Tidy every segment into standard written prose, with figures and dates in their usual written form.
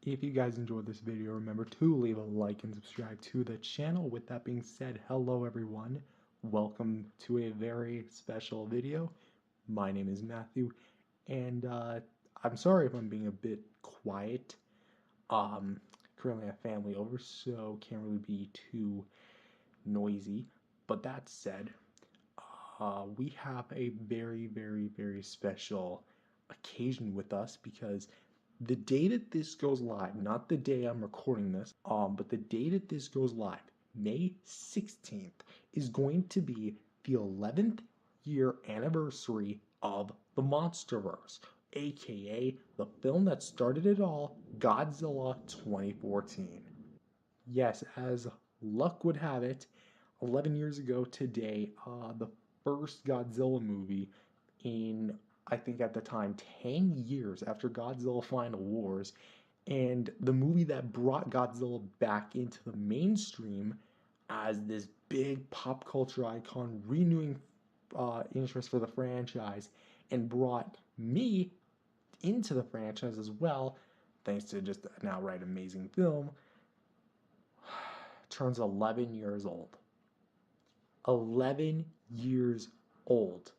If you guys enjoyed this video, remember to leave a like and subscribe to the channel. With that being said, hello everyone. Welcome to a very special video. My name is Matthew, and I'm sorry if I'm being a bit quiet. Currently I have family over, so can't really be too noisy. But that said, we have a very special occasion with us because the day that this goes live, not the day I'm recording this, but the day that this goes live, May 16th, is going to be the 11th year anniversary of the Monsterverse, aka the film that started it all, Godzilla 2014. Yes, as luck would have it, 11 years ago today, the first Godzilla movie in, I think at the time, 10 years after Godzilla Final Wars, and the movie that brought Godzilla back into the mainstream as this big pop culture icon, renewing interest for the franchise, and brought me into the franchise as well, thanks to just an outright amazing film, turns 11 years old. 11 years old.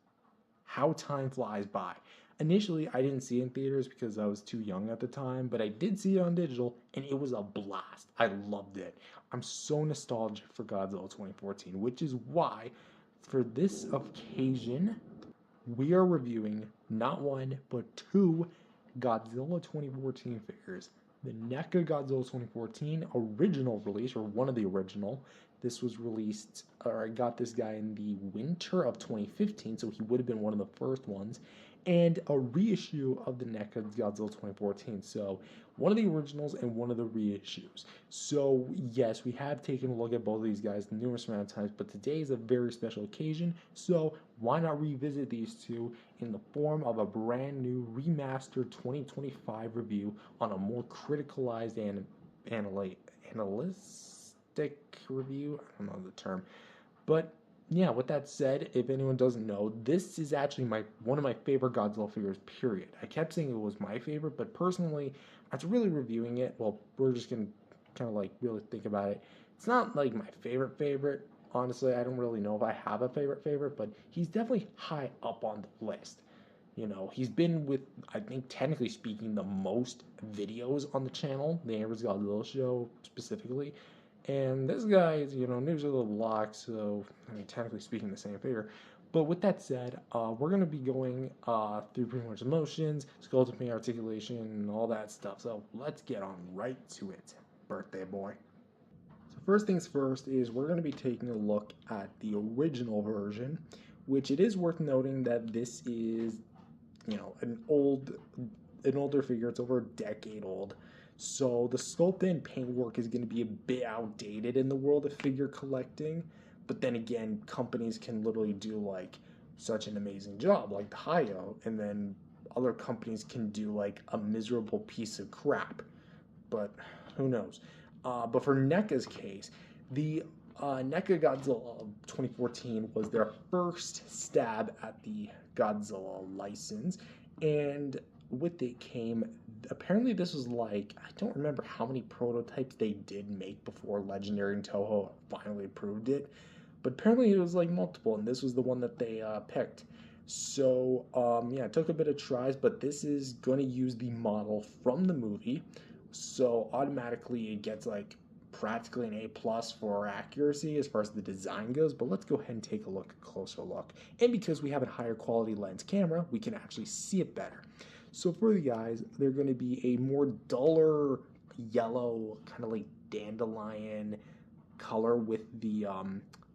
How time flies by. Initially, I didn't see it in theaters because I was too young at the time, but I did see it on digital, and it was a blast. I loved it. I'm so nostalgic for Godzilla 2014, which is why, for this occasion, we are reviewing not one, but two Godzilla 2014 figures. The NECA Godzilla 2014 original release, or one of the original. This was released, or I got this guy in the winter of 2015, so he would have been one of the first ones. And a reissue of the NECA Godzilla 2014. So one of the originals and one of the reissues. So yes, we have taken a look at both of these guys numerous amount of times, but today is a very special occasion. So why not revisit these two in the form of a brand new remastered 2025 review on a more criticalized and analytic review? I don't know the term. But yeah, with that said, if anyone doesn't know, this is actually one of my favorite Godzilla figures, period. I kept saying it was my favorite, but personally, after really reviewing it, well, we're just gonna kind of like really think about it. It's not like my favorite. Honestly, I don't really know if I have a favorite, but he's definitely high up on the list. You know, he's been with, I think, technically speaking, the most videos on the channel, the Average Godzilla Show specifically. And this guy is, news of the block, so, I mean, technically speaking, the same figure. But with that said, we're going to be going through pretty much emotions, sculpting, articulation, and all that stuff. So let's get on right to it, birthday boy. So first things first is we're going to be taking a look at the original version, which it is worth noting that this is, an older figure. It's over a decade old. So the sculpt and paint work is going to be a bit outdated in the world of figure collecting. But then again, companies can literally do like such an amazing job, like the Hayo, and then other companies can do like a miserable piece of crap. But who knows? But for NECA's case, the NECA Godzilla 2014 was their first stab at the Godzilla license, and with it came, apparently this was like, I don't remember how many prototypes they did make before Legendary and Toho finally approved it, but apparently it was like multiple, and this was the one that they picked. So yeah, it took a bit of tries, but this is going to use the model from the movie, so automatically it gets like practically an A+ for accuracy as far as the design goes. But let's go ahead and take a closer look. And because we have a higher quality lens camera, we can actually see it better. So for the eyes, they're going to be a more duller yellow, kind of like dandelion color, with the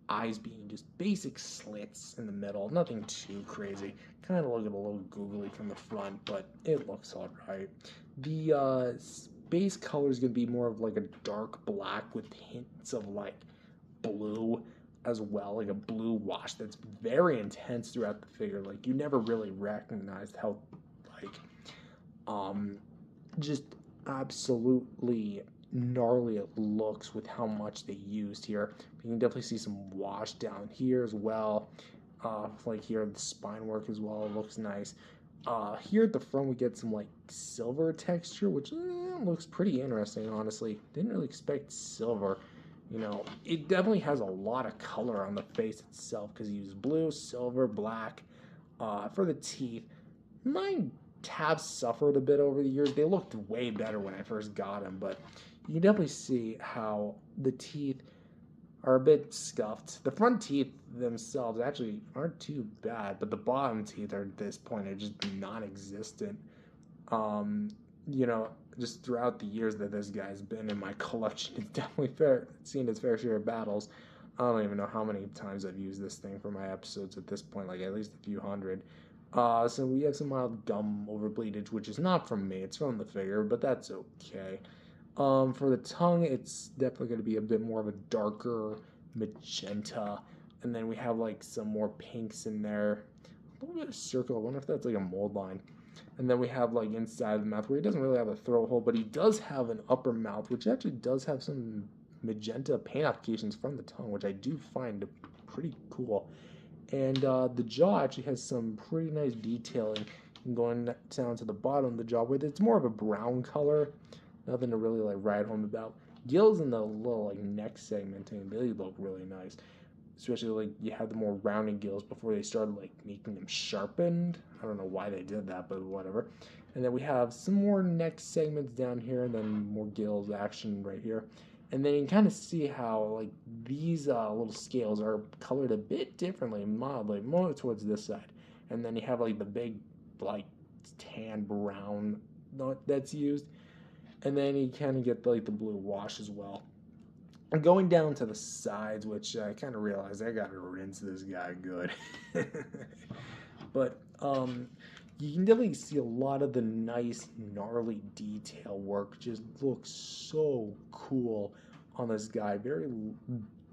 eyes being just basic slits in the middle. Nothing too crazy. Kind of looking a little googly from the front, but it looks alright. The base color is going to be more of like a dark black with hints of like blue as well, like a blue wash that's very intense throughout the figure. Like you never really recognized how like just absolutely gnarly it looks with how much they used here. You can definitely see some wash down here as well. Like here, the spine work as well looks nice. Here at the front we get some like silver texture, which one looks pretty interesting, honestly. Didn't really expect silver. You know, it definitely has a lot of color on the face itself because you use blue, silver, black. For the teeth, mine have suffered a bit over the years. They looked way better when I first got them, but you can definitely see how the teeth are a bit scuffed. The front teeth themselves actually aren't too bad, but the bottom teeth are at this point are just non-existent. Um, you know, just throughout the years that this guy's been in my collection, it's definitely seen its fair share of battles. I don't even know how many times I've used this thing for my episodes at this point, like at least a few hundred. So we have some mild gum overbleedage, which is not from me, it's from the figure, but that's okay. For the tongue, it's definitely going to be a bit more of a darker magenta. And then we have like some more pinks in there. A little bit of circle. I wonder if that's like a mold line. And then we have like inside the mouth where he doesn't really have a throat hole, but he does have an upper mouth, which actually does have some magenta paint applications from the tongue, which I do find pretty cool. And the jaw actually has some pretty nice detailing going down to the bottom of the jaw, where it's more of a brown color. Nothing to really like write home about. Gills and the little like neck segmenting, they look really nice. Especially like you have the more rounded gills before they started like making them sharpened. I don't know why they did that, but whatever. And then we have some more neck segments down here, and then more gills action right here. And then you can kind of see how like these little scales are colored a bit differently, mildly, more towards this side. And then you have like the big like tan brown that's used, and then you kind of get like the blue wash as well. And going down to the sides, which I kind of realized I gotta rinse this guy good. But you can definitely see a lot of the nice gnarly detail work. Just looks so cool on this guy. Very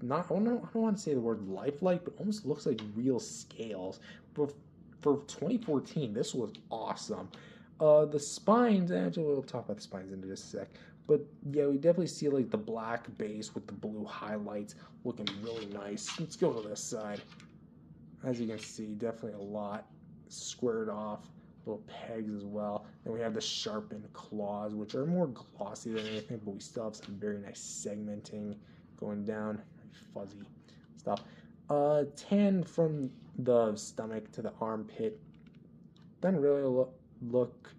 not I don't want to say the word lifelike, but almost looks like real scales. But for 2014, this was awesome. The spines, actually, we'll talk about the spines in just a sec. But yeah, we definitely see like the black base with the blue highlights looking really nice. Let's go to this side. As you can see, definitely a lot squared off, little pegs as well. Then we have the sharpened claws, which are more glossy than anything, but we still have some very nice segmenting going down, fuzzy stuff. Tan from the stomach to the armpit. Doesn't really look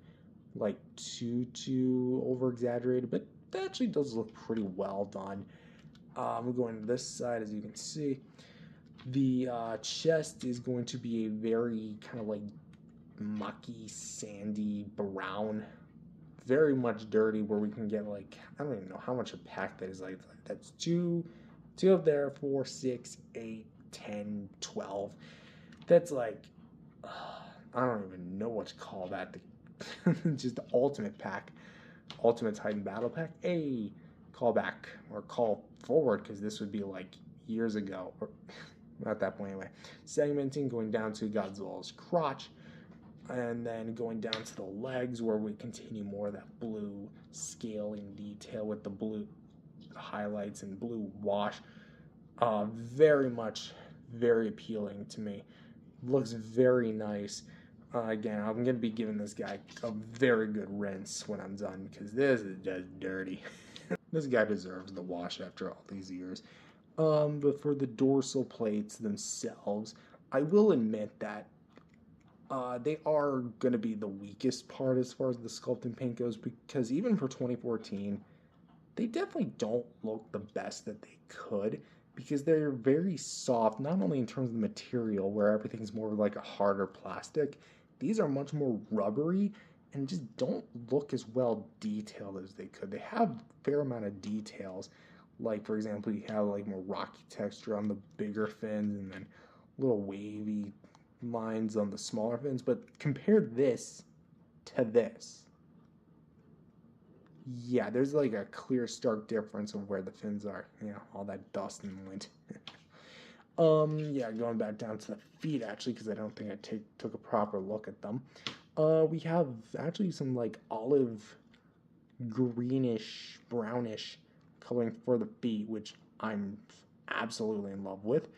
like too over exaggerated, but that actually does look pretty well done. We're going to this side, as you can see. The chest is going to be a very kind of like mucky, sandy brown, very much dirty, where we can get like, I don't even know how much a pack that is. Like that's two of there, 4, 6, 8, 10, 12. That's like I don't even know what to call that. Just the ultimate pack, ultimate Titan battle pack. A call back or call forward, because this would be like years ago, or at that point anyway. Segmenting going down to Godzilla's crotch, and then going down to the legs, where we continue more of that blue scaling detail with the blue highlights and blue wash. Very much, very appealing to me. Looks very nice. Again, I'm going to be giving this guy a very good rinse when I'm done, because this is just dirty. This guy deserves the wash after all these years. But for the dorsal plates themselves, I will admit that they are going to be the weakest part as far as the sculpt and paint goes, because even for 2014, they definitely don't look the best that they could, because they're very soft, not only in terms of the material, where everything's more like a harder plastic. These are much more rubbery and just don't look as well detailed as they could. They have a fair amount of details. Like, for example, you have like more rocky texture on the bigger fins, and then little wavy lines on the smaller fins. But compare this to this. Yeah, there's like a clear, stark difference of where the fins are. Yeah, all that dust and lint. Yeah, going back down to the feet, actually, because I don't think I took a proper look at them. We have actually some like olive, greenish, brownish coloring for the feet, which I'm absolutely in love with.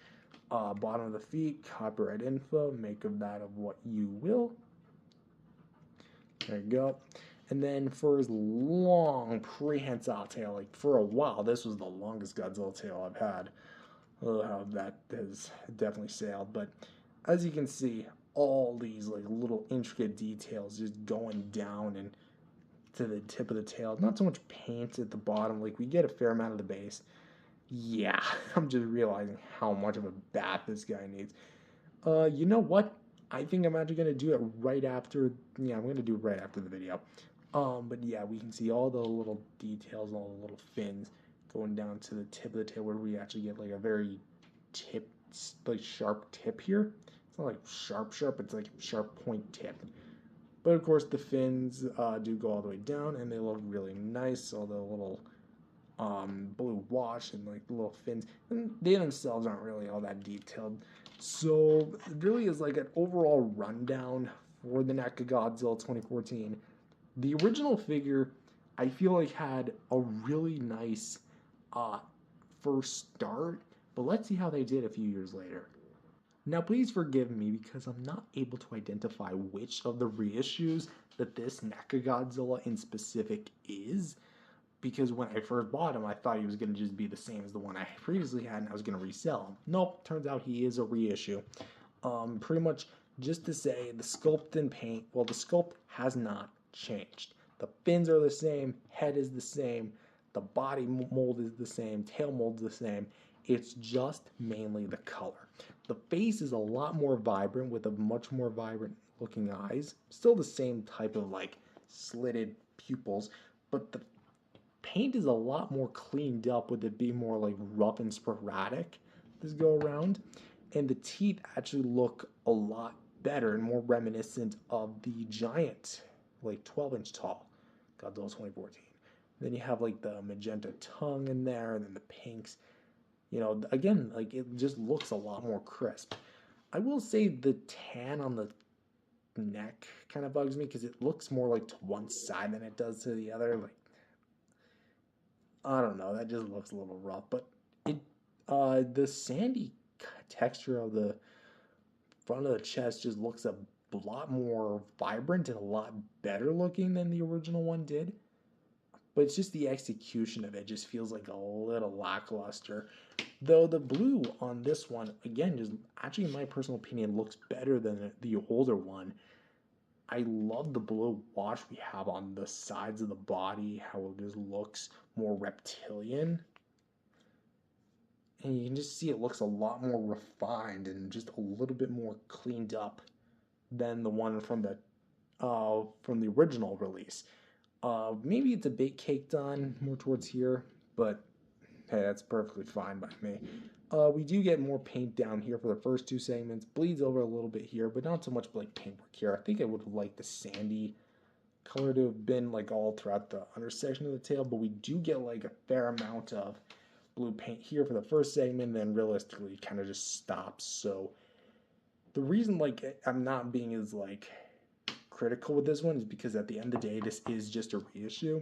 Bottom of the feet, copyright info. Make of that of what you will. There you go. And then for his long prehensile tail, like for a while, this was the longest Godzilla tail I've had. Oh, how that has definitely sailed. But as you can see, all these like little intricate details just going down and to the tip of the tail. Not so much paint at the bottom. Like we get a fair amount of the base. Yeah, I'm just realizing how much of a bath this guy needs. You know what? I think I'm actually gonna do it right after. Yeah, I'm gonna do it right after the video. But yeah, we can see all the little details, all the little fins going down to the tip of the tail, where we actually get like a very tip, like sharp tip here. It's not like sharp. It's like sharp point tip. But of course, the fins do go all the way down, and they look really nice. All the little blue wash and like the little fins, and they themselves aren't really all that detailed. So it really is like an overall rundown for the NECA Godzilla 2014. The original figure, I feel like had a really nice uh, first start, but let's see how they did a few years later. Now, please forgive me because I'm not able to identify which of the reissues that this NECA Godzilla in specific is, because when I first bought him, I thought he was going to just be the same as the one I previously had, and I was going to resell him. Nope, turns out he is a reissue. Pretty much just to say, the sculpt and paint, well, the sculpt has not changed. The fins are the same, head is the same, the body mold is the same, tail mold's the same. It's just mainly the color. The face is a lot more vibrant with a much more vibrant looking eyes. Still the same type of like slitted pupils, but the paint is a lot more cleaned up with it being more like rough and sporadic this go around. And the teeth actually look a lot better and more reminiscent of the giant, like 12-inch tall Godzilla 2014. Then you have like the magenta tongue in there, and then the pinks. You know, again, like it just looks a lot more crisp. I will say the tan on the neck kind of bugs me because it looks more like to one side than it does to the other. Like I don't know, that just looks a little rough. But it, the sandy texture of the front of the chest just looks a lot more vibrant and a lot better looking than the original one did. But it's just the execution of it just feels like a little lackluster. Though the blue on this one, again, just actually, in my personal opinion, looks better than the older one. I love the blue wash we have on the sides of the body, how it just looks more reptilian. And you can just see it looks a lot more refined and just a little bit more cleaned up than the one from the original release. Maybe it's a bit caked on more towards here, but hey, that's perfectly fine by me. We do get more paint down here for the first two segments. Bleeds over a little bit here, but not so much like paintwork here. I think I would have liked the sandy color to have been like all throughout the undersection of the tail, but we do get like a fair amount of blue paint here for the first segment, then realistically it kind of just stops. So the reason like I'm not being as like critical with this one is because at the end of the day, this is just a reissue.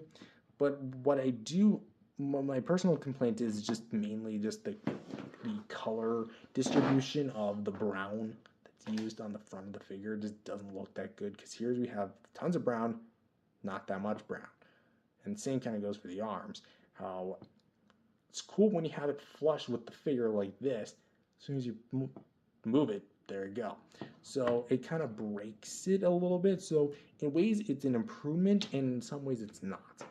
But what I do, my personal complaint is just mainly just the color distribution of the brown that's used on the front of the figure. It just doesn't look that good, because here we have tons of brown, not that much brown. And same kind of goes for the arms. How it's cool when you have it flush with the figure like this. As soon as you move it, there you go. So it kind of breaks it a little bit. So in ways it's an improvement, and in some ways it's not.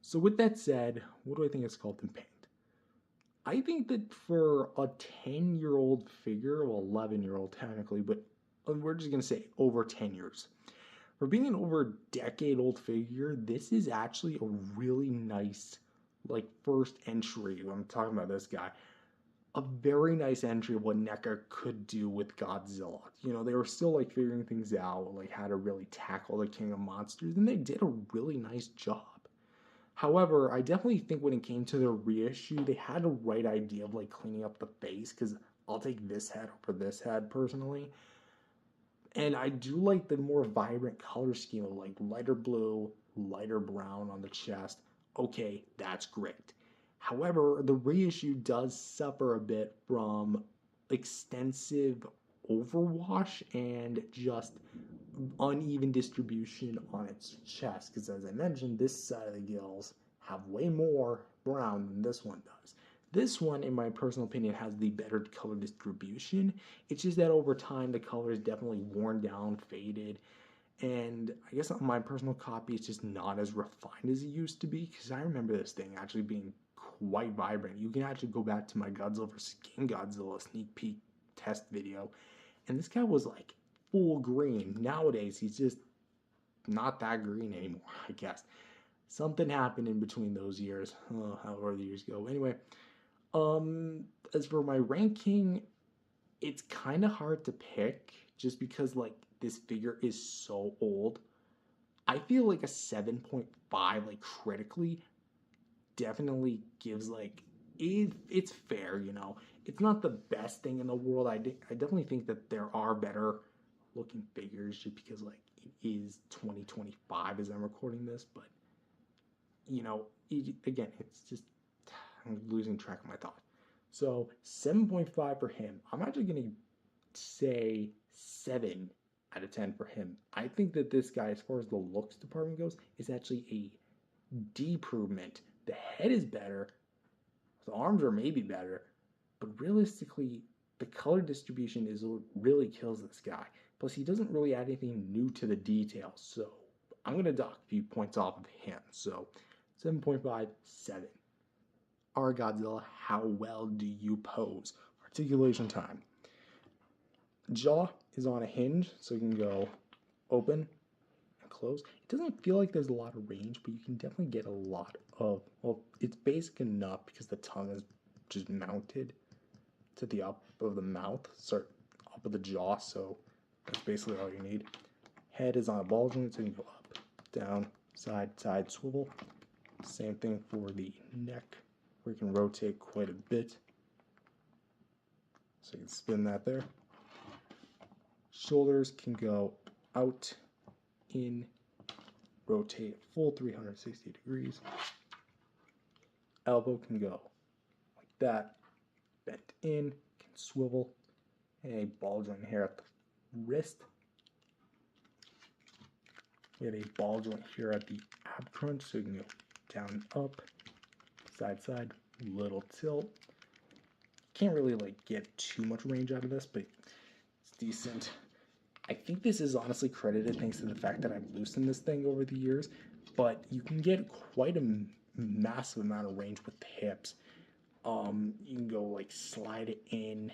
So with that said, what do I think of sculpt paint? I think that for a 10-year-old figure, well, 11-year-old technically, but we're just going to say over 10 years. For being an over a decade-old figure, this is actually a really nice, like, first entry. I'm talking about this guy. A very nice entry of what NECA could do with Godzilla. You know, they were still, like, figuring things out, like, how to really tackle the King of Monsters, and they did a really nice job. However, I definitely think when it came to the reissue, they had a right idea of like cleaning up the face, because I'll take this head over this head personally. And I do like the more vibrant color scheme of like lighter blue, lighter brown on the chest. Okay, that's great. However, the reissue does suffer a bit from extensive overwash and just uneven distribution on its chest, because as I mentioned, this side of the gills have way more brown than this one does. This one, in my personal opinion, has the better color distribution. It's just that over time, the color is definitely worn down, faded, and I guess on my personal copy, it's just not as refined as it used to be, because I remember this thing actually being quite vibrant. You can actually go back to my Godzilla vs. King Godzilla sneak peek test video, and this guy was like full green. Nowadays, he's just not that green anymore, I guess. Something happened in between those years, however the years go. Anyway, as for my ranking, it's kind of hard to pick just because like this figure is so old. I feel like a 7.5, like critically, definitely gives like it's fair, you know. It's not the best thing in the world. I definitely think that there are better looking figures just because like it is 2025 as I'm recording this, but you know, again, it's just I'm losing track of my thought. So 7.5 for him. I'm actually going to say 7 out of 10 for him. I think that this guy, as far as the looks department goes, is actually a deprovement. The head is better, the arms are maybe better, but realistically, the color distribution is what really kills this guy. Plus, he doesn't really add anything new to the details, so I'm going to dock a few points off of him. So 7.5, 7. Our Godzilla, how well do you pose? Articulation time. Jaw is on a hinge, so you can go open and close. It doesn't feel like there's a lot of range, but you can definitely get a lot of, well, it's basic enough because the tongue is just mounted to the up of the mouth, up of the jaw, so that's basically all you need. Head is on a ball joint, so you can go up, down, side, side, swivel. Same thing for the neck, where you can rotate quite a bit. So you can spin that there. Shoulders can go out, in, rotate full 360 degrees. Elbow can go like that, bent in, can swivel, and a ball joint here at the wrist. We have a ball joint here at the ab crunch, so you can go down, up, side, side, little tilt. Can't really like get too much range out of this, but it's decent. I think this is honestly credited thanks to the fact that I've loosened this thing over the years, but you can get quite a massive amount of range with the hips. You can go like slide it in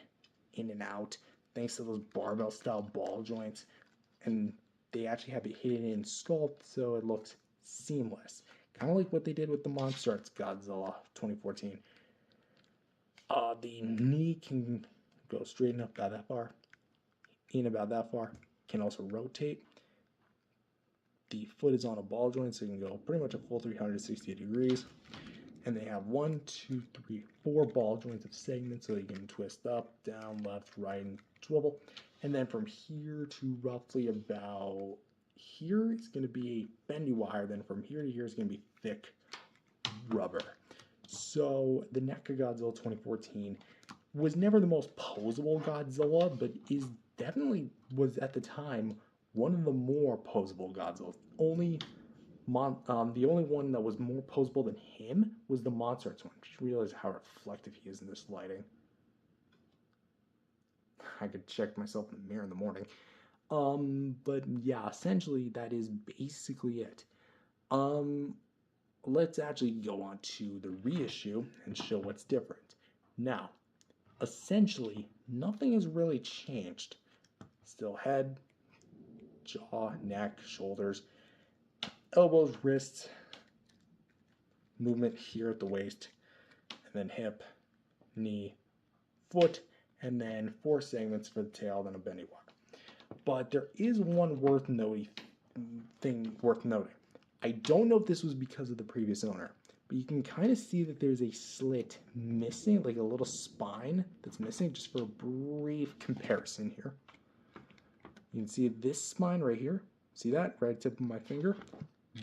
and out thanks to those barbell style ball joints, and they actually have it hidden in sculpt, so it looks seamless. Kind of like what they did with the Monster Arts Godzilla 2014. The knee can go straight up about that far, in about that far. Can also rotate. The foot is on a ball joint, so you can go pretty much a full 360 degrees. And they have 1, 2, 3, 4 ball joints of segments, so you can twist up, down, left, right, and swivel. And then from here to roughly about here, it's going to be a bendy wire. Then from here to here is going to be thick rubber. So the NECA Godzilla 2014 was never the most posable Godzilla, but is definitely was at the time one of the more posable Godzillas. The only one that was more posable than him was the Monster Arts one. Just realize how reflective he is in this lighting. I could check myself in the mirror in the morning. But yeah, essentially that is basically it. Let's actually go on to the reissue and show what's different. Now, essentially, nothing has really changed. Still head, jaw, neck, shoulders, elbows, wrists, movement here at the waist, and then hip, knee, foot, and then 4 segments for the tail, then a bendy wire. But there is one thing worth noting. I don't know if this was because of the previous owner, but you can kind of see that there's a slit missing, like a little spine that's missing, just for a brief comparison here. You can see this spine right here. See that? Right tip of my finger.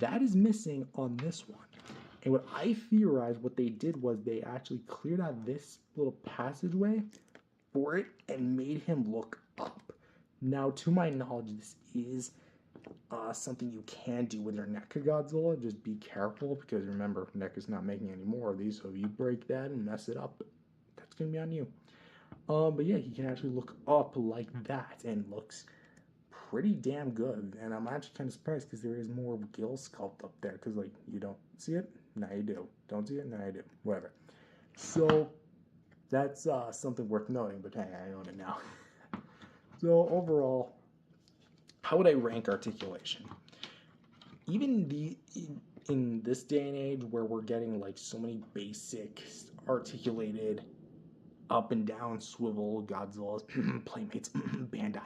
That is missing on this one. And what I theorized what they did was they actually cleared out this little passageway for it and made him look up. Now, to my knowledge, this is Something you can do with your NECA Godzilla, just be careful because remember, NECA's not making any more of these, so if you break that and mess it up, that's going to be on you. But yeah, he can actually look up like that and looks pretty damn good. And I'm actually kind of surprised because there is more gill sculpt up there because, like, you don't see it? Now you do. Don't see it? Now you do. Whatever. So that's something worth noting, but hey, I own it now. So overall, how would I rank articulation? Even in this day and age where we're getting like so many basic articulated up and down swivel Godzillas, Playmates, Bandai,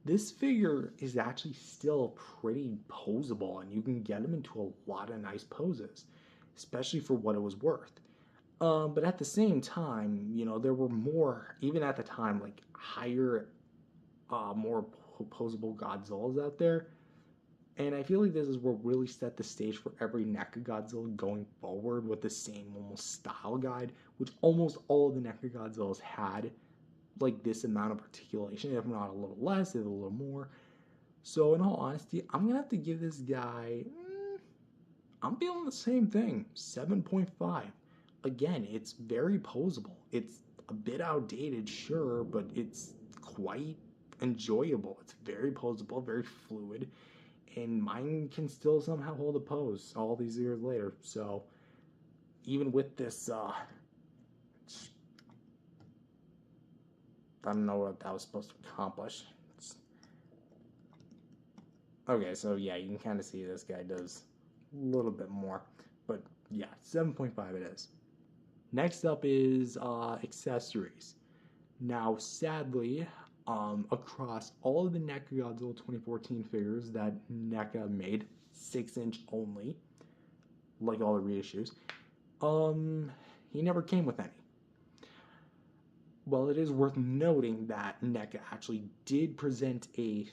this figure is actually still pretty posable, and you can get him into a lot of nice poses, especially for what it was worth. But at the same time, you know, there were more, even at the time, like higher, more posable Godzillas out there. And I feel like this is what really set the stage for every NECA Godzilla going forward with the same almost style guide, which almost all of the NECA Godzillas had like this amount of articulation, if not a little less, if a little more. So in all honesty, I'm gonna have to give this guy, I'm feeling the same thing, 7.5. Again, it's very posable. It's a bit outdated, sure, but it's quite enjoyable. It's very posable, very fluid, and mine can still somehow hold a pose all these years later. So even with this, I don't know what that was supposed to accomplish. Okay, so yeah, you can kind of see this guy does a little bit more, but yeah, 7.5 it is. Next up is accessories. Now, sadly, across all of the NECA Godzilla 2014 figures that NECA made, 6-inch only, like all the reissues, he never came with any. Well, it is worth noting that NECA actually did present a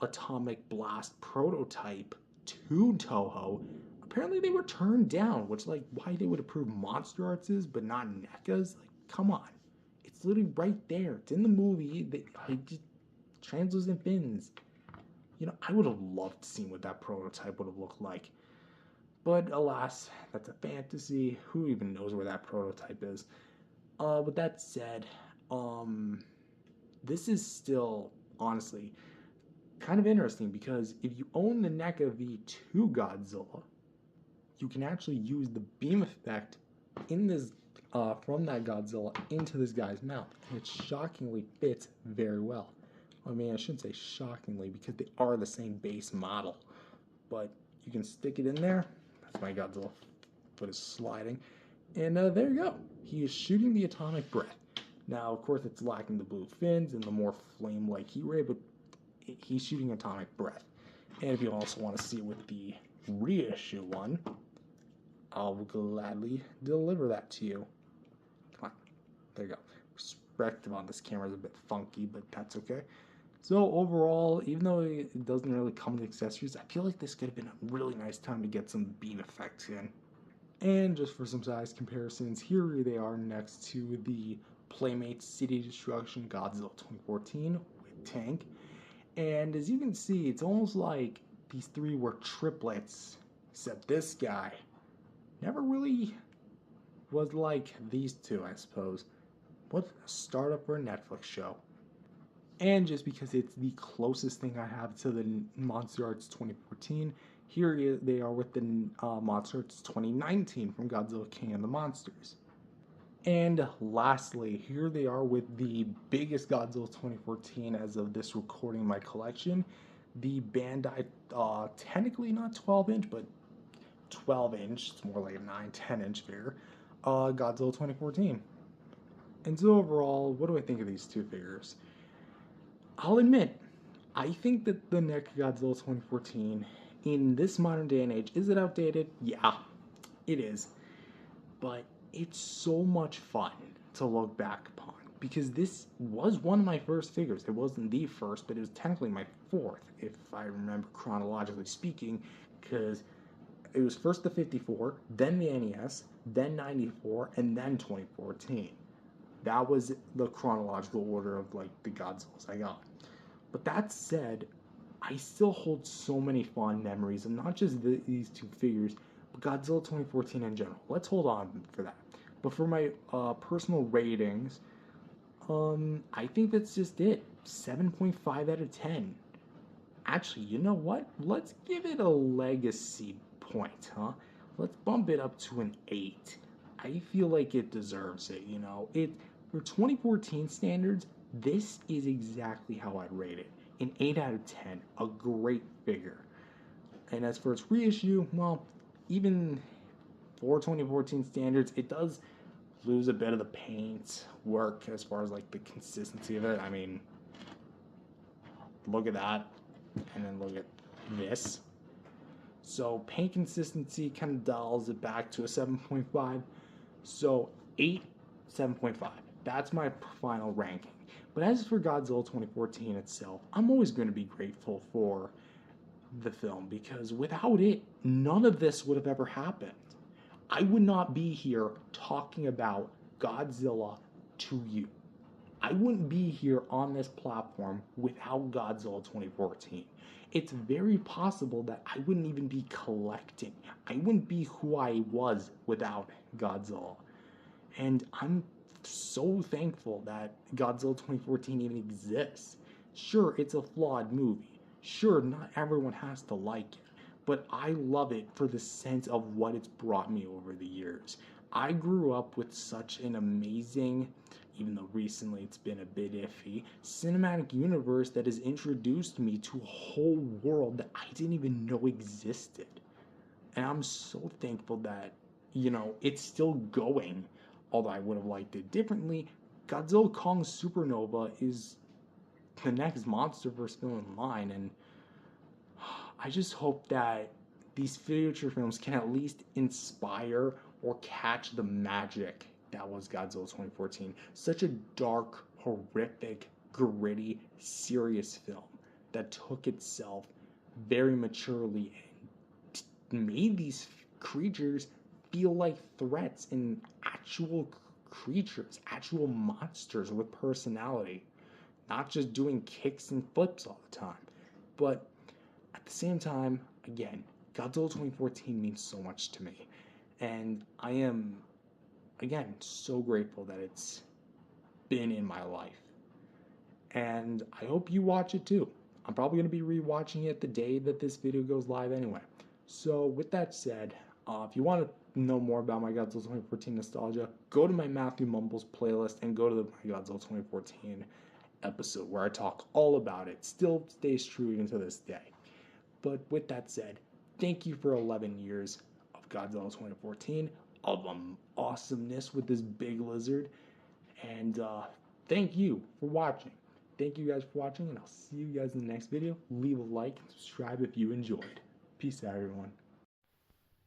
atomic blast prototype to Toho. Apparently, they were turned down, which, like, why they would approve Monster Arts' but not NECA's? Like, come on. It's literally right there. It's in the movie. Just translucent fins. You know, I would have loved to see what that prototype would have looked like. But alas, that's a fantasy. Who even knows where that prototype is? With that said, this is still, honestly, kind of interesting because if you own the NECA V2 Godzilla, you can actually use the beam effect in this from that Godzilla into this guy's mouth, and it shockingly fits very well. I mean, I shouldn't say shockingly because they are the same base model, but you can stick it in there. That's my Godzilla foot is sliding, and there you go. He is shooting the atomic breath. Now, of course, it's lacking the blue fins and the more flame-like heat ray, but he's shooting atomic breath. And if you also want to see it with the reissue one, I'll gladly deliver that to you. Come on. There you go. Perspective on this camera is a bit funky, but that's okay. So overall, even though it doesn't really come with accessories, I feel like this could have been a really nice time to get some beam effects in. And just for some size comparisons, here they are next to the Playmates City Destruction Godzilla 2014 with tank. And as you can see, it's almost like these three were triplets, except this guy never really was like these two, I suppose. What a startup for a Netflix show. And just because it's the closest thing I have to the Monster Arts 2014, here they are with the Monster Arts 2019 from Godzilla King of the Monsters. And lastly, here they are with the biggest Godzilla 2014 as of this recording in my collection, the Bandai, technically not 12-inch, but 12-inch, it's more like a 9-10-inch figure, Godzilla 2014. And so overall, what do I think of these two figures? I'll admit, I think that the NECA Godzilla 2014, in this modern day and age, is it outdated? Yeah, it is. But it's so much fun to look back upon because this was one of my first figures. It wasn't the first, but it was technically my fourth, if I remember chronologically speaking, because it was first the 54, then the NES, then 94, and then 2014. That was the chronological order of like the Godzillas I got. But that said, I still hold so many fond memories of not just these two figures, but Godzilla 2014 in general. Let's hold on for that. But for my personal ratings, I think that's just it. 7.5 out of 10. Actually, you know what? Let's give it a legacy point, huh? Let's bump it up to an 8. I feel like it deserves it, you know. It for 2014 standards, this is exactly how I'd rate it. An 8 out of 10. A great figure. And as for its reissue, well, even for 2014 standards, it does lose a bit of the paint work as far as like the consistency of it. I mean, look at that, and then look at this. So paint consistency kind of dials it back to a 7.5. So 8, 7.5. That's my final ranking. But as for Godzilla 2014 itself, I'm always going to be grateful for the film because without it, none of this would have ever happened. I would not be here talking about Godzilla to you. I wouldn't be here on this platform without Godzilla 2014. It's very possible that I wouldn't even be collecting. I wouldn't be who I was without Godzilla. And I'm so thankful that Godzilla 2014 even exists. Sure, it's a flawed movie. Sure, not everyone has to like it. But I love it for the sense of what it's brought me over the years. I grew up with such an amazing, even though recently it's been a bit iffy, cinematic universe that has introduced me to a whole world that I didn't even know existed. And I'm so thankful that, you know, it's still going, although I would have liked it differently. Godzilla Kong Supernova is the next MonsterVerse film in line, and I just hope that these future films can at least inspire or catch the magic that was Godzilla 2014. Such a dark, horrific, gritty, serious film that took itself very maturely and made these creatures feel like threats and actual creatures, actual monsters with personality, not just doing kicks and flips all the time. But at the same time, again, Godzilla 2014 means so much to me. And I am, again, so grateful that it's been in my life. And I hope you watch it too. I'm probably going to be rewatching it the day that this video goes live anyway. So with that said, if you want to know more about my Godzilla 2014 nostalgia, go to my Matthew Mumbles playlist and go to my Godzilla 2014 episode where I talk all about it. Still stays true even to this day. But with that said, thank you for 11 years of Godzilla 2014, of awesomeness with this big lizard. And thank you for watching. Thank you guys for watching, and I'll see you guys in the next video. Leave a like and subscribe if you enjoyed. Peace out, everyone.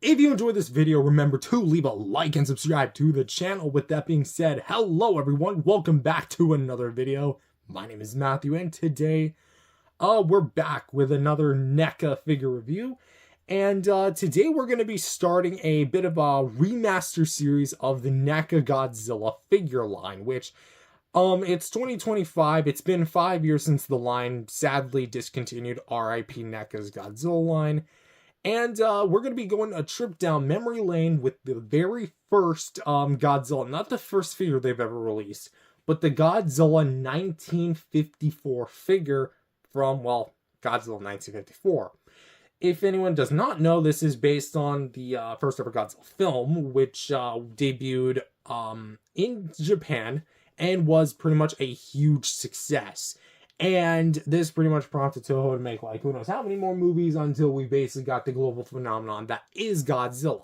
If you enjoyed this video, remember to leave a like and subscribe to the channel. With that being said, hello everyone. Welcome back to another video. My name is Matthew, and today we're back with another NECA figure review. And today we're going to be starting a bit of a remaster series of the NECA Godzilla figure line, which it's 2025. It's been 5 years since the line sadly discontinued. RIP NECA's Godzilla line. And we're going to be going a trip down memory lane with the very first Godzilla, not the first figure they've ever released, but the Godzilla 1954 figure from, well, Godzilla 1954. If anyone does not know, this is based on the first ever Godzilla film, which debuted in Japan and was pretty much a huge success. And this pretty much prompted Toho to make, like, who knows how many more movies until we basically got the global phenomenon that is Godzilla.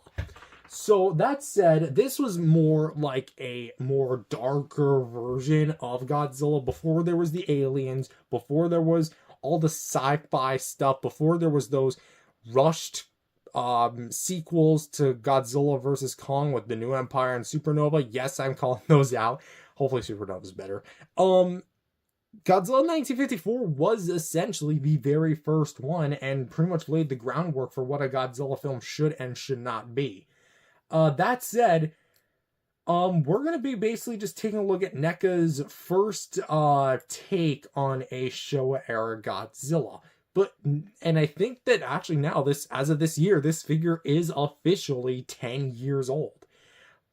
So that said, this was more like a more darker version of Godzilla before there was the aliens, before there was all the sci-fi stuff, before there was those rushed sequels to Godzilla vs. Kong with the New Empire and Supernova. Yes, I'm calling those out. Hopefully Supernova's better. Godzilla 1954 was essentially the very first one and pretty much laid the groundwork for what a Godzilla film should and should not be. That said, we're going to be basically just taking a look at NECA's first take on a Showa-era Godzilla, But, and I think that actually now, as of this year, this figure is officially 10 years old.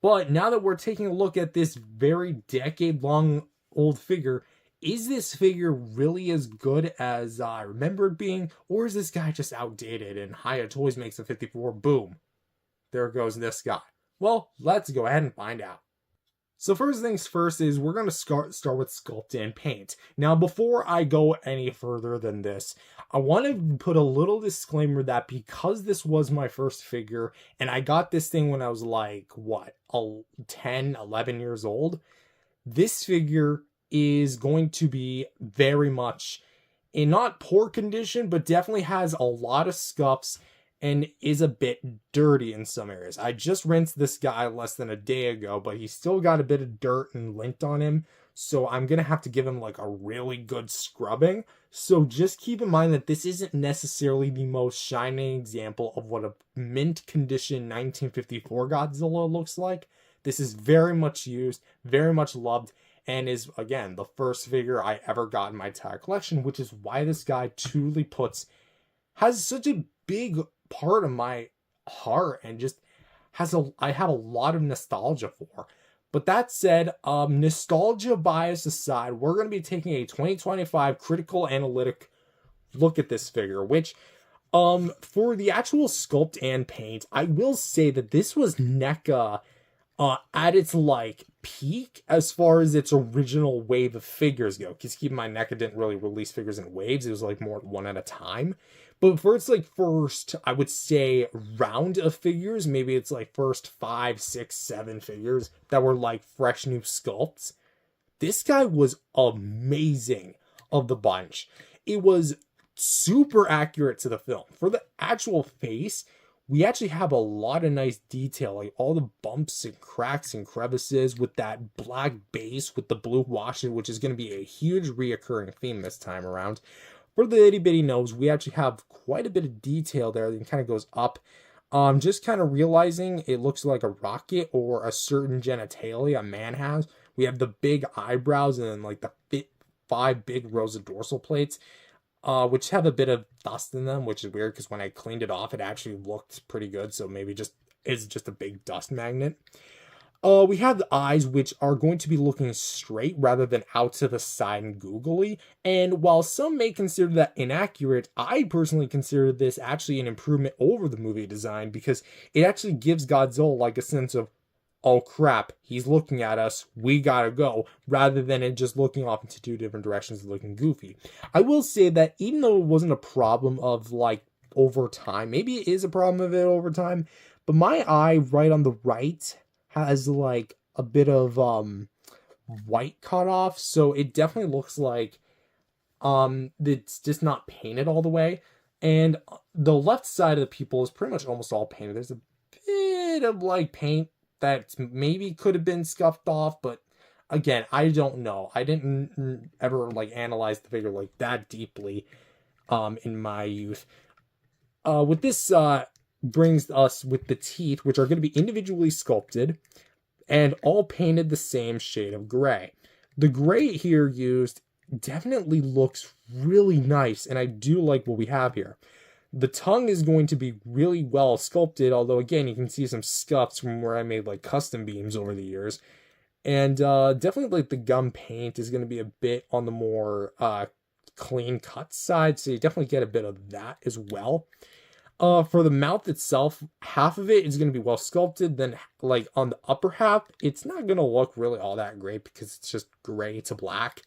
But now that we're taking a look at this very decade-long old figure, is this figure really as good as I remember it being? Or is this guy just outdated and Hiya Toys makes a 54, boom, there goes this guy? Well, let's go ahead and find out. So first things first is we're going to start with sculpt and paint. Now, before I go any further than this, I want to put a little disclaimer that because this was my first figure, and I got this thing when I was like, what, 10, 11 years old, this figure is going to be very much in not poor condition, but definitely has a lot of scuffs and is a bit dirty in some areas. I just rinsed this guy less than a day ago, but he's still got a bit of dirt and lint on him, so I'm gonna have to give him like a really good scrubbing. So just keep in mind that this isn't necessarily the most shining example of what a mint condition 1954 Godzilla looks like. This is very much used, very much loved, and is, again, the first figure I ever got in my entire collection, which is why this guy truly has such a big part of my heart and just I have a lot of nostalgia for. But that said, nostalgia bias aside, we're going to be taking a 2025 critical analytic look at this figure, which for the actual sculpt and paint, I will say that this was NECA at its like peak as far as its original wave of figures go. Because keep in mind, NECA didn't really release figures in waves, it was like more one at a time. But for its like first, I would say, round of figures, maybe it's like first 5, 6, 7 figures that were like fresh new sculpts, this guy was amazing of the bunch. It was super accurate to the film. For the actual face, we actually have a lot of nice detail, like all the bumps and cracks and crevices with that black base with the blue washes, which is going to be a huge reoccurring theme this time around. For the itty bitty nose, we actually have quite a bit of detail there that kind of goes up. Just kind of realizing it looks like a rocket or a certain genitalia a man has. We have the big eyebrows and then like the 5 big rows of dorsal plates, which have a bit of dust in them, which is weird because when I cleaned it off, it actually looked pretty good. So maybe it's just a big dust magnet. We have the eyes, which are going to be looking straight rather than out to the side and googly. And while some may consider that inaccurate, I personally consider this actually an improvement over the movie design because it actually gives Godzilla like a sense of, oh crap, he's looking at us, we gotta go, rather than it just looking off into 2 different directions and looking goofy. I will say that even though it wasn't a problem of like over time, maybe it is a problem of it over time, but my eye right on the right has like a bit of white cut off, so it definitely looks like it's just not painted all the way. And the left side of the pupil is pretty much almost all painted. There's a bit of like paint that maybe could have been scuffed off, but again, I don't know. I didn't ever like analyze the figure like that deeply in my youth. With this brings us with the teeth, which are going to be individually sculpted and all painted the same shade of gray. The gray here used definitely looks really nice, and I do like what we have here. The tongue is going to be really well sculpted, although again, you can see some scuffs from where I made like custom beams over the years. And definitely like the gum paint is going to be a bit on the more clean cut side, so you definitely get a bit of that as well. For the mouth itself, half of it is going to be well sculpted. Then, like on the upper half, it's not going to look really all that great because it's just gray to black.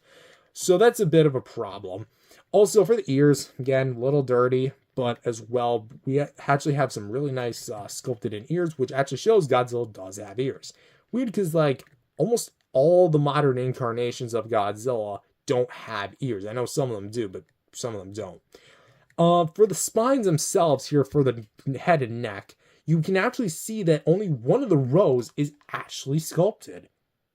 So that's a bit of a problem. Also, for the ears, again, a little dirty, but as well, we actually have some really nice sculpted in ears, which actually shows Godzilla does have ears. Weird because, like, almost all the modern incarnations of Godzilla don't have ears. I know some of them do, but some of them don't. For the spines themselves here, for the head and neck, you can actually see that only one of the rows is actually sculpted.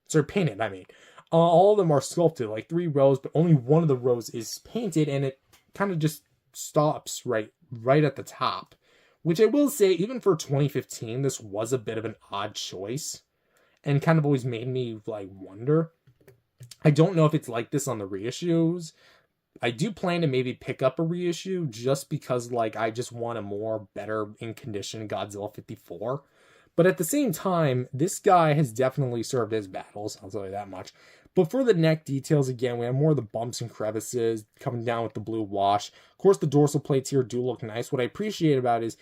So painted, I mean. All of them are sculpted, like 3 rows, but only one of the rows is painted, and it kind of just stops right at the top. Which I will say, even for 2015, this was a bit of an odd choice, and kind of always made me, like, wonder. I don't know if it's like this on the reissues, I do plan to maybe pick up a reissue just because like I just want a more better in condition Godzilla 54. But at the same time, this guy has definitely served his battles, I'll tell you that much. But for the neck details, again, we have more of the bumps and crevices coming down with the blue wash. Of course, the dorsal plates here do look nice. What I appreciate about it is,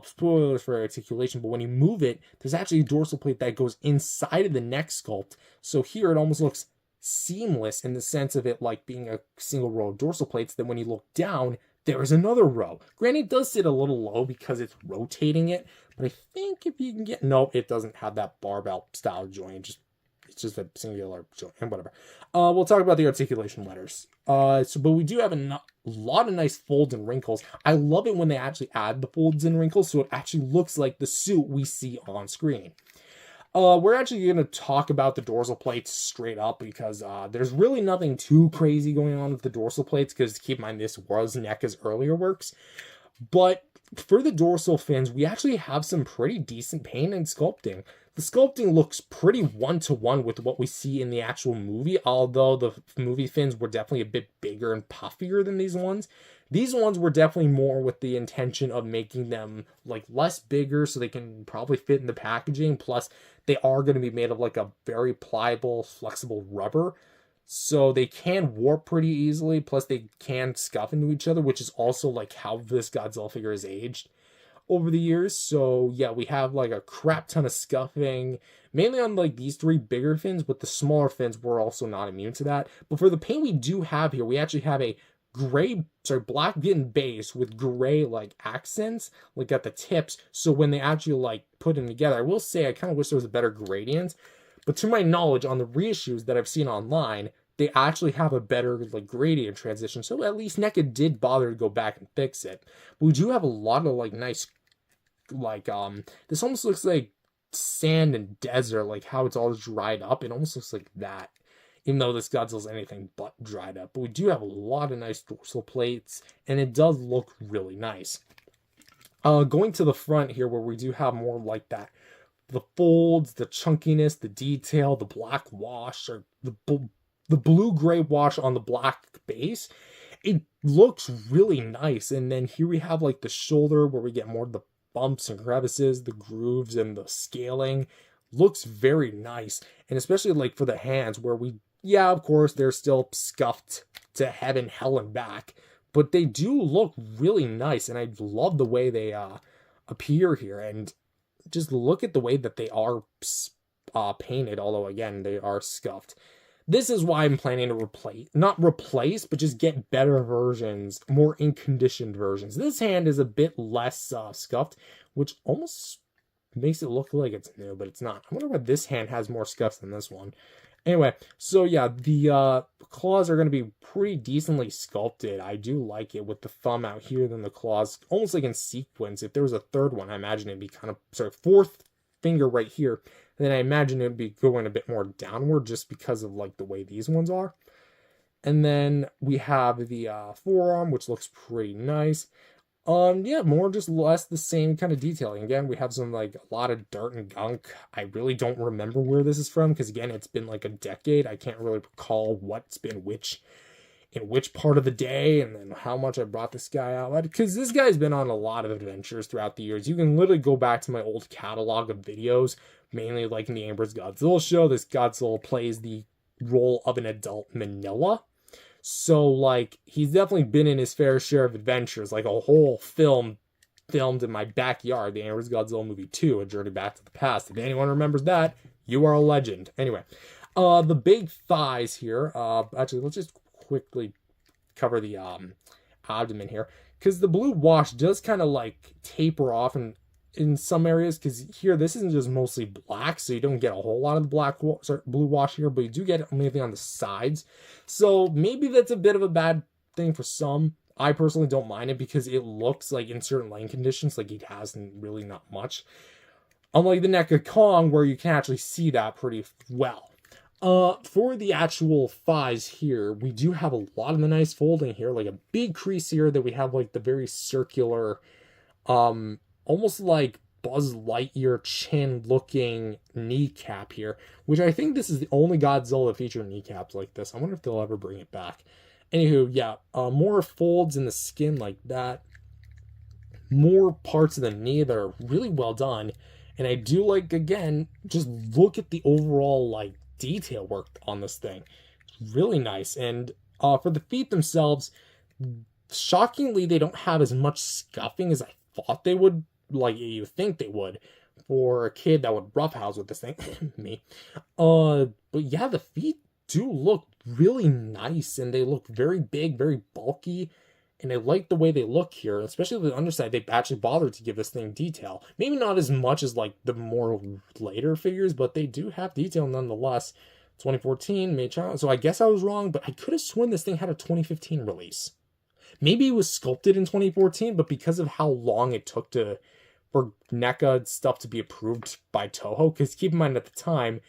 spoilers for articulation, but when you move it, there's actually a dorsal plate that goes inside of the neck sculpt. So here it almost looks seamless in the sense of it like being a single row of dorsal plates. Then when you look down, there is another row. Granted, it does sit a little low because it's rotating it, but I think if you can get, no, it doesn't have that barbell style joint. It's just a singular joint and whatever. We'll talk about the articulation letters. But we do have a lot of nice folds and wrinkles. I love it when they actually add the folds and wrinkles, so it actually looks like the suit we see on screen. We're actually going to talk about the dorsal plates straight up because there's really nothing too crazy going on with the dorsal plates because keep in mind this was NECA's earlier works. But for the dorsal fins, we actually have some pretty decent paint and sculpting. The sculpting looks pretty one-to-one with what we see in the actual movie, although the movie fins were definitely a bit bigger and puffier than these ones. These ones were definitely more with the intention of making them like less bigger so they can probably fit in the packaging. Plus, they are going to be made of like a very pliable, flexible rubber. So they can warp pretty easily. Plus, they can scuff into each other, which is also like how this Godzilla figure is aged over the years. So yeah, we have like a crap ton of scuffing, mainly on like these three bigger fins, but the smaller fins were also not immune to that. But for the paint we do have here, we actually have a black getting base with gray like accents like at the tips. So when they actually like put them together, I will say I kind of wish there was a better gradient, but to my knowledge on the reissues that I've seen online, they actually have a better like gradient transition. So at least NECA did bother to go back and fix it. But we do have a lot of like nice like this almost looks like sand and desert, like how it's all dried up. It almost looks like that, even though this Godzilla's anything but dried up. But we do have a lot of nice dorsal plates, and it does look really nice. Going to the front here, where we do have more like that, the folds, the chunkiness, the detail, the black wash, or the blue-gray wash on the black base. It looks really nice. And then here we have like the shoulder where we get more of the bumps and crevices, the grooves and the scaling. Looks very nice. And especially like for the hands where yeah, of course, they're still scuffed to heaven, hell, and back. But they do look really nice. And I love the way they appear here. And just look at the way that they are painted, although again, they are scuffed. This is why I'm planning to not replace, but just get better versions, more in-conditioned versions. This hand is a bit less scuffed, which almost makes it look like it's new, but it's not. I wonder why this hand has more scuffs than this one. Anyway, so yeah, the claws are going to be pretty decently sculpted. I do like it with the thumb out here, then the claws almost like in sequence. If there was a third one, I imagine it'd be kind of, fourth finger right here, then I imagine it'd be going a bit more downward just because of like the way these ones are. And then we have the forearm, which looks pretty nice. Yeah, more just less the same kind of detailing. Again, we have some like a lot of dirt and gunk. I really don't remember where this is from because again, it's been like a decade. I can't really recall what's been in which part of the day and then how much I brought this guy out, because this guy's been on a lot of adventures throughout the years. You can literally go back to my old catalog of videos, mainly like in the Amber's Godzilla show. This Godzilla plays the role of an adult Manila. So like he's definitely been in his fair share of adventures, like a whole film filmed in my backyard, the Amber's Godzilla movie 2, A Journey Back to the Past. If anyone remembers that, you are a legend. Anyway, the big thighs here, actually let's just quickly cover the abdomen here, because the blue wash does kind of like taper off in some areas, because here this isn't just mostly black, so you don't get a whole lot of the blue wash here, but you do get it mainly on the sides. So maybe that's a bit of a bad thing for some. I personally don't mind it because it looks like in certain lighting conditions like it has really not much, unlike the NECA Kong where you can actually see that pretty well. For the actual thighs here, we do have a lot of the nice folding here, like a big crease here that we have like the very circular, almost like Buzz Lightyear chin looking kneecap here, which I think this is the only Godzilla to feature kneecaps like this. I wonder if they'll ever bring it back. Anywho, yeah, more folds in the skin like that. More parts of the knee that are really well done. And I do like, again, just look at the overall like detail work on this thing. It's really nice. And for the feet themselves, shockingly, they don't have as much scuffing as I thought they would. Like you think they would for a kid that would roughhouse with this thing. Me. But yeah, the feet do look really nice, and they look very big, very bulky. And I like the way they look here, especially the underside. They actually bothered to give this thing detail. Maybe not as much as like the more later figures, but they do have detail nonetheless. 2014 made child, so I guess I was wrong, but I could have sworn this thing had a 2015 release. Maybe it was sculpted in 2014, but because of how long it took for NECA stuff to be approved by Toho, because keep in mind at the time,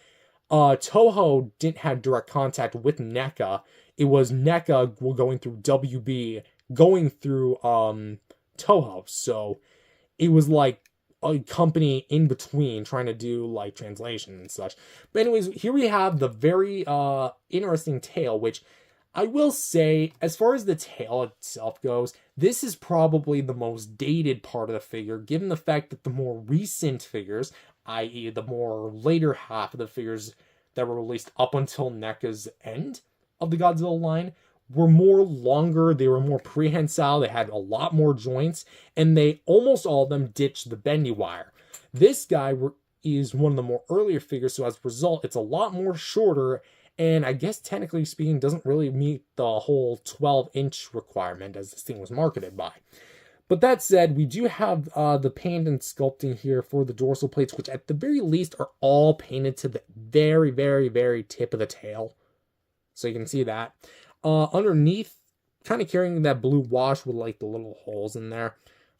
Toho didn't have direct contact with NECA. It was NECA going through WB, going through Toho. So it was like a company in between trying to do like translation and such. But anyways, here we have the very interesting tail, which I will say, as far as the tail itself goes, this is probably the most dated part of the figure, given the fact that the more recent figures, i.e. the more later half of the figures that were released up until NECA's end of the Godzilla line, were more longer, they were more prehensile, they had a lot more joints, and they, almost all of them, ditched the bendy wire. This guy is one of the more earlier figures, so as a result, it's a lot more shorter, and I guess technically speaking doesn't really meet the whole 12-inch requirement as this thing was marketed by. But that said, we do have the paint and sculpting here for the dorsal plates, which at the very least are all painted to the very, very, very tip of the tail. So you can see that. Underneath, kind of carrying that blue wash with like the little holes in there.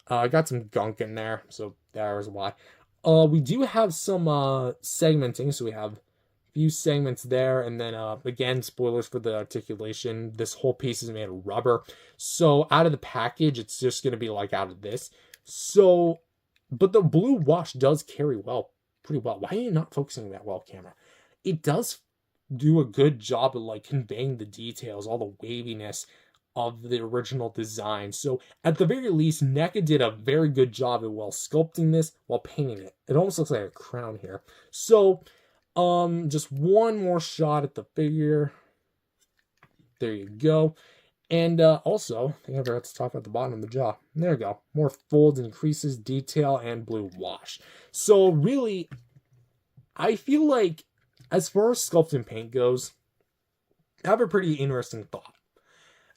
I got some gunk in there, so there's why. We do have some segmenting, so we have a few segments there, and then again, spoilers for the articulation. This whole piece is made of rubber, so out of the package, it's just going to be like out of this. So, but the blue wash does carry pretty well. Why are you not focusing that well, camera? It does do a good job of like conveying the details, all the waviness of the original design. So at the very least, NECA did a very good job of well sculpting this while painting it. It almost looks like a crown here. So just one more shot at the figure. There you go. And also, I think I forgot to talk about the bottom of the jaw. There you go. More folds and creases, detail, and blue wash. So really, I feel like as far as sculpt and paint goes, I have a pretty interesting thought.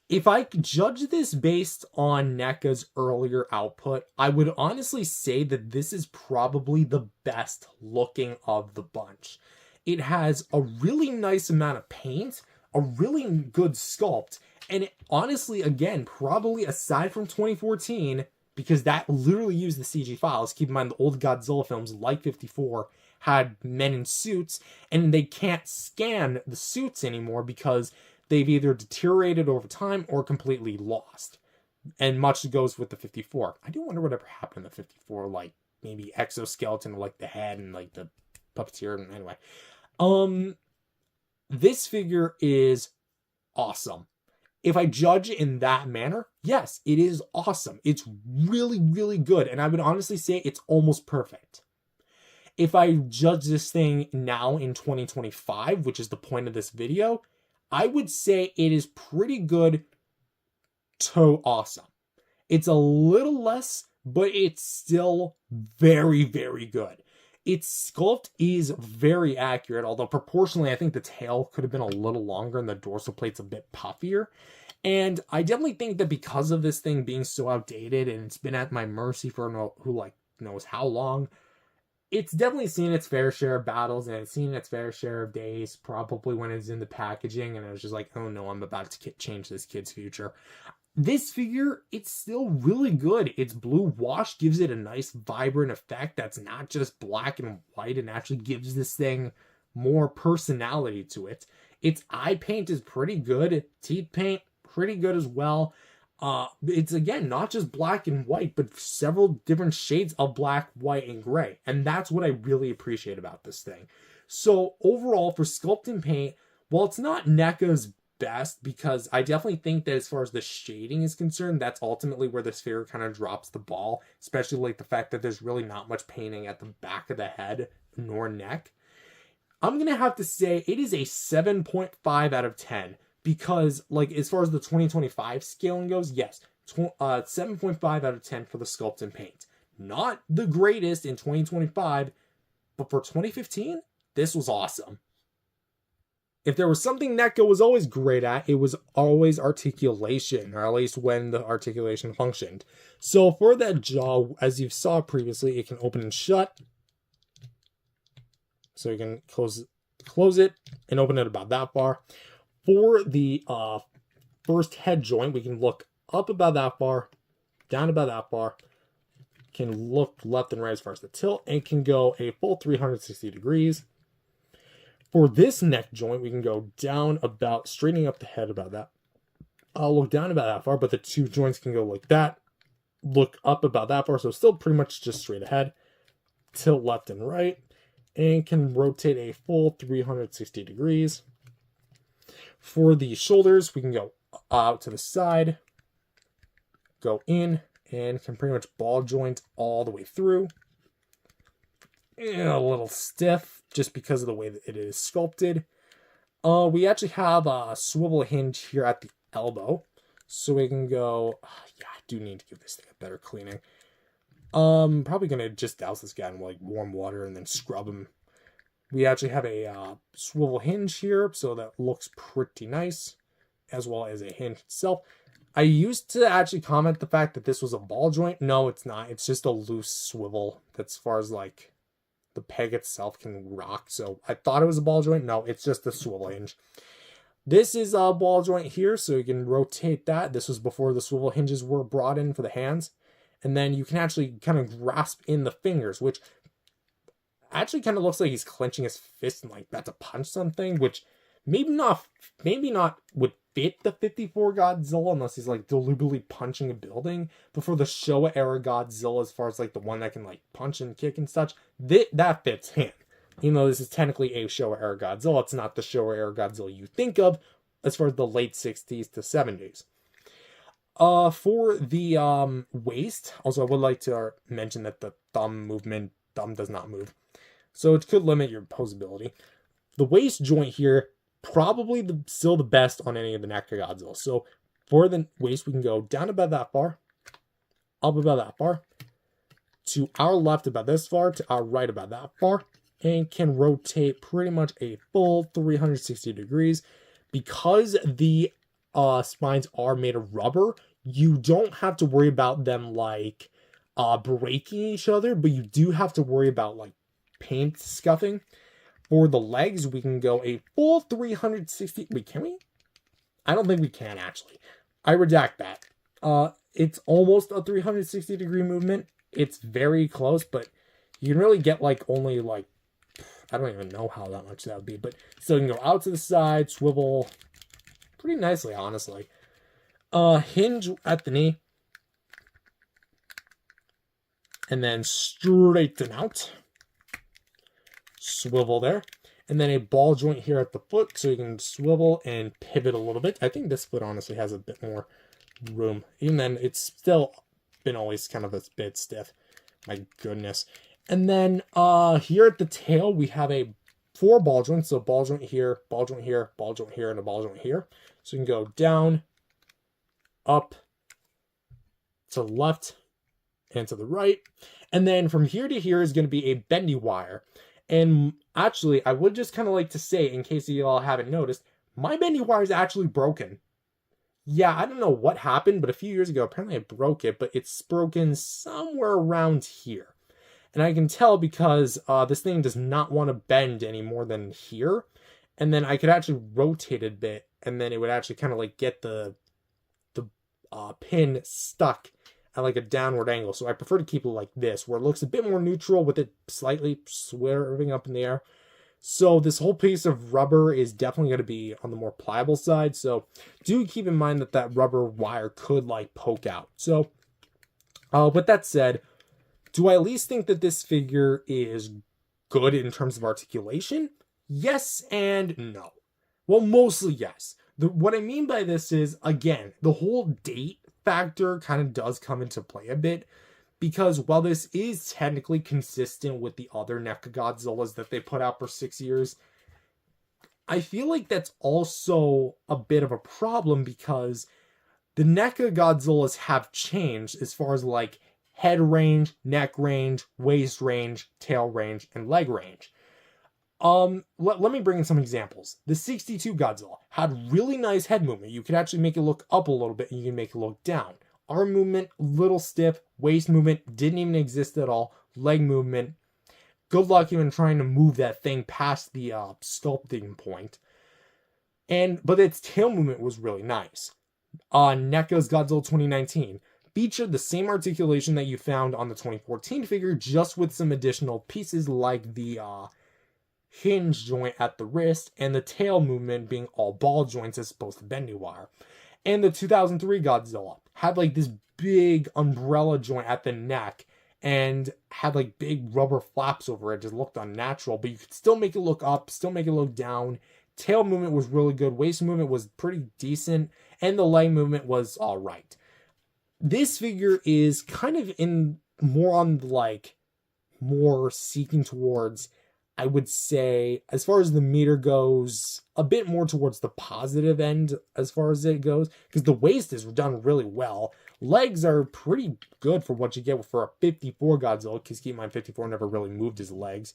If I could judge this based on NECA's earlier output, I would honestly say that this is probably the best looking of the bunch. It has a really nice amount of paint, a really good sculpt, and it, honestly, again, probably aside from 2014, because that literally used the CG files. Keep in mind the old Godzilla films like 54 had men in suits, and they can't scan the suits anymore because they've either deteriorated over time or completely lost. And much goes with the 54. I do wonder whatever happened in the 54, like maybe exoskeleton, like the head and like the puppeteer. Anyway, this figure is awesome. If I judge in that manner, yes, it is awesome. It's really, really good. And I would honestly say it's almost perfect. If I judge this thing now in 2025, which is the point of this video, I would say it is pretty good to awesome. It's a little less, but it's still very, very good. Its sculpt is very accurate, although proportionally, I think the tail could have been a little longer and the dorsal plate's a bit puffier. And I definitely think that because of this thing being so outdated and it's been at my mercy for who like knows how long, it's definitely seen its fair share of battles and it's seen its fair share of days, probably when it's in the packaging, and I was just like, oh no, I'm about to change this kid's future. This figure, it's still really good. Its blue wash gives it a nice vibrant effect that's not just black and white and actually gives this thing more personality to it. Its eye paint is pretty good. Teeth paint, pretty good as well. It's again not just black and white, but several different shades of black, white, and gray. And that's what I really appreciate about this thing. So overall, for sculpt and paint, while it's not NECA's best because I definitely think that as far as the shading is concerned, that's ultimately where this figure kind of drops the ball, especially like the fact that there's really not much painting at the back of the head nor neck. I'm going to have to say it is a 7.5 out of 10 because, like, as far as the 2025 scaling goes, yes, 7.5 out of 10 for the sculpt and paint. Not the greatest in 2025, but for 2015, this was awesome. If there was something NECA was always great at, it was always articulation, or at least when the articulation functioned. So for that jaw, as you saw previously, it can open and shut. So you can close it and open it about that far. For the first head joint, we can look up about that far, down about that far, can look left and right as far as the tilt, and can go a full 360 degrees. For this neck joint, we can go down about, straightening up the head about that. I'll look down about that far, but the two joints can go like that. Look up about that far, so still pretty much just straight ahead. Tilt left and right, and can rotate a full 360 degrees. For the shoulders, we can go out to the side, go in, and can pretty much ball joint all the way through. And a little stiff just because of the way that it is sculpted. We actually have a swivel hinge here at the elbow, so we can go. Yeah, I do need to give this thing a better cleaning. Probably gonna just douse this guy in like warm water and then scrub him. We actually have a swivel hinge here, so that looks pretty nice, as well as a hinge itself. I used to actually comment the fact that this was a ball joint. No, it's not. It's just a loose swivel that's as far as like the peg itself can rock. So I thought it was a ball joint. No, it's just a swivel hinge. This is a ball joint here, so you can rotate that. This was before the swivel hinges were brought in for the hands. And then you can actually kind of grasp in the fingers, which actually kind of looks like he's clenching his fist and like about to punch something, which maybe not would fit the 54 Godzilla unless he's like deliberately punching a building. But for the Showa era Godzilla, as far as like the one that can like punch and kick and such, that fits him. Even though this is technically a Showa era Godzilla, it's not the Showa era Godzilla you think of as far as the late 60s to 70s. For the waist, also I would like to mention that the thumb does not move. So it could limit your posability. The waist joint here, probably still the best on any of the NECA Godzilla. So for the waist, we can go down about that far, up about that far, to our left about this far, to our right about that far, and can rotate pretty much a full 360 degrees. Because the spines are made of rubber, you don't have to worry about them like breaking each other, but you do have to worry about like paint scuffing. For the legs, we can go a full 360. Wait, can we? I don't think we can, actually. I redact that. It's almost a 360 degree movement. It's very close, but you can really get like only like, I don't even know how that much that would be, but still you can go out to the side, swivel pretty nicely, honestly. Hinge at the knee. And then straighten out. Swivel there. And then a ball joint here at the foot, so you can swivel and pivot a little bit. I think this foot honestly has a bit more room. Even then, it's still been always kind of a bit stiff. My goodness. And then here at the tail, we have a 4 ball joints. So ball joint here, ball joint here, ball joint here, and a ball joint here. So you can go down, up, to the left, and to the right. And then from here to here is going to be a bendy wire. And actually, I would just kind of like to say, in case you all haven't noticed, my bendy wire is actually broken. Yeah, I don't know what happened, but a few years ago, apparently I broke it, but it's broken somewhere around here. And I can tell because this thing does not want to bend any more than here. And then I could actually rotate it a bit, and then it would actually kind of like get the pin stuck at like a downward angle. So I prefer to keep it like this, where it looks a bit more neutral with it slightly swerving up in the air. So this whole piece of rubber is definitely going to be on the more pliable side. So do keep in mind that that rubber wire could like poke out. So with that said, do I at least think that this figure is good in terms of articulation? Yes and no. Well, mostly yes. What I mean by this is, again, the whole date factor kind of does come into play a bit, because while this is technically consistent with the other NECA Godzillas that they put out for 6 years, I feel like that's also a bit of a problem because the NECA Godzillas have changed as far as like head range, neck range, waist range, tail range, and leg range. Let me bring in some examples. The 62 Godzilla had really nice head movement. You could actually make it look up a little bit and you can make it look down. Arm movement, little stiff. Waist movement didn't even exist at all. Leg movement, good luck even trying to move that thing past the sculpting point. But its tail movement was really nice. NECA's Godzilla 2019 featured the same articulation that you found on the 2014 figure, just with some additional pieces like the hinge joint at the wrist and the tail movement being all ball joints as opposed to bendy wire. And the 2003 Godzilla had like this big umbrella joint at the neck and had like big rubber flaps over it. Just looked unnatural, but you could still make it look up, still make it look down. Tail movement was really good. Waist movement was pretty decent. And the leg movement was all right. This figure is kind of in more on like more seeking towards, I would say, as far as the meter goes, a bit more towards the positive end as far as it goes, because the waist is done really well. Legs are pretty good for what you get for a 54 Godzilla, because keep in mind 54 never really moved his legs.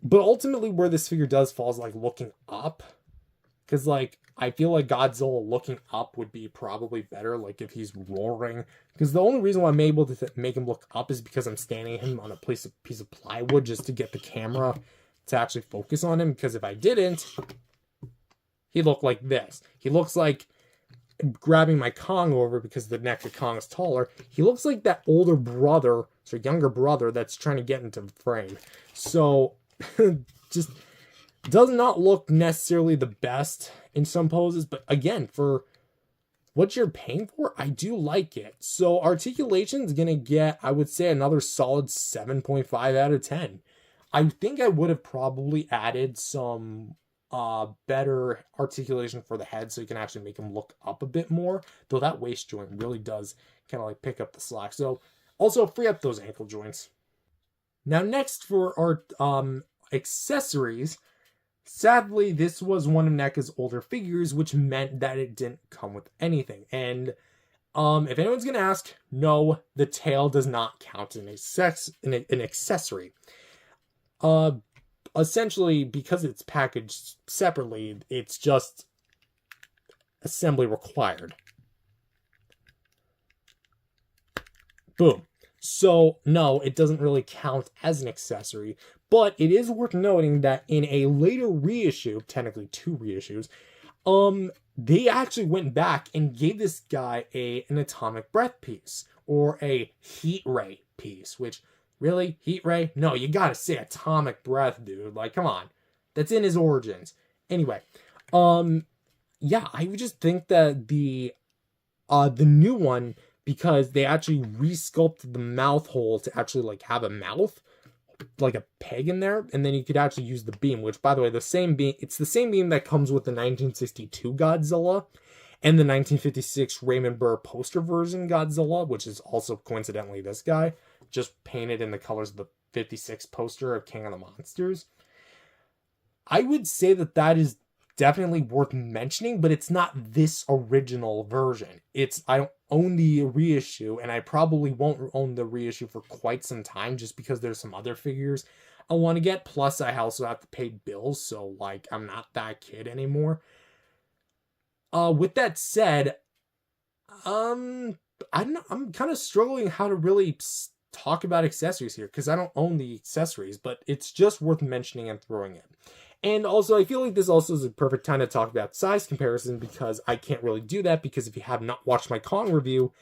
But ultimately where this figure does fall is like looking up, because like I feel like Godzilla looking up would be probably better, like if he's roaring. Because the only reason why I'm able to make him look up is because I'm standing him on a piece of plywood just to get the camera to actually focus on him. Because if I didn't, he looked like this. He looks like grabbing my Kong over because the neck of Kong is taller. He looks like that older brother, so younger brother that's trying to get into the frame. So just does not look necessarily the best in some poses, but again, for what you're paying for, I do like it. So articulation is going to get, I would say, another solid 7.5 out of 10. I think I would have probably added some better articulation for the head so you can actually make him look up a bit more, though that waist joint really does kind of like pick up the slack. So also free up those ankle joints. Now next for our accessories, sadly this was one of NECA's older figures, which meant that it didn't come with anything. And if anyone's gonna ask, no, the tail does not count in an accessory. Essentially, because it's packaged separately, it's just assembly required. Boom. So, no, it doesn't really count as an accessory, but it is worth noting that in a later reissue, technically 2 reissues, they actually went back and gave this guy an atomic breath piece, or a heat ray piece, which, really? Heat ray? No, you gotta say atomic breath, dude. Like, come on. That's in his origins. Anyway, yeah, I would just think that the new one, because they actually resculpted the mouth hole to actually like have a mouth, like a peg in there, and then you could actually use the beam, which, by the way, it's the same beam that comes with the 1962 Godzilla and the 1956 Raymond Burr poster version Godzilla, which is also coincidentally this guy, just painted in the colors of the 56 poster of King of the Monsters. I would say that is definitely worth mentioning, but it's not this original version. I don't own the reissue, and I probably won't own the reissue for quite some time just because there's some other figures I want to get. Plus, I also have to pay bills, so like I'm not that kid anymore. With that said, I'm kind of struggling how to really talk about accessories here because I don't own the accessories, but it's just worth mentioning and throwing in. And also, I feel like this also is a perfect time to talk about size comparison because I can't really do that because if you have not watched my Kong review,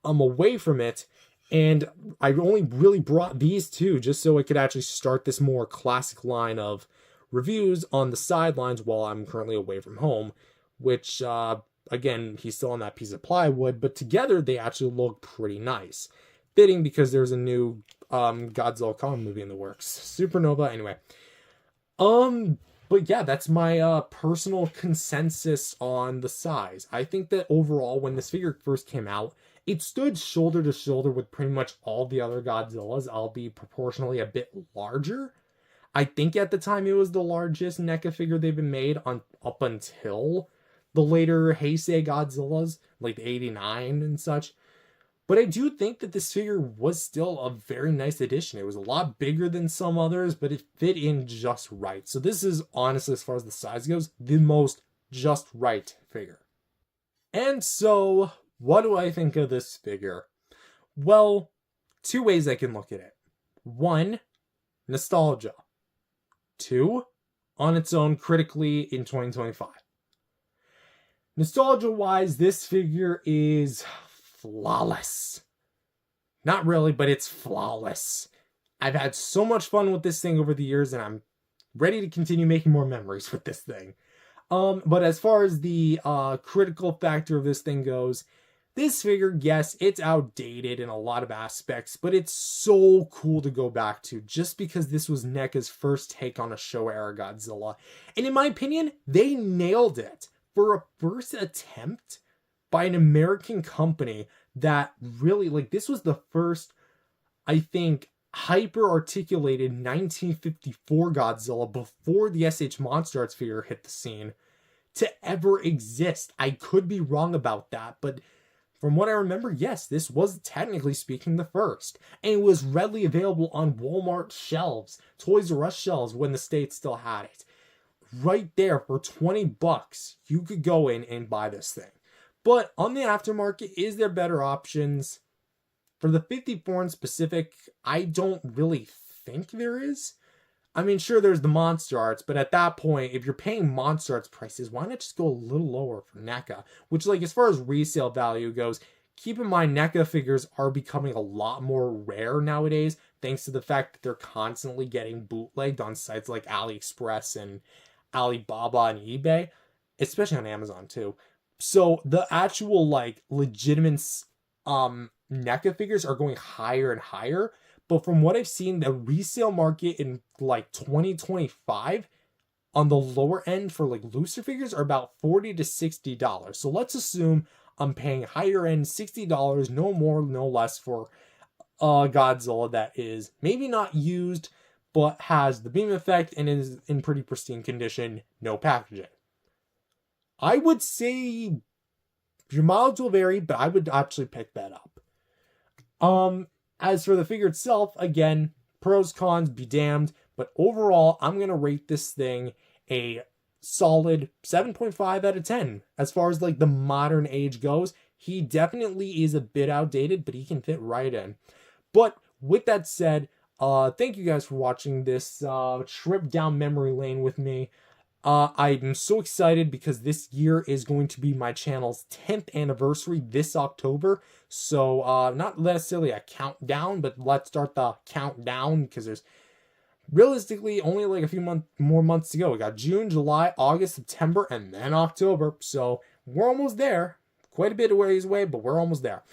I'm away from it. And I only really brought these two just so I could actually start this more classic line of reviews on the sidelines while I'm currently away from home, which, again, he's still on that piece of plywood, but together they actually look pretty nice. Fitting because there's a new Godzilla Kong movie in the works. Supernova, anyway. But yeah, that's my personal consensus on the size. I think that overall, when this figure first came out, it stood shoulder to shoulder with pretty much all the other Godzillas, albeit proportionally a bit larger. I think at the time it was the largest NECA figure they've been made on up until the later Heisei Godzillas, like the 89 and such. But I do think that this figure was still a very nice addition. It was a lot bigger than some others, but it fit in just right. So this is honestly, as far as the size goes, the most just right figure. And so, what do I think of this figure? Well, two ways I can look at it. One, nostalgia. Two, on its own, critically in 2025. Nostalgia-wise, this figure is flawless. Not really, but it's flawless. I've had so much fun with this thing over the years, and I'm ready to continue making more memories with this thing. But as far as the critical factor of this thing goes, this figure, yes, it's outdated in a lot of aspects, but it's so cool to go back to just because this was NECA's first take on a Showa-era Godzilla. And in my opinion, they nailed it. For a first attempt by an American company that really, like, this was the first, I think, hyper-articulated 1954 Godzilla before the S.H. Monster Arts figure hit the scene to ever exist. I could be wrong about that, but from what I remember, yes, this was technically speaking the first. And it was readily available on Walmart shelves, Toys R Us shelves when the States still had it. Right there for $20, you could go in and buy this thing. But on the aftermarket, is there better options? For the 54 in specific, I don't really think there is. I mean, sure, there's the Monster Arts, but at that point, if you're paying Monster Arts prices, why not just go a little lower for NECA? Which, like, as far as resale value goes, keep in mind, NECA figures are becoming a lot more rare nowadays, thanks to the fact that they're constantly getting bootlegged on sites like AliExpress and Alibaba and eBay, especially on Amazon too. So the actual, like, legitimate NECA figures are going higher and higher. But from what I've seen, the resale market in like 2025 on the lower end for like looser figures are about $40 to $60. So let's assume I'm paying higher end $60, no more, no less, for a Godzilla that is maybe not used, but has the beam effect and is in pretty pristine condition, no packaging. I would say your mileage will vary, but I would actually pick that up. As for the figure itself, again, pros, cons, be damned, but overall, I'm going to rate this thing a solid 7.5 out of 10. As far as like the modern age goes, he definitely is a bit outdated, but he can fit right in. But with that said, thank you guys for watching this trip down memory lane with me. I'm so excited because this year is going to be my channel's 10th anniversary this October. So not necessarily a countdown, but let's start the countdown because there's realistically only like a few more months to go. We got June, July, August, September, and then October. So we're almost there. Quite a bit of ways away, but we're almost there.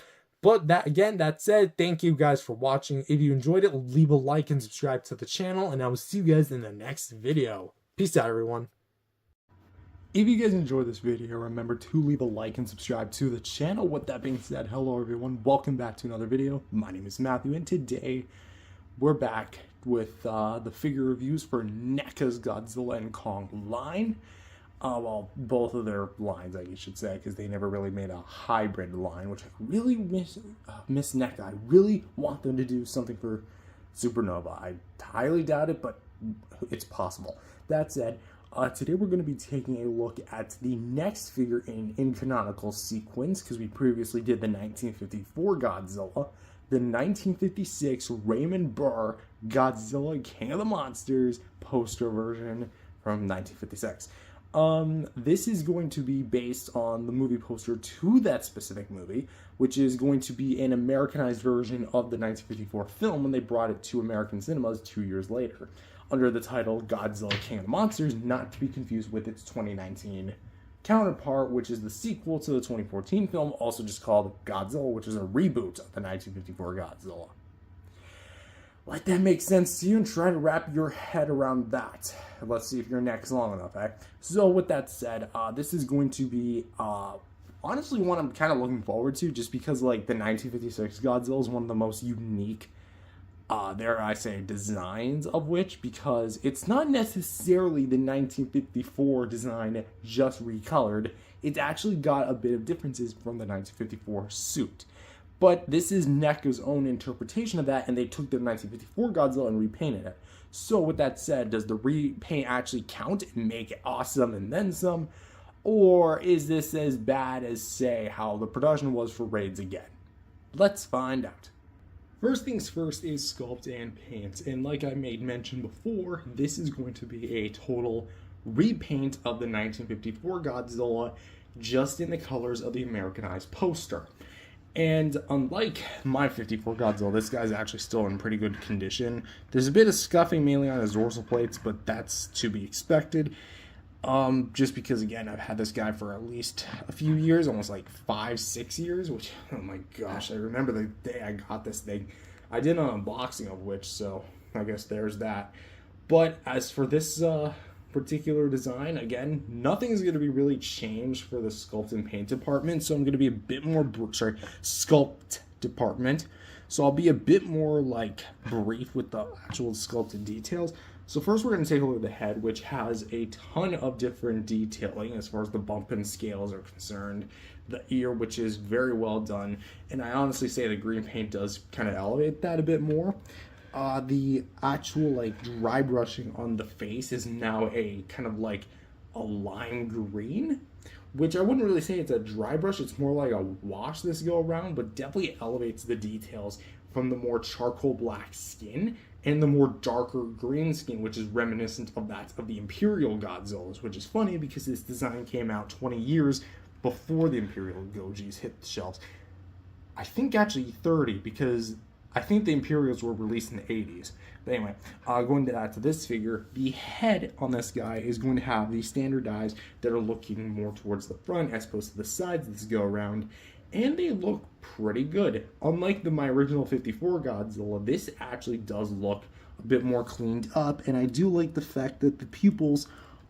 But that said, thank you guys for watching. If you enjoyed it, leave a like and subscribe to the channel, and I will see you guys in the next video. Peace out, everyone. If you guys enjoyed this video, remember to leave a like and subscribe to the channel. With that being said, hello everyone, welcome back to another video. My name is Matthew, and today we're back with the figure reviews for NECA's Godzilla and Kong line. Well, both of their lines, I should say, because they never really made a hybrid line, which I really miss NECA. I really want them to do something for Supernova. I highly doubt it, but it's possible. That said, today we're going to be taking a look at the next figure in canonical sequence, because we previously did the 1954 Godzilla, the 1956 Raymond Burr Godzilla King of the Monsters poster version from 1956. This is going to be based on the movie poster to that specific movie, which is going to be an Americanized version of the 1954 film when they brought it to American cinemas 2 years later, under the title Godzilla King of the Monsters, not to be confused with its 2019 counterpart, which is the sequel to the 2014 film, also just called Godzilla, which is a reboot of the 1954 Godzilla. let that make sense to you and try to wrap your head around that. Let's see if your neck's long enough, eh? So with that said, this is going to be honestly one I'm kind of looking forward to, just because like the 1956 Godzilla is one of the most unique, dare I say, designs of which, because it's not necessarily the 1954 design just recolored. It's actually got a bit of differences from the 1954 suit. But this is NECA's own interpretation of that, and they took the 1954 Godzilla and repainted it. So with that said, does the repaint actually count and make it awesome and then some? Or is this as bad as, say, how the production was for Raids Again? Let's find out. First things first is sculpt and paint. And like I made mention before, this is going to be a total repaint of the 1954 Godzilla, just in the colors of the Americanized poster. And unlike my 54 Godzilla, this guy's actually still in pretty good condition. There's a bit of scuffing mainly on his dorsal plates, but that's to be expected. Just because, again, I've had this guy for at least a few years, almost like 5-6 years, which, oh my gosh, I remember the day I got this thing. I did an unboxing of which, so I guess there's that. But as for this particular design, again, nothing is going to be really changed for the sculpt and paint department, so I'm going to be a bit more sculpt department, so I'll be a bit more like brief with the actual sculpted details. So first we're going to take a look at the head, which has a ton of different detailing as far as the bump and scales are concerned. The ear, which is very well done, and I honestly say the green paint does kind of elevate that a bit more. The actual like dry brushing on the face is now a kind of like a lime green, which I wouldn't really say it's a dry brush, it's more like a wash this go around, but definitely elevates the details from the more charcoal black skin and the more darker green skin, which is reminiscent of that of the Imperial Godzillas, which is funny because this design came out 20 years before the Imperial Gojis hit the shelves. I think actually 30, because I think the Imperials were released in the 80s. But anyway, going to this figure, the head on this guy is going to have these standard eyes that are looking more towards the front as opposed to the sides this go around. And they look pretty good. Unlike my original 54 Godzilla, this actually does look a bit more cleaned up. And I do like the fact that the pupils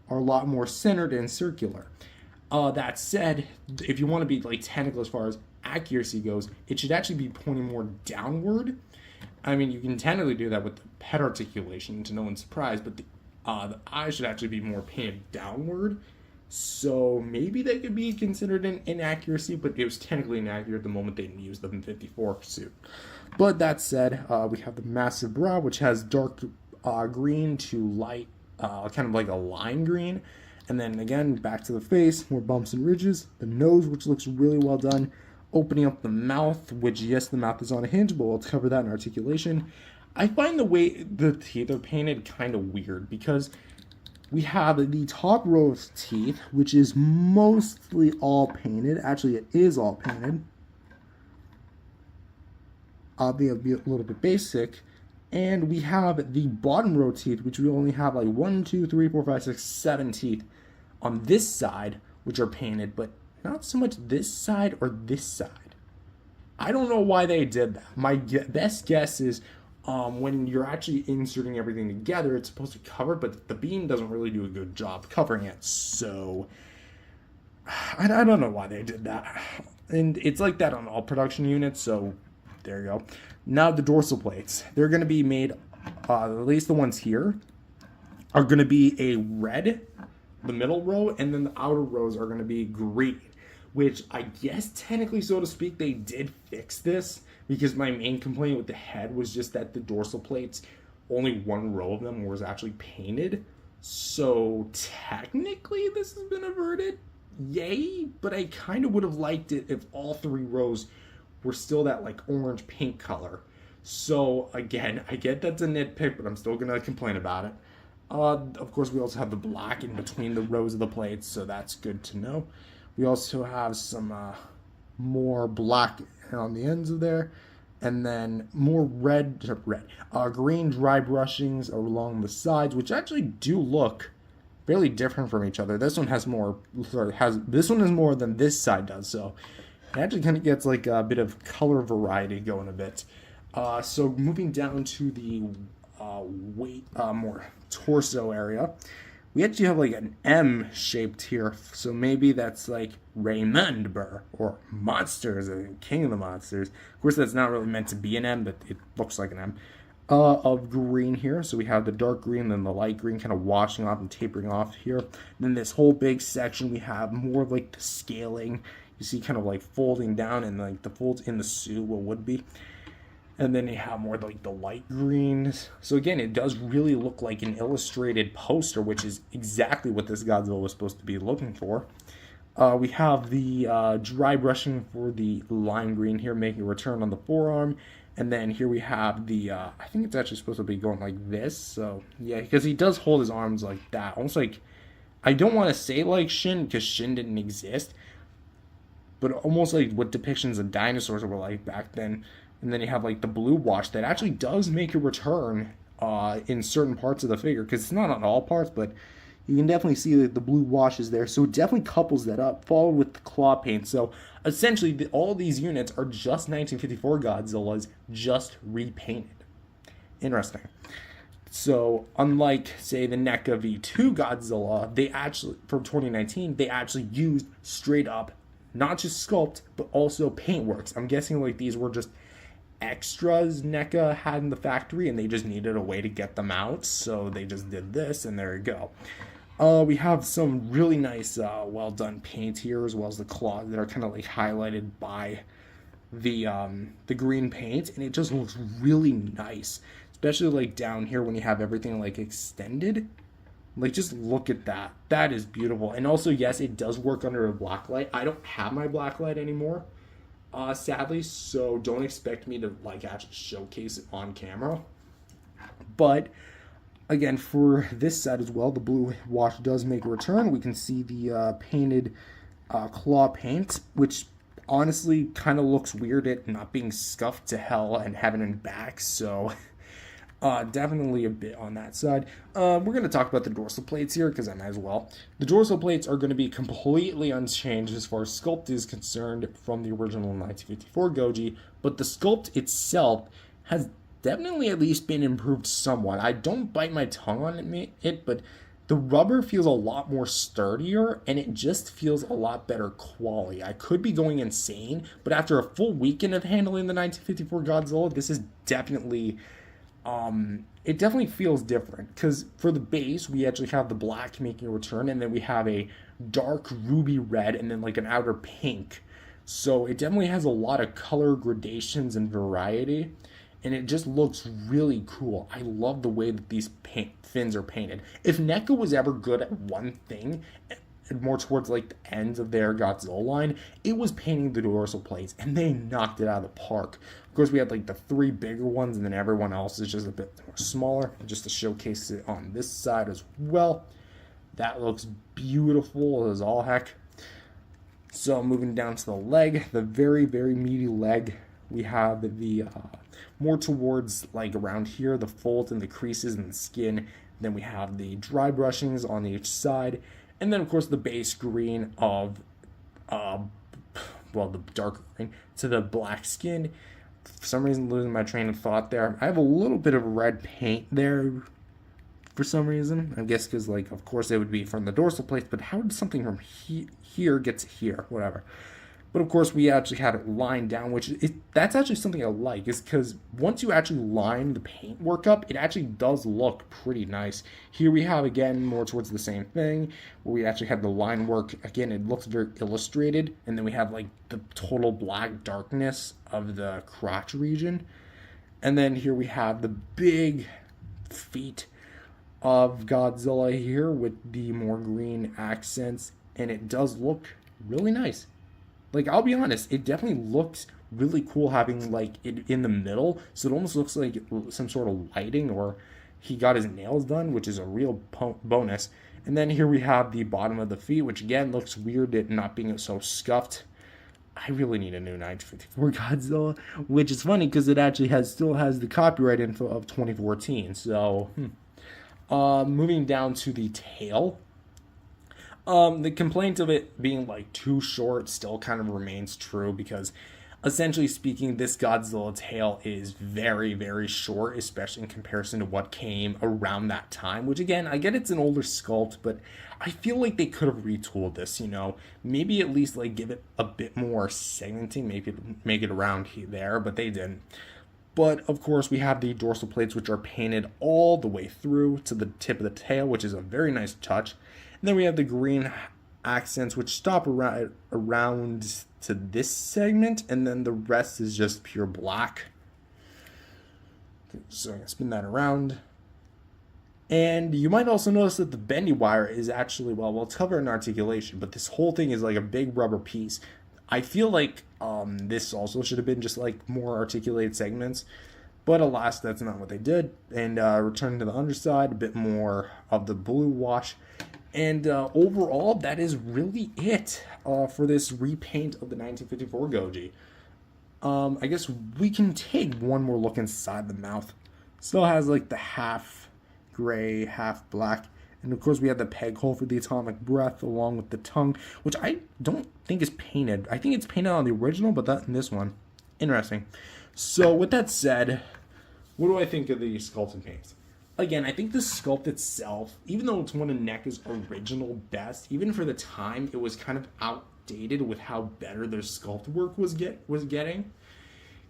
are a lot more centered and circular. That said, if you want to be like technical as far as accuracy goes, it should actually be pointing more downward. I mean, you can technically do that with the head articulation to no one's surprise, but the eyes should actually be more painted downward. So maybe that could be considered an inaccuracy, but it was technically inaccurate the moment they used the 54 suit. But that said, we have the massive brow, which has dark green to light, kind of like a lime green. And then again, back to the face, more bumps and ridges. The nose, which looks really well done. Opening up the mouth, which, yes, the mouth is on a hinge, but we'll cover that in articulation. I find the way the teeth are painted kind of weird, because we have the top row of teeth, which is mostly all painted. Actually, it is all painted. I'll be a little bit basic. And we have the bottom row teeth, which we only have like 1, 2, 3, 4, 5, 6, 7 teeth on this side, which are painted, but not so much this side or this side. I don't know why they did that. My best guess is when you're actually inserting everything together, it's supposed to cover, but the beam doesn't really do a good job covering it. So I don't know why they did that. And it's like that on all production units, so there you go. Now the dorsal plates. They're going to be made, at least the ones here, are going to be a red, the middle row, and then the outer rows are going to be green. Which I guess technically, so to speak, they did fix this, because my main complaint with the head was just that the dorsal plates, only one row of them was actually painted. So technically this has been averted. Yay, but I kind of would have liked it if all 3 rows were still that like orange pink color. So again, I get that's a nitpick, but I'm still going to complain about it. Of course, we also have the black in between the rows of the plates, so that's good to know. We also have some more black on the ends of there, and then more green dry brushings along the sides, which actually do look fairly different from each other. This one has more, this one is more than this side does, so it actually kind of gets like a bit of color variety going a bit. So moving down to the weight, more torso area, we actually have like an M shaped here. So maybe that's like Raymond Burr or Monsters, King of the Monsters. Of course, that's not really meant to be an M, but it looks like an M. Of green here. So we have the dark green, then the light green kind of washing off and tapering off here. Then this whole big section, we have more of like the scaling. You see kind of like folding down and like the folds in the suit, what would be. And then you have more like the light greens. So again, it does really look like an illustrated poster, which is exactly what this Godzilla was supposed to be looking for. We have the dry brushing for the lime green here, making a return on the forearm. And then here we have the, I think it's actually supposed to be going like this. So yeah, because he does hold his arms like that. Almost like, I don't want to say like Shin, because Shin didn't exist. But almost like what depictions of dinosaurs were like back then. And then you have like the blue wash that actually does make a return in certain parts of the figure. Because it's not on all parts, but you can definitely see that the blue wash is there. So it definitely couples that up, followed with the claw paint. So essentially, all these units are just 1954 Godzillas, just repainted. Interesting. So unlike, say, the NECA V2 Godzilla, they actually, from 2019, they actually used straight up, not just sculpt, but also paintworks. I'm guessing like these were just extras NECA had in the factory and they just needed a way to get them out, so they just did this, and there you go. We have some really nice well done paint here, as well as the claws that are kind of like highlighted by the green paint, and it just looks really nice, especially like down here when you have everything like extended. Like, just look at that. That is beautiful. And also, yes, it does work under a black light. I don't have my black light anymore, sadly, so don't expect me to like actually showcase it on camera. But again, for this side as well, the blue wash does make a return. We can see the painted claw paint, which honestly kind of looks weird at not being scuffed to hell and having it back. So definitely a bit on that side. We're going to talk about the dorsal plates here because I might as well. The dorsal plates are going to be completely unchanged as far as sculpt is concerned from the original 1954 Goji, but the sculpt itself has definitely at least been improved somewhat. I don't bite my tongue on it, but the rubber feels a lot more sturdier and it just feels a lot better quality. I could be going insane, but after a full weekend of handling the 1954 Godzilla, this is definitely it definitely feels different, because for the base we actually have the black making a return, and then we have a dark ruby red and then like an outer pink. So it definitely has a lot of color gradations and variety, and it just looks really cool. I love the way that these fins are painted. If NECA was ever good at one thing, more towards like the ends of their Godzilla line, it was painting the dorsal plates, and they knocked it out of the park. Of course, we had like the three bigger ones, and then everyone else is just a bit more smaller, just to showcase it on this side as well. That looks beautiful as all heck. So moving down to the leg, the very, very meaty leg, we have the more towards like around here, the folds and the creases and the skin. Then we have the dry brushings on each side. And then, of course, the base green of, the dark green to the black skin. For some reason, losing my train of thought there. I have a little bit of red paint there for some reason. I guess because, like, of course, it would be from the dorsal plates, but how did something from here get to here? Whatever. But of course, we actually had it lined down, that's actually something I like, is because once you actually line the paint work up, it actually does look pretty nice. Here we have, again, more towards the same thing, where we actually have the line work. Again, it looks very illustrated, and then we have, like, the total black darkness of the crotch region. And then here we have the big feet of Godzilla here with the more green accents, and it does look really nice. Like, I'll be honest, it definitely looks really cool having, like, it in the middle. So it almost looks like some sort of lighting, or he got his nails done, which is a real bonus. And then here we have the bottom of the feet, which, again, looks weird at not being so scuffed. I really need a new 1954 Godzilla, which is funny because it actually still has the copyright info of 2014. So, moving down to the tail. The complaint of it being like too short still kind of remains true, because Essentially speaking, this Godzilla tail is very, very short, especially in comparison to what came around that time. Which, again, I get it's an older sculpt, but I feel like they could have retooled this, maybe at least like give it a bit more segmenting, maybe make it around there, but they didn't. But of course, we have the dorsal plates, which are painted all the way through to the tip of the tail, which is a very nice touch. And then we have the green accents, which stop around to this segment, and then the rest is just pure black. So I'm gonna spin that around. And you might also notice that the bendy wire is actually, well, it's covered in articulation, but this whole thing is like a big rubber piece. I feel like this also should have been just like more articulated segments, but alas, that's not what they did. And returning to the underside, a bit more of the blue wash. And overall, that is really it for this repaint of the 1954 Goji. I guess we can take one more look inside the mouth. Still has like the half gray, half black. And of course we have the peg hole for the atomic breath along with the tongue, which I don't think is painted. I think it's painted on the original, but not in this one. Interesting. So with that said, what do I think of the sculpt and paints? Again, I think the sculpt itself, even though it's one of NECA's original best, even for the time, it was kind of outdated with how better their sculpt work was getting.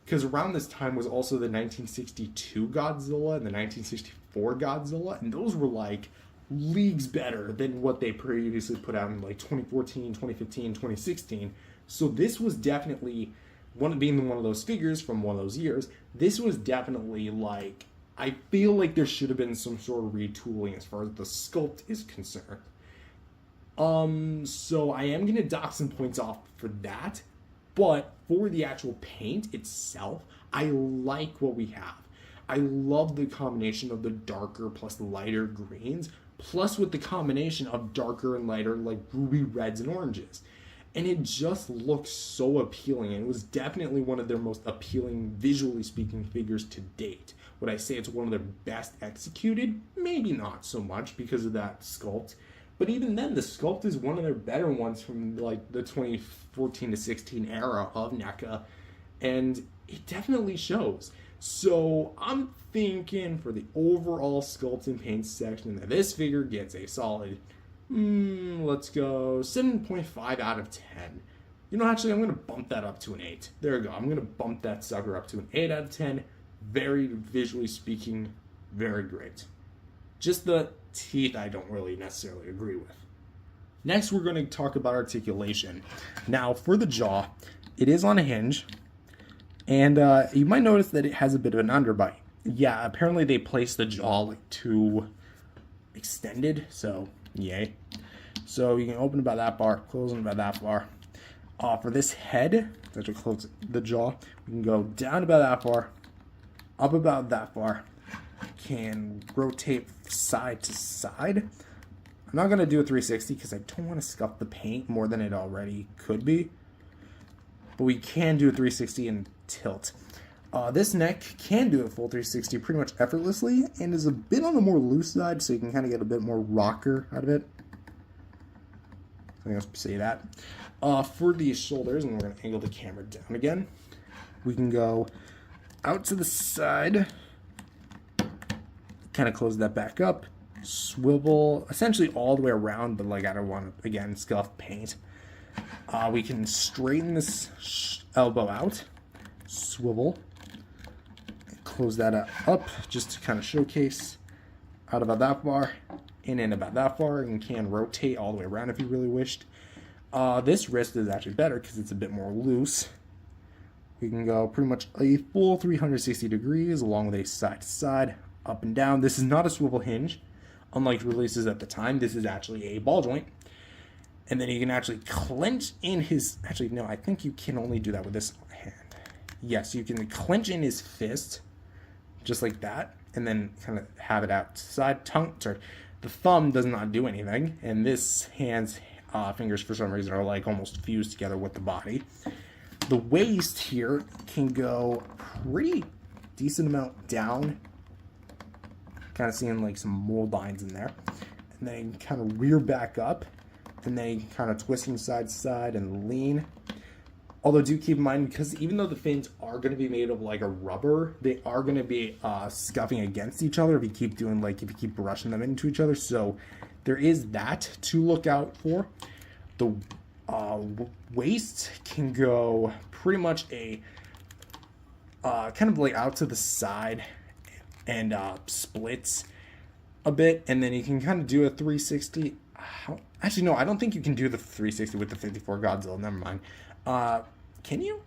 Because around this time was also the 1962 Godzilla and the 1964 Godzilla, and those were like leagues better than what they previously put out in like 2014, 2015, 2016. So this was definitely, being one of those figures from one of those years, this was definitely like, I feel like there should have been some sort of retooling as far as the sculpt is concerned. So I am going to dock some points off for that, but for the actual paint itself, I like what we have. I love the combination of the darker plus lighter greens, plus with the combination of darker and lighter like ruby reds and oranges. And it just looks so appealing, and it was definitely one of their most appealing, visually speaking, figures to date. Would I say it's one of their best executed? Maybe not so much because of that sculpt. But even then, the sculpt is one of their better ones from like the 2014 to 16 era of NECA, and it definitely shows. So I'm thinking for the overall sculpt and paint section that this figure gets a solid, let's go 7.5 out of 10. Actually, I'm going to bump that up to an 8. There we go. I'm going to bump that sucker up to an 8 out of 10. Very visually speaking, very great. Just the teeth I don't really necessarily agree with. Next, we're going to talk about articulation. Now, for the jaw, it is on a hinge, and you might notice that it has a bit of an underbite. Yeah, apparently they placed the jaw like too extended, so yay. So you can open about that far, close it about that far. For this head, that should close the jaw, we can go down about that far, up about that far. Can rotate side to side. I'm not going to do a 360 because I don't want to scuff the paint more than it already could be. But we can do a 360 and tilt. This neck can do a full 360 pretty much effortlessly and is a bit on the more loose side, so you can kind of get a bit more rocker out of it. I think I'll say that. For the shoulders, and we're going to angle the camera down again, we can go out to the side, kind of close that back up, swivel essentially all the way around, but like I don't want to, again, scuff paint. We can straighten this elbow out, swivel, close that up just to kind of showcase out about that far, in and about that far, and can rotate all the way around if you really wished. This wrist is actually better because it's a bit more loose. We can go pretty much a full 360 degrees along with a side to side, up and down. This is not a swivel hinge, unlike releases at the time. This is actually a ball joint. And then you can actually clench in his, actually no, I think you can only do that with this hand. Yes, you can clench in his fist, just like that, and then kind of have it outside. The thumb does not do anything, and this hand's fingers for some reason are like almost fused together with the body. The waist here can go pretty decent amount down, kind of seeing like some mold lines in there, and then kind of rear back up, and then kind of twisting side to side and lean. Although do keep in mind, because even though the fins are going to be made of like a rubber, they are going to be scuffing against each other if you keep doing like if you keep brushing them into each other. So there is that to look out for. The waist can go pretty much a kind of like out to the side and splits a bit, and then you can kind of do a 360. Actually, no, I don't think you can do the 360 with the 54 Godzilla. Never mind. Can you?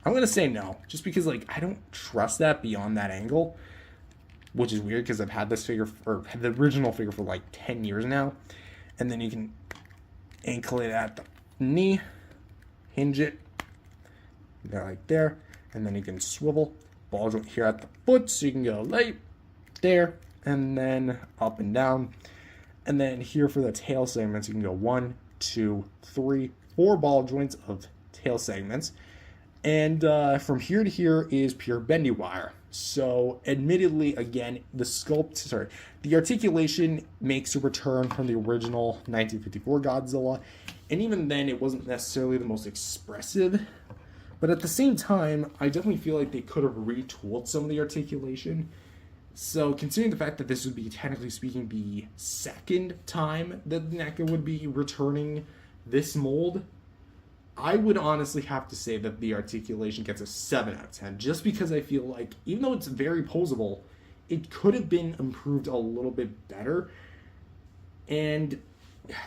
I'm gonna say no, just because like I don't trust that beyond that angle, which is weird because I've had this figure or the original figure for like 10 years now, and then you can ankle it at the knee, hinge it, like there, and then you can swivel ball joint here at the foot, so you can go like there, and then up and down, and then here for the tail segments, you can go 1, 2, 3, 4 ball joints of tail segments, and from here to here is pure bendy wire. So admittedly, again, the articulation makes a return from the original 1954 Godzilla, and even then it wasn't necessarily the most expressive, but at the same time I definitely feel like they could have retooled some of the articulation. So considering the fact that this would be, technically speaking, the second time that NECA would be returning this mold, I would honestly have to say that the articulation gets a 7 out of 10, just because I feel like, even though it's very posable, it could have been improved a little bit better. And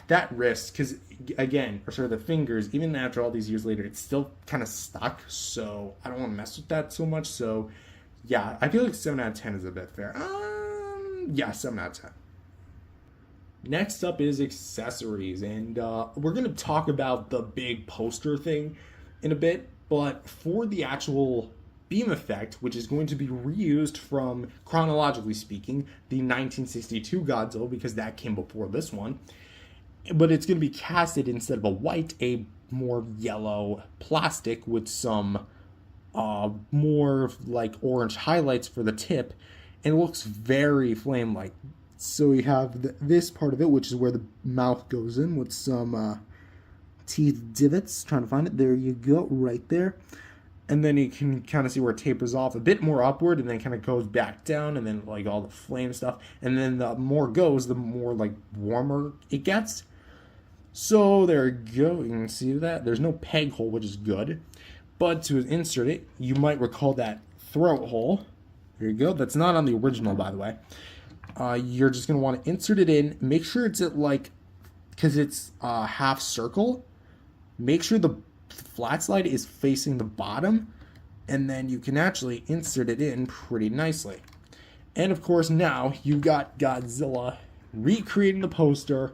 that wrist, because again, the fingers, even after all these years later, it's still kind of stuck, so I don't want to mess with that so much. So yeah, I feel like 7 out of 10 is a bit fair. Yeah, 7 out of 10. Next up is accessories, and we're going to talk about the big poster thing in a bit, but for the actual beam effect, which is going to be reused from, chronologically speaking, the 1962 Godzilla, because that came before this one, but it's going to be casted instead of a white, a more yellow plastic with some more like orange highlights for the tip, and it looks very flame-like. So we have this part of it, which is where the mouth goes in with some teeth divots. Trying to find it. There you go, right there. And then you can kind of see where it tapers off a bit more upward and then kind of goes back down, and then like all the flame stuff. And then the more goes, the more like warmer it gets. So there you go. You can see that. There's no peg hole, which is good. But to insert it, you might recall that throat hole. There you go. That's not on the original, by the way. You're just going to want to insert it in. Make sure it's at like, because it's half circle, make sure the flat slide is facing the bottom, and then you can actually insert it in pretty nicely. And of course now you've got Godzilla recreating the poster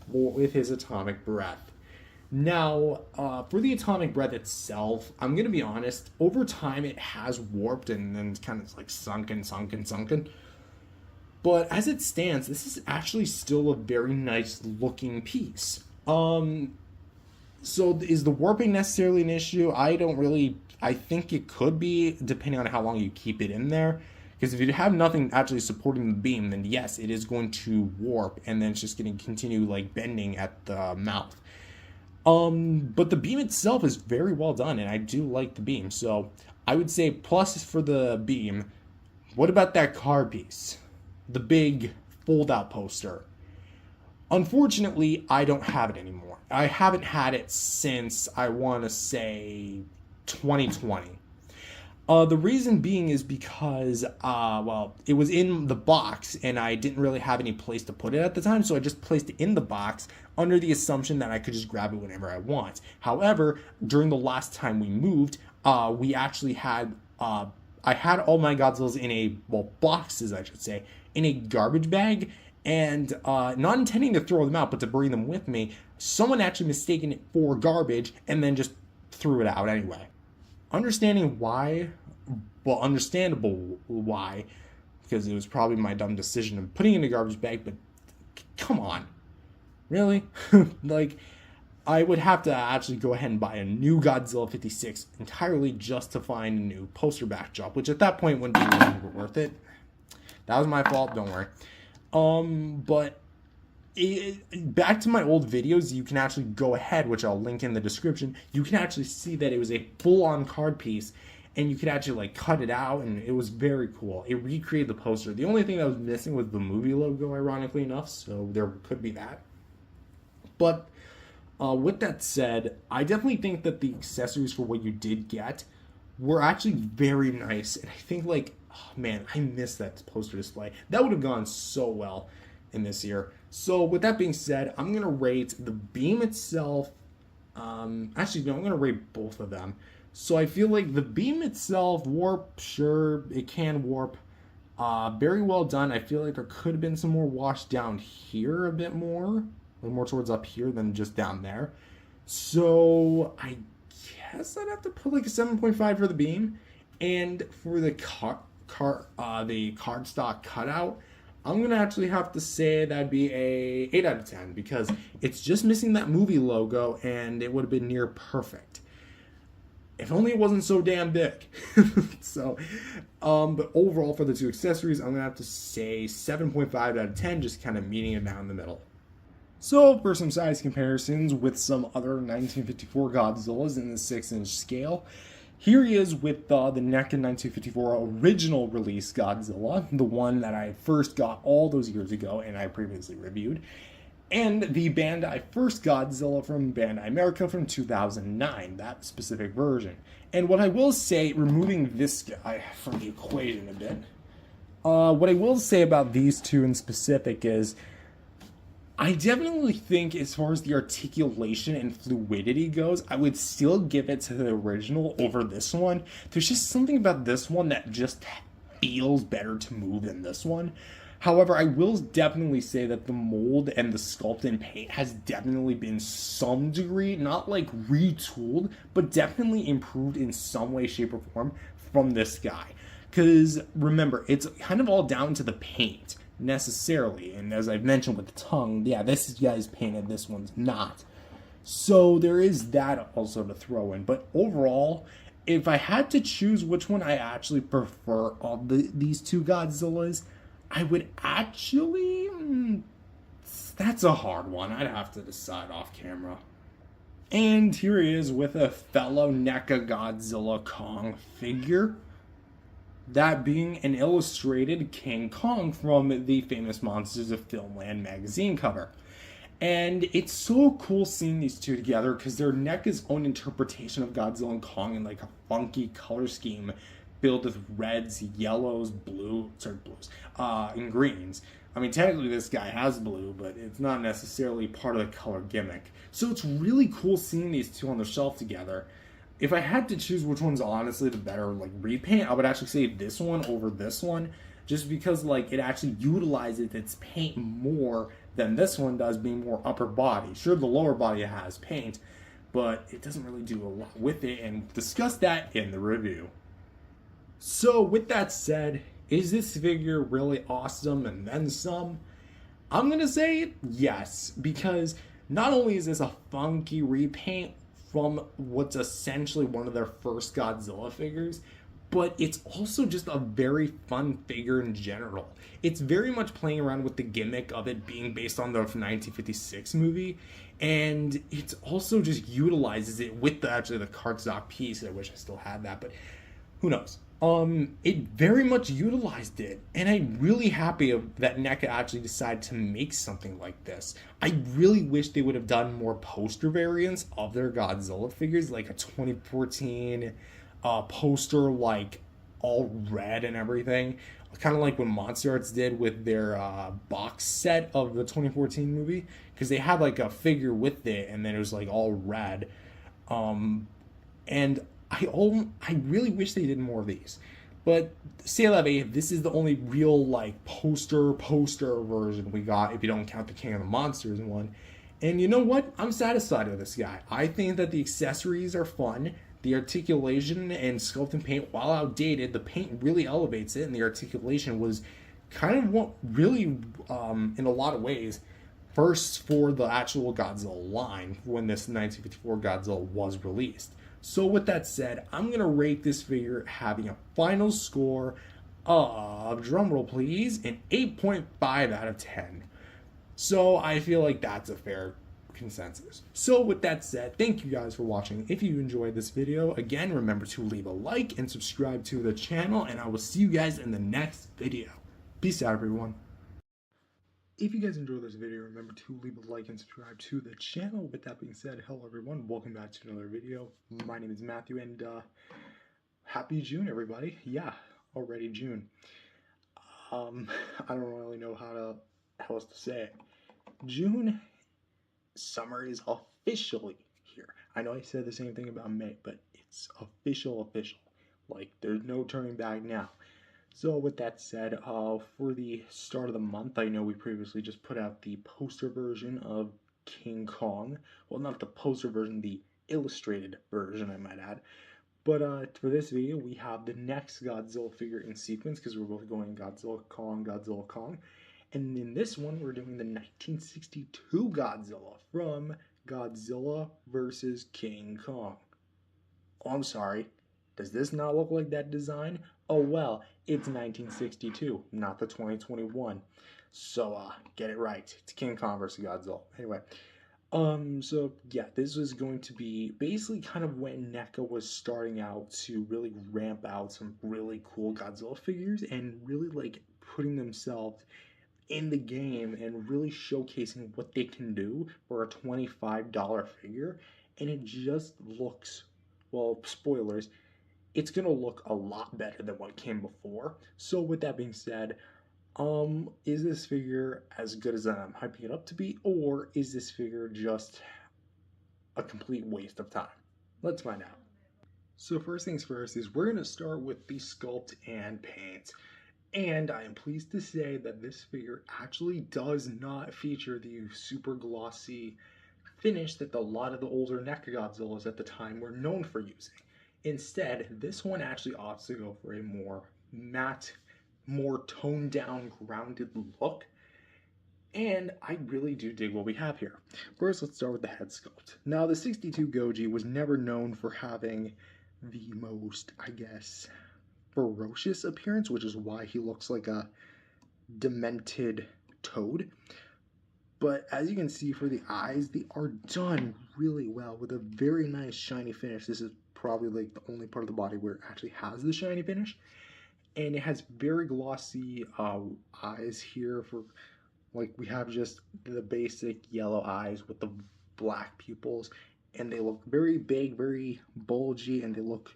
with his atomic breath. Now, for the atomic breath itself, I'm going to be honest, over time it has warped and then kind of like sunken. But as it stands, this is actually still a very nice looking piece. So is the warping necessarily an issue? I think it could be, depending on how long you keep it in there. Because if you have nothing actually supporting the beam, then yes, it is going to warp, and then it's just going to continue like bending at the mouth. But the beam itself is very well done, and I do like the beam. So I would say plus for the beam. What about that card piece? The big fold-out poster. Unfortunately, I don't have it anymore. I haven't had it since, I want to say, 2020. The reason being is because, it was in the box, and I didn't really have any place to put it at the time, so I just placed it in the box under the assumption that I could just grab it whenever I want. However, during the last time we moved, we actually had, I had all my Godzillas in boxes, I should say, in a garbage bag, and not intending to throw them out, but to bring them with me, someone actually mistaken it for garbage and then just threw it out anyway. Understandable why, because it was probably my dumb decision of putting it in a garbage bag, but come on, really? Like, I would have to actually go ahead and buy a new Godzilla 56 entirely just to find a new poster backdrop, which at that point wouldn't be worth it. That was my fault, don't worry. But back to my old videos, you can actually go ahead, which I'll link in the description. You can actually see that it was a full-on card piece, and you could actually like cut it out, and it was very cool. It recreated the poster. The only thing that was missing was the movie logo, ironically enough, so there could be that. But with that said, I definitely think that the accessories for what you did get were actually very nice. And I think, like, oh man, I missed that poster display. That would have gone so well in this year. So with that being said, I'm going to rate the beam itself. Actually, no, I'm going to rate both of them. So I feel like the beam itself, warp, sure, it can warp. Very well done. I feel like there could have been some more washed down here a bit more. A little more towards up here than just down there. So I guess I'd have to put like a 7.5 for the beam. And for the cardstock cutout, I'm going to actually have to say that'd be a 8 out of 10 because it's just missing that movie logo and it would have been near perfect. If only it wasn't so damn big. So, but overall for the two accessories, I'm going to have to say 7.5 out of 10, just kind of meeting it down the middle. So, for some size comparisons with some other 1954 Godzillas in the 6-inch scale, here he is with the NECA 1954 original release Godzilla, the one that I first got all those years ago and I previously reviewed, and the Bandai first Godzilla from Bandai America from 2009, that specific version. And what I will say, removing this guy from the equation a bit, what I will say about these two in specific is, I definitely think as far as the articulation and fluidity goes, I would still give it to the original over this one. There's just something about this one that just feels better to move than this one. However, I will definitely say that the mold and the sculpt and paint has definitely been some degree, not like retooled, but definitely improved in some way, shape, or form from this guy. Because remember, it's kind of all down to the paint necessarily, and as I've mentioned with the tongue, yeah, this guy's painted, this one's not. So there is that also to throw in. But overall, if I had to choose which one I actually prefer of these two Godzillas, I would actually... that's a hard one. I'd have to decide off camera. And here he is with a fellow NECA Godzilla Kong figure. That being an illustrated King Kong from the famous Monsters of Filmland magazine cover. And it's so cool seeing these two together because they're NECA's own interpretation of Godzilla and Kong in like a funky color scheme filled with reds, yellows, blues, and greens. I mean, technically this guy has blue, but it's not necessarily part of the color gimmick. So it's really cool seeing these two on the shelf together. If I had to choose which one's honestly the better like repaint, I would actually say this one over this one, just because like it actually utilizes its paint more than this one does, being more upper body. Sure, the lower body has paint, but it doesn't really do a lot with it, and discuss that in the review. So with that said, is this figure really awesome and then some? I'm gonna say yes, because not only is this a funky repaint from what's essentially one of their first Godzilla figures, but it's also just a very fun figure in general. It's very much playing around with the gimmick of it being based on the 1956 movie, and it also just utilizes it with the cardstock piece. I wish I still had that, but who knows. It very much utilized it, and I'm really happy that NECA actually decided to make something like this. I really wish they would have done more poster variants of their Godzilla figures, like a 2014 poster, like all red and everything, kind of like what Monster Arts did with their box set of the 2014 movie, because they had like a figure with it, and then it was like all red, and I really wish they did more of these. But say that this is the only real like poster version we got, if you don't count the King of the Monsters one. And you know what? I'm satisfied with this guy. I think that the accessories are fun. The articulation and sculpt and paint, while outdated, the paint really elevates it, and the articulation was kind of what really, in a lot of ways, first for the actual Godzilla line when this 1954 Godzilla was released. So with that said, I'm going to rate this figure having a final score of, drumroll please, an 8.5 out of 10. So I feel like that's a fair consensus. So with that said, thank you guys for watching. If you enjoyed this video, again, remember to leave a like and subscribe to the channel, and I will see you guys in the next video. Peace out, everyone. If you guys enjoyed this video, remember to leave a like and subscribe to the channel. With that being said, hello everyone, welcome back to another video. My name is Matthew, and happy June, everybody. Yeah, already June. I don't really know how else to say it. June, summer is officially here. I know I said the same thing about May, but it's official. Like, there's no turning back now. So with that said, for the start of the month, I know we previously just put out the poster version of King Kong. Well, not the poster version, the illustrated version, I might add. But for this video, we have the next Godzilla figure in sequence because we're both going Godzilla, Kong. And in this one, we're doing the 1962 Godzilla from Godzilla vs. King Kong. Oh, I'm sorry. Does this not look like that design? Oh well, it's 1962, not the 2021. So, get it right. It's King Kong vs. Godzilla. Anyway, so yeah, this was going to be basically kind of when NECA was starting out to really ramp out some really cool Godzilla figures and really like putting themselves in the game and really showcasing what they can do for a $25 figure. And it just looks, well, spoilers, it's gonna look a lot better than what came before. So with that being said, is this figure as good as I'm hyping it up to be, or is this figure just a complete waste of time? Let's find out. So first things first is we're gonna start with the sculpt and paint. And I am pleased to say that this figure actually does not feature the super glossy finish that a lot of the older NECA Godzillas at the time were known for using. Instead, this one actually opts to go for a more matte, more toned down, grounded look. And I really do dig what we have here. First, let's start with the head sculpt. Now, the 62 Goji was never known for having the most, I guess, ferocious appearance, which is why he looks like a demented toad. But as you can see for the eyes, they are done really well with a very nice shiny finish. This is probably like the only part of the body where it actually has the shiny finish. And it has very glossy eyes here for, like, we have just the basic yellow eyes with the black pupils. And they look very big, very bulgy, and they look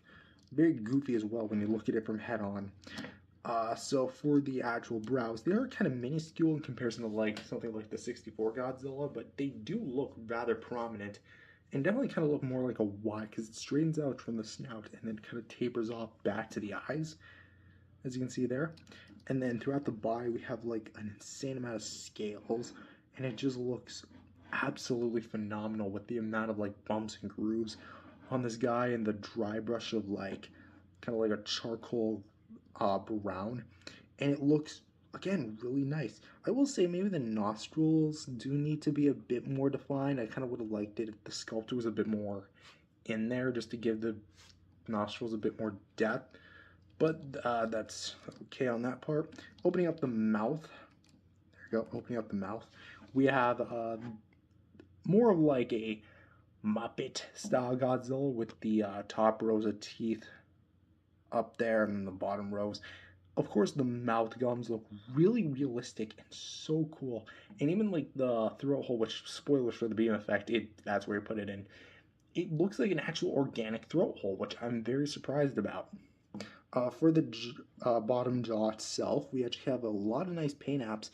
very goofy as well when you look at it from head on. So for the actual brows, they are kind of minuscule in comparison to like something like the 64 Godzilla, but they do look rather prominent and definitely kind of look more like a Y because it straightens out from the snout and then kind of tapers off back to the eyes, as you can see there. And then throughout the body, we have like an insane amount of scales, and it just looks absolutely phenomenal with the amount of like bumps and grooves on this guy and the dry brush of like kind of like a charcoal brown, and it looks again really nice. I will say maybe the nostrils do need to be a bit more defined. I kind of would have liked it if the sculpture was a bit more in there just to give the nostrils a bit more depth, but that's okay on that part. Opening up the mouth, there you go, opening up the mouth, we have more of like a Muppet style Godzilla with the top rows of teeth up there and the bottom rows. Of course, the mouth gums look really realistic and so cool. And even like the throat hole, which spoilers for the beam effect, that's where you put it in. It looks like an actual organic throat hole, which I'm very surprised about. For the bottom jaw itself, we actually have a lot of nice paint apps.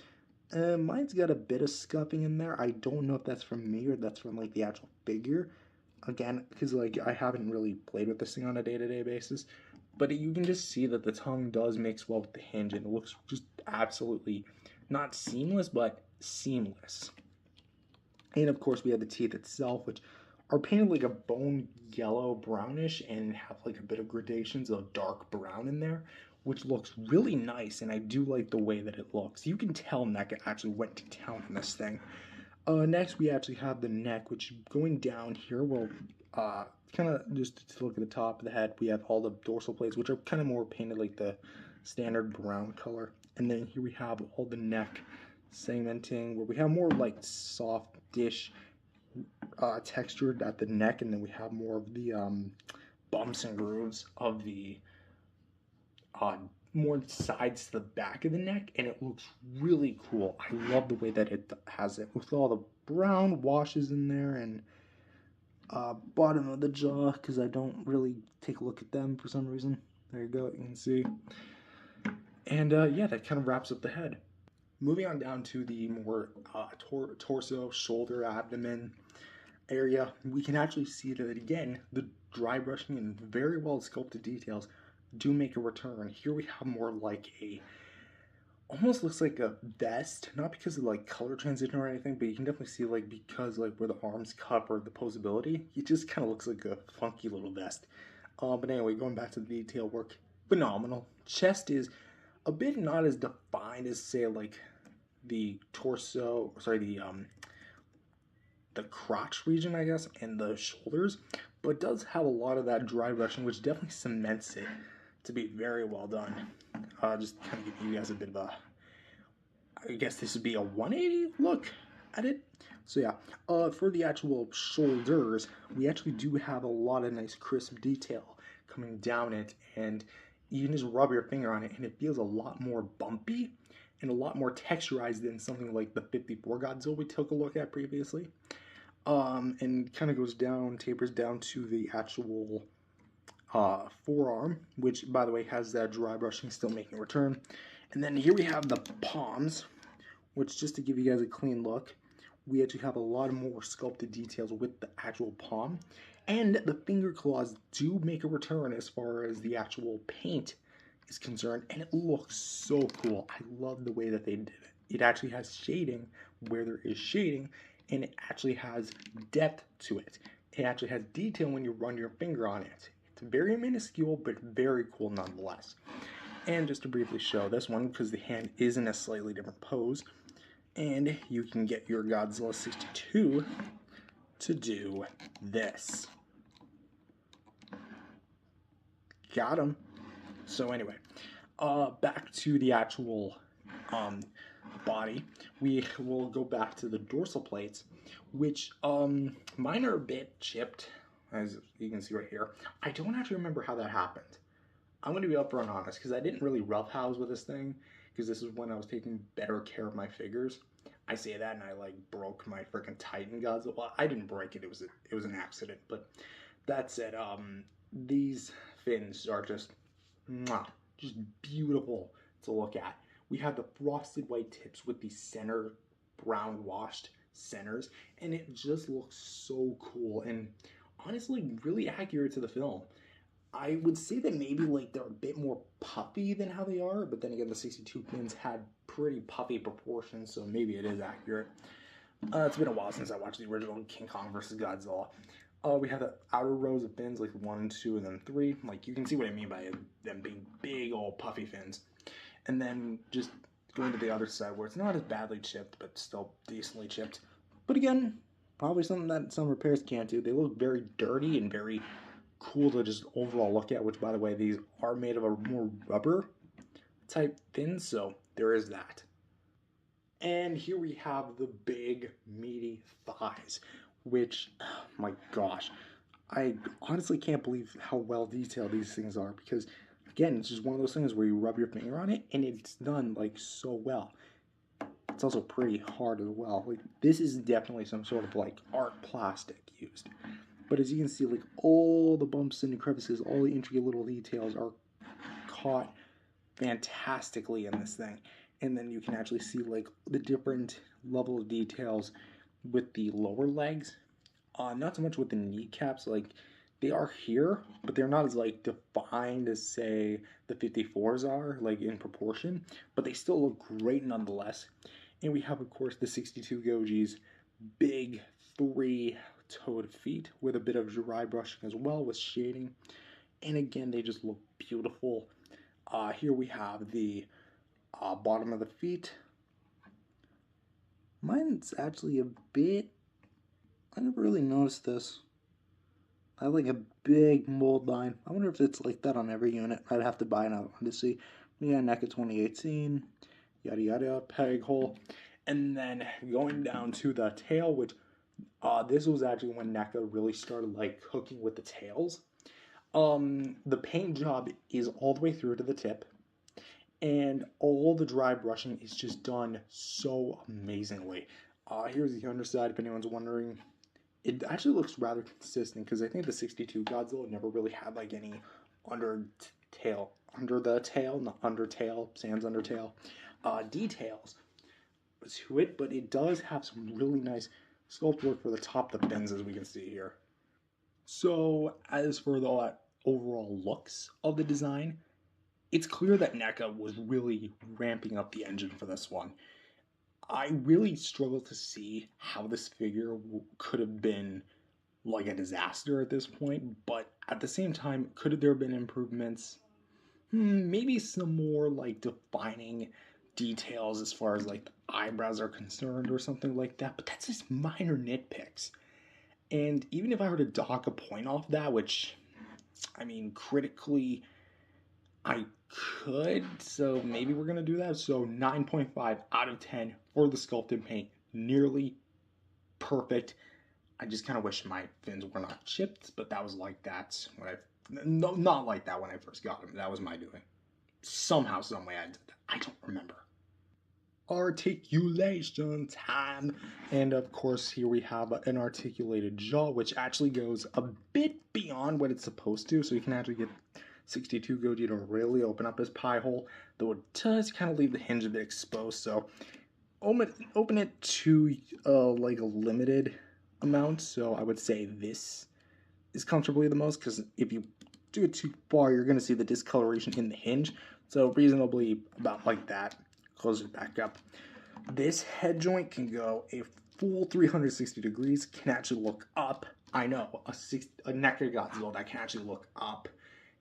Mine's got a bit of scuffing in there. I don't know if that's from me or that's from like the actual figure. Again, because like I haven't really played with this thing on a day-to-day basis. But you can just see that the tongue does mix well with the hinge, and it looks just absolutely not seamless, but seamless. And of course, we have the teeth itself, which are painted like a bone yellow brownish and have like a bit of gradations of dark brown in there, which looks really nice. And I do like the way that it looks. You can tell NECA actually went to town on this thing. Next, we actually have the neck, which going down here, well, kind of just to look at the top of the head, we have all the dorsal plates, which are kind of more painted like the standard brown color. And then here we have all the neck segmenting, where we have more like soft dish textured at the neck, and then we have more of the bumps and grooves of the uh, more sides to the back of the neck, and it looks really cool. I love the way that it has it with all the brown washes in there, and bottom of the jaw, because I don't really take a look at them for some reason. There you go, you can see. And yeah, that kind of wraps up the head. Moving on down to the more torso, shoulder, abdomen area, we can actually see that again, the dry brushing and very well sculpted details do make a return. Here we have more like a, almost looks like a vest, not because of like color transition or anything, but you can definitely see like because like where the arms cup or the posability, it just kind of looks like a funky little vest. But anyway, going back to the detail work, phenomenal. Chest is a bit not as defined as say like the torso, sorry, the crotch region, I guess, and the shoulders, but does have a lot of that dry brushing, which definitely cements it to be very well done. Just kind of give you guys a bit of a, I guess this would be a 180 look at it. So yeah, for the actual shoulders, we actually do have a lot of nice crisp detail coming down it, and you can just rub your finger on it, and it feels a lot more bumpy and a lot more texturized than something like the 54 Godzilla we took a look at previously. And kind of goes down, tapers down to the actual forearm, which by the way has that dry brushing still making a return. And then here we have the palms, which just to give you guys a clean look, we actually have a lot more sculpted details with the actual palm. And the finger claws do make a return as far as the actual paint is concerned, and it looks so cool. I love the way that they did it. It actually has shading where there is shading, and it actually has depth to it. It actually has detail when you run your finger on it. It's very minuscule, but very cool nonetheless. And just to briefly show this one, because the hand is in a slightly different pose, and you can get your Godzilla 62 to do this. Got him. So anyway, back to the actual body. We will go back to the dorsal plates, which mine are a bit chipped, as you can see right here. I don't actually remember how that happened. I'm going to be upfront and honest, because I didn't really roughhouse with this thing, because this is when I was taking better care of my figures. I say that and I like broke my freaking Titan Godzilla. Well, I didn't break it, it was an accident, but that said, these fins are just beautiful to look at. We have the frosted white tips with the center brown washed centers, and it just looks so cool and honestly really accurate to the film. I would say that maybe like they're a bit more puffy than how they are, but then again the 62 fins had pretty puffy proportions, so maybe it is accurate. It's been a while since I watched the original King Kong vs. Godzilla. We have the outer rows of fins, like 1, 2, and then 3. Like, you can see what I mean by them being big, old puffy fins. And then just going to the other side, where it's not as badly chipped, but still decently chipped. But again, probably something that some repairs can't do. They look very dirty and very cool to just overall look at, which, by the way, these are made of a more rubber type fins, so there is that. And here we have the big, meaty thighs, which, oh my gosh, I honestly can't believe how well detailed these things are, because again, it's just one of those things where you rub your finger on it and it's done like so well. It's also pretty hard as well. Like, this is definitely some sort of like art plastic used. But as you can see, like all the bumps and crevices, all the intricate little details are caught fantastically in this thing. And then you can actually see like the different level of details with the lower legs. Not so much with the kneecaps, like they are here, but they're not as like defined as say the 54s are, like in proportion, but they still look great nonetheless. And we have of course the 62 Goji's big 3-toed feet with a bit of dry brushing as well with shading. And again, they just look beautiful. Here we have the bottom of the feet. Mine's actually a bit, I never really noticed this. I have like a big mold line. I wonder if it's like that on every unit. I'd have to buy another one to see. Yeah, NECA 2018, yada yada, peg hole. And then going down to the tail, which this was actually when NECA really started like cooking with the tails. The paint job is all the way through to the tip, and all the dry brushing is just done so amazingly. Here's the underside, if anyone's wondering. It actually looks rather consistent because I think the 62 Godzilla never really had like any under the tail, not undertail, sans undertail, details to it, but it does have some really nice sculpt work for the top of the fins, as we can see here. So as for the overall looks of the design, it's clear that NECA was really ramping up the engine for this one. I really struggle to see how this figure could have been like a disaster at this point, but at the same time, could there have been improvements? Maybe some more like defining details as far as like the eyebrows are concerned or something like that, but that's just minor nitpicks. And even if I were to dock a point off that, which, I mean, critically, I could, so maybe we're going to do that. So 9.5 out of 10 for the sculpted paint. Nearly perfect. I just kind of wish my fins were not chipped, but that was like that when not like that when I first got them. That was my doing. Somehow, some way I did that. I don't remember. Articulation time. And of course, here we have an articulated jaw, which actually goes a bit beyond what it's supposed to. So you can actually get 62 Goji to really open up his pie hole, though it does kind of leave the hinge a bit exposed. So open it to like a limited amount. So I would say this is comfortably the most, because if you do it too far, you're going to see the discoloration in the hinge. So reasonably about like that. Close it back up. This head joint can go a full 360 degrees, can actually look up. I know, a NECA Godzilla that can actually look up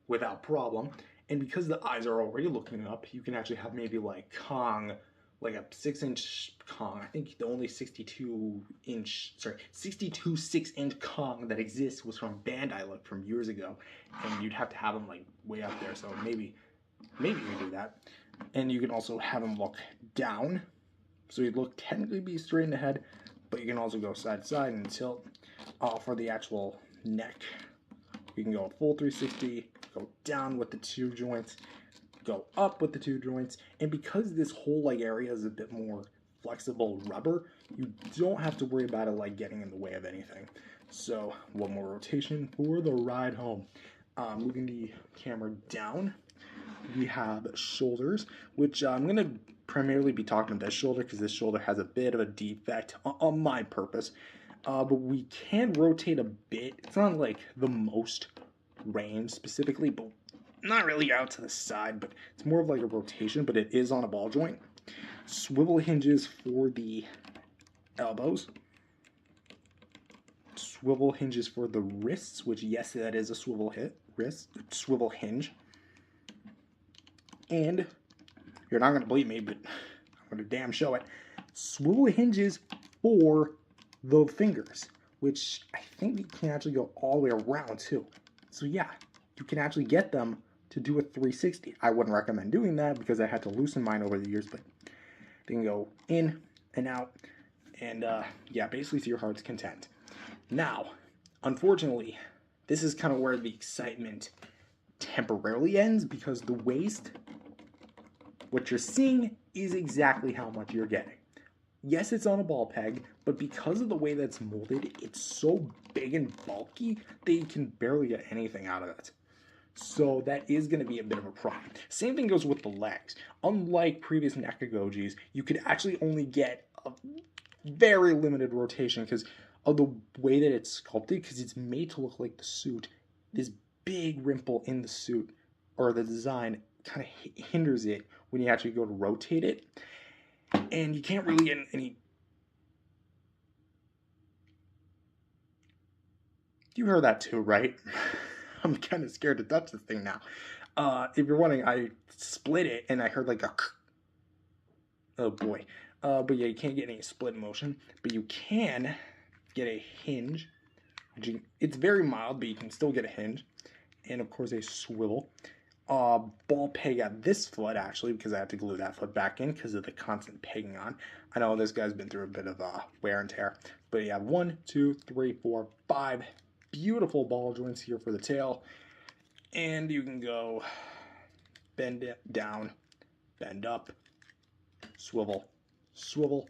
without problem. And because the eyes are already looking up, you can actually have maybe like Kong, like a 6-inch Kong. I think the only 62 6-inch Kong that exists was from Bandai, like from years ago. And you'd have to have them like way up there. So maybe you can do that. And you can also have him look down. So he'd look technically be straight in the head, but you can also go side to side and tilt. For the actual neck, you can go full 360, go down with the two joints, go up with the two joints. And because this whole like area is a bit more flexible rubber, you don't have to worry about it like getting in the way of anything. So one more rotation for the ride home. Moving the camera down, we have shoulders, which I'm going to primarily be talking about this shoulder because this shoulder has a bit of a defect on my purpose. But we can rotate a bit. It's not like the most range specifically, but not really out to the side, but it's more of like a rotation, but it is on a ball joint. Swivel hinges for the elbows. Swivel hinges for the wrists, which yes, that is a swivel hinge. And you're not going to believe me, but I'm going to damn show it. Swivel hinges for the fingers, which I think you can actually go all the way around too. So yeah, you can actually get them to do a 360. I wouldn't recommend doing that because I had to loosen mine over the years, but they can go in and out, and yeah, basically to your heart's content. Now, unfortunately, this is kind of where the excitement temporarily ends, because the waist, what you're seeing is exactly how much you're getting. Yes, it's on a ball peg, but because of the way that's molded, it's so big and bulky that you can barely get anything out of it. So that is going to be a bit of a problem. Same thing goes with the legs. Unlike previous NECA Gojis, you could actually only get a very limited rotation because of the way that it's sculpted, because it's made to look like the suit. This big wrinkle in the suit, or the design, kind of hinders it when you actually go to rotate it. And you can't really get any... You heard that too, right? I'm kind of scared to touch this thing now. If you're wondering, I split it and I heard like a... Oh boy. But yeah, you can't get any split motion. But you can get a hinge. It's very mild, but you can still get a hinge. And of course a swivel. ball peg at this foot, actually, because I have to glue that foot back in because of the constant pegging on. I know this guy's been through a bit of wear and tear. But yeah, 1, 2, 3, 4, 5 beautiful ball joints here for the tail. And you can go bend it down, bend up, swivel, swivel.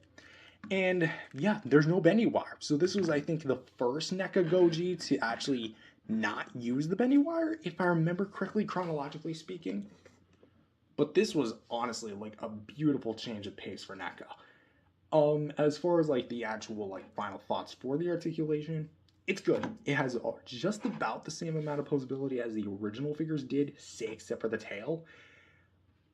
And yeah, there's no bendy wire. So this was, I think, the first NECA Godzilla to actually not use the bendy wire, if I remember correctly, chronologically speaking. But this was honestly like a beautiful change of pace for NECA. As far as like the actual like final thoughts for the articulation, it's good. It has just about the same amount of posability as the original figures did, say except for the tail.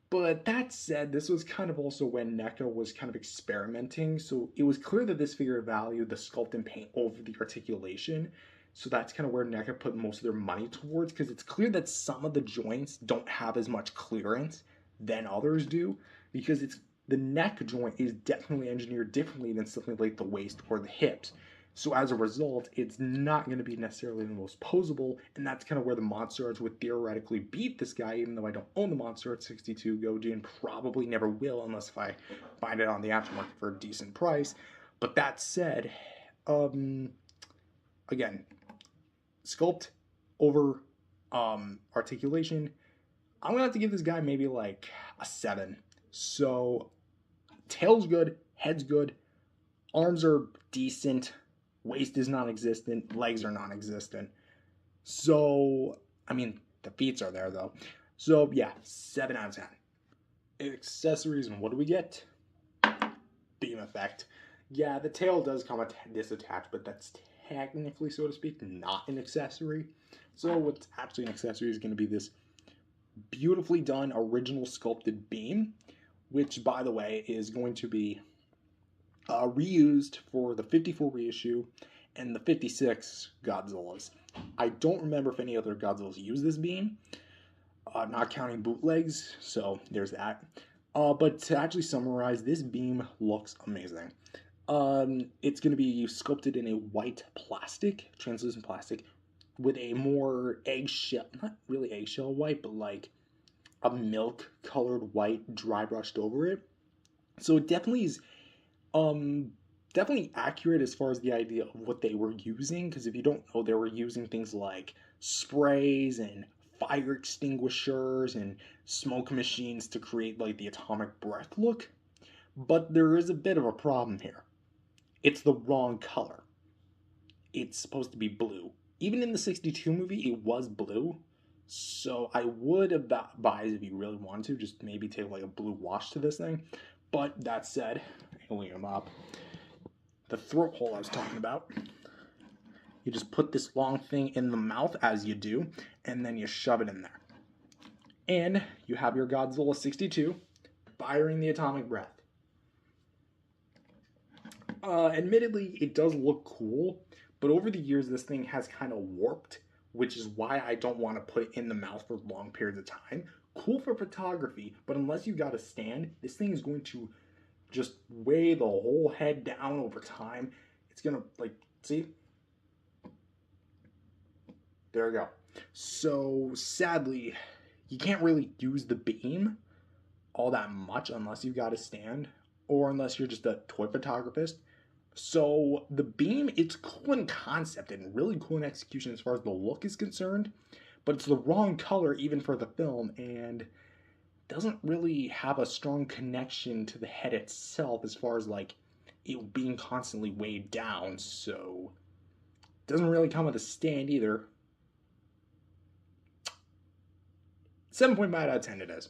But that said, this was kind of also when NECA was kind of experimenting, so it was clear that this figure valued the sculpt and paint over the articulation. So that's kind of where NECA put most of their money towards, because it's clear that some of the joints don't have as much clearance than others do, because the neck joint is definitely engineered differently than something like the waist or the hips. So as a result, it's not going to be necessarily the most posable, and that's kind of where the Monster Arts would theoretically beat this guy, even though I don't own the Monster Arts 62 Goji and probably never will unless if I find it on the aftermarket for a decent price. But that said, again, sculpt over articulation, I'm going to have to give this guy maybe like a 7. So, tail's good, head's good, arms are decent, waist is non-existent, legs are non-existent. So, I mean, the feet are there though. So, yeah, 7 out of 10. Accessories, and what do we get? Beam effect. Yeah, the tail does come disattached, but that's technically, so to speak, not an accessory. So, what's actually an accessory is going to be this beautifully done original sculpted beam, which, by the way, is going to be reused for the 54 reissue and the 56 Godzillas. I don't remember if any other Godzillas use this beam, not counting bootlegs, so there's that. But to actually summarize, this beam looks amazing. It's going to be sculpted in a white plastic, translucent plastic, with a more eggshell, not really eggshell white, but like a milk colored white dry brushed over it. So it definitely is definitely accurate as far as the idea of what they were using, because if you don't know, they were using things like sprays and fire extinguishers and smoke machines to create like the atomic breath look. But there is a bit of a problem here. It's the wrong color. It's supposed to be blue. Even in the 62 movie, it was blue. So I would advise, if you really want to, just maybe take like a blue wash to this thing. But that said, healing him up. The throat hole I was talking about. You just put this long thing in the mouth, as you do, and then you shove it in there. And you have your Godzilla 62 firing the atomic breath. Admittedly, it does look cool, but over the years, this thing has kind of warped, which is why I don't want to put it in the mouth for long periods of time. Cool for photography, but unless you got a stand, this thing is going to just weigh the whole head down over time. It's gonna, like, see? There we go. So, sadly, you can't really use the beam all that much unless you've got a stand, or unless you're just a toy photographist. So the beam, it's cool in concept and really cool in execution as far as the look is concerned, but it's the wrong color even for the film, and doesn't really have a strong connection to the head itself as far as like it being constantly weighed down. So it doesn't really come with a stand either. 7.5 out of 10 it is.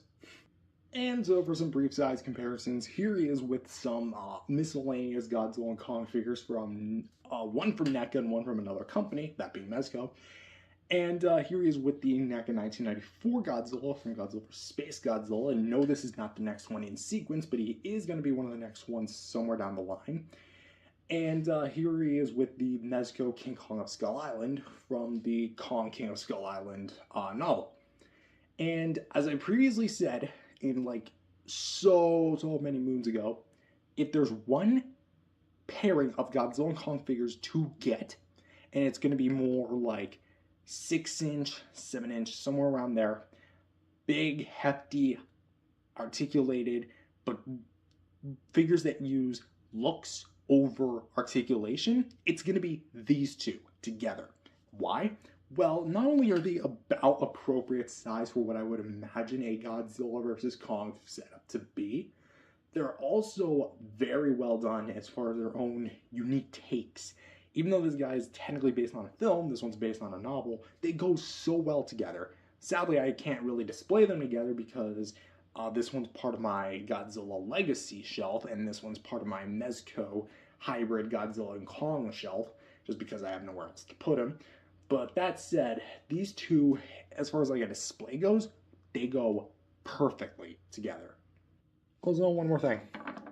And so for some brief size comparisons, here he is with some miscellaneous Godzilla and Kong figures from one from NECA and one from another company, that being Mezco. And here he is with the NECA 1994 Godzilla from Godzilla vs. SpaceGodzilla. And no, this is not the next one in sequence, but he is going to be one of the next ones somewhere down the line. And here he is with the Mezco King Kong of Skull Island from the Kong King of Skull Island novel. And as I previously said, in like so many moons ago, if there's one pairing of Godzilla and Kong figures to get, and it's going to be more like 6-inch, 7-inch, somewhere around there, big, hefty, articulated, but figures that use looks over articulation, it's going to be these two together. Why? Well, not only are they about appropriate size for what I would imagine a Godzilla versus Kong setup to be, they're also very well done as far as their own unique takes. Even though this guy is technically based on a film, this one's based on a novel, they go so well together. Sadly, I can't really display them together because this one's part of my Godzilla Legacy shelf, and this one's part of my Mezco hybrid Godzilla and Kong shelf, just because I have nowhere else to put them. But that said, these two, as far as like a display goes, they go perfectly together. Also, one more thing.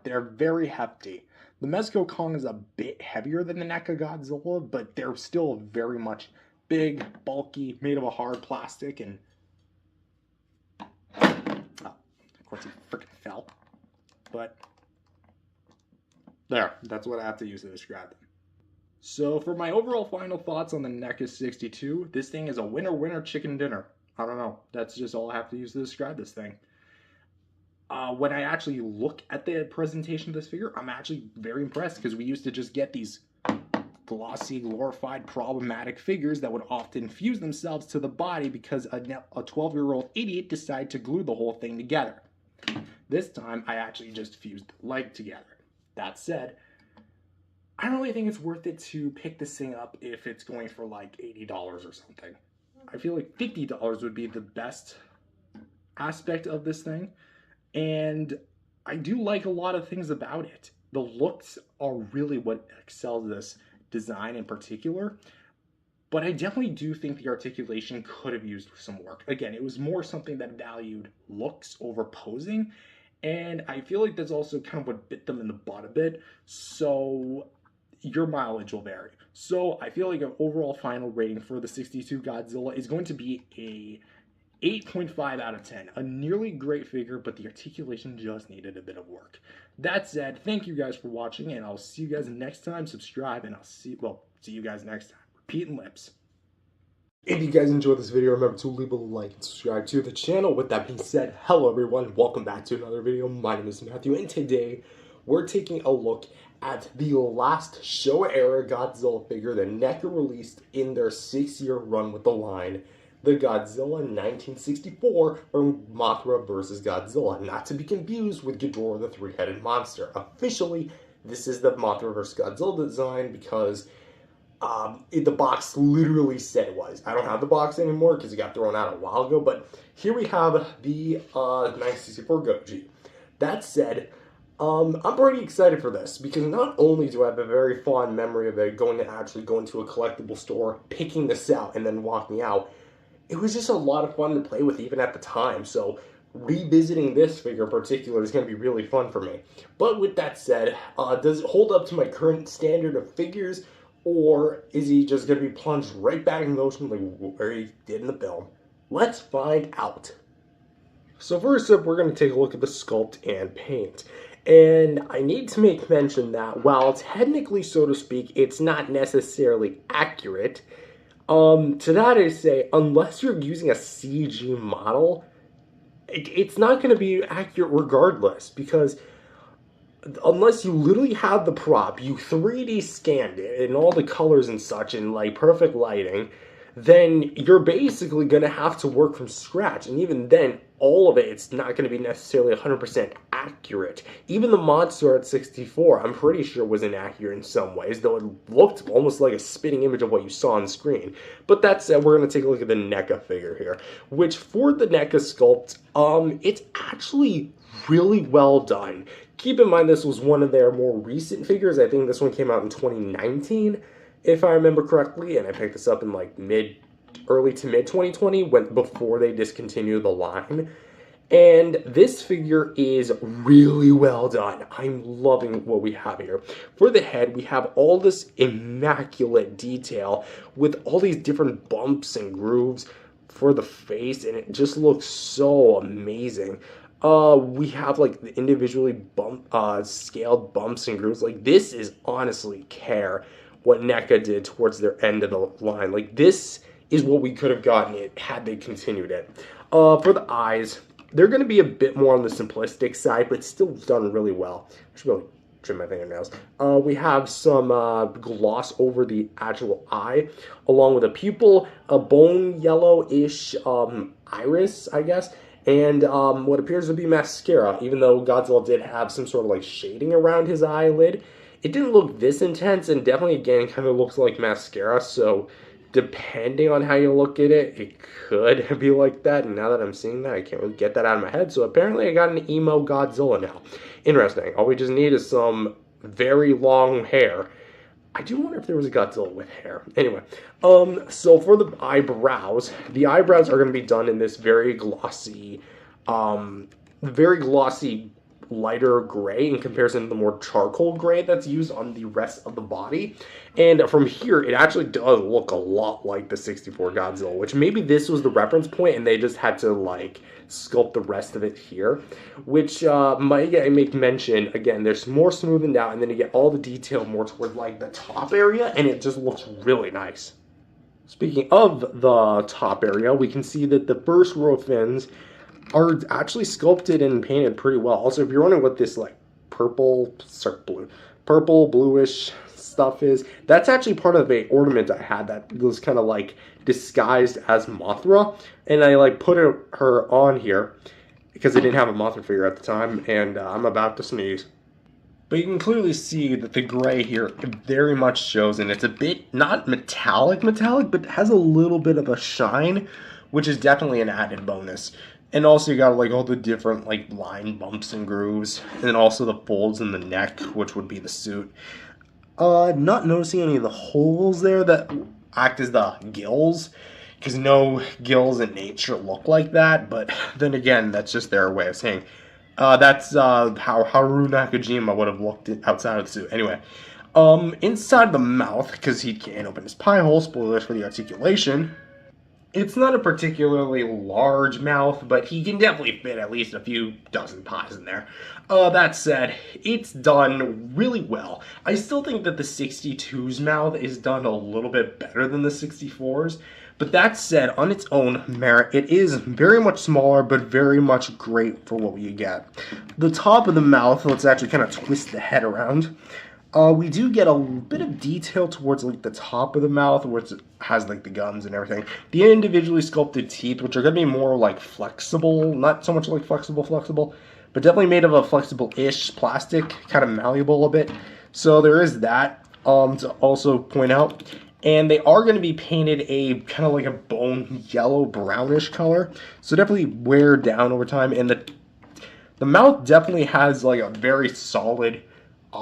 They're very hefty. The Mezco Kong is a bit heavier than the NECA Godzilla, but they're still very much big, bulky, made of a hard plastic, and of course he freaking fell. But there, that's what I have to use to describe them. So for my overall final thoughts on the NECA 62, this thing is a winner chicken dinner. I don't know. That's just all I have to use to describe this thing. When I actually look at the presentation of this figure, I'm actually very impressed because we used to just get these glossy, glorified, problematic figures that would often fuse themselves to the body because a 12-year-old idiot decided to glue the whole thing together. This time, I actually just fused the leg together. That said, I don't really think it's worth it to pick this thing up if it's going for like $80 or something. I feel like $50 would be the best aspect of this thing. And I do like a lot of things about it. The looks are really what excels this design in particular. But I definitely do think the articulation could have used some work. Again, it was more something that valued looks over posing. And I feel like that's also kind of what bit them in the butt a bit. So your mileage will vary. So I feel like an overall final rating for the 62 Godzilla is going to be a 8.5 out of 10. A nearly great figure, but the articulation just needed a bit of work. That said, thank you guys for watching, and I'll see you guys next time. Subscribe, and I'll see you guys next time. Repeating lips. If you guys enjoyed this video, remember to leave a like and subscribe to the channel. With that being said, hello everyone, welcome back to another video. My name is Matthew, and today we're taking a look at the last Showa-era Godzilla figure that NECA released in their 6-year run with the line, the Godzilla 1964, or Mothra vs. Godzilla, not to be confused with Ghidorah the three-headed monster. Officially, this is the Mothra vs. Godzilla design because the box literally said it was. I don't have the box anymore because it got thrown out a while ago, but here we have the 1964 Goji. That said, I'm pretty excited for this because not only do I have a very fond memory of it going to a collectible store, picking this out, and then walking out, it was just a lot of fun to play with even at the time. So revisiting this figure in particular is going to be really fun for me. But with that said, does it hold up to my current standard of figures, or is he just going to be plunged right back in the ocean like where he did in the film? Let's find out. So first up, we're going to take a look at the sculpt and paint. And I need to make mention that while technically, so to speak, it's not necessarily accurate, to that I say, unless you're using a CG model, it's not going to be accurate regardless, because unless you literally have the prop, you 3D scanned it in all the colors and such in like perfect lighting, then you're basically going to have to work from scratch. And even then, all of it's not going to be necessarily 100% accurate. Even the monster at 64, I'm pretty sure was inaccurate in some ways, though it looked almost like a spitting image of what you saw on screen. But that said, we're going to take a look at the NECA figure here, which for the NECA sculpt, it's actually really well done. Keep in mind this was one of their more recent figures. I think this one came out in 2019. If I remember correctly, and I picked this up in like early to mid 2020, before they discontinued the line. And this figure is really well done. I'm loving what we have here. For the head, we have all this immaculate detail with all these different bumps and grooves for the face, and it just looks so amazing. We have like the individually scaled bumps and grooves. Like, this is honestly care what NECA did towards their end of the line. Like, this is what we could have gotten it had they continued it. For the eyes, they're going to be a bit more on the simplistic side, but still done really well. I should really trim my fingernails. We have some gloss over the actual eye, along with a pupil, a bone yellowish iris, I guess, and what appears to be mascara, even though Godzilla did have some sort of like shading around his eyelid. It didn't look this intense, and definitely, again, kind of looks like mascara, so depending on how you look at it, it could be like that. And now that I'm seeing that, I can't really get that out of my head. So apparently I got an emo Godzilla now. Interesting. All we just need is some very long hair. I do wonder if there was a Godzilla with hair. Anyway, so for the eyebrows are going to be done in this very glossy lighter gray in comparison to the more charcoal gray that's used on the rest of the body. And from here, it actually does look a lot like the 64 Godzilla, which maybe this was the reference point and they just had to like sculpt the rest of it here, which might make mention, again, there's more smoothened out, and then you get all the detail more toward like the top area, and it just looks really nice. Speaking of the top area, we can see that the first row of fins are actually sculpted and painted pretty well. Also, if you're wondering what this like purple bluish stuff is, that's actually part of a ornament I had that was kind of like disguised as Mothra, and I like put her on here because I didn't have a Mothra figure at the time, and I'm about to sneeze. But you can clearly see that the gray here very much shows, and it's a bit not metallic, but has a little bit of a shine, which is definitely an added bonus. And also you got like all the different like line bumps and grooves, and then also the folds in the neck, which would be the suit. Not noticing any of the holes there that act as the gills, because no gills in nature look like that, but then again, that's just their way of saying. That's how Haru Nakajima would have looked outside of the suit. Anyway, inside the mouth, because he can't open his pie hole, spoilers for the articulation, it's not a particularly large mouth, but he can definitely fit at least a few dozen pies in there. That said, it's done really well. I still think that the 62's mouth is done a little bit better than the 64's, but that said, on its own merit, it is very much smaller, but very much great for what you get. The top of the mouth, let's actually kind of twist the head around. We do get a bit of detail towards like the top of the mouth, where it has like the gums and everything. The individually sculpted teeth, which are going to be more like flexible, not so much like flexible, but definitely made of a flexible-ish plastic, kind of malleable a bit. So there is that to also point out. And they are going to be painted a kind of like a bone yellow brownish color, so definitely wear down over time. And the mouth definitely has like a very solid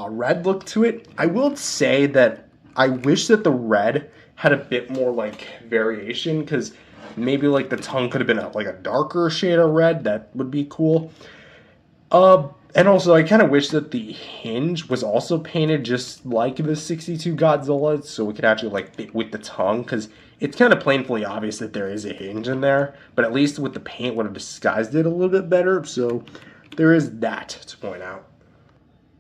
red look to it. I will say that I wish that the red had a bit more like variation, because maybe like the tongue could have been like a darker shade of red. That would be cool. And also I kind of wish that the hinge was also painted just like the 62 Godzilla, so we could actually like fit with the tongue, because it's kind of plainly obvious that there is a hinge in there, but at least with the paint would have disguised it a little bit better. So there is that to point out.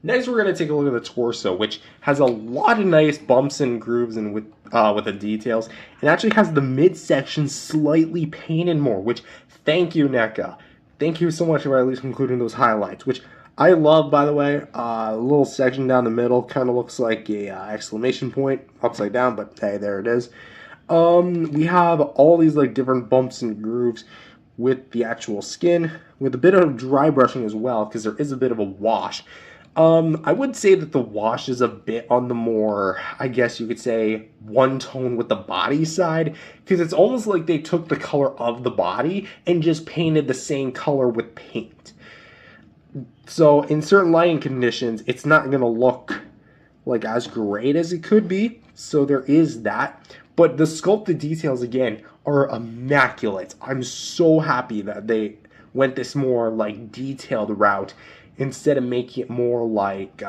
Next, we're going to take a look at the torso, which has a lot of nice bumps and grooves and with the details. It actually has the midsection slightly painted more, which, thank you, NECA. Thank you so much for at least including those highlights, which I love, by the way. A little section down the middle kind of looks like a exclamation point upside down, but hey, there it is. We have all these like different bumps and grooves with the actual skin, with a bit of dry brushing as well, because there is a bit of a wash. I would say that the wash is a bit on the more, I guess you could say, one tone with the body side, because it's almost like they took the color of the body and just painted the same color with paint. So in certain lighting conditions, it's not going to look like as great as it could be, so there is that. But the sculpted details, again, are immaculate. I'm so happy that they went this more like detailed route, instead of making it more like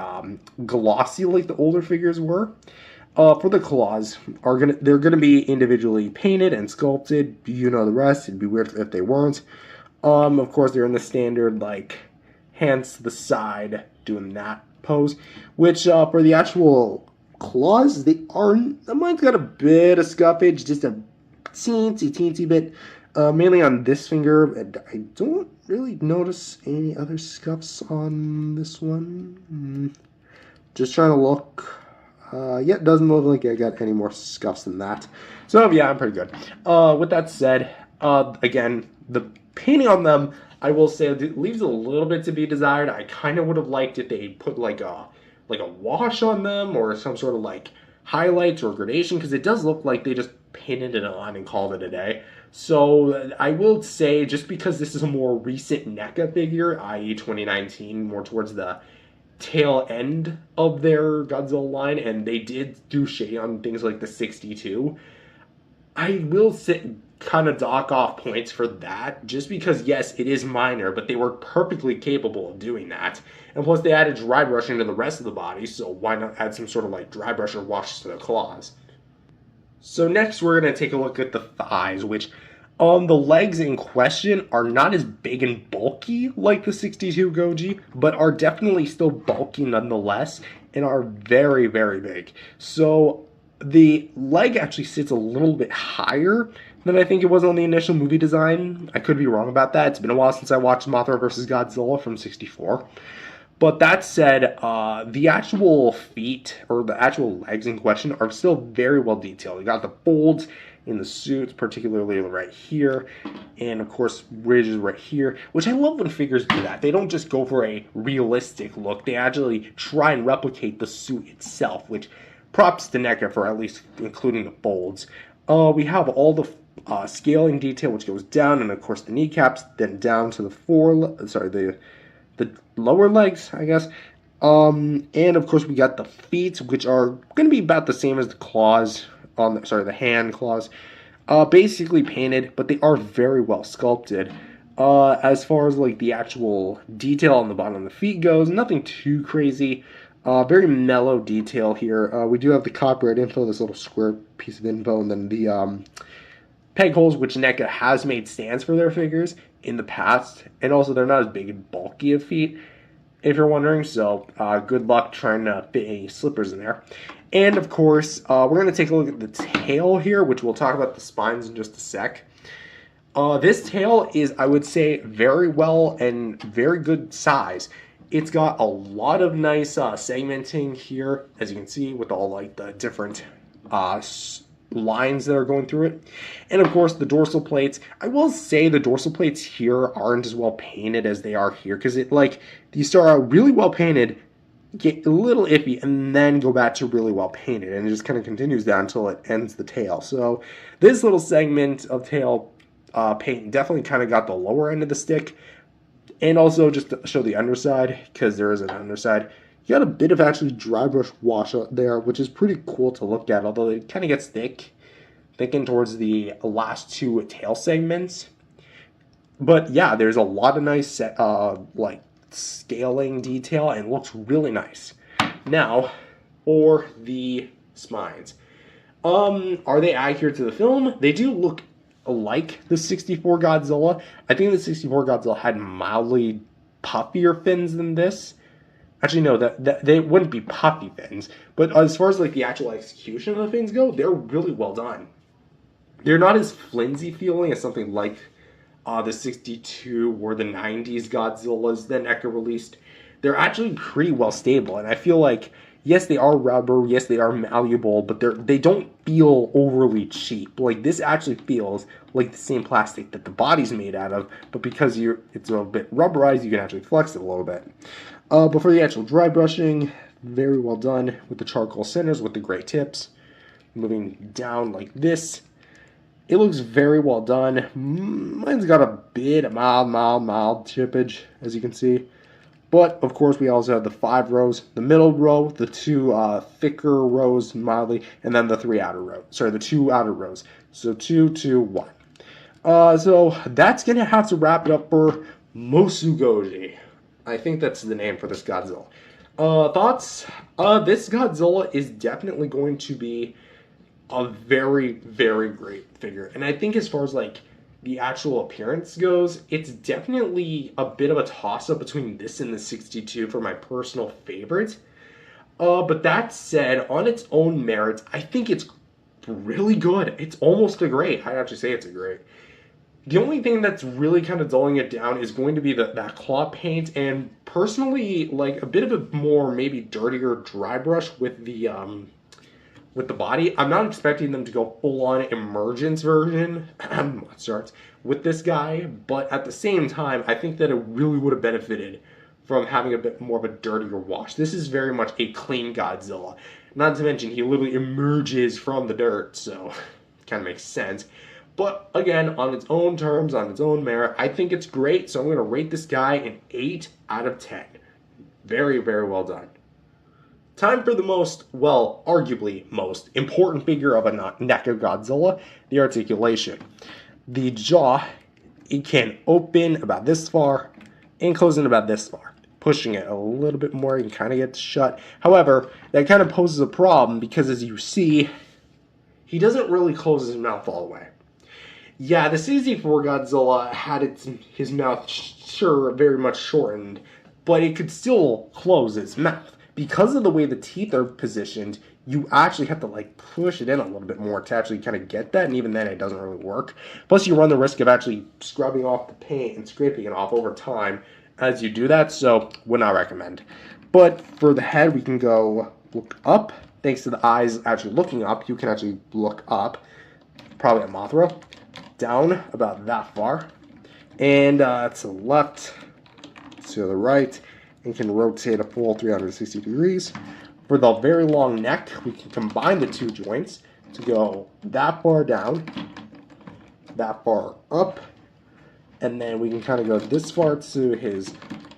glossy like the older figures were. For the claws, they're gonna be individually painted and sculpted. You know the rest. It'd be weird if they weren't. Of course, they're in the standard like hands to the side, doing that pose. Which for the actual claws, mine's got a bit of scuffage, just a teensy bit. Mainly on this finger, and I don't really notice any other scuffs on this one. Just trying to look. Yeah, it doesn't look like I got any more scuffs than that. So yeah, I'm pretty good. With that said, again, the painting on them, I will say, it leaves a little bit to be desired. I kind of would have liked if they put like a wash on them or some sort of like highlights or gradation, because it does look like they just painted it on and called it a day. So I will say, just because this is a more recent NECA figure, i.e. 2019, more towards the tail end of their Godzilla line, and they did do shade on things like the 62, I will kind of dock off points for that, just because, yes, it is minor, but they were perfectly capable of doing that. And plus, they added dry brushing to the rest of the body, so why not add some sort of like dry brush or wash to the claws? So next, we're going to take a look at the thighs, which the legs in question are not as big and bulky like the 62 Goji, but are definitely still bulky nonetheless, and are very, very big. So the leg actually sits a little bit higher than I think it was on the initial movie design. I could be wrong about that. It's been a while since I watched Mothra vs. Godzilla from 64. But that said, the actual feet, or the actual legs in question, are still very well detailed. You got the folds in the suits, particularly right here, and of course ridges right here, which I love when figures do that. They don't just go for a realistic look, they actually try and replicate the suit itself, which props to NECA for at least including the folds. We have all the scaling detail, which goes down, and of course the kneecaps, then down to the lower legs, I guess. And of course we got the feet, which are going to be about the same as the claws on the hand claws. Basically painted, but they are very well sculpted. As far as like the actual detail on the bottom of the feet goes, nothing too crazy. Very mellow detail here. We do have the copyright info, this little square piece of info, and then the peg holes, which NECA has made stands for their figures in the past, and also they're not as big and bulky of feet, if you're wondering, so good luck trying to fit any slippers in there. And of course, we're going to take a look at the tail here, which we'll talk about the spines in just a sec. This tail is, I would say, very well and very good size. It's got a lot of nice segmenting here, as you can see, with all like the different lines that are going through it. And of course the dorsal plates, I will say the dorsal plates here aren't as well painted as they are here, because it like these start out really well painted, get a little iffy, and then go back to really well painted, and it just kind of continues down until it ends the tail. So this little segment of tail paint definitely kind of got the lower end of the stick. And also just to show the underside, because there is an underside, you got a bit of actually dry brush wash there, which is pretty cool to look at, although it kind of gets thickened towards the last two tail segments. But yeah, there's a lot of nice like scaling detail, and looks really nice. Now, for the spines. Are they accurate to the film? They do look like the 64 Godzilla. I think the 64 Godzilla had mildly puffier fins than this. Actually, no, that they wouldn't be puffy fins. But as far as like the actual execution of the fins go, they're really well done. They're not as flimsy feeling as something like the 62 or the 90s Godzillas that NECA released. They're actually pretty well stable, and I feel like, yes, they are rubber, yes, they are malleable, but they don't feel overly cheap. Like, this actually feels like the same plastic that the body's made out of, but because it's a bit rubberized, you can actually flex it a little bit. But for the actual dry brushing, very well done with the charcoal centers with the gray tips. Moving down like this, it looks very well done. Mine's got a bit of mild chippage, as you can see. But, of course, we also have the 5 rows, the middle row, the 2 thicker rows mildly, and then the 2 outer rows. So 2, 2, 1. So that's going to have to wrap it up for Mosugoji. I think that's the name for this Godzilla. Thoughts? This Godzilla is definitely going to be a very, very great figure. And I think as far as, like, the actual appearance goes, it's definitely a bit of a toss-up between this and the 62 for my personal favorite. But that said, on its own merits, I think it's really good. It's almost a great. I'd actually say it's a great. The only thing that's really kind of dulling it down is going to be that claw paint, and personally, like a bit of a more maybe dirtier dry brush with the body. I'm not expecting them to go full on emergence version starts with this guy, but at the same time, I think that it really would have benefited from having a bit more of a dirtier wash. This is very much a clean Godzilla. Not to mention, he literally emerges from the dirt, so kind of makes sense. But again, on its own terms, on its own merit, I think it's great. So I'm going to rate this guy an 8 out of 10. Very, very well done. Time for the most, well, arguably most important figure of a NECA Godzilla, the articulation. The jaw, it can open about this far and close in about this far. Pushing it a little bit more, you can kind of get shut. However, that kind of poses a problem because as you see, he doesn't really close his mouth all the way. Yeah, the CZ4 Godzilla had his mouth sure very much shortened, but it could still close its mouth. Because of the way the teeth are positioned, you actually have to like push it in a little bit more to actually kind of get that, and even then it doesn't really work. Plus you run the risk of actually scrubbing off the paint and scraping it off over time as you do that, so would not recommend. But for the head, we can go look up. Thanks to the eyes actually looking up, you can actually look up. Probably a Mothra. Down about that far. And to the left, to the right, and can rotate a full 360 degrees. For the very long neck, we can combine the two joints to go that far down, that far up, and then we can kind of go this far to his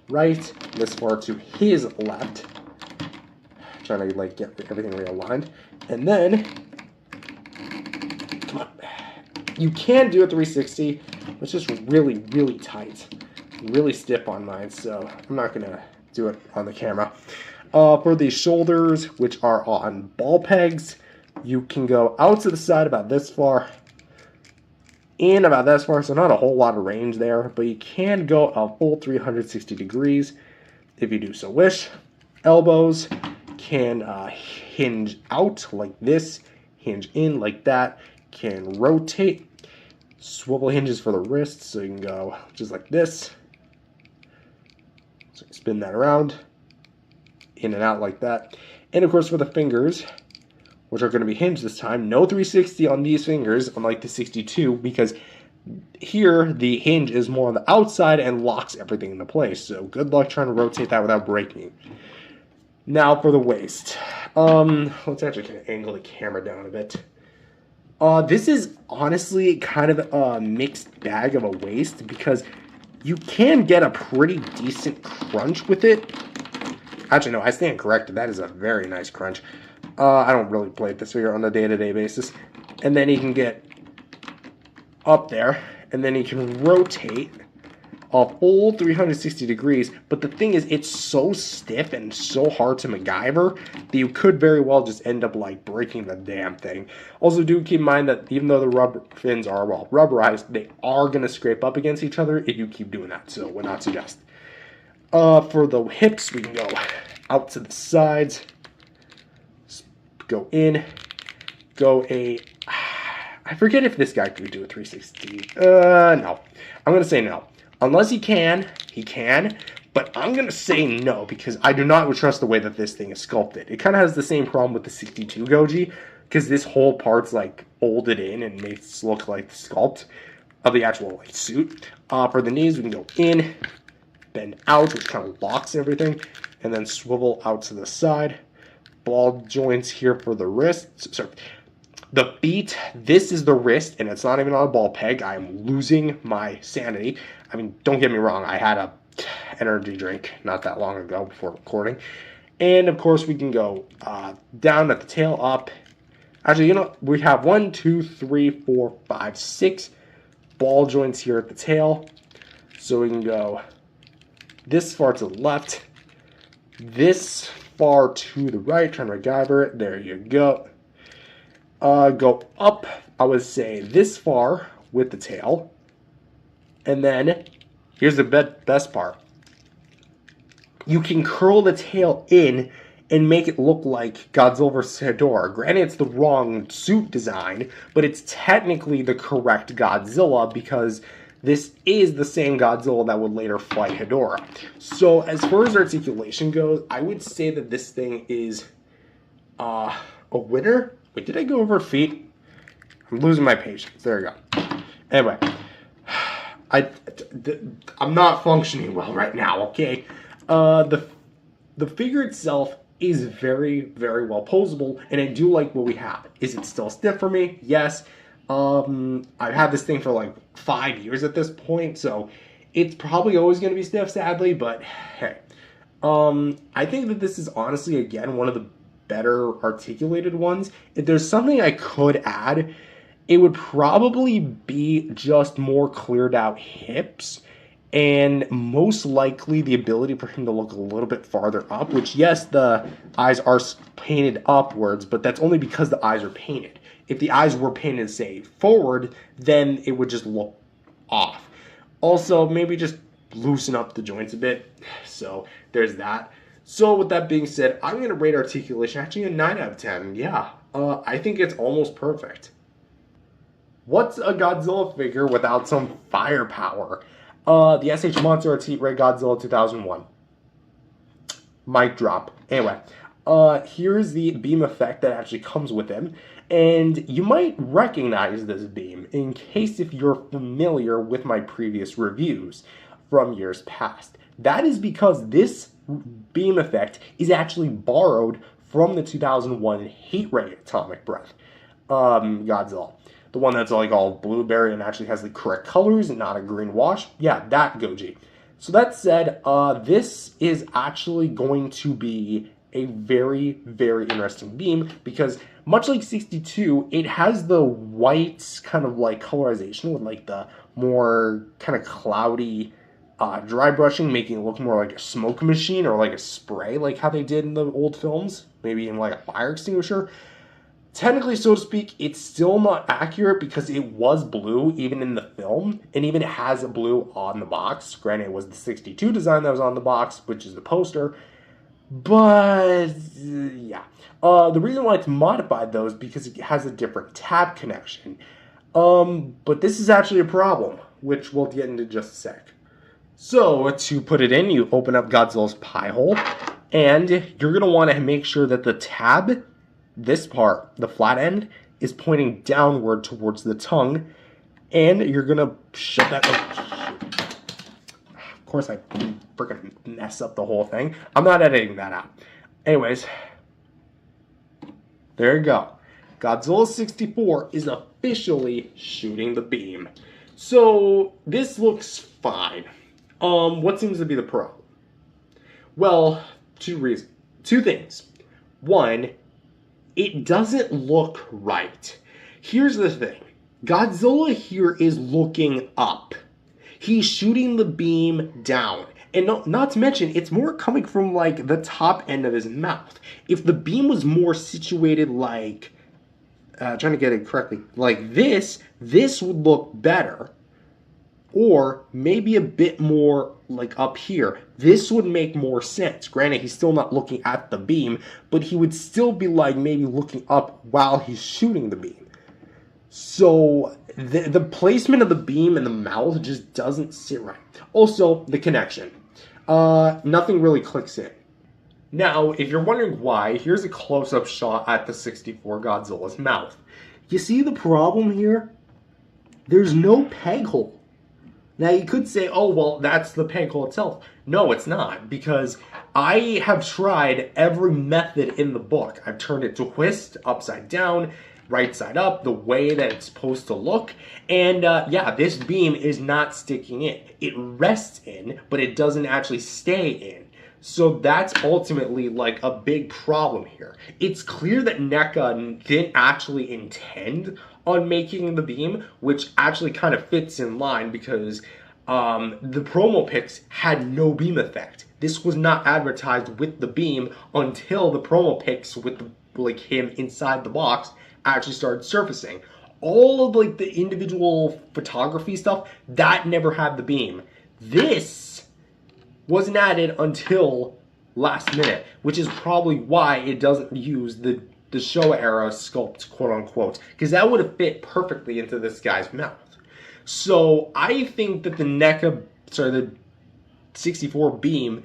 right, this far to his left. Trying to like get everything realigned. And then, come on, you can do a 360, but it's just really, really tight. Really stiff on mine, so I'm not going to do it on the camera. For the shoulders, which are on ball pegs, you can go out to the side about this far, in about this far, so not a whole lot of range there, but you can go a full 360 degrees if you do so wish. Elbows can hinge out like this, hinge in like that, can rotate. Swivel hinges for the wrists, so you can go just like this. So you spin that around, in and out like that. And of course for the fingers, which are going to be hinged this time, no 360 on these fingers, unlike the 62, because here the hinge is more on the outside and locks everything into place. So good luck trying to rotate that without breaking. Now for the waist. Let's actually kind of angle the camera down a bit. This is honestly kind of a mixed bag of a waist because you can get a pretty decent crunch with it. Actually, no, I stand corrected. That is a very nice crunch. I don't really play with this figure on a day-to-day basis. And then you can get up there, and then you can rotate a full 360 degrees. But the thing is, it's so stiff and so hard to MacGyver that you could very well just end up like breaking the damn thing. Also, do keep in mind that even though the rubber fins are well rubberized, they are going to scrape up against each other if you keep doing that. So would not suggest. For the hips, we can go out to the sides, go in, go a. I forget if this guy could do a 360. No. I'm going to say no. Unless he can, but I'm going to say no because I do not trust the way that this thing is sculpted. It kind of has the same problem with the 62 Goji because this whole part's like folded in and makes it look like the sculpt of the actual like suit. For the knees, we can go in, bend out, which kind of locks everything, and then swivel out to the side. Ball joints here for the wrists. Sorry. The feet, this is the wrist, and it's not even on a ball peg. I'm losing my sanity. I mean, don't get me wrong. I had a energy drink not that long ago before recording. And, of course, we can go down at the tail, up. Actually, you know, we have 1, 2, 3, 4, 5, 6 ball joints here at the tail. So we can go this far to the left, this far to the right, trying to MacGyver it. There you go. Go up, I would say, this far with the tail. And then, here's the best part. You can curl the tail in and make it look like Godzilla vs. Hedorah. Granted, it's the wrong suit design, but it's technically the correct Godzilla because this is the same Godzilla that would later fight Hedorah. So as far as articulation goes, I would say that this thing is a winner. Wait, did I go over feet? I'm losing my patience. There we go. Anyway, I'm not functioning well right now, okay? The figure itself is very, very well posable, and I do like what we have. Is it still stiff for me? Yes. I've had this thing for like 5 years at this point, so it's probably always going to be stiff, sadly, but hey. I think that this is honestly, again, one of the better articulated ones. If there's something I could add, it would probably be just more cleared out hips, and most likely the ability for him to look a little bit farther up, which, yes, the eyes are painted upwards, but that's only because the eyes are painted. If the eyes were painted, say, forward, then it would just look off. Also, maybe just loosen up the joints a bit. So, there's that. So, with that being said, I'm going to rate articulation actually a 9 out of 10. Yeah, I think it's almost perfect. What's a Godzilla figure without some firepower? The SH Monster Ray Godzilla 2001. Mic drop. Anyway, here's the beam effect that actually comes with him. And you might recognize this beam in case if you're familiar with my previous reviews from years past. That is because this beam effect is actually borrowed from the 2001 Heat Ray Atomic Breath Godzilla. The one that's like all blueberry and actually has the correct colors and not a green wash. Yeah, that Goji. So that said, this is actually going to be a very, very interesting beam because much like 62, it has the white kind of like colorization with like the more kind of cloudy dry brushing, making it look more like a smoke machine or like a spray, like how they did in the old films, maybe in like a fire extinguisher. Technically, so to speak, it's still not accurate because it was blue even in the film, and even it has blue on the box. Granted, it was the 62 design that was on the box, which is the poster. But, yeah. The reason why it's modified, though, is because it has a different tab connection. But this is actually a problem, which we'll get into just a sec. So, to put it in, you open up Godzilla's pie hole, and you're going to want to make sure that the tab, this part, the flat end, is pointing downward towards the tongue, and you're going to shut that... Oh, of course, I freaking mess up the whole thing. I'm not editing that out. Anyways, there you go. Godzilla 64 is officially shooting the beam. So, this looks fine. What seems to be the problem? Well, two things. One, it doesn't look right. Here's the thing. Godzilla here is looking up. He's shooting the beam down. And not to mention, it's more coming from like the top end of his mouth. If the beam was more situated like, trying to get it correctly, like this would look better. Or maybe a bit more like up here. This would make more sense. Granted, he's still not looking at the beam, but he would still be like maybe looking up while he's shooting the beam. So the placement of the beam in the mouth just doesn't sit right. Also, the connection. Nothing really clicks in. Now, if you're wondering why, here's a close-up shot at the 64 Godzilla's mouth. You see the problem here? There's no peg hole. Now, you could say, oh, well, that's the peg hole itself. No, it's not, because I have tried every method in the book. I've turned it to twist, upside down, right side up, the way that it's supposed to look. And, yeah, this beam is not sticking in. It rests in, but it doesn't actually stay in. So that's ultimately, like, a big problem here. It's clear that NECA didn't actually intend on making the beam, which actually kind of fits in line because the promo pics had no beam effect. This was not advertised with the beam until the promo pics with like him inside the box actually started surfacing. All of like the individual photography stuff, that never had the beam. This wasn't added until last minute, which is probably why it doesn't use the Showa era sculpt, quote unquote, because that would have fit perfectly into this guy's mouth. So I think that the 64 beam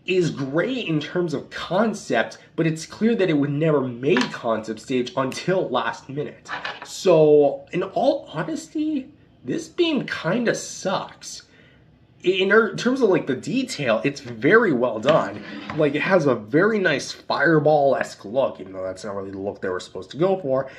is great in terms of concept, but it's clear that it would never made concept stage until last minute. So in all honesty, this beam kind of sucks. In terms of like the detail, it's very well done. Like, it has a very nice fireball-esque look, even though that's not really the look they were supposed to go for.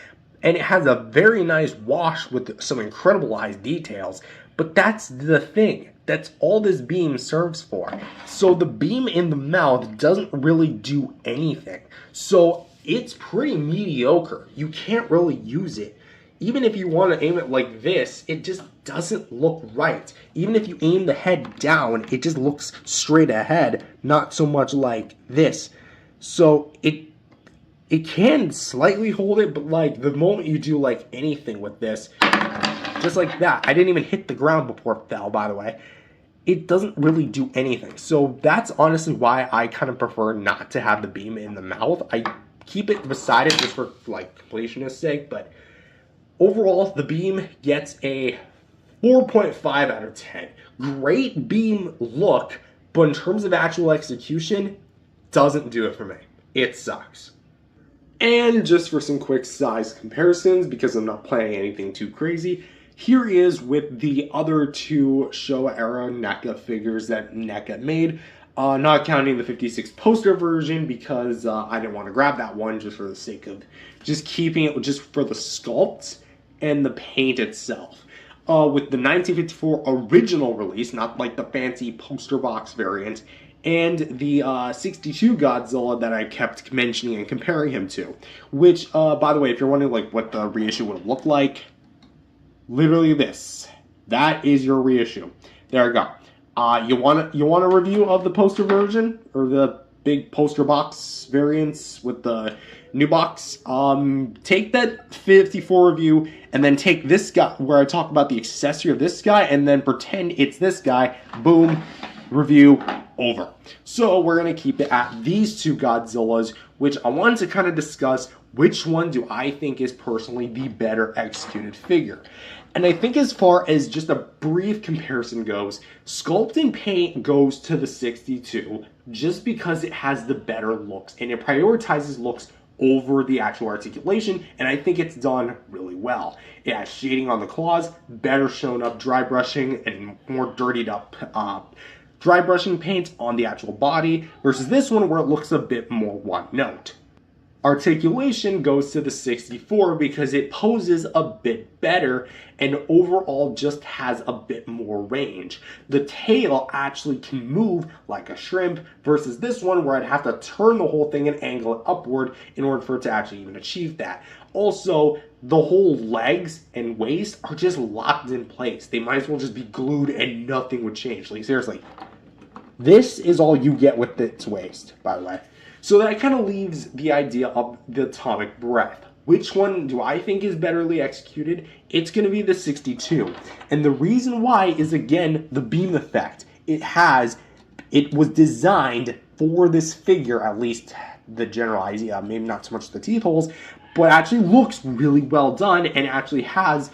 And it has a very nice wash with some incredible details. But that's the thing. That's all this beam serves for. So the beam in the mouth doesn't really do anything. So it's pretty mediocre. You can't really use it. Even if you want to aim it like this, it just doesn't look right. Even if you aim the head down, it just looks straight ahead, not so much like this. So it can slightly hold it, but like the moment you do like anything with this, just like that, I didn't even hit the ground before it fell, by the way, it doesn't really do anything. So that's honestly why I kind of prefer not to have the beam in the mouth. I keep it beside it just for like completionist's sake, but overall, the beam gets a 4.5 out of 10. Great beam look, but in terms of actual execution, doesn't do it for me. It sucks. And just for some quick size comparisons, because I'm not planning anything too crazy, here he is with the other two Showa era NECA figures that NECA made. Not counting the 56 poster version, because I didn't want to grab that one just for the sake of just keeping it just for the sculpts and the paint itself. With the 1954 original release, not like the fancy poster box variant, and the 62 Godzilla that I kept mentioning and comparing him to. Which, by the way, if you're wondering like what the reissue would look like, literally this. That is your reissue. There you go. You want a review of the poster version, or the big poster box variants with the new box? Take that 54 review and then take this guy where I talk about the accessory of this guy and then pretend it's this guy. Boom, review over. So we're going to keep it at these two Godzillas, which I wanted to kind of discuss which one do I think is personally the better executed figure. And I think as far as just a brief comparison goes, Sculpt and Paint goes to the 62 just because it has the better looks and it prioritizes looks over the actual articulation, and I think it's done really well. It has shading on the claws, better shown up dry brushing, and more dirtied up dry brushing paint on the actual body, versus this one where it looks a bit more one note. Articulation goes to the 64 because it poses a bit better and overall just has a bit more range. The tail actually can move like a shrimp versus this one where I'd have to turn the whole thing and angle it upward in order for it to actually even achieve that. Also, the whole legs and waist are just locked in place. They might as well just be glued and nothing would change. Like, seriously. This is all you get with its waist, by the way. So that kind of leaves the idea of the atomic breath. Which one do I think is betterly executed? It's going to be the 62. And the reason why is, again, the beam effect. It was designed for this figure, at least the general idea, maybe not so much the teeth holes, but actually looks really well done and actually has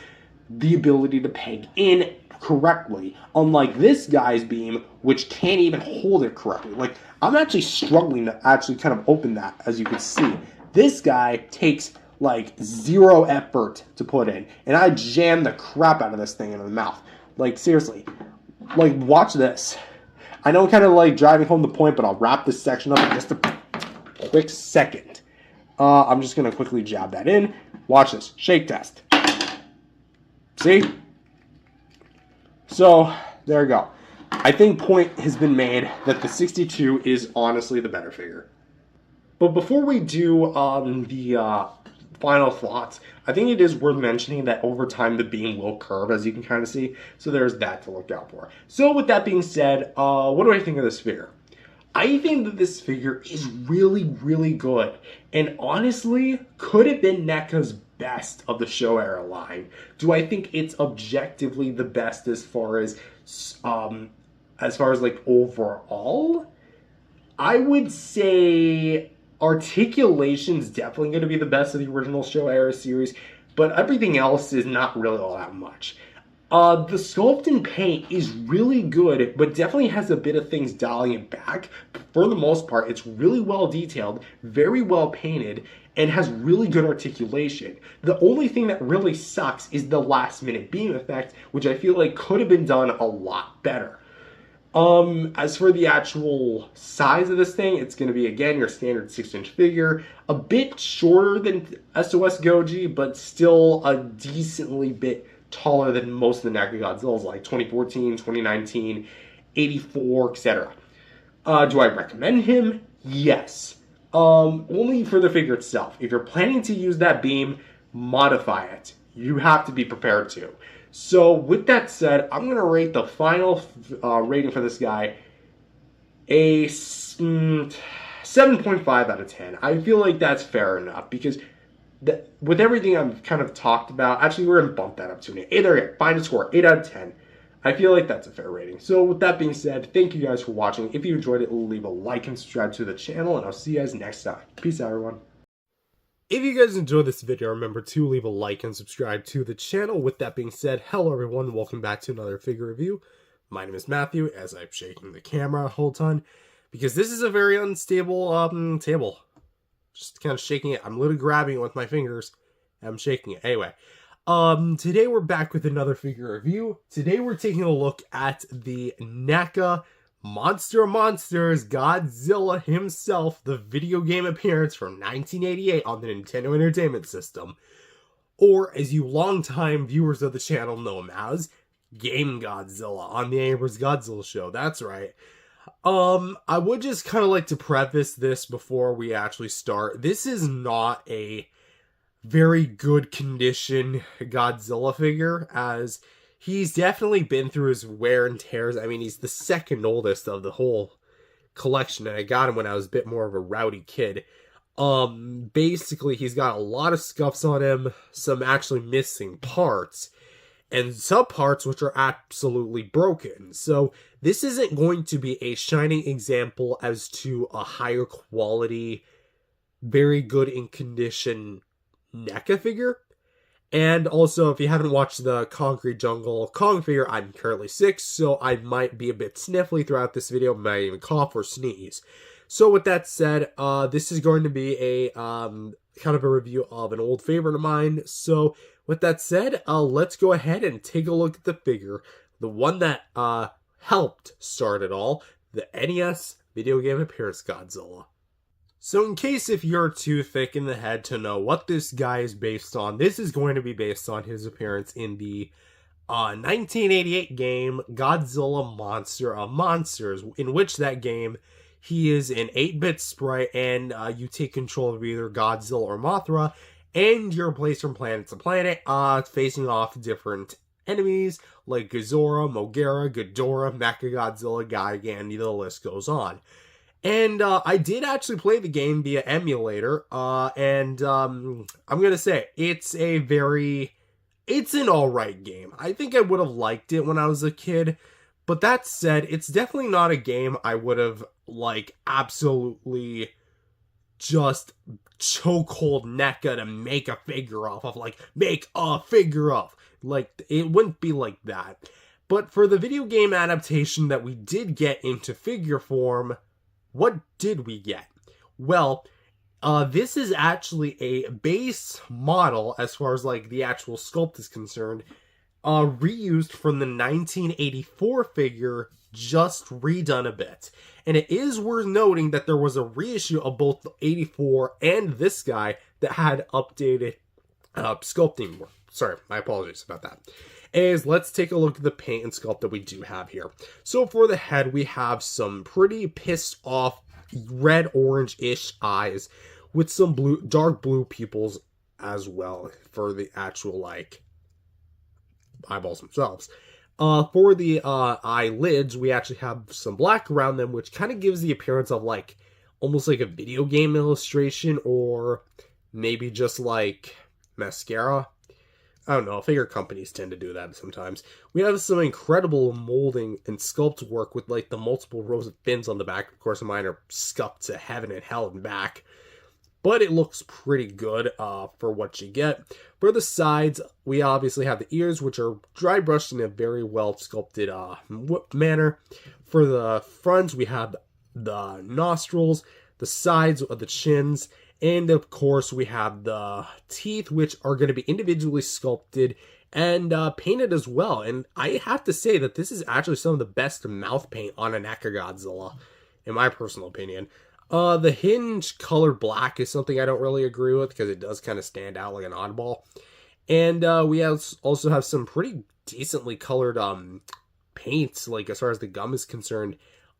the ability to peg in correctly, unlike this guy's beam, which can't even hold it correctly. Like, I'm actually struggling to actually kind of open that, as you can see. This guy takes like 0 effort to put in, and I jam the crap out of this thing into the mouth. Like, seriously, like, watch this. I know I'm kind of like driving home the point, but I'll wrap this section up in just a quick second. I'm just gonna quickly jab that in. Watch this shake test. See? So, there you go. I think point has been made that the 62 is honestly the better figure. But before we do the final thoughts, I think it is worth mentioning that over time the beam will curve, as you can kind of see. So there's that to look out for. So with that being said, what do I think of this figure? I think that this figure is really, really good. And honestly, could have been NECA's best of the Showa era line. Do I think it's objectively the best as far as like overall? I would say articulation's definitely going to be the best of the original Showa era series, but everything else is not really all that much. The sculpt and paint is really good, but definitely has a bit of things dialing it back. For the most part, it's really well detailed, very well painted, and has really good articulation. The only thing that really sucks is the last minute beam effect, which I feel like could have been done a lot better. As for the actual size of this thing, it's going to be, again, your standard 6-inch figure. A bit shorter than T.O.S.G, but still a decently bit taller than most of the NECA Godzillas, like 2014, 2019, 84, etc. Do I recommend him? Yes. Only for the figure itself. If you're planning to use that beam, modify it. You have to be prepared to. So with that said, I'm going to rate the final rating for this guy a 7.5 out of 10. I feel like that's fair enough because with everything I've kind of talked about, actually we're going to bump that up to an 8. There you go. Find a score, 8 out of 10. I feel like that's a fair rating. So with that being said, thank you guys for watching. If you enjoyed it, leave a like and subscribe to the channel, and I'll see you guys next time. Peace out, everyone. If you guys enjoyed this video, remember to leave a like and subscribe to the channel. With that being said, hello everyone, welcome back to another figure review. My name is Matthew, as I'm shaking the camera a whole ton, because this is a very unstable table. Just kind of shaking it. I'm literally grabbing it with my fingers, and I'm shaking it. Anyway, today we're back with another figure review. Today we're taking a look at the NECA Monster of Monsters Godzilla himself, the video game appearance from 1988 on the Nintendo Entertainment System, or as you longtime viewers of the channel know him as, Game Godzilla on the Amber's Godzilla show. That's right. I would just kind of like to preface this before we actually start. This is not a very good condition Godzilla figure, as he's definitely been through his wear and tears. I mean, he's the second oldest of the whole collection, and I got him when I was a bit more of a rowdy kid. Basically, he's got a lot of scuffs on him, some actually missing parts, and some parts which are absolutely broken. So this isn't going to be a shining example as to a higher quality, very good in condition NECA figure. And also, if you haven't watched the Concrete Jungle Kong figure, I'm currently sick, so I might be a bit sniffly throughout this video, might even cough or sneeze. So with that said, this is going to be a kind of a review of an old favorite of mine. So with that said, let's go ahead and take a look at the figure. The one that helped start it all, the NES video game appearance Godzilla. So in case if you're too thick in the head to know what this guy is based on, this is going to be based on his appearance in the 1988 game Godzilla Monster of Monsters, in which that game he is an 8-bit sprite and you take control of either Godzilla or Mothra, and you're placed from planet to planet, facing off different enemies like Godzilla, Mothra, ghidorah, mechagodzilla, gigan, the list goes on. And I did actually play the game via emulator, and I'm gonna say, it's an alright game. I think I would have liked it when I was a kid, but that said, it's definitely not a game I would have, like, absolutely just chokehold NECA to make a figure off of, like, make a figure of. Like, it wouldn't be like that. But for the video game adaptation that we did get into figure form, what did we get? Well, this is actually a base model, as far as like the actual sculpt is concerned, reused from the 1984 figure, just redone a bit. And it is worth noting that there was a reissue of both the 84 and this guy that had updated sculpting work. Sorry, my apologies about that. Anyways, let's take a look at the paint and sculpt that we do have here. So for the head, we have some pretty pissed off red-orange-ish eyes with some blue, dark blue pupils as well for the actual, like, eyeballs themselves. For the eyelids, we actually have some black around them, which kind of gives the appearance of, like, almost like a video game illustration, or maybe just, like, mascara. I don't know, figure companies tend to do that sometimes. We have some incredible molding and sculpt work with like the multiple rows of fins on the back. Of course, mine are scuffed to heaven and hell and back, but it looks pretty good for what you get. For the sides, we obviously have the ears, which are dry brushed in a very well sculpted manner. For the fronts, we have the nostrils, the sides of the chins, and of course we have the teeth, which are going to be individually sculpted and painted as well. And I have to say that this is actually some of the best mouth paint on a NECA Godzilla, in my personal opinion. The hinge color black is something I don't really agree with because it does kind of stand out like an oddball. And we also have some pretty decently colored paints, like as far as the gum is concerned,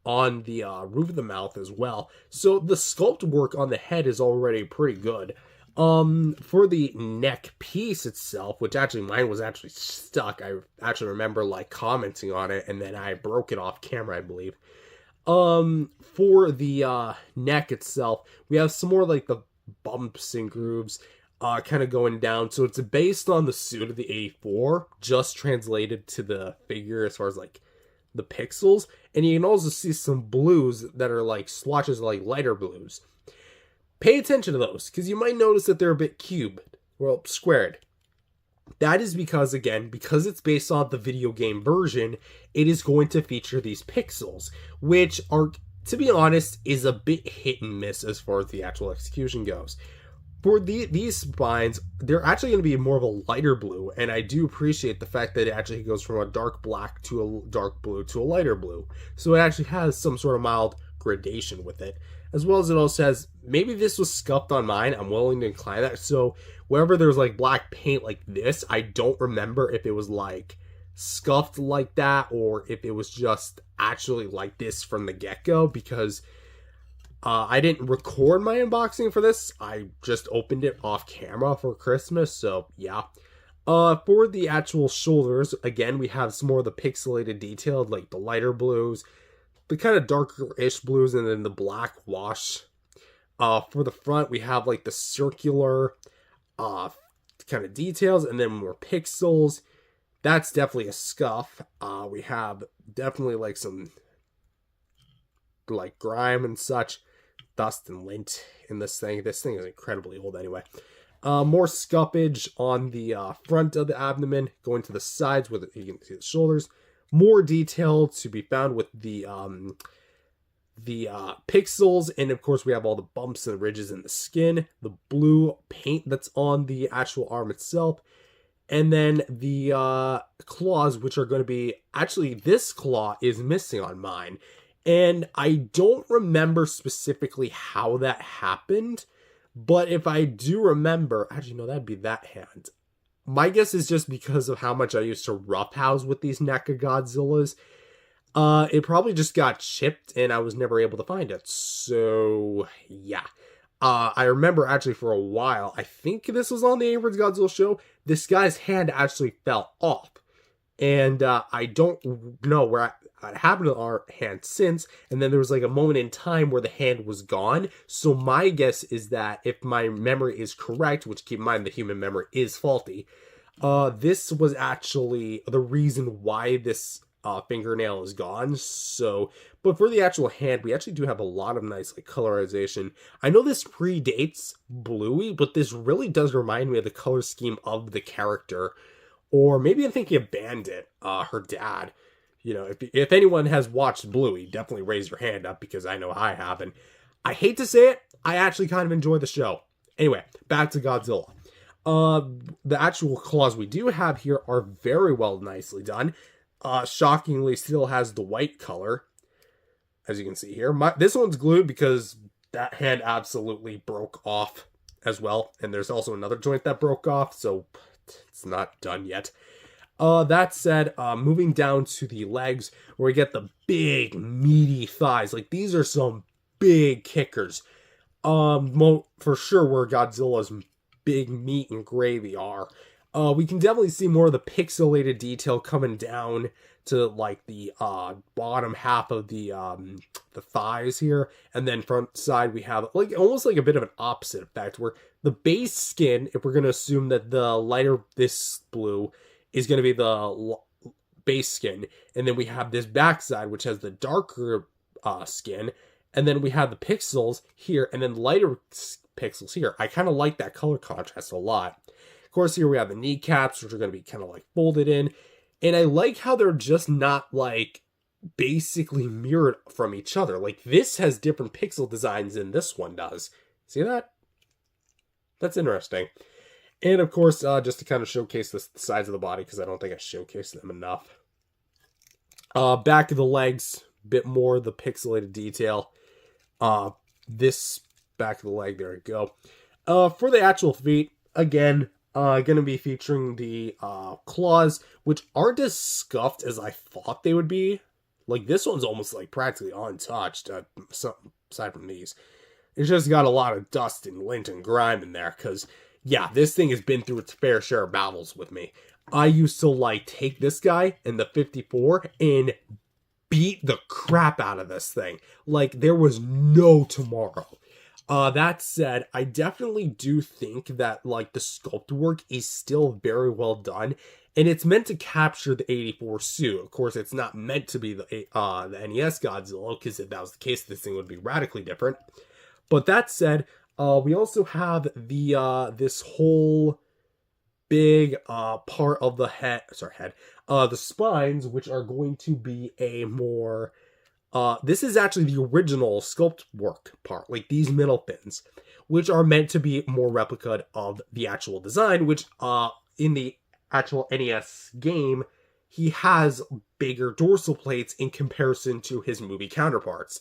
on the roof of the mouth as well. So the sculpt work on the head is already pretty good. For the neck piece itself, which actually mine was actually stuck. I actually remember like commenting on it and then I broke it off camera, I believe. For the neck itself, we have some more like the bumps and grooves kind of going down. So it's based on the suit of the 84, just translated to the figure as far as like the pixels. And you can also see some blues that are like swatches of like lighter blues. Pay attention to those, because you might notice that they're a bit cubed, well, squared. That is because, again, because it's based on the video game version, it is going to feature these pixels, which are, to be honest, is a bit hit and miss as far as the actual execution goes. For these spines, they're actually going to be more of a lighter blue, and I do appreciate the fact that it actually goes from a dark black to a dark blue to a lighter blue. So it actually has some sort of mild gradation with it, as well as it also has, maybe this was scuffed on mine, I'm willing to incline that, so wherever there's like black paint like this, I don't remember if it was like scuffed like that, or if it was just actually like this from the get-go, because I didn't record my unboxing for this. I just opened it off camera for Christmas, so yeah. For the actual shoulders, again, we have some more of the pixelated detail, like the lighter blues, the kind of darker-ish blues, and then the black wash. For the front, we have like the circular kind of details, and then more pixels. That's definitely a scuff. We have definitely like some like grime and such. Dust and lint in this thing. This thing is incredibly old anyway. More scuffage on the front of the abdomen, going to the sides where you can see the shoulders. More detail to be found with the pixels, and of course we have all the bumps and ridges in the skin, the blue paint that's on the actual arm itself, and then the claws, which are going to be, actually this claw is missing on mine. And I don't remember specifically how that happened, but if I do remember, actually no, that'd be that hand. My guess is just because of how much I used to roughhouse with these NECA Godzillas. It probably just got chipped and I was never able to find it. So, yeah. I remember actually for a while, I think this was on the Average Godzilla show, this guy's hand actually fell off. And I don't know where it happened to our hand since, and then there was like a moment in time where the hand was gone. So my guess is that if my memory is correct, which keep in mind the human memory is faulty, this was actually the reason why this fingernail is gone. So, but for the actual hand, we actually do have a lot of nice like colorization. I know this predates Bluey, but this really does remind me of the color scheme of the character. Or maybe I'm thinking of Bandit, her dad. You know, if anyone has watched Bluey, definitely raise your hand up, because I know I have. And I hate to say it, I actually kind of enjoy the show. Anyway, back to Godzilla. The actual claws we do have here are very well nicely done. Shockingly, still has the white color, as you can see here. This one's glued because that hand absolutely broke off as well. And there's also another joint that broke off, so it's not done yet. That said, moving down to the legs, where we get the big, meaty thighs. Like, these are some big kickers. For sure where Godzilla's big meat and gravy are. we can definitely see more of the pixelated detail coming down to like the bottom half of the thighs here, and then front side we have like almost like a bit of an opposite effect where the base skin, if we're going to assume that the lighter this blue is going to be the base skin, and then we have this backside which has the darker skin, and then we have the pixels here and then lighter pixels here. I kind of like that color contrast a lot. Of course, here we have the kneecaps, which are going to be kind of like folded in. And I like how they're just not like basically mirrored from each other. Like this has different pixel designs than this one does. See that? That's interesting. And of course, just to kind of showcase the sides of the body, because I don't think I showcased them enough. Back of the legs, bit more of the pixelated detail. This back of the leg, there we go. For the actual feet, again, going to be featuring the claws, which aren't as scuffed as I thought they would be. Like, this one's almost, like, practically untouched, aside from these. It's just got a lot of dust and lint and grime in there, because, yeah, this thing has been through its fair share of battles with me. I used to, like, take this guy in the 54 and beat the crap out of this thing. Like, there was no tomorrow. That said, I definitely do think that, like, the sculpt work is still very well done, and it's meant to capture the 84 suit. Of course, it's not meant to be the NES Godzilla, because if that was the case, this thing would be radically different. But that said, we also have the, this whole big, part of the the spines, which are going to be a more... this is actually the original sculpt work part, like these middle fins, which are meant to be more replica of the actual design, which in the actual NES game, he has bigger dorsal plates in comparison to his movie counterparts.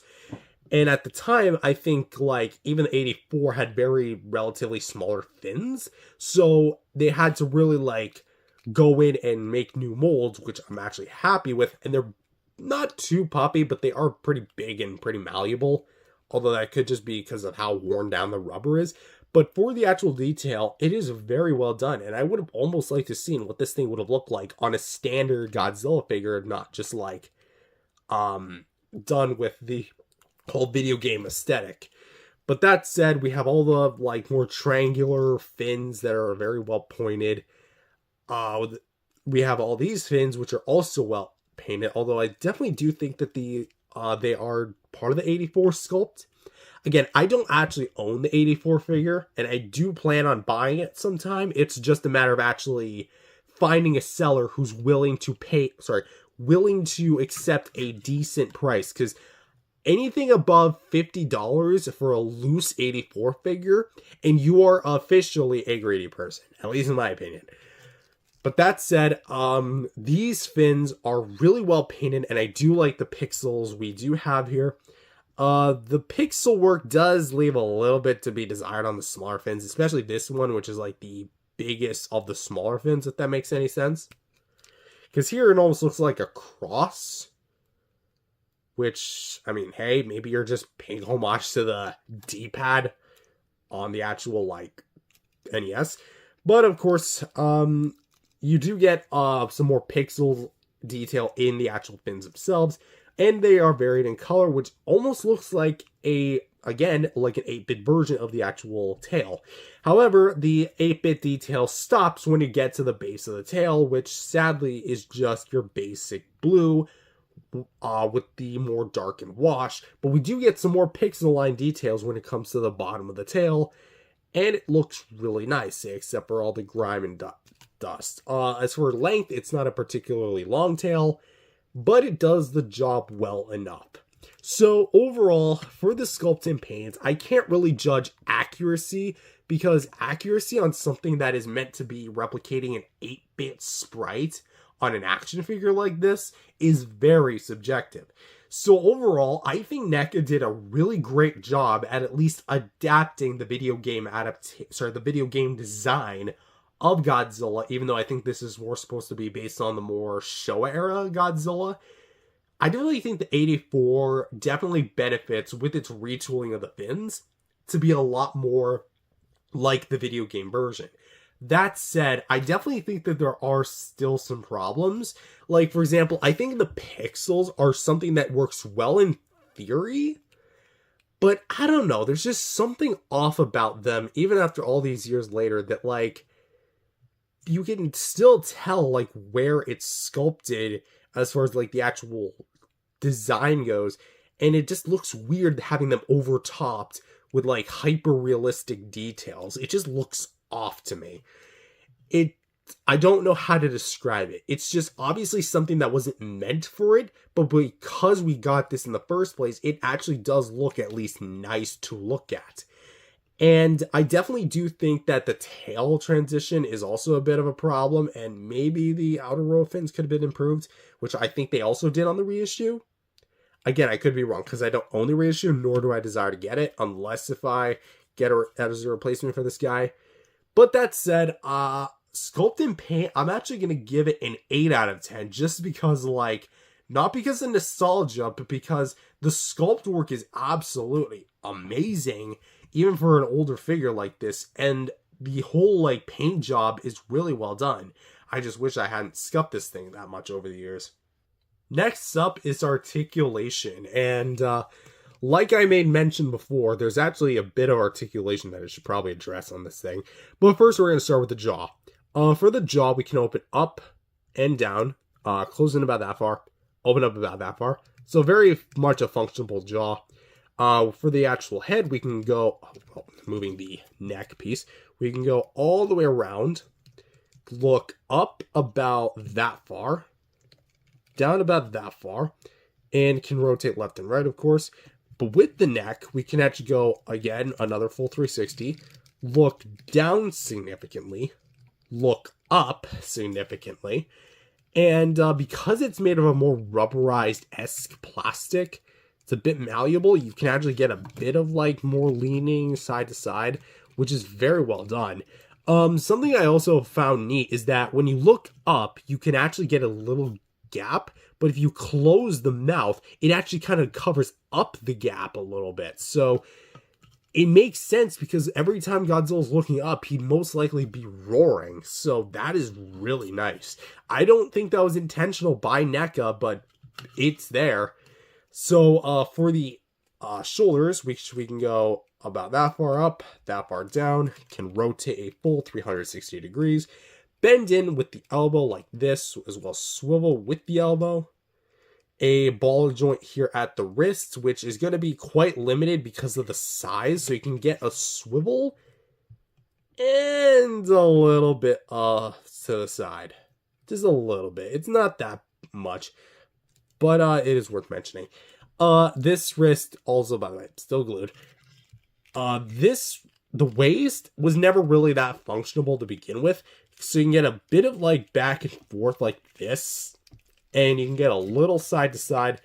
And at the time, I think like even the 84 had very relatively smaller fins, so they had to really like go in and make new molds, which I'm actually happy with, and they're not too poppy, but they are pretty big and pretty malleable. Although that could just be because of how worn down the rubber is. But for the actual detail, it is very well done. And I would have almost liked to see what this thing would have looked like on a standard Godzilla figure, not just like done with the whole video game aesthetic. But that said, we have all the like more triangular fins that are very well pointed. We have all these fins, which are also well painted, although I definitely do think that they are part of the 84 sculpt. Again, I don't actually own the 84 figure, and I do plan on buying it sometime. It's just a matter of actually finding a seller who's willing to accept a decent price, because anything above $50 for a loose 84 figure, and you are officially a greedy person, at least in my opinion. But that said, these fins are really well painted, and I do like the pixels we do have here. The pixel work does leave a little bit to be desired on the smaller fins, especially this one, which is like the biggest of the smaller fins, if that makes any sense. Because here it almost looks like a cross, which, I mean, hey, maybe you're just paying homage to the D-pad on the actual, like, NES. But, of course, you do get some more pixel detail in the actual fins themselves, and they are varied in color, which almost looks like again, like an 8-bit version of the actual tail. However, the 8-bit detail stops when you get to the base of the tail, which sadly is just your basic blue with the more darkened wash. But we do get some more pixel line details when it comes to the bottom of the tail, and it looks really nice, except for all the grime and dust. As for length, it's not a particularly long tail, but it does the job well enough. So overall, for the sculpt and paint, I can't really judge accuracy, because accuracy on something that is meant to be replicating an 8-bit sprite on an action figure like this is very subjective. So overall, I think NECA did a really great job at least adapting the video game the video game design of Godzilla, even though I think this is more supposed to be based on the more Showa era Godzilla. I definitely think the 84 definitely benefits with its retooling of the fins to be a lot more like the video game version. That said, I definitely think that there are still some problems. Like, for example, I think the pixels are something that works well in theory, but I don't know. There's just something off about them, even after all these years later, that, like, you can still tell, like, where it's sculpted as far as, like, the actual design goes. And it just looks weird having them overtopped with, like, hyper realistic details. It just looks off to me. I don't know how to describe it. It's just obviously something that wasn't meant for it, but because we got this in the first place, it actually does look at least nice to look at. And I definitely do think that the tail transition is also a bit of a problem, and maybe the outer row fins could have been improved, which I think they also did on the reissue. Again, I could be wrong, because I don't own the reissue, nor do I desire to get it, unless if I get as a replacement for this guy. But that said, Sculpt and Paint, I'm actually going to give it an 8 out of 10, just because, like, not because of nostalgia, but because the sculpt work is absolutely amazing, even for an older figure like this, and the whole, like, paint job is really well done. I just wish I hadn't scuffed this thing that much over the years. Next up is articulation, and like I made mention before, there's actually a bit of articulation that I should probably address on this thing. But first we're going to start with the jaw. For the jaw, we can open up and down, close in about that far, open up about that far. So very much a functional jaw. For the actual head, we can go, moving the neck piece, we can go all the way around, look up about that far, down about that far, and can rotate left and right, of course. But with the neck, we can actually go, again, another full 360, look down significantly, look up significantly, and because it's made of a more rubberized-esque plastic, it's a bit malleable. You can actually get a bit of, like, more leaning side to side, which is very well done. Something I also found neat is that when you look up, you can actually get a little gap, but if you close the mouth, it actually kind of covers up the gap a little bit. So it makes sense because every time Godzilla's looking up, he'd most likely be roaring. So that is really nice. I don't think that was intentional by NECA, but it's there. So for the shoulders, we can go about that far up, that far down, can rotate a full 360 degrees, bend in with the elbow like this, as well as swivel with the elbow. A ball joint here at the wrist, which is going to be quite limited because of the size, so you can get a swivel and a little bit to the side. Just a little bit. It's not that much, but it is worth mentioning. This wrist, also, by the way, still glued. The waist was never really that functional to begin with, so you can get a bit of, like, back and forth like this, and you can get a little side to side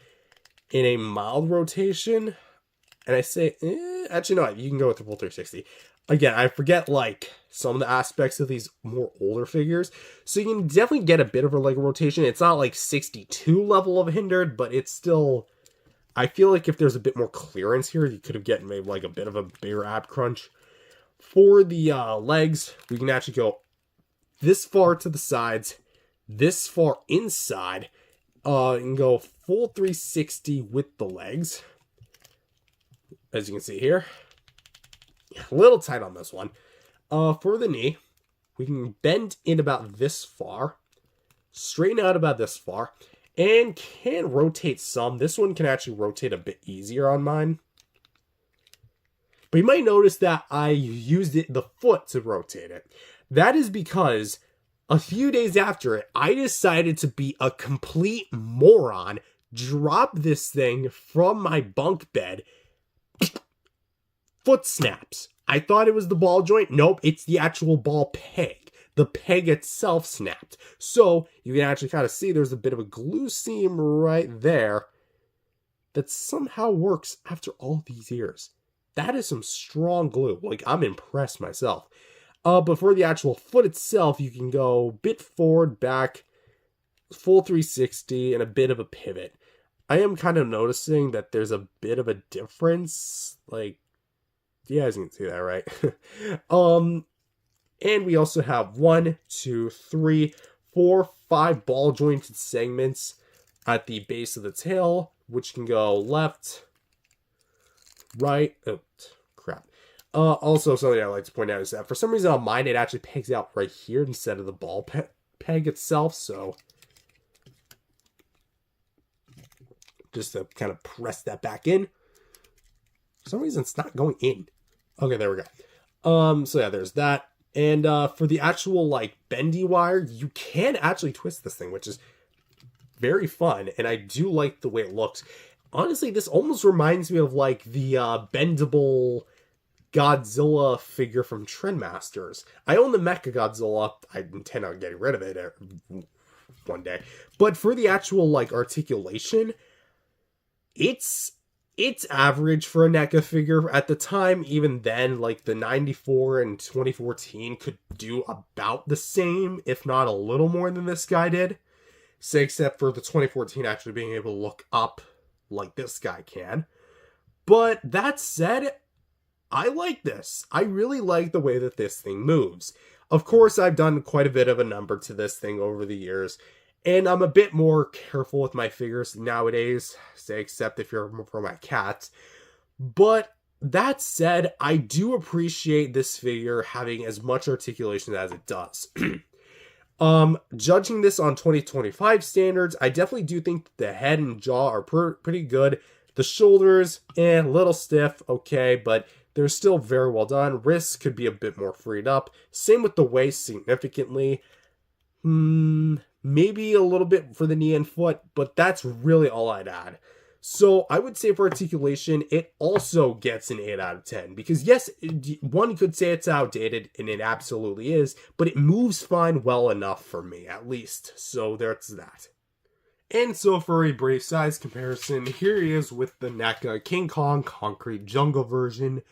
in a mild rotation. And I say, actually, no, you can go with the full 360. Again, I forget, like, some of the aspects of these more older figures. So you can definitely get a bit of a leg rotation. It's not like 62 level of hindered, but it's still, I feel like if there's a bit more clearance here, you could have gotten maybe like a bit of a bigger ab crunch. For the legs, we can actually go this far to the sides, this far inside, and go full 360 with the legs. As you can see here. A little tight on this one. For the knee, we can bend in about this far, straighten out about this far, and can rotate some. This one can actually rotate a bit easier on mine. But you might notice that I used the foot to rotate it. That is because a few days after it, I decided to be a complete moron, drop this thing from my bunk bed, foot snaps. I thought it was the ball joint. Nope, it's the actual ball peg. The peg itself snapped. So you can actually kind of see there's a bit of a glue seam right there that somehow works after all these years. That is some strong glue. Like, I'm impressed myself. But for the actual foot itself, you can go a bit forward, back, full 360, and a bit of a pivot. I am kind of noticing that there's a bit of a difference. Like, you guys can see that, right? And we also have 1, 2, 3, 4, 5 ball jointed segments at the base of the tail, which can go left, right. Oh, crap. Also, something I'd like to point out is that for some reason on mine, it actually pegs out right here instead of the ball peg itself. So just to kind of press that back in. For some reason, it's not going in. Okay, there we go. So yeah, there's that. And for the actual like bendy wire, you can actually twist this thing, which is very fun. And I do like the way it looks. Honestly, this almost reminds me of like the bendable Godzilla figure from Trendmasters. I own the mechagodzilla. I intend on getting rid of it one day. But for the actual like articulation, it's average for a NECA figure at the time. Even then, like the 94 and 2014 could do about the same, if not a little more than this guy did. Say, except for the 2014 actually being able to look up like this guy can. But that said, I like this. I really like the way that this thing moves. Of course, I've done quite a bit of a number to this thing over the years, and I'm a bit more careful with my figures nowadays, say, except if you're for my cats. But that said, I do appreciate this figure having as much articulation as it does. Judging this on 2025 standards, I definitely do think the head and jaw are pretty good. The shoulders, a little stiff, okay, but they're still very well done. Wrists could be a bit more freed up. Same with the waist, significantly. Maybe a little bit for the knee and foot, but that's really all I'd add. So I would say for articulation, it also gets an 8 out of 10. Because yes, one could say it's outdated, and it absolutely is, but it moves fine well enough for me, at least. So there's that. And so for a brief size comparison, here he is with the NECA King Kong Concrete Jungle version.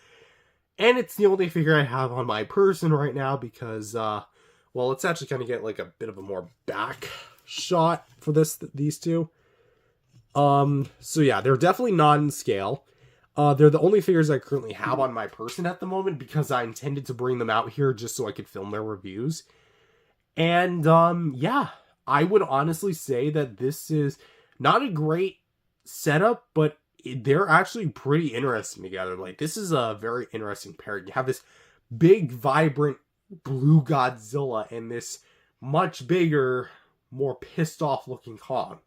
And it's the only figure I have on my person right now because, well, let's actually kind of get like a bit of a more back shot for these two. So yeah, they're definitely not in scale. They're the only figures I currently have on my person at the moment because I intended to bring them out here just so I could film their reviews. And, yeah, I would honestly say that this is not a great setup, but they're actually pretty interesting together. Like, this is a very interesting pair. You have this big, vibrant blue Godzilla and this much bigger, more pissed off looking Kong.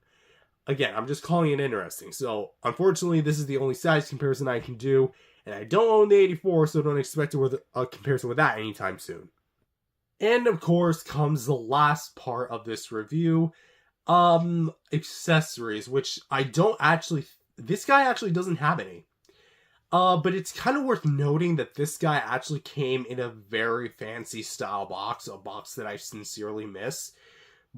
Again, I'm just calling it interesting. So, unfortunately, this is the only size comparison I can do. And I don't own the 84, so don't expect a comparison with that anytime soon. And, of course, comes the last part of this review. Accessories, which I don't actually... This guy actually doesn't have any. But it's kind of worth noting that this guy actually came in a very fancy style box. A box that I sincerely miss.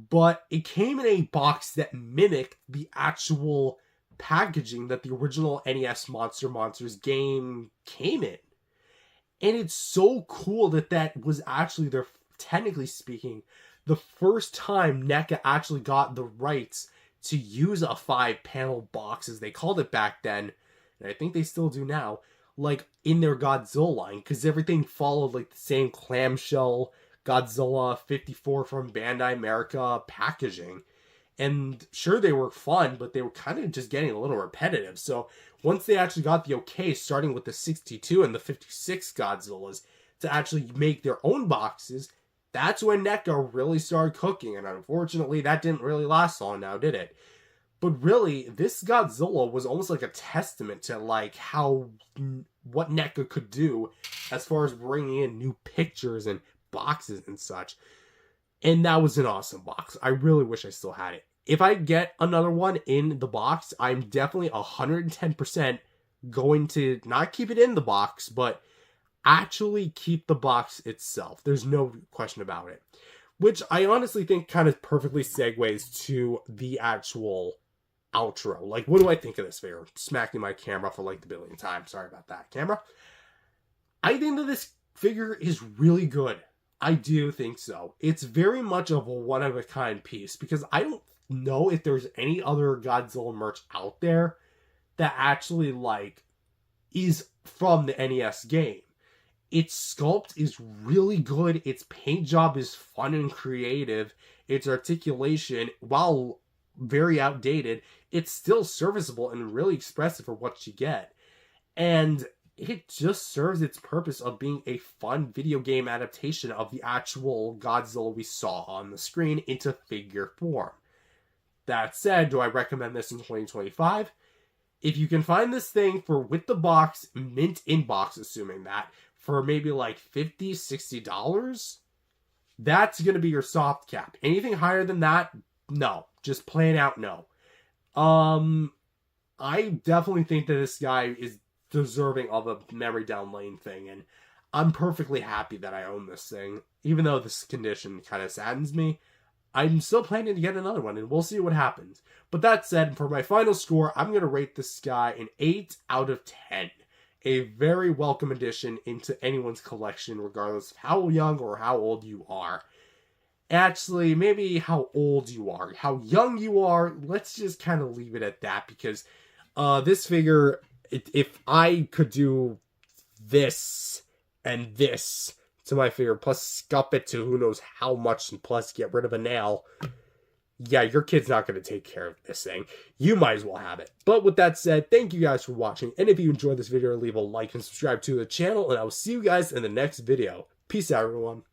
But it came in a box that mimicked the actual packaging that the original NES Monsters game came in. And it's so cool that that was actually their, technically speaking, the first time NECA actually got the rights to use a 5-panel box, as they called it back then, and I think they still do now, like in their Godzilla line, because everything followed like the same clamshell Godzilla 54 from Bandai America packaging. And sure, they were fun, but they were kind of just getting a little repetitive. So once they actually got the okay, starting with the 62 and the 56 Godzillas, to actually make their own boxes, that's when NECA really started cooking. And unfortunately, that didn't really last long now, did it? But really, this Godzilla was almost like a testament to like what NECA could do as far as bringing in new pictures and boxes and such. And that was an awesome box. I really wish I still had it. If I get another one in the box, I'm definitely 110% going to not keep it in the box, but actually keep the box itself. There's no question about it. Which I honestly think kind of perfectly segues to the actual outro. Like, what do I think of this figure? Smacking my camera for like the billionth time. Sorry about that, camera. I think that this figure is really good. I do think so. It's very much of a one-of-a-kind piece because I don't know if there's any other Godzilla merch out there that actually, like, is from the NES game. its sculpt is really good. Its paint job is fun and creative. Its articulation, while very outdated, it's still serviceable and really expressive for what you get. And it just serves its purpose of being a fun video game adaptation of the actual Godzilla we saw on the screen into figure form. That said, do I recommend this in 2025? If you can find this thing for, with the box, mint in box, assuming that, for maybe like $50, $60, that's going to be your soft cap. Anything higher than that, no. Just plain out no. I definitely think that this guy is deserving of a memory down lane thing, and I'm perfectly happy that I own this thing. Even though this condition kind of saddens me, I'm still planning to get another one, and we'll see what happens. But that said, for my final score, I'm going to rate this guy an 8 out of 10. A very welcome addition into anyone's collection, regardless of how young or how old you are. Actually, maybe how old you are. How young you are, let's just kind of leave it at that, because this figure, if I could do this and this to my figure, plus scuff it to who knows how much, and plus get rid of a nail, yeah, your kid's not going to take care of this thing. You might as well have it. But with that said, thank you guys for watching, and if you enjoyed this video, leave a like and subscribe to the channel, and I will see you guys in the next video. Peace out, everyone.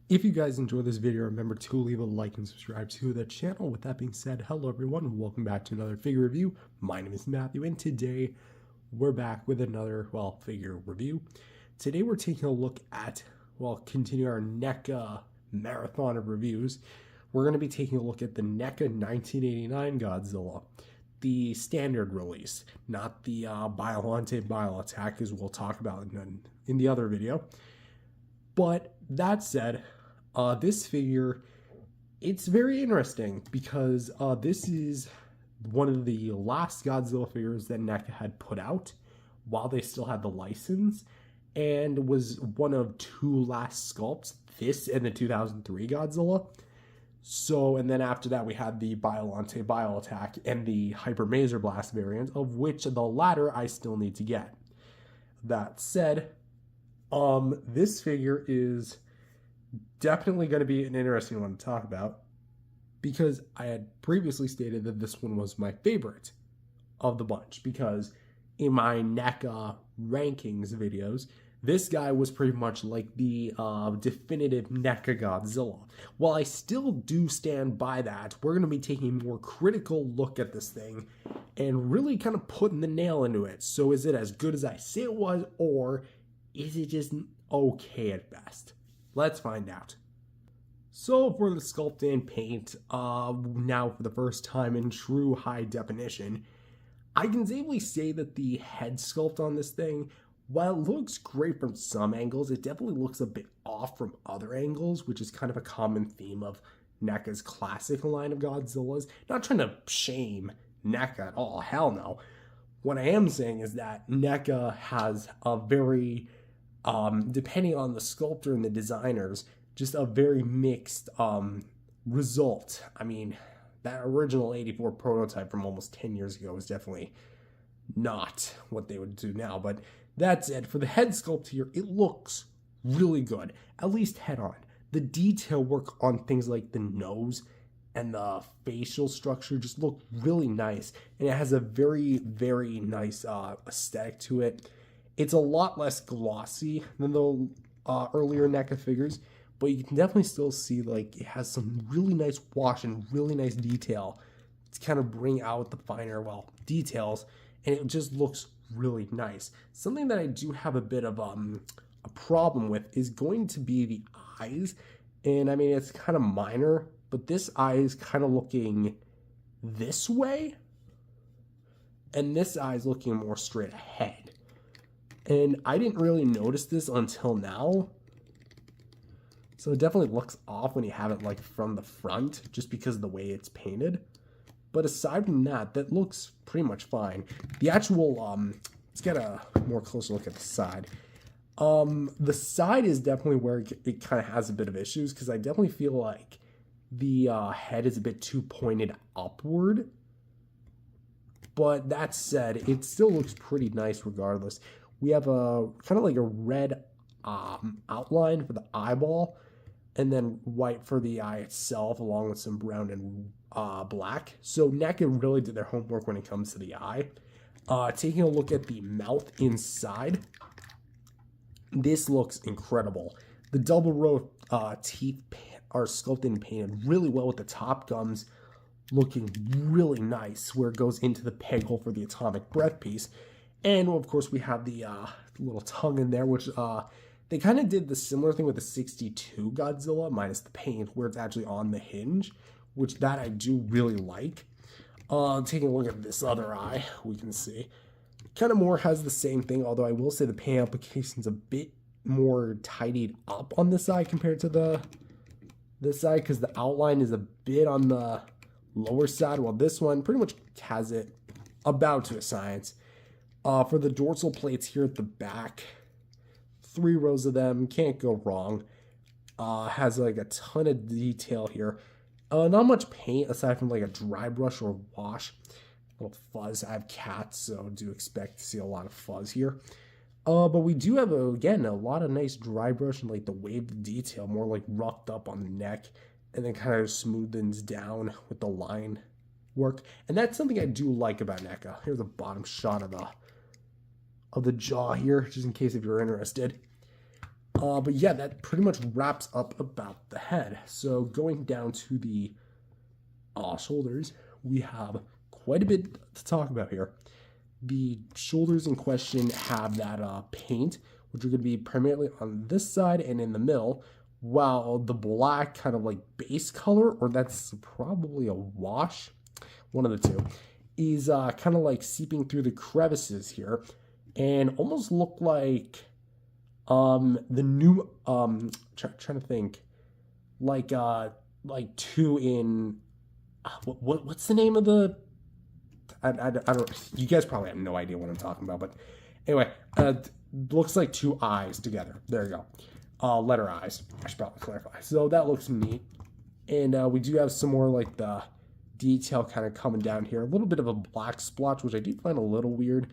If you guys enjoyed this video, remember to leave a like and subscribe to the channel. With that being said, hello everyone, and welcome back to another figure review. My name is Matthew, and today we're back with another, figure review. Today we're taking a look at, continue our NECA marathon of reviews. We're going to be taking a look at the NECA 1989 Godzilla, the standard release, not the biollante attack, as we'll talk about in the other video. But that said, this figure, it's very interesting because this is one of the last Godzilla figures that NECA had put out while they still had the license, and was one of two last sculpts, this and the 2003 Godzilla. So, and then after that we had the biollante attack and the Hyper Maser Blast variant, of which the latter I still need to get. That said, this figure is definitely going to be an interesting one to talk about, because I had previously stated that this one was my favorite of the bunch, because in my NECA rankings videos, this guy was pretty much like the definitive NECA Godzilla. While I still do stand by that, we're going to be taking a more critical look at this thing and really kind of putting the nail into it. So is it as good as I say it was, or is it just okay at best? Let's find out. So for the sculpt and paint, now for the first time in true high definition, I can safely say that the head sculpt on this thing, while it looks great from some angles, it definitely looks a bit off from other angles, which is kind of a common theme of NECA's classic line of Godzillas. Not trying to shame NECA at all, hell no. What I am saying is that NECA has a very, depending on the sculptor and the designers, just a very mixed result. I mean, that original 84 prototype from almost 10 years ago is definitely not what they would do now. But that said, for the head sculpt here, it looks really good, at least head on. The detail work on things like the nose and the facial structure just look really nice, and it has a very, very nice aesthetic to it. It's a lot less glossy than the earlier NECA figures, but you can definitely still see like it has some really nice wash and really nice detail to kind of bring out the finer, details, and it just looks really nice. Something that I do have a bit of a problem with is going to be the eyes, and I mean, it's kind of minor, but this eye is kind of looking this way, and this eye is looking more straight ahead. And I didn't really notice this until now. So it definitely looks off when you have it like from the front, just because of the way it's painted. But aside from that, that looks pretty much fine. The actual, let's get a more closer look at the side. The side is definitely where it kind of has a bit of issues, because I definitely feel like the head is a bit too pointed upward. But that said, it still looks pretty nice regardless. We have a kind of like a red outline for the eyeball, and then white for the eye itself, along with some brown and black. So NECA really did their homework when it comes to the eye. Taking a look at the mouth inside, this looks incredible. The double row of teeth are sculpted and painted really well, with the top gums looking really nice, where it goes into the peg hole for the atomic breath piece. And of course we have the little tongue in there, which they kind of did the similar thing with the 62 Godzilla, minus the paint, where it's actually on the hinge, which that I do really like. Taking a look at this other eye, we can see kind of more has the same thing, although I will say the paint application's a bit more tidied up on this side compared to this side, because the outline is a bit on the lower side, while this one pretty much has it about to a science. For the dorsal plates here at the back, 3 rows of them, can't go wrong. Has like a ton of detail here. Not much paint aside from like a dry brush or wash. A little fuzz. I have cats, so do expect to see a lot of fuzz here. But we do have, again, a lot of nice dry brush and like the waved detail, more like roughed up on the neck, and then kind of smoothens down with the line work. And that's something I do like about NECA. Here's a bottom shot of the jaw here, just in case if you're interested. But yeah, that pretty much wraps up about the head. So going down to the shoulders, we have quite a bit to talk about here. The shoulders in question have that paint, which are going to be primarily on this side and in the middle, while the black kind of like base color, or that's probably a wash, one of the two, is kind of like seeping through the crevices here, and almost look like the new trying to think, like 2 in what's the name of the I don't, you guys probably have no idea what I'm talking about, but anyway, looks like 2 eyes together. There you go. Letter eyes, I should probably clarify. So that looks neat. And we do have some more like the detail kind of coming down here, a little bit of a black splotch, which I do find a little weird.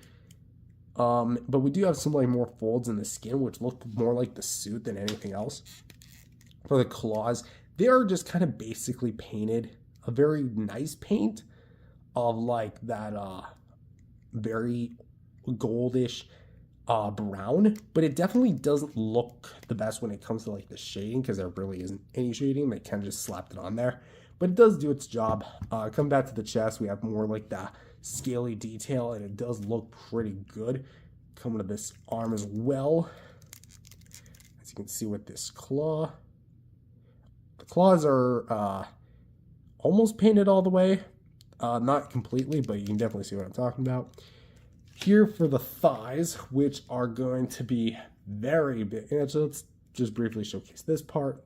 But we do have some like more folds in the skin, which look more like the suit than anything else. For the claws, they are just kind of basically painted a very nice paint of like that very goldish brown, but it definitely doesn't look the best when it comes to like the shading, because there really isn't any shading. They kind of just slapped it on there, but it does do its job. Come back to the chest, we have more like the scaly detail, and it does look pretty good. Coming to this arm as well, as you can see with this claw. The claws are almost painted all the way. Not completely, but you can definitely see what I'm talking about. Here for the thighs, which are going to be very big. And so let's just briefly showcase this part.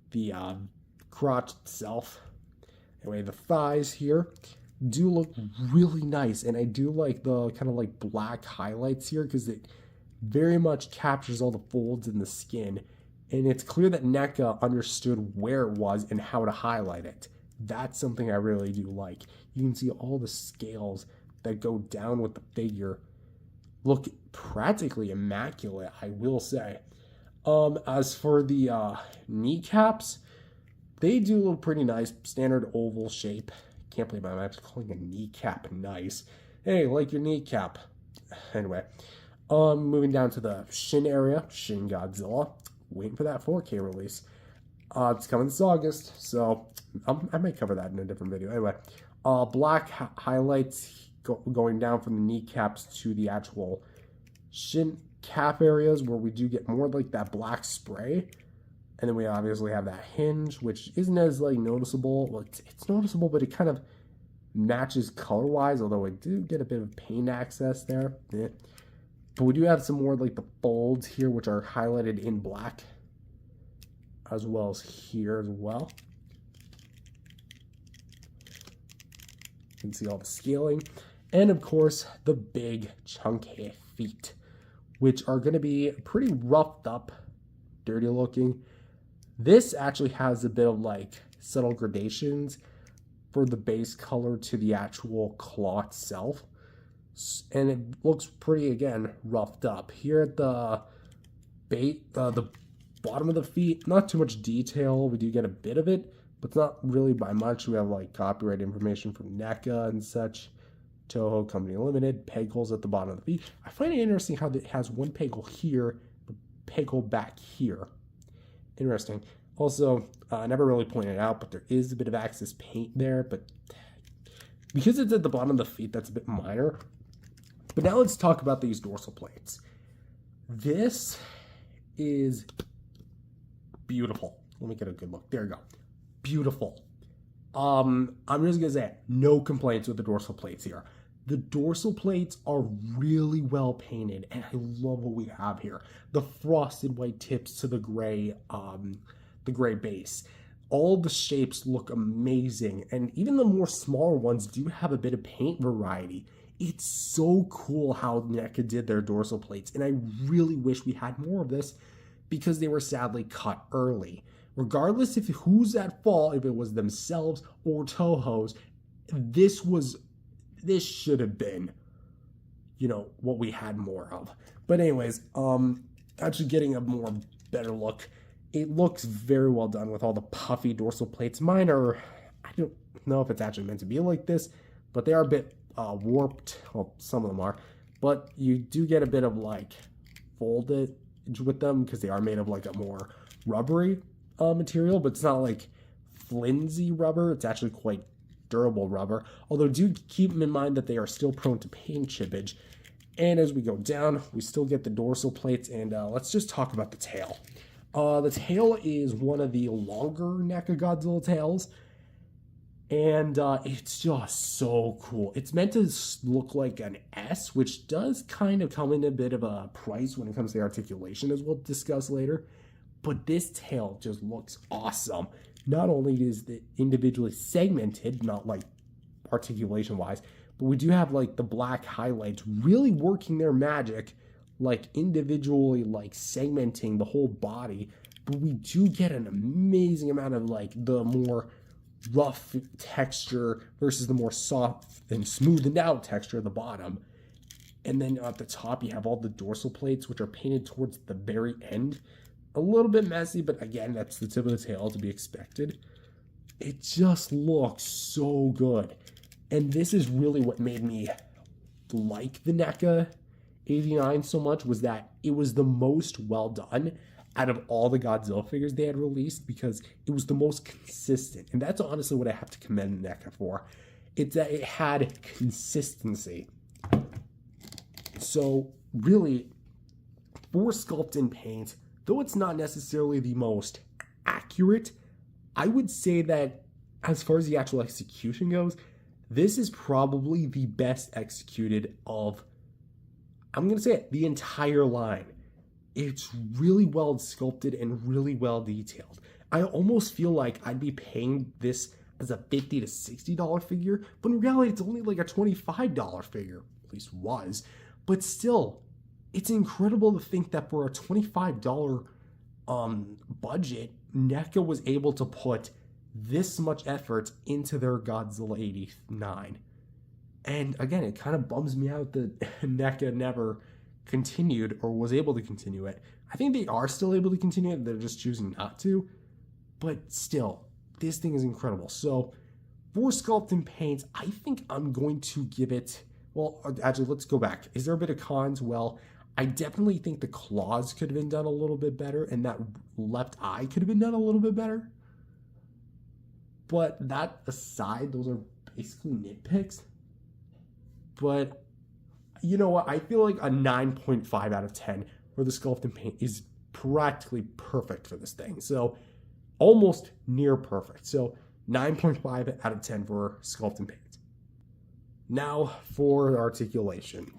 The crotch itself. Anyway, the thighs here do look really nice, and I do like the kind of like black highlights here, because it very much captures all the folds in the skin, and it's clear that NECA understood where it was and how to highlight it. That's something I really do like. You can see all the scales that go down with the figure look practically immaculate, I will say. As for the kneecaps, they do look pretty nice. Standard oval shape. Can't believe I'm actually calling a kneecap nice. Hey, like your kneecap. Anyway, moving down to the shin area, Shin Godzilla. Waiting for that 4K release. It's coming this August, so I might cover that in a different video. Anyway, black highlights going down from the kneecaps to the actual shin cap areas, where we do get more like that black spray. And then we obviously have that hinge, which isn't as like noticeable. Well, it's noticeable, but it kind of matches color-wise, although I do get a bit of paint access there. Yeah. But we do have some more like the folds here, which are highlighted in black, as well as here as well. You can see all the scaling. And of course, the big chunky feet, which are going to be pretty roughed up, dirty looking. This actually has a bit of like subtle gradations for the base color to the actual claw itself. And it looks pretty, again, roughed up. Here at the the bottom of the feet, not too much detail. We do get a bit of it, but it's not really by much. We have like copyright information from NECA and such. Toho Company Limited, peg holes at the bottom of the feet. I find it interesting how it has one peg hole here, the peg hole back here. Interesting. Also, I never really pointed it out, but there is a bit of Axis paint there, but because it's at the bottom of the feet, that's a bit minor. But now let's talk about these dorsal plates. This is beautiful. Let me get a good look. There you go. Beautiful. I'm just gonna say no complaints with the dorsal plates here. The dorsal plates are really well painted, and I love what we have here. The frosted white tips to the gray base. All the shapes look amazing, and even the more smaller ones do have a bit of paint variety. It's so cool how NECA did their dorsal plates, and I really wish we had more of this because they were sadly cut early. Regardless of who's at fault, if it was themselves or Toho's, this should have been, what we had more of. But anyways, actually getting a more better look. It looks very well done with all the puffy dorsal plates. Mine are, I don't know if it's actually meant to be like this, but they are a bit warped. Well, some of them are. But you do get a bit of like folded with them because they are made of like a more rubbery material, but it's not like flimsy rubber. It's actually quite durable rubber, although do keep in mind that they are still prone to paint chippage. And as we go down, we still get the dorsal plates, and let's just talk about the tail. The tail is one of the longer NECA Godzilla tails, and it's just so cool. It's meant to look like an S, which does kind of come in a bit of a price when it comes to articulation, as we'll discuss later. But this tail just looks awesome. Not only is it individually segmented, not like articulation wise, but we do have like the black highlights really working their magic, like individually like segmenting the whole body. But we do get an amazing amount of like the more rough texture versus the more soft and smoothed out texture at the bottom. And then at the top you have all the dorsal plates, which are painted towards the very end. A little bit messy, but again, that's the tip of the tail, to be expected. It just looks so good. And this is really what made me like the NECA 89 so much, was that it was the most well done out of all the Godzilla figures they had released, because it was the most consistent. And that's honestly what I have to commend NECA for. It's that it had consistency. So really, for sculpt and paint, though it's not necessarily the most accurate, I would say that as far as the actual execution goes, this is probably the best executed of, I'm going to say it, the entire line. It's really well sculpted and really well detailed. I almost feel like I'd be paying this as a $50 to $60 figure, but in reality it's only like a $25 figure, at least was. But still, it's incredible to think that for a $25 budget, NECA was able to put this much effort into their Godzilla 89. And again, it kind of bums me out that NECA never continued or was able to continue it. I think they are still able to continue it, they're just choosing not to. But still, this thing is incredible. So for sculpt and paint, I think I'm going to give it, well, actually, let's go back. Is there a bit of cons? Well, I definitely think the claws could have been done a little bit better, and that left eye could have been done a little bit better. But that aside, those are basically nitpicks. But you know what? I feel like a 9.5 out of 10 for the sculpt and paint is practically perfect for this thing. So almost near perfect. So 9.5 out of 10 for sculpt and paint. Now for articulation.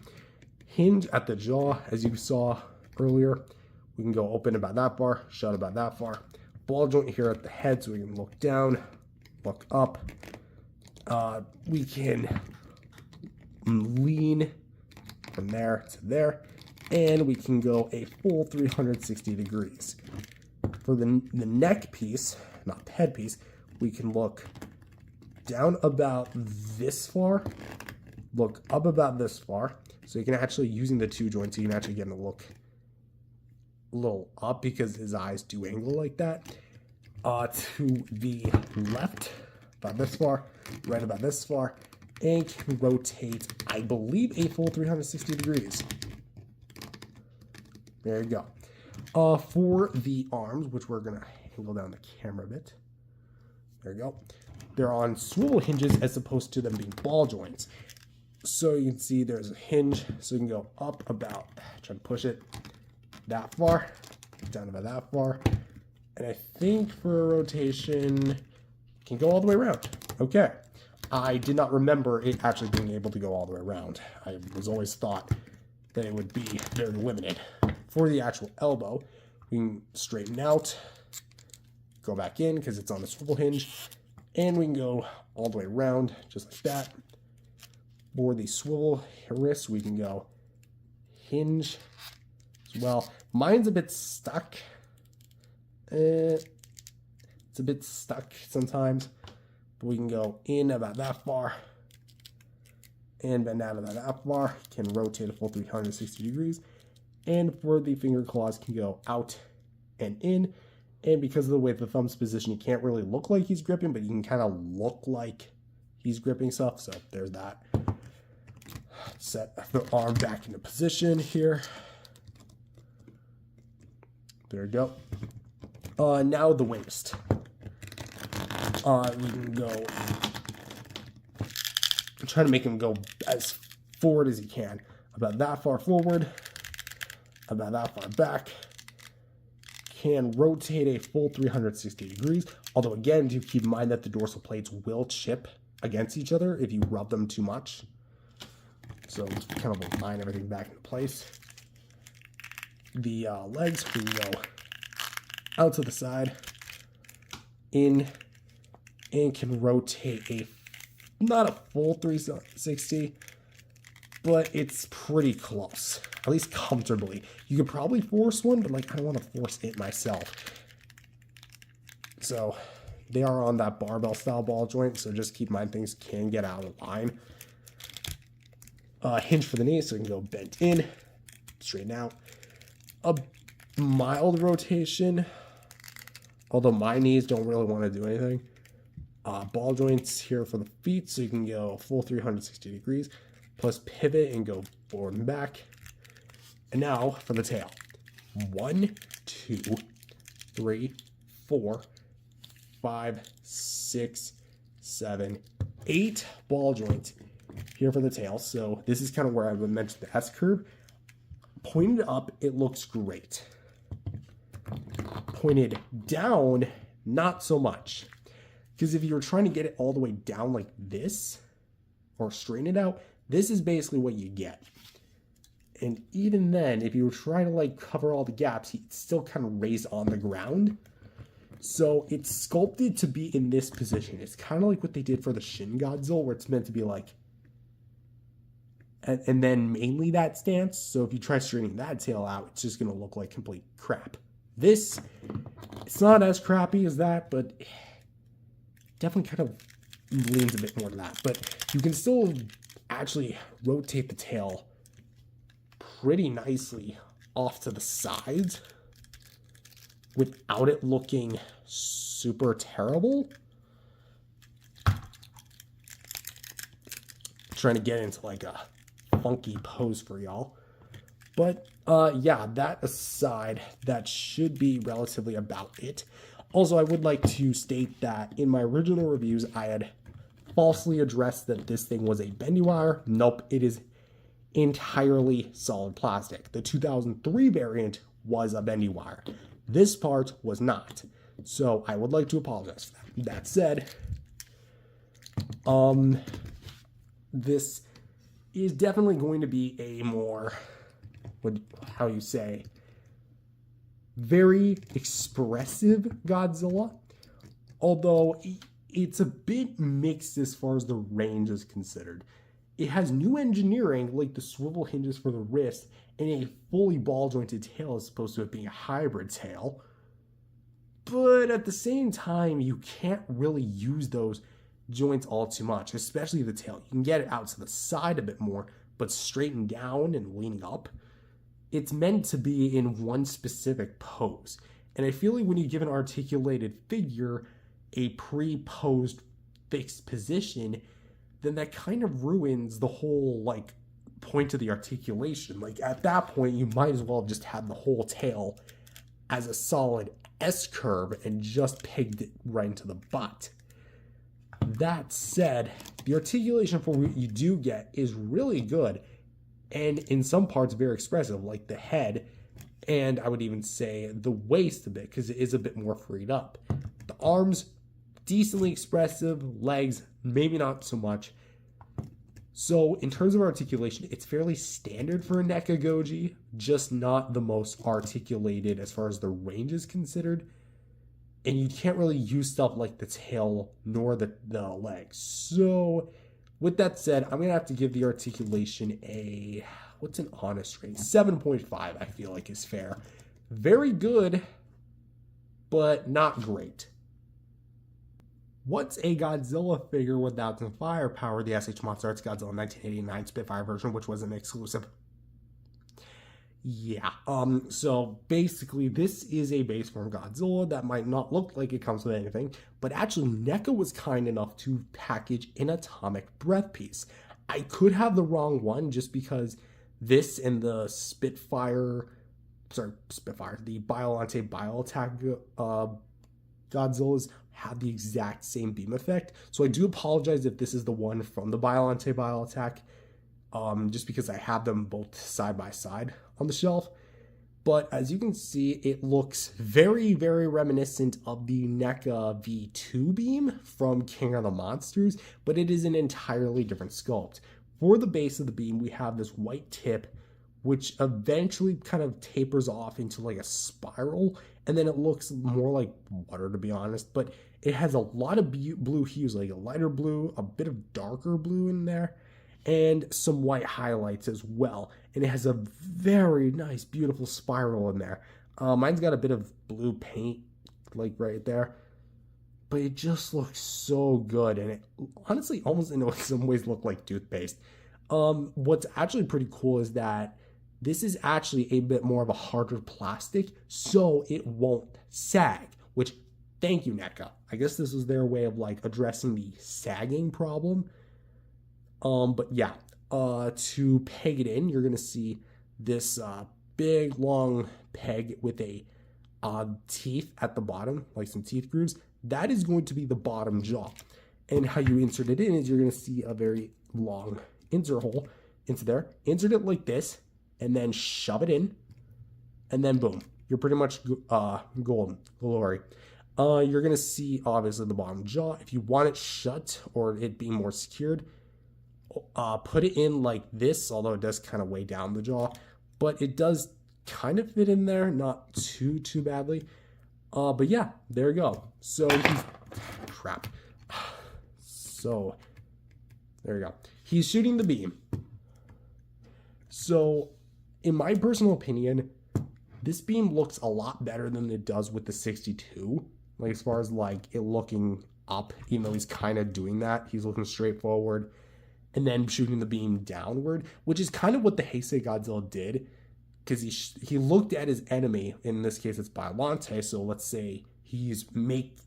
Hinge at the jaw, as you saw earlier. We can go open about that far, shut about that far. Ball joint here at the head, so we can look down, look up. We can lean from there to there, and we can go a full 360 degrees. For the neck piece, not the head piece, we can look down about this far, look up about this far. So you can actually, using the two joints, you can actually get a look little up because his eyes do angle like that. To the left, about this far, right about this far, and can rotate, I believe, a full 360 degrees. There you go. For the arms, which we're going to angle down the camera a bit. There you go. They're on swivel hinges as opposed to them being ball joints. So you can see there's a hinge, so you can go up about, try to push it that far, down about that far. And I think for a rotation, it can go all the way around. Okay. I did not remember it actually being able to go all the way around. I was always thought that it would be very limited. For the actual elbow, we can straighten out, go back in because it's on the swivel hinge, and we can go all the way around just like that. For the swivel wrist, we can go hinge as well. Mine's a bit stuck. It's a bit stuck sometimes, but we can go in about that far and bend out about that far. Can rotate a full 360 degrees. And for the finger claws, can go out and in. And because of the way the thumb's positioned, you can't really look like he's gripping, but you can kind of look like he's gripping stuff. So there's that. Set the arm back into position here. There we go. Now the waist. We can go, try to make him go as forward as he can. About that far forward, about that far back. Can rotate a full 360 degrees. Although again, do keep in mind that the dorsal plates will chip against each other if you rub them too much. So kind of align everything back into place. The legs, we can go out to the side, in, and can rotate a, not a full 360, but it's pretty close, at least comfortably. You could probably force one, but like I don't want to force it myself. So they are on that barbell style ball joint, so just keep in mind things can get out of line. Hinge for the knee, so you can go bent in, straighten out. A mild rotation, although my knees don't really want to do anything. Ball joints here for the feet, so you can go a full 360 degrees, plus pivot and go forward and back. And now for the tail. 1, 2, 3, 4, 5, 6, 7, 8 ball joints here for the tail. So this is kind of where I would mention the S curve. Pointed up, it looks great. Pointed down, not so much. Because if you're trying to get it all the way down like this, or straighten it out, this is basically what you get. And even then, if you were trying to like cover all the gaps, it's still kind of raised on the ground. So it's sculpted to be in this position. It's kind of like what they did for the Shin Godzilla, where it's meant to be like, and then mainly that stance. So if you try straightening that tail out, it's just going to look like complete crap. This, it's not as crappy as that, but definitely kind of leans a bit more to that. But you can still actually rotate the tail pretty nicely off to the sides without it looking super terrible. Trying to get into like a funky pose for y'all. But yeah, that aside, that should be relatively about it. Also, I would like to state that in my original reviews, I had falsely addressed that this thing was a bendy wire. Nope, it is entirely solid plastic. The 2003 variant was a bendy wire. This part was not. So I would like to apologize for that. That said, this is definitely going to be a more, how you say, very expressive Godzilla. Although it's a bit mixed as far as the range is considered. It has new engineering, like the swivel hinges for the wrist, and a fully ball jointed tail as opposed to it being a hybrid tail. But at the same time, you can't really use those joints all too much, especially the tail. You can get it out to the side a bit more, but straightened down and leaning up, it's meant to be in one specific pose. And I feel like when you give an articulated figure a pre-posed fixed position, then that kind of ruins the whole like point of the articulation. Like at that point, you might as well have just had the whole tail as a solid S curve and just pegged it right into the butt. That said, the articulation for what you do get is really good, and in some parts very expressive, like the head, and I would even say the waist a bit, because it is a bit more freed up. The arms, decently expressive, legs, maybe not so much. So in terms of articulation, it's fairly standard for a NECA Goji, just not the most articulated as far as the range is considered. And you can't really use stuff like the tail nor the legs. So with that said, I'm going to have to give the articulation a, what's an honest rating? 7.5 I feel like is fair. Very good, but not great. What's a Godzilla figure without some firepower? The SH Monster Arts Godzilla 1989 Spitfire version, which was an exclusive. Yeah, so basically this is a base form Godzilla that might not look like it comes with anything, but actually NECA was kind enough to package an atomic breath piece. I could have the wrong one just because this and the the biollante bioattack Godzillas have the exact same beam effect. So I do apologize if this is the one from the biollante bioattack, just because I have them both side by side on the shelf. But as you can see, it looks very, very reminiscent of the NECA V2 beam from King of the Monsters, but it is an entirely different sculpt. For the base of the beam, we have this white tip, which eventually kind of tapers off into like a spiral, and then it looks more like water, to be honest, but it has a lot of blue hues, like a lighter blue, a bit of darker blue in there, and some white highlights as well. And it has a very nice, beautiful spiral in there. Mine's got a bit of blue paint, like right there, but it just looks so good, and it honestly almost in some ways look like toothpaste. What's actually pretty cool is that this is actually a bit more of a harder plastic, so it won't sag, which, thank you, NECA. I guess this was their way of like addressing the sagging problem. But yeah, to peg it in, you're going to see this big, long peg with a teeth at the bottom, like some teeth grooves. That is going to be the bottom jaw. And how you insert it in is you're going to see a very long insert hole into there. Insert it like this, and then shove it in, and then boom, you're pretty much golden, glory. You're going to see, obviously, the bottom jaw. If you want it shut or it being more secured, put it in like this, although it does kind of weigh down the jaw, but it does kind of fit in there, not too badly. But yeah, there you go. So crap. So there you go. He's shooting the beam. So in my personal opinion, this beam looks a lot better than it does with the 62. Like as far as like it looking up, even though he's kind of doing that, he's looking straight forward and then shooting the beam downward, which is kind of what the Heisei Godzilla did, because he looked at his enemy. In this case, it's Biollante. So let's say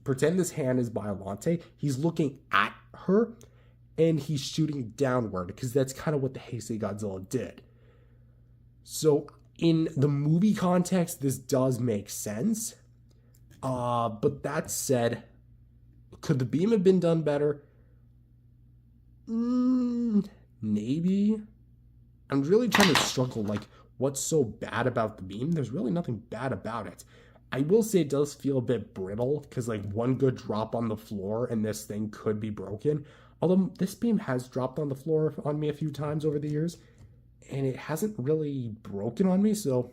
pretend this hand is Biollante. He's looking at her, and he's shooting downward, because that's kind of what the Heisei Godzilla did. So in the movie context, this does make sense. But that said, could the beam have been done better? Maybe. I'm really trying to struggle, like, what's so bad about the beam? There's really nothing bad about it. I will say it does feel a bit brittle, because, like, one good drop on the floor and this thing could be broken. Although this beam has dropped on the floor on me a few times over the years, and it hasn't really broken on me, so,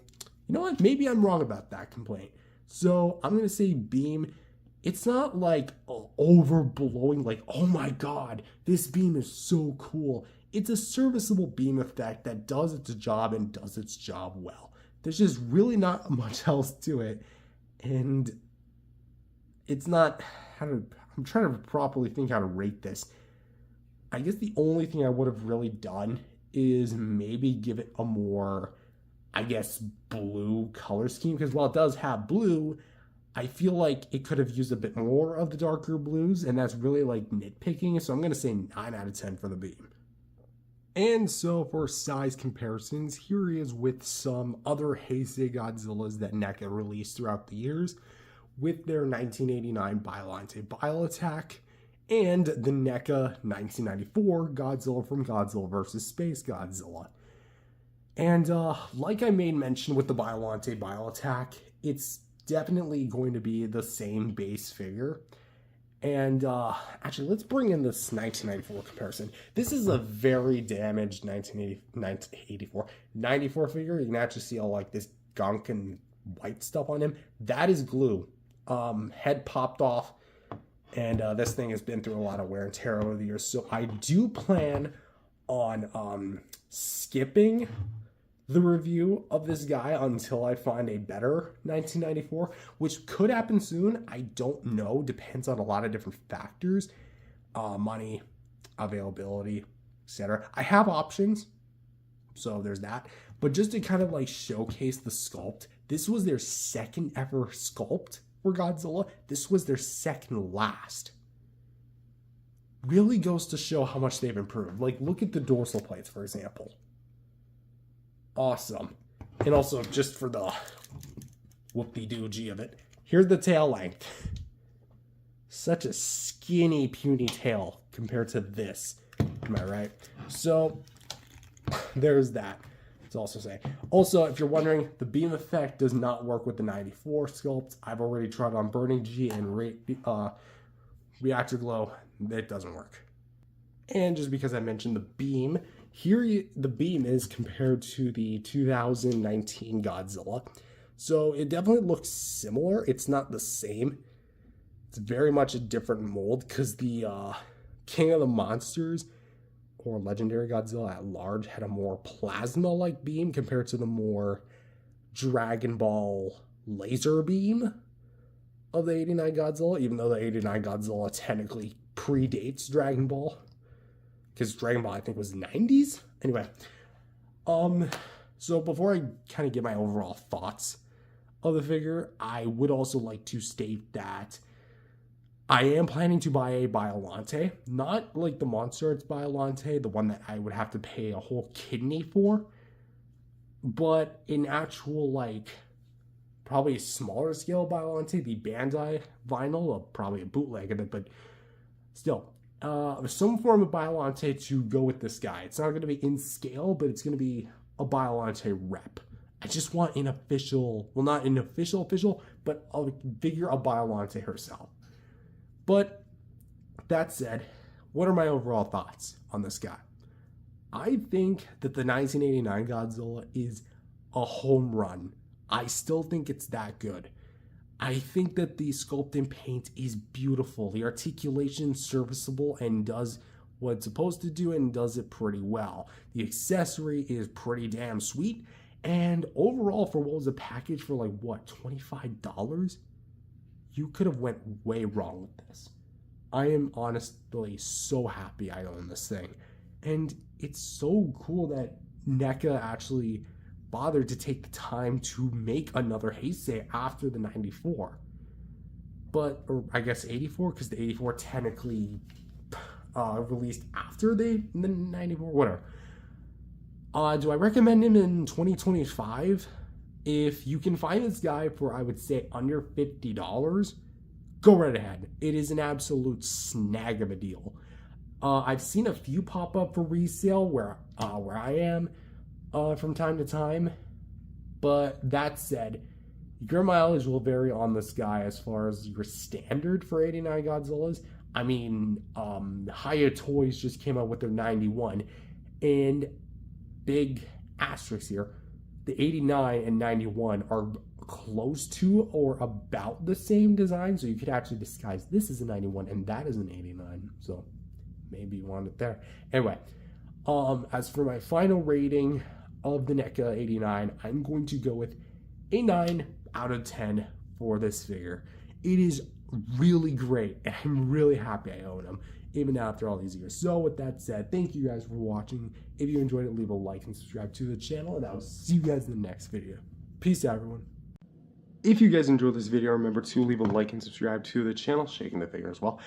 you know what? Maybe I'm wrong about that complaint. So, I'm going to say beam. It's not like overblowing, like, oh my god, this beam is so cool. It's a serviceable beam effect that does its job and does its job well. There's just really not much else to it. And it's not, I'm trying to properly think how to rate this. I guess the only thing I would have really done is maybe give it a more I guess, blue color scheme, because while it does have blue, I feel like it could have used a bit more of the darker blues, and that's really like nitpicking. So I'm going to say 9 out of 10 for the beam. And so for size comparisons, here he is with some other Heisei Godzillas that NECA released throughout the years, with their 1989 biollante bioattack and the NECA 1994 Godzilla from Godzilla vs. Spacegodzilla. And like I made mention with the biollante bioattack, it's definitely going to be the same base figure. And actually, let's bring in this 1994 comparison. This is a very damaged 94 figure. You can actually see all like this gunk and white stuff on him. That is glue. Head popped off, and this thing has been through a lot of wear and tear over the years. So I do plan on skipping the review of this guy until I find a better 1994, which could happen soon. I don't know. Depends on a lot of different factors. Money, availability, etc. I have options, so there's that. But just to kind of like showcase the sculpt, this was their second ever sculpt for Godzilla. This was their second last. Really goes to show how much they've improved. Like, look at the dorsal plates, for example. Awesome. And also, just for the whoop-de-doo-gee of it, here's the tail length. Such a skinny, puny tail compared to this. Am I right? So, there's that. To also say. Also, if you're wondering, the beam effect does not work with the 94 sculpt. I've already tried on Burning G and Reactor Glow. It doesn't work. And just because I mentioned the beam, here the beam is compared to the 2019 Godzilla. So it definitely looks similar. It's not the same. It's very much a different mold because the King of the Monsters or Legendary Godzilla at large had a more plasma-like beam compared to the more Dragon Ball laser beam of the 89 Godzilla, even though the 89 Godzilla technically predates Dragon Ball. Because Dragon Ball, I think, was 90s? Anyway. So before I kind of give my overall thoughts of the figure, I would also like to state that I am planning to buy a biollante. Not like the Monster Arts biollante, the one that I would have to pay a whole kidney for. But an actual, like, probably a smaller scale biollante, the Bandai vinyl, probably a bootleg of it, but still. Some form of biollante to go with this guy. It's not going to be in scale, but it's going to be a biollante rep. I just want an official, well, not an official, but a figure of biollante herself. But that said, what are my overall thoughts on this guy? I think that the 1989 Godzilla is a home run. I still think it's that good. I think that the sculpt and paint is beautiful. The articulation is serviceable and does what it's supposed to do and does it pretty well. The accessory is pretty damn sweet. And overall, for what was a package for like, what, $25? You could have went way wrong with this. I am honestly so happy I own this thing. And it's so cool that NECA actually bothered to take the time to make another Heisei after the 94. But, or I guess 84, because the 84 technically released after the 94, whatever. Do I recommend him in 2025? If you can find this guy for, I would say, under $50, go right ahead. It is an absolute snag of a deal. I've seen a few pop up for resale where I am from time to time. But that said, your mileage will vary on this guy as far as your standard for 89 Godzillas. I mean, Hiya Toys just came out with their 91, and big asterisk here, the 89 and 91 are close to or about the same design, so you could actually disguise this as a 91 and that is an 89, so maybe you want it there. Anyway, as for my final rating of the NECA 89, I'm going to go with a 9 out of 10 for this figure. It is really great, and I'm really happy I own him. even after all these years. So with that said, thank you guys for watching. If you enjoyed it, leave a like and subscribe to the channel, and I will see you guys in the next video. Peace out, everyone. If you guys enjoyed this video, remember to leave a like and subscribe to the channel, shaking the finger as well.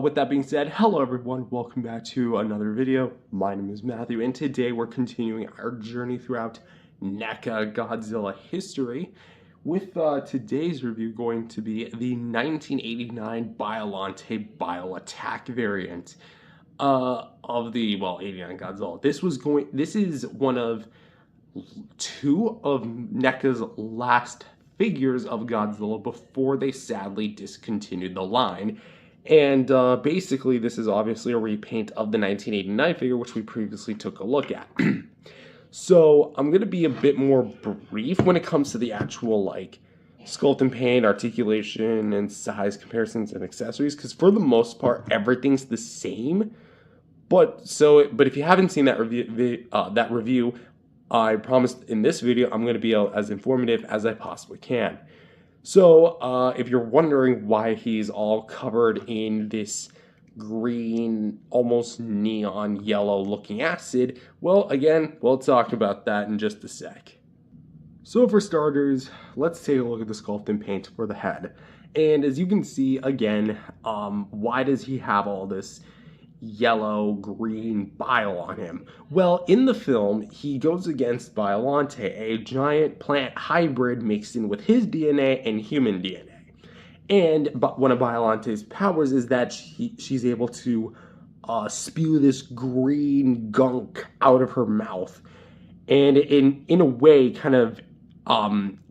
With that being said, hello everyone, welcome back to another video. My name is Matthew, and today we're continuing our journey throughout NECA Godzilla history, with today's review going to be the 1989 Biollante Bio-Attack variant of the, well, 89 Godzilla. This is one of two of NECA's last figures of Godzilla before they sadly discontinued the line. And basically, this is obviously a repaint of the 1989 figure, which we previously took a look at. So I'm going to be a bit more brief when it comes to the actual, like, sculpt and paint, articulation, and size comparisons and accessories, because for the most part, everything's the same. But if you haven't seen that review, I promised in this video I'm going to be as informative as I possibly can. So if you're wondering why he's all covered in this green, almost neon yellow looking acid, well, again, we'll talk about that in just a sec. So for starters, let's take a look at the sculpt and paint for the head. And as you can see, again, why does he have all this yellow green bile on him? Well, in the film, he goes against Biollante, a giant plant hybrid mixed in with his DNA and human DNA. And one of Biollante's powers is that she's able to spew this green gunk out of her mouth, and in a way kind of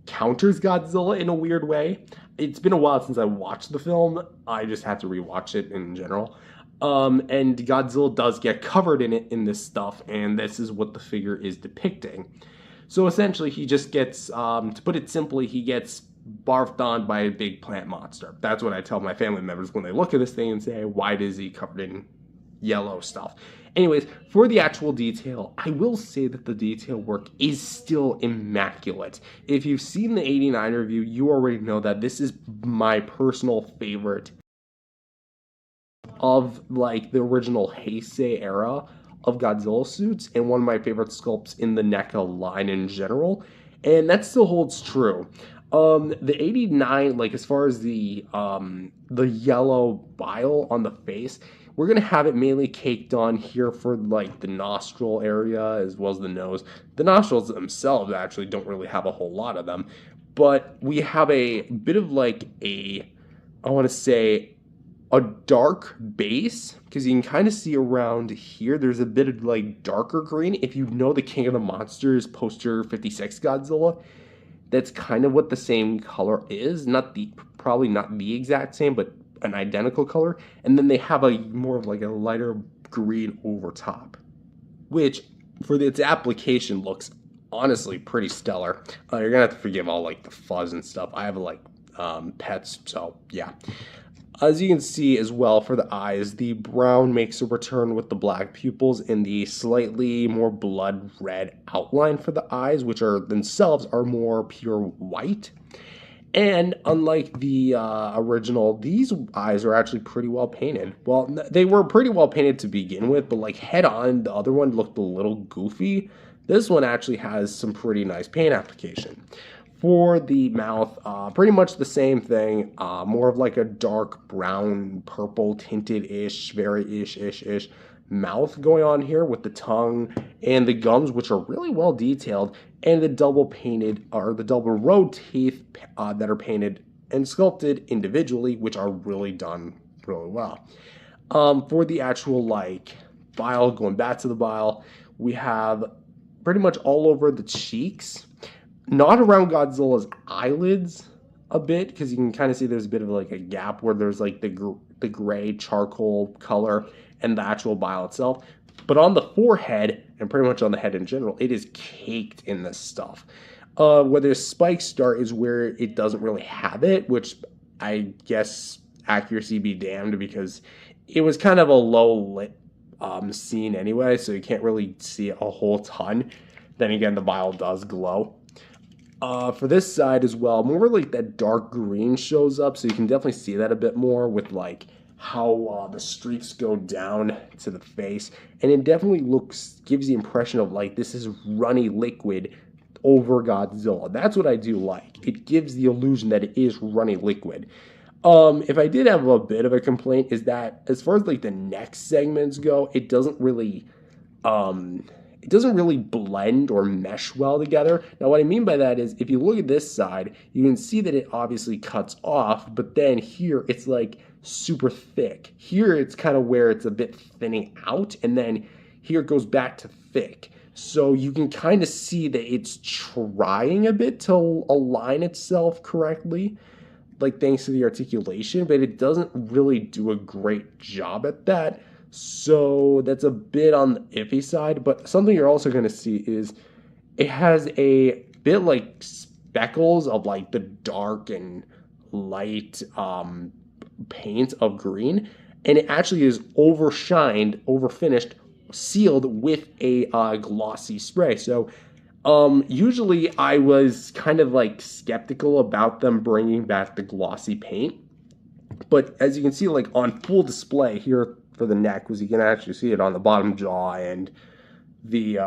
counters Godzilla in a weird way. It's been a while since I watched the film. I just had to rewatch it in general. And Godzilla does get covered in it, in this stuff, and this is what the figure is depicting. So essentially, he just gets, to put it simply, he gets barfed on by a big plant monster. That's what I tell my family members when they look at this thing and say, why is he covered in yellow stuff? Anyways, for the actual detail, I will say that the detail work is still immaculate. If you've seen the 89 review, you already know that this is my personal favorite of, like, the original Heisei era of Godzilla suits, and one of my favorite sculpts in the NECA line in general, and that still holds true. The 89, like, as far as the yellow bile on the face, we're gonna have it mainly caked on here for, like, the nostril area as well as the nose. The nostrils themselves actually don't really have a whole lot of them, but we have a bit of, like, I want to say, a dark base, because you can kind of see around here there's a bit of, like, darker green. If you know the King of the Monsters poster 56 Godzilla, that's kind of what the same color is. Probably not the exact same, but an identical color. And then they have a more of, like, a lighter green over top, which for its application looks honestly pretty stellar. You're gonna have to forgive all, like, the fuzz and stuff. I have, like, pets, so yeah. As you can see as well, for the eyes, the brown makes a return with the black pupils and the slightly more blood red outline for the eyes, which are themselves are more pure white. And unlike the original, these eyes are actually pretty well painted. Well, they were pretty well painted to begin with, but, like, head on, the other one looked a little goofy. This one actually has some pretty nice paint application. For the mouth, pretty much the same thing, more of like a dark brown, purple tinted-ish, very ish mouth going on here with the tongue and the gums, which are really well detailed, and the double row teeth that are painted and sculpted individually, which are really done really well. For the actual, like, bile, going back to the bile, we have pretty much all over the cheeks. Not around Godzilla's eyelids a bit, because you can kind of see there's a bit of, like, a gap where there's, like, the gray charcoal color and the actual bile itself. But on the forehead, and pretty much on the head in general, it is caked in this stuff. Where there's spikes start is where it doesn't really have it, which I guess accuracy be damned, because it was kind of a low lit scene anyway, so you can't really see a whole ton. Then again, the bile does glow. For this side as well, more like that dark green shows up, so you can definitely see that a bit more with, like, how the streaks go down to the face, and it definitely gives the impression of like this is runny liquid over Godzilla. That's what I do like. It gives the illusion that it is runny liquid. If I did have a bit of a complaint, is that as far as like the neck segments go, um, it doesn't really blend or mesh well together. Now, what I mean by that is if you look at this side, you can see that it obviously cuts off, but then here it's like super thick. Here it's kind of where it's a bit thinning out, and then here it goes back to thick. So you can kind of see that it's trying a bit to align itself correctly, like thanks to the articulation, but it doesn't really do a great job at that. So that's a bit on the iffy side. But something you're also going to see is it has a bit like speckles of like the dark and light paint of green, and it actually is overshined, overfinished, sealed with a glossy spray. So usually I was kind of like skeptical about them bringing back the glossy paint, but as you can see, like on full display here for the neck, because you can actually see it on the bottom jaw and the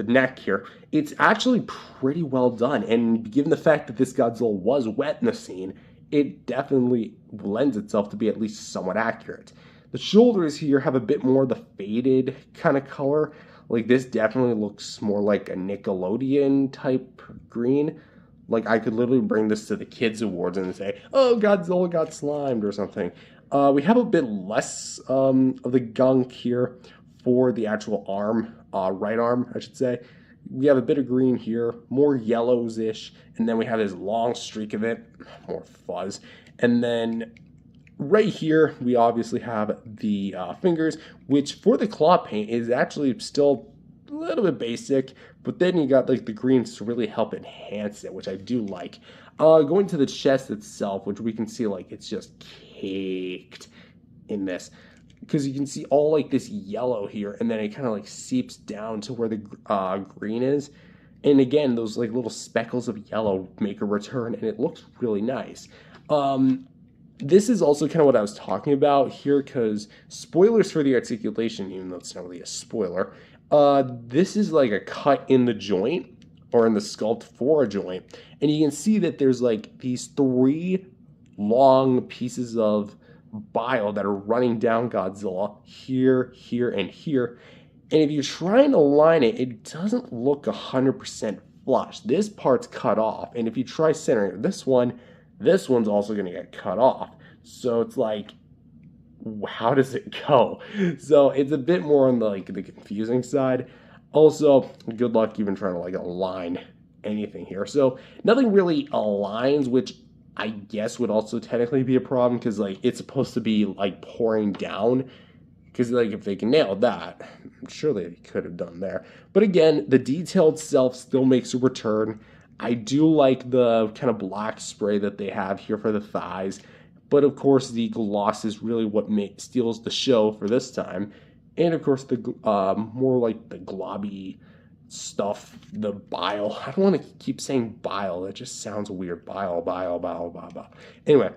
neck here, it's actually pretty well done. And given the fact that this Godzilla was wet in the scene, it definitely lends itself to be at least somewhat accurate. The shoulders here have a bit more of the faded kind of color. Like this definitely looks more like a Nickelodeon type green. Like I could literally bring this to the kids awards and say, oh, Godzilla got slimed or something. We have a bit less of the gunk here for the actual arm, right arm, I should say. We have a bit of green here, more yellows-ish, and then we have this long streak of it, more fuzz. And then right here, we obviously have the fingers, which for the claw paint is actually still a little bit basic, but then you got like the greens to really help enhance it, which I do like. Going to the chest itself, which we can see like it's just caked in this, because you can see all like this yellow here, and then it kind of like seeps down to where the green is. And again, those like little speckles of yellow make a return, and it looks really nice. This is also kind of what I was talking about here, because spoilers for the articulation, even though it's not really a spoiler, this is like a cut in the joint, or in the sculpt for a joint, and you can see that there's like these 3 long pieces of bile that are running down Godzilla here, here, and here. And if you try and align it, it doesn't look 100% flush. This part's cut off, and if you try centering this one's also going to get cut off. So it's like, how does it go? So it's a bit more on the confusing side. Also, good luck even trying to like align anything here. So nothing really aligns, which I guess would also technically be a problem, because like it's supposed to be like pouring down. Because like if they can nail that, I'm sure they could have done there. But again, the detailed self still makes a return. I do like the kind of black spray that they have here for the thighs. But of course, the gloss is really what steals the show for this time. And of course, the more like the globby stuff, the bile. I don't want to keep saying bile. That just sounds weird. Bile. Anyway,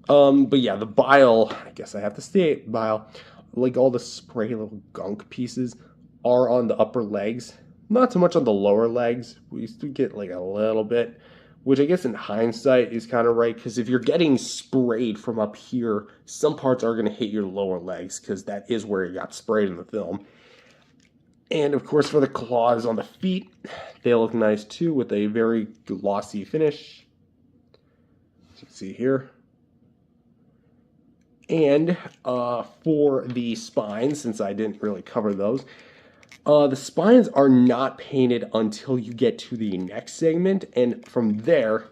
but yeah, the bile, I guess I have to state bile, like all the spray little gunk pieces are on the upper legs. Not so much on the lower legs. We used to get like a little bit, which I guess in hindsight is kind of right, because if you're getting sprayed from up here, some parts are going to hit your lower legs, because that is where it got sprayed in the film. And of course, for the claws on the feet, they look nice too, with a very glossy finish, as you can see here. And for the spines, since I didn't really cover those, the spines are not painted until you get to the neck segment, and from there,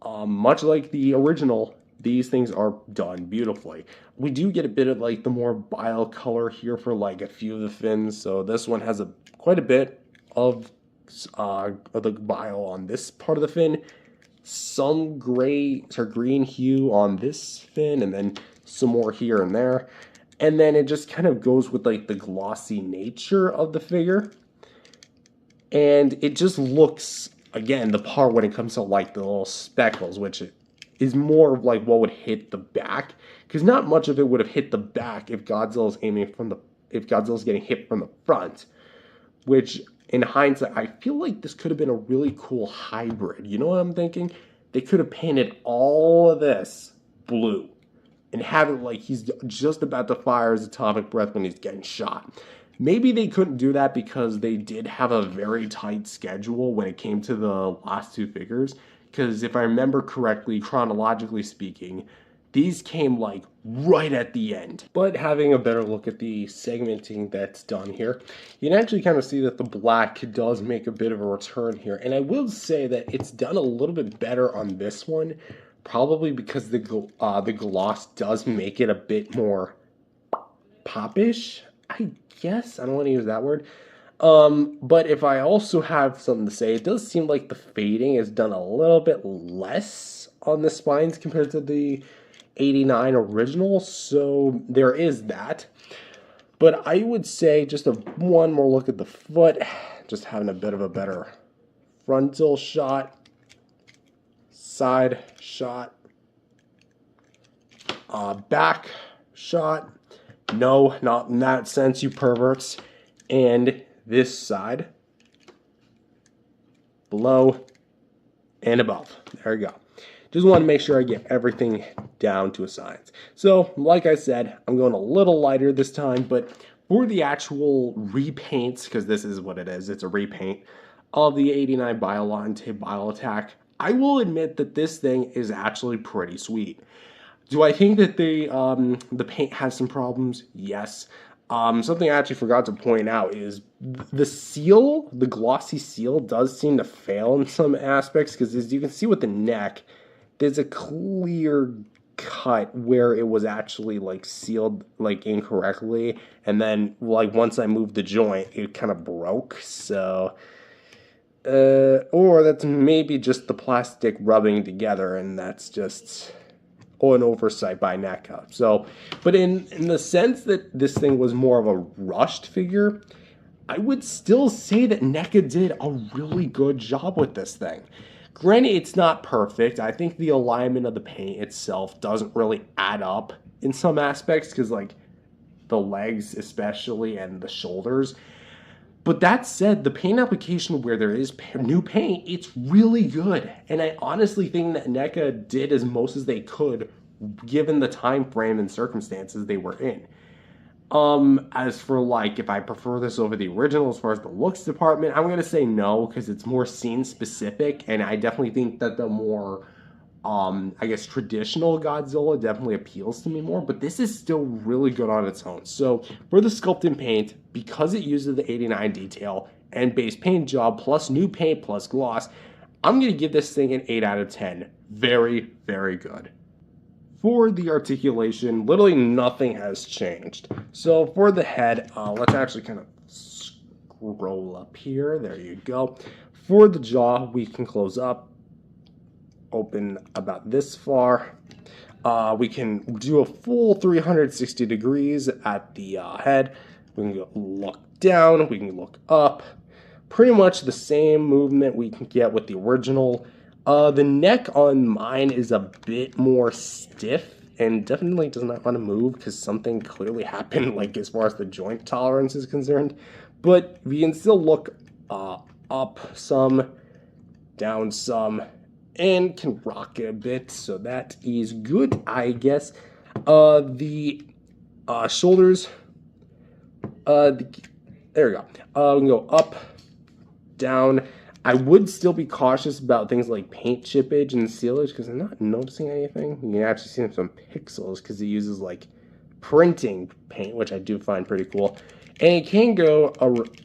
much like the original, these things are done beautifully. We do get a bit of like the more bile color here for like a few of the fins, so this one has quite a bit of the bile on this part of the fin. Some gray or green hue on this fin, and then some more here and there. And then it just kind of goes with like the glossy nature of the figure. And it just looks, again, the part when it comes to like the little speckles, which is more of like what would hit the back. because not much of it would have hit the back if Godzilla's getting hit from the front, which in hindsight, I feel like this could have been a really cool hybrid. You know what I'm thinking? They could have painted all of this blue and have it like he's just about to fire his atomic breath when he's getting shot. Maybe they couldn't do that because they did have a very tight schedule when it came to the last two figures. Because if I remember correctly, chronologically speaking, these came like right at the end. But having a better look at the segmenting that's done here, you can actually kind of see that the black does make a bit of a return here. And I will say that it's done a little bit better on this one, probably because the gloss does make it a bit more popish, I guess. I don't want to use that word. But if I also have something to say, it does seem like the fading is done a little bit less on the spines compared to the 89 original, so there is that. But I would say just one more look at the foot, just having a bit of a better frontal shot, side shot, back shot. No, not in that sense, you perverts. And this side, below, and above. There you go. Just want to make sure I get everything down to a science. So, like I said, I'm going a little lighter this time, but for the actual repaints, because this is what it is, it's a repaint of the 89 biollante bio attack, I will admit that this thing is actually pretty sweet. Do I think that the paint has some problems? Yes. Something I actually forgot to point out is the seal, the glossy seal, does seem to fail in some aspects, because as you can see with the neck, there's a clear cut where it was actually like sealed like incorrectly, and then like once I moved the joint, it kind of broke. So, or that's maybe just the plastic rubbing together, and that's just an oversight by NECA. So, but in the sense that this thing was more of a rushed figure, I would still say that NECA did a really good job with this thing. Granted, it's not perfect. I think the alignment of the paint itself doesn't really add up in some aspects, because like the legs especially and the shoulders. But that said, the paint application where there is new paint, it's really good. And I honestly think that NECA did as most as they could given the time frame and circumstances they were in. As for like if I prefer this over the original as far as the looks department, I'm going to say no, because it's more scene specific, and I definitely think that the more I guess traditional Godzilla definitely appeals to me more, but this is still really good on its own. So for the sculpting paint, because it uses the 89 detail and base paint job plus new paint plus gloss, I'm going to give this thing an 8 out of 10. Very, very good. For the articulation, literally nothing has changed. So for the head, let's actually kind of scroll up here. There you go. For the jaw, we can close up, open about this far. We can do a full 360 degrees at the head. We can look down, we can look up. Pretty much the same movement we can get with the original. The neck on mine is a bit more stiff and definitely does not want to move because something clearly happened, like as far as the joint tolerance is concerned. But we can still look up some, down some, and can rock it a bit, so that is good, I guess. The shoulders, there we go. We can go up, down. I would still be cautious about things like paint chippage and sealage because I'm not noticing anything. You can actually see some pixels because it uses like printing paint, which I do find pretty cool. And it can go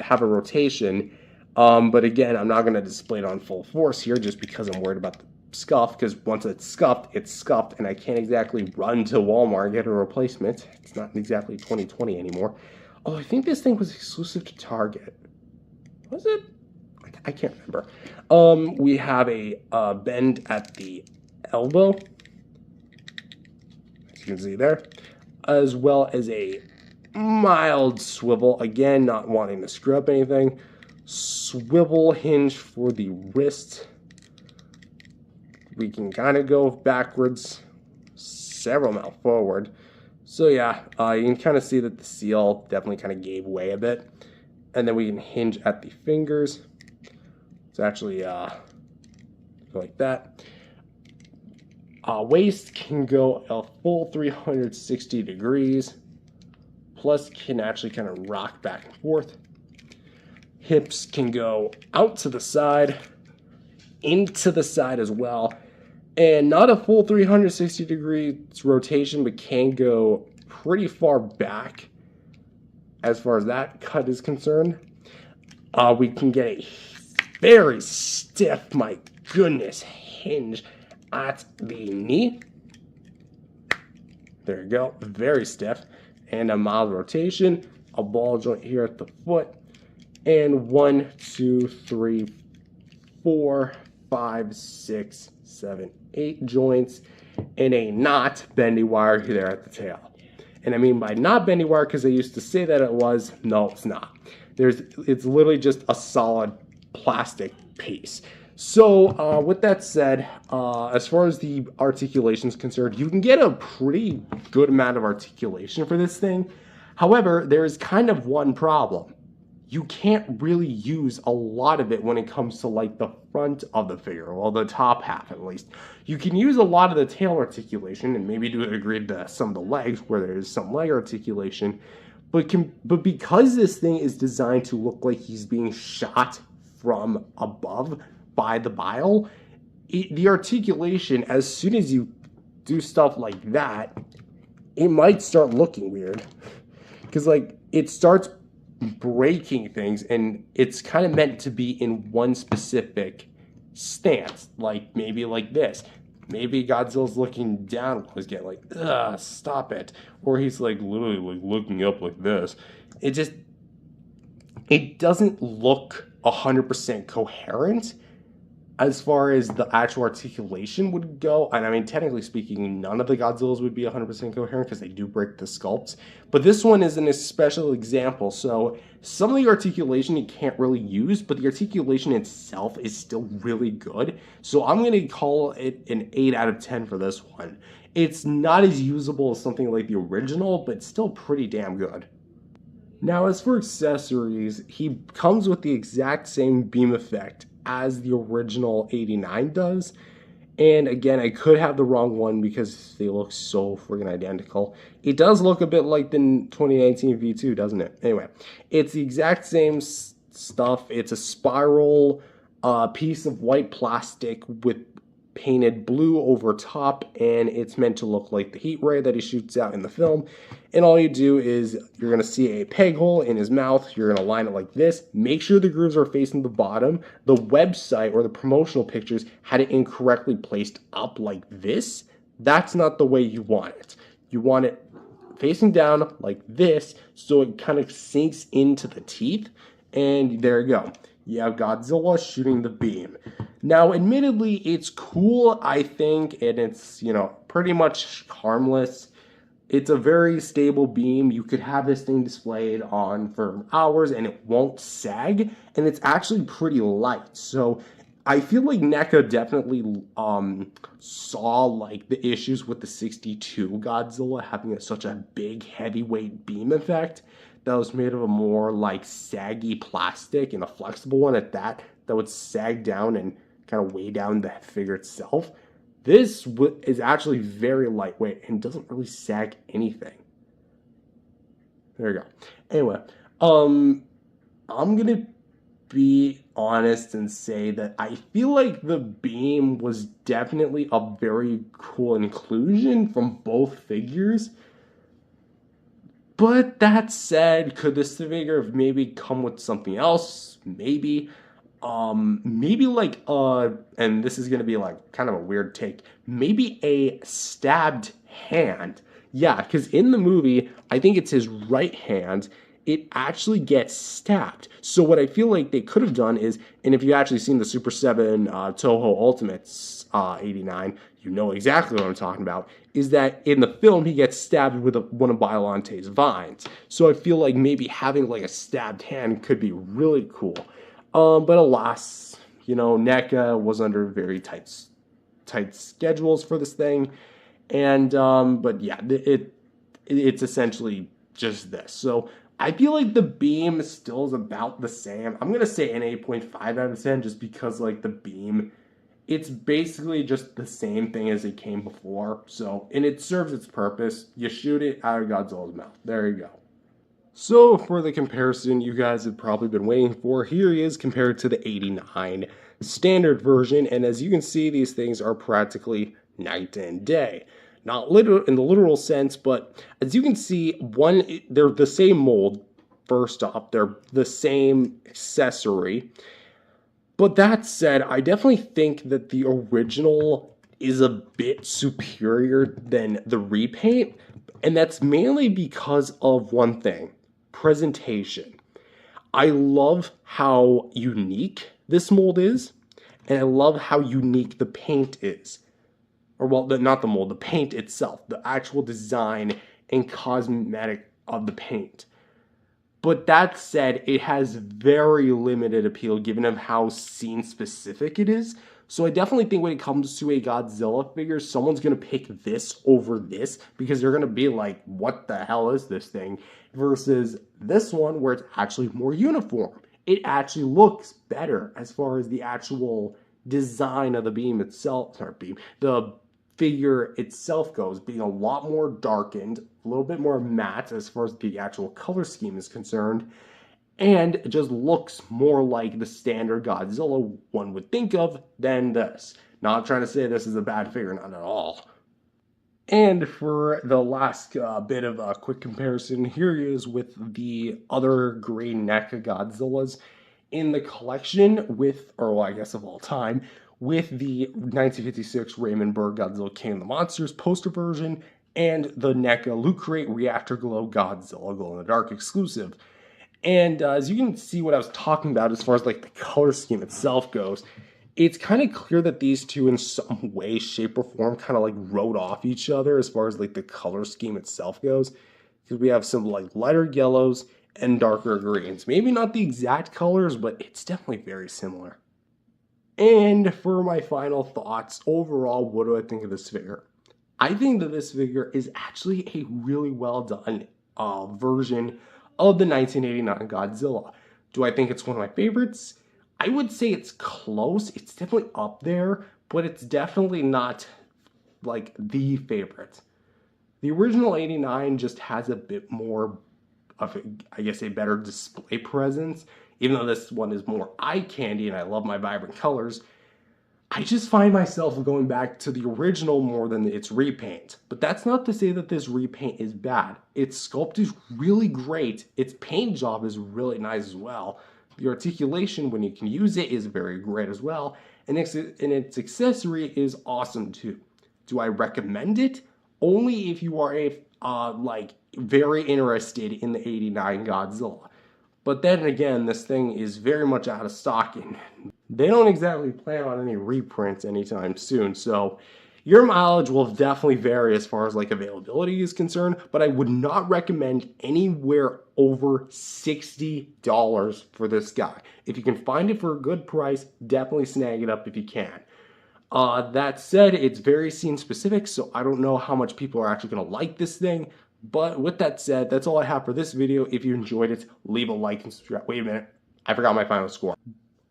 have a rotation, but again, I'm not going to display it on full force here just because I'm worried about the scuff, because once it's scuffed, and I can't exactly run to Walmart and get a replacement. It's not exactly 2020 anymore. Oh, I think this thing was exclusive to Target. Was it? I can't remember. We have a bend at the elbow, as you can see there, as well as a mild swivel. Again, not wanting to screw up anything. Swivel hinge for the wrist. We can kind of go backwards, several mil forward. So yeah, you can kind of see that the seal definitely kind of gave way a bit. And then we can hinge at the fingers. It's actually like that. Waist can go a full 360 degrees. Plus can actually kind of rock back and forth. Hips can go out to the side, into the side as well. And not a full 360 degrees rotation, but can go pretty far back as far as that cut is concerned. We can get a very stiff, my goodness, hinge at the knee. There you go, very stiff. And a mild rotation, a ball joint here at the foot, and 1, 2, 3, 4, 5, 6, 7, 8 joints, and a not bendy wire there at the tail. And I mean by not bendy wire because they used to say that it was. No, it's not. It's literally just a solid plastic piece. So with that said, as far as the articulation is concerned, you can get a pretty good amount of articulation for this thing. However, there is kind of one problem. You can't really use a lot of it when it comes to like the front of the figure, well, the top half at least. You can use a lot of the tail articulation and maybe to a degree to some of the legs where there is some leg articulation, but because this thing is designed to look like he's being shot from above by the bile, the articulation, as soon as you do stuff like that, it might start looking weird. Because like it starts breaking things and it's kind of meant to be in one specific stance, like maybe like this. Maybe Godzilla's looking down while he's getting like, ugh, stop it. Or he's like literally like looking up like this. It doesn't look 100% coherent as far as the actual articulation would go. And I mean, technically speaking, none of the Godzillas would be 100% coherent because they do break the sculpts. But this one is an special example. So some of the articulation you can't really use, but the articulation itself is still really good. So I'm going to call it an 8 out of 10 for this one. It's not as usable as something like the original, but still pretty damn good. Now, as for accessories, he comes with the exact same beam effect as the original 89 does. And again, I could have the wrong one because they look so friggin' identical. It does look a bit like the 2019 V2, doesn't it? Anyway, it's the exact same stuff. It's a spiral piece of white plastic with painted blue over top, and it's meant to look like the heat ray that he shoots out in the film. And all you do is you're going to see a peg hole in his mouth. You're going to line it like this. Make sure the grooves are facing the bottom. The website or the promotional pictures had it incorrectly placed up like this. That's not the way you want it. You want it facing down like this so it kind of sinks into the teeth. And there you go. You have Godzilla shooting the beam. Now, admittedly, it's cool, I think, and it's, pretty much harmless. It's a very stable beam. You could have this thing displayed on for hours and it won't sag, and it's actually pretty light. So I feel like NECA definitely saw like the issues with the 62 Godzilla having such a big heavyweight beam effect that was made of a more like saggy plastic and a flexible one at that would sag down and kind of weigh down the figure itself. This is actually very lightweight and doesn't really sag anything. There you go. Anyway, I'm gonna be honest and say that I feel like the beam was definitely a very cool inclusion from both figures. But that said, could this figure have maybe come with something else? Maybe. Maybe like, and this is gonna be like kind of a weird take, maybe a stabbed hand. Yeah, because in the movie, I think it's his right hand, it actually gets stabbed. So what I feel like they could have done is, and if you've actually seen the Super 7 Toho Ultimates 89, you know exactly what I'm talking about, is that in the film, he gets stabbed with one of Biollante's vines. So I feel like maybe having like a stabbed hand could be really cool. But alas, NECA was under very tight schedules for this thing, And but yeah, it's essentially just this. So I feel like the beam still is about the same. I'm gonna say an 8.5 out of 10 just because like the beam, it's basically just the same thing as it came before. So, and it serves its purpose. You shoot it out of Godzilla's mouth. There you go. So for the comparison you guys have probably been waiting for, here he is compared to the 89 standard version. And as you can see, these things are practically night and day. Not literal in the literal sense, but as you can see, they're the same mold. First off, they're the same accessory. But that said, I definitely think that the original is a bit superior than the repaint, and that's mainly because of one thing: presentation. I love how unique this mold is, and I love how unique the paint is. Or, well, not the mold, the paint itself, the actual design and cosmetic of the paint. But that said, it has very limited appeal given of how scene specific it is. So I definitely think when it comes to a Godzilla figure, someone's going to pick this over this because they're going to be like, what the hell is this thing? Versus this one where it's actually more uniform. It actually looks better as far as the actual design of the beam itself, the figure itself goes, being a lot more darkened, a little bit more matte as far as the actual color scheme is concerned, and it just looks more like the standard Godzilla one would think of than this. Not trying to say this is a bad figure, not at all. And for the last bit of a quick comparison, here he is with the other green NECA Godzillas in the collection with, or well, I guess of all time, with the 1956 Raymond Burr Godzilla King of the Monsters poster version and the NECA Loot Crate Reactor Glow Godzilla Glow in the Dark exclusive. And as you can see what I was talking about as far as like the color scheme itself goes, it's kind of clear that these two in some way, shape, or form kind of like wrote off each other as far as like the color scheme itself goes. Because we have some like lighter yellows and darker greens. Maybe not the exact colors, but it's definitely very similar. And for my final thoughts, overall, what do I think of this figure? I think that this figure is actually a really well done version of the 1989 Godzilla. Do I think it's one of my favorites? I would say it's close. It's definitely up there, but it's definitely not like the favorite. The original 89 just has a bit more of, I guess, a better display presence. Even though this one is more eye candy and I love my vibrant colors, I just find myself going back to the original more than its repaint. But that's not to say that this repaint is bad. Its sculpt is really great. Its paint job is really nice as well. The articulation, when you can use it, is very great as well. And its accessory is awesome too. Do I recommend it? Only if you are like very interested in the 89 Godzilla. But then again, this thing is very much out of stock and they don't exactly plan on any reprints anytime soon. So your mileage will definitely vary as far as like availability is concerned, but I would not recommend anywhere over $60 for this guy. If you can find it for a good price, definitely snag it up if you can. That said, it's very scene specific, so I don't know how much people are actually going to like this thing. But with that said, that's all I have for this video. If you enjoyed it, leave a like and subscribe. Wait a minute, I forgot my final score.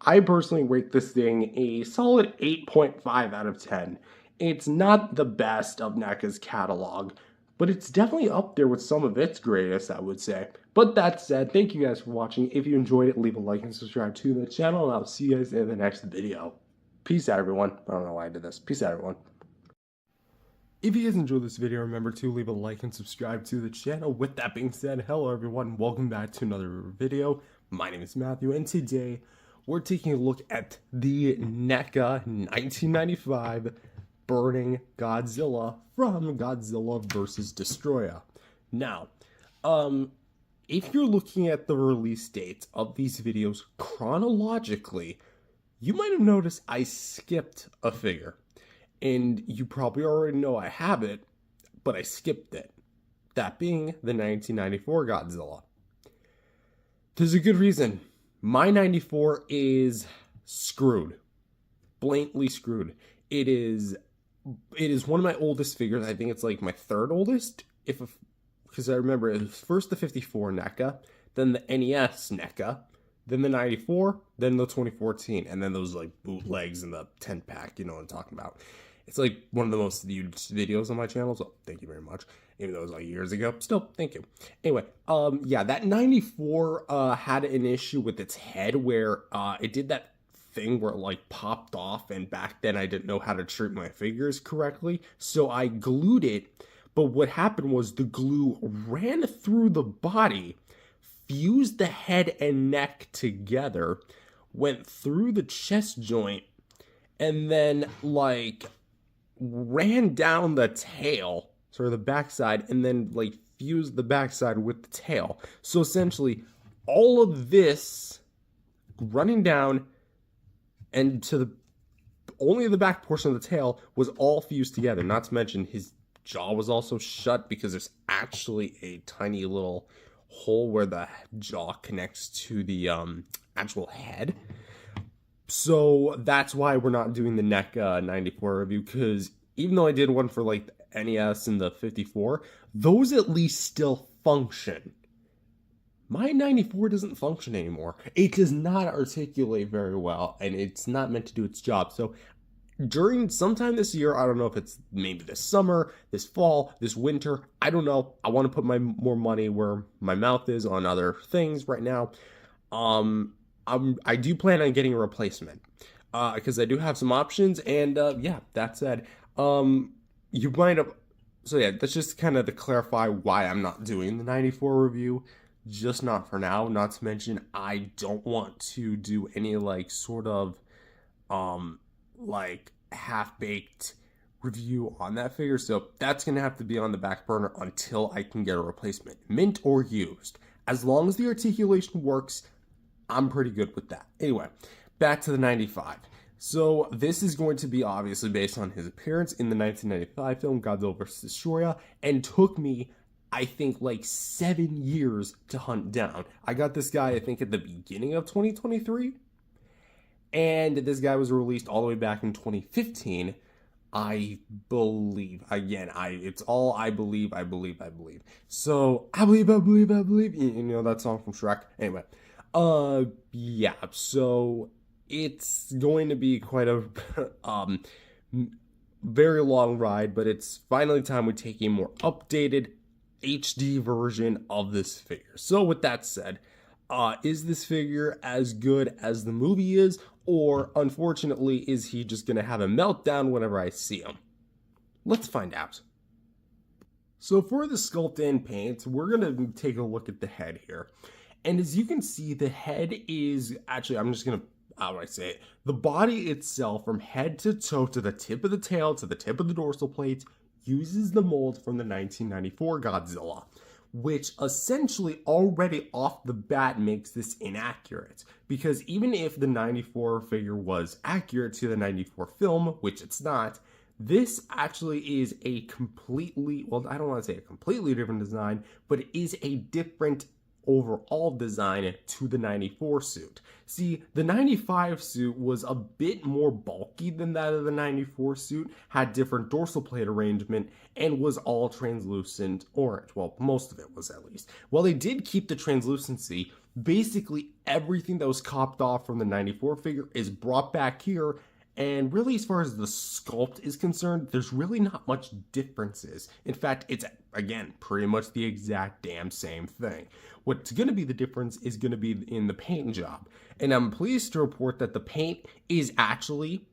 I personally rate this thing a solid 8.5 out of 10. It's not the best of NECA's catalog, but it's definitely up there with some of its greatest, I would say. But that said, thank you guys for watching. If you enjoyed it, leave a like and subscribe to the channel, and I'll see you guys in the next video. Peace out, everyone. I don't know why I did this. Peace out, everyone. If you guys enjoyed this video, remember to leave a like and subscribe to the channel. With that being said, hello everyone, welcome back to another video. My name is Matthew, and today we're taking a look at the NECA 1995 Burning Godzilla from Godzilla vs. Destoroyah. Now, if you're looking at the release dates of these videos chronologically, you might have noticed I skipped a figure. And you probably already know I have it, but I skipped it. That being the 1994 Godzilla. There's a good reason. My 94 is screwed. Blatantly screwed. It is it is one of my oldest figures. I think it's like my third oldest, because I remember it was first the 54 NECA, then the NES NECA, then the 94, then the 2014, and then those like bootlegs and the 10 pack. You know what I'm talking about. It's like one of the most viewed videos on my channel, so thank you very much. Even though it was like years ago, still thank you. Anyway, yeah, that 94 had an issue with its head where it did that thing where it like popped off, and back then I didn't know how to treat my figures correctly, so I glued it. But what happened was the glue ran through the body, fused the head and neck together, went through the chest joint, and then like ran down the tail, sort of the backside, and then like fused the backside with the tail. So essentially all of this running down and to the only the back portion of the tail was all fused together. Not to mention his jaw was also shut, because there's actually a tiny little hole where the jaw connects to the actual head. So that's why we're not doing the NECA 94 review, because even though I did one for like the NES and the 54, those at least still function. My 94 doesn't function anymore. It does not articulate very well, and it's not meant to do its job. So during sometime this year, I don't know if it's maybe this summer, this fall, this winter, I don't know. I want to put my more money where my mouth is on other things right now. I do plan on getting a replacement, because I do have some options, and yeah, that said, you might have, so yeah, that's just kind of to clarify why I'm not doing the 94 review, just not for now. Not to mention, I don't want to do any like sort of like half-baked review on that figure, so that's gonna have to be on the back burner until I can get a replacement, mint or used. As long as the articulation works, I'm pretty good with that. Anyway, back to the 95. So this is going to be obviously based on his appearance in the 1995 film Godzilla vs. Destoroyah, and took me, I think, like 7 years to hunt down. I got this guy, I think, at the beginning of 2023, and this guy was released all the way back in 2015. I believe. Again, it's all I believe. So, I believe. You know that song from Shrek? Anyway. Yeah, so it's going to be quite a very long ride, but it's finally time we take a more updated HD version of this figure. So with that said, is this figure as good as the movie is, or unfortunately is he just gonna have a meltdown whenever I see him? Let's find out. So for the sculpt and paint, we're gonna take a look at the head here. And as you can see, the head is actually, I'm just going to, how do I say it? The body itself, from head to toe, to the tip of the tail, to the tip of the dorsal plate, uses the mold from the 1994 Godzilla, which essentially already off the bat makes this inaccurate. Because even if the 94 figure was accurate to the 94 film, which it's not, this actually is a completely, well, I don't want to say a completely different design, but it is a different overall design to the 94 suit. See, the 95 suit was a bit more bulky than that of the 94 suit, had different dorsal plate arrangement, and was all translucent orange. Well, most of it was, at least. While they did keep the translucency, basically everything that was copped off from the 94 figure is brought back here. And really, as far as the sculpt is concerned, there's really not much differences. In fact, it's, again, pretty much the exact damn same thing. What's going to be the difference is going to be in the paint job. And I'm pleased to report that the paint is actually,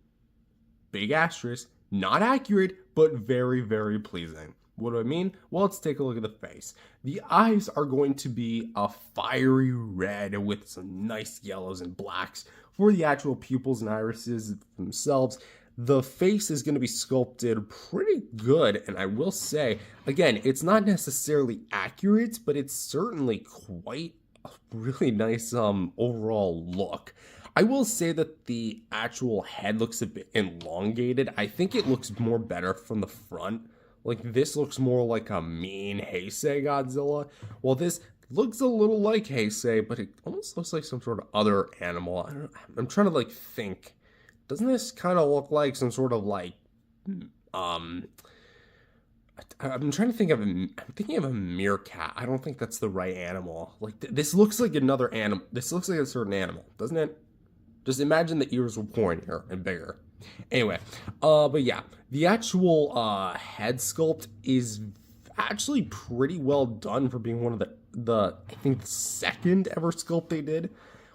big asterisk, not accurate, but very, very pleasing. What do I mean? Well, let's take a look at the face. The eyes are going to be a fiery red with some nice yellows and blacks. For the actual pupils and irises themselves, the face is going to be sculpted pretty good, and I will say, again, it's not necessarily accurate, but it's certainly quite a really nice overall look. I will say that the actual head looks a bit elongated. I think it looks more better from the front. Like, this looks more like a mean Heisei Godzilla, while this looks a little like Heisei, but it almost looks like some sort of other animal. I'm trying to, like, think. Doesn't this kind of look like some sort of, like, I'm trying to think of I'm thinking of a meerkat. I don't think that's the right animal. Like this looks like another animal. This looks like a certain animal, doesn't it? Just imagine the ears were pointier and bigger. Anyway, but yeah, the actual head sculpt is actually pretty well done for being one of the I think the second ever sculpt they did,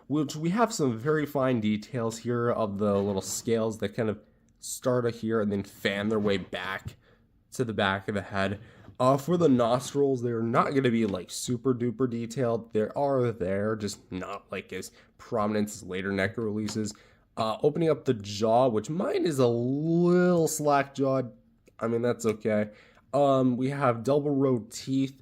which we have some very fine details here of the little scales that kind of start here and then fan their way back to the back of the head. For the nostrils, they're not going to be like super duper detailed. They're just not like as prominent as later NECA releases. Opening up the jaw, which mine is a little slack jawed. I mean, that's okay. We have double row teeth,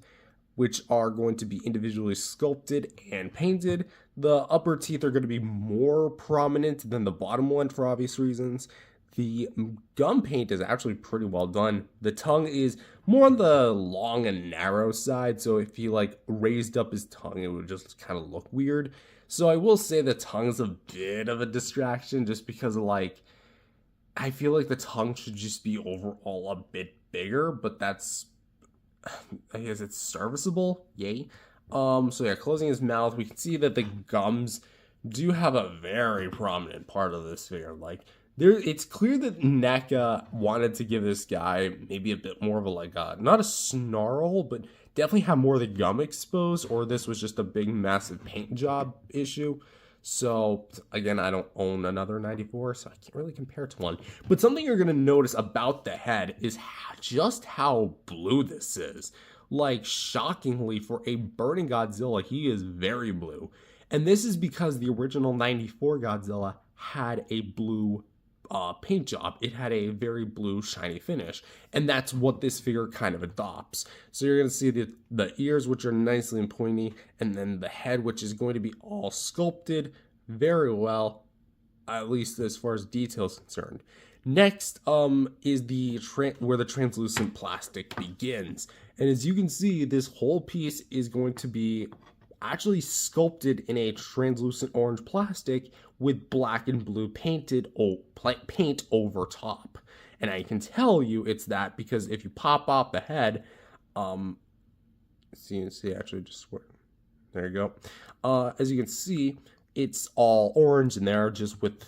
which are going to be individually sculpted and painted. The upper teeth are going to be more prominent than the bottom one for obvious reasons. The gum paint is actually pretty well done. The tongue is more on the long and narrow side, so if he like raised up his tongue, it would just kind of look weird. So I will say the tongue's a bit of a distraction just because of like, I feel like the tongue should just be overall a bit bigger, but that's, I guess it's serviceable, yay. So yeah, closing his mouth, we can see that the gums do have a very prominent part of this figure. Like, it's clear that NECA wanted to give this guy maybe a bit more of a, like, not a snarl, but definitely have more of the gum exposed, or this was just a big, massive paint job issue. So, again, I don't own another 94, so I can't really compare to one. But something you're going to notice about the head is just how blue this is. Like, shockingly, for a burning Godzilla, he is very blue. And this is because the original 94 Godzilla had a blue paint job. It had a very blue shiny finish, and that's what this figure kind of adopts. So you're going to see the ears, which are nicely and pointy, and then the head, which is going to be all sculpted very well, at least as far as detail is concerned. Next is the where the translucent plastic begins, and as you can see, this whole piece is going to be actually sculpted in a translucent orange plastic with black and blue paint over top. And I can tell you it's that because if you pop off the head, see actually just there you go. As you can see, it's all orange in there just with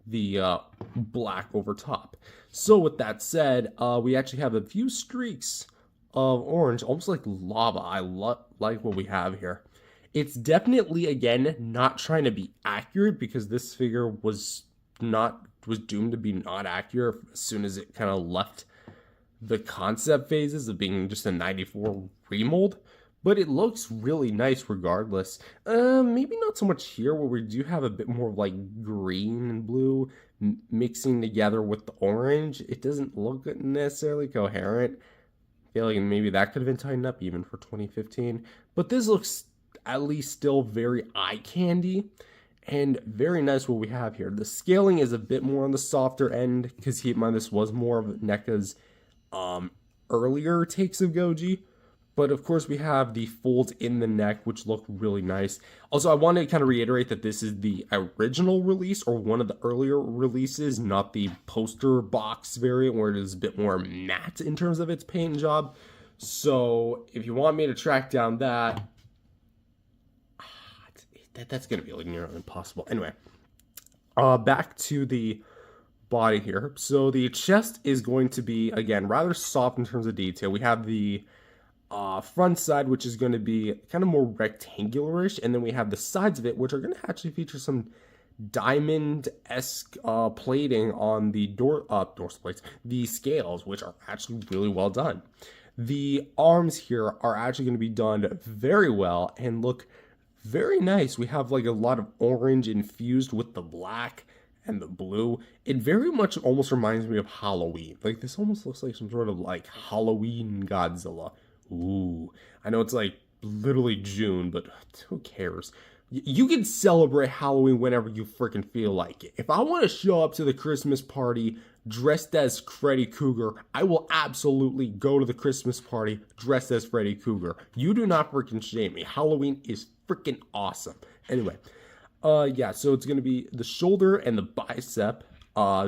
the black over top. So with that said, we actually have a few streaks of orange, almost like lava. I like what we have here. It's definitely, again, not trying to be accurate because this figure was doomed to be not accurate as soon as it kind of left the concept phases of being just a 94 remold. But it looks really nice regardless. Maybe not so much here where we do have a bit more of like green and blue mixing together with the orange. It doesn't look necessarily coherent. I feel like maybe that could have been tightened up even for 2015. But this looks at least still very eye candy and very nice what we have here. The scaling is a bit more on the softer end because keep in mind this was more of NECA's earlier takes of Goji. But of course we have the folds in the neck which look really nice. Also I want to kind of reiterate that this is the original release or one of the earlier releases, not the poster box variant where it is a bit more matte in terms of its paint job. So if you want me to track down that's going to be like nearly impossible. Anyway, back to the body here. So the chest is going to be, again, rather soft in terms of detail. We have the front side, which is going to be kind of more rectangular-ish, and then we have the sides of it, which are going to actually feature some diamond-esque plating on the dorsal plates, the scales, which are actually really well done. The arms here are actually going to be done very well and look very nice. We have like a lot of orange infused with the black and the blue. It very much almost reminds me of Halloween. Like this almost looks like some sort of like Halloween Godzilla. Ooh, I know it's like literally June, but who cares? You can celebrate Halloween whenever you freaking feel like it. If I want to show up to the Christmas party dressed as Freddy Krueger, I will absolutely go to the Christmas party dressed as Freddy Krueger. You do not freaking shame me. Halloween is freaking awesome. Anyway, yeah, so it's going to be the shoulder and the bicep.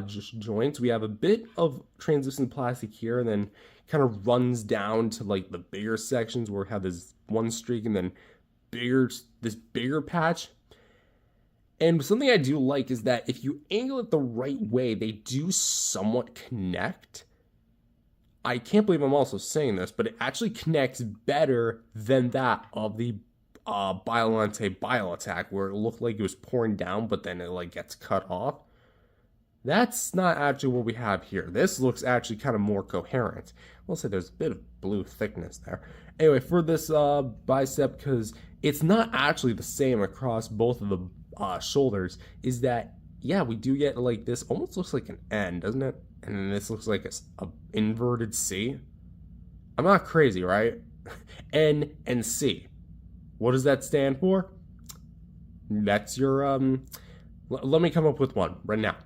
just joints. We have a bit of translucent plastic here, and then kind of runs down to like the bigger sections where we have this one streak and then this bigger patch. And something I do like is that if you angle it the right way, they do somewhat connect. I can't believe I'm also saying this, but it actually connects better than that of the biollante bio attack, where it looked like it was pouring down, but then it like gets cut off. That's not actually what we have here. This looks actually kind of more coherent. We'll say there's a bit of blue thickness there. Anyway, for this bicep, because it's not actually the same across both of the shoulders, is that, yeah, we do get like this, almost looks like an N, doesn't it? And then this looks like a inverted C. I'm not crazy, right? N and C. What does that stand for? That's your, let me come up with one right now.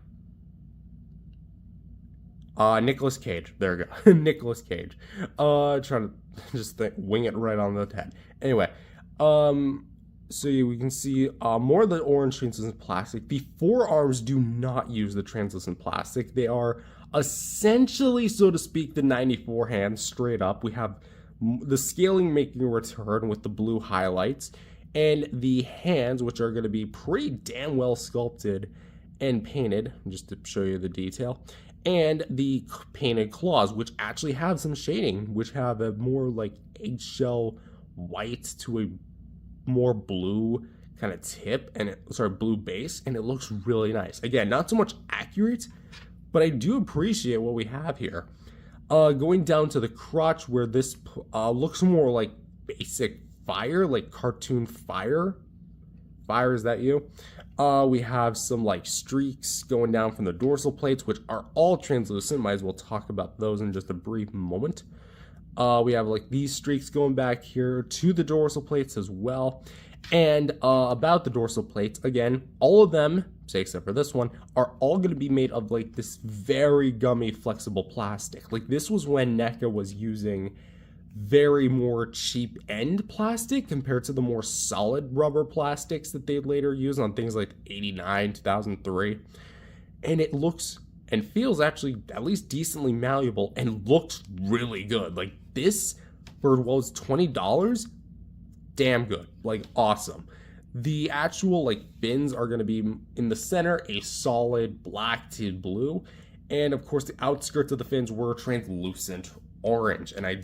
Nicolas Cage. There we go. Nicolas Cage. Trying to just wing it right on the head. Anyway, so we can see more of the orange translucent plastic. The forearms do not use the translucent plastic. They are essentially, so to speak, the 94 hands straight up. We have the scaling making a return with the blue highlights, and the hands, which are going to be pretty damn well sculpted and painted, just to show you the detail. And the painted claws, which actually have some shading, which have a more like eggshell white to a more blue kind of tip, and blue base, and it looks really nice. Again, not so much accurate, but I do appreciate what we have here. Going down to the crotch, where this looks more like basic fire, like cartoon fire. Fire, is that you? We have some like streaks going down from the dorsal plates, which are all translucent. Might as well talk about those in just a brief moment. We have like these streaks going back here to the dorsal plates as well. And about the dorsal plates, again, all of them, say except for this one, are all going to be made of like this very gummy flexible plastic. Like this was when NECA was using very more cheap end plastic compared to the more solid rubber plastics that they'd later use on things like 89, 2003. And it looks and feels actually at least decently malleable and looks really good. Like this for what was $20, damn good, like awesome. The actual like fins are going to be in the center a solid black to blue, and of course the outskirts of the fins were translucent orange, and I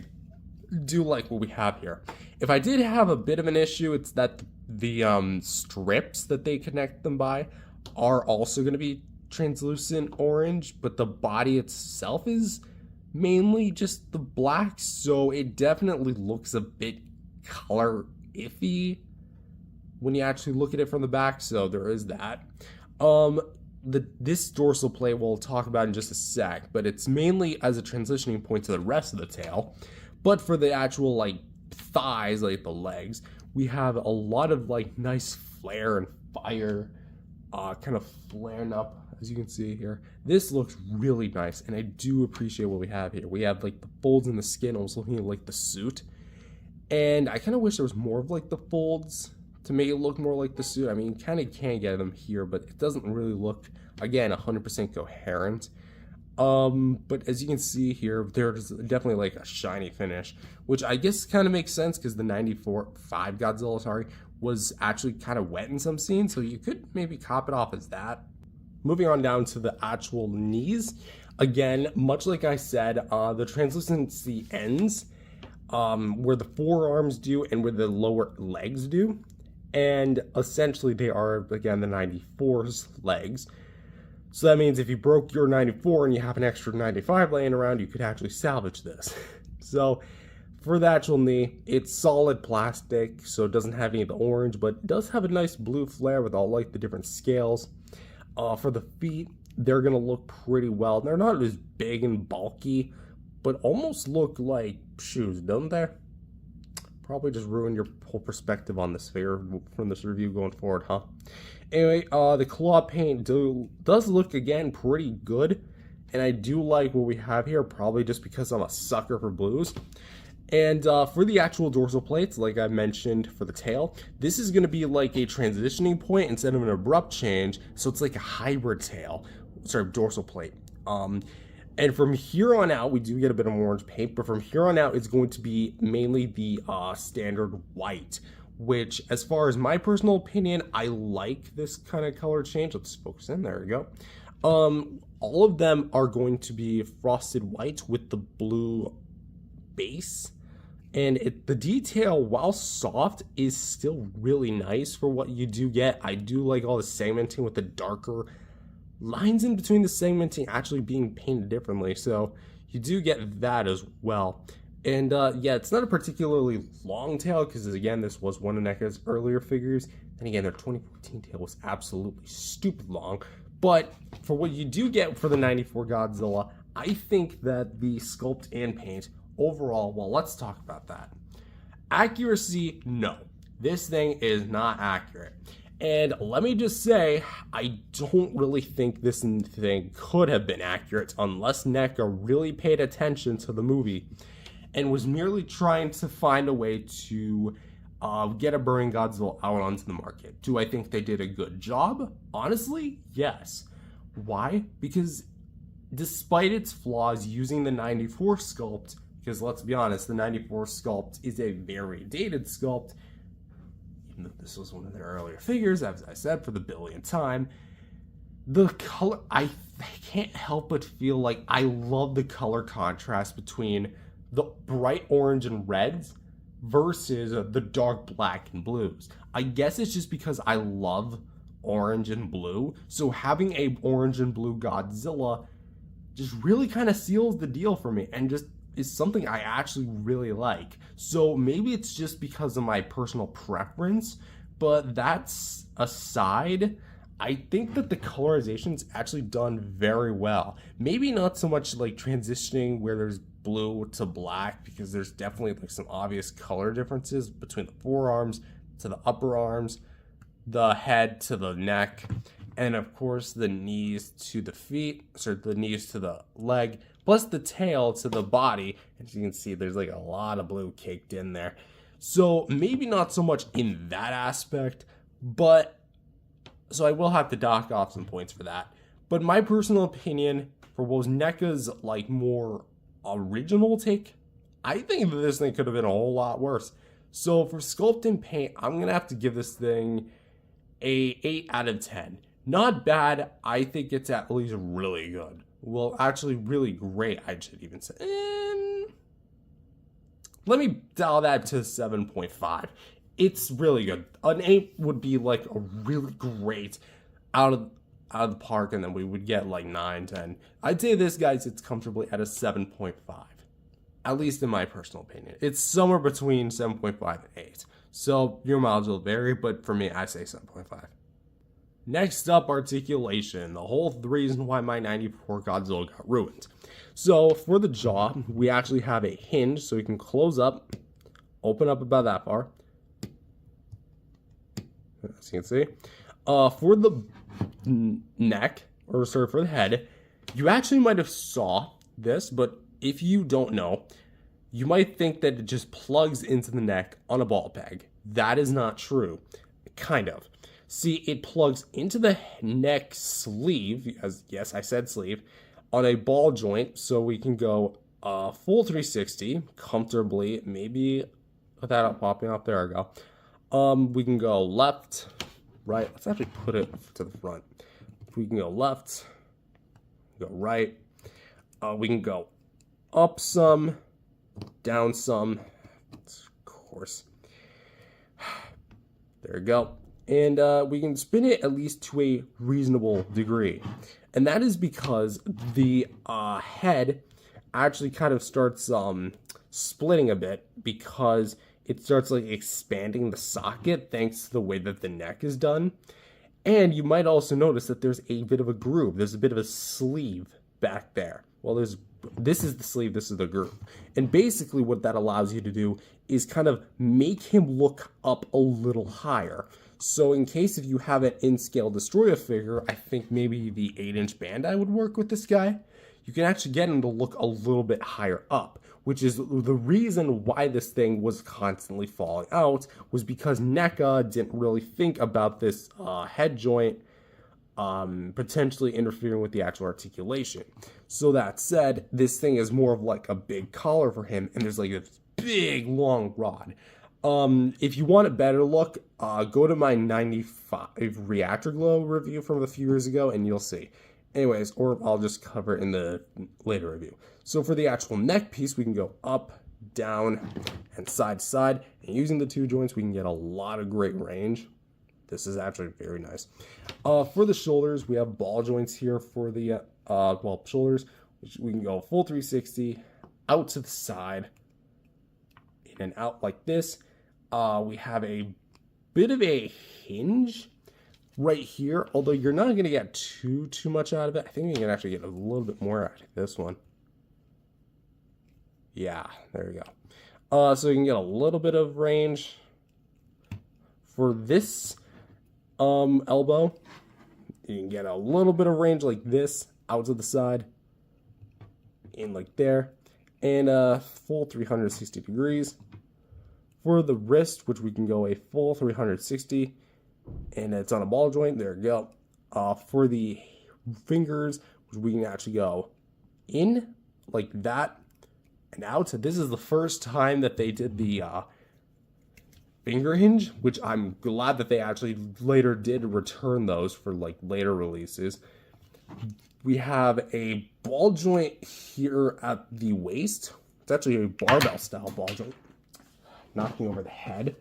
do like what we have here. If I did have a bit of an issue, it's that the strips that they connect them by are also going to be translucent orange, but the body itself is mainly just the black, so it definitely looks a bit color iffy when you actually look at it from the back, so there is that. This dorsal plate we'll talk about in just a sec, but it's mainly as a transitioning point to the rest of the tail. But for the actual like thighs, like the legs, we have a lot of like nice flare and fire kind of flaring up, as you can see here. This looks really nice, and I do appreciate what we have here. We have like the folds in the skin, almost looking at like the suit. And I kind of wish there was more of like the folds to make it look more like the suit. I mean, you kind of can get them here, but it doesn't really look, again, 100% coherent. But as you can see here, there's definitely like a shiny finish, which I guess kind of makes sense because the 94.5 Godzilla, was actually kind of wet in some scenes, so you could maybe cop it off as that. Moving on down to the actual knees. Again, much like I said, the translucency ends where the forearms do and where the lower legs do. And essentially they are, again, the 94's legs. So that means if you broke your 94 and you have an extra 95 laying around, you could actually salvage this. So for the actual knee, it's solid plastic, so it doesn't have any of the orange, but it does have a nice blue flare with all like the different scales. For the feet, they're going to look pretty well. They're not as big and bulky, but almost look like shoes, don't they? Probably just ruin your whole perspective on this figure from this review going forward, huh? Anyway, the claw paint does look, again, pretty good. And I do like what we have here, probably just because I'm a sucker for blues. And for the actual dorsal plates, like I mentioned for the tail, this is going to be like a transitioning point instead of an abrupt change. So it's like a hybrid tail. dorsal plate. And from here on out, we do get a bit of orange paint, but from here on out, it's going to be mainly the standard white, which, as far as my personal opinion, I like this kind of color change. Let's focus in. There we go. All of them are going to be frosted white with the blue base. And the detail, while soft, is still really nice for what you do get. I do like all the segmenting with the darker lines in between the segmenting actually being painted differently. So you do get that as well. And yeah, it's not a particularly long tail because, again, this was one of NECA's earlier figures. And again, their 2014 tail was absolutely stupid long. But for what you do get for the 94 Godzilla, I think that the sculpt and paint overall, well, let's talk about that. Accuracy, no. This thing is not accurate. And let me just say, I don't really think this thing could have been accurate unless NECA really paid attention to the movie and was merely trying to find a way to get a Burning Godzilla out onto the market. Do I think they did a good job? Honestly, yes. Why? Because despite its flaws using the 94 sculpt, because let's be honest, the 94 sculpt is a very dated sculpt, even though this was one of their earlier figures, as I said, for the billionth time, the color, I can't help but feel like I love the color contrast between the bright orange and reds versus the dark black and blues. I guess it's just because I love orange and blue, so having a orange and blue Godzilla just really kind of seals the deal for me and just is something I actually really like. So maybe it's just because of my personal preference, but that's aside, I think that the colorization's actually done very well. Maybe not so much like transitioning where there's blue to black, because there's definitely like some obvious color differences between the forearms to the upper arms, the head to the neck, and of course the knees to the feet, so the knees to the leg, plus the tail to the body. As you can see, there's like a lot of blue caked in there. So maybe not so much in that aspect, but so I will have to dock off some points for that. But my personal opinion for what was NECA's like more original take, I think that this thing could have been a whole lot worse. So for sculpt and paint, I'm gonna have to give this thing a 8 out of 10. Not bad. I think it's at least really good. Well, actually really great, I should even say. Let me dial that to 7.5. It's really good. An 8 would be like a really great out of the park, and then we would get like 9, 10. I'd say this, guys, it's comfortably at a 7.5. At least in my personal opinion. It's somewhere between 7.5 and 8. So your mileage will vary, but for me, I say 7.5. Next up, articulation. The whole reason why my 94 Godzilla got ruined. So for the jaw, we actually have a hinge, so we can close up, open up about that far. As you can see. For the neck, or sorry, for the head, you actually might have saw this, but if you don't know, you might think that it just plugs into the neck on a ball peg. That is not true. Kind of. See, it plugs into the neck sleeve, as yes, I said sleeve, on a ball joint, so we can go full 360 comfortably, maybe without popping off. There we go. We can go left, right. Let's actually put it to the front. We can go left, go right. We can go up some, down some, of course. There we go. And we can spin it at least to a reasonable degree. And that is because the head actually kind of starts splitting a bit, because it starts like expanding the socket thanks to the way that the neck is done. And you might also notice that there's a bit of a groove. There's a bit of a sleeve back there. Well, this is the sleeve, this is the groove. And basically what that allows you to do is kind of make him look up a little higher. So in case if you have an in-scale Destoroyah figure, I think maybe the 8-inch Bandai would work with this guy. You can actually get him to look a little bit higher up, which is the reason why this thing was constantly falling out, was because NECA didn't really think about this head joint potentially interfering with the actual articulation. So that said, this thing is more of like a big collar for him, and there's like this big long rod. If you want a better look, go to my 95 reactor glow review from a few years ago, and you'll see. Anyways, or I'll just cover it in the later review. So for the actual neck piece, we can go up, down, and side to side. And using the two joints, we can get a lot of great range. This is actually very nice. For the shoulders, we have ball joints here for the shoulders, which we can go full 360, out to the side, in and out like this. We have a bit of a hinge right here, although you're not going to get too much out of it. I think you can actually get a little bit more out of this one. Yeah, there we go. So you can get a little bit of range for this elbow. You can get a little bit of range like this, out to the side, in like there, and full 360 degrees. For the wrist, which we can go a full 360, and it's on a ball joint, there we go. For the fingers, which we can actually go in like that and out. So this is the first time that they did the finger hinge, which I'm glad that they actually later did return those for like later releases. We have a ball joint here at the waist. It's actually a barbell style ball joint, knocking over the head.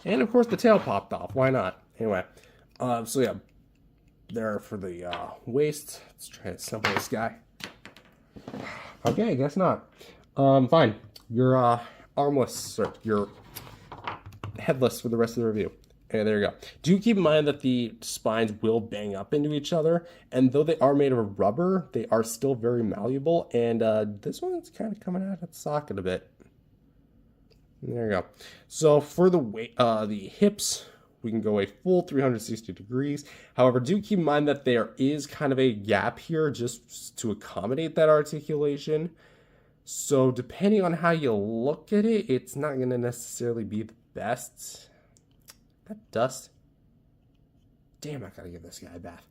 And of course the tail popped off. Why not? Anyway, so yeah, there for the waist. Let's try to assemble this guy. Okay, I guess not. Fine. You're armless, or you're headless for the rest of the review. Okay, there you go. Do keep in mind that the spines will bang up into each other, and though they are made of rubber, they are still very malleable, and this one's kind of coming out of the socket a bit. There you go. So for the weight, the hips, we can go a full 360 degrees. However, do keep in mind that there is kind of a gap here just to accommodate that articulation. So depending on how you look at it, it's not going to necessarily be the best. That dust. Damn, I gotta give this guy a bath.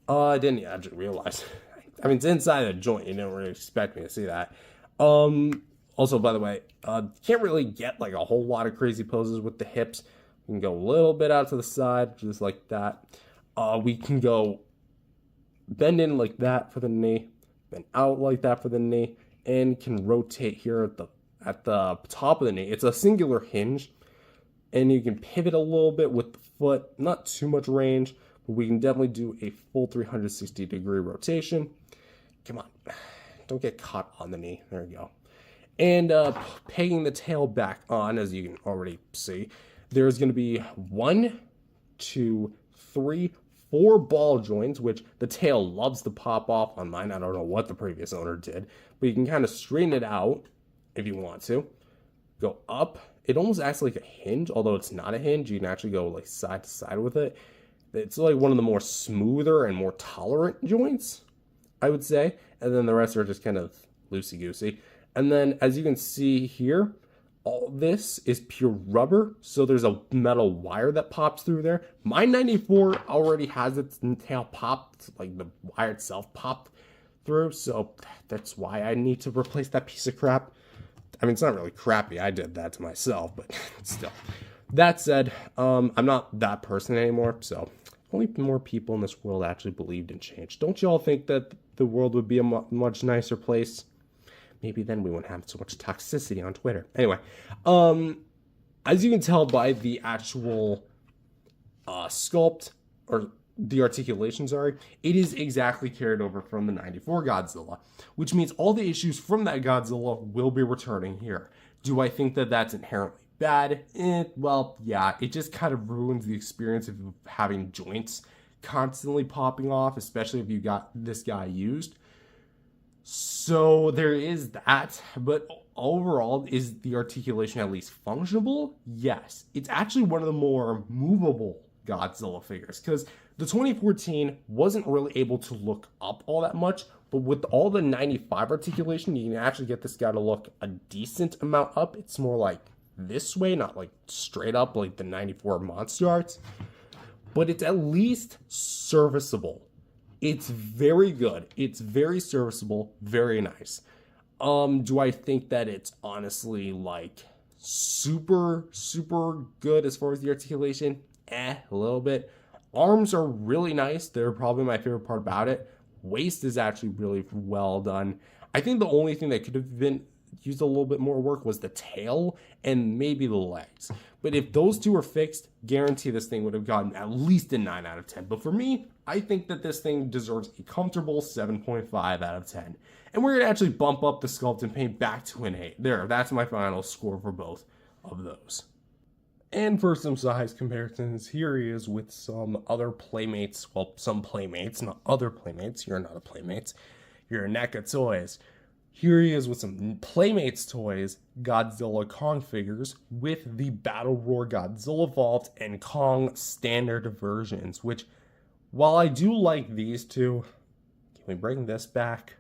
I didn't actually realize. I mean, it's inside the joint. You didn't really expect me to see that. Also, by the way, can't really get like a whole lot of crazy poses with the hips. We can go a little bit out to the side, just like that. We can go bend in like that for the knee, bend out like that for the knee, and can rotate here at the top of the knee. It's a singular hinge, and you can pivot a little bit with the foot. Not too much range, but we can definitely do a full 360 degree rotation. Come on, don't get caught on the knee. There you go. And pegging the tail back on, as you can already see, there's going to be 1, 2, 3, 4 ball joints, which the tail loves to pop off on mine. I don't know what the previous owner did, but you can kind of straighten it out if you want to. Go up. It almost acts like a hinge, although it's not a hinge. You can actually go like side to side with it. It's like one of the more smoother and more tolerant joints, I would say. And then the rest are just kind of loosey-goosey. And then, as you can see here, all this is pure rubber. So there's a metal wire that pops through there. My 94 already has its tail popped, like the wire itself popped through. So that's why I need to replace that piece of crap. I mean, it's not really crappy. I did that to myself, but still. That said, I'm not that person anymore. So only more people in this world actually believed in change. Don't you all think that the world would be a much nicer place? Maybe then we wouldn't have so much toxicity on Twitter. Anyway, as you can tell by the actual sculpt, or the articulation, sorry, it is exactly carried over from the 94 Godzilla, which means all the issues from that Godzilla will be returning here. Do I think that that's inherently bad? Well, yeah, it just kind of ruins the experience of having joints constantly popping off, especially if you got this guy used. So there is that, but overall, is the articulation at least functional? Yes. It's actually one of the more movable Godzilla figures, because the 2014 wasn't really able to look up all that much, but with all the 95 articulation, you can actually get this guy to look a decent amount up. It's more like this way, not like straight up like the 94 monster arts. but it's at least serviceable. It's very good. It's very serviceable, very nice. Do I think that it's honestly like super good as far as the articulation? A little bit. Arms are really nice. They're probably my favorite part about it. Waist is actually really well done. I think the only thing that could have been used a little bit more work was the tail and maybe the legs. But if those two are fixed, guarantee this thing would have gotten at least a 9 out of 10. But for me, I think that this thing deserves a comfortable 7.5 out of 10. And we're going to actually bump up the sculpt and paint back to an 8. There, that's my final score for both of those. And for some size comparisons, here he is with some other playmates. Well, some playmates, not other playmates. You're not a playmates. You're a NECA Toys. Here he is with some Playmates Toys Godzilla Kong figures with the Battle Roar Godzilla Evolved and Kong standard versions, which, while I do like these two, can we bring this back?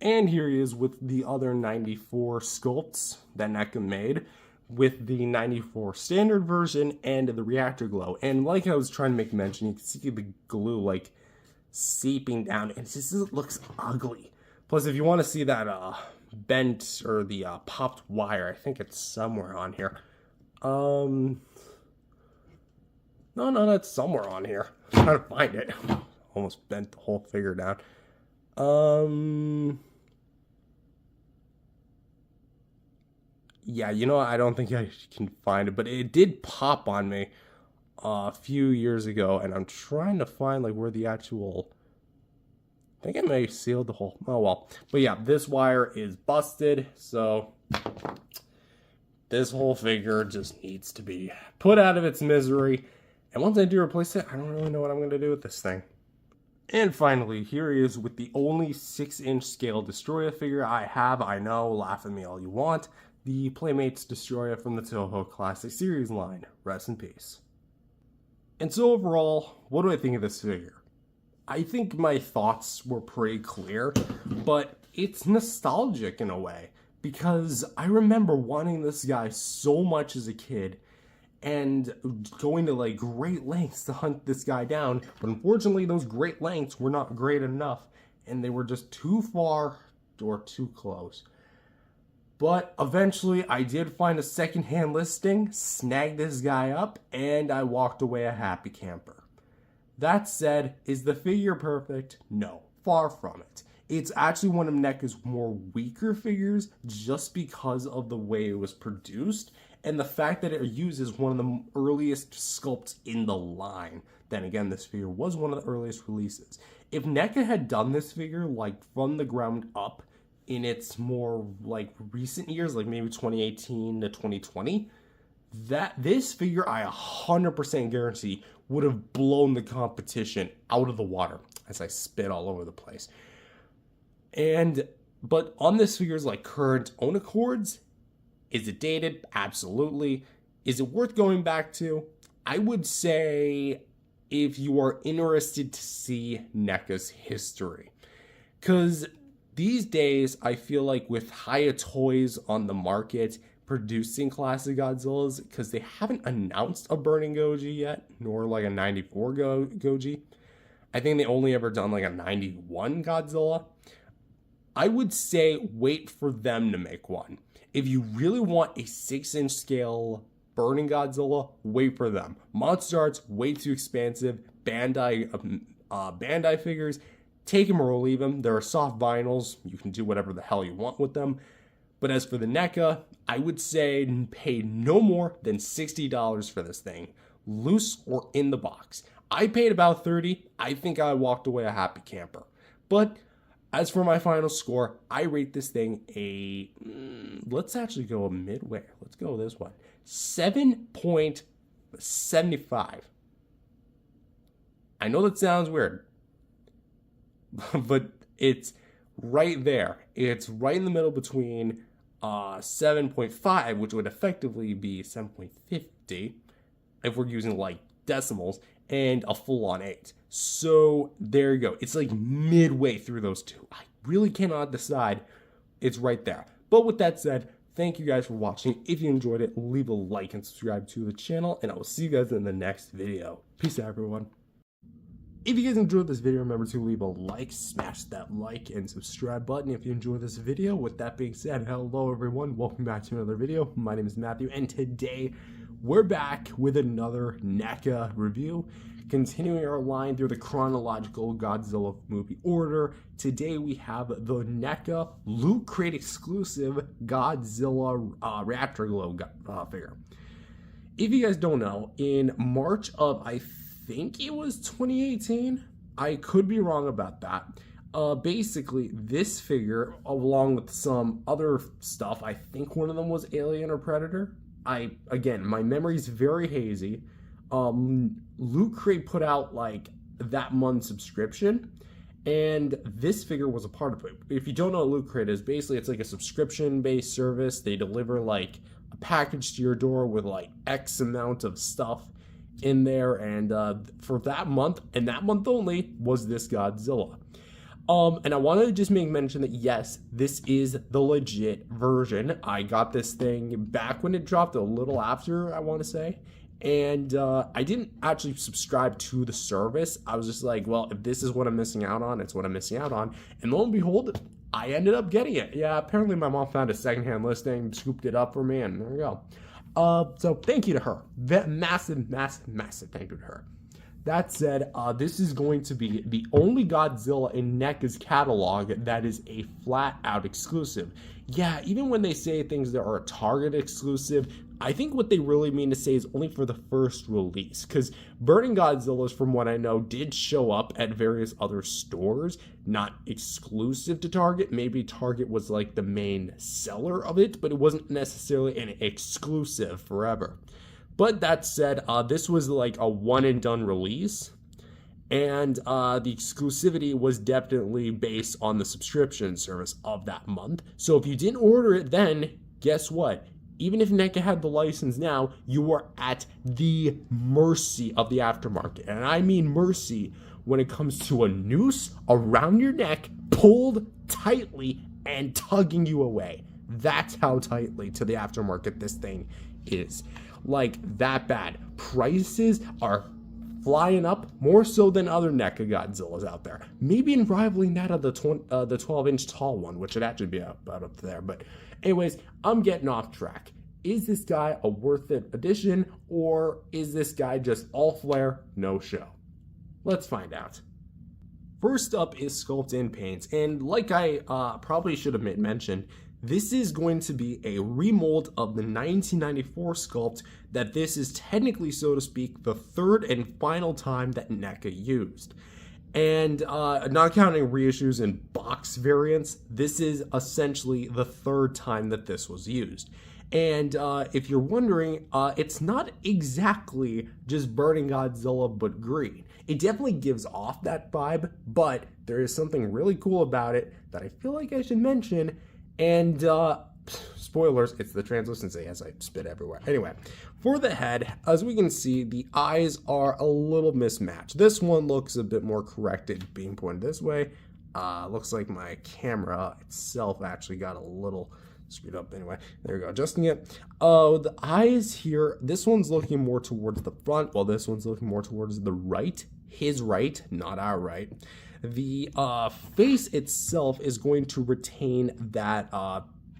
And here he is with the other 94 sculpts that NECA made, with the 94 standard version and the reactor glow. And like I was trying to make mention, you can see the glue like seeping down, and it looks ugly. Plus, if you want to see that bent or the popped wire, I think it's somewhere on here. No, it's somewhere on here. I'm trying to find it. Almost bent the whole figure down. Yeah, I don't think I can find it, but it did pop on me a few years ago, and I'm trying to find like where the actual... I think I may have sealed the hole. Oh, well. But yeah, this wire is busted, so this whole figure just needs to be put out of its misery. And once I do replace it, I don't really know what I'm going to do with this thing. And finally, here he is with the only 6-inch scale Destoroyah figure I have. I know, laugh at me all you want. The Playmates Destoroyah from the Toho Classic Series line. Rest in peace. And so overall, what do I think of this figure? I think my thoughts were pretty clear, but it's nostalgic in a way, because I remember wanting this guy so much as a kid and going to like great lengths to hunt this guy down, but unfortunately those great lengths were not great enough, and they were just too far or too close. But eventually I did find a secondhand listing, snagged this guy up, and I walked away a happy camper. That said, is the figure perfect? No, far from it. It's actually one of NECA's more weaker figures just because of the way it was produced and the fact that it uses one of the earliest sculpts in the line. Then again, this figure was one of the earliest releases. If NECA had done this figure like from the ground up in its more like recent years, like maybe 2018 to 2020, this figure I 100% guarantee would have blown the competition out of the water as I spit all over the place. But on this figure's like current own accords, is it dated? Absolutely. Is it worth going back to? I would say if you are interested to see NECA's history. Because these days, I feel like with Hiya Toys on the market, producing classic Godzillas, because they haven't announced a Burning Goji yet, nor like a 94 Goji. I think they only ever done like a 91 Godzilla. I would say wait for them to make one. If you really want a 6-inch scale Burning Godzilla, wait for them. Monster Art's way too expansive. Bandai figures, take them or leave them. There are soft vinyls. You can do whatever the hell you want with them. But as for the NECA, I would say pay no more than $60 for this thing, loose or in the box. I paid about $30. I think I walked away a happy camper. But as for my final score, I rate this thing let's actually go a midway. Let's go this one. 7.75. I know that sounds weird, but it's right there. It's right in the middle between 7.5, which would effectively be 7.50 if we're using like decimals, and a full-on 8. So there you go. It's like midway through those two. I really cannot decide. It's right there. But with that said, Thank you guys for watching. If you enjoyed it, leave a like and subscribe to the channel, and I will see you guys in the next video. Peace out, everyone. If you guys enjoyed this video, remember to leave a like, smash that like and subscribe button if you enjoyed this video. With that being said, hello everyone, welcome back to another video. My name is Matthew, and today we're back with another NECA review, continuing our line through the chronological Godzilla movie order. Today we have the NECA Loot Crate exclusive Godzilla Raptor Glow figure. If you guys don't know, in March of, I think it was 2018, I could be wrong about that. Basically, this figure, along with some other stuff, I think one of them was Alien or Predator. Again, my memory's very hazy. Loot Crate put out like that month's subscription, and this figure was a part of it. If you don't know what Loot Crate is, basically it's like a subscription-based service. They deliver like a package to your door with like X amount of stuff in there, and for that month, and that month only, was this Godzilla. And I wanted to just make mention that yes, this is the legit version. I got this thing back when it dropped, a little after, I want to say, and I didn't actually subscribe to the service. I was just like, well, if this is what I'm missing out on, it's what I'm missing out on. And lo and behold, I ended up getting it. Yeah, apparently my mom found a secondhand listing, scooped it up for me, and there we go. So thank you to her. Massive, massive, massive thank you to her. That said, this is going to be the only Godzilla in NECA's catalog that is a flat-out exclusive. Yeah, even when they say things that are a Target exclusive, I think what they really mean to say is only for the first release, because Burning Godzillas, from what I know, did show up at various other stores, not exclusive to Target. Maybe Target was like the main seller of it, but it wasn't necessarily an exclusive forever. But that said, this was like a one-and-done release, and the exclusivity was definitely based on the subscription service of that month. So if you didn't order it then, guess what? Even if NECA had the license now, you are at the mercy of the aftermarket. And I mean mercy when it comes to a noose around your neck, pulled tightly and tugging you away. That's how tightly to the aftermarket this thing is. Like, that bad. Prices are flying up more so than other NECA Godzillas out there. Maybe in rivaling that of the 12-inch tall one, which would actually be about up there. But anyways, I'm getting off track. Is this guy a worth it addition, or is this guy just all flair, no show? Let's find out. First up is Sculpt and Paints, and like I probably should have mentioned, this is going to be a remold of the 1994 sculpt that this is technically, so to speak, the third and final time that NECA used. And not counting reissues and box variants, this is essentially the third time that this was used. And if you're wondering, it's not exactly just Burning Godzilla but green. It definitely gives off that vibe, but there is something really cool about it that I feel like I should mention. And spoilers, it's the translucency as I spit everywhere. Anyway, for the head, as we can see, the eyes are a little mismatched. This one looks a bit more corrected, being pointed this way. Looks like my camera itself actually got a little screwed up. Anyway, there we go, adjusting it. The eyes here, this one's looking more towards the front, while this one's looking more towards the right. His right, not our right. The face itself is going to retain that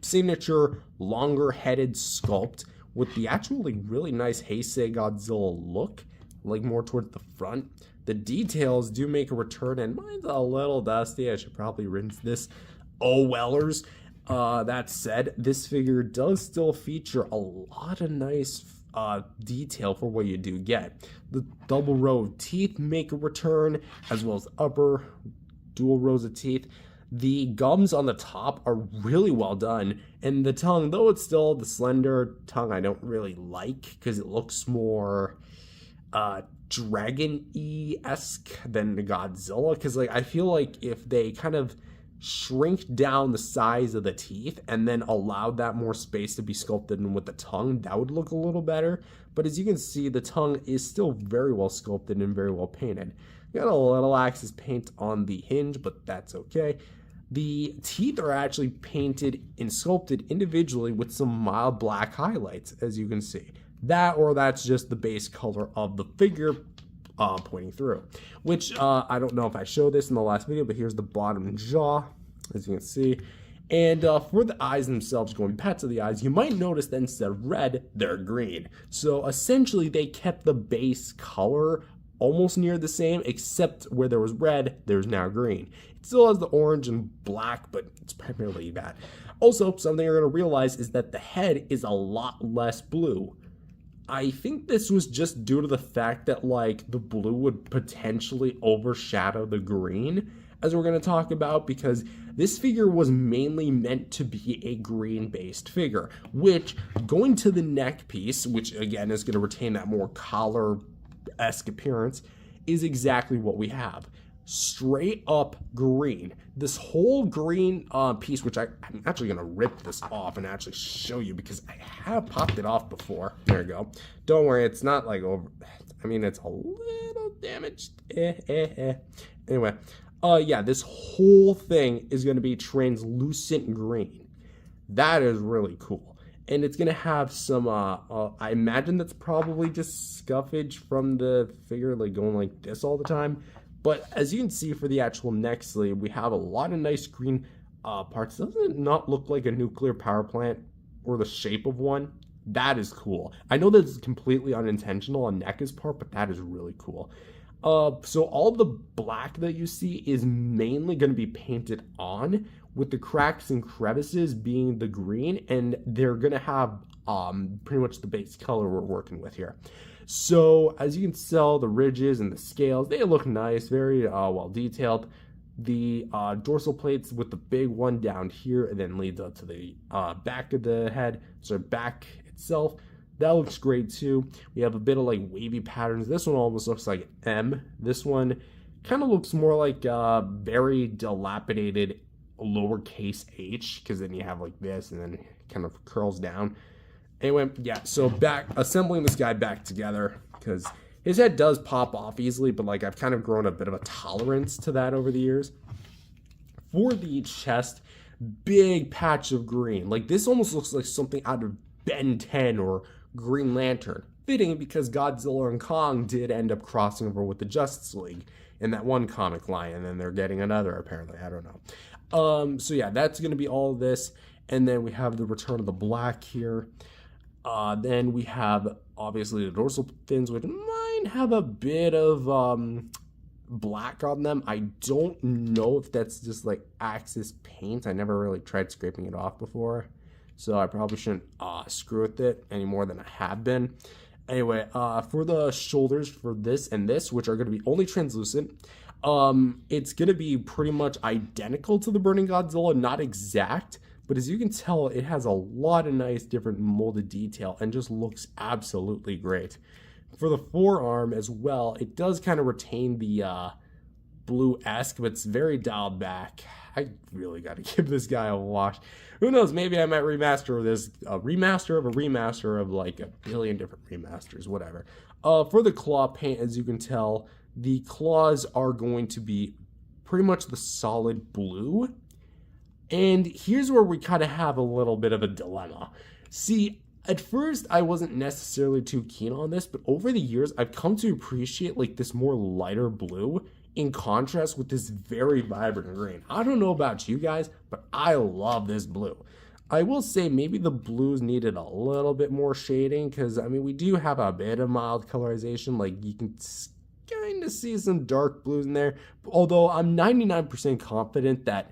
signature longer-headed sculpt with the actually really nice Heisei Godzilla look, like more towards the front. The details do make a return, and mine's a little dusty. I should probably rinse this. Oh wellers. That said, this figure does still feature a lot of nice detail for what you do get. The double row of teeth make a return, as well as upper dual rows of teeth. The gums on the top are really well done, and the tongue, though it's still the slender tongue, I don't really like because it looks more dragon-y-esque than the Godzilla. Because like I feel like if they kind of shrink down the size of the teeth and then allowed that more space to be sculpted in with the tongue, that would look a little better. But as you can see, the tongue is still very well sculpted and very well painted. Got a little axis paint on the hinge, but that's okay. The teeth are actually painted and sculpted individually with some mild black highlights, as you can see. That's just the base color of the figure pointing through. Which, I don't know if I showed this in the last video, but here's the bottom jaw, as you can see. And for the eyes themselves, going back to the eyes, you might notice that instead of red, they're green. So essentially, they kept the base color almost near the same, except where there was red, there's now green. It still has the orange and black, but it's primarily that. Also, something you're going to realize is that the head is a lot less blue. I think this was just due to the fact that, like, the blue would potentially overshadow the green, as we're going to talk about, because this figure was mainly meant to be a green-based figure, which, going to the neck piece, which again is going to retain that more collar-esque appearance, is exactly what we have. Straight up green. This whole green piece, which I'm actually going to rip this off and actually show you because I have popped it off before. There you go. Don't worry, it's not like over. I mean, it's a little damaged. Anyway, yeah, this whole thing is going to be translucent green. That is really cool. And it's going to have some, I imagine that's probably just scuffage from the figure, like going like this all the time. But as you can see for the actual neck sleeve, we have a lot of nice green parts. Doesn't it not look like a nuclear power plant or the shape of one? That is cool. I know that it's completely unintentional on NECA's part, but that is really cool. So all the black that you see is mainly going to be painted on, with the cracks and crevices being the green, and they're going to have pretty much the base color we're working with here. So as you can tell, the ridges and the scales, they look nice, very well detailed. The dorsal plates with the big one down here and then leads up to the back of the head, so back itself. That looks great too. We have a bit of like wavy patterns. This one almost looks like an M. This one kind of looks more like a very dilapidated lowercase h, because then you have like this and then it kind of curls down. Anyway, yeah, so back assembling this guy back together, because his head does pop off easily, but like I've kind of grown a bit of a tolerance to that over the years. For the chest, big patch of green. Like this almost looks like something out of Ben 10 or Green Lantern. Fitting, because Godzilla and Kong did end up crossing over with the Justice League in that one comic line, and then they're getting another apparently. I don't know. So yeah, that's going to be all of this. And then we have the return of the black here. Then we have obviously the dorsal fins, which might have a bit of black on them. I don't know if that's just like Axis paint. I never really tried scraping it off before, so I probably shouldn't screw with it any more than I have been. Anyway, for the shoulders for this and this, which are going to be only translucent, it's going to be pretty much identical to the Burning Godzilla, not exact. But as you can tell, it has a lot of nice different molded detail and just looks absolutely great. For the forearm as well, it does kind of retain the blue-esque, but it's very dialed back. I really got to give this guy a wash. Who knows, maybe I might remaster this, a remaster of a remaster of like a billion different remasters, whatever. For the claw paint, as you can tell, the claws are going to be pretty much the solid blue. And here's where we kind of have a little bit of a dilemma. See, at first I wasn't necessarily too keen on this, but over the years I've come to appreciate like this more lighter blue in contrast with this very vibrant green. I don't know about you guys, but I love this blue. I will say maybe the blues needed a little bit more shading, because I mean we do have a bit of mild colorization. Like you can kind of see some dark blues in there, although I'm 99% confident that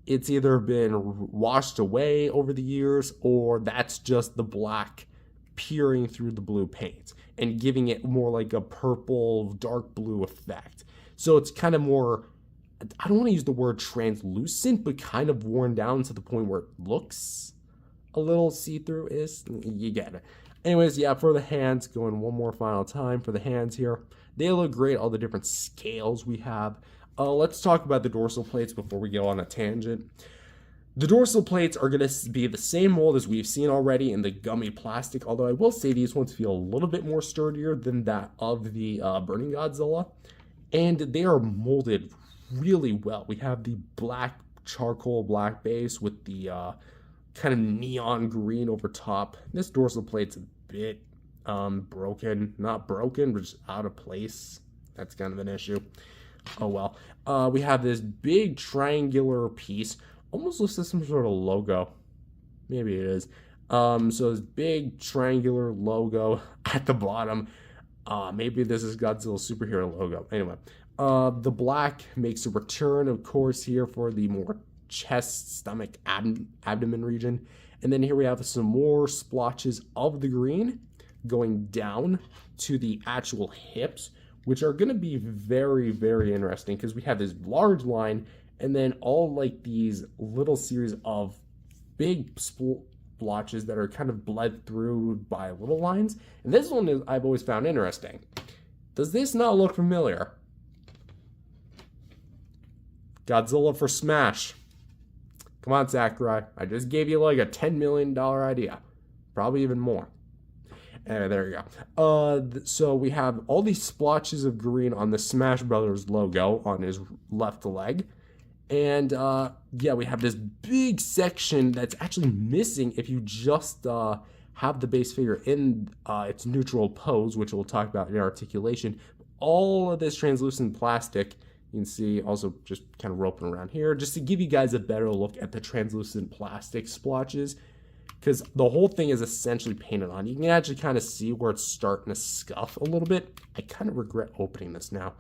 it's either been washed away over the years, or that's just the black peering through the blue paint and giving it more like a purple, dark blue effect. So it's kind of more, I don't want to use the word translucent, but kind of worn down to the point where it looks a little see-through-ish. You get it. Anyways, yeah, for the hands, going one more final time for the hands here. They look great, all the different scales we have. Let's talk about the dorsal plates before we go on a tangent. The dorsal plates are going to be the same mold as we've seen already in the gummy plastic, although I will say these ones feel a little bit more sturdier than that of the Burning Godzilla. And they are molded really well. We have the black charcoal black base with the kind of neon green over top. This dorsal plate's a bit broken. Not broken, but just out of place. That's kind of an issue. Oh well. We have this big triangular piece. Almost looks like some sort of logo. Maybe it is. So this big triangular logo at the bottom. Maybe this is Godzilla's superhero logo. Anyway, the black makes a return, of course, here for the more chest, stomach, abdomen region. And then here we have some more splotches of the green going down to the actual hips, which are going to be very, very interesting because we have this large line and then all like these little series of big splotches that are kind of bled through by little lines. And this one is I've always found interesting. Does this not look familiar? Godzilla for Smash. Come on, Sakurai. I just gave you like a $10 million idea. Probably even more. Anyway, there you go. So we have all these splotches of green on the Smash Brothers logo on his left leg. And yeah, we have this big section that's actually missing if you just have the base figure in its neutral pose, which we'll talk about in articulation. All of this translucent plastic, you can see also just kind of roping around here, just to give you guys a better look at the translucent plastic splotches, because the whole thing is essentially painted on. You can actually kind of see where it's starting to scuff a little bit. I kind of regret opening this now.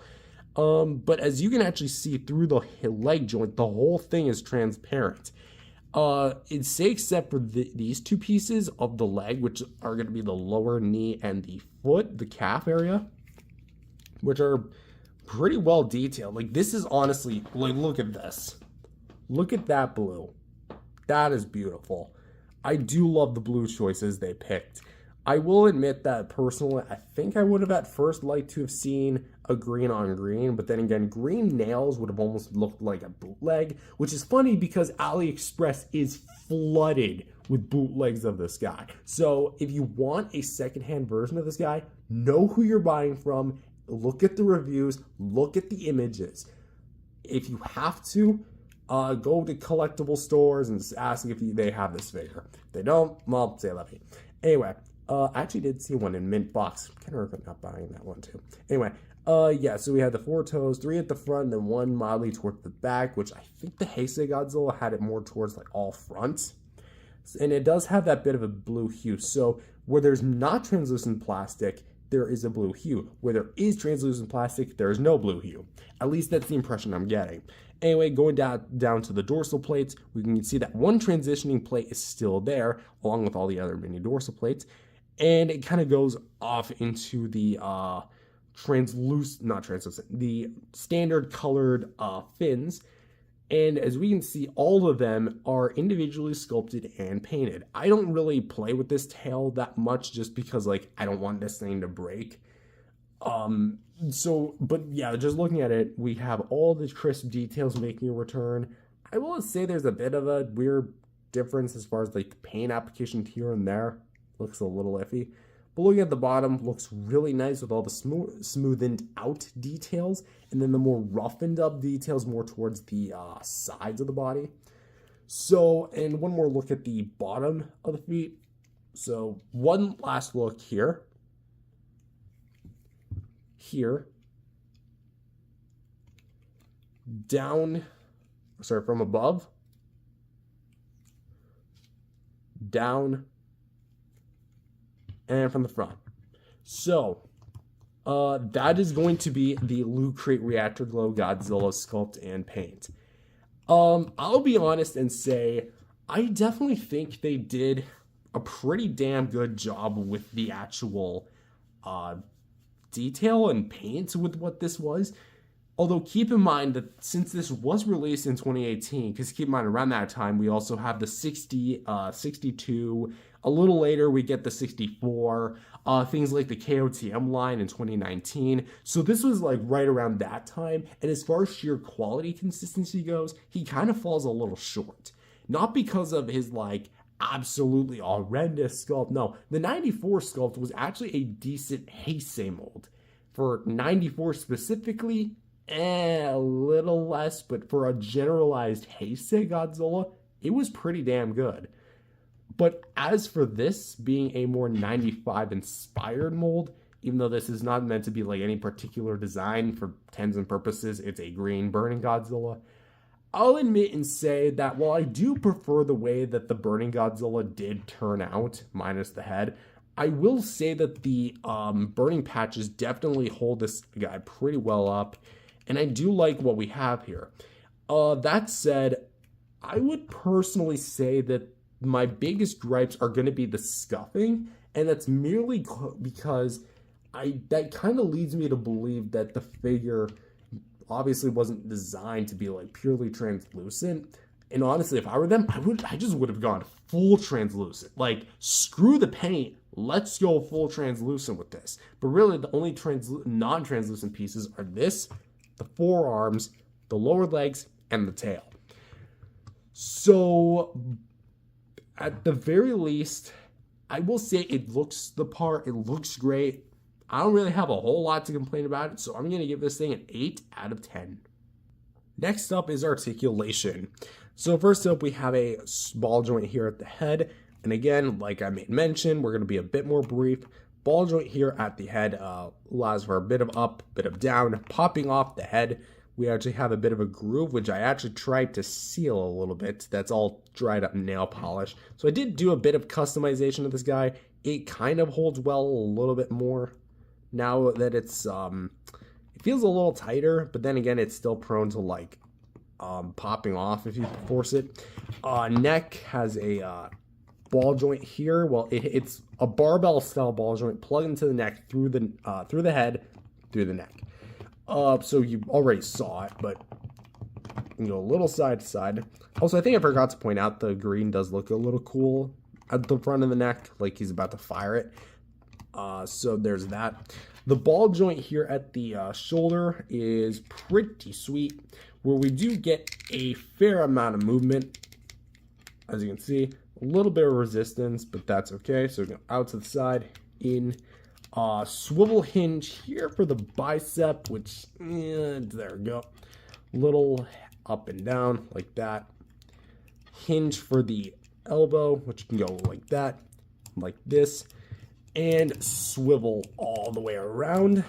But as you can actually see through the leg joint, the whole thing is transparent. It's say except for these two pieces of the leg, which are going to be the lower knee and the foot, the calf area, which are pretty well detailed. Like this is honestly, like look at this. Look at that blue. That is beautiful. I do love the blue choices they picked. I will admit that personally, I think I would have at first liked to have seen a green on green, but then again, green nails would have almost looked like a bootleg, which is funny because AliExpress is flooded with bootlegs of this guy. So if you want a secondhand version of this guy, know who you're buying from, look at the reviews, look at the images. If you have to, go to collectible stores and just ask if they have this figure. If they don't, well, say let me. Anyway, I actually did see one in mint box. Kind of regret not buying that one too. Anyway, yeah, so we had the 4 toes, 3 at the front, and then 1 mildly towards the back, which I think the Heisei Godzilla had it more towards like all front. And it does have that bit of a blue hue. So where there's not translucent plastic, there is a blue hue. Where there is translucent plastic, there is no blue hue. At least that's the impression I'm getting. Anyway, going down to the dorsal plates, we can see that one transitioning plate is still there, along with all the other mini dorsal plates. And it kind of goes off into the the standard colored fins. And as we can see, all of them are individually sculpted and painted. I don't really play with this tail that much just because like I don't want this thing to break. But yeah, just looking at it, we have all the crisp details making a return. I will say there's a bit of a weird difference as far as like the paint application here and there. Looks a little iffy. But looking at the bottom, looks really nice with all the smoothened out details, and then the more roughened up details more towards the sides of the body. So, and one more look at the bottom of the feet. So, one last look here. Here. Down, sorry, from above. Down. And from the front. So, that is going to be the Loot Crate Reactor Glow Godzilla sculpt and paint. I'll be honest and say, I definitely think they did a pretty damn good job with the actual detail and paint with what this was. Although keep in mind that since this was released in 2018, because keep in mind around that time we also have the 62, a little later we get the 64, things like the KOTM line in 2019. So this was like right around that time, and as far as sheer quality consistency goes, he kind of falls a little short. Not because of his like absolutely horrendous sculpt, no, the 94 sculpt was actually a decent Heisei mold. For 94 specifically, a little little less, but for a generalized Heisei Godzilla, it was pretty damn good. But as for this being a more 95 inspired mold, even though this is not meant to be like any particular design for intents and purposes, it's a green burning Godzilla. I'll admit and say that while I do prefer the way that the burning Godzilla did turn out, minus the head, I will say that the burning patches definitely hold this guy pretty well up, and I do like what we have here. That said, I would personally say that my biggest gripes are going to be the scuffing, and that's merely because that kind of leads me to believe that the figure obviously wasn't designed to be like purely translucent. And honestly, if I were them, I just would have gone full translucent. Like, screw the paint, let's go full translucent with this. But really, the only non-translucent pieces are this, the forearms, the lower legs, and the tail. So, at the very least, I will say it looks the part, it looks great. I don't really have a whole lot to complain about it, so I'm going to give this thing an 8 out of 10. Next up is articulation. So first up, we have a ball joint here at the head. And again, like I made mention, we're going to be a bit more brief. Ball joint here at the head allows for a bit of up, bit of down. Popping off the head, we actually have a bit of a groove, which I actually tried to seal a little bit. That's all dried up nail polish. So I did do a bit of customization of this guy. It kind of holds well a little bit more. Now that it's, it feels a little tighter, but then again, it's still prone to like popping off if you force it. Neck has a ball joint here. Well, it's a barbell style ball joint plugged into the neck through the head, through the neck. So you already saw it, but you can go a little side to side. Also, I think I forgot to point out the green does look a little cool at the front of the neck, like he's about to fire it. So there's that. The ball joint here at the shoulder is pretty sweet, where we do get a fair amount of movement. As you can see, a little bit of resistance, but that's okay. So we go out to the side, in. Swivel hinge here for the bicep, which, there we go. Little up and down like that. Hinge for the elbow, which can go like that, like this. And swivel all the way around.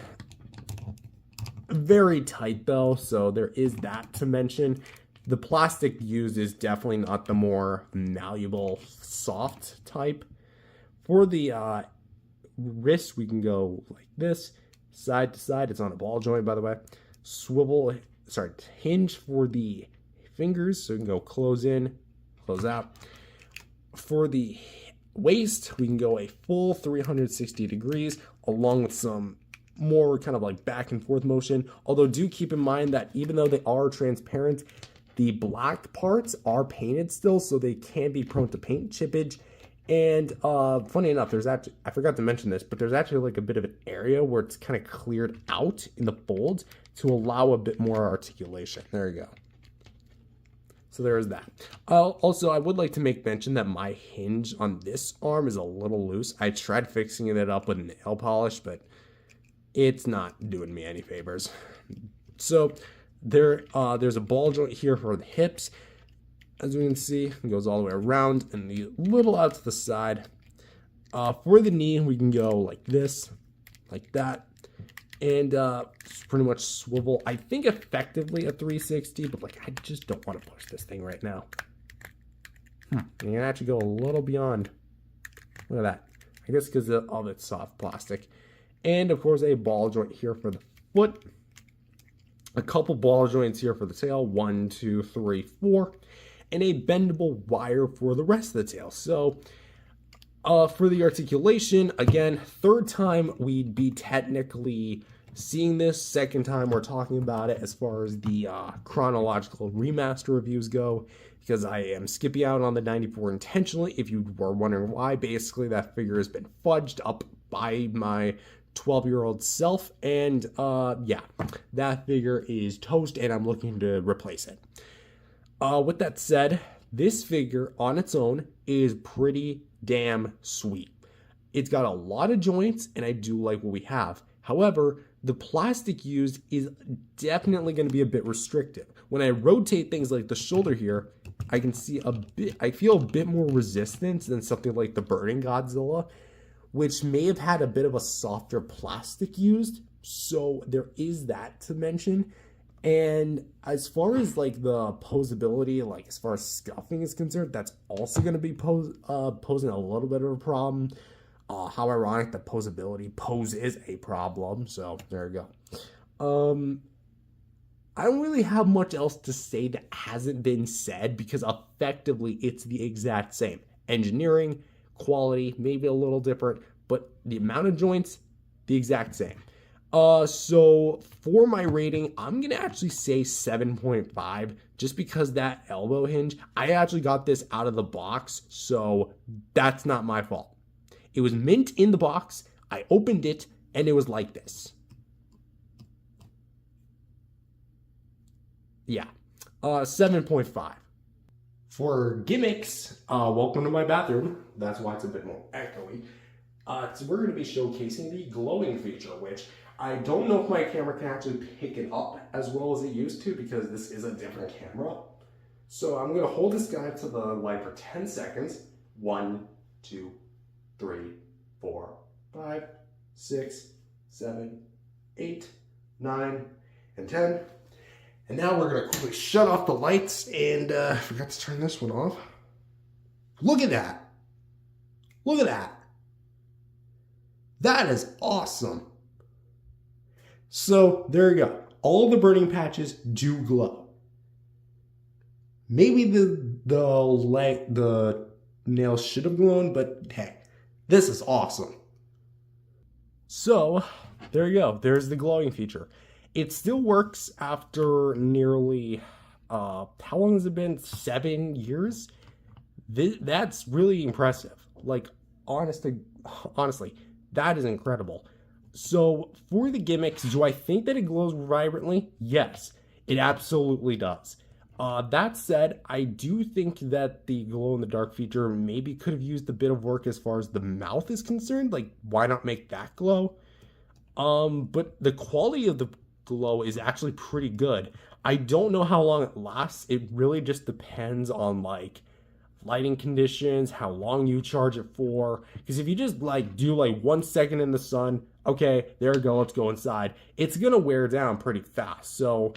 Very tight though, so there is that to mention. The plastic used is definitely not the more malleable, soft type. For the wrist, we can go like this, side to side. It's on a ball joint, by the way. Hinge for the fingers, so we can go close in, close out. For the waist, we can go a full 360 degrees, along with some more kind of like back and forth motion. Although do keep in mind that even though they are transparent, the black parts are painted still, so they can be prone to paint chippage. And funny enough, I forgot to mention this, but there's actually like a bit of an area where it's kind of cleared out in the folds to allow a bit more articulation. There you go. So there's that. Also, I would like to make mention that my hinge on this arm is a little loose. I tried fixing it up with nail polish, but it's not doing me any favors. So there's a ball joint here for the hips. As we can see, it goes all the way around and a little out to the side. For the knee, we can go like this, like that, and pretty much swivel, I think effectively a 360, but like I just don't want to push this thing right now. You can actually go a little beyond. Look at that. I guess because of all that soft plastic. And of course a ball joint here for the foot. A couple ball joints here for the tail. 1, 2, 3, 4. And a bendable wire for the rest of the tail. So for the articulation, again, third time we'd be technically seeing this. Second time we're talking about it as far as the chronological remaster reviews go, because I am skipping out on the 94 intentionally. If you were wondering why, basically that figure has been fudged up by my 12-year-old self, and yeah, that figure is toast and I'm looking to replace it. With that said, this figure on its own is pretty damn sweet. It's got a lot of joints and I do like what we have. However, the plastic used is definitely going to be a bit restrictive. When I rotate things like the shoulder here, I can see I feel a bit more resistance than something like the Burning Godzilla, which may have had a bit of a softer plastic used. So there is that to mention. And as far as like the posability, like as far as scuffing is concerned, that's also going to be posing a little bit of a problem. How ironic that pose is a problem. So there you go. I don't really have much else to say that hasn't been said because effectively it's the exact same. Engineering, quality, maybe a little different, but the amount of joints, the exact same. So for my rating, I'm going to actually say 7.5 just because that elbow hinge, I actually got this out of the box, so that's not my fault. It was mint in the box, I opened it, and it was like this. Yeah, 7.5. For gimmicks, welcome to my bathroom. That's why it's a bit more echoey. So we're going to be showcasing the glowing feature, which I don't know if my camera can actually pick it up as well as it used to because this is a different camera. So I'm going to hold this guy to the light for 10 seconds. 1, 2, 3, 4, 5, 6, 7, 8, 9, and 10. And now we're going to quickly shut off the lights and I forgot to turn this one off. Look at that. Look at that. That is awesome. So there you go. All the burning patches do glow. Maybe the nails should have glown, but hey, this is awesome. So there you go. There's the glowing feature. It still works after nearly, how long has it been? 7 years? That's really impressive. Like, honestly, that is incredible. So for the gimmicks, do I think that it glows vibrantly? Yes, it absolutely does. That said, I do think that the glow in the dark feature maybe could have used a bit of work as far as the mouth is concerned. Like, why not make that glow? But the quality of the glow is actually pretty good. I don't know how long it lasts. It really just depends on like lighting conditions, how long you charge it for. Because if you just like do like 1 second in the sun, okay, there you go, let's go inside. It's gonna wear down pretty fast. So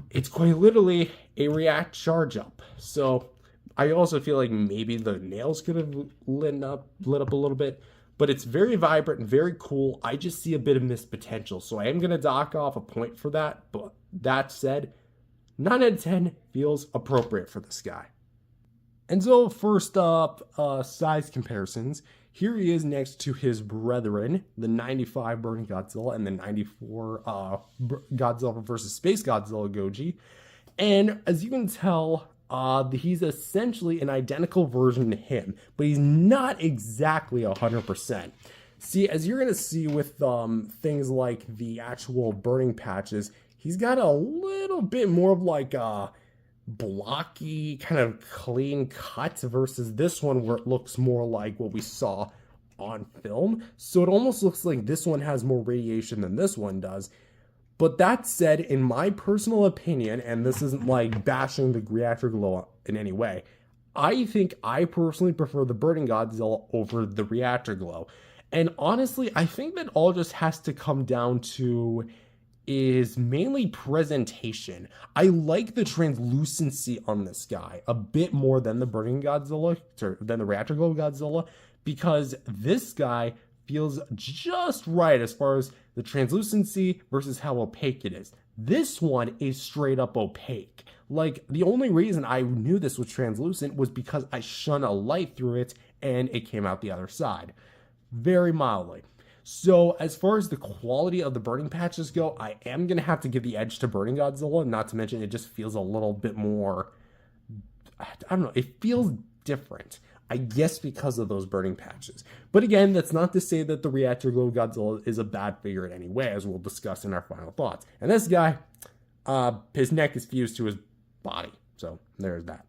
it's quite literally a react charge up. So I also feel like maybe the nails could have lit up a little bit. But it's very vibrant and very cool. I just see a bit of missed potential. So I am going to dock off a point for that. But that said, 9 out of 10 feels appropriate for this guy. And so first up, size comparisons. Here he is next to his brethren, the 95 Burning Godzilla and the 94 Godzilla versus Spacegodzilla Goji. And as you can tell, he's essentially an identical version to him, but he's not exactly 100%. See, as you're going to see with things like the actual burning patches, he's got a little bit more of like a blocky, kind of clean cut versus this one where it looks more like what we saw on film. So it almost looks like this one has more radiation than this one does. But that said, in my personal opinion, and this isn't like bashing the reactor glow in any way, I think I personally prefer the Burning Godzilla over the reactor glow. And honestly, I think that all just has to come down to is mainly presentation. I like the translucency on this guy a bit more than the Burning Godzilla, than the reactor glow Godzilla, because this guy feels just right as far as the translucency versus how opaque it is. This one is straight up opaque. Like, the only reason I knew this was translucent was because I shone a light through it and it came out the other side. Very mildly. So, as far as the quality of the burning patches go, I am going to have to give the edge to Burning Godzilla, not to mention it just feels a little bit more, I don't know, it feels different. I guess because of those burning patches. But again, that's not to say that the reactor glow Godzilla is a bad figure in any way, as we'll discuss in our final thoughts. And this guy, his neck is fused to his body. So there's that.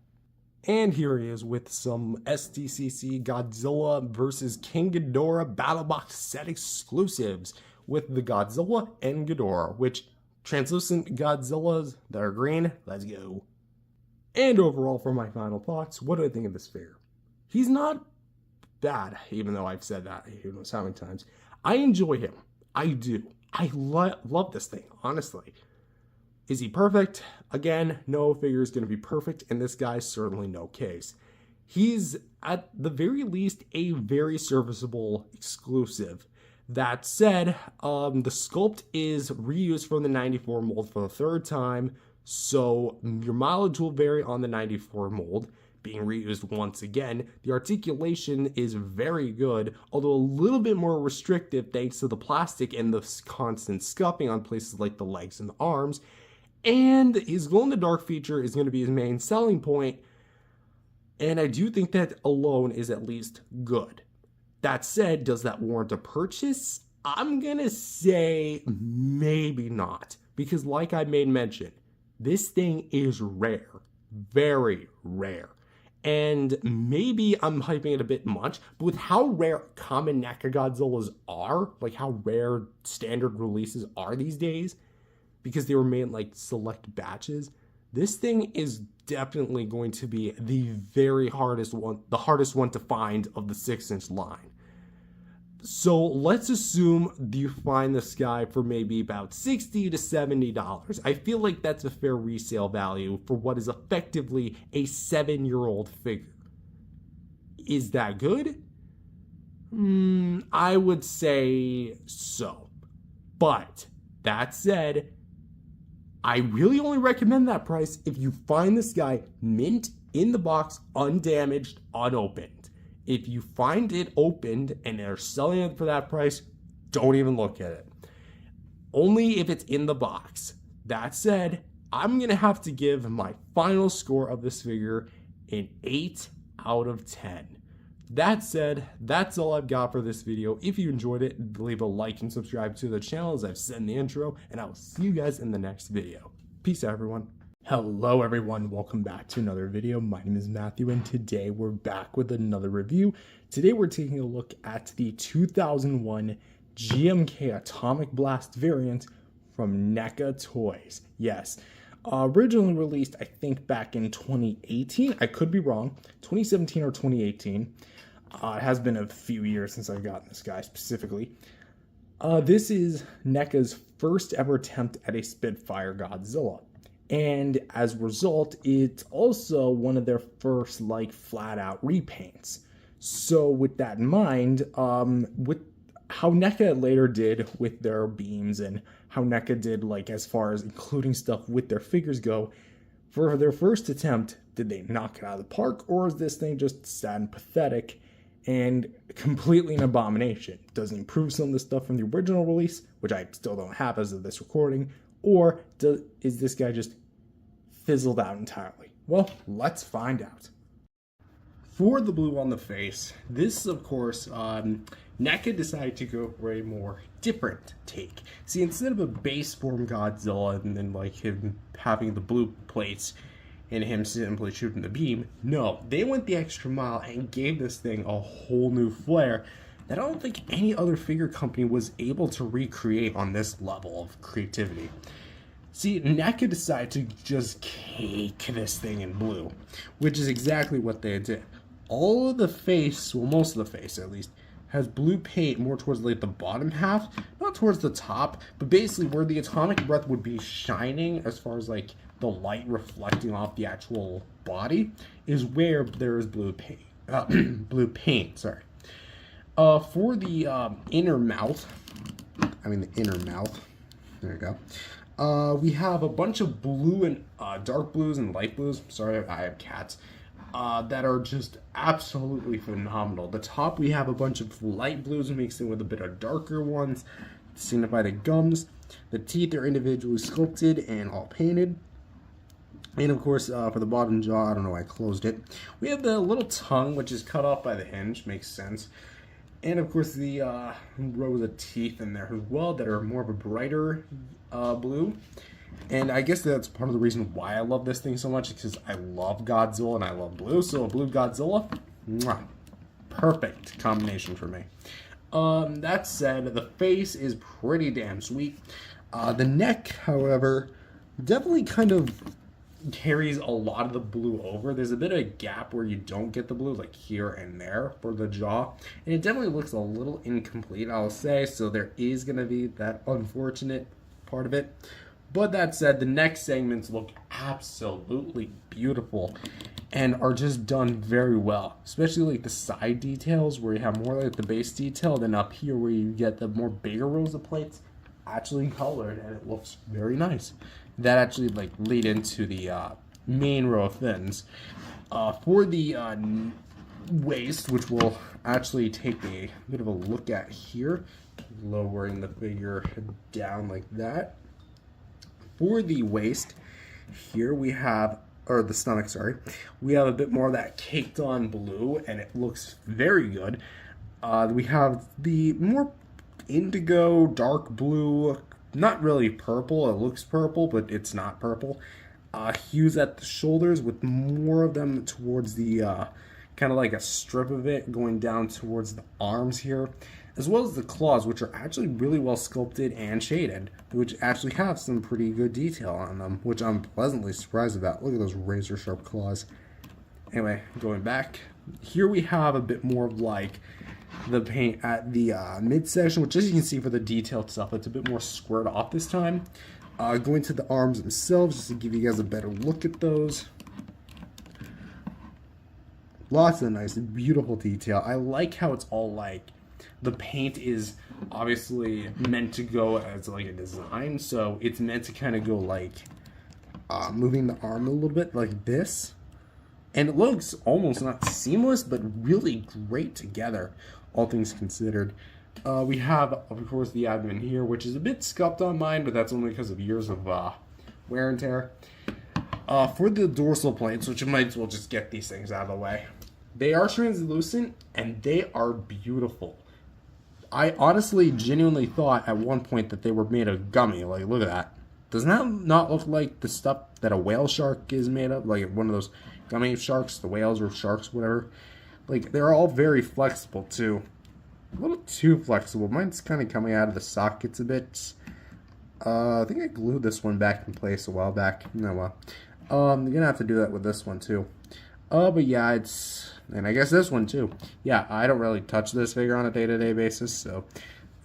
And here he is with some SDCC Godzilla versus King Ghidorah Battle Box set exclusives. with the Godzilla and Ghidorah, which translucent Godzillas that are green, let's go. And overall, for my final thoughts, what do I think of this figure? He's not bad, even though I've said that who knows how many times. I enjoy him. I do. I love this thing, honestly. Is he perfect? Again, no figure is going to be perfect, and this guy's certainly no case. He's, at the very least, a very serviceable exclusive. That said, the sculpt is reused from the 94 mold for the third time, so your mileage will vary on the 94 mold, being reused once again. The articulation is very good, although a little bit more restrictive thanks to the plastic and the constant scuffing on places like the legs and the arms. And his glow-in-the-dark feature is going to be his main selling point, and I do think that alone is at least good. That said, does that warrant a purchase? I'm going to say maybe not, because like I made mention, this thing is rare, very rare. And maybe I'm hyping it a bit much, but with how rare common NECA Godzillas are, like how rare standard releases are these days, because they were made in like select batches, this thing is definitely going to be the hardest one to find of the 6-inch line. So let's assume you find this guy for maybe about $60 to $70. I feel like that's a fair resale value for what is effectively a 7-year-old figure. Is that good? I would say so. But that said, I really only recommend that price if you find this guy mint in the box, undamaged, unopened. If you find it opened and they're selling it for that price, don't even look at it. Only if it's in the box. That said, I'm going to have to give my final score of this figure an 8 out of 10. That said, that's all I've got for this video. If you enjoyed it, leave a like and subscribe to the channel as I've said in the intro, and I will see you guys in the next video. Peace out, everyone. Hello everyone, welcome back to another video. My name is Matthew, and today we're back with another review. Today we're taking a look at the 2001 GMK Atomic Blast variant from NECA Toys. Yes, originally released I think back in 2018, I could be wrong, 2017 or 2018. It has been a few years since I've gotten this guy specifically. This is NECA's first ever attempt at a Spitfire Godzilla. And as a result, it's also one of their first like flat out repaints. So with that in mind, with how NECA later did with their beams and how NECA did like as far as including stuff with their figures go, for their first attempt, did they knock it out of the park, or is this thing just sad and pathetic and completely an abomination? Does it improve some of the stuff from the original release, which I still don't have as of this recording, or is this guy just fizzled out entirely? Well, let's find out. For the blue on the face, this of course, NECA decided to go for a more different take. See, instead of a base form Godzilla and then like him having the blue plates and him simply shooting the beam, no, they went the extra mile and gave this thing a whole new flair that I don't think any other figure company was able to recreate on this level of creativity. See, NECA decided to just cake this thing in blue, which is exactly what they did. All of the face, well most of the face at least, has blue paint more towards like the bottom half, not towards the top, but basically where the atomic breath would be shining as far as like the light reflecting off the actual body is where there is blue paint. Blue paint, sorry. For the inner mouth, there you go. We have a bunch of blue and dark blues and light blues. Sorry, I have cats. That are just absolutely phenomenal. The top we have a bunch of light blues mixed in with a bit of darker ones to signify the gums. The teeth are individually sculpted and all painted. And of course, for the bottom jaw, I don't know why I closed it, we have the little tongue, which is cut off by the hinge, makes sense. And of course, the rows of teeth in there as well that are more of a brighter blue. And I guess that's part of the reason why I love this thing so much, because I love Godzilla and I love blue. So a blue Godzilla, mwah, perfect combination for me. That said, the face is pretty damn sweet. The neck, however, definitely kind of carries a lot of the blue over. There's a bit of a gap where you don't get the blue, like here and there for the jaw. And it definitely looks a little incomplete, I'll say. So there is going to be that unfortunate part of it. But that said, the neck segments look absolutely beautiful and are just done very well. Especially like the side details where you have more like the base detail than up here where you get the more bigger rows of plates actually colored, and it looks very nice. That actually like lead into the main row of fins. For the waist, which we'll actually take a bit of a look at here, lowering the figure down like that. For the waist, here we have, or the stomach, sorry, we have a bit more of that caked on blue, and it looks very good. We have the more indigo, dark blue, not really purple, it looks purple, but it's not purple. Hues at the shoulders with more of them towards the, kind of like a strip of it going down towards the arms here, as well as the claws, which are actually really well sculpted and shaded, which actually have some pretty good detail on them, which I'm pleasantly surprised about. Look at those razor sharp claws. Anyway, going back, here we have a bit more of like the paint at the midsection, which as you can see for the detailed stuff, it's a bit more squared off this time. Going to the arms themselves, just to give you guys a better look at those. Lots of nice, beautiful detail. I like how it's all like, the paint is obviously meant to go as like a design, so it's meant to kind of go like moving the arm a little bit like this. And it looks almost not seamless, but really great together, all things considered. We have, of course, the abdomen here, which is a bit scuffed on mine, but that's only because of years of wear and tear. For the dorsal plates, which you might as well just get these things out of the way. They are translucent, and they are beautiful. I honestly, genuinely thought at one point that they were made of gummy. Like, look at that. Doesn't that not look like the stuff that a whale shark is made of? Like one of those gummy sharks, the whales or sharks, whatever. Like, they're all very flexible, too. A little too flexible. Mine's kind of coming out of the sockets a bit. I think I glued this one back in place a while back. No, well. I'm gonna have to do that with this one, too. But yeah, it's... And I guess this one, too. Yeah, I don't really touch this figure on a day-to-day basis, so...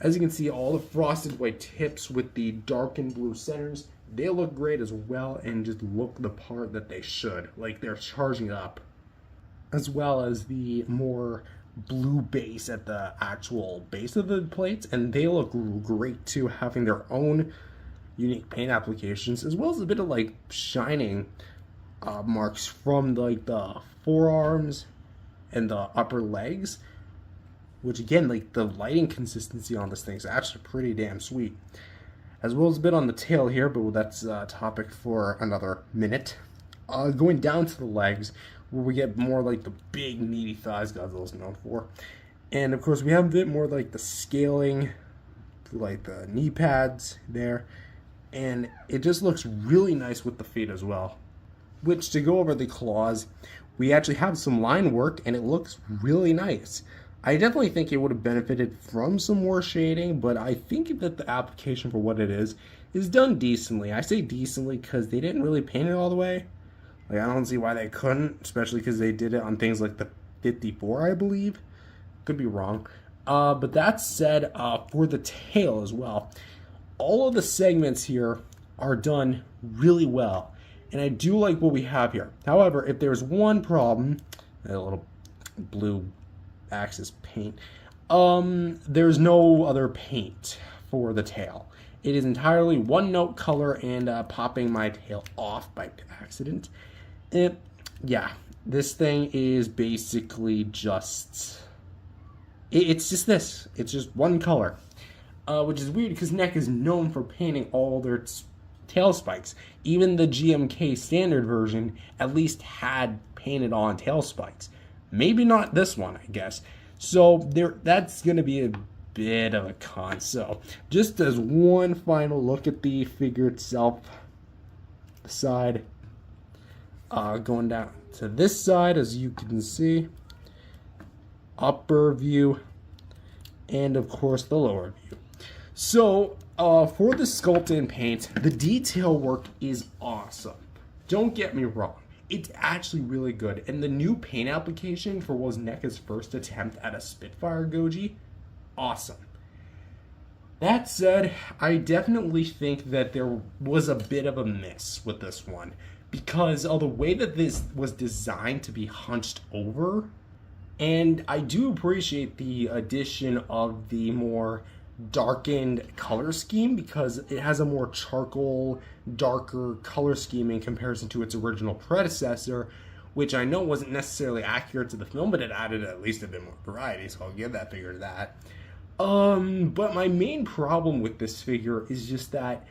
As you can see, all the frosted white tips with the darkened blue centers, they look great as well and just look the part that they should. Like, they're charging up. As well as the more blue base at the actual base of the plates, and they look great, too, having their own unique paint applications, as well as a bit of, like, shining marks from, like, the forearms and the upper legs. Which, again, like, the lighting consistency on this thing is actually pretty damn sweet. As well as a bit on the tail here, but that's a topic for another minute. Going down to the legs, where we get more like the big, meaty thighs Godzilla's known for. And, of course, we have a bit more like the scaling, like the knee pads there. And it just looks really nice with the feet as well. Which, to go over the claws, we actually have some line work, and it looks really nice. I definitely think it would have benefited from some more shading, but I think that the application for what it is done decently. I say decently because they didn't really paint it all the way. Like, I don't see why they couldn't, especially because they did it on things like the 54, I believe. Could be wrong. But that said, for the tail as well, all of the segments here are done really well. And I do like what we have here. However, if there's one problem, a little blue axis paint, there's no other paint for the tail. It is entirely one note color and popping my tail off by accident. Yeah, this thing is basically just, it's just this. It's just one color, which is weird because NECA is known for painting all their tail spikes. Even the GMK standard version at least had painted on tail spikes. Maybe not this one, I guess. So that's going to be a bit of a con. So just as one final look at the figure itself, the side, going down to this side, as you can see, upper view, and of course the lower view. So for the sculpt and paint, the detail work is awesome. Don't get me wrong, it's actually really good, and the new paint application for what was NECA's first attempt at a Spitfire Goji, awesome. That said, I definitely think that there was a bit of a miss with this one, because of the way that this was designed to be hunched over, and I do appreciate the addition of the more darkened color scheme because it has a more charcoal, darker color scheme in comparison to its original predecessor, which I know wasn't necessarily accurate to the film, but it added at least a bit more variety, so I'll give that figure that. But my main problem with this figure is just that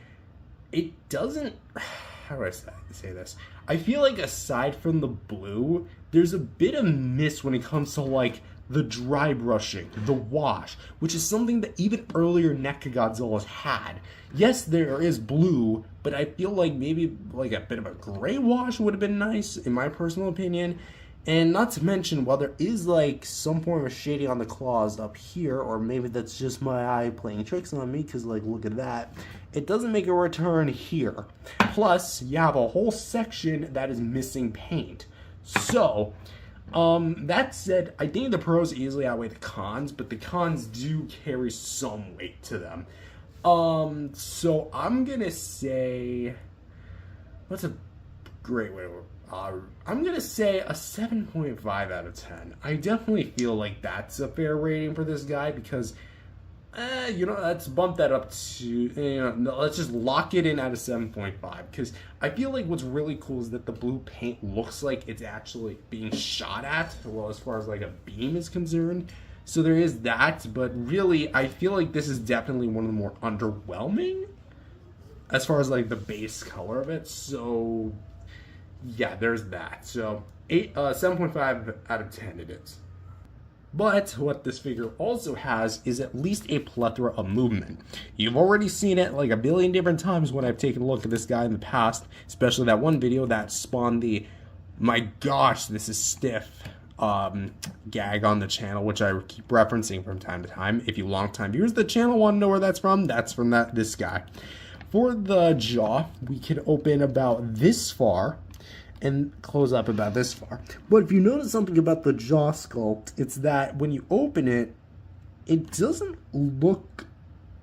it doesn't, how do I say this? I feel like aside from the blue, there's a bit of miss when it comes to like the dry brushing, the wash, which is something that even earlier NECA Godzillas had. Yes, there is blue, but I feel like maybe like a bit of a gray wash would have been nice, in my personal opinion. And not to mention, while there is like some form of shading on the claws up here, or maybe that's just my eye playing tricks on me, because like look at that, it doesn't make a return here. Plus, you have a whole section that is missing paint. So, that said, I think the pros easily outweigh the cons, but the cons do carry some weight to them. So I'm gonna say, what's a great way to I'm gonna say a 7.5 out of 10. I definitely feel like that's a fair rating for this guy because, let's bump that up to, let's just lock it in at a 7.5 because I feel like what's really cool is that the blue paint looks like it's actually being shot at, well, as far as like a beam is concerned. So there is that, but really, I feel like this is definitely one of the more underwhelming as far as like the base color of it. So yeah, there's that. So 7.5 out of 10 it is. But what this figure also has is at least a plethora of movement. You've already seen it like a billion different times when I've taken a look at this guy in the past, especially that one video that spawned the, my gosh, this is stiff gag on the channel, which I keep referencing from time to time. If you long-time viewers of the channel want to know where that's from this guy. For the jaw, we can open about this far and close up about this far. But if you notice something about the jaw sculpt, it's that when you open it, it doesn't look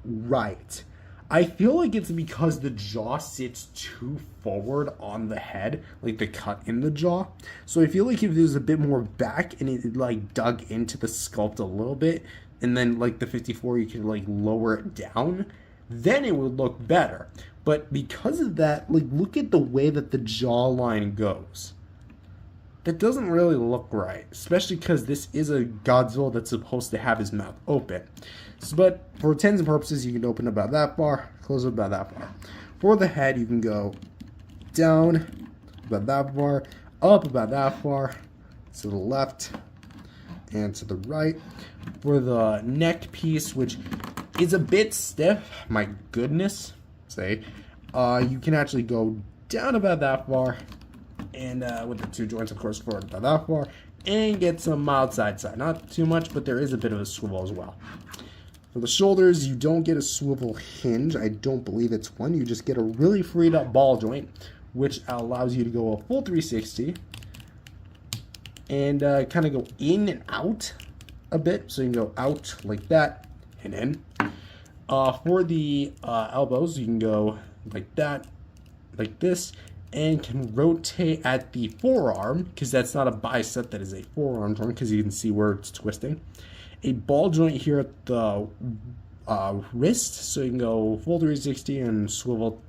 right. I feel like it's because the jaw sits too forward on the head, like the cut in the jaw. So I feel like if there's a bit more back and it like dug into the sculpt a little bit, and then like the 54 you can like lower it down, then it would look better. But because of that, like look at the way that the jawline goes. That doesn't really look right, especially because this is a Godzilla that's supposed to have his mouth open. So, but for intents and purposes, you can open about that far, close it about that far. For the head, you can go down about that far, up about that far, to the left, and to the right. For the neck piece, which is a bit stiff, my goodness, you can actually go down about that far, and with the two joints, of course, forward about that far, and get some mild side. Not too much, but there is a bit of a swivel as well. For the shoulders, you don't get a swivel hinge. I don't believe it's one. You just get a really freed up ball joint, which allows you to go a full 360 and kind of go in and out a bit. So you can go out like that and in. For the elbows, you can go like that, like this, and can rotate at the forearm, because that's not a bicep, that is a forearm joint, because you can see where it's twisting. A ball joint here at the wrist, so you can go full 360 and swivel,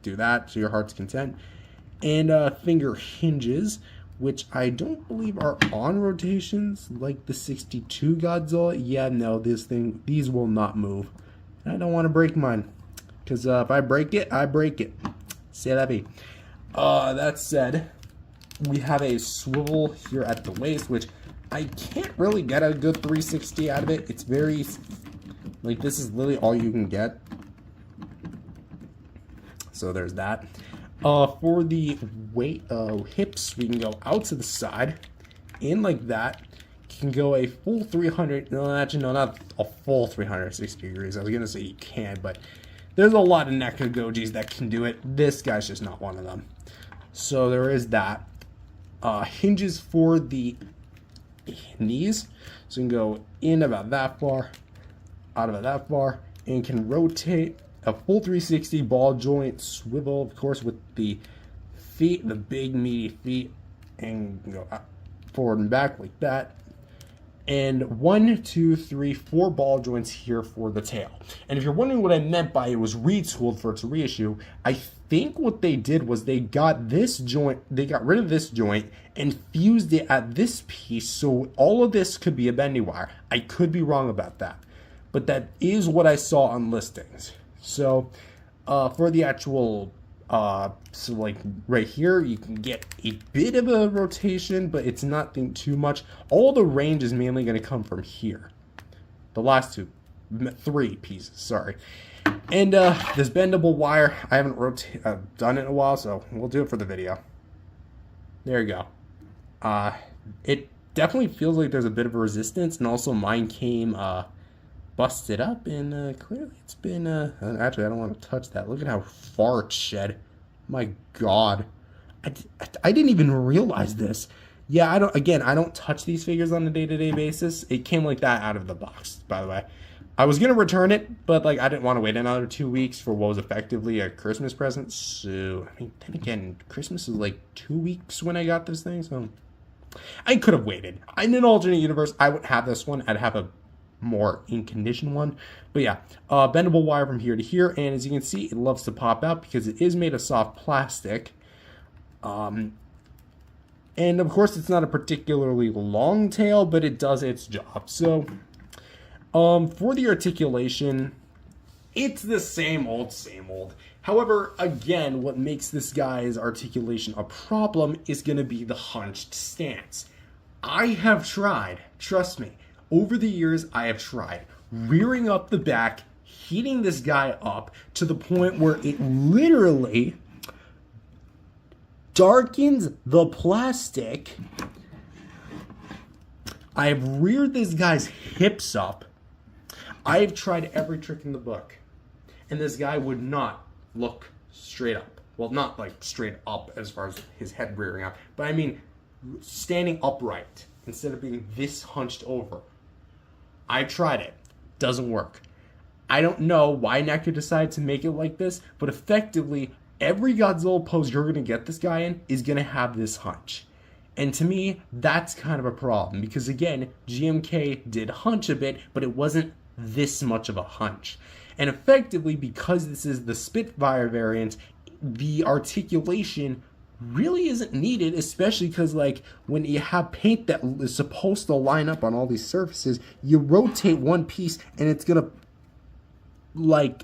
do that to your heart's content. And finger hinges, which I don't believe are on rotations like the 62 Godzilla. Yeah, no, these will not move. I don't want to break mine, because if I break it, I break it. Say that be. That said, we have a swivel here at the waist, which I can't really get a good 360 out of it. It's very, like, this is literally all you can get. So there's that. For the weight hips, we can go out to the side, in like that. can go a full 300, no, actually, no, not a full 360 degrees. I was going to say you can, but there's a lot of NECA Gojis that can do it. This guy's just not one of them. So there is that. Hinges for the knees. So you can go in about that far, out about that far, and can rotate a full 360 ball joint swivel, of course, with the feet, the big meaty feet, and go forward and back like that. And 1, 2, 3, 4 ball joints here for the tail. And if you're wondering what I meant by it was retooled for its reissue, I think what they did was they got this joint, they got rid of this joint and fused it at this piece, so all of this could be a bendy wire. I could be wrong about that, but that is what I saw on listings. So for the actual so like right here, you can get a bit of a rotation, but it's not too much. All the range is mainly going to come from here. The last 3 pieces, sorry. And this bendable wire, I haven't done it in a while, so we'll do it for the video. There you go. It definitely feels like there's a bit of a resistance, and also mine came busted up, and clearly it's been actually, I don't want to touch that. Look at how far it's shed. My god, I didn't even realize this. Yeah, I don't touch these figures on a day-to-day basis. It came like that out of the box, by the way. I was gonna return it, but like I didn't want to wait another 2 weeks for what was effectively a Christmas present. So I mean, then again, Christmas is like 2 weeks when I got this thing, so I could have waited. In an alternate universe, I would have this one. I'd have a more in condition one, but yeah, bendable wire from here to here, and as you can see, it loves to pop out because it is made of soft plastic, and of course it's not a particularly long tail, but it does its job. So for the articulation, it's the same old. However, again, what makes this guy's articulation a problem is going to be the hunched stance. I have tried, trust me, over the years, I have tried rearing up the back, heating this guy up to the point where it literally darkens the plastic. I have reared this guy's hips up. I have tried every trick in the book, and this guy would not look straight up. Well, not like straight up as far as his head rearing up, but I mean standing upright instead of being this hunched over. I tried it. Doesn't work. I don't know why NECA decided to make it like this, but effectively, every Godzilla pose you're going to get this guy in is going to have this hunch. And to me, that's kind of a problem, because again, GMK did hunch a bit, but it wasn't this much of a hunch. And effectively, because this is the Spitfire variant, the articulation really isn't needed, especially because like when you have paint that is supposed to line up on all these surfaces, you rotate one piece and it's gonna break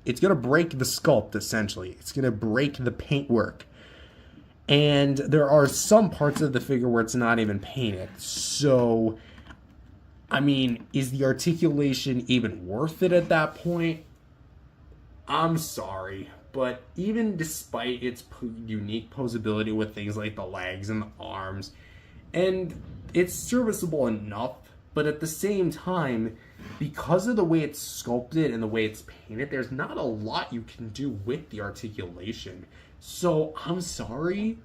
the sculpt. Essentially, it's gonna break the paintwork, and there are some parts of the figure where it's not even painted. So I mean, is the articulation even worth it at that point? I'm sorry, but even despite its unique posability with things like the legs and the arms, and it's serviceable enough, but at the same time, because of the way it's sculpted and the way it's painted, there's not a lot you can do with the articulation. So I'm sorry,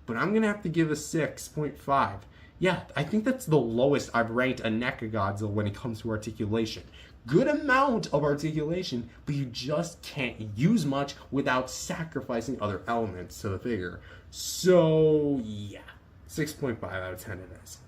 but I'm gonna have to give a 6.5. Yeah, I think that's the lowest I've ranked a NECA Godzilla when it comes to articulation. Good amount of articulation, but you just can't use much without sacrificing other elements to the figure. So yeah, 6.5 out of 10 it is.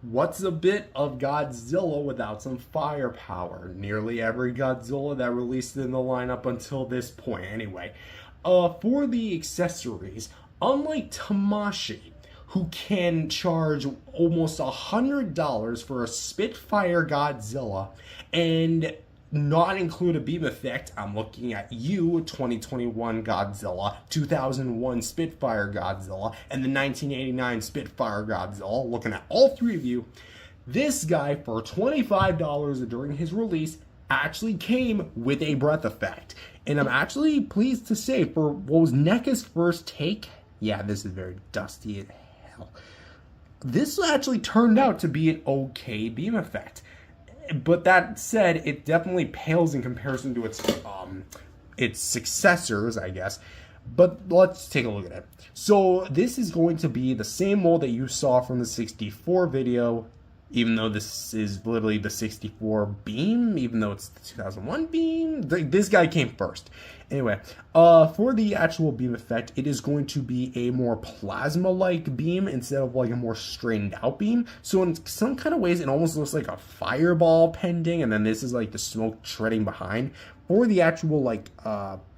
What's a bit of Godzilla without some firepower? Nearly every Godzilla that released in the lineup until this point anyway. For the accessories, unlike Tamashii, who can charge almost $100 for a Spitfire Godzilla and not include a beam effect, I'm looking at you, 2021 Godzilla, 2001 Spitfire Godzilla, and the 1989 Spitfire Godzilla, looking at all three of you, this guy, for $25 during his release, actually came with a breath effect. And I'm actually pleased to say, for what was NECA's first take, yeah, this is very dusty as hell. this actually turned out to be an okay beam effect. But that said, it definitely pales in comparison to its successors, I guess. But let's take a look at it. So this is going to be the same mold that you saw from the 64 video, even though this is literally the 64 beam, even though it's the 2001 beam. This guy came first. Anyway, for the actual beam effect, it is going to be a more plasma-like beam instead of like a more straightened out beam. So in some kind of ways, it almost looks like a fireball pending, and then this is like the smoke treading behind. For the actual like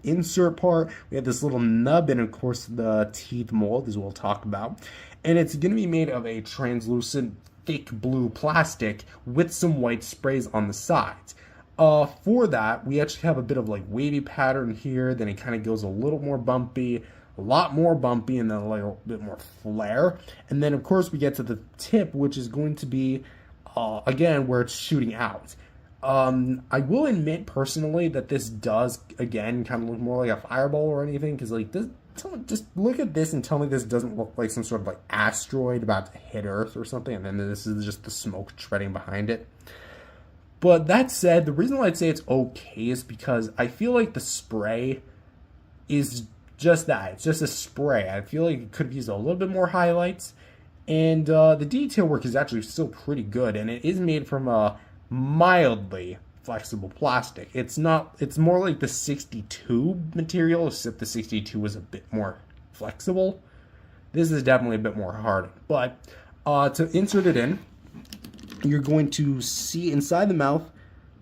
insert part, we have this little nub and of course the teeth mold, as we'll talk about. And it's going to be made of a translucent thick blue plastic with some white sprays on the sides. For that, we actually have a bit of like wavy pattern here, then it kind of goes a little more bumpy, a lot more bumpy, and then a little bit more flare. And then of course we get to the tip, which is going to be, again, where it's shooting out. I will admit personally that this does, again, kind of look more like a fireball or anything, because like this, just look at this and tell me this doesn't look like some sort of like asteroid about to hit Earth or something, and then this is just the smoke treading behind it. But that said, the reason why I'd say it's okay is because I feel like the spray is just that. It's just a spray. I feel like it could have used a little bit more highlights, and the detail work is actually still pretty good, and it is made from a mildly flexible plastic. It's more like the 62 material, except the 62 was a bit more flexible. This is definitely a bit more hard. But to insert it in, you're going to see inside the mouth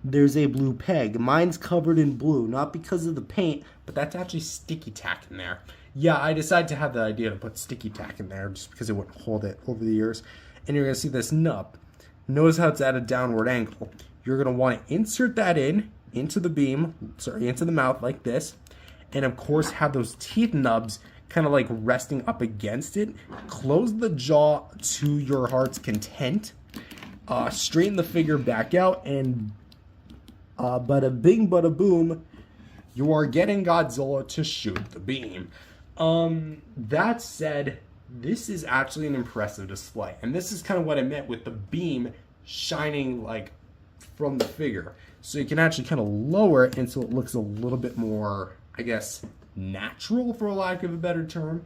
there's a blue peg. Mine's covered in blue, not because of the paint, but that's actually sticky tack in there. Yeah, I decided to have the idea to put sticky tack in there just because it wouldn't hold it over the years. And you're going to see this nub. Notice how it's at a downward angle. You're going to want to insert that into the mouth like this. And of course have those teeth nubs kind of like resting up against it. Close the jaw to your heart's content. Straighten the figure back out, and bada bing bada boom, you are getting Godzilla to shoot the beam. That said, this is actually an impressive display, and this is kind of what I meant with the beam shining like from the figure. So you can actually kind of lower it until it looks a little bit more, I guess, natural, for lack of a better term.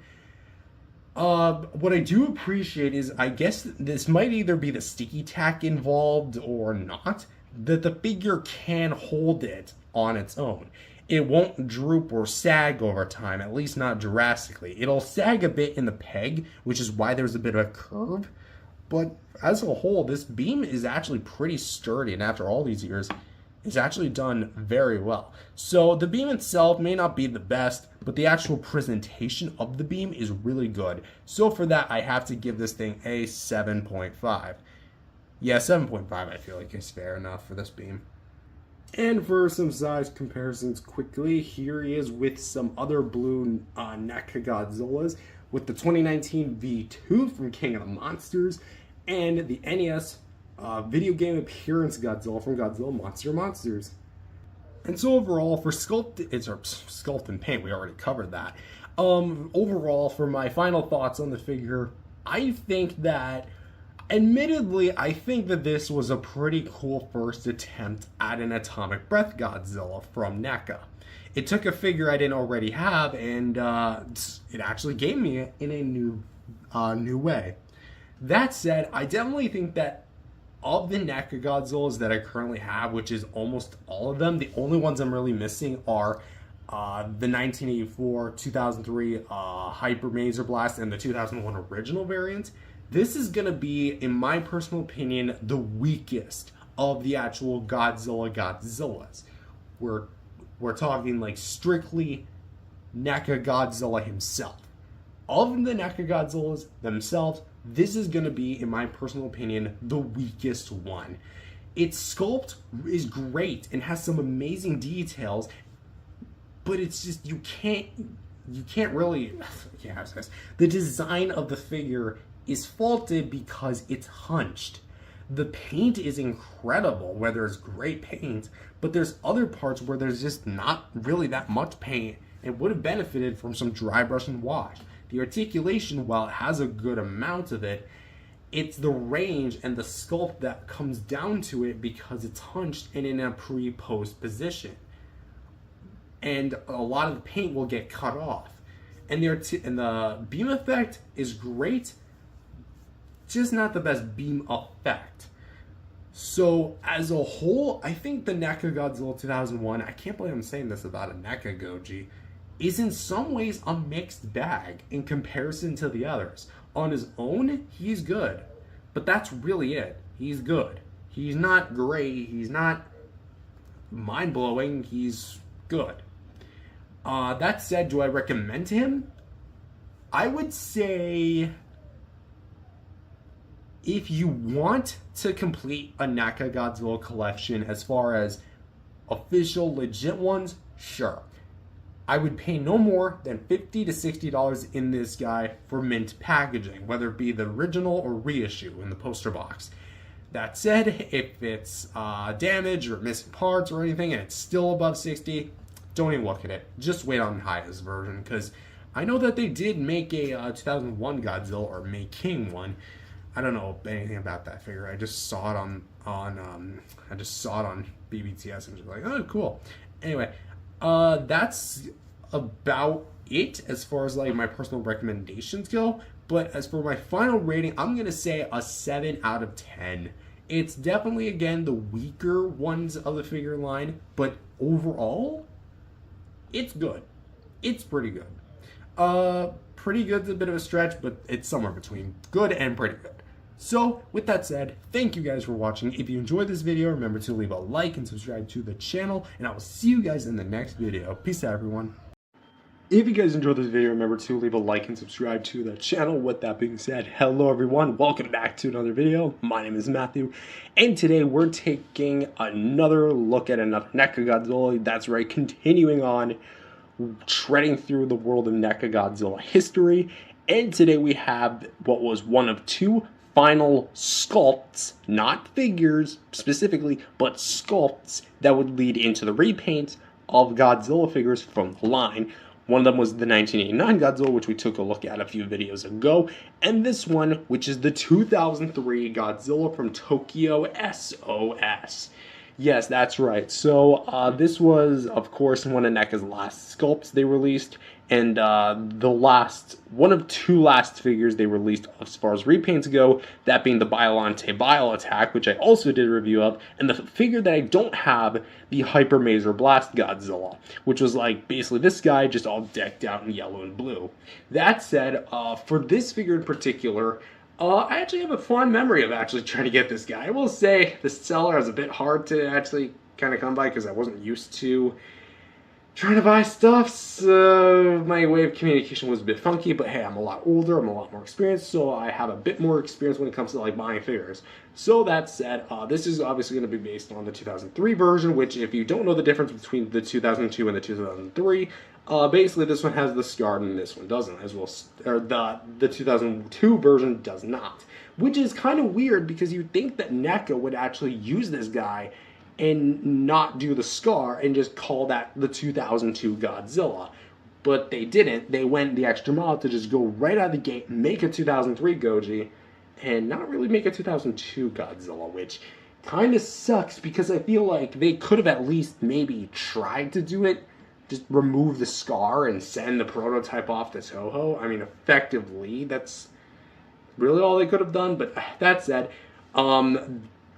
What I do appreciate is, I guess this might either be the sticky tack involved or not, that the figure can hold it on its own. It won't droop or sag over time, at least not drastically. It'll sag a bit in the peg, which is why there's a bit of a curve, but as a whole, this beam is actually pretty sturdy, and after all these years, it's actually done very well. So the beam itself may not be the best, but the actual presentation of the beam is really good. So for that, I have to give this thing a 7.5. Yeah, 7.5 I feel like is fair enough for this beam. And for some size comparisons quickly, here he is with some other blue NECA Godzillas, with the 2019 V2 from King of the Monsters, and the NES video game appearance Godzilla from Godzilla Monsters. And so overall, for sculpt and paint, we already covered that. Overall, for my final thoughts on the figure, I think that, admittedly, I think that this was a pretty cool first attempt at an atomic breath Godzilla from NECA. It took a figure I didn't already have, and it actually gave me it in a new way. That said, I definitely think that of the NECA Godzillas that I currently have, which is almost all of them, the only ones I'm really missing are the 1984, 2003 Hyper Maser Blast, and the 2001 original variant. This is going to be, in my personal opinion, the weakest of the actual Godzillas. We're talking like strictly NECA Godzilla himself. Of the NECA Godzillas themselves, this is going to be, in my personal opinion, the weakest one. Its sculpt is great and has some amazing details, but it's just, you can't really, yeah, the design of the figure is faulted because it's hunched. The paint is incredible, where there's great paint, but there's other parts where there's just not really that much paint and would have benefited from some dry brush and wash. The articulation, while it has a good amount of it, It's the range and the sculpt that comes down to it because it's hunched and in a pre-posed position. And a lot of the paint will get cut off. And the beam effect is great, just not the best beam effect. So as a whole, I think the NECA Godzilla 2001, I can't believe I'm saying this about a NECA Goji, is in some ways a mixed bag in comparison to the others. On his own, he's good, but that's really it. He's good. He's not great. He's not mind-blowing. He's good. That said, do I recommend him? I would say if you want to complete a NECA Godzilla collection as far as official, legit ones, sure. I would pay no more than $50 to $60 in this guy for mint packaging, whether it be the original or reissue in the poster box. That said, if it's damaged or missing parts or anything and it's still above $60, don't even look at it. Just wait on the highest version, because I know that they did make a 2001 Godzilla, or making one. I don't know anything about that figure. I just saw it on BBTS and was like, oh, cool. Anyway, that's about it as far as like my personal recommendations go. But as for my final rating, I'm gonna say a 7 out of 10. It's definitely, again, the weaker ones of the figure line, but overall, it's good. It's pretty good. Pretty good's a bit of a stretch, but it's somewhere between good and pretty good. So, with that said, thank you guys for watching. If you enjoyed this video, remember to leave a like and subscribe to the channel, and I will see you guys in the next video. Peace out, everyone. If you guys enjoyed this video, remember to leave a like and subscribe to the channel. With that being said, hello everyone, welcome back to another video. My name is Matthew, and today we're taking another look at another NECA Godzilla. That's right, continuing on, treading through the world of NECA Godzilla history. And today we have what was one of two final sculpts, not figures specifically, but sculpts that would lead into the repaint of Godzilla figures from the line. One of them was the 1989 Godzilla, which we took a look at a few videos ago, and this one, which is the 2003 Godzilla from Tokyo SOS. Yes, that's right. So this was, of course, one of NECA's last sculpts they released, and one of two last figures they released as far as repaints go, that being the biollante Bio Attack, which I also did a review of, and the figure that I don't have, the Hyper Maser Blast Godzilla, which was like basically this guy just all decked out in yellow and blue. That said, for this figure in particular, I actually have a fond memory of actually trying to get this guy. I will say the seller is a bit hard to actually kind of come by because I wasn't used to trying to buy stuff, so my way of communication was a bit funky, but hey, I'm a lot older, I'm a lot more experienced, so I have a bit more experience when it comes to like buying figures. So that said, this is obviously going to be based on the 2003 version, which if you don't know the difference between the 2002 and the 2003, basically this one has the scar and this one doesn't, as well, or the 2002 version does not, which is kind of weird because you'd think that NECA would actually use this guy and not do the scar and just call that the 2002 Godzilla. But they didn't. They went the extra mile to just go right out of the gate, make a 2003 Goji, and not really make a 2002 Godzilla, which kind of sucks because I feel like they could have at least maybe tried to do it, just remove the scar and send the prototype off to Toho. I mean, effectively, that's really all they could have done, but that said,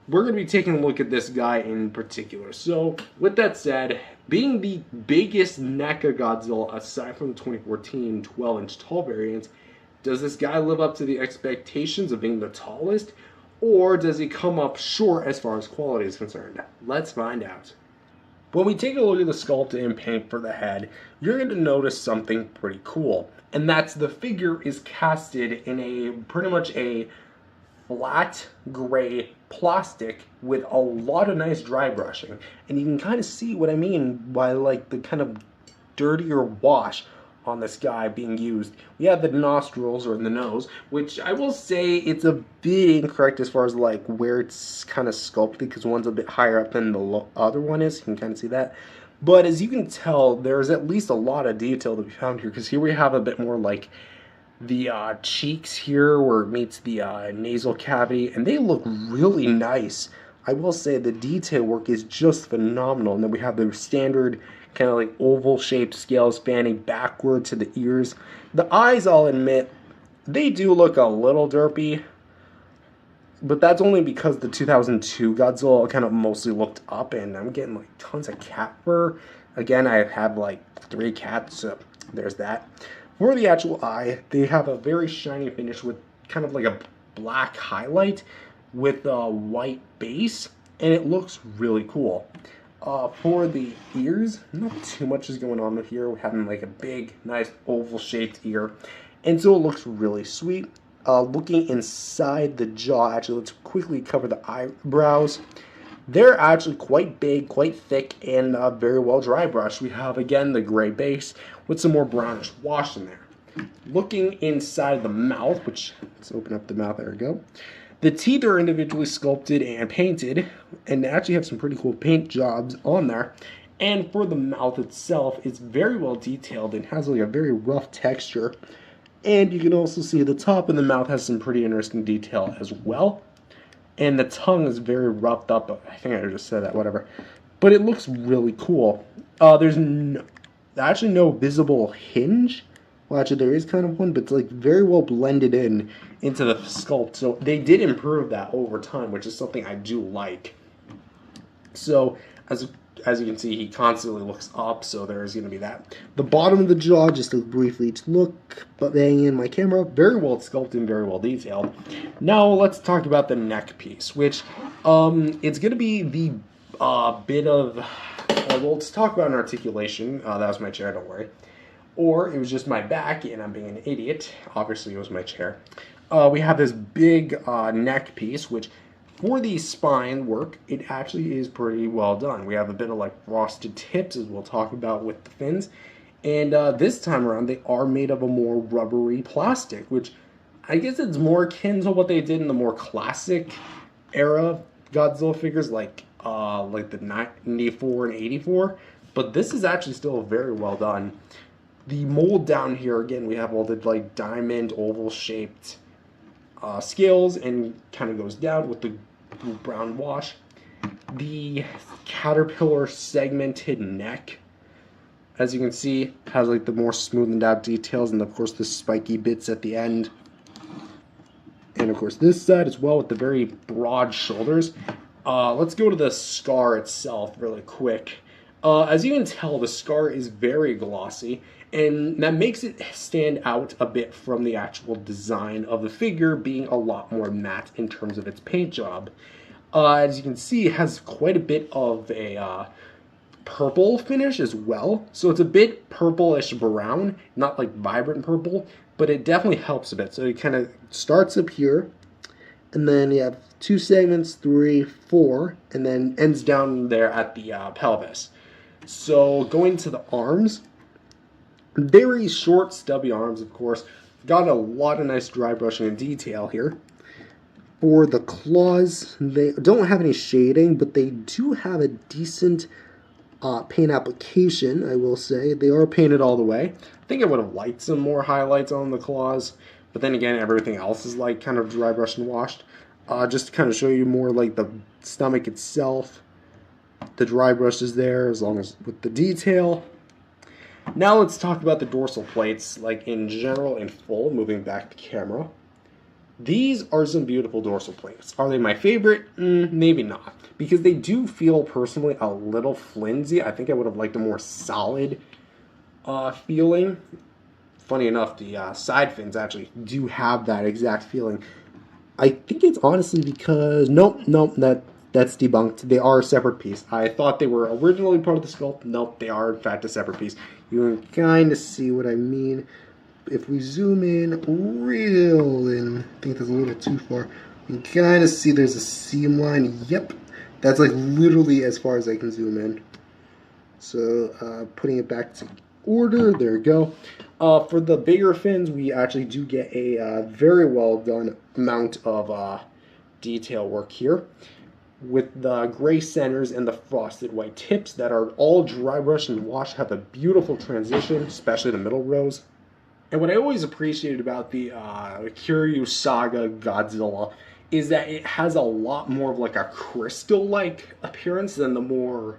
we're going to be taking a look at this guy in particular. So, with that said, being the biggest NECA Godzilla aside from the 2014 12-inch tall variant, does this guy live up to the expectations of being the tallest, or does he come up short as far as quality is concerned? Let's find out. When we take a look at the sculpt and paint for the head, you're going to notice something pretty cool, and that's the figure is casted in a pretty much a flat gray plastic with a lot of nice dry brushing, and you can kind of see what I mean by like the kind of dirtier wash on this guy being used. We have the nostrils, or the nose, which I will say it's a bit incorrect as far as like where it's kind of sculpted, because one's a bit higher up than the other one is. You can kind of see that, but as you can tell, there's at least a lot of detail to be found here, because here we have a bit more like the cheeks here where it meets the nasal cavity, and they look really nice. I will say the detail work is just phenomenal. And then we have the standard kind of like oval shaped scales spanning backward to the ears. The eyes, I'll admit, they do look a little derpy, but that's only because the 2002 Godzilla kind of mostly looked up, and I'm getting like tons of cat fur. Again, I have like 3 cats, so there's that. For the actual eye, they have a very shiny finish with kind of like a black highlight with a white base, and it looks really cool. For the ears, not too much is going on here. We're having like a big, nice oval-shaped ear, and so it looks really sweet. Looking inside the jaw, actually, let's quickly cover the eyebrows. They're actually quite big, quite thick, and very well dry brushed. We have, again, the gray base with some more brownish wash in there. Looking inside the mouth, which, let's open up the mouth, there we go. The teeth are individually sculpted and painted, and they actually have some pretty cool paint jobs on there. And for the mouth itself, it's very well detailed and has like a very rough texture. And you can also see the top of the mouth has some pretty interesting detail as well. And the tongue is very roughed up. I think I just said that, whatever. But it looks really cool. There's actually no visible hinge. Well, actually, there is kind of one, but it's like very well blended into the sculpt. So they did improve that over time, which is something I do like. So as you can see, he constantly looks up, so there's going to be that. The bottom of the jaw, just to briefly look, but banging in my camera, very well sculpted, very well detailed. Now let's talk about the neck piece, which it's going to be the bit of, well, let's talk about an articulation. That was my chair, don't worry. Or it was just my back, and I'm being an idiot. Obviously, it was my chair. We have this big neck piece, which for the spine work, it actually is pretty well done. We have a bit of like frosted tips, as we'll talk about with the fins. And this time around, they are made of a more rubbery plastic, which I guess it's more akin to what they did in the more classic era Godzilla figures, like the 94 and 84. But this is actually still very well done. The mold down here, again, we have all the like diamond oval shaped scales, and kind of goes down with the brown wash. The caterpillar segmented neck, as you can see, has like the more smoothened out details, and of course the spiky bits at the end. And of course this side as well with the very broad shoulders. Let's go to the scar itself really quick. As you can tell, the scar is very glossy, and that makes it stand out a bit from the actual design of the figure being a lot more matte in terms of its paint job. As you can see, it has quite a bit of a purple finish as well. So it's a bit purplish brown, not like vibrant purple, but it definitely helps a bit. So it kind of starts up here, and then you have 2 segments, 3, 4, and then ends down there at the pelvis. So going to the arms, very short, stubby arms, of course. Got a lot of nice dry brushing and detail here. For the claws, they don't have any shading, but they do have a decent paint application, I will say. They are painted all the way. I think I would have liked some more highlights on the claws, but then again, everything else is like kind of dry brushed and washed. Just to kind of show you more like the stomach itself. The dry brush is there, as long as with the detail. Now let's talk about the dorsal plates, like in general, in full, moving back to camera. These are some beautiful dorsal plates. Are they my favorite? Maybe not. Because they do feel, personally, a little flimsy. I think I would have liked a more solid feeling. Funny enough, the side fins actually do have that exact feeling. I think it's honestly because... Nope, that's debunked. They are a separate piece. I thought they were originally part of the sculpt. Nope, they are in fact a separate piece. You can kind of see what I mean. If we zoom in real in, I think that's a little too far. You can kind of see there's a seam line. Yep, that's like literally as far as I can zoom in. So putting it back to order, there we go. For the bigger fins, we actually do get a very well done amount of detail work here, with the gray centers and the frosted white tips that are all dry brushed and washed. Have a beautiful transition, especially the middle rows. And what I always appreciated about the Kiryu Saga Godzilla is that it has a lot more of like a crystal-like appearance than the more,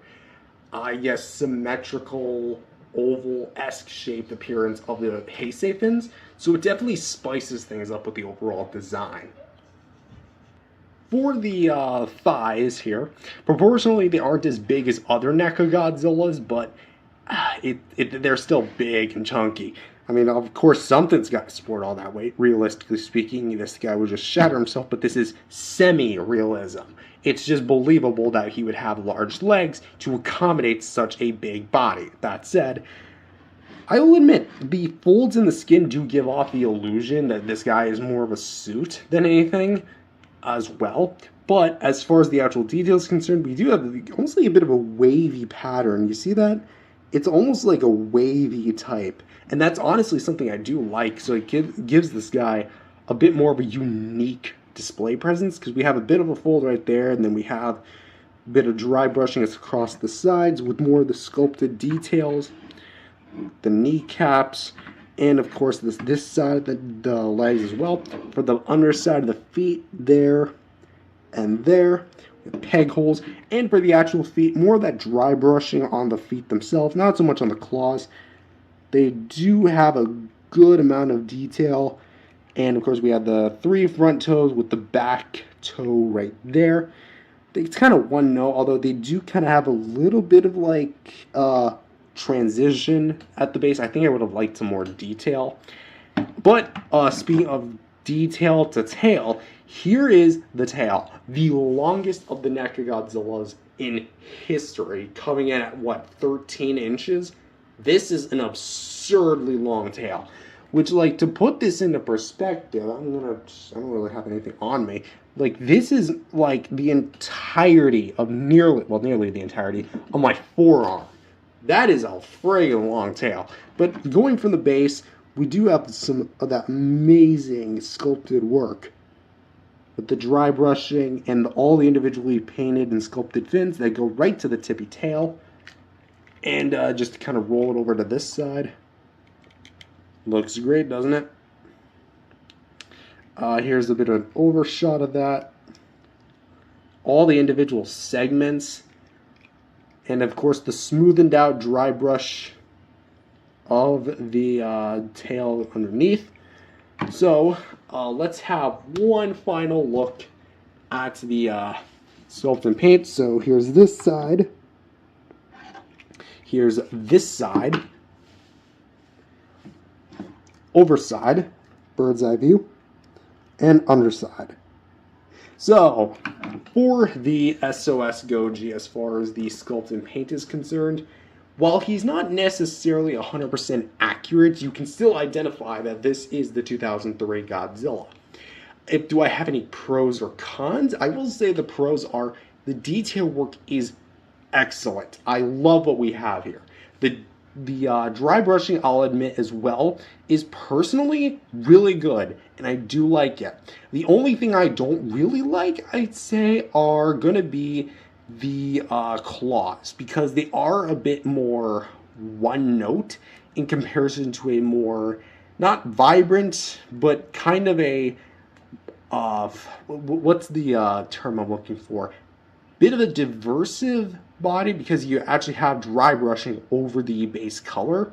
I guess, symmetrical, oval-esque shaped appearance of the Heisei fins. So it definitely spices things up with the overall design. For the thighs here, proportionally they aren't as big as other NECA Godzillas, but they're still big and chunky. I mean, of course, something's got to support all that weight. Realistically speaking, this guy would just shatter himself, but this is semi-realism. It's just believable that he would have large legs to accommodate such a big body. That said, I will admit, the folds in the skin do give off the illusion that this guy is more of a suit than anything as well. But as far as the actual details concerned, we do have almost like a bit of a wavy pattern. You see that? It's almost like a wavy type. And that's honestly something I do like. So it gives this guy a bit more of a unique display presence, because we have a bit of a fold right there, and then we have a bit of dry brushing across the sides with more of the sculpted details, the kneecaps, and of course this side of the legs as well. For the underside of the feet, there and there, with peg holes, and for the actual feet, more of that dry brushing on the feet themselves, not so much on the claws. They do have a good amount of detail, and of course we have the 3 front toes with the back toe right there. It's kind of one note, although they do kind of have a little bit of like transition at the base. I think I would have liked some more detail. But speaking of detail to tail, here is the tail, the longest of the NECA Godzillas in history, coming in at what, 13 inches? This is an absurdly long tail, which, like, to put this into perspective, I don't really have anything on me. Like, this is like the entirety of nearly the entirety of my forearm. That is a friggin' long tail. But going from the base, we do have some of that amazing sculpted work with the dry brushing and all the individually painted and sculpted fins that go right to the tippy tail. And just to kind of roll it over to this side. Looks great, doesn't it? Here's a bit of an overshot of that. All the individual segments. And of course the smoothened out dry brush of the tail underneath. So let's have one final look at the sculpt and paint. So here's this side. Here's this side. Overside, bird's eye view, and underside. So, for the T.O.S.G, as far as the sculpt and paint is concerned, while he's not necessarily 100% accurate, you can still identify that this is the 2003 Godzilla. Do I have any pros or cons? I will say the pros are the detail work is excellent. I love what we have here. The dry brushing, I'll admit as well, is personally really good, and I do like it. The only thing I don't really like, I'd say, are going to be the claws, because they are a bit more one note in comparison to a more, not vibrant, but kind of a, what's the term I'm looking for? Bit of a diversive body, because you actually have dry brushing over the base color.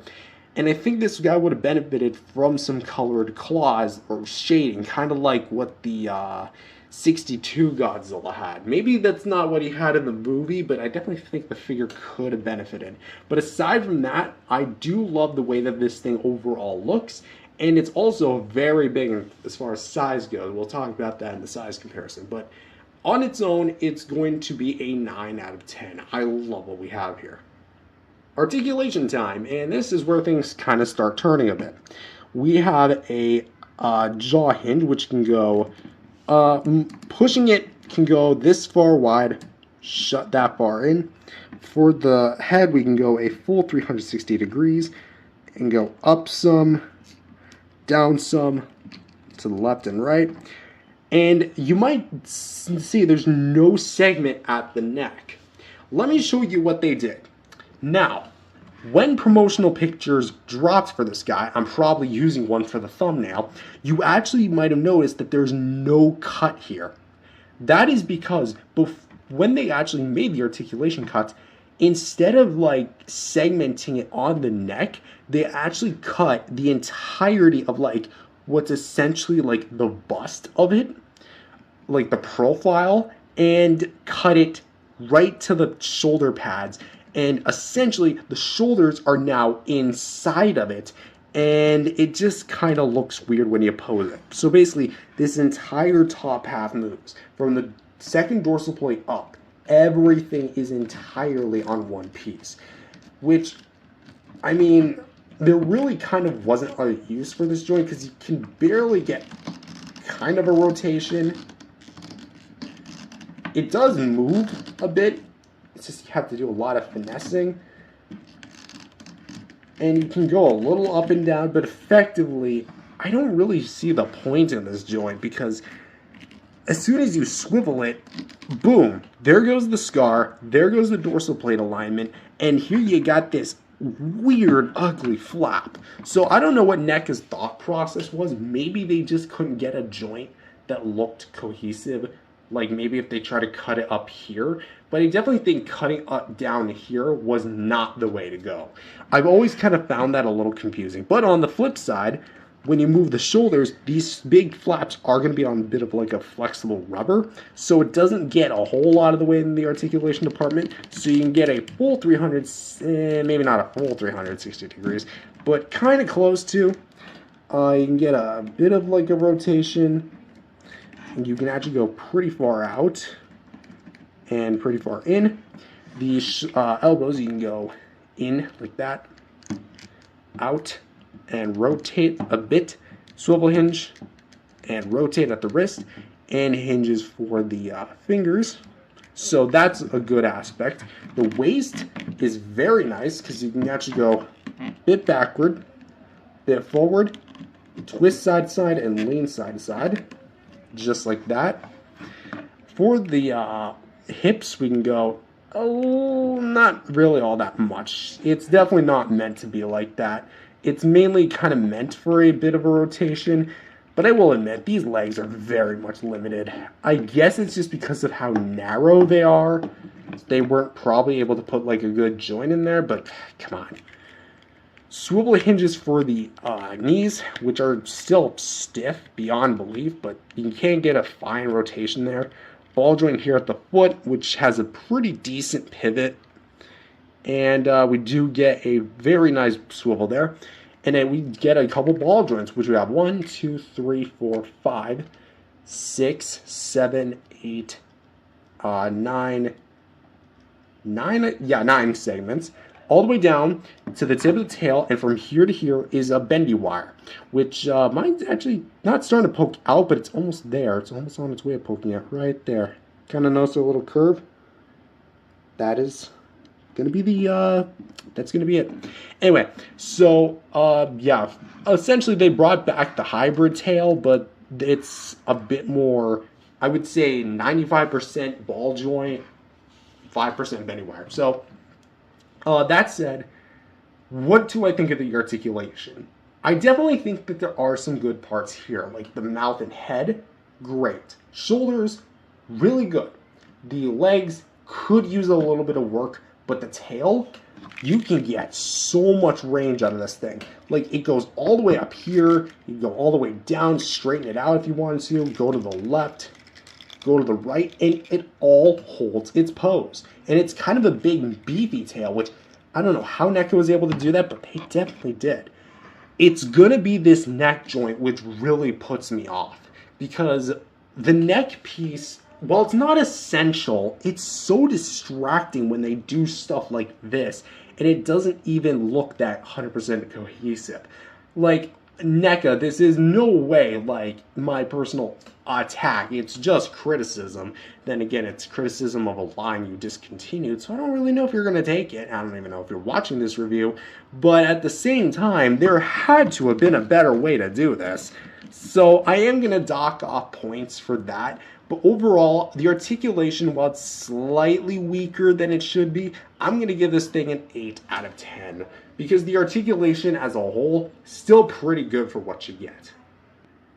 And I think this guy would have benefited from some colored claws or shading, kind of like what the 62 Godzilla had. Maybe that's not what he had in the movie, but I definitely think the figure could have benefited. But aside from that, I do love the way that this thing overall looks. And it's also very big as far as size goes. We'll talk about that in the size comparison. But on its own, it's going to be a 9 out of 10. I love what we have here. Articulation time, and this is where things kind of start turning a bit. We have a jaw hinge, which can go, pushing it can go this far wide, shut that far in. For the head, we can go a full 360 degrees, and go up some, down some, to the left and right. And you might see there's no segment at the neck. Let me show you what they did. Now, when promotional pictures dropped for this guy, I'm probably using one for the thumbnail, you actually might have noticed that there's no cut here. That is because when they actually made the articulation cuts, instead of like segmenting it on the neck, they actually cut the entirety of like what's essentially like the bust of it, like the profile, and cut it right to the shoulder pads. And essentially the shoulders are now inside of it, and it just kind of looks weird when you pose it. So basically this entire top half moves from the second dorsal plate up. Everything is entirely on one piece, which, I mean, there really kind of wasn't a use for this joint because you can barely get kind of a rotation. It does move a bit. It's just you have to do a lot of finessing. And you can go a little up and down, but effectively, I don't really see the point in this joint because as soon as you swivel it, boom, there goes the scar, there goes the dorsal plate alignment, and here you got this weird, ugly flap. So I don't know what NECA's thought process was. Maybe they just couldn't get a joint that looked cohesive. Like maybe if they try to cut it up here. But I definitely think cutting up down here was not the way to go. I've always kind of found that a little confusing. But on the flip side, when you move the shoulders, these big flaps are going to be on a bit of like a flexible rubber. So it doesn't get a whole lot of the way in the articulation department. So you can get a full 300, maybe not a full 360 degrees, but kind of close to. You can get a bit of like a rotation. And you can actually go pretty far out and pretty far in. These elbows, you can go in like that, out, and rotate a bit, swivel hinge, and rotate at the wrist, and hinges for the fingers. So that's a good aspect. The waist is very nice because you can actually go a bit backward, bit forward, twist side to side, and lean side to side. Just like that. For the hips, we can go, not really all that much. It's definitely not meant to be like that. It's mainly kind of meant for a bit of a rotation, but I will admit, these legs are very much limited. I guess it's just because of how narrow they are. They weren't probably able to put like a good joint in there, but come on. Swivel hinges for the knees, which are still stiff beyond belief, but you can get a fine rotation there. Ball joint here at the foot, which has a pretty decent pivot. And we do get a very nice swivel there. And then we get a couple ball joints, which we have 1, 2, 3, 4, 5, 6, 7, 8, 9 segments. All the way down to the tip of the tail, and from here to here is a bendy wire, which mine's actually not starting to poke out, but it's almost there. It's almost on its way of poking out right there. Kind of notice a little curve? That is going to be that's going to be it. Anyway, so, yeah, essentially they brought back the hybrid tail, but it's a bit more, I would say 95% ball joint, 5% bendy wire. So, that said, what do I think of the articulation? I definitely think that there are some good parts here, like the mouth and head, great. Shoulders, really good. The legs could use a little bit of work, but the tail, you can get so much range out of this thing. Like, it goes all the way up here, you can go all the way down, straighten it out if you wanted to, go to the left, go to the right, and it all holds its pose. And it's kind of a big, beefy tail, which I don't know how NECA was able to do that, but they definitely did. It's going to be this neck joint which really puts me off, because the neck piece, while it's not essential, it's so distracting when they do stuff like this, and it doesn't even look that 100% cohesive. Like, NECA, this is no way like my personal attack. It's just criticism. Then again, it's criticism of a line you discontinued, so I don't really know if you're going to take it. I don't even know if you're watching this review. But at the same time, there had to have been a better way to do this. So I am going to dock off points for that. But overall, the articulation, while it's slightly weaker than it should be, I'm going to give this thing an 8 out of 10. Because the articulation as a whole, still pretty good for what you get.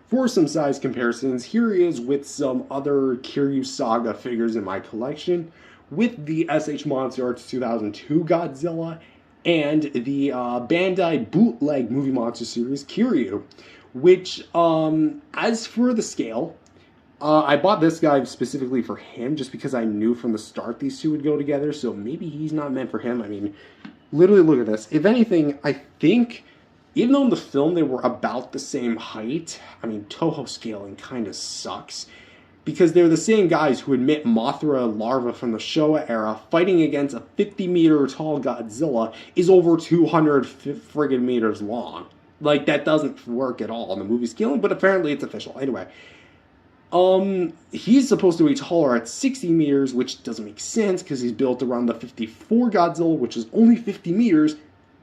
For some size comparisons, here he is with some other Kiryu Saga figures in my collection, with the SH Monster Arts 2002 Godzilla and the Bandai bootleg Movie Monster series Kiryu, which, as for the scale, I bought this guy specifically for him just because I knew from the start these two would go together, so maybe he's not meant for him. I mean, literally look at this. If anything, I think, even though in the film they were about the same height, I mean, Toho scaling kind of sucks. Because they're the same guys who admit Mothra larva from the Showa era fighting against a 50-meter tall Godzilla is over 200 friggin' meters long. Like, that doesn't work at all in the movie scaling, but apparently it's official. Anyway, he's supposed to be taller at 60 meters, which doesn't make sense because he's built around the 54 Godzilla, which is only 50 meters,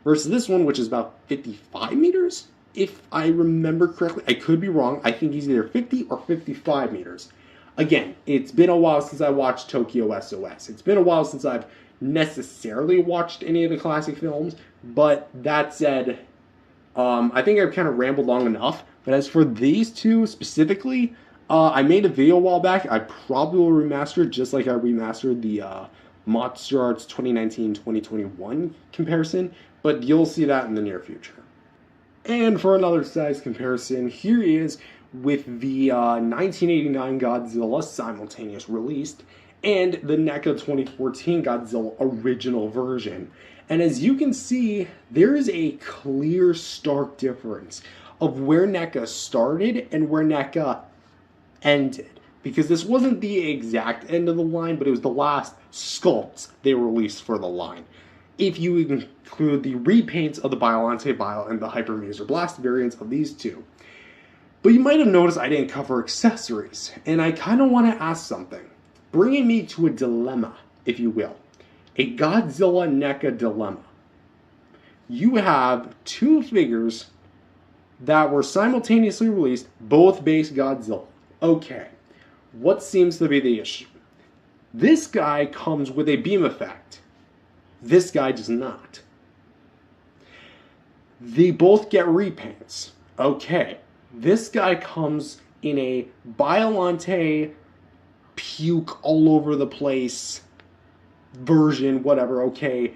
versus this one, which is about 55 meters, if I remember correctly. I could be wrong. I think he's either 50 or 55 meters. Again, it's been a while since I watched Tokyo SOS. It's been a while since I've necessarily watched any of the classic films, but that said, I think I've kind of rambled long enough. But as for these two specifically, I made a video a while back. I probably will remaster it just like I remastered the Monster Arts 2019-2021 comparison, but you'll see that in the near future. And for another size comparison, here he is with the 1989 Godzilla simultaneous released and the NECA 2014 Godzilla original version. And as you can see, there is a clear, stark difference of where NECA started and where NECA ended. Because this wasn't the exact end of the line, but it was the last sculpts they released for the line. If you include the repaints of the Biollante Bio and the Hyper Maser Blast variants of these two. But you might have noticed I didn't cover accessories, and I kind of want to ask something, bringing me to a dilemma, if you will. A Godzilla NECA dilemma. You have two figures that were simultaneously released, both base Godzilla. Okay, what seems to be the issue? This guy comes with a beam effect. This guy does not. They both get repaints. Okay. This guy comes in a biollante, puke all over the place version, whatever, okay.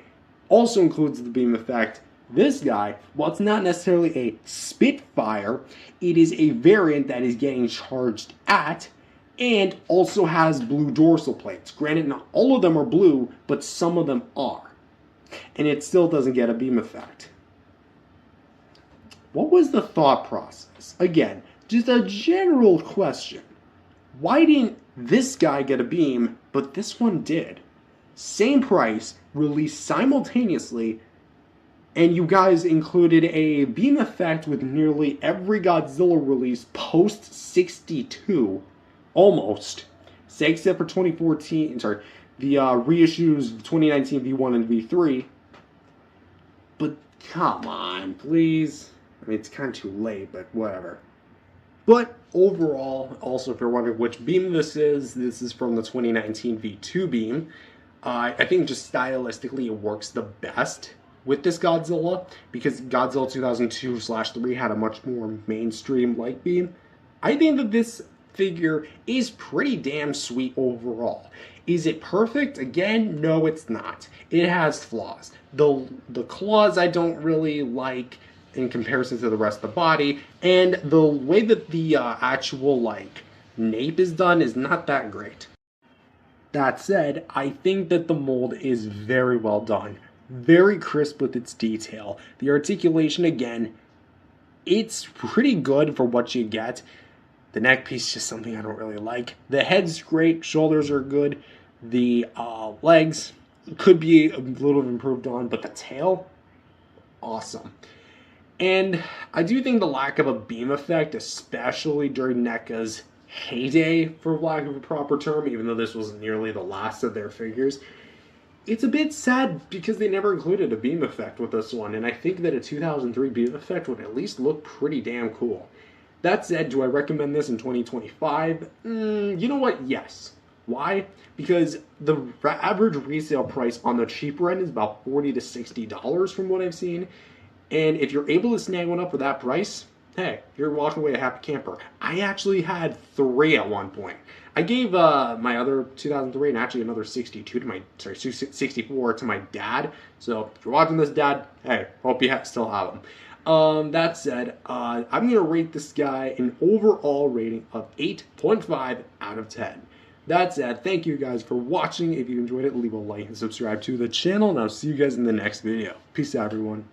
Also includes the beam effect. This guy, while it's not necessarily a Spitfire, it is a variant that is getting charged at and also has blue dorsal plates. Granted, not all of them are blue, but some of them are. And it still doesn't get a beam effect. What was the thought process? Again, just a general question. Why didn't this guy get a beam, but this one did? Same price, released simultaneously, and you guys included a beam effect with nearly every Godzilla release post-62, almost. Say except for 2014, sorry, the reissues 2019 V1 and V3. But come on, please. I mean, it's kind of too late, but whatever. But overall, also if you're wondering which beam this is from the 2019 V2 beam. I think just stylistically it works the best with this Godzilla, because Godzilla 2002/3 had a much more mainstream light beam. I think that this figure is pretty damn sweet overall. Is it perfect? Again, no, it's not. It has flaws. The claws I don't really like in comparison to the rest of the body, and the way that the actual nape is done is not that great. That said, I think that the mold is very well done, very crisp with its detail. The articulation, again, it's pretty good for what you get. The neck piece is just something I don't really like. The head's great, shoulders are good. The legs could be a little improved on, but the tail, awesome. And I do think the lack of a beam effect, especially during NECA's heyday, for lack of a proper term, even though this was nearly the last of their figures, it's a bit sad because they never included a beam effect with this one, and I think that a 2003 beam effect would at least look pretty damn cool. That said, do I recommend this in 2025? You know what? Yes. Why? Because the average resale price on the cheaper end is about $40 to $60 from what I've seen. And if you're able to snag one up for that price, hey, you're walking away a happy camper. I actually had 3 at one point. I gave my other 2003 and actually another 64 to my dad. So if you're watching this, Dad, hey, hope you still have them. That said, I'm going to rate this guy an overall rating of 8.5 out of 10. That said, thank you guys for watching. If you enjoyed it, leave a like and subscribe to the channel, and I'll see you guys in the next video. Peace out, everyone.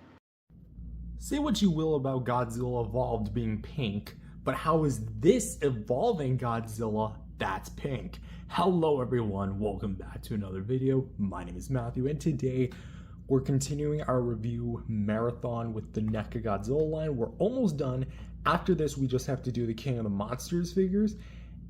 Say what you will about Godzilla Evolved being pink, but how is this evolving Godzilla that's pink? Hello everyone, welcome back to another video. My name is Matthew, and today we're continuing our review marathon with the NECA Godzilla line. We're almost done. After this, we just have to do the King of the Monsters figures.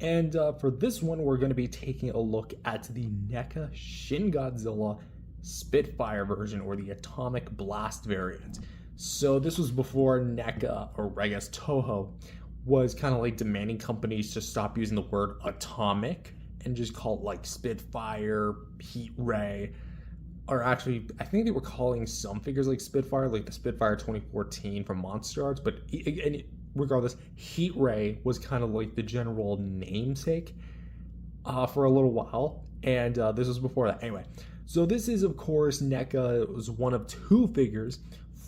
And for this one, we're going to be taking a look at the NECA Shin Godzilla Spitfire version, or the Atomic Blast variant. So this was before NECA, or I guess Toho, was kind of like demanding companies to stop using the word atomic and just call it like Spitfire, Heat Ray, or actually, I think they were calling some figures like Spitfire, like the Spitfire 2014 from Monster Arts, but regardless, Heat Ray was kind of like the general namesake for a little while, and this was before that. Anyway, so this is, of course, NECA. It was one of 2 figures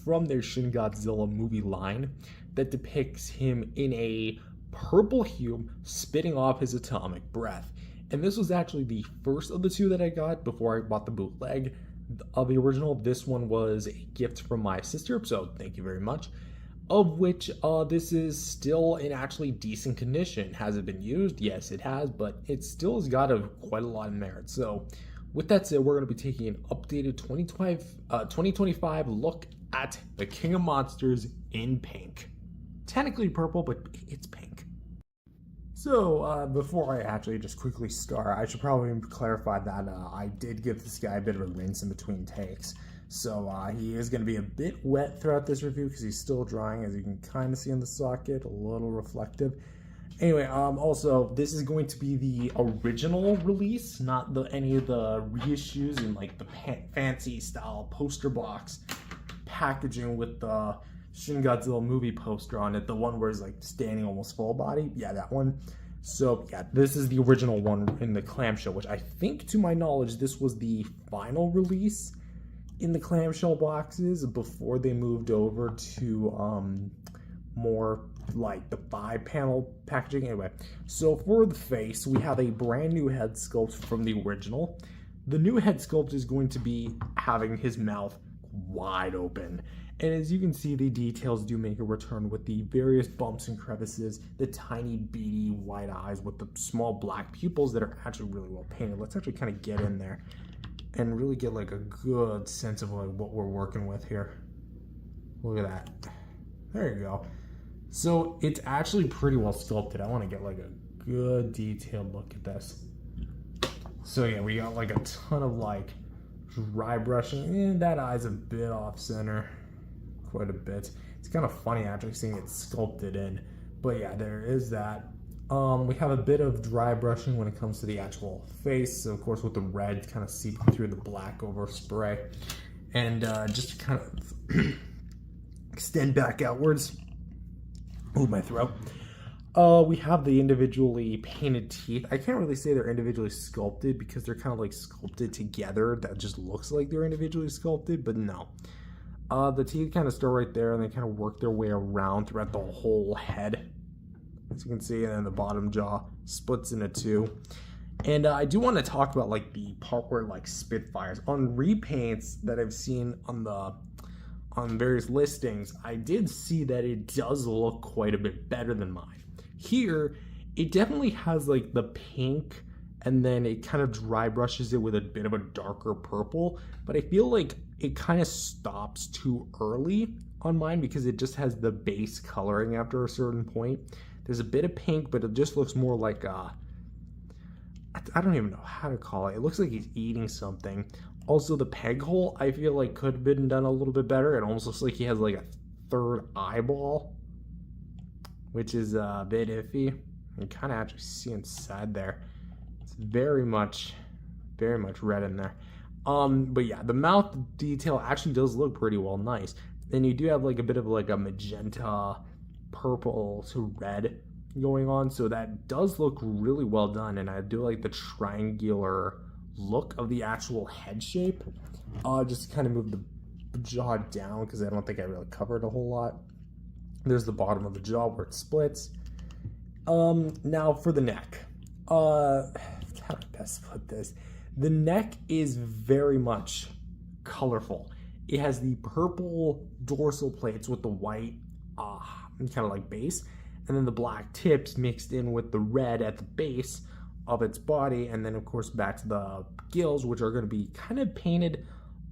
from their Shin Godzilla movie line that depicts him in a purple hue spitting off his atomic breath. And this was actually the first of the 2 that I got before I bought the bootleg of the original. This one was a gift from my sister, so thank you very much. Of which this is still in actually decent condition. Has it been used? Yes, it has, but it still has got quite a lot of merit. So with that said, we're going to be taking an updated 2025 look at the King of Monsters in pink. Technically purple, but it's pink. So, before I actually just quickly start, I should probably clarify that I did give this guy a bit of a rinse in between takes. So, he is going to be a bit wet throughout this review because he's still drying, as you can kind of see in the socket, a little reflective. Anyway, also, this is going to be the original release, not any of the reissues in like the fancy style poster box packaging with the Shin Godzilla movie poster on it, the one where it's like standing almost full body. Yeah, that one. So yeah, this is the original one in the clamshell, which I think, to my knowledge, this was the final release in the clamshell boxes before they moved over to more like the 5-panel packaging. Anyway, so for the face, we have a brand new head sculpt from the original. The new head sculpt is going to be having his mouth wide open, and as you can see, the details do make a return with the various bumps and crevices, the tiny beady white eyes with the small black pupils that are actually really well painted. Let's actually kind of get in there and really get like a good sense of like what we're working with here. Look at that. There you go. So it's actually pretty well sculpted. I want to get like a good detailed look at this. So yeah, we got like a ton of like dry brushing, and that eye's a bit off center, quite a bit. It's kind of funny actually seeing it sculpted in, but yeah, there is that. We have a bit of dry brushing when it comes to the actual face, so of course with the red kind of seeping through the black over spray, and just to kind of extend back outwards. Ooh, my throat. We have the individually painted teeth. I can't really say they're individually sculpted because they're kind of like sculpted together. That just looks like they're individually sculpted, but no. The teeth kind of start right there, and they kind of work their way around throughout the whole head, as you can see, and then the bottom jaw splits into 2. And I do want to talk about like the part where like Spitfires on repaints that I've seen on various listings. I did see that it does look quite a bit better than mine. Here, it definitely has like the pink, and then it kind of dry brushes it with a bit of a darker purple, but I feel like it kind of stops too early on mine because it just has the base coloring after a certain point. There's a bit of pink, but it just looks more like I don't even know how to call it. It looks like he's eating something. Also, the peg hole, I feel like could have been done a little bit better. It almost looks like he has like a third eyeball. which is a bit iffy. You can kind of actually see inside there. It's very much red in there. But yeah, the mouth detail actually does look pretty well nice. And you do have like a bit of like a magenta, purple to red going on, so that does look really well done. And I do like the triangular look of the actual head shape. Just to kind of move the jaw down because I don't think I really covered a whole lot. There's the bottom of the jaw where it splits. Now for the neck. How do I best put this? The neck is very much colorful. It has the purple dorsal plates with the white kind of like base, and then the black tips mixed in with the red at the base of its body, and then of course back to the gills, which are going to be kind of painted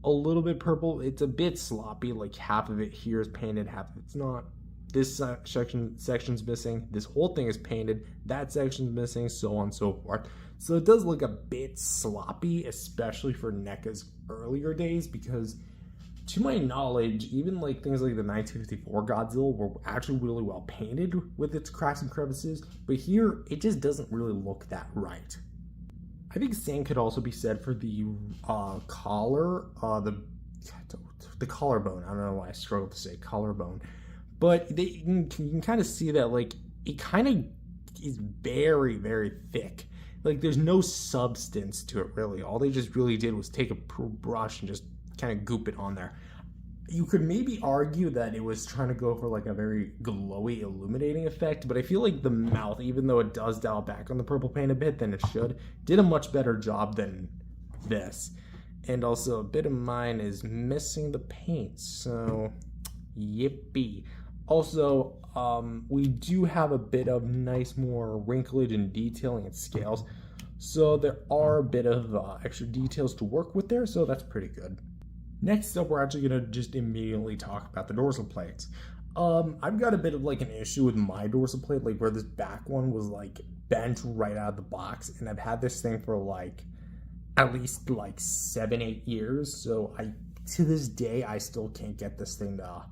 a little bit purple. It's a bit sloppy, like half of it here is painted, half of it's not. This section's missing, this whole thing is painted, that section's missing, so on and so forth. So it does look a bit sloppy, especially for NECA's earlier days, because to my knowledge, even like things like the 1954 Godzilla were actually really well painted with its cracks and crevices, but here it just doesn't really look that right. I think same could also be said for the collar, the collarbone. I don't know why I struggle to say collarbone, but you can kind of see that like it kind of is very, very thick. Like there's no substance to it really. All they just really did was take a brush and just kind of goop it on there. You could maybe argue that it was trying to go for like a very glowy illuminating effect, but I feel like the mouth, even though it does dial back on the purple paint a bit than it should, did a much better job than this. And also a bit of mine is missing the paint, so yippee. Also, we do have a bit of nice more wrinklage and detailing and scales, so there are a bit of extra details to work with there, so that's pretty good. Next up, we're actually going to just immediately talk about the dorsal plates. I've got a bit of like an issue with my dorsal plate, like where this back one was like bent right out of the box, and I've had this thing for like at least like 7-8 years, so to this day I still can't get this thing to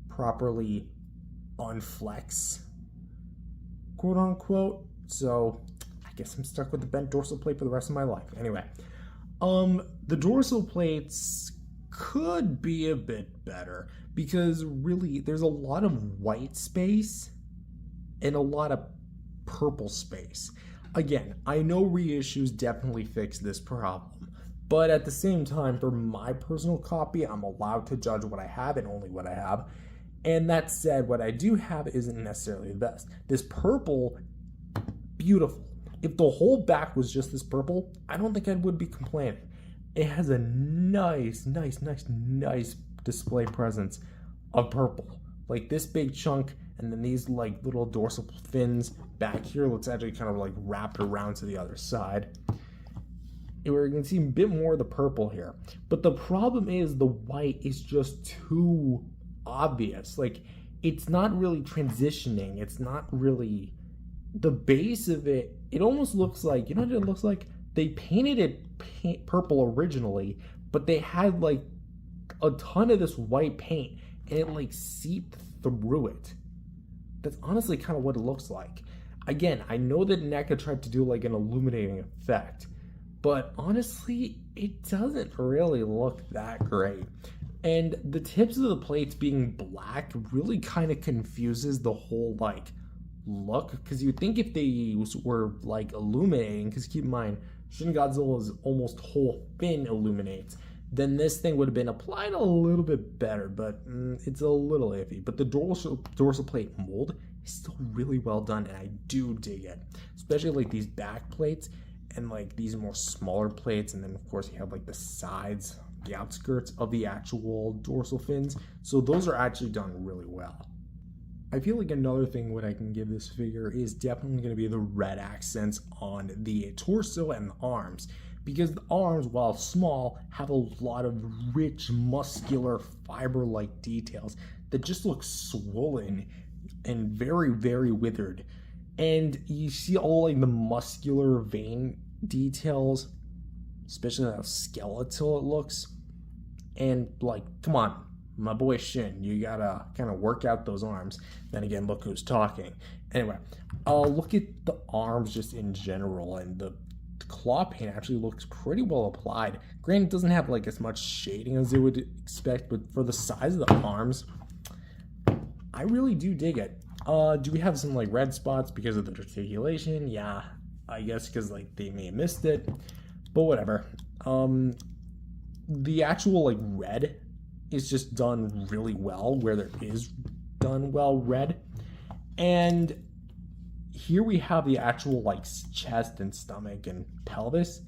properly unflex, quote unquote. So I guess I'm stuck with the bent dorsal plate for the rest of my life. Anyway, the dorsal plates could be a bit better because really there's a lot of white space and a lot of purple space. Again, I know reissues definitely fix this problem, but at the same time, for my personal copy, I'm allowed to judge what I have and only what I have. And that said, what I do have isn't necessarily the best. This purple, beautiful. If the whole back was just this purple, I don't think I would be complaining. It has a nice display presence of purple. Like this big chunk, and then these like little dorsal fins back here. Let's actually kind of like wrap it around to the other side. Where you can see a bit more of the purple here. But the problem is the white is just too obvious. Like it's not really transitioning. It's not really the base of it. It almost looks like, you know what it looks like? They painted it purple originally, but they had like a ton of this white paint and it like seeped through it. That's honestly kind of what it looks like. Again, I know that NECA tried to do like an illuminating effect, but honestly, it doesn't really look that great. And the tips of the plates being black really kind of confuses the whole like look, because you'd think if they were like illuminating, because keep in mind, Shin Godzilla's almost whole fin illuminates, then this thing would have been applied a little bit better, but it's a little iffy. But the dorsal plate mold is still really well done, and I do dig it, especially like these back plates and like these more smaller plates, and then of course you have like the sides, the outskirts of the actual dorsal fins, so those are actually done really well. I feel like another thing what I can give this figure is definitely going to be the red accents on the torso and the arms, because the arms, while small, have a lot of rich, muscular, fiber-like details that just look swollen and very, very withered. And you see all like the muscular vein details, especially how skeletal it looks. And like, come on, my boy Shin, you gotta kind of work out those arms. Then again, look who's talking. Anyway, look at the arms just in general, and the claw paint actually looks pretty well applied. Granted, it doesn't have like as much shading as you would expect, but for the size of the arms, I really do dig it. Do we have some like red spots because of the articulation? Yeah, I guess because like they may have missed it, but whatever. The actual like red is just done really well where there is done well red. And here we have the actual like chest and stomach and pelvis.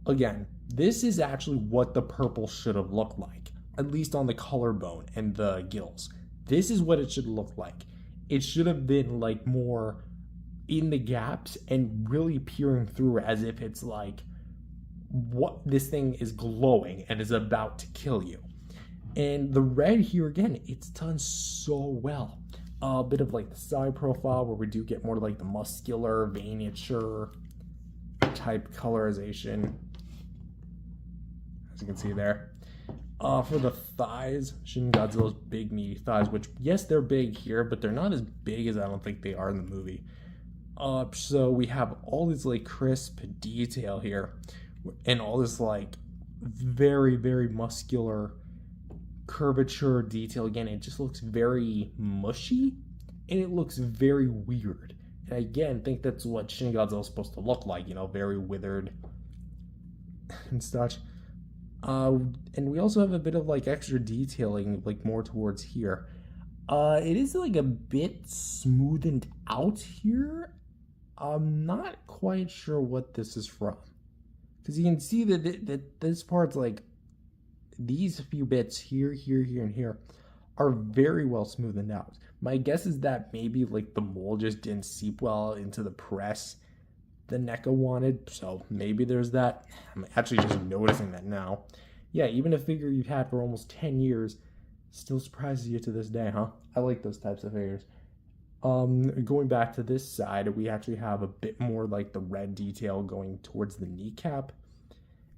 Again, this is actually what the purple should have looked like, at least on the collarbone and the gills. This is what it should look like. It should have been like more in the gaps and really peering through as if it's like what this thing is glowing and is about to kill you. And the red here, again, it's done so well. A bit of like the side profile where we do get more like the muscular, veinature type colorization, as you can see there. For the thighs, Shin Godzilla's big meaty thighs, which yes, they're big here, but they're not as big as I don't think they are in the movie. So we have all this like crisp detail here, and all this like very, very muscular curvature detail. Again, it just looks very mushy and it looks very weird. And I again think that's what Shin Godzilla is supposed to look like, you know, very withered and such. And we also have a bit of like extra detailing, like more towards here. It is like a bit smoothened out here. I'm not quite sure what this is from, because you can see that this part's like these few bits here, here, here, and here are very well smoothened out. My guess is that maybe like the mold just didn't seep well into the press the NECA wanted, so maybe there's that. I'm actually just noticing that now. Yeah, even a figure you've had for almost 10 years still surprises you to this day, huh? I like those types of figures. Going back to this side, we actually have a bit more like the red detail going towards the kneecap.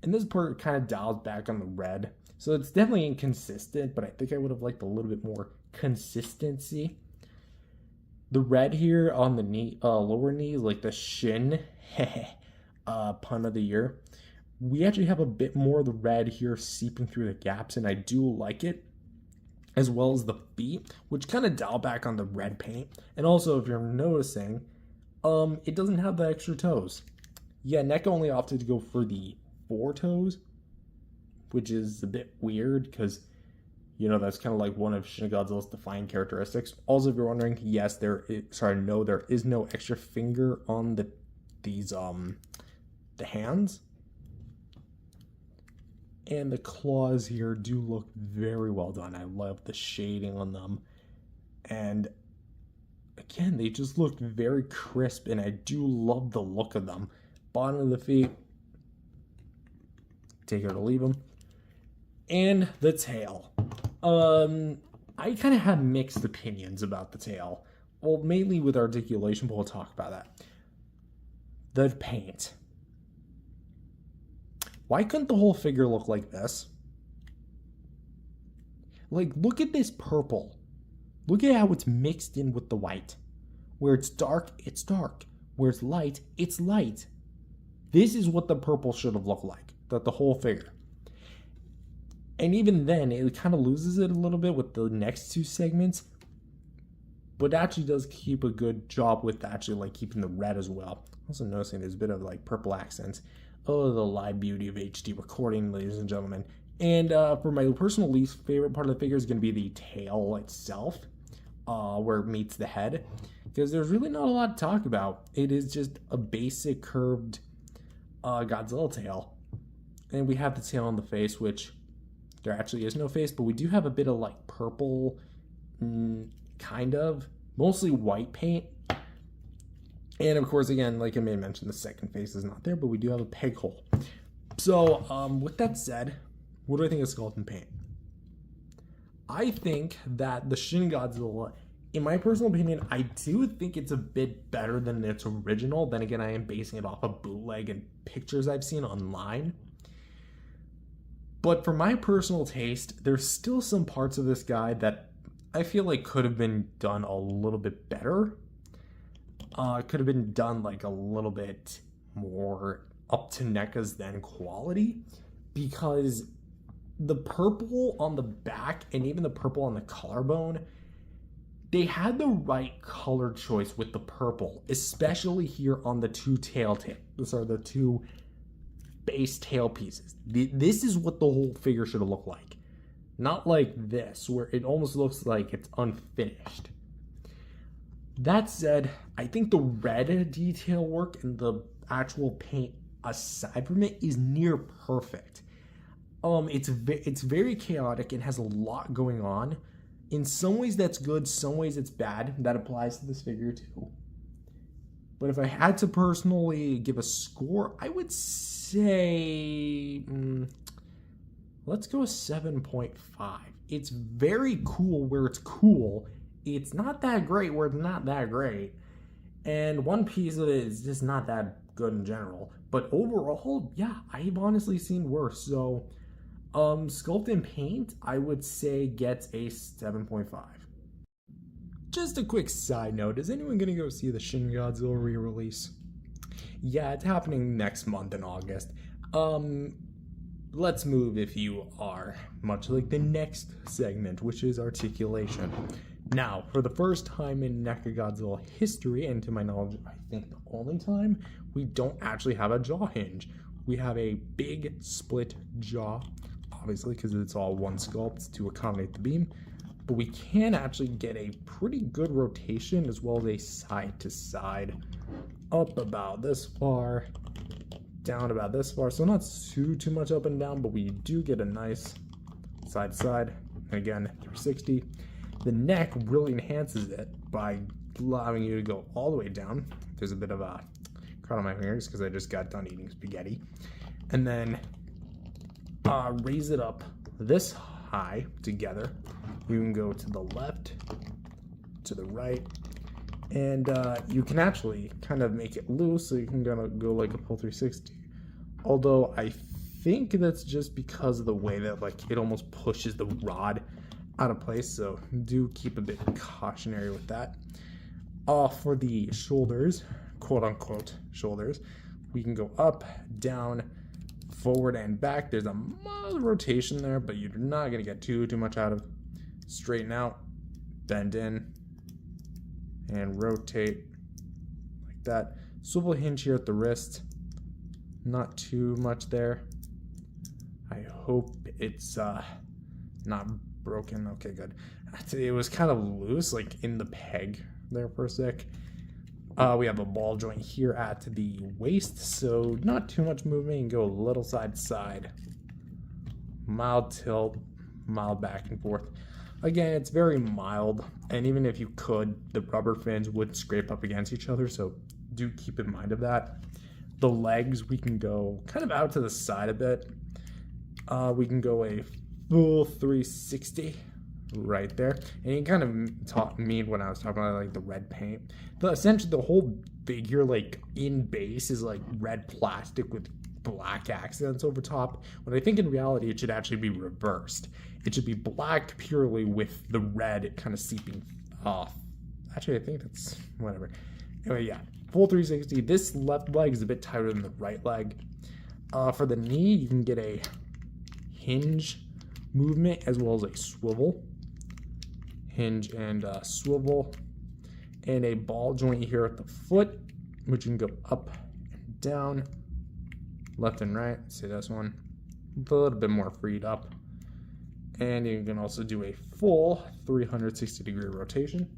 And this part kind of dials back on the red. So it's definitely inconsistent, but I think I would have liked a little bit more consistency. The red here on the knee, lower knees, like the shin, pun of the year. We actually have a bit more of the red here seeping through the gaps, and I do like it. As well as the feet, which kind of dial back on the red paint. And also, if you're noticing, it doesn't have the extra toes. Yeah, NECA only opted to go for the 4 toes, which is a bit weird because, you know, that's kind of like one of Shin Godzilla's defining characteristics. Also, if you're wondering, yes, there is no extra finger on the hands. And the claws here do look very well done. I love the shading on them. And again, they just look very crisp, and I do love the look of them. Bottom of the feet, take it or leave them. And the tail. I kind of have mixed opinions about the tail. Well, mainly with articulation, but we'll talk about that. The paint. Why couldn't the whole figure look like this? Like, look at this purple. Look at how it's mixed in with the white. Where it's dark, it's dark. Where it's light. This is what the purple should have looked like. The whole figure. And even then, it kind of loses it a little bit with the next 2 segments. But actually does keep a good job with actually like keeping the red as well. Also noticing there's a bit of like purple accents. Oh, the live beauty of HD recording, ladies and gentlemen. And for my personal least favorite part of the figure is going to be the tail itself, where it meets the head. Because there's really not a lot to talk about. It is just a basic curved Godzilla tail. And we have the tail on the face, which there actually is no face, but we do have a bit of like purple, kind of, mostly white paint. And of course, again, like I may have mentioned, the second face is not there, but we do have a peg hole. So, with that said, what do I think of skeleton paint? I think that the Shin Godzilla, in my personal opinion, I do think it's a bit better than its original. Then again, I am basing it off of bootleg and pictures I've seen online. But for my personal taste, there's still some parts of this guy that I feel like could have been done a little bit better. Could have been done like a little bit more up to NECA's then quality, because the purple on the back and even the purple on the collarbone, they had the right color choice with the purple, especially here on the two the two base tail pieces. This is what the whole figure should have looked like. Not like this, where it almost looks like it's unfinished. That said, I think the red detail work and the actual paint aside from it is near perfect. It's very chaotic and has a lot going on. In some ways that's good, some ways it's bad. That applies to this figure too. But if I had to personally give a score, I would say, let's go 7.5. It's very cool where it's cool. It's not that great where it's not that great. And one piece of it is just not that good in general. But overall, yeah, I've honestly seen worse. So, sculpt and paint, I would say gets a 7.5. Just a quick side note, is anyone gonna go see the Shin Godzilla re-release? Yeah, it's happening next month in August. Let's move if you are, much like the next segment, which is articulation. Now, for the first time in NECA Godzilla history, and to my knowledge, I think the only time, we don't actually have a jaw hinge. We have a big split jaw, obviously, because it's all one sculpt to accommodate the beam. But we can actually get a pretty good rotation as well as a side to side, up about this far, down about this far. So not too much up and down, but we do get a nice side to side. And again, 360. The neck really enhances it by allowing you to go all the way down. There's a bit of a cut on my fingers because I just got done eating spaghetti. And then raise it up this high together. You can go to the left, to the right, and you can actually kind of make it loose so you can go like a full 360. Although I think that's just because of the way that like it almost pushes the rod out of place, so do keep a bit cautionary with that. For the shoulders, quote unquote shoulders, we can go up, down, forward, and back. There's a mild rotation there, but you're not gonna get too much out of. Straighten out, bend in, and rotate like that. Swivel hinge here at the wrist. Not too much there. I hope it's not broken. Okay, good. It was kind of loose, like in the peg there for a sec. We have a ball joint here at the waist, so not too much movement. You can go a little side to side. Mild tilt, mild back and forth. Again, it's very mild, and even if you could, the rubber fins would scrape up against each other, so do keep in mind of that. The legs, we can go kind of out to the side a bit. We can go a full 360 right there. And you kind of taught me when I was talking about like the red paint. Essentially, the whole figure, like in base, is like red plastic with black accents over top, when I think in reality it should actually be reversed. It should be black purely with the red kind of seeping off. Actually, I think that's whatever. Anyway, yeah, full 360. This left leg is a bit tighter than the right leg. For the knee, you can get a hinge movement as well as a swivel. Hinge and swivel. And a ball joint here at the foot, which you can go up and down, left and right. See this one? A little bit more freed up. And you can also do a full 360 degree rotation.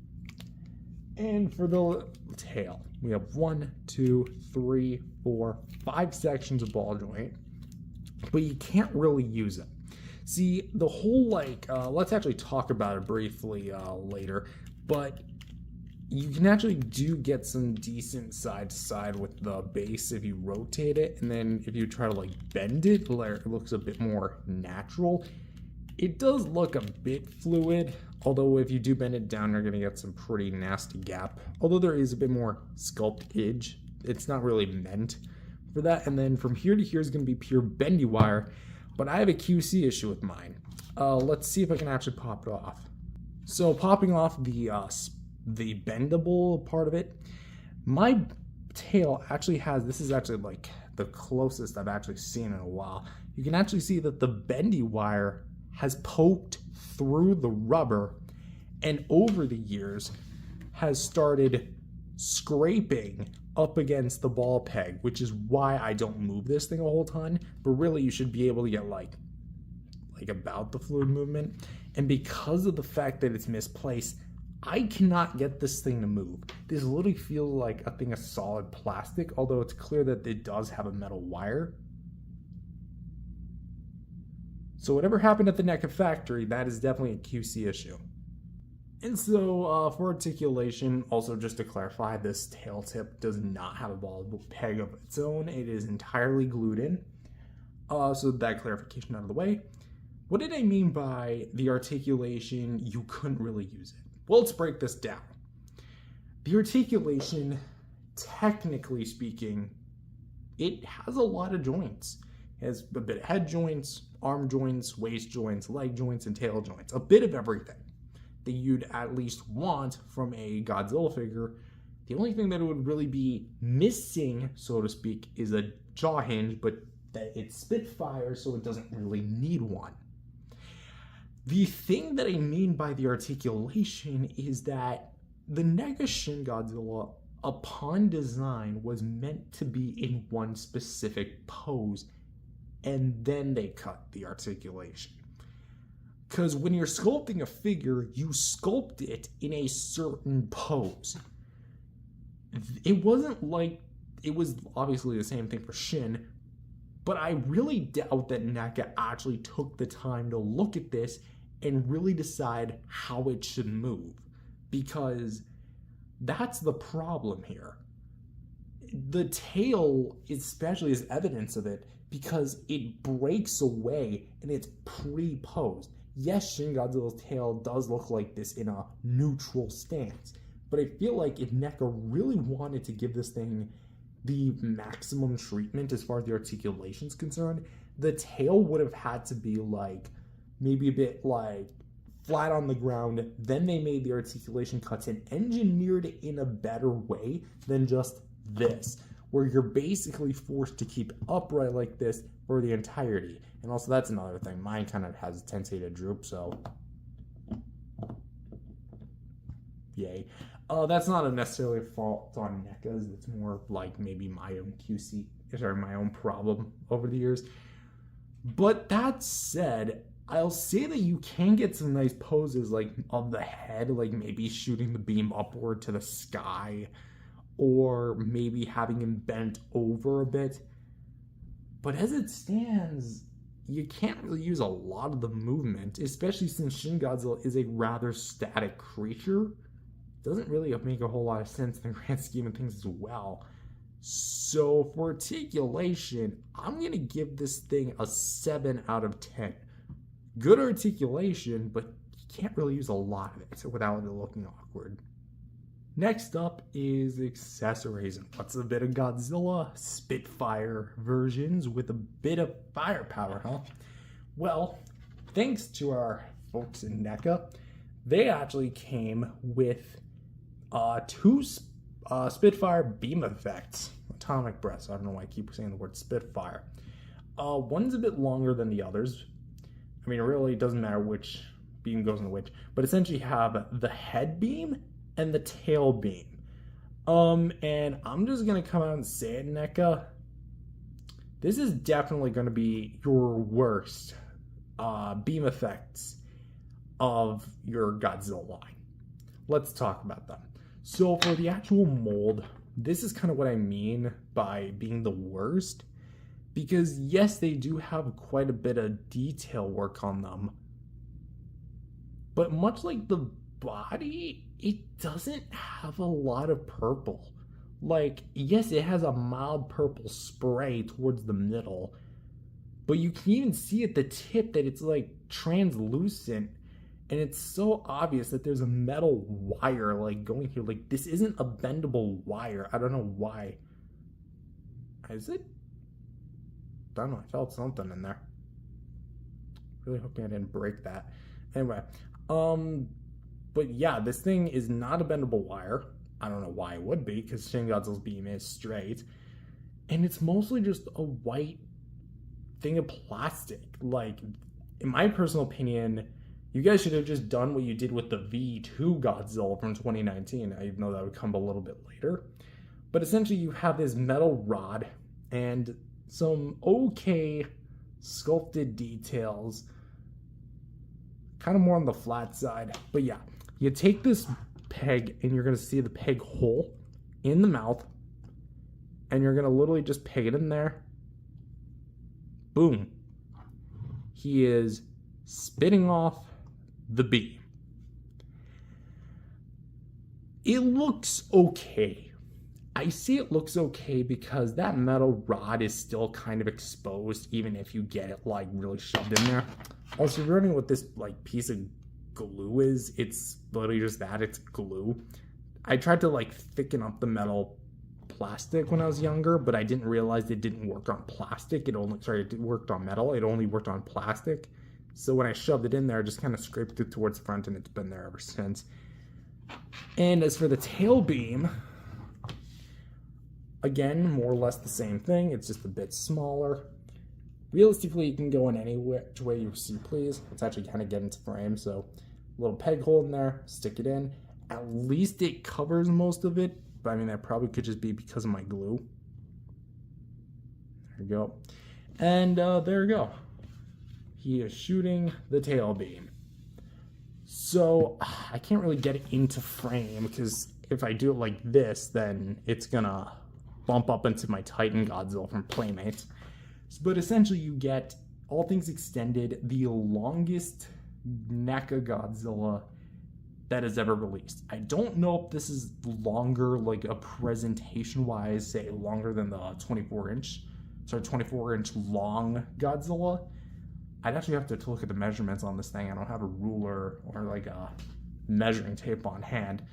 And for the tail, we have 1, 2, 3, 4, 5 sections of ball joint, but you can't really use it. See, the whole like, let's actually talk about it briefly later, but you can actually do get some decent side to side with the base if you rotate it, and then if you try to like bend it, it looks a bit more natural. It does look a bit fluid, although if you do bend it down, you're going to get some pretty nasty gap. Although there is a bit more sculptage, it's not really meant for that. And then from here to here is going to be pure bendy wire. But I have a QC issue with mine. Let's see if I can actually pop it off. So popping off the bendable part of it, my tail actually has, this is actually like the closest I've actually seen in a while. You can actually see that the bendy wire has poked through the rubber and over the years has started scraping up against the ball peg, which is why I don't move this thing a whole ton, but really you should be able to get like about the fluid movement. And because of the fact that it's misplaced, I cannot get this thing to move. This literally feels like a thing of solid plastic, although it's clear that it does have a metal wire. So whatever happened at the NECA factory, that is definitely a QC issue. And so for articulation, also just to clarify, this tail tip does not have a ball peg of its own. It is entirely glued in. So that clarification out of the way. What did I mean by the articulation, you couldn't really use it? Well, let's break this down. The articulation, technically speaking, it has a lot of joints. It has a bit of head joints, arm joints, waist joints, leg joints, and tail joints. A bit of everything that you'd at least want from a Godzilla figure. The only thing that it would really be missing, so to speak, is a jaw hinge, but that it's Spitfire, so it doesn't really need one. The thing that I mean by the articulation is that the NECA Shin Godzilla, upon design, was meant to be in one specific pose, and then they cut the articulation. Because when you're sculpting a figure, you sculpt it in a certain pose. It wasn't like, it was obviously the same thing for Shin, but I really doubt that NECA actually took the time to look at this and really decide how it should move, because that's the problem here. The tail especially is evidence of it because it breaks away and it's pre-posed. Yes, Shin Godzilla's tail does look like this in a neutral stance, but I feel like if NECA really wanted to give this thing the maximum treatment as far as the articulation is concerned, the tail would have had to be like maybe a bit like flat on the ground. Then they made the articulation cuts and engineered it in a better way than just this, where you're basically forced to keep upright like this for the entirety. And also that's another thing, mine kind of has a tendency to droop, so yay. That's not necessarily a fault on NECA's, it's more like maybe my own my own problem over the years. But that said, I'll say that you can get some nice poses like of the head, like maybe shooting the beam upward to the sky, or maybe having him bent over a bit. But as it stands, you can't really use a lot of the movement, especially since Shin Godzilla is a rather static creature. Doesn't really make a whole lot of sense in the grand scheme of things as well. So for articulation, I'm going to give this thing a 7 out of 10. Good articulation, but you can't really use a lot of it without it looking awkward. Next up is accessories. And what's a bit of Godzilla? Spitfire versions with a bit of firepower, huh? Well, thanks to our folks in NECA, they actually came with two Spitfire beam effects. Atomic breaths. I don't know why I keep saying the word Spitfire. One's a bit longer than the others. I mean, it really doesn't matter which beam goes into which, but essentially you have the head beam and the tail beam. And I'm just gonna come out and say it, NECA. This is definitely gonna be your worst beam effects of your Godzilla line. Let's talk about them. So for the actual mold, this is kind of what I mean by being the worst. Because yes, they do have quite a bit of detail work on them. But much like the body, it doesn't have a lot of purple. Like, yes, it has a mild purple spray towards the middle. But you can even see at the tip that it's like translucent. And it's so obvious that there's a metal wire like going here. Like, this isn't a bendable wire. I don't know why. Is it? I don't know, I felt something in there. Really hoping I didn't break that. Anyway, but yeah, this thing is not a bendable wire. I don't know why it would be, because Shin Godzilla's beam is straight. And it's mostly just a white thing of plastic. Like, in my personal opinion, you guys should have just done what you did with the V2 Godzilla from 2019. I know that would come a little bit later. But essentially, you have this metal rod and some okay sculpted details. Kind of more on the flat side. But yeah, you take this peg and you're going to see the peg hole in the mouth. And you're going to literally just peg it in there. Boom. He is spitting off the beam. It looks okay. I say it looks okay because that metal rod is still kind of exposed, even if you get it like really shoved in there. Also, if you're wondering what this like piece of glue is, it's literally just that, it's glue. I tried to like thicken up the metal plastic when I was younger, but I didn't realize it didn't work on plastic. It worked on metal. It only worked on plastic. So when I shoved it in there, I just kind of scraped it towards the front, and it's been there ever since. And as for the tail beam, again, more or less the same thing. It's just a bit smaller. Realistically, you can go in any which way you see please. Let's actually kind of get into frame. So a little peg hole in there, stick it in. At least it covers most of it. But I mean, that probably could just be because of my glue. There you go. And there you go. He is shooting the tail beam. So I can't really get it into frame because if I do it like this, then it's gonna bump up into my Titan Godzilla from Playmates. But essentially you get, all things extended, the longest NECA Godzilla that is ever released. I don't know if this is longer, like a presentation wise, say longer than the 24-inch long Godzilla. I'd actually have to look at the measurements on this thing. I don't have a ruler or like a measuring tape on hand.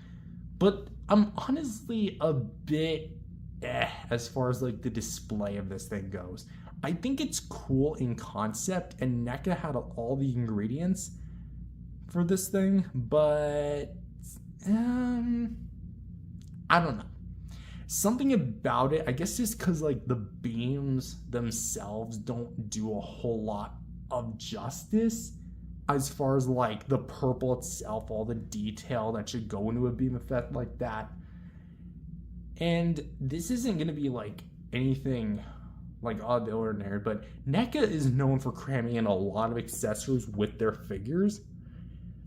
But I'm honestly a bit as far as like the display of this thing goes. I think it's cool in concept, and NECA had all the ingredients for this thing, but I don't know. Something about it, I guess just because like the beams themselves don't do a whole lot of justice as far as like the purple itself, all the detail that should go into a beam effect like that. And this isn't going to be like anything like out of the ordinary, but NECA is known for cramming in a lot of accessories with their figures.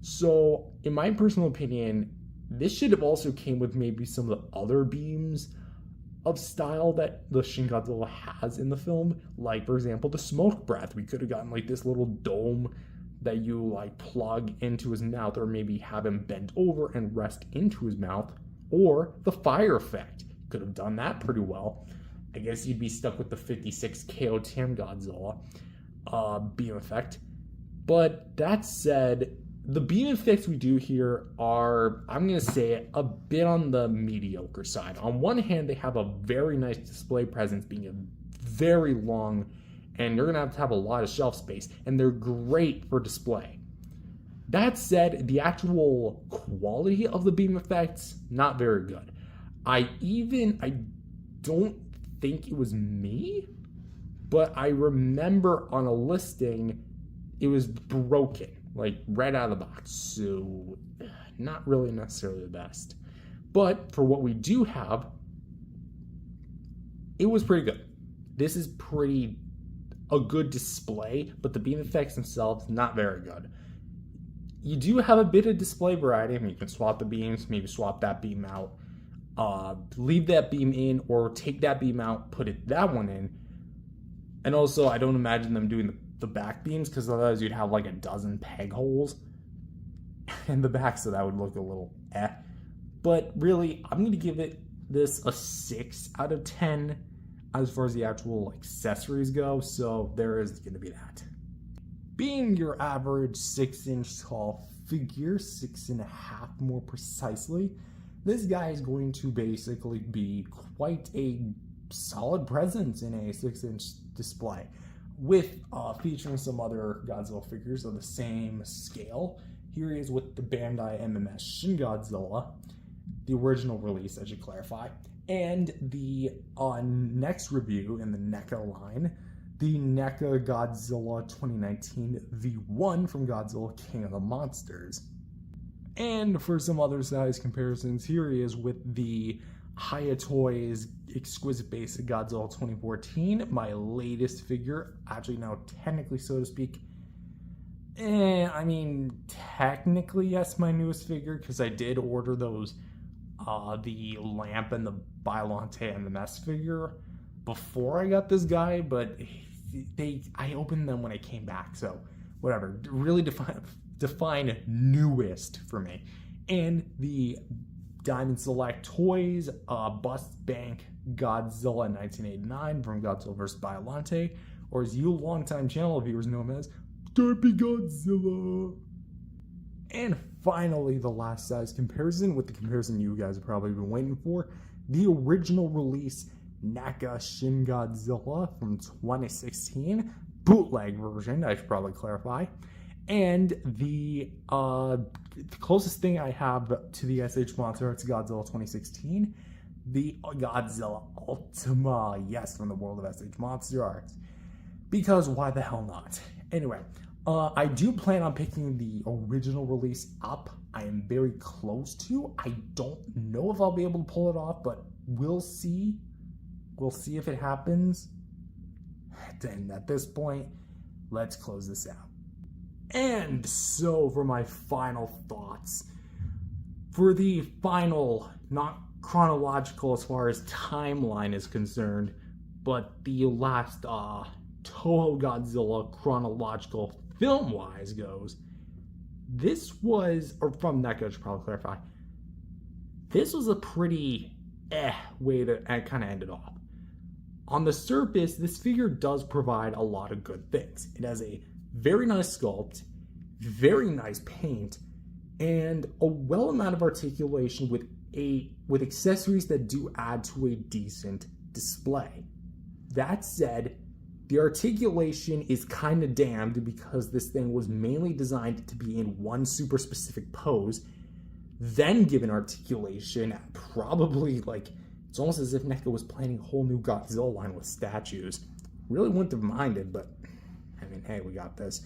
So, in my personal opinion, this should have also came with maybe some of the other beams of style that the Shin Godzilla has in the film. Like, for example, the smoke breath. We could have gotten like this little dome that you like plug into his mouth, or maybe have him bend over and rest into his mouth. Or the fire effect. Could have done that pretty well. I guess you'd be stuck with the 56 KOTM Godzilla beam effect. But that said, the beam effects we do here are, I'm going to say it, a bit on the mediocre side. On one hand, they have a very nice display presence, being a very long, and you're going to have a lot of shelf space, and they're great for display. That said, the actual quality of the beam effects, not very good. I don't think it was me, but I remember on a listing, it was broken, like right out of the box. So not really necessarily the best. But for what we do have, it was pretty good. This is a good display, but the beam effects themselves, not very good. You do have a bit of display variety. I mean, you can swap the beams, maybe swap that beam out, leave that beam in, or take that beam out, put that one in. And also, I don't imagine them doing the back beams, because otherwise you'd have like a dozen peg holes in the back, so that would look a little eh. But really, I'm going to give this a 6 out of 10 as far as the actual accessories go, so there is going to be that. Being your average 6-inch tall figure, 6.5 more precisely, this guy is going to basically be quite a solid presence in a 6-inch display. with featuring some other Godzilla figures of the same scale. Here he is with the Bandai MMS Shin Godzilla, the original release, I should clarify, and the next review in the NECA line, the NECA Godzilla 2019 V1 from Godzilla King of the Monsters. And for some other size comparisons, here he is with the Toys Exquisite Basic Godzilla 2014, my latest figure, actually now technically, so to speak. I mean, technically, yes, my newest figure, because I did order those, the lamp and the biollante and the mess figure before I got this guy, but I opened them when I came back, so whatever. Really define newest for me. And the Diamond Select Toys Bust Bank Godzilla 1989 from Godzilla vs. Biollante, or as you longtime channel viewers know him as, Derpy Godzilla. And finally, the last size comparison, with the comparison you guys have probably been waiting for, the original release NECA Shin Godzilla from 2016, bootleg version, I should probably clarify, and the closest thing I have to the SH Monster Arts Godzilla 2016, the Godzilla Ultima, yes, from the world of SH Monster Arts, because why the hell not? Anyway, I do plan on picking the original release up. I am very close to. I don't know if I'll be able to pull it off, but we'll see. We'll see if it happens. Then at this point, let's close this out. And so for my final thoughts, for the final, not chronological as far as timeline is concerned, but the last Toho Godzilla chronological film-wise goes, this was, or from NECA, I should probably clarify, this was a pretty way to kind of end it off. On the surface, this figure does provide a lot of good things. It has a very nice sculpt, very nice paint, and a well amount of articulation with accessories that do add to a decent display. That said, the articulation is kind of damned because this thing was mainly designed to be in one super specific pose, then given articulation, probably like, it's almost as if NECA was planning a whole new Godzilla line with statues. Really wouldn't have minded, but I mean, hey, we got this.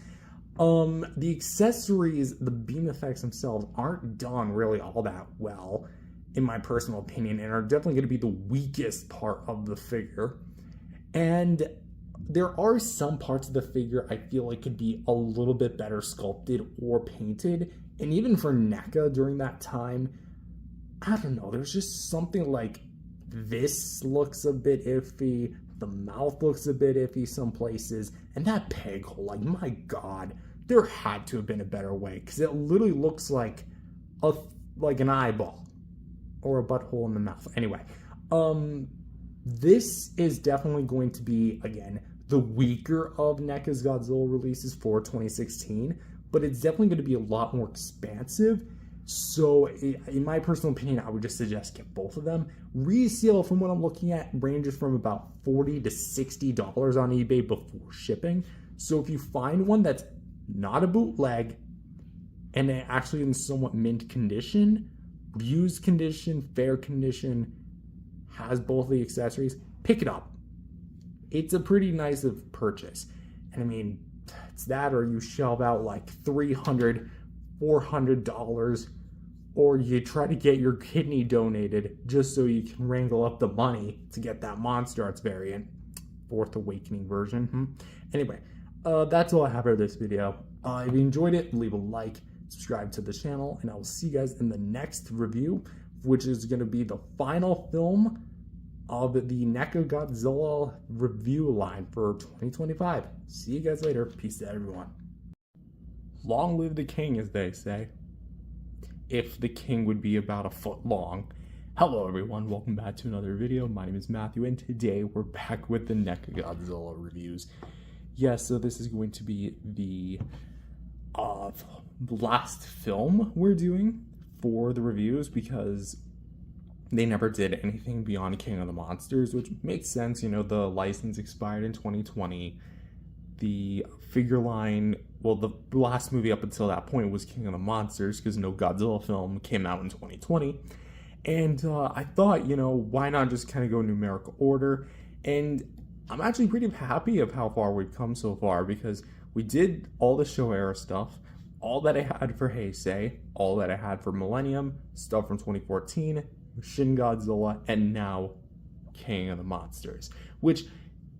The accessories, the beam effects themselves aren't done really all that well, in my personal opinion, and are definitely going to be the weakest part of the figure. And there are some parts of the figure I feel like could be a little bit better sculpted or painted, and even for NECA during that time, I don't know, there's just something like, this looks a bit iffy, the mouth looks a bit iffy some places, and that peg hole, like, my god, there had to have been a better way, because it literally looks like an eyeball, or a butthole in the mouth. Anyway, this is definitely going to be, again, the weaker of NECA's Godzilla releases for 2016, but it's definitely going to be a lot more expansive. So, in my personal opinion, I would just suggest get both of them. Resale, from what I'm looking at, ranges from about $40 to $60 on eBay before shipping. So, if you find one that's not a bootleg and actually in somewhat mint condition, used condition, fair condition, has both the accessories, pick it up. It's a pretty nice of purchase. And I mean, it's that, or you shell out like $300, $400, or you try to get your kidney donated just so you can wrangle up the money to get that Monster Arts variant, Fourth Awakening version. Anyway, that's all I have for this video. If you enjoyed it, leave a like, subscribe to the channel, and I will see you guys in the next review, which is going to be the final film of the NECA Godzilla review line for 2025. See you guys later. Peace out, everyone. Long live the king, as they say. If the king would be about a foot long. Hello everyone, welcome back to another video. My name is Matthew, and today we're back with the NECA Godzilla reviews. Yes, so this is going to be the last film we're doing for the reviews, because they never did anything beyond King of the Monsters, which makes sense. You know, the license expired in 2020. the figure line, well, the last movie up until that point was King of the Monsters, because no Godzilla film came out in 2020. And I thought, why not just kind of go numerical order? And I'm actually pretty happy of how far we've come so far, because we did all the Show era stuff, all that I had for Heisei, all that I had for Millennium, stuff from 2014, Shin Godzilla, and now King of the Monsters, which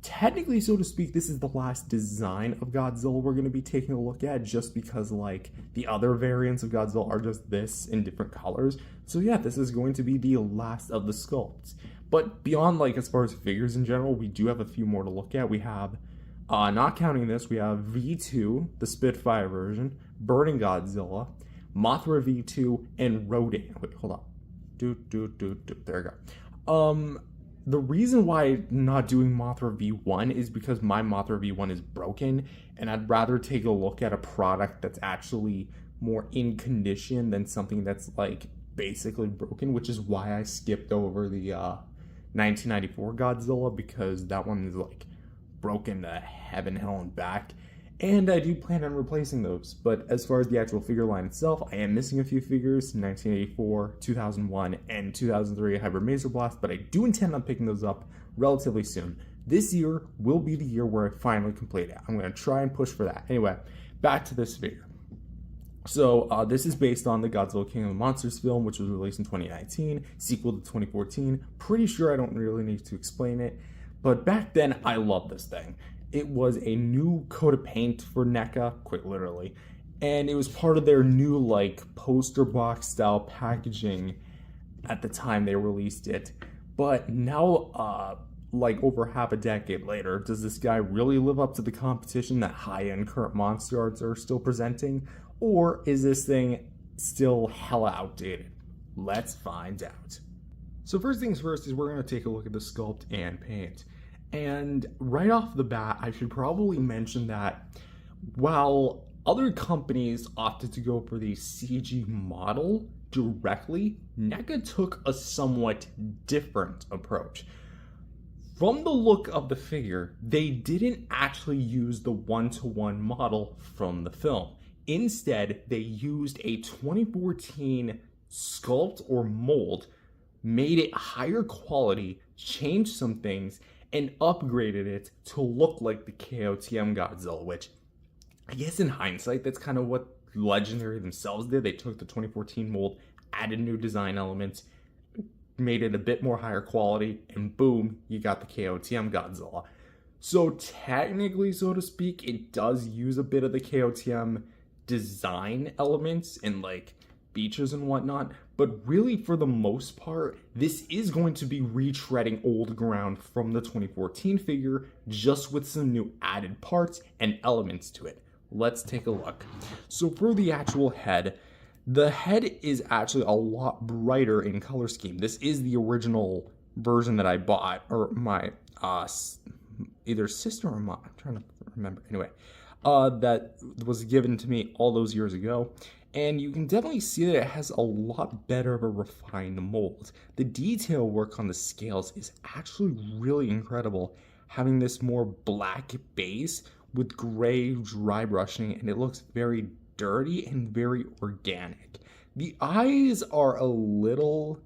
technically, so to speak, this is the last design of Godzilla we're going to be taking a look at, just because like the other variants of Godzilla are just this in different colors. So yeah, this is going to be the last of the sculpts. But beyond, like, as far as figures in general, we do have a few more to look at. We have, not counting this, we have V2, the Spitfire version, Burning Godzilla, Mothra V2, and Rodan. Wait, hold on. There we go. The reason why I'm not doing Mothra V1 is because my Mothra V1 is broken, and I'd rather take a look at a product that's actually more in condition than something that's, like, basically broken, which is why I skipped over the 1994 Godzilla, because that one is, like, broken to heaven, hell, and back. And I do plan on replacing those. But as far as the actual figure line itself, I am missing a few figures, 1984, 2001, and 2003 Hybrid Maser Blast, but I do intend on picking those up relatively soon. This year will be the year where I finally complete it. I'm going to try and push for that. Anyway, back to this figure. So this is based on the Godzilla King of the Monsters film, which was released in 2019, sequel to 2014. Pretty sure I don't really need to explain it, but back then I loved this thing. It was a new coat of paint for NECA, quite literally, and it was part of their new, like, poster box style packaging at the time they released it. But now, like, over half a decade later, does this guy really live up to the competition that high-end current monster arts are still presenting? Or is this thing still hella outdated? Let's find out. So first things first is we're going to take a look at the sculpt and paint. And right off the bat, I should probably mention that while other companies opted to go for the CG model directly, NECA took a somewhat different approach. From the look of the figure, they didn't actually use the one-to-one model from the film. Instead, they used a 2014 sculpt or mold, made it higher quality, changed some things, and upgraded it to look like the KOTM Godzilla, which I guess in hindsight, that's kind of what Legendary themselves did. They took the 2014 mold, added new design elements, made it a bit more higher quality, and boom, you got the KOTM Godzilla. So technically, so to speak, it does use a bit of the KOTM design elements and like features and whatnot, but really for the most part, this is going to be retreading old ground from the 2014 figure, just with some new added parts and elements to it. Let's take a look. So for the actual head, the head is actually a lot brighter in color scheme. This is the original version that I bought, or my either sister or mom, I'm trying to remember, anyway, that was given to me all those years ago. And you can definitely see that it has a lot better of a refined mold. The detail work on the scales is actually really incredible, having this more black base with gray dry brushing, and it looks very dirty and very organic. The eyes are a little,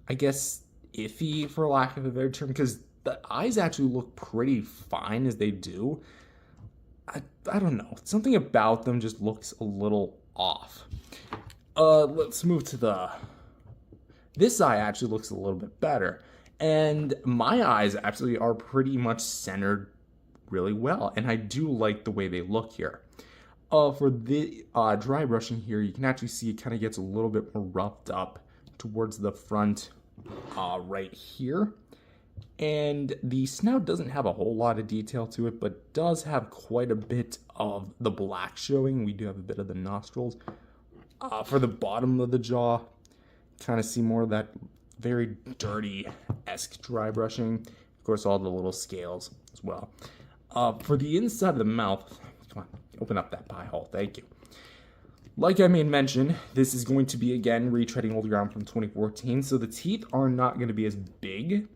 I guess, iffy, for lack of a better term, because the eyes actually look pretty fine as they do. I don't know. Something about them just looks a little off. Let's move to this eye actually looks a little bit better. And my eyes actually are pretty much centered really well, and I do like the way they look here. For the dry brushing here, you can actually see it kind of gets a little bit more roughed up towards the front right here. And the snout doesn't have a whole lot of detail to it, but does have quite a bit of the black showing. We do have a bit of the nostrils. For the bottom of the jaw, kind of see more of that very dirty-esque dry brushing. Of course, all the little scales as well. For the inside of the mouth, come on, open up that pie hole, thank you. Like I made mention, this is going to be, again, retreading old ground from 2014, so the teeth are not going to be as big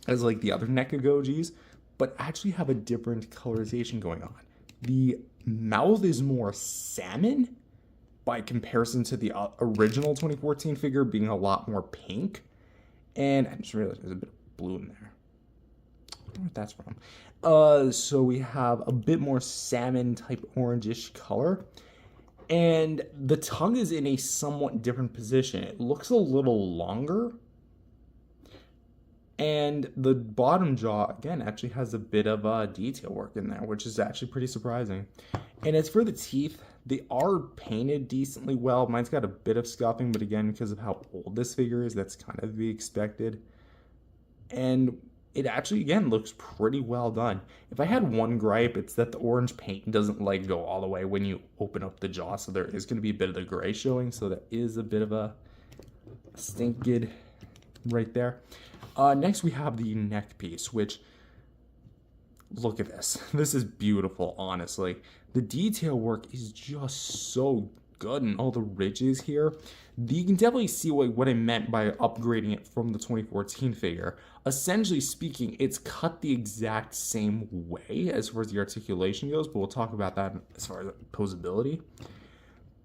as like the other NECA Gojis, but actually have a different colorization going on. The mouth is more salmon by comparison to the original 2014 figure being a lot more pink. And I just realized there's a bit of blue in there. I don't know what that's from. So we have a bit more salmon type orangish color. And the tongue is in a somewhat different position. It looks a little longer. And the bottom jaw, again, actually has a bit of detail work in there, which is actually pretty surprising. And as for the teeth, they are painted decently well. Mine's got a bit of scuffing, but again, because of how old this figure is, that's kind of to be expected. And it actually, again, looks pretty well done. If I had one gripe, it's that the orange paint doesn't like go all the way when you open up the jaw, so there is going to be a bit of the gray showing, so that is a bit of a stinkid right there. Next, we have the neck piece, which, look at this. This is beautiful, honestly. The detail work is just so good, and all the ridges here. You can definitely see what I meant by upgrading it from the 2014 figure. Essentially speaking, it's cut the exact same way as far as the articulation goes, but we'll talk about that as far as posability.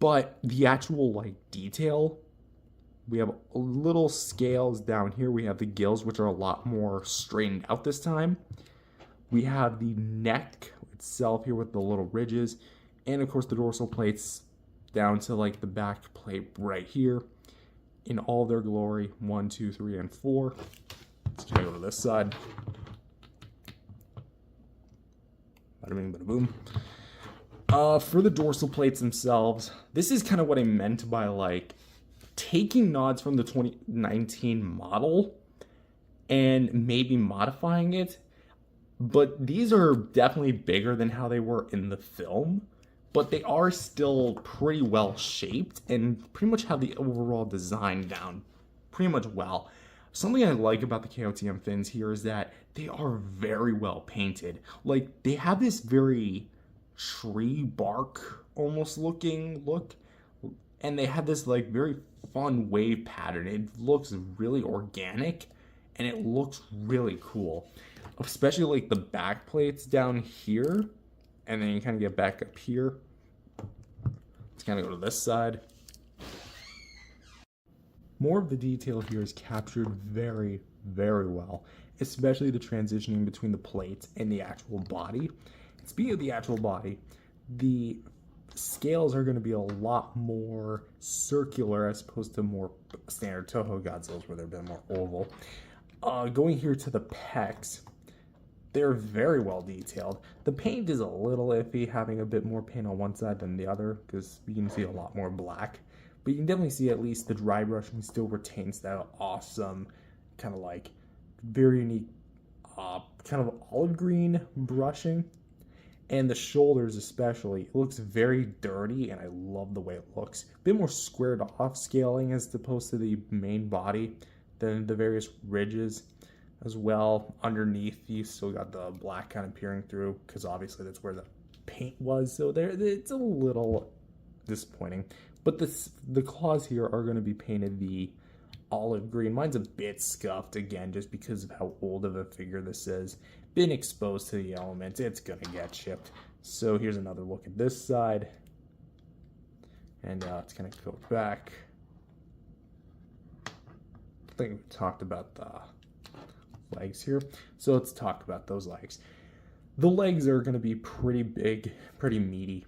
But the actual detail, we have little scales down here. We have the gills, which are a lot more straightened out this time. We have the neck itself here with the little ridges, and of course the dorsal plates down to the back plate right here in all their glory. 1, 2, 3, and 4. Let's go to this side. Bada bing, bada boom. For the dorsal plates themselves, this is kind of what I meant by taking nods from the 2019 model and maybe modifying it. But these are definitely bigger than how they were in the film, but they are still pretty well shaped and pretty much have the overall design down pretty much well. Something I like about the KOTM fins here is that they are very well painted. They have this very tree bark almost looking look, and they have this very fun wave pattern. It looks really organic, and it looks really cool. Especially the back plates down here, and then you kind of get back up here. Let's kind of go to this side. More of the detail here is captured very, very well, especially the transitioning between the plates and the actual body. Speaking of the actual body, the scales are going to be a lot more circular as opposed to more standard Toho Godzillas where they're a bit more oval. Going here to the pecs, they're very well detailed. The paint is a little iffy, having a bit more paint on one side than the other, because you can see a lot more black. But you can definitely see at least the dry brushing still retains that awesome, kind of very unique, kind of olive green brushing. And the shoulders especially, it looks very dirty, and I love the way it looks. A bit more squared off scaling as opposed to the main body than the various ridges. As well, underneath you still got the black kind of peering through, because obviously that's where the paint was, so it's a little disappointing. But the claws here are going to be painted the olive green. Mine's a bit scuffed again, just because of how old of a figure this is. Been exposed to the elements, it's going to get chipped. So here's another look at this side, and it's going to go back. I think we talked about the legs here, so let's talk about those legs. The legs are going to be pretty big, pretty meaty,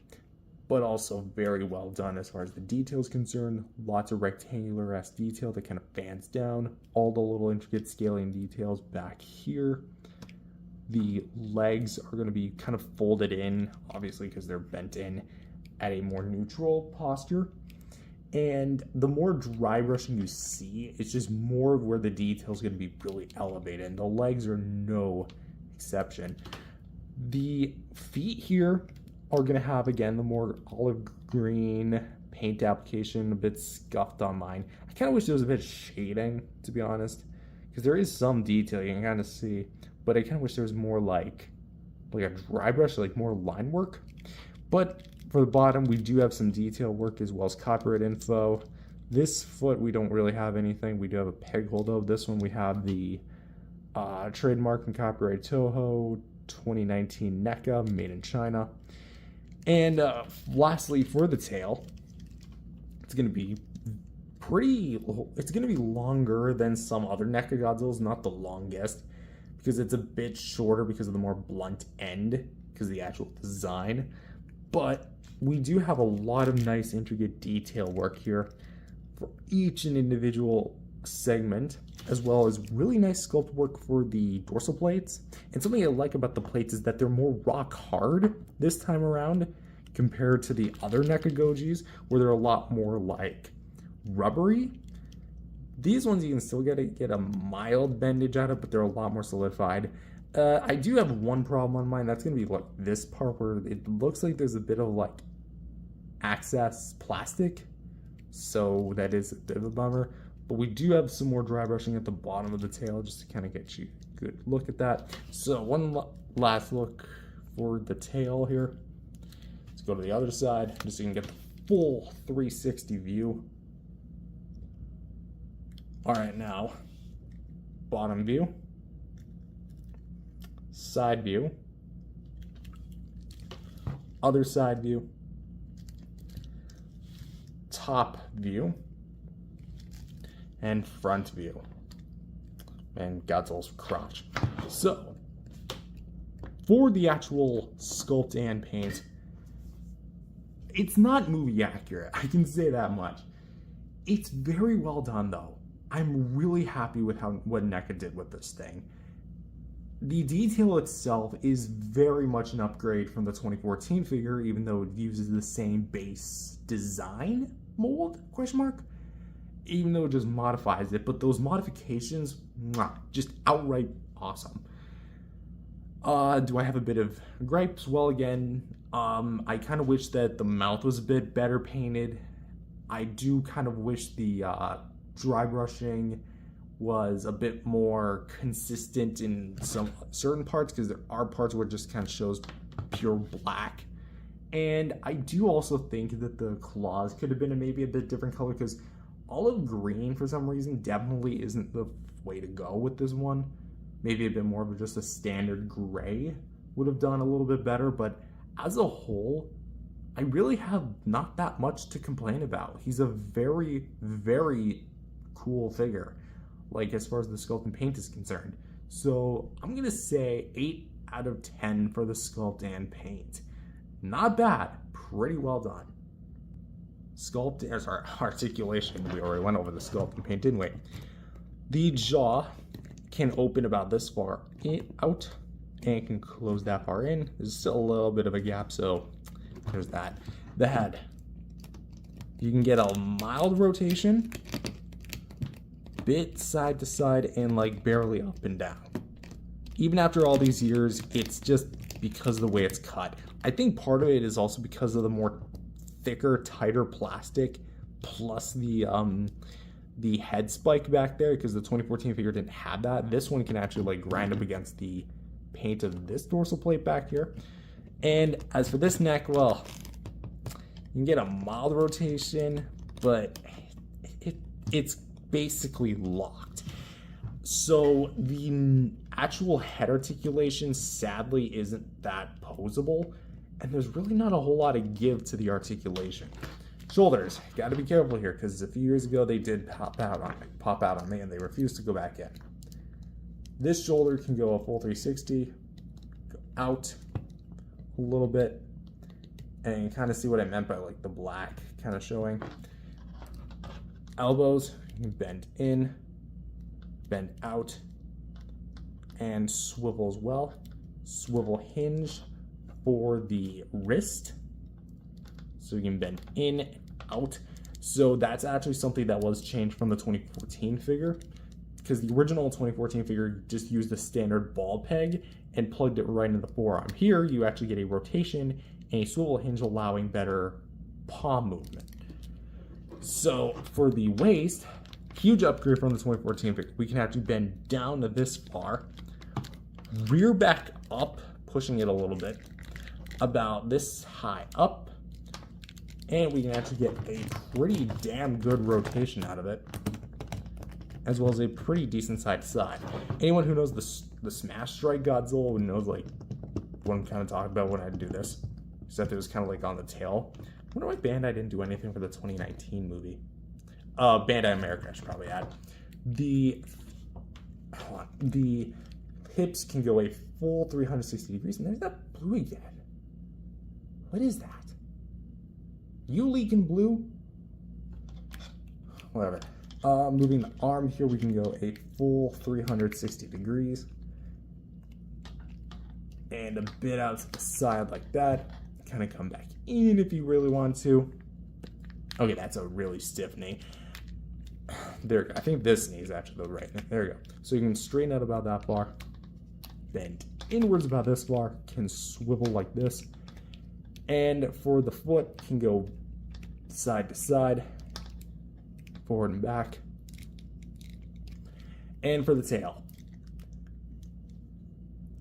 but also very well done as far as the detail is concerned. Lots of rectangular-ass detail that kind of fans down. All the little intricate scaling details back here. The legs are going to be kind of folded in, obviously because they're bent in at a more neutral posture. And the more dry brushing you see, it's just more of where the detail is going to be really elevated. And the legs are no exception. The feet here are going to have, again, the more olive green paint application, a bit scuffed on mine. I kind of wish there was a bit of shading, to be honest, because there is some detail you can kind of see. But I kind of wish there was more like a dry brush, more line work. But for the bottom, we do have some detail work as well as copyright info. This foot, we don't really have anything. We do have a peg hold though. This one, we have the trademark and copyright Toho, 2019 NECA, made in China. And lastly, for the tail, it's going to be longer than some other NECA Godzillas, not the longest, because it's a bit shorter because of the more blunt end, because of the actual design. But we do have a lot of nice intricate detail work here for each and individual segment, as well as really nice sculpt work for the dorsal plates. And something I like about the plates is that they're more rock hard this time around compared to the other NECA Gojis, where they're a lot more like rubbery. These ones you can still get a mild bendage out of, but they're a lot more solidified. I do have one problem on mine. That's going to be like this part where it looks like there's a bit of like excess plastic. So that is a bit of a bummer. But we do have some more dry brushing at the bottom of the tail just to kind of get you a good look at that. So one last look for the tail here. Let's go to the other side just so you can get the full 360 view. All right, now bottom view, side view, other side view, top view, and front view, and Godzilla's crotch. So for the actual sculpt and paint, it's not movie accurate, I can say that much. It's very well done though. I'm really happy with what NECA did with this thing. The detail itself is very much an upgrade from the 2014 figure, even though it uses the same base design mold, question mark? Even though it just modifies it, but those modifications, just outright awesome. Do I have a bit of gripes? Well, again, I kind of wish that the mouth was a bit better painted. I do kind of wish the dry brushing was a bit more consistent in some certain parts, because there are parts where it just kind of shows pure black. And I do also think that the claws could have been maybe a bit different color, because olive green for some reason definitely isn't the way to go with this one. Maybe a bit more of just a standard gray would have done a little bit better, but as a whole, I really have not that much to complain about. He's a very, very cool figure, like as far as the sculpt and paint is concerned. So I'm gonna say 8 out of 10 for the sculpt and paint. Not bad, pretty well done. Articulation. We already went over the sculpt and paint, didn't we? The jaw can open about this far out and can close that far in. There's still a little bit of a gap, so there's that. The head. You can get a mild rotation, bit side to side, and like barely up and down. Even after all these years, it's just because of the way it's cut. I think part of it is also because of the more thicker, tighter plastic, plus the head spike back there, because the 2014 figure didn't have that. This one can actually like grind up against the paint of this dorsal plate back here. And as for this neck, well, you can get a mild rotation, but it's basically locked. So the actual head articulation sadly isn't that posable, and there's really not a whole lot of give to the articulation. Shoulders, got to be careful here, because a few years ago they did pop out on me, and they refused to go back in. This shoulder can go a full 360, go out a little bit, and you kind of see what I meant by like the black kind of showing. Elbows, you can bend in, bend out, and swivel as well. Swivel hinge for the wrist, so you can bend in, out. So that's actually something that was changed from the 2014 figure, because the original 2014 figure just used a standard ball peg and plugged it right into the forearm. Here you actually get a rotation and a swivel hinge, allowing better palm movement. So for the waist, huge upgrade from the 2014 figure. We can actually bend down to this far, rear back up, pushing it a little bit, about this high up, and we can actually get a pretty damn good rotation out of it, as well as a pretty decent side to side. Anyone who knows the Smash Strike Godzilla knows like what I'm kind of talking about when I do this. Except it was kind of like on the tail. I wonder why Bandai didn't do anything for the 2019 movie. Bandai America, I should probably add. The hips can go a full 360 degrees, and there's that blue again. What is that? You leaking blue? Whatever. Moving the arm here, we can go a full 360 degrees. And a bit out to the side like that. Kind of come back in if you really want to. Okay, that's a really stiff knee. There, I think this knee is actually the right knee. There you go. So you can straighten out about that far. Bend inwards about this far. Can swivel like this. And for the foot, can go side to side. Forward and back. And for the tail,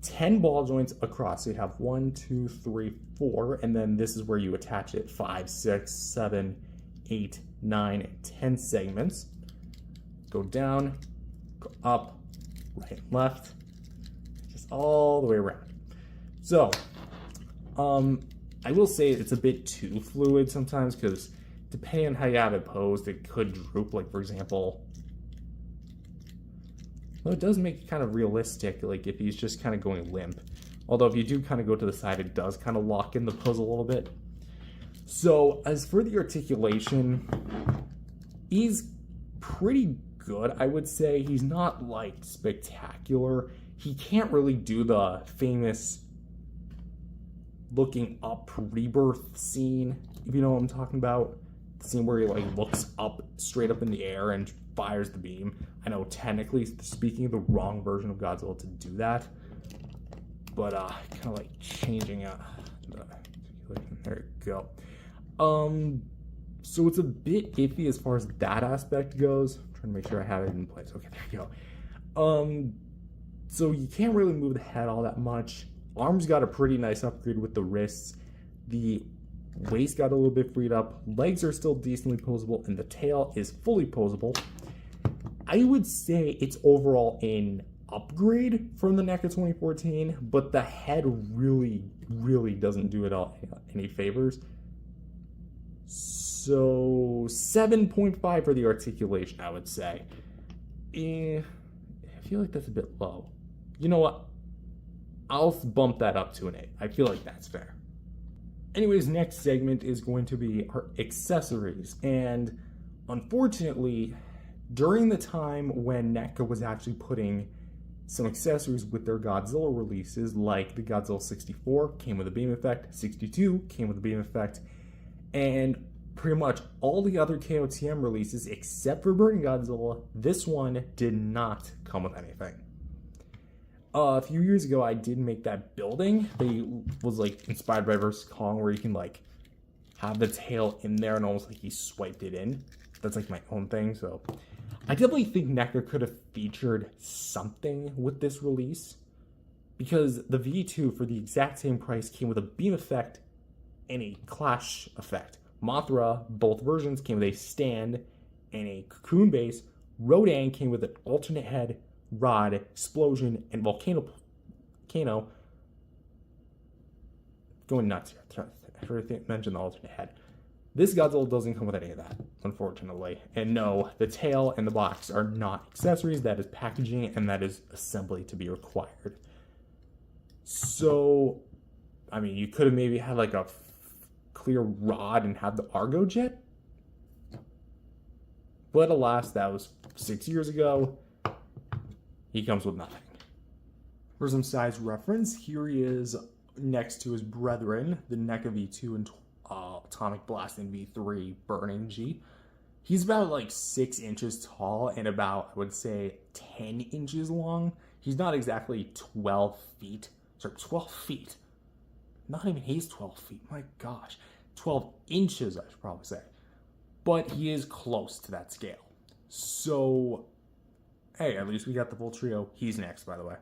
10 ball joints across. So you have 1, 2, 3, 4, and then this is where you attach it. 5, 6, 7, 8, 9, and 10 segments. Go down, go up, right and left, just all the way around. So, I will say it's a bit too fluid sometimes because depending on how you have it posed, it could droop. Like, for example, well, it does make it kind of realistic, like if he's just kind of going limp. Although if you do kind of go to the side, it does kind of lock in the pose a little bit. So as for the articulation, he's pretty good, I would say. He's not like spectacular. He can't really do the famous looking up rebirth scene, if you know what I'm talking about. The scene where he like looks up, straight up in the air and fires the beam. I know technically speaking the wrong version of Godzilla to do that, but kind of like changing the there you go. So it's a bit iffy as far as that aspect goes. I'm trying to make sure I have it in place. Okay, there you go. So you can't really move the head all that much. Arms got a pretty nice upgrade with the wrists. The waist got a little bit freed up. Legs are still decently posable, and the tail is fully posable. I would say it's overall an upgrade from the NECA 2014, but the head really, really doesn't do it all any favors. So 7.5 for the articulation, I would say. I feel like that's a bit low. You know what? I'll bump that up to an 8. I feel like that's fair. Anyways, next segment is going to be our accessories. And unfortunately, during the time when NECA was actually putting some accessories with their Godzilla releases, like the Godzilla 64 came with a beam effect, 62 came with a beam effect, and pretty much all the other KOTM releases, except for Burning Godzilla, this one did not come with anything. A few years ago, I did make that building. They was like inspired by vs. Kong, where you can like have the tail in there and almost like he swiped it in. That's like my own thing. So I definitely think NECA could have featured something with this release, because the V2 for the exact same price came with a beam effect and a clash effect. Mothra, both versions, came with a stand and a cocoon base. Rodan came with an alternate head, rod, explosion, and volcano. Going nuts here. I forgot to mention the alternate head. This Godzilla doesn't come with any of that, unfortunately. And no, the tail and the box are not accessories. That is packaging, and that is assembly to be required. So, I mean, you could have maybe had like a clear rod and had the Argo jet. But alas, that was 6 years ago. He comes with nothing. For some size reference, here he is next to his brethren, the NECA V2 and Atomic Blast and V3 Burning G. He's about like 6 inches tall and about, I would say, 10 inches long. He's not exactly 12 feet. Sorry, 12 feet. Not even he's 12 feet. My gosh. 12 inches, I should probably say. But he is close to that scale. So, hey, at least we got the full trio. He's next, by the way.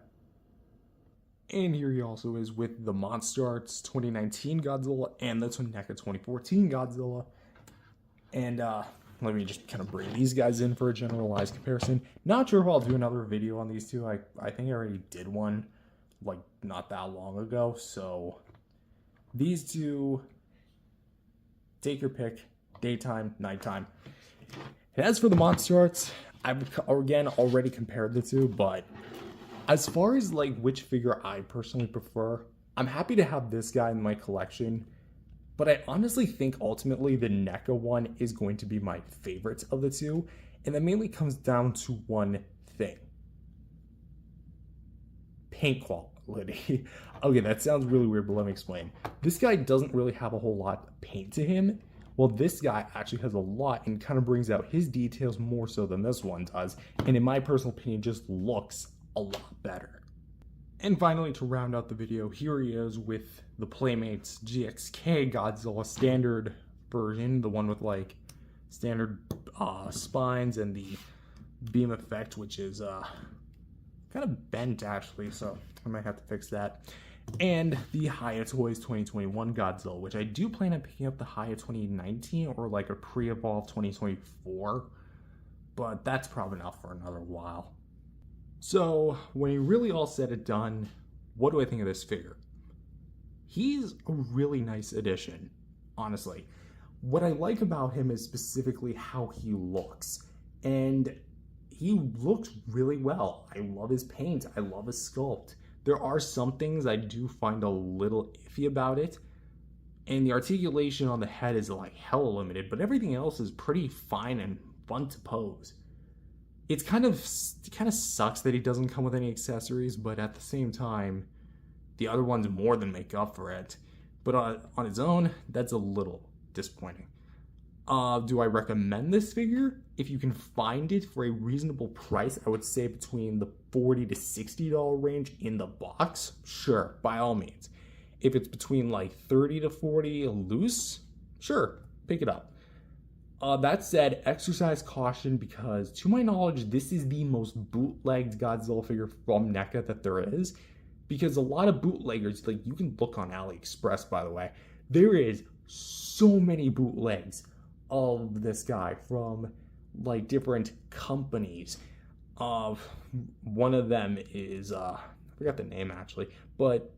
And here he also is with the Monster Arts 2019 Godzilla and the NECA 2014 Godzilla. And let me just kind of bring these guys in for a generalized comparison. Not sure if I'll do another video on these two. I think I already did one like not that long ago. So these two, take your pick, daytime, nighttime. And as for the monster arts, I've again already compared the two, but as far as like which figure I personally prefer, I'm happy to have this guy in my collection, but I honestly think ultimately the NECA one is going to be my favorite of the two, and that mainly comes down to one thing. Paint quality. Okay, that sounds really weird, but let me explain. This guy doesn't really have a whole lot of paint to him. Well, this guy actually has a lot and kind of brings out his details more so than this one does, and in my personal opinion, just looks a lot better. And finally, to round out the video, here he is with the Playmates GXK Godzilla standard version, the one with like standard spines and the beam effect, which is kind of bent actually, so I might have to fix that. And the Hiya Toys 2021 Godzilla, which I do plan on picking up the Hiya 2019 or like a pre-evolved 2024, but that's probably not for another while. So when you really all said and done, what do I think of this figure? He's a really nice addition, honestly. What I like about him is specifically how he looks, and he looks really well. I love his paint, I love his sculpt. There are some things I do find a little iffy about it, and the articulation on the head is like hella limited, but everything else is pretty fine and fun to pose. It kind of sucks that he doesn't come with any accessories, but at the same time, the other ones more than make up for it. But on its own, that's a little disappointing. Do I recommend this figure? If you can find it for a reasonable price, I would say between the $40 to $60 range in the box, sure, by all means. If it's between like 30 to 40 loose, sure, pick it up. That said, exercise caution, because to my knowledge, this is the most bootlegged Godzilla figure from NECA that there is. Because a lot of bootleggers, like you can look on AliExpress, by the way, there is so many bootlegs of this guy from like different companies. One of them is I forgot the name actually, but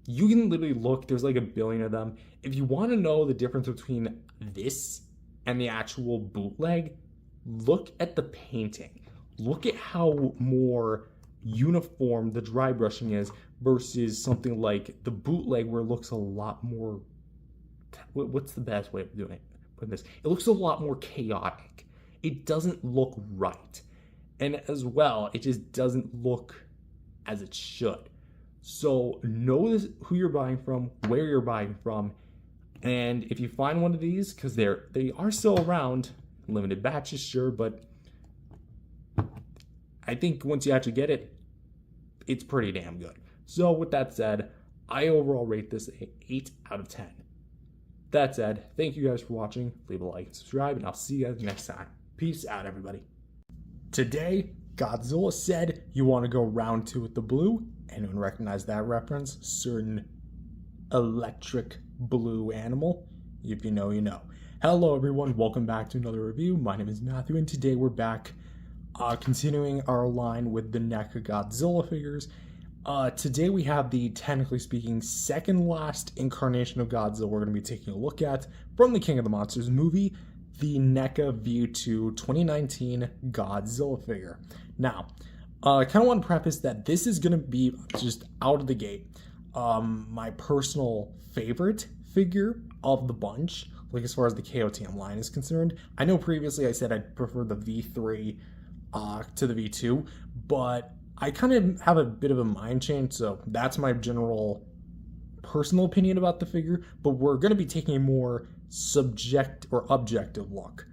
you can literally look, there's like a billion of them. If you want to know the difference between this and the actual bootleg, look at the painting. Look at how more uniform the dry brushing is versus something like the bootleg where it looks a lot more, what's the best way of doing it? Putting this, it looks a lot more chaotic. It doesn't look right. And as well, it just doesn't look as it should. So know this, who you're buying from, where you're buying from, and if you find one of these, because they are still around, limited batches, sure, but I think once you actually get it, it's pretty damn good. So with that said, I overall rate this an 8 out of 10. That said, thank you guys for watching. Leave a like and subscribe, and I'll see you guys next time. Peace out, everybody. Today, Godzilla said, you want to go round 2 with the blue? Anyone recognize that reference? Certain electric blue animal? If you know, you know. Hello, everyone. Welcome back to another review. My name is Matthew, and today we're back continuing our line with the NECA Godzilla figures. Today we have the, technically speaking, second last incarnation of Godzilla we're going to be taking a look at from the King of the Monsters movie, the NECA V2 2019 Godzilla figure. Now, I kind of want to preface that this is going to be, just out of the gate, my personal favorite figure of the bunch, like as far as the KOTM line is concerned. I know previously I said I'd prefer the V3 to the V2, but I kind of have a bit of a mind change, so that's my general personal opinion about the figure, but we're going to be taking a more objective look.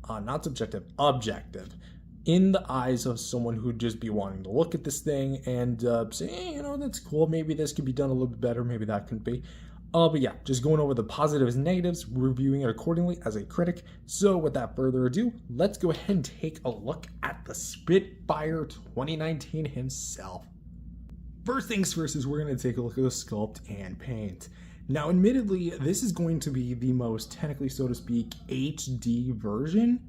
Not subjective, objective. In the eyes of someone who'd just be wanting to look at this thing and say, hey, you know, that's cool, maybe this could be done a little bit better, maybe that couldn't be. But yeah, just going over the positives and negatives, reviewing it accordingly as a critic. So without further ado, let's go ahead and take a look at the Spitfire 2019 himself. First things first is we're going to take a look at the sculpt and paint. Now, admittedly, this is going to be the most, technically so to speak, HD version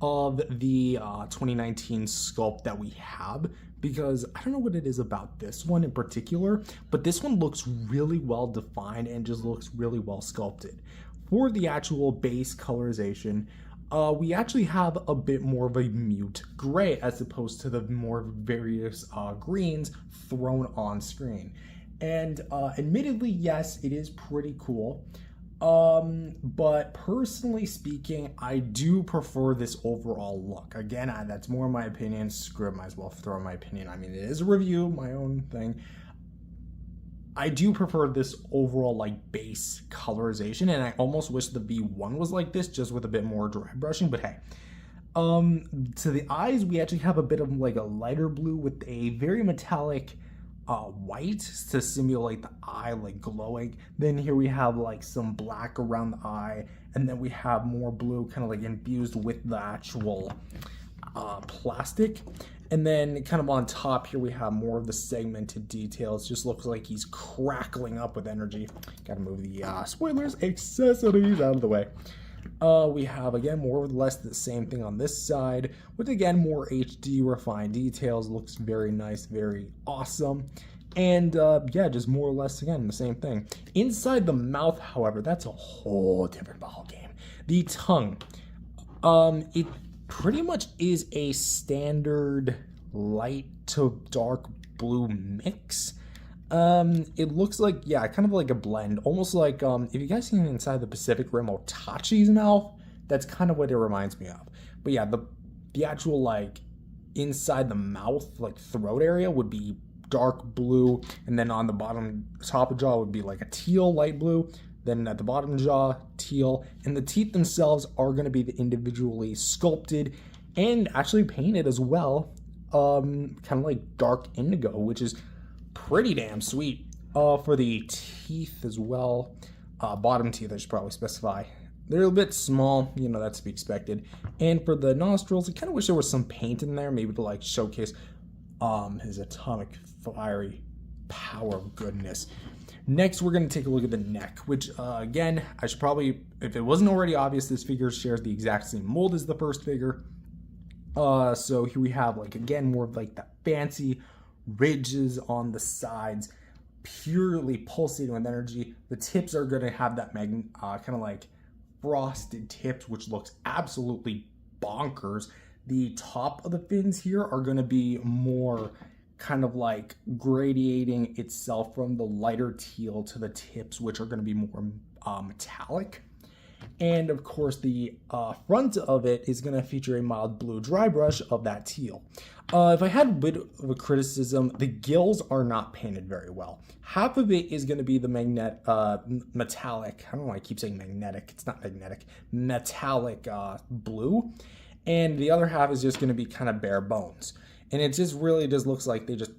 of the 2019 sculpt that we have, because I don't know what it is about this one in particular, but this one looks really well defined and just looks really well sculpted. For the actual base colorization, we actually have a bit more of a mute gray as opposed to the more various greens thrown on screen. And admittedly, yes, it is pretty cool. But personally speaking, I do prefer this overall look. Again, that's more my opinion. Screw it, might as well throw my opinion. I mean, it is a review, my own thing. I do prefer this overall like base colorization, and I almost wish the V1 was like this, just with a bit more dry brushing, but hey. To the eyes, we actually have a bit of like a lighter blue with a very metallic white to simulate the eye like glowing. Then here we have like some black around the eye, and then we have more blue kind of like infused with the actual plastic. And then kind of on top here we have more of the segmented details. Just looks like he's crackling up with energy. Gotta move the spoilers, accessories out of the way. We have again more or less the same thing on this side with again more HD refined details. Looks very nice, very awesome. And yeah, just more or less again the same thing. Inside the mouth, however, that's a whole different ball game. The tongue, it pretty much is a standard light to dark blue mix. It looks like, yeah, kind of like a blend, almost like if you guys seen inside the Pacific Rim Otachi's mouth, that's kind of what it reminds me of. But yeah, the actual like inside the mouth, like throat area would be dark blue, and then on the bottom top of jaw would be like a teal light blue. Then at the bottom jaw, teal, and the teeth themselves are going to be individually sculpted and actually painted as well, kind of like dark indigo, which is pretty damn sweet. For the teeth as well, bottom teeth I should probably specify. They're a bit small, you know, that's to be expected. And for the nostrils, I kind of wish there was some paint in there, maybe to like showcase his atomic fiery power of goodness. Next, we're going to take a look at the neck, which, again, I should probably, if it wasn't already obvious, this figure shares the exact same mold as the first figure. So here we have, like, again, more of, like, the fancy ridges on the sides, purely pulsating with energy. The tips are going to have that kind of, like, frosted tips, which looks absolutely bonkers. The top of the fins here are going to be more kind of like gradiating itself from the lighter teal to the tips, which are going to be more metallic. And of course the front of it is going to feature a mild blue dry brush of that teal. If I had a bit of a criticism, the gills are not painted very well. Half of it is going to be the metallic, I don't know why I keep saying magnetic, it's not magnetic, metallic blue, and the other half is just going to be kind of bare bones. And it just really just looks like they just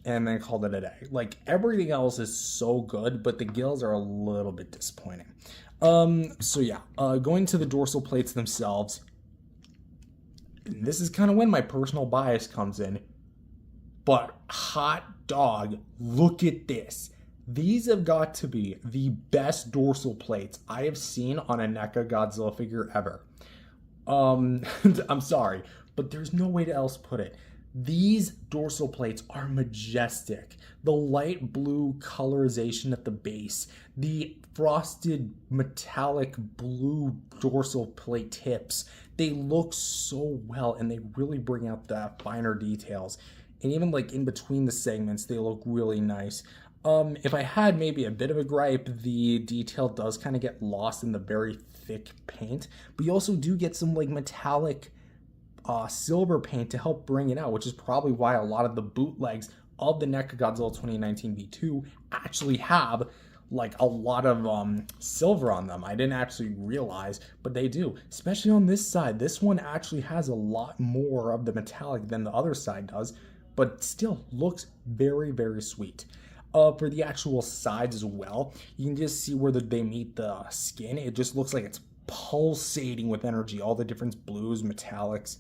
and then called it a day. Like everything else is so good, but the gills are a little bit disappointing. So yeah, going to the dorsal plates themselves, and this is kind of when my personal bias comes in, but hot dog, look at this. These have got to be the best dorsal plates I have seen on a NECA Godzilla figure ever. I'm sorry, but there's no way to else put it. These dorsal plates are majestic. The light blue colorization at the base, the frosted metallic blue dorsal plate tips, they look so well and they really bring out the finer details. And even like in between the segments, they look really nice. If I had maybe a bit of a gripe, the detail does kind of get lost in the very thick paint, but you also do get some like metallic silver paint to help bring it out, which is probably why a lot of the bootlegs of the NECA Godzilla 2019 V2 actually have like a lot of silver on them. I didn't actually realize, but they do, especially on this side. This one actually has a lot more of the metallic than the other side does, but still looks very, very sweet. For the actual sides as well, you can just see where they meet the skin. It just looks like it's pulsating with energy. All the different blues, metallics,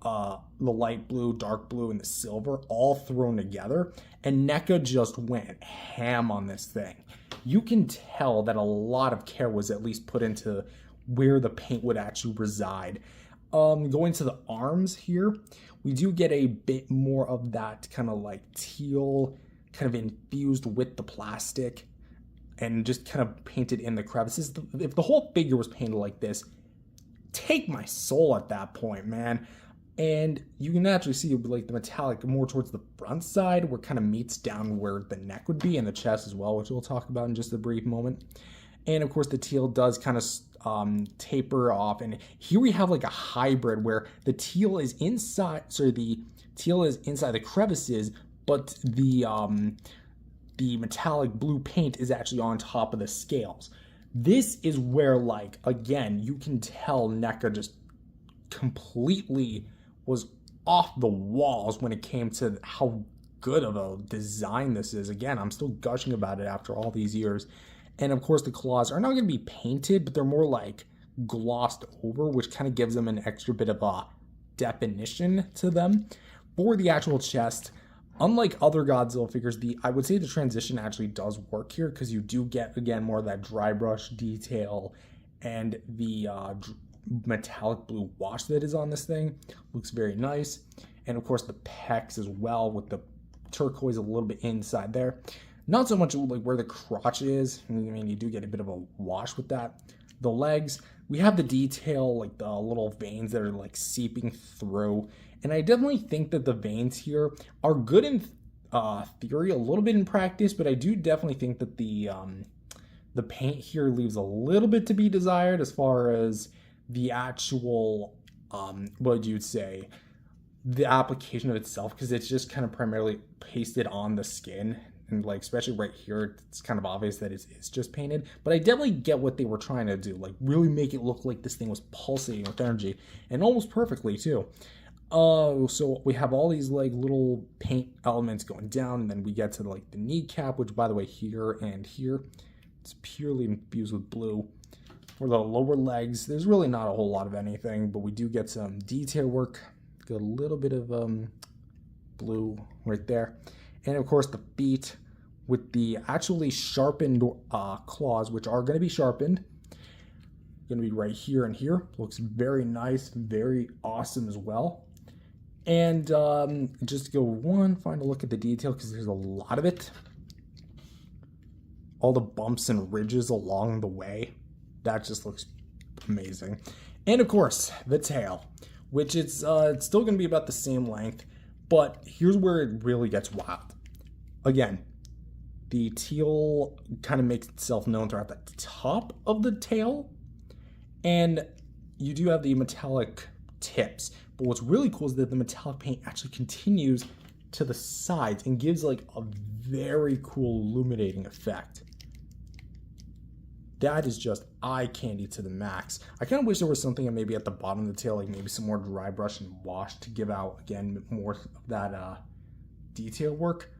the light blue, dark blue, and the silver all thrown together. And NECA just went ham on this thing. You can tell that a lot of care was at least put into where the paint would actually reside. Going to the arms here, we do get a bit more of that kind of like teal, kind of infused with the plastic, and just kind of painted in the crevices. If the whole figure was painted like this, take my soul at that point, man. And you can actually see like the metallic more towards the front side, where it kind of meets down where the neck would be, and the chest as well, which we'll talk about in just a brief moment. And of course the teal does kind of taper off, and here we have like a hybrid where the teal is inside, the teal is inside the crevices, but the metallic blue paint is actually on top of the scales. This is where, like, again, you can tell NECA just completely was off the walls when it came to how good of a design this is. Again, I'm still gushing about it after all these years. And of course the claws are not going to be painted, but they're more like glossed over, which kind of gives them an extra bit of a definition to them. For the actual chest, unlike other Godzilla figures, I would say the transition actually does work here, because you do get, again, more of that dry brush detail, and the metallic blue wash that is on this thing looks very nice. And of course the pecs as well, with the turquoise a little bit inside there. Not so much like where the crotch is. I mean, you do get a bit of a wash with that. The legs, we have the detail, like the little veins that are like seeping through. And I definitely think that the veins here are good in theory, a little bit in practice, but I do definitely think that the paint here leaves a little bit to be desired as far as the actual, what you'd say, the application of itself, because it's just kind of primarily pasted on the skin. And like, especially right here, it's kind of obvious that it's just painted. But I definitely get what they were trying to do, like really make it look like this thing was pulsating with energy, and almost perfectly too. So we have all these like little paint elements going down, and then we get to like the kneecap, which, by the way, here and here, it's purely infused with blue. For the lower legs, there's really not a whole lot of anything, but we do get some detail work. Got a little bit of blue right there. And of course the feet with the actually sharpened claws, which are going to be sharpened. Going to be right here and here. Looks very nice, very awesome as well. And just to go one final look at the detail, because there's a lot of it. All the bumps and ridges along the way. That just looks amazing. And of course, the tail, which it's still going to be about the same length, but here's where it really gets wild. Again, the teal kind of makes itself known throughout the top of the tail, and you do have the metallic tips. But what's really cool is that the metallic paint actually continues to the sides and gives like a very cool illuminating effect. That is just eye candy to the max. I kind of wish there was something maybe at the bottom of the tail, like maybe some more dry brush and wash to give out, again, more of that detail work.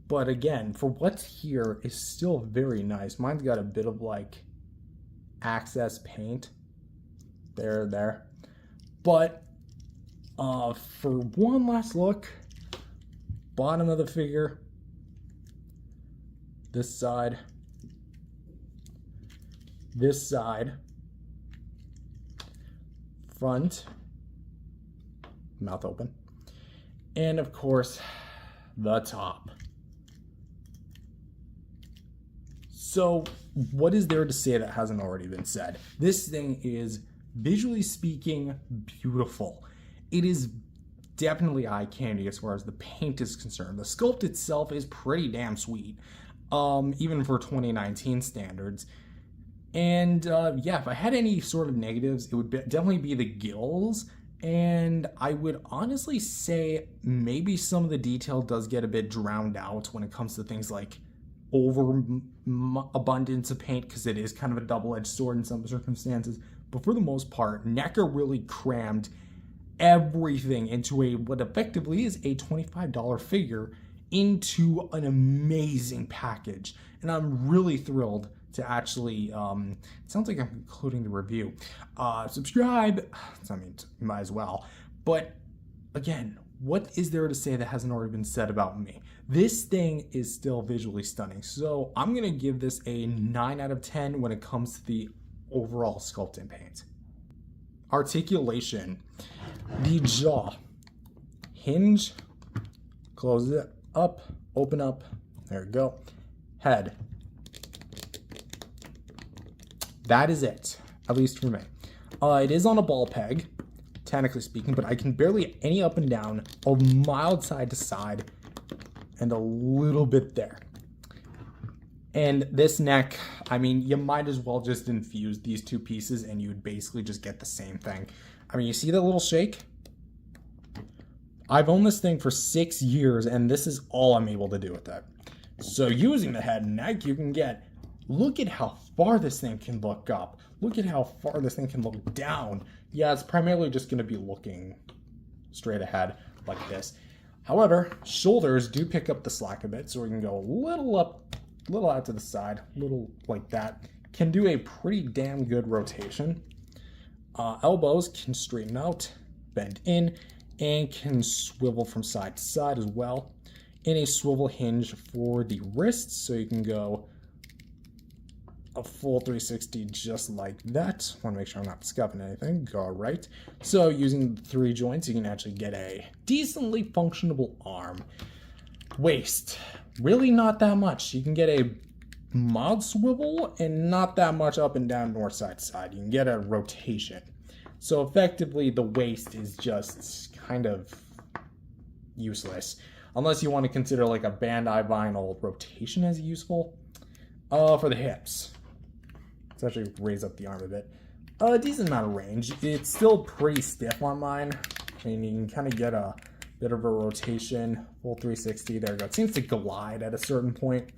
But again, for what's here is still very nice. Mine's got a bit of like access paint there. But for one last look, bottom of the figure, this side, front, mouth open, and of course the top. So what is there to say that hasn't already been said? This thing is, visually speaking, beautiful. It is definitely eye candy as far as the paint is concerned. The sculpt itself is pretty damn sweet, even for 2019 standards. And yeah, if I had any sort of negatives, it would definitely be the gills. And I would honestly say maybe some of the detail does get a bit drowned out when it comes to things like overabundance of paint, because it is kind of a double-edged sword in some circumstances. But for the most part, NECA really crammed everything into what effectively is a $25 figure into an amazing package. And I'm really thrilled to actually, it sounds like I'm concluding the review. Subscribe, I mean, you might as well. But again, what is there to say that hasn't already been said about me? This thing is still visually stunning. So I'm gonna give this a 9 out of 10 when it comes to the overall sculpt and paint. articulation. The jaw. Hinge. Close it up. Open up. There we go. Head. That is it. At least for me. It is on a ball peg, technically speaking, but I can barely get any up and down, a mild side to side, and a little bit there. And this neck, I mean, you might as well just infuse these two pieces and you would basically just get the same thing. I mean, you see that little shake? I've owned this thing for 6 years and this is all I'm able to do with it. So using the head and neck, you can get, look at how far this thing can look up. Look at how far this thing can look down. Yeah, it's primarily just going to be looking straight ahead like this. However, shoulders do pick up the slack a bit, so we can go a little up, a little out to the side, a little like that. Can do a pretty damn good rotation. Elbows can straighten out, bend in, and can swivel from side to side as well. And a swivel hinge for the wrists, so you can go a full 360 just like that. Want to make sure I'm not scuffing anything. Go right. So using the 3 joints, you can actually get a decently functionable arm. Waist, really not that much. You can get a mild swivel and not that much up and down north side to side. You can get a rotation. So effectively the waist is just kind of useless. Unless you want to consider like a Bandai vinyl rotation as useful. For the hips, let's actually raise up the arm a bit. A decent amount of range. It's still pretty stiff on mine. I mean, you can kind of get a bit of a rotation, full 360. There you go. It seems to glide at a certain point.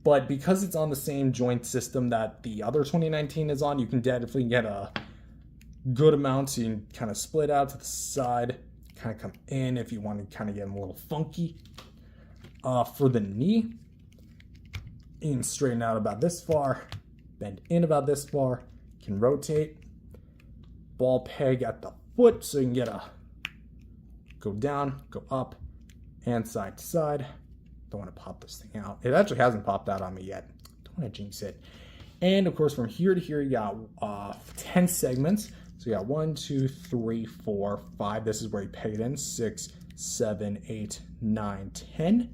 But because it's on the same joint system that the other 2019 is on, you can definitely get a good amount. So you can kind of split out to the side, kind of come in if you want to kind of get them a little funky. For the knee, you can straighten out about this far, bend in about this far, can rotate, ball peg at the foot so you can get a go down, go up, and side to side. Don't want to pop this thing out. It actually hasn't popped out on me yet. Don't want to jinx it. And of course, from here to here, you got 10 segments. So you got 1, 2, 3, 4, 5. This is where you peg it in. 6, 7, 8, 9, 10. You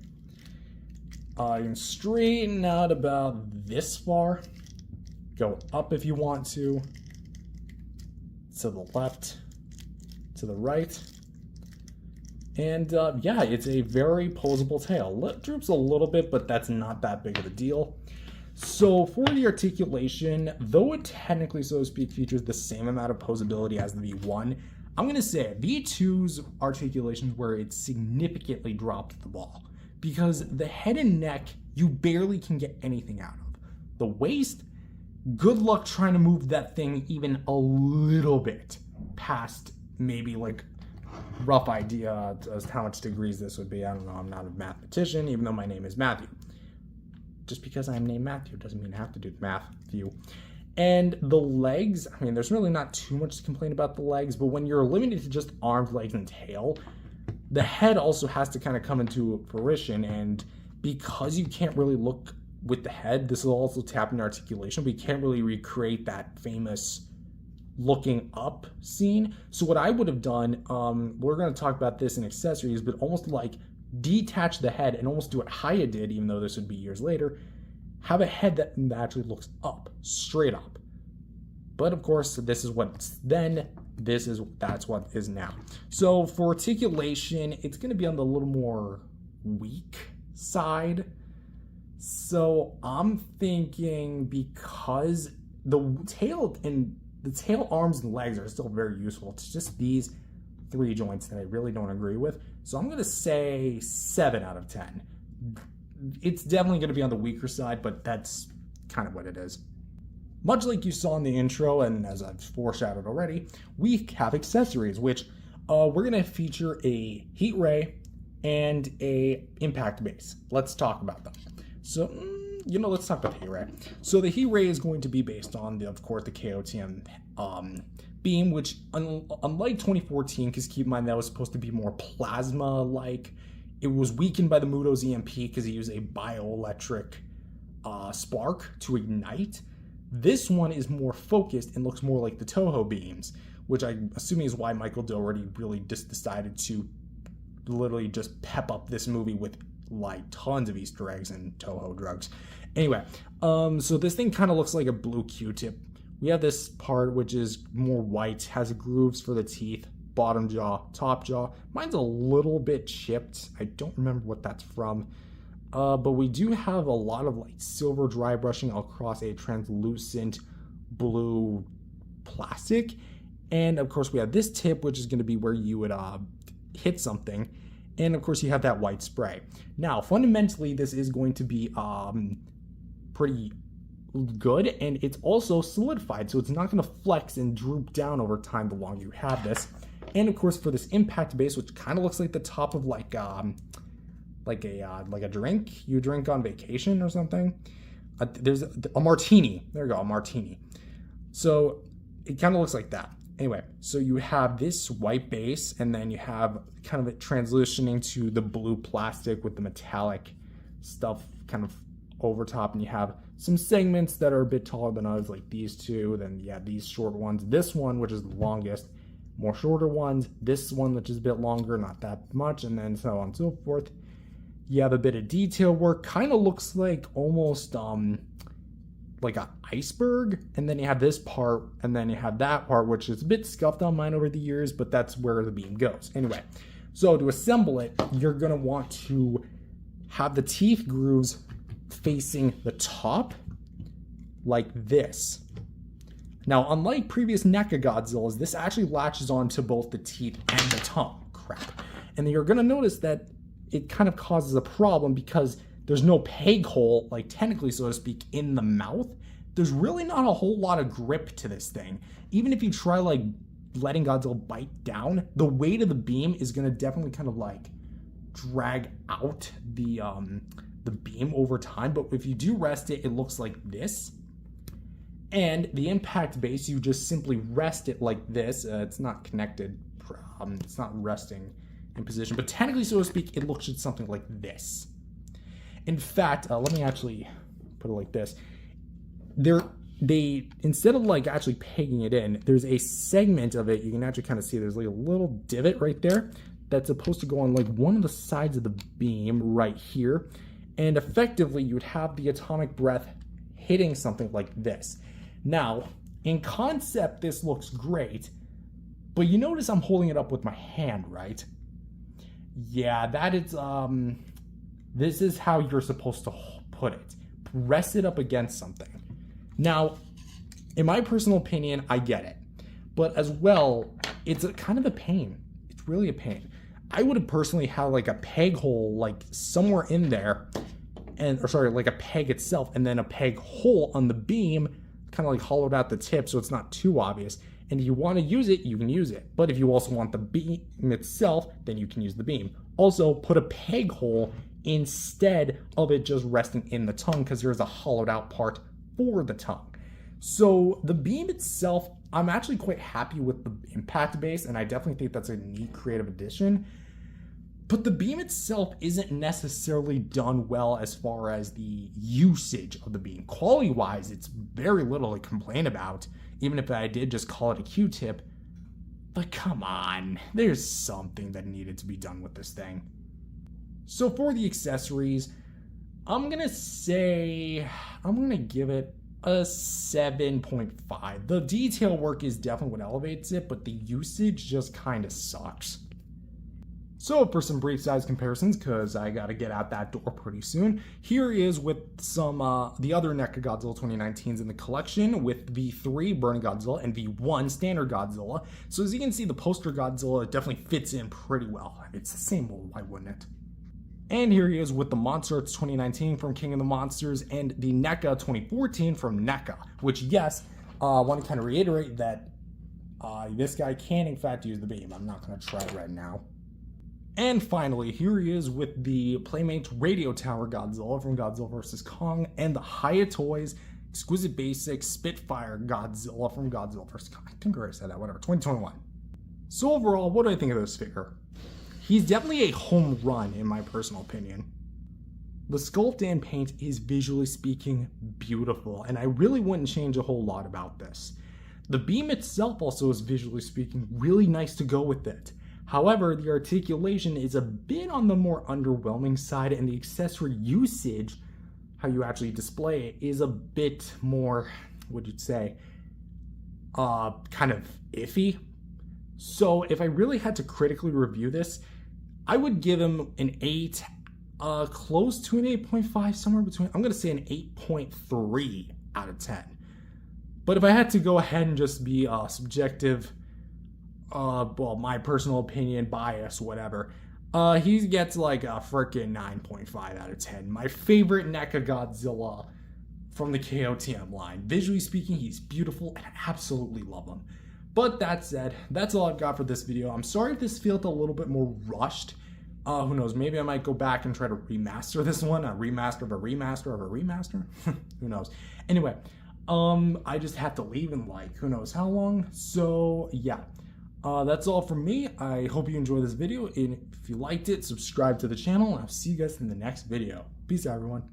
can straighten out about this far. Go up if you want to the left, to the right. And yeah, it's a very posable tail. It droops a little bit, but that's not that big of a deal. So for the articulation, though it technically, so to speak, features the same amount of posability as the V1, I'm going to say V2's articulation is where it significantly dropped the ball. Because the head and neck, you barely can get anything out of. The waist, good luck trying to move that thing even a little bit past maybe like rough idea as to how much degrees this would be. I don't know, I'm not a mathematician, even though my name is Matthew. Just because I'm named Matthew doesn't mean I have to do the math with you. And the legs, I mean, there's really not too much to complain about the legs, but when you're limited to just arms, legs, and tail, the head also has to kind of come into fruition, and because you can't really look with the head, this will also tap into articulation, but you can't really recreate that famous looking up scene. So what I would have done, we're going to talk about this in accessories, but almost like detach the head and almost do what Haya did, even though this would be years later, have a head that actually looks up, straight up. But of course, this is what's then, that's what is now. So for articulation, it's going to be on the little more weak side. So I'm thinking because the tail arms and legs are still very useful. It's just these 3 joints that I really don't agree with. So I'm going to say 7 out of 10. It's definitely going to be on the weaker side, but that's kind of what it is. Much like you saw in the intro, and as I've foreshadowed already, we have accessories, which we're going to feature a heat ray and a impact base. Let's talk about them. So, let's talk about the heat ray. So the heat ray is going to be based on, of course, the KOTM beam, which unlike 2014, because keep in mind that was supposed to be more plasma-like, it was weakened by the Muto's EMP because he used a bioelectric spark to ignite. This one is more focused and looks more like the Toho beams, which I'm assuming is why Michael Dougherty really just decided to literally just pep up this movie with like tons of Easter eggs and Toho drugs. Anyway, so this thing kind of looks like a blue Q-tip. We have this part which is more white, has grooves for the teeth, bottom jaw, top jaw. Mine's a little bit chipped. I don't remember what that's from. But we do have a lot of like silver dry brushing across a translucent blue plastic. And of course we have this tip, which is going to be where you would hit something. And of course you have that white spray. Now, fundamentally, this is going to be pretty good, and it's also solidified, so it's not going to flex and droop down over time the longer you have this. And of course, for this impact base, which kind of looks like the top of like a drink you drink on vacation or something. There's a martini. There you go, a martini. So it kind of looks like that. Anyway, so you have this white base, and then you have kind of it transitioning to the blue plastic with the metallic stuff kind of over top, and you have some segments that are a bit taller than others, like these two, then yeah, these short ones, this one, which is the longest, more shorter ones, this one, which is a bit longer, not that much, and then so on and so forth. You have a bit of detail work, kind of looks like almost like an iceberg, and then you have this part, and then you have that part, which is a bit scuffed on mine over the years, but that's where the beam goes. Anyway, so to assemble it, you're gonna want to have the teeth grooves facing the top like this. Now, unlike previous NECA Godzillas, this actually latches on to both the teeth and the tongue. Crap. And then you're gonna notice that it kind of causes a problem because there's no peg hole, like technically, so to speak, in the mouth. There's really not a whole lot of grip to this thing. Even if you try like letting Godzilla bite down, the weight of the beam is gonna definitely kind of like drag out the beam over time. But if you do rest it, it looks like this. And the impact base, you just simply rest it like this. It's not connected. It's not resting in position, but technically, so to speak, it looks something like this. In fact, let me actually put it like this. They instead of like actually pegging it in, there's a segment of it. You can actually kind of see there's like a little divot right there that's supposed to go on like one of the sides of the beam right here. And effectively, you would have the atomic breath hitting something like this. Now, in concept, this looks great, but you notice I'm holding it up with my hand, right? Yeah, that is, this is how you're supposed to put it. Press it up against something. Now, in my personal opinion, I get it. But as well, it's kind of a pain. It's really a pain. I would have personally had like a peg hole like somewhere in there, like a peg itself, and then a peg hole on the beam, kind of like hollowed out the tip so it's not too obvious. And if you want to use it, you can use it. But if you also want the beam itself, then you can use the beam. Also, put a peg hole instead of it just resting in the tongue, because there's a hollowed out part for the tongue. So the beam itself, I'm actually quite happy with the impact base, and I definitely think that's a neat creative addition. But the beam itself isn't necessarily done well as far as the usage of the beam. Quality-wise, it's very little to complain about, even if I did just call it a Q-tip. But come on, there's something that needed to be done with this thing. So for the accessories, I'm gonna give it a 7.5. The detail work is definitely what elevates it, but the usage just kind of sucks. So for some brief size comparisons, because I gotta get out that door pretty soon, here is with some the other NECA Godzilla 2019s in the collection, with V3 Burning Godzilla and V1 Standard Godzilla. So as you can see, the poster Godzilla definitely fits in pretty well. It's the same old, why wouldn't it? And here he is with the Monster Arts 2019 from King of the Monsters and the NECA 2014 from NECA, which, yes, I want to kind of reiterate that this guy can in fact use the beam. I'm not going to try it right now. And finally, here he is with the Playmates Radio Tower Godzilla from Godzilla vs. Kong and the Hiya Toys Exquisite Basics Spitfire Godzilla from Godzilla vs. Kong. I think I already said that, whatever, 2021. So overall, what do I think of this figure? He's definitely a home run in my personal opinion. the sculpt and paint is, visually speaking, beautiful, and I really wouldn't change a whole lot about this. The beam itself also is, visually speaking, really nice to go with it. However, the articulation is a bit on the more underwhelming side, and the accessory usage, how you actually display it, is a bit more, what you'd say, kind of iffy. So if I really had to critically review this, I would give him an 8, close to an 8.5, somewhere between, I'm going to say an 8.3 out of 10. But if I had to go ahead and just be subjective, well, my personal opinion, bias, whatever, he gets like a freaking 9.5 out of 10. My favorite NECA Godzilla from the KOTM line. Visually speaking, he's beautiful, and I absolutely love him. But that said, that's all I've got for this video. I'm sorry if this felt a little bit more rushed. Who knows, maybe I might go back and try to remaster this one, a remaster of a remaster of a remaster? Who knows? Anyway, I just have to leave in like, who knows how long? So, yeah. That's all from me. I hope you enjoyed this video, and if you liked it, subscribe to the channel, and I'll see you guys in the next video. Peace out, everyone.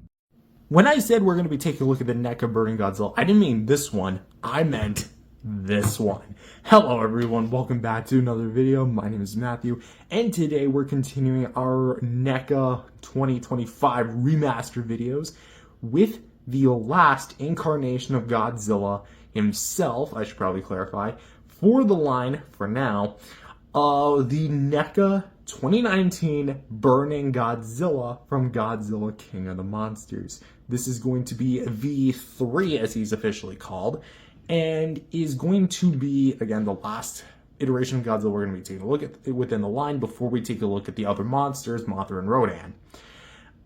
When I said we're going to be taking a look at the NECA Burning Godzilla, I didn't mean this one. I meant this one. Hello everyone, welcome back to another video. My name is Matthew, and today we're continuing our NECA 2025 remaster videos with the last incarnation of Godzilla himself, I should probably clarify, for the line, for now, the NECA 2019 Burning Godzilla from Godzilla King of the Monsters. This is going to be V3, as he's officially called, and is going to be, again, the last iteration of Godzilla we're going to be taking a look at within the line before we take a look at the other monsters, Mothra and Rodan.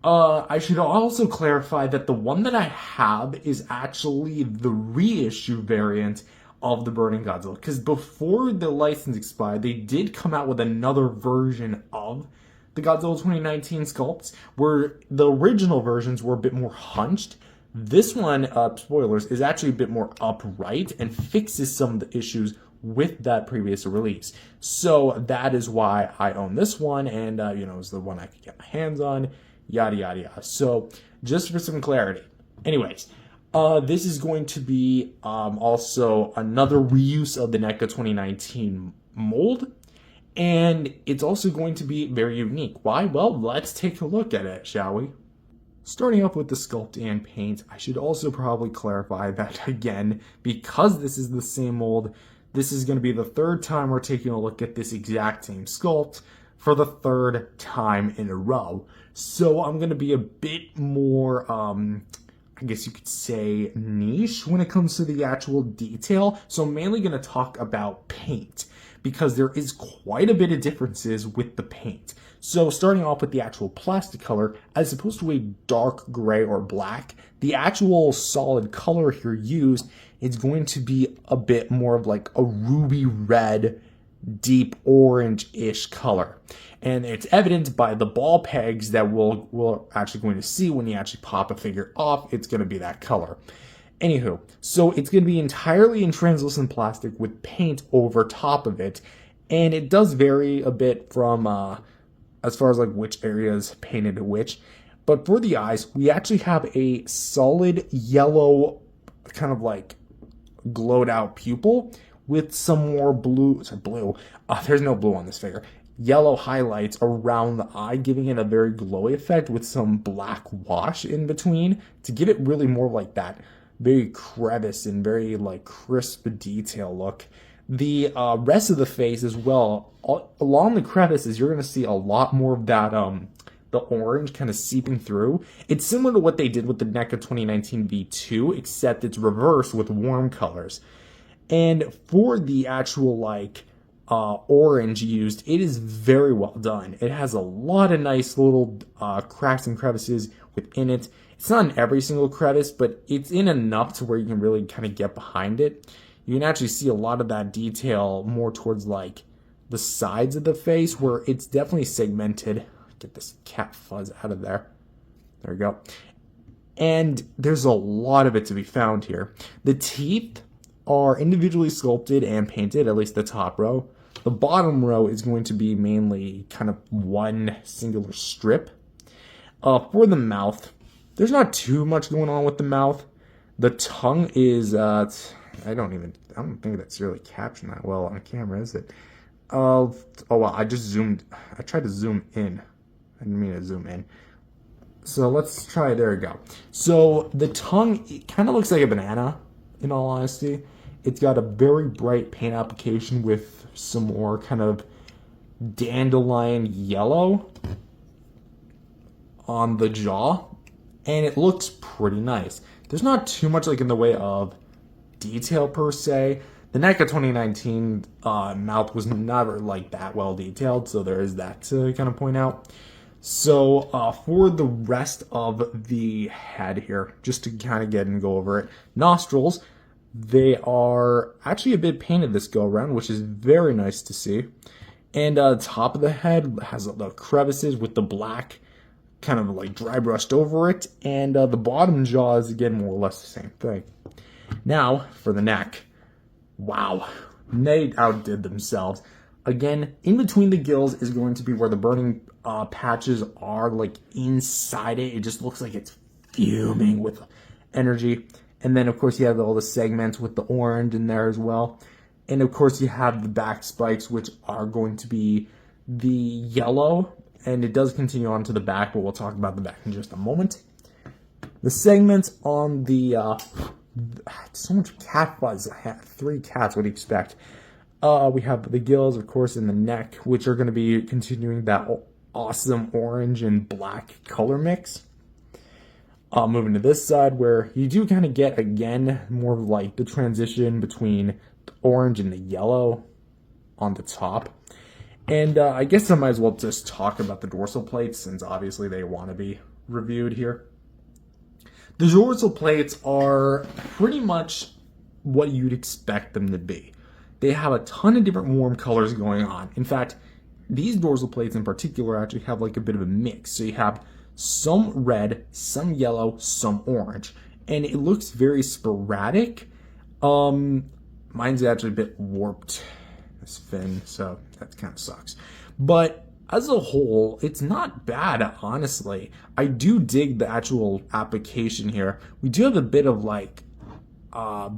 I should also clarify that the one that I have is actually the reissue variant of the Burning Godzilla, because before the license expired, they did come out with another version of the Godzilla 2019 sculpts, where the original versions were a bit more hunched. This one, spoilers, is actually a bit more upright and fixes some of the issues with that previous release. So that is why I own this one, and is the one I could get my hands on, yada yada yada. So just for some clarity. Anyways, this is going to be also another reuse of the NECA 2019 mold, and it's also going to be very unique. Why? Well, let's take a look at it, shall we? Starting off with the sculpt and paint, I should also probably clarify that, again, because this is the same mold, this is going to be the third time we're taking a look at this exact same sculpt for the third time in a row. So I'm going to be a bit more, I guess you could say, niche when it comes to the actual detail. So I'm mainly going to talk about paint, because there is quite a bit of differences with the paint. So starting off with the actual plastic color, as opposed to a dark gray or black, the actual solid color here used is going to be a bit more of like a ruby red, deep orange-ish color. And it's evident by the ball pegs that we're actually going to see when you actually pop a figure off. It's going to be that color. Anywho, so it's going to be entirely in translucent plastic with paint over top of it. And it does vary a bit from as far as like which areas painted which. But for the eyes, we actually have a solid yellow, kind of like glowed out pupil with some more blue. There's no blue on this figure. Yellow highlights around the eye, giving it a very glowy effect with some black wash in between to give it really more like that very crevice and very like crisp detail look. The rest of the face as well, along the crevices, you're going to see a lot more of that the orange kind of seeping through. It's similar to what they did with the NECA 2019 V2, except it's reversed with warm colors. And for the actual like orange used, it is very well done. It has a lot of nice little cracks and crevices within it. It's not in every single crevice, but it's in enough to where you can really kind of get behind it. You can actually see a lot of that detail more towards like the sides of the face, where it's definitely segmented. Get this cat fuzz out of there. There we go. And there's a lot of it to be found here. The teeth are individually sculpted and painted, at least the top row. The bottom row is going to be mainly kind of one singular strip. For the mouth, there's not too much going on with the mouth. The tongue is, I don't think that's really captioned that well on camera, is it? Oh well, I tried to zoom in. I didn't mean to zoom in. So let's try, there we go. So the tongue, it kind of looks like a banana, in all honesty. It's got a very bright paint application with some more kind of dandelion yellow on the jaw, and it looks pretty nice. There's not too much like in the way of detail per se. The NECA 2019 mouth was never like that well detailed, so there is that to kind of point out. So for the rest of the head here, just to kind of get and go over it, nostrils, they are actually a bit painted this go around, which is very nice to see. And the top of the head has the crevices with the black kind of like dry brushed over it, and the bottom jaw is again more or less the same thing. Now for the neck, wow, they outdid themselves. Again, in between the gills is going to be where the burning patches are, like inside it. It just looks like it's fuming with energy. And then of course you have all the segments with the orange in there as well. And of course you have the back spikes, which are going to be the yellow. And it does continue on to the back, but we'll talk about the back in just a moment. The segments on the, so much cat fuzz. I have 3 cats, what do you expect? We have the gills, of course, in the neck, which are going to be continuing that awesome orange and black color mix. Moving to this side, where you do kind of get, again, more of like the transition between the orange and the yellow on the top. And I guess I might as well just talk about the dorsal plates, since obviously they want to be reviewed here. The dorsal plates are pretty much what you'd expect them to be. They have a ton of different warm colors going on. In fact, these dorsal plates in particular actually have like a bit of a mix. So you have some red, some yellow, some orange. And it looks very sporadic. Mine's actually a bit warped, this fin, so that kind of sucks. But as a whole, it's not bad, honestly. I do dig the actual application here. We do have a bit of like a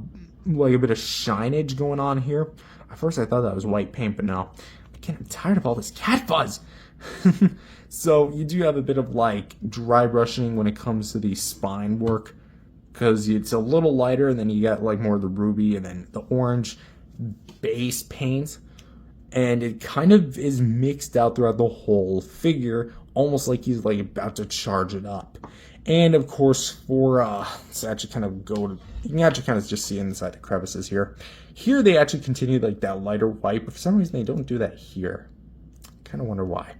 bit of shinage going on here. At first I thought that was white paint, but no. Again, I'm tired of all this cat fuzz. So you do have a bit of like dry brushing when it comes to the spine work, because it's a little lighter, and then you get like more of the ruby and then the orange base paint, and it kind of is mixed out throughout the whole figure, almost like he's like about to charge it up. And of course, for let's actually kind of go to, you can actually kind of just see inside the crevices here. Here they actually continue like that lighter white, but for some reason they don't do that here. Kind of wonder why.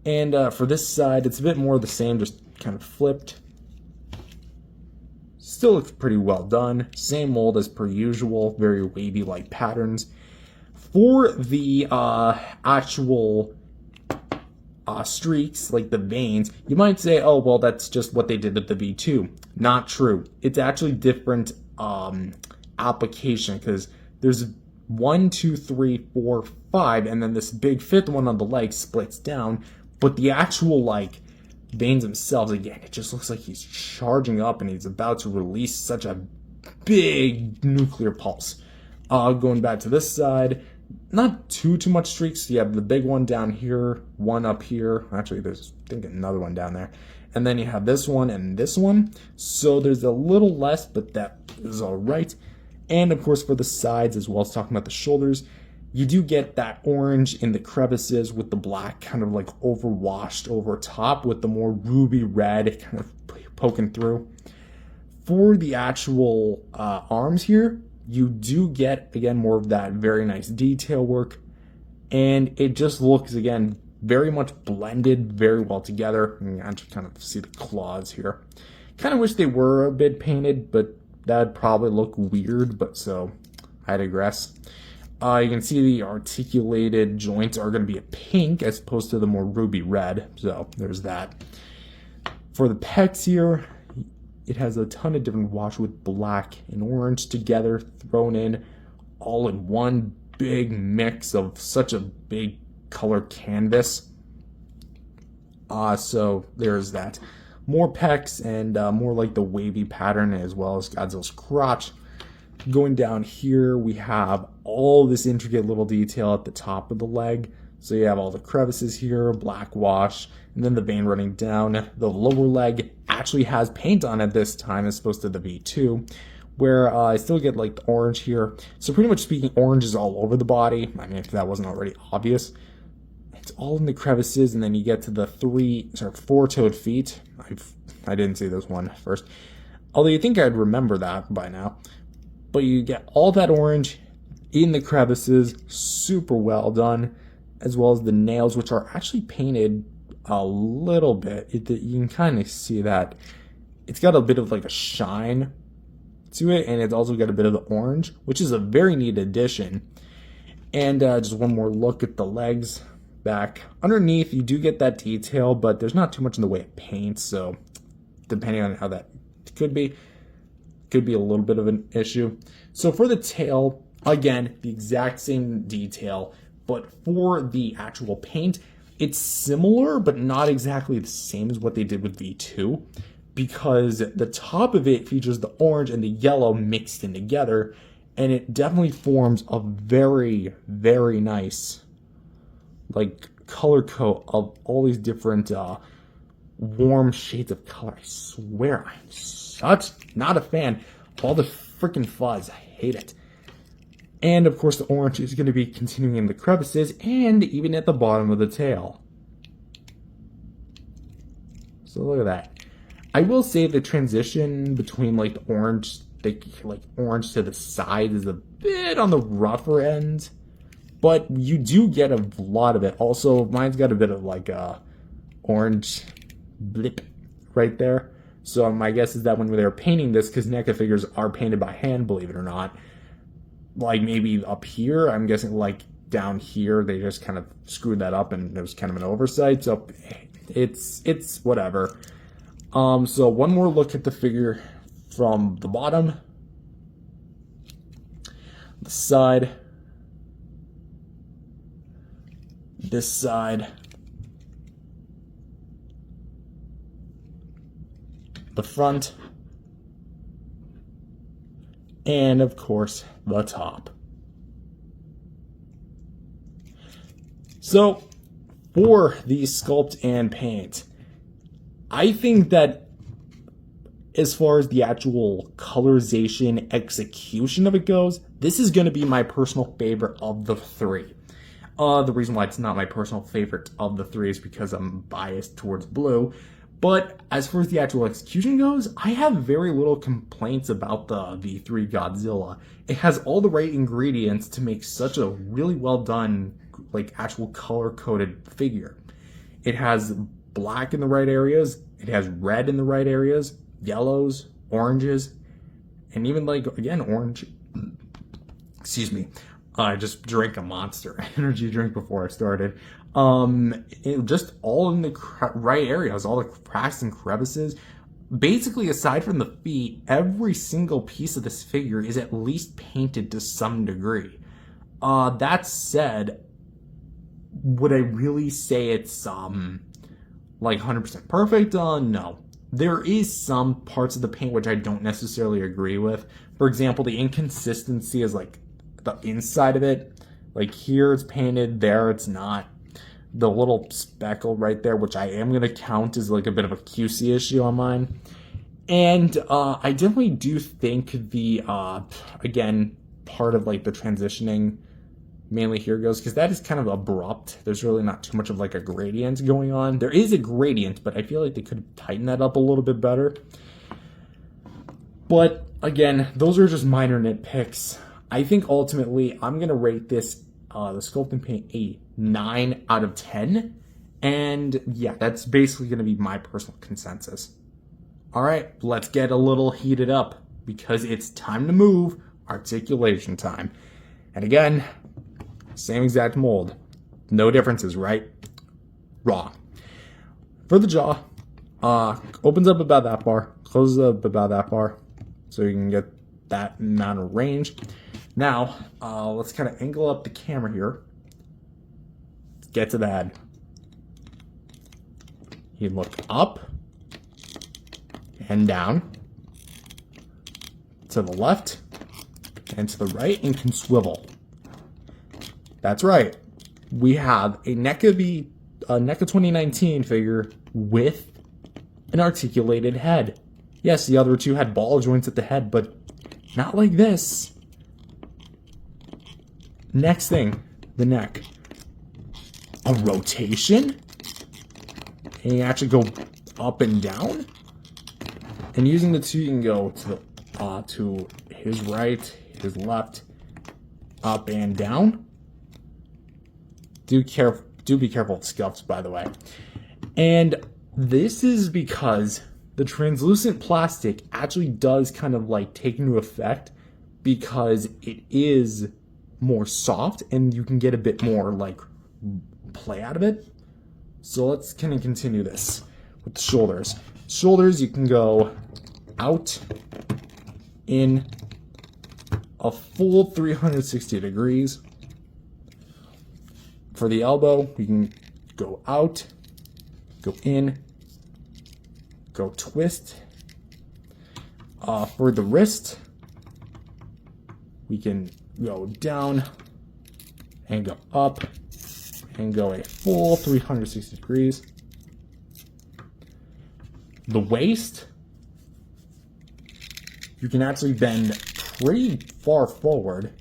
And for this side, it's a bit more of the same, just kind of flipped. Still looks pretty well done. Same mold as per usual, very wavy like patterns. For the actual streaks, like the veins, you might say, oh, well, that's just what they did with the V2. Not true. It's actually different application, because there's 1, 2, 3, 4, 5, and then this big 5th one on the leg splits down. But the actual like veins themselves, again, it just looks like he's charging up and he's about to release such a big nuclear pulse. Going back to this side, not too much streaks. You have the big one down here, one up here. Actually, there's I think another one down there. And then you have this one and this one. So there's a little less, but that is all right. And of course, for the sides, as well as talking about the shoulders, you do get that orange in the crevices with the black kind of like overwashed over top, with the more ruby red kind of poking through. For the actual arms here, you do get, again, more of that very nice detail work. And it just looks, again, very much blended very well together. You can actually kind of see the claws here. Kind of wish they were a bit painted, but that'd probably look weird, but so I digress. You can see the articulated joints are going to be a pink as opposed to the more ruby red. So there's that. For the pecs here, it has a ton of different wash with black and orange together, thrown in all in one big mix of such a big color canvas. So there's that. More pecs and more like the wavy pattern, as well as Godzilla's crotch. Going down here, we have all this intricate little detail at the top of the leg. So you have all the crevices here, black wash, and then the vein running down. The lower leg actually has paint on it this time as opposed to the V2, where I still get like the orange here. So pretty much speaking, orange is all over the body. I mean, if that wasn't already obvious. It's all in the crevices, and then you get to the four-toed feet. I didn't see this one first. Although you think I'd remember that by now. But you get all that orange in the crevices, super well done, as well as the nails, which are actually painted a little bit. You can kind of see that. It's got a bit of like a shine to it, and it's also got a bit of the orange, which is a very neat addition. And just one more look at the legs back. Underneath, you do get that detail, but there's not too much in the way of paint, so depending on how that could be a little bit of an issue. So for the tail, again, the exact same detail, but for the actual paint, it's similar, but not exactly the same as what they did with V2, because the top of it features the orange and the yellow mixed in together, and it definitely forms a very, very nice like color coat of all these different warm shades of color. I swear, I'm such not a fan of all the freaking fuzz. I hate it. And of course, the orange is going to be continuing in the crevices and even at the bottom of the tail. So look at that. I will say the transition between like the orange, orange to the side is a bit on the rougher end, but you do get a lot of it. Also, mine's got a bit of like a orange blip right there. So my guess is that when they were painting this, because NECA figures are painted by hand, believe it or not, like maybe up here, I'm guessing like down here, they just kind of screwed that up and it was kind of an oversight. So it's whatever. So one more look at the figure from the bottom, the side, this side, the front, and of course the top. So for the sculpt and paint, I think that as far as the actual colorization execution of it goes, this is going to be my personal favorite of the three. The reason why it's not my personal favorite of the three is because I'm biased towards blue. But as far as the actual execution goes, I have very little complaints about the V3 Godzilla. It has all the right ingredients to make such a really well done, like actual color-coded figure. It has black in the right areas, it has red in the right areas, yellows, oranges, and even like, again, orange. Excuse me. I just drank a Monster energy drink before I started. It just all in the right areas, all the cracks and crevices. Basically, aside from the feet, every single piece of this figure is at least painted to some degree. That said, would I really say it's like 100% perfect? No. There is some parts of the paint which I don't necessarily agree with. For example, the inconsistency is like the inside of it. Like here it's painted, there it's not. The little speckle right there, which I am going to count as like a bit of a QC issue on mine. And I definitely do think the, again, part of like the transitioning mainly here goes, because that is kind of abrupt. There's really not too much of like a gradient going on. There is a gradient, but I feel like they could tighten that up a little bit better. But again, those are just minor nitpicks. I think ultimately I'm going to rate this, the sculpt and paint, a 9 out of 10. And yeah, that's basically going to be my personal consensus. All right, let's get a little heated up because it's time to move. Articulation time. And again, same exact mold. No differences, right? Wrong. For the jaw, opens up about that far, closes up about that far, so you can get that amount of range. Now, let's kind of angle up the camera here. Let's get to the head. He can look up and down, to the left and to the right, and can swivel. That's right. We have a NECA 2019 figure with an articulated head. Yes, the other two had ball joints at the head, but not like this. Next thing, the neck. A rotation. And you actually go up and down. And using the two, you can go to his right, his left, up and down. Do be careful with scuffs, by the way. And this is because the translucent plastic actually does kind of like take into effect because it is more soft and you can get a bit more like play out of it. So let's kind of continue this with the shoulders. Shoulders, you can go out in a full 360 degrees. For the elbow, we can go out, go in, go twist. For the wrist, we can go down and go up and go a full 360 degrees. The waist, you can actually bend pretty far forward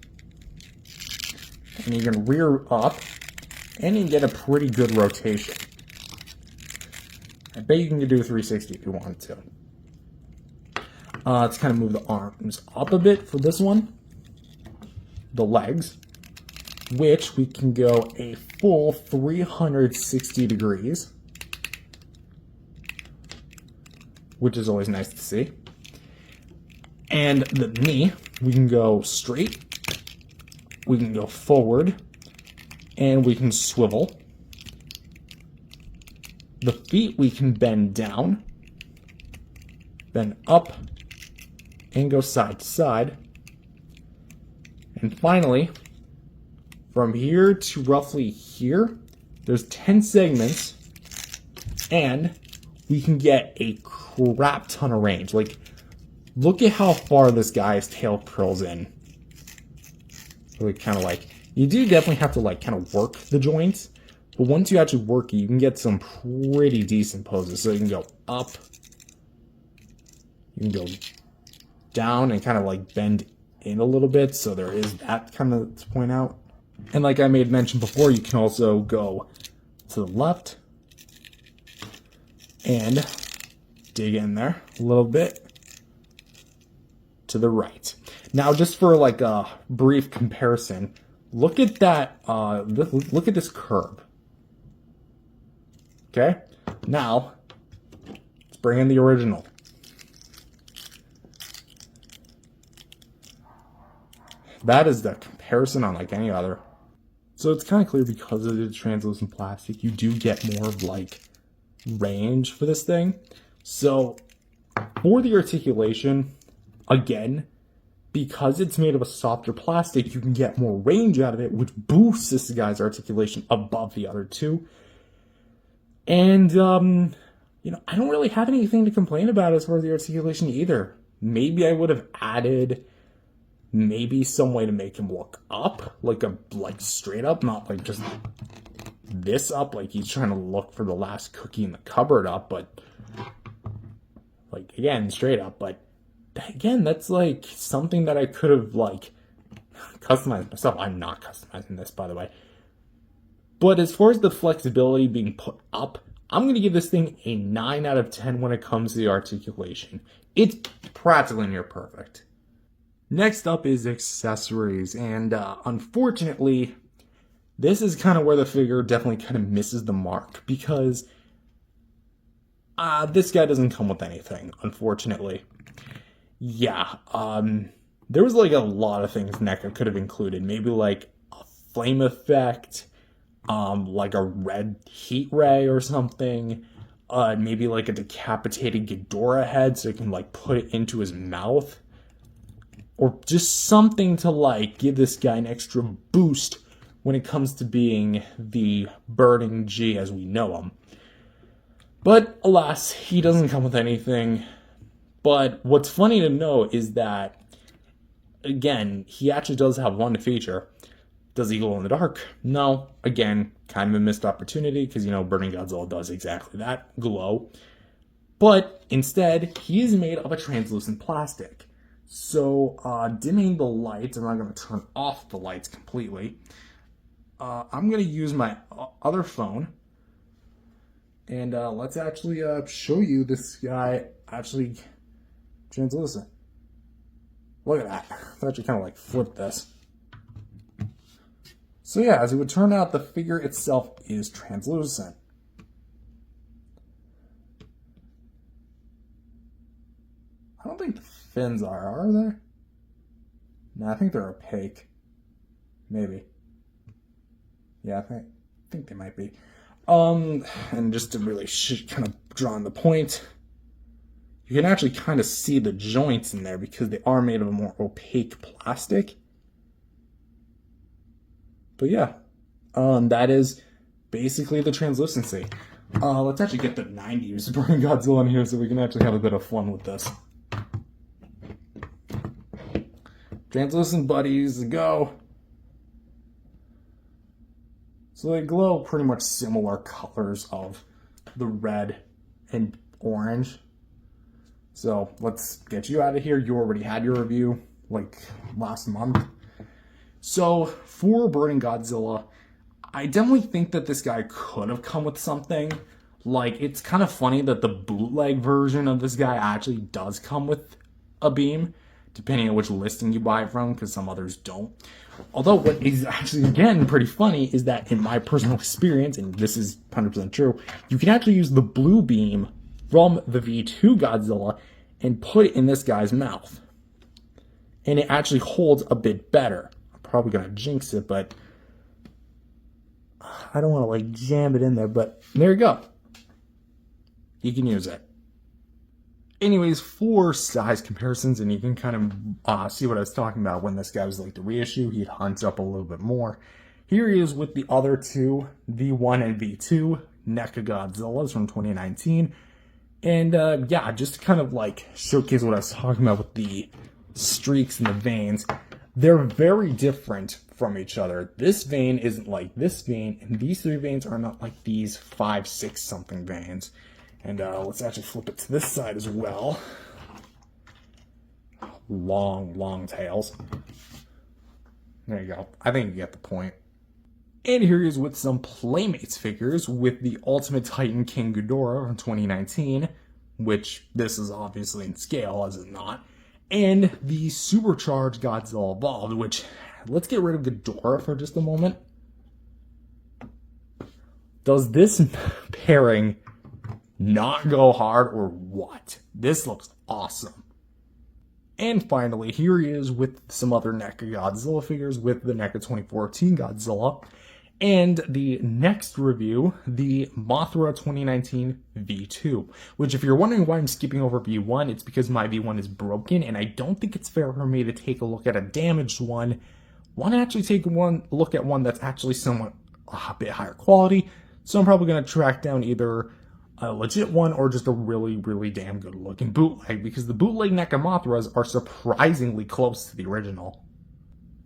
and you can rear up and you can get a pretty good rotation. I bet you can do a 360 if you wanted to. Let's kind of move the arms up a bit for this one. The legs, which we can go a full 360 degrees, which is always nice to see. And the knee, we can go straight, we can go forward, and we can swivel. The feet, we can bend down, bend up, and go side to side. And finally, from here to roughly here, there's 10 segments, and we can get a crap ton of range. Like, look at how far this guy's tail curls in. Really kind of like, you do definitely have to like kind of work the joints, but once you actually work it, you can get some pretty decent poses. So you can go up, you can go down and kind of like bend in a little bit. So there is that kind of to point out. And like I made mention before, you can also go to the left and dig in there a little bit to the right. Now, just for like a brief comparison, look at that. Look at this curve. Okay. Now, let's bring in the original. That is the comparison unlike any other. So it's kind of clear because of the translucent plastic, you do get more of like range for this thing. So for the articulation, again, because it's made of a softer plastic, you can get more range out of it, which boosts this guy's articulation above the other two. And, I don't really have anything to complain about as far as the articulation either. Maybe I would have added maybe some way to make him look up, like straight up, not like just this up, like he's trying to look for the last cookie in the cupboard up, but like, again, straight up. But again, that's like something that I could have like customized myself. I'm not customizing this, by the way. But as far as the flexibility being put up, I'm going to give this thing a 9 out of 10 when it comes to the articulation. It's practically near perfect. Next up is accessories, and unfortunately, this is kind of where the figure definitely kind of misses the mark, because this guy doesn't come with anything, unfortunately. Yeah, there was like a lot of things NECA could have included. Maybe like a flame effect, like a red heat ray or something, maybe like a decapitated ghidorah head so you can like put it into his mouth. Or just something to like give this guy an extra boost when it comes to being the burning G as we know him. But alas, he doesn't come with anything. But what's funny to note is that, again, he actually does have one feature. Does he glow in the dark? No. Again, kind of a missed opportunity because, Burning Godzilla does exactly that, glow. But instead, he is made of a translucent plastic. So, dimming the lights, I'm not going to turn off the lights completely. I'm going to use my other phone. And let's actually show you this guy actually translucent. Look at that. Let's actually kind of like flip this. So yeah, as it would turn out, the figure itself is translucent. I don't think the fins are they? No, I think they're opaque. Maybe. Yeah, I think they might be. And just to really kind of draw on the point, you can actually kind of see the joints in there because they are made of a more opaque plastic. But yeah, that is basically the translucency. Let's actually get the 90s Burning Godzilla in here so we can actually have a bit of fun with this. Translucent buddies, go! So they glow pretty much similar colors of the red and orange. So let's get you out of here. You already had your review like last month. So for Burning Godzilla, I definitely think that this guy could have come with something. Like, it's kind of funny that the bootleg version of this guy actually does come with a beam, depending on which listing you buy it from, because some others don't. Although what is actually, again, pretty funny is that in my personal experience, and this is 100% true, you can actually use the blue beam from the V2 Godzilla and put it in this guy's mouth. And it actually holds a bit better. I'm probably going to jinx it, but I don't want to like jam it in there, but there you go. You can use it. Anyways, for size comparisons, and you can kind of see what I was talking about when this guy was like the reissue, he'd hunched up a little bit more. Here he is with the other two, V1 and V2, NECA Godzillas from 2019. And yeah, just to kind of like showcase what I was talking about with the streaks and the veins, they're very different from each other. This vein isn't like this vein, and these three veins are not like these 5, 6 something veins. And let's actually flip it to this side as well. Long tails. There you go. I think you get the point. And here he is with some Playmates figures with the Ultimate Titan King Ghidorah from 2019, which this is obviously in scale, is it not? And the Supercharged Godzilla Evolved, which, let's get rid of Ghidorah for just a moment. Does this pairing not go hard or what? This looks awesome. And finally, here he is with some other NECA Godzilla figures with the NECA 2014 Godzilla. And the next review, the Mothra 2019 V2, which if you're wondering why I'm skipping over V1, it's because my V1 is broken and I don't think it's fair for me to take a look at a damaged one. Want to actually take one look at one that's actually somewhat a bit higher quality. So I'm probably going to track down either a legit one or just a really, really damn good looking bootleg, because the bootleg NECA Mothras are surprisingly close to the original.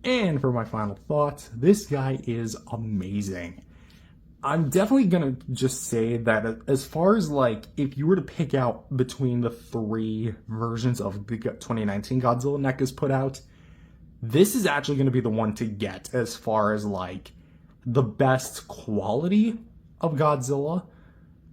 And for my final thoughts, this guy is amazing. I'm definitely gonna just say that as far as like, if you were to pick out between the 3 versions of the 2019 Godzilla NECA's put out, this is actually gonna be the one to get as far as like the best quality of Godzilla.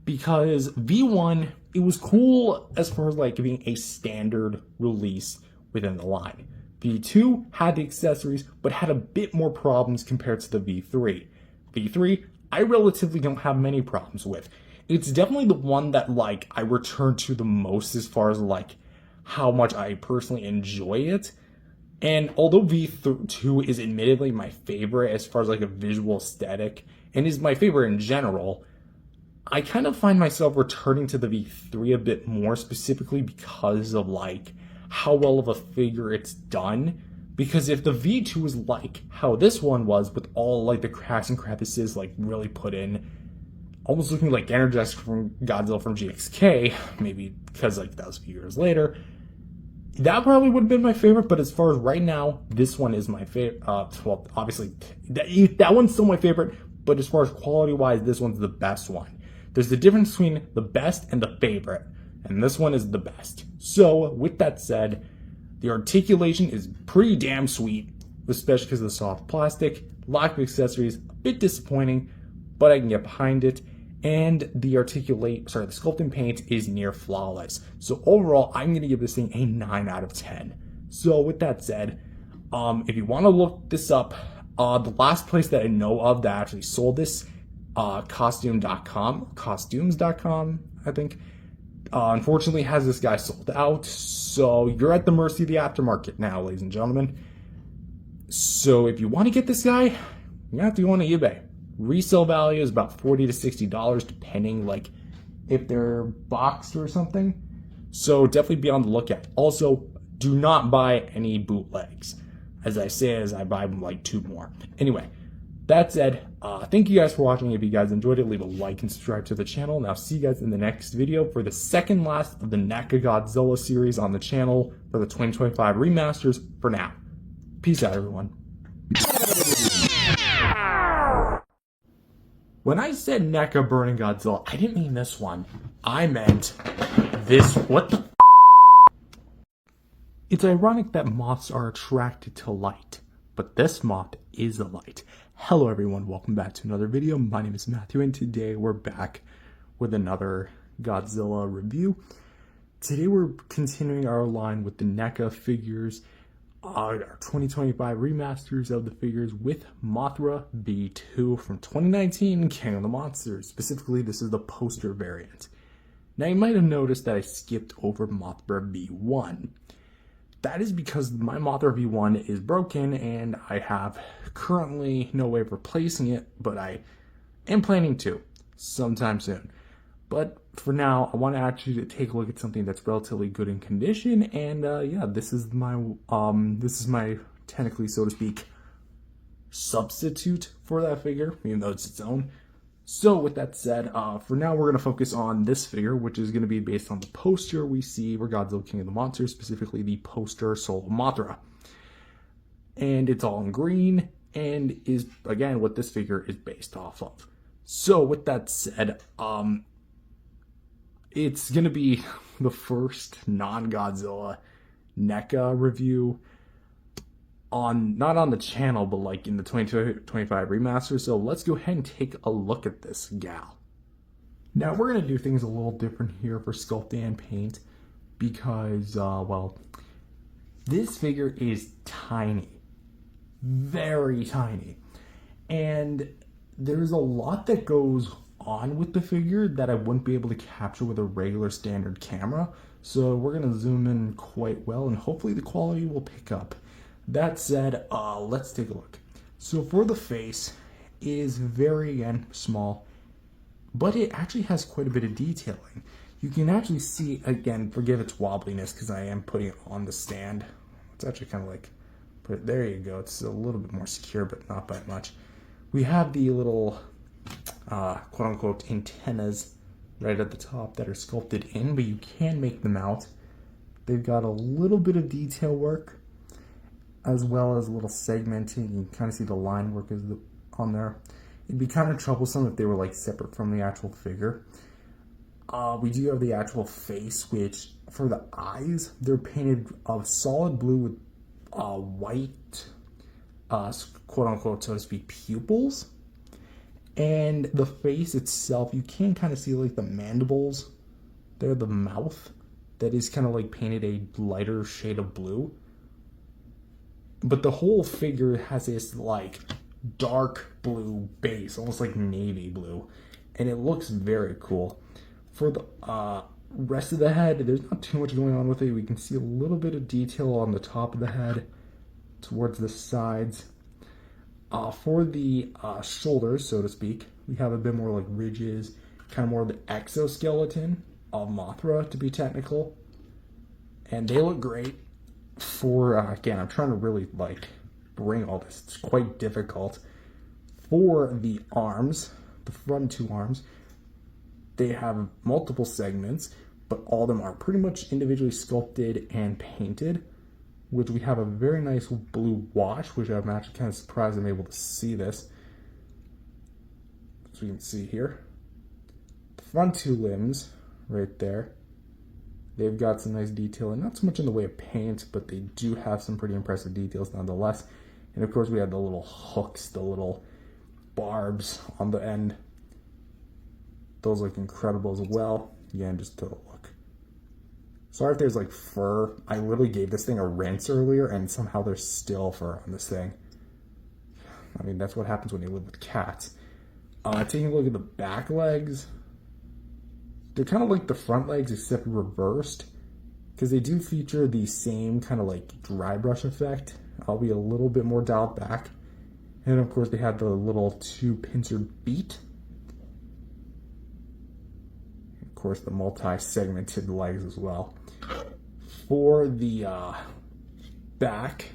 Because V1, it was cool as far as like being a standard release within the line. V2 had the accessories, but had a bit more problems compared to the V3. V3, I relatively don't have many problems with. It's definitely the one that like I return to the most as far as like how much I personally enjoy it. And although V2 is admittedly my favorite as far as like a visual aesthetic, and is my favorite in general, I kind of find myself returning to the V3 a bit more, specifically because of like how well of a figure it's done. Because if the V2 was like how this one was, with all like the cracks and crevices like really put in, almost looking like Energized from Godzilla from GXK, maybe because like that was a few years later. That probably would have been my favorite, but as far as right now, this one is my favorite. Well, obviously, that one's still my favorite, but as far as quality-wise, this one's the best one. There's the difference between the best and the favorite, and this one is the best. So, with that said, the articulation is pretty damn sweet, especially because of the soft plastic. Lack of accessories, a bit disappointing, but I can get behind it. And the sculpting paint is near flawless. So overall, I'm going to give this thing a 9 out of 10. So with that said, if you want to look this up, the last place that I know of that actually sold this, costumes.com, I think, unfortunately has this guy sold out. So you're at the mercy of the aftermarket now, ladies and gentlemen. So if you want to get this guy, you have to go on to eBay. Resale value is about $40 to $60, depending like if they're boxed or something. So definitely be on the lookout. Also, do not buy any bootlegs. As I buy like 2 more. Anyway, that said, thank you guys for watching. If you guys enjoyed it, leave a like and subscribe to the channel. And I'll see you guys in the next video for the second last of the NECA Godzilla series on the channel for the 2025 remasters for now. Peace out, everyone. When I said NECA burning Godzilla, I didn't mean this one. I meant this. What the? It's ironic that moths are attracted to light, but this moth is a light. Hello everyone, welcome back to another video. My name is Matthew, and today we're back with another Godzilla review. Today we're continuing our line with the NECA figures, our 2025 remasters of the figures with Mothra V2 from 2019, King of the Monsters. Specifically, this is the poster variant. Now, you might have noticed that I skipped over Mothra V1. That is because my Mothra V1 is broken, and I have currently no way of replacing it, but I am planning to sometime soon. But for now, I want to actually take a look at something that's relatively good in condition, and yeah, this is my technically, so to speak, substitute for that figure, even though it's its own. So with that said, for now we're going to focus on this figure, which is going to be based on the poster we see for Godzilla King of the Monsters, specifically the poster Soul of Mothra. And it's all in green, and is, again, what this figure is based off of. So with that said, it's going to be the first non-Godzilla NECA review not on the channel, but like in the 2025 remaster. So let's go ahead and take a look at this gal. Now we're going to do things a little different here for sculpting and paint because, well, this figure is tiny, very tiny. And there's a lot that goes on with the figure that I wouldn't be able to capture with a regular standard camera. So we're going to zoom in quite well, and hopefully the quality will pick up. That said, let's take a look. So for the face, it is very, again, small, but it actually has quite a bit of detailing. You can actually see, again, forgive its wobbliness because I am putting it on the stand. It's actually kind of like, there you go. It's a little bit more secure, but not by much. We have the little, quote-unquote, antennas right at the top that are sculpted in, but you can make them out. They've got a little bit of detail work, as well as a little segmenting. You can kind of see the line work on there. It'd be kind of troublesome if they were like separate from the actual figure. We do have the actual face, which for the eyes, they're painted of solid blue with white, quote unquote, so to speak, pupils. And the face itself, you can kind of see like the mandibles. They're the mouth that is kind of like painted a lighter shade of blue. But the whole figure has this like dark blue base, almost like navy blue, and it looks very cool. For the rest of the head, there's not too much going on with it. We can see a little bit of detail on the top of the head, towards the sides. For the shoulders, so to speak, we have a bit more like ridges, kind of more of the exoskeleton of Mothra, to be technical, and they look great. For, again, I'm trying to really, like, bring all this. It's quite difficult. For the arms, the front 2 arms, they have multiple segments, but all of them are pretty much individually sculpted and painted, which we have a very nice blue wash, which I'm actually kind of surprised I'm able to see this. As we can see here, the front two limbs right there, they've got some nice detail, and not so much in the way of paint, but they do have some pretty impressive details nonetheless. And of course we have the little hooks, the little barbs on the end. Those look incredible as well. Again, just to look. Sorry if there's like fur. I literally gave this thing a rinse earlier and somehow there's still fur on this thing. I mean, that's what happens when you live with cats. Taking a look at the back legs, they're kind of like the front legs except reversed, because they do feature the same kind of like dry brush effect. I'll be a little bit more dialed back. And of course they have the little two pincer beat. Of course the multi-segmented legs as well. For the back,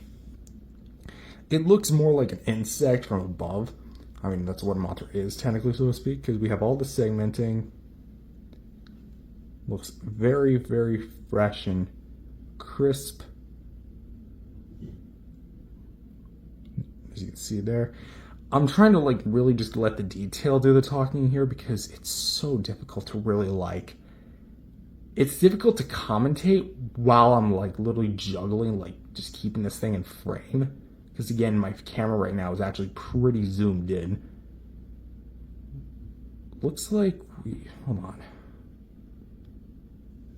it looks more like an insect from above. I mean, that's what a mothra is technically, so to speak, because we have all the segmenting. Looks very, very fresh and crisp. As you can see there. I'm trying to like really just let the detail do the talking here, because it's so difficult to really like. It's difficult to commentate while I'm like literally juggling, like just keeping this thing in frame. Because again, my camera right now is actually pretty zoomed in. Looks like hold on.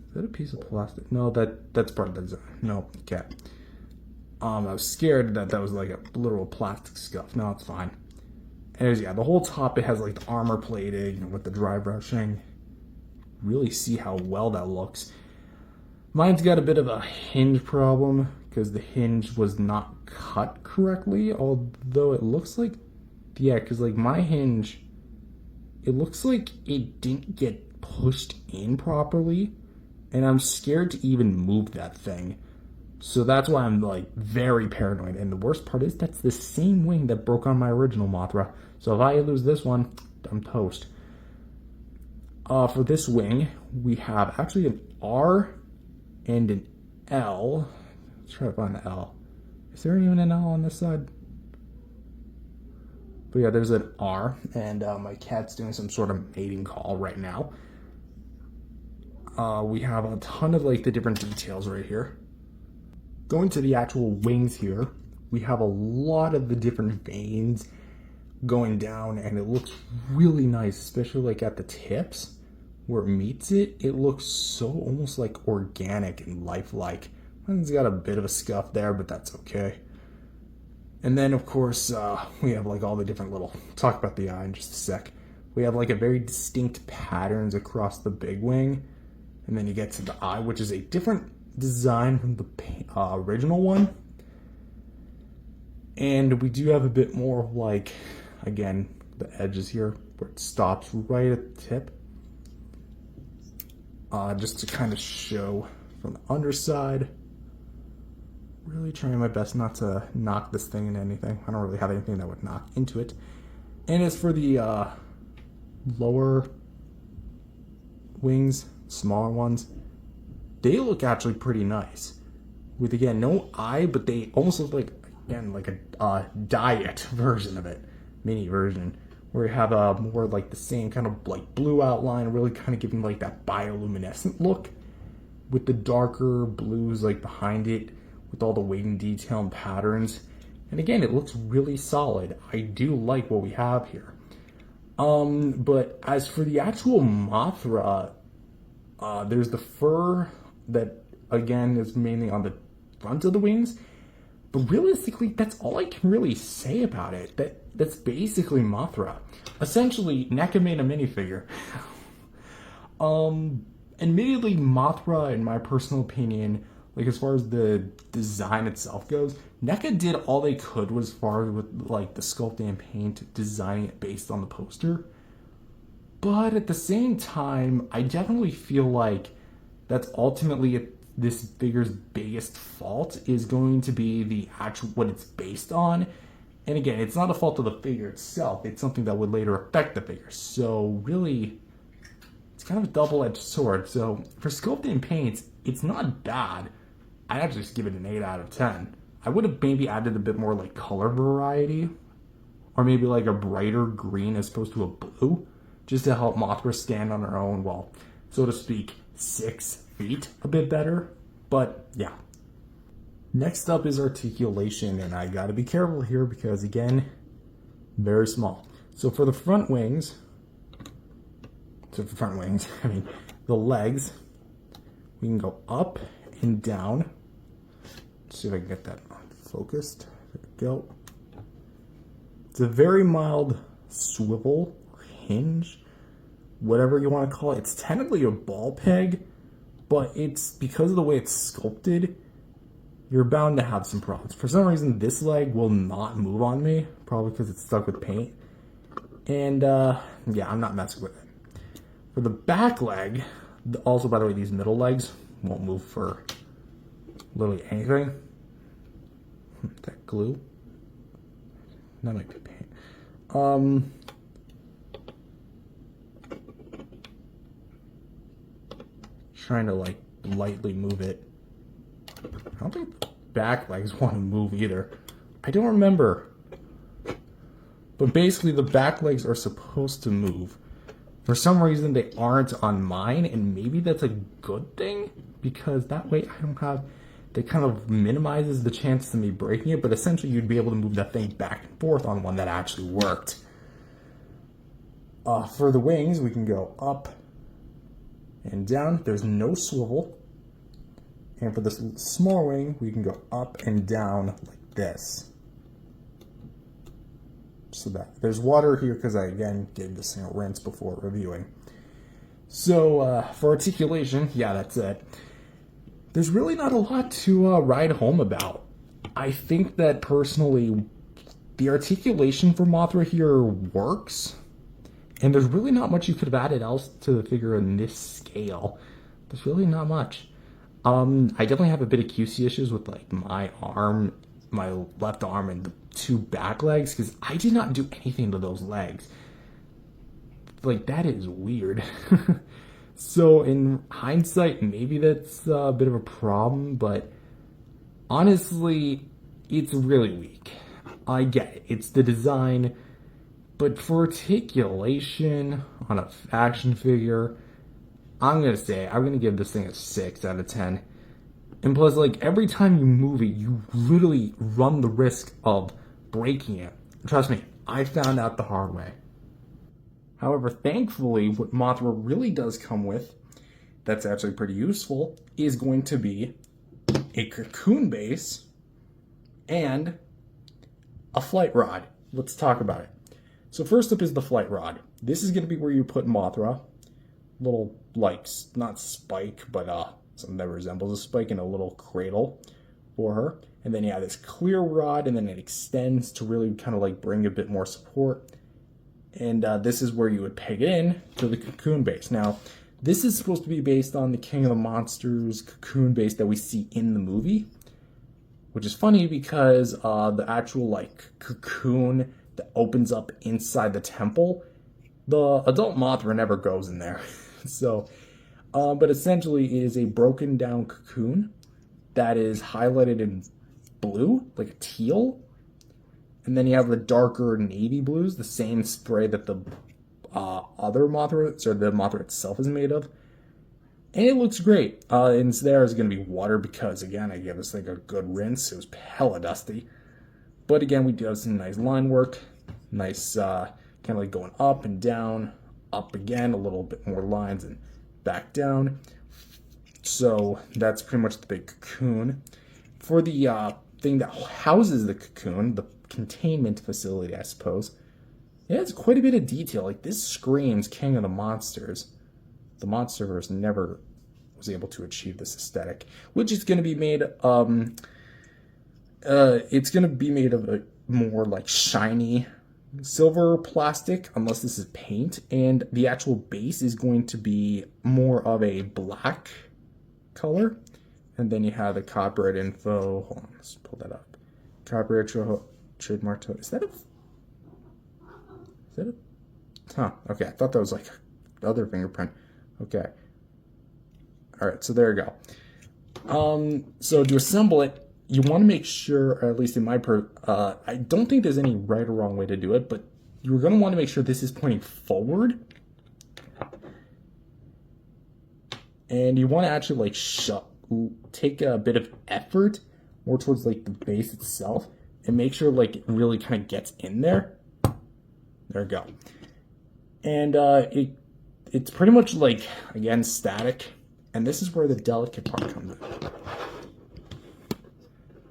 Is that a piece of plastic? No, that's part of the design. No, okay. I was scared that was like a literal plastic scuff. No, it's fine. Anyways, yeah, the whole top, it has like the armor plating with the dry brushing. Really see how well that looks. Mine's got a bit of a hinge problem because the hinge was not cut correctly, although it looks like, yeah, because like my hinge, it looks like it didn't get pushed in properly, and I'm scared to even move that thing. So that's why I'm like very paranoid. And the worst part is that's the same wing that broke on my original Mothra. So if I lose this one, I'm toast. For this wing, we have actually an R and an L. Let's try to find the L. Is there even an L on this side? But yeah, there's an R, and my cat's doing some sort of mating call right now. We have a ton of like the different details right here. Going to the actual wings here, we have a lot of the different veins going down, and it looks really nice, especially like at the tips where it meets it. It looks so almost like organic and lifelike. Mine's got a bit of a scuff there, but that's okay. And then of course we have like all the different little, talk about the eye in just a sec. We have like a very distinct patterns across the big wing, and then you get to the eye, which is a different design from the original one. And we do have a bit more of like, again, the edges here where it stops right at the tip, just to kind of show from the underside. Really trying my best not to knock this thing into anything. I don't really have anything that would knock into it. And as for the lower wings, smaller ones, they look actually pretty nice. With, again, no eye, but they almost look like, again, like a diet version of it. Mini version. Where you have a more like the same kind of like blue outline, really kind of giving like that bioluminescent look. With the darker blues like behind it, with all the wing detail and patterns. And again, it looks really solid. I do like what we have here. But as for the actual Mothra, there's the fur that, again, is mainly on the front of the wings. But realistically, that's all I can really say about it. That's basically Mothra. Essentially, NECA made a minifigure. Admittedly, Mothra, in my personal opinion, like as far as the design itself goes, NECA did all they could as far as with like the sculpting and paint, designing it based on the poster. But at the same time, I definitely feel like that's ultimately this figure's biggest fault is going to be the actual what it's based on. And again, it's not a fault of the figure itself. It's something that would later affect the figure. So really, it's kind of a double-edged sword. So for sculpting paints, it's not bad. I'd actually just give it an 8 out of 10. I would have maybe added a bit more like color variety, or maybe like a brighter green as opposed to a blue, just to help Mothra stand on her own, well, so to speak, 6 feet a bit better. But yeah. Next up is articulation, and I gotta be careful here because, again, very small. So for the front wings, I mean, the legs, we can go up and down. Let's see if I can get that focused. There we go. It's a very mild swivel or hinge, whatever you want to call it. It's technically a ball peg, but it's because of the way it's sculpted, you're bound to have some problems. For some reason, this leg will not move on me, probably because it's stuck with paint. And yeah, I'm not messing with it. For the back leg, also, by the way, these middle legs won't move for literally anything. That glue? That might be paint. Trying to like lightly move it. I don't think the back legs want to move either. I don't remember. But basically the back legs are supposed to move. For some reason they aren't on mine, and maybe that's a good thing, because that way I don't have, that kind of minimizes the chance of me breaking it, but essentially you'd be able to move that thing back and forth on one that actually worked. For the wings, we can go up and down. There's no swivel. And for this small wing, we can go up and down like this. So that there's water here because I again gave this thing a rinse before reviewing. So for articulation, yeah, that's it. There's really not a lot to ride home about. I think that personally, the articulation for Mothra here works, and there's really not much you could have added else to the figure in this scale. There's really not much. I definitely have a bit of QC issues with like my arm, my left arm, and the 2 back legs, because I did not do anything to those legs. Like, that is weird. So in hindsight, maybe that's a bit of a problem, but honestly, it's really weak. I get it. It's the design, but for articulation on a action figure, I'm going to give this thing a 6 out of 10. And plus, like, every time you move it, you literally run the risk of breaking it. Trust me, I found out the hard way. However, thankfully, what Mothra really does come with, that's actually pretty useful, is going to be a cocoon base and a flight rod. Let's talk about it. So first up is the flight rod. This is going to be where you put Mothra. Little, like, not spike, but something that resembles a spike in a little cradle for her. And then you have this clear rod, and then it extends to really kind of like bring a bit more support. And this is where you would peg it in to the cocoon base. Now, this is supposed to be based on the King of the Monsters cocoon base that we see in the movie, which is funny because the actual like cocoon that opens up inside the temple, the adult Mothra never goes in there. So, but essentially it is a broken down cocoon that is highlighted in blue, like a teal. And then you have the darker navy blues, the same spray that the other Mothra, or the Mothra itself is made of. And it looks great. And there is going to be water because, again, I gave this thing a good rinse. It was hella dusty. But again, we do have some nice line work. Nice, kind of like going up and down, up again, a little bit more lines, and back down. So that's pretty much the big cocoon. For the thing that houses the cocoon, the containment facility, I suppose, it has quite a bit of detail. Like, this screams King of the Monsters. The Monsterverse never was able to achieve this aesthetic, which is going to be made, it's going to be made of a more like shiny silver plastic, unless this is paint, and the actual base is going to be more of a black color. And then you have the copyright info. Hold on, let's pull that up. Copyright trademark. Is that a? Huh. Okay, I thought that was like the other fingerprint. Okay. All right, so there you go. So to assemble it, you want to make sure, or at least in my I don't think there's any right or wrong way to do it, but you're going to want to make sure this is pointing forward. And you want to actually like take a bit of effort more towards like the base itself and make sure like it really kind of gets in there. There we go. And it's pretty much like, again, static. And this is where the delicate part comes in.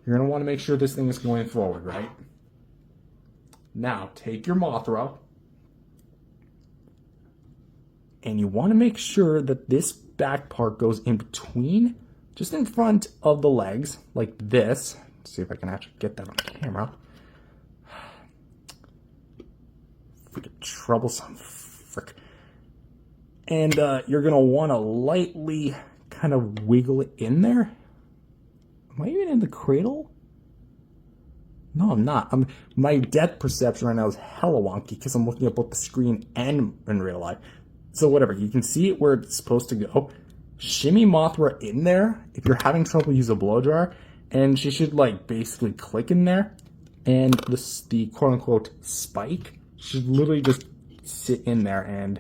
You're going to want to make sure this thing is going forward, right? Now, take your mothra. And you want to make sure that this back part goes in between, just in front of the legs, like this. Let's see if I can actually get that on camera. Freaking troublesome. Frick. And you're going to want to lightly kind of wiggle it in there. Am I even in the cradle? No, I'm not. My depth perception right now is hella wonky because I'm looking at both the screen and in real life. So whatever, you can see it where it's supposed to go. Shimmy Mothra in there. If you're having trouble, use a blow dryer. And she should like basically click in there. And the quote-unquote spike should literally just sit in there and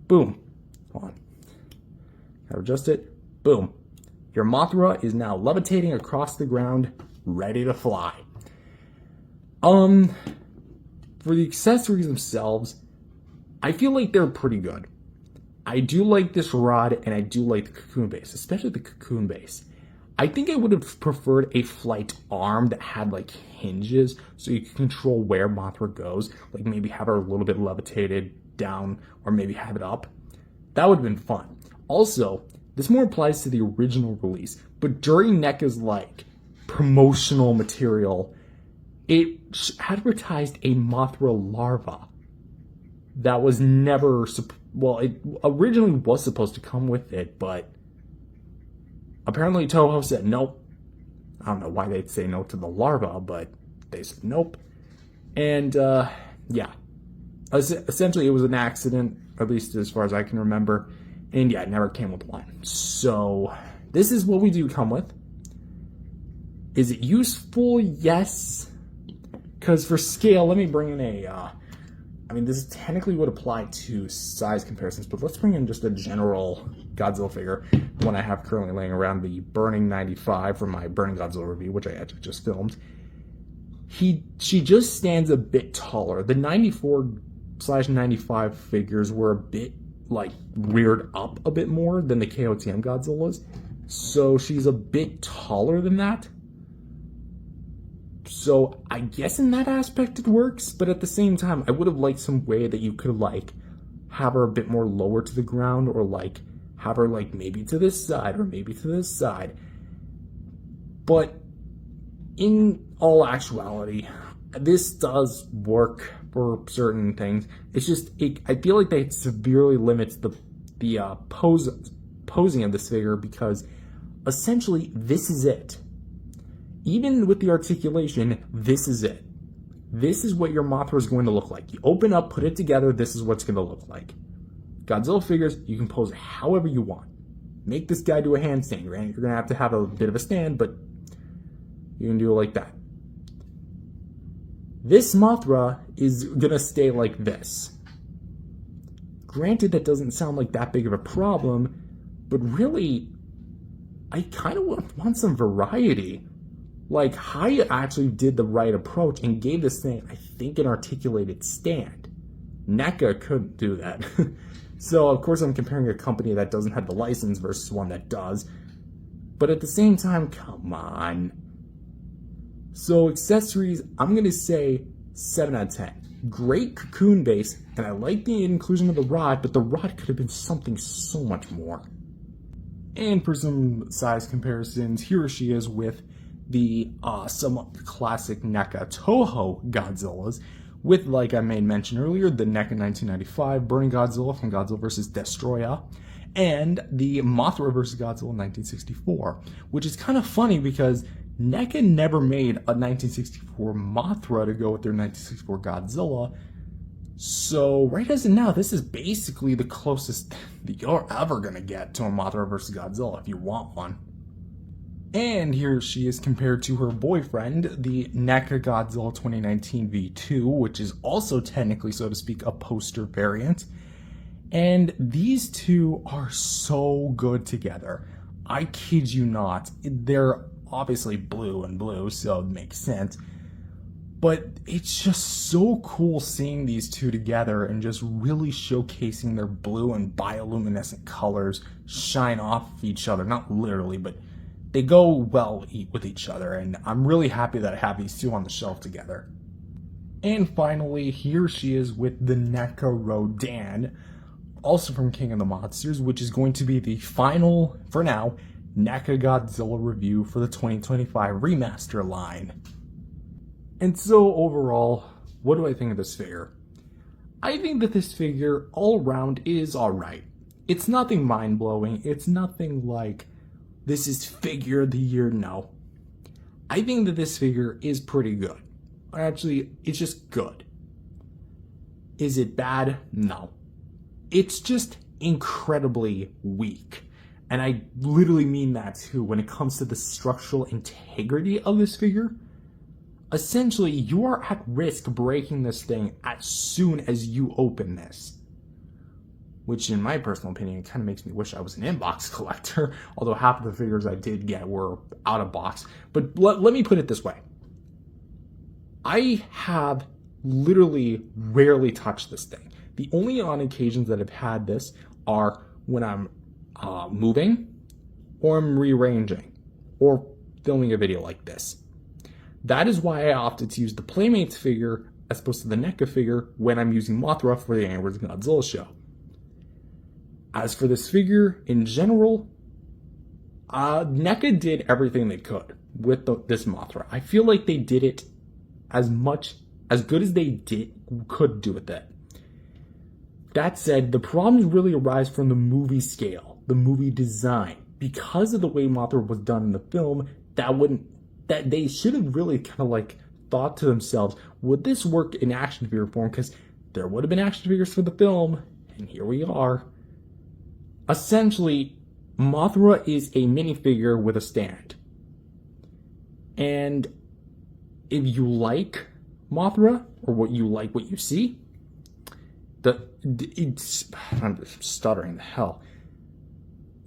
boom. Hold on. Gotta adjust it. Boom. Your Mothra is now levitating across the ground, ready to fly. For the accessories themselves, I feel like they're pretty good. I do like this rod, and I do like the cocoon base, especially the cocoon base. I think I would have preferred a flight arm that had like hinges so you could control where Mothra goes, like maybe have her a little bit levitated down or maybe have it up. That would have been fun. Also, this more applies to the original release, but during NECA's like promotional material, it advertised a Mothra larva that was never, well, it originally was supposed to come with it, but apparently Toho said nope. I don't know why they'd say no to the larva, but they said nope. And yeah, essentially it was an accident, at least as far as I can remember. And yeah, it never came with one. So this is what we do come with. Is it useful? Yes. Because for scale, let me bring in I mean, this technically would apply to size comparisons, but let's bring in just a general Godzilla figure. The one I have currently laying around, the Burning 95 from my Burning Godzilla review, which I actually just filmed. She just stands a bit taller. The 94/95 figures were a bit like reared up a bit more than the KOTM Godzillas. So she's a bit taller than that. So I guess in that aspect it works, but at the same time, I would have liked some way that you could like have her a bit more lower to the ground, or like have her like maybe to this side or maybe to this side. But in all actuality, this does work for certain things. It's just, I feel like that severely limits the posing of this figure, because essentially this is it. Even with the articulation, this is it. This is what your Mothra is going to look like. You open up, put it together, this is what's going to look like. Godzilla figures, you can pose however you want. Make this guy do a handstand, right? You're going to have a bit of a stand, but you can do it like that. This Mothra is going to stay like this. Granted, that doesn't sound like that big of a problem, but really, I kind of want some variety. Like, Hyatt actually did the right approach and gave this thing, I think, an articulated stand. NECA couldn't do that. So, of course, I'm comparing a company that doesn't have the license versus one that does. But at the same time, come on. So, accessories, I'm going to say 7 out of 10. Great cocoon base, and I like the inclusion of the rod, but the rod could have been something so much more. And for some size comparisons, here she is with the somewhat classic NECA Toho Godzillas, with, like I made mention earlier, the NECA 1995 Burning Godzilla from Godzilla vs. Destoroyah, and the Mothra vs. Godzilla 1964, which is kind of funny because NECA never made a 1964 Mothra to go with their 1964 Godzilla, So right as of now, this is basically the closest that you're ever gonna get to a Mothra vs. Godzilla if you want one. And here she is compared to her boyfriend, the NECA Godzilla 2019 V2, which is also technically, so to speak, a poster variant. And these two are so good together. I kid you not. They're obviously blue and blue, so it makes sense. But it's just so cool seeing these two together and just really showcasing their blue and bioluminescent colors shine off each other. Not literally, but they go well with each other, and I'm really happy that I have these two on the shelf together. And finally, here she is with the NECA Rodan, also from King of the Monsters, which is going to be the final, for now, NECA Godzilla review for the 2025 remaster line. And so overall, what do I think of this figure? I think that this figure all around is alright. It's nothing mind-blowing, it's nothing like this is figure of the year, no. I think that this figure is pretty good. Actually, it's just good. Is it bad? No. It's just incredibly weak. And I literally mean that too when it comes to the structural integrity of this figure. Essentially, you are at risk breaking this thing as soon as you open this. Which, in my personal opinion, kind of makes me wish I was an inbox collector, although half of the figures I did get were out of box. But let me put it this way. I have literally rarely touched this thing. The only on occasions that I've had this are when I'm moving, or I'm rearranging, or filming a video like this. That is why I opted to use the Playmates figure as opposed to the NECA figure when I'm using Mothra for the Angry Godzilla show. As for this figure in general, NECA did everything they could with this Mothra. I feel like they did it as good as they could do with it. That said, the problems really arise from the movie scale, the movie design. Because of the way Mothra was done in the film, that they should have really kind of like thought to themselves, would this work in action figure form? Because there would have been action figures for the film, and here we are. Essentially, Mothra is a minifigure with a stand. And if you like Mothra, or what you see, I'm stuttering the hell.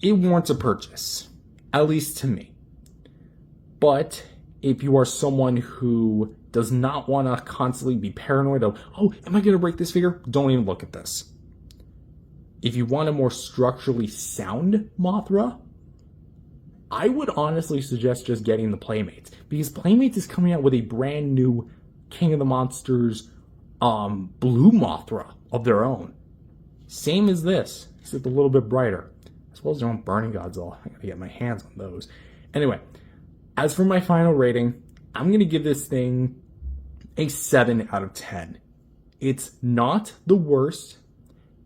It warrants a purchase, at least to me. But if you are someone who does not want to constantly be paranoid of, oh, am I going to break this figure? Don't even look at this. If you want a more structurally sound Mothra, I would honestly suggest just getting the Playmates, because Playmates is coming out with a brand new King of the Monsters blue Mothra of their own. Same as this, except a little bit brighter. As well as their own Burning Godzilla. I gotta get my hands on those. Anyway, as for my final rating, I'm gonna give this thing a 7 out of 10. It's not the worst.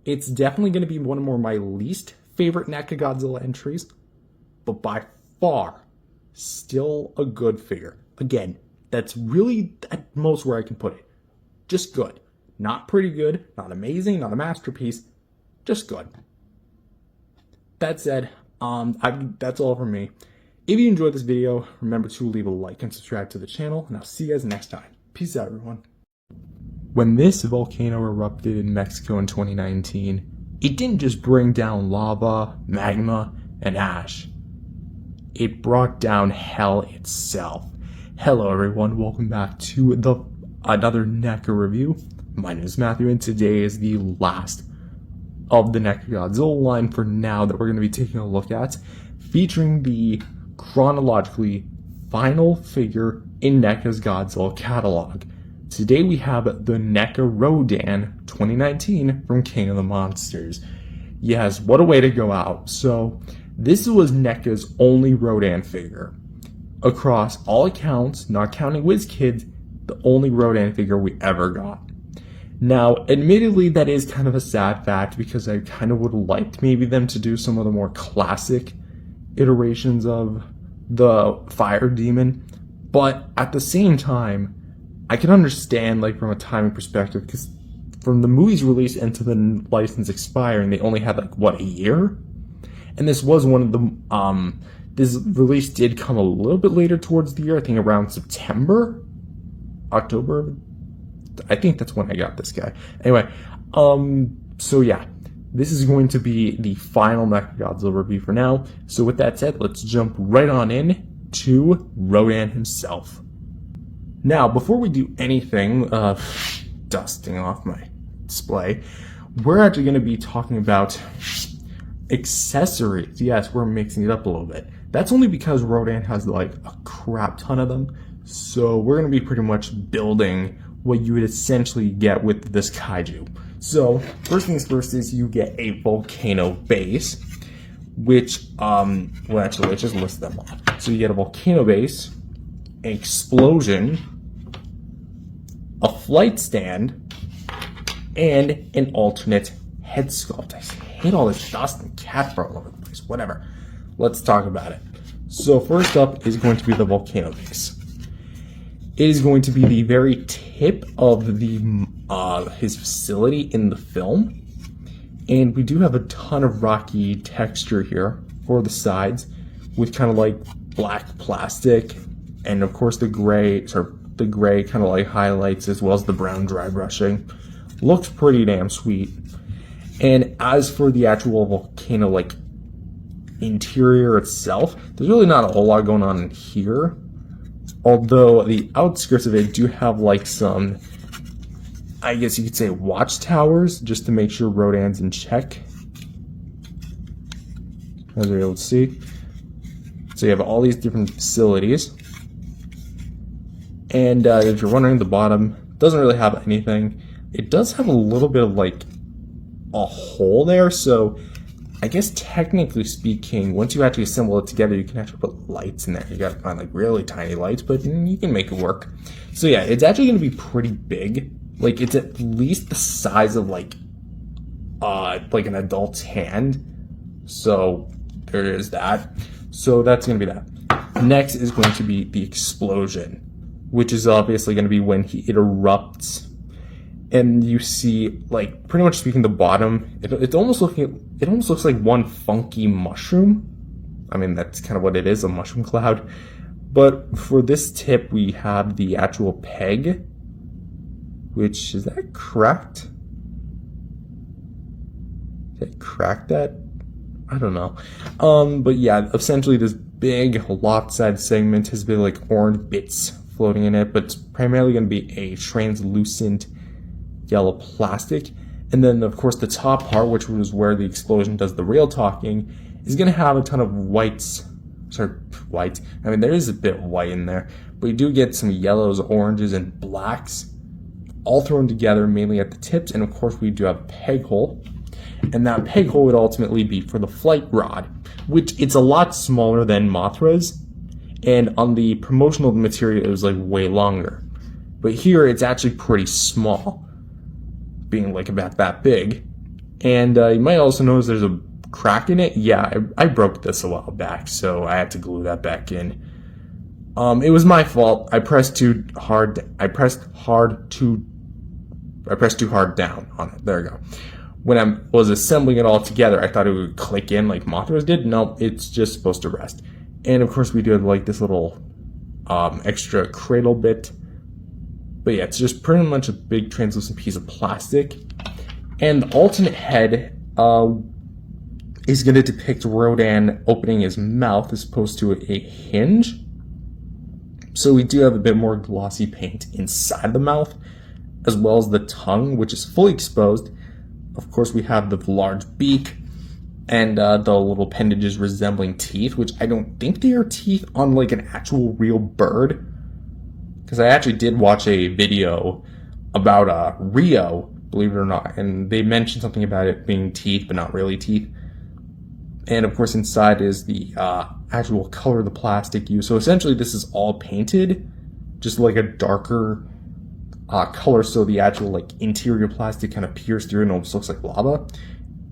It's definitely going to be one of my least favorite NECA Godzilla entries, but by far, still a good figure. Again, that's really at most where I can put it. Just good. Not pretty good, not amazing, not a masterpiece, just good. That said, that's all from me. If you enjoyed this video, remember to leave a like and subscribe to the channel, and I'll see you guys next time. Peace out, everyone. When this volcano erupted in Mexico in 2019, it didn't just bring down lava, magma, and ash. It brought down hell itself. Hello everyone, welcome back to another NECA review. My name is Matthew, and today is the last of the NECA Godzilla line for now that we're going to be taking a look at, featuring the chronologically final figure in NECA's Godzilla catalog. Today we have the NECA Rodan 2019 from King of the Monsters. Yes, what a way to go out. So, this was NECA's only Rodan figure. Across all accounts, not counting WizKids, the only Rodan figure we ever got. Now, admittedly, that is kind of a sad fact because I kind of would have liked maybe them to do some of the more classic iterations of the Fire Demon, but at the same time, I can understand, like, from a timing perspective, because from the movie's release and to the license expiring, they only had like what, a year? And this was one of the this release did come a little bit later towards the year, I think around September, October. I think that's when I got this guy. Anyway, so yeah, this is going to be the final mechagodzilla review for now. So with that said, let's jump right on in to Rodan himself. Now, before we do anything, dusting off my display, we're actually going to be talking about accessories. Yes, we're mixing it up a little bit. That's only because Rodan has like a crap ton of them. So we're going to be pretty much building what you would essentially get with this kaiju. So first things first is you get a volcano base, which, well actually let's just list them off. So you get a volcano base, an explosion, a flight stand, and an alternate head sculpt. I hate all this dust and cat fur all over the place. Whatever. Let's talk about it. So first up is going to be the volcano base. It is going to be the very tip of the his facility in the film, and we do have a ton of rocky texture here for the sides, with kind of like black plastic, and of course the gray kind of like highlights as well as the brown dry brushing. Looks pretty damn sweet. And as for the actual volcano like interior itself, there's really not a whole lot going on in here. Although the outskirts of it do have like some, I guess you could say, watchtowers, just to make sure Rodan's in check. As you're able to see. So you have all these different facilities. And if you're wondering, the bottom doesn't really have anything. It does have a little bit of like a hole there, so I guess technically speaking, once you actually assemble it together, you can actually put lights in there. You gotta find like really tiny lights, but you can make it work. So yeah, it's actually gonna be pretty big. Like it's at least the size of like an adult's hand. So there is that. So that's gonna be that. Next is going to be the explosion, which is obviously gonna be when it erupts. And you see, like, pretty much speaking, the bottom, it almost looks like one funky mushroom. I mean, that's kind of what it is, a mushroom cloud. But for this tip, we have the actual peg, which, is that cracked? Did it crack that? I don't know. But yeah, essentially this big lopsided segment has been like orange bits floating in it, but it's primarily going to be a translucent yellow plastic. And then of course the top part, which was where the explosion does the real talking, is going to have a ton of whites. I mean, there is a bit of white in there, but you do get some yellows, oranges, and blacks all thrown together, mainly at the tips. And of course we do have a peg hole, and that peg hole would ultimately be for the flight rod, which it's a lot smaller than Mothra's, and on the promotional material it was like way longer, but here it's actually pretty small, being like about that big. And you might also notice there's a crack in it. Yeah, I broke this a while back, so I had to glue that back in. It was my fault. I pressed too hard down on it. There we go. When I was assembling it all together, I thought it would click in like Mothra's did. No, it's just supposed to rest. And of course we do have like this little extra cradle bit. But yeah, it's just pretty much a big translucent piece of plastic. And the alternate head is going to depict Rodan opening his mouth as opposed to a hinge. So we do have a bit more glossy paint inside the mouth, as well as the tongue, which is fully exposed. Of course, we have the large beak and the little appendages resembling teeth, which I don't think they are teeth on like an actual real bird. Because I actually did watch a video about Rio, believe it or not, and they mentioned something about it being teeth, but not really teeth. And of course inside is the actual color of the plastic used. So essentially this is all painted, just like a darker color, so the actual like interior plastic kind of peers through and almost looks like lava.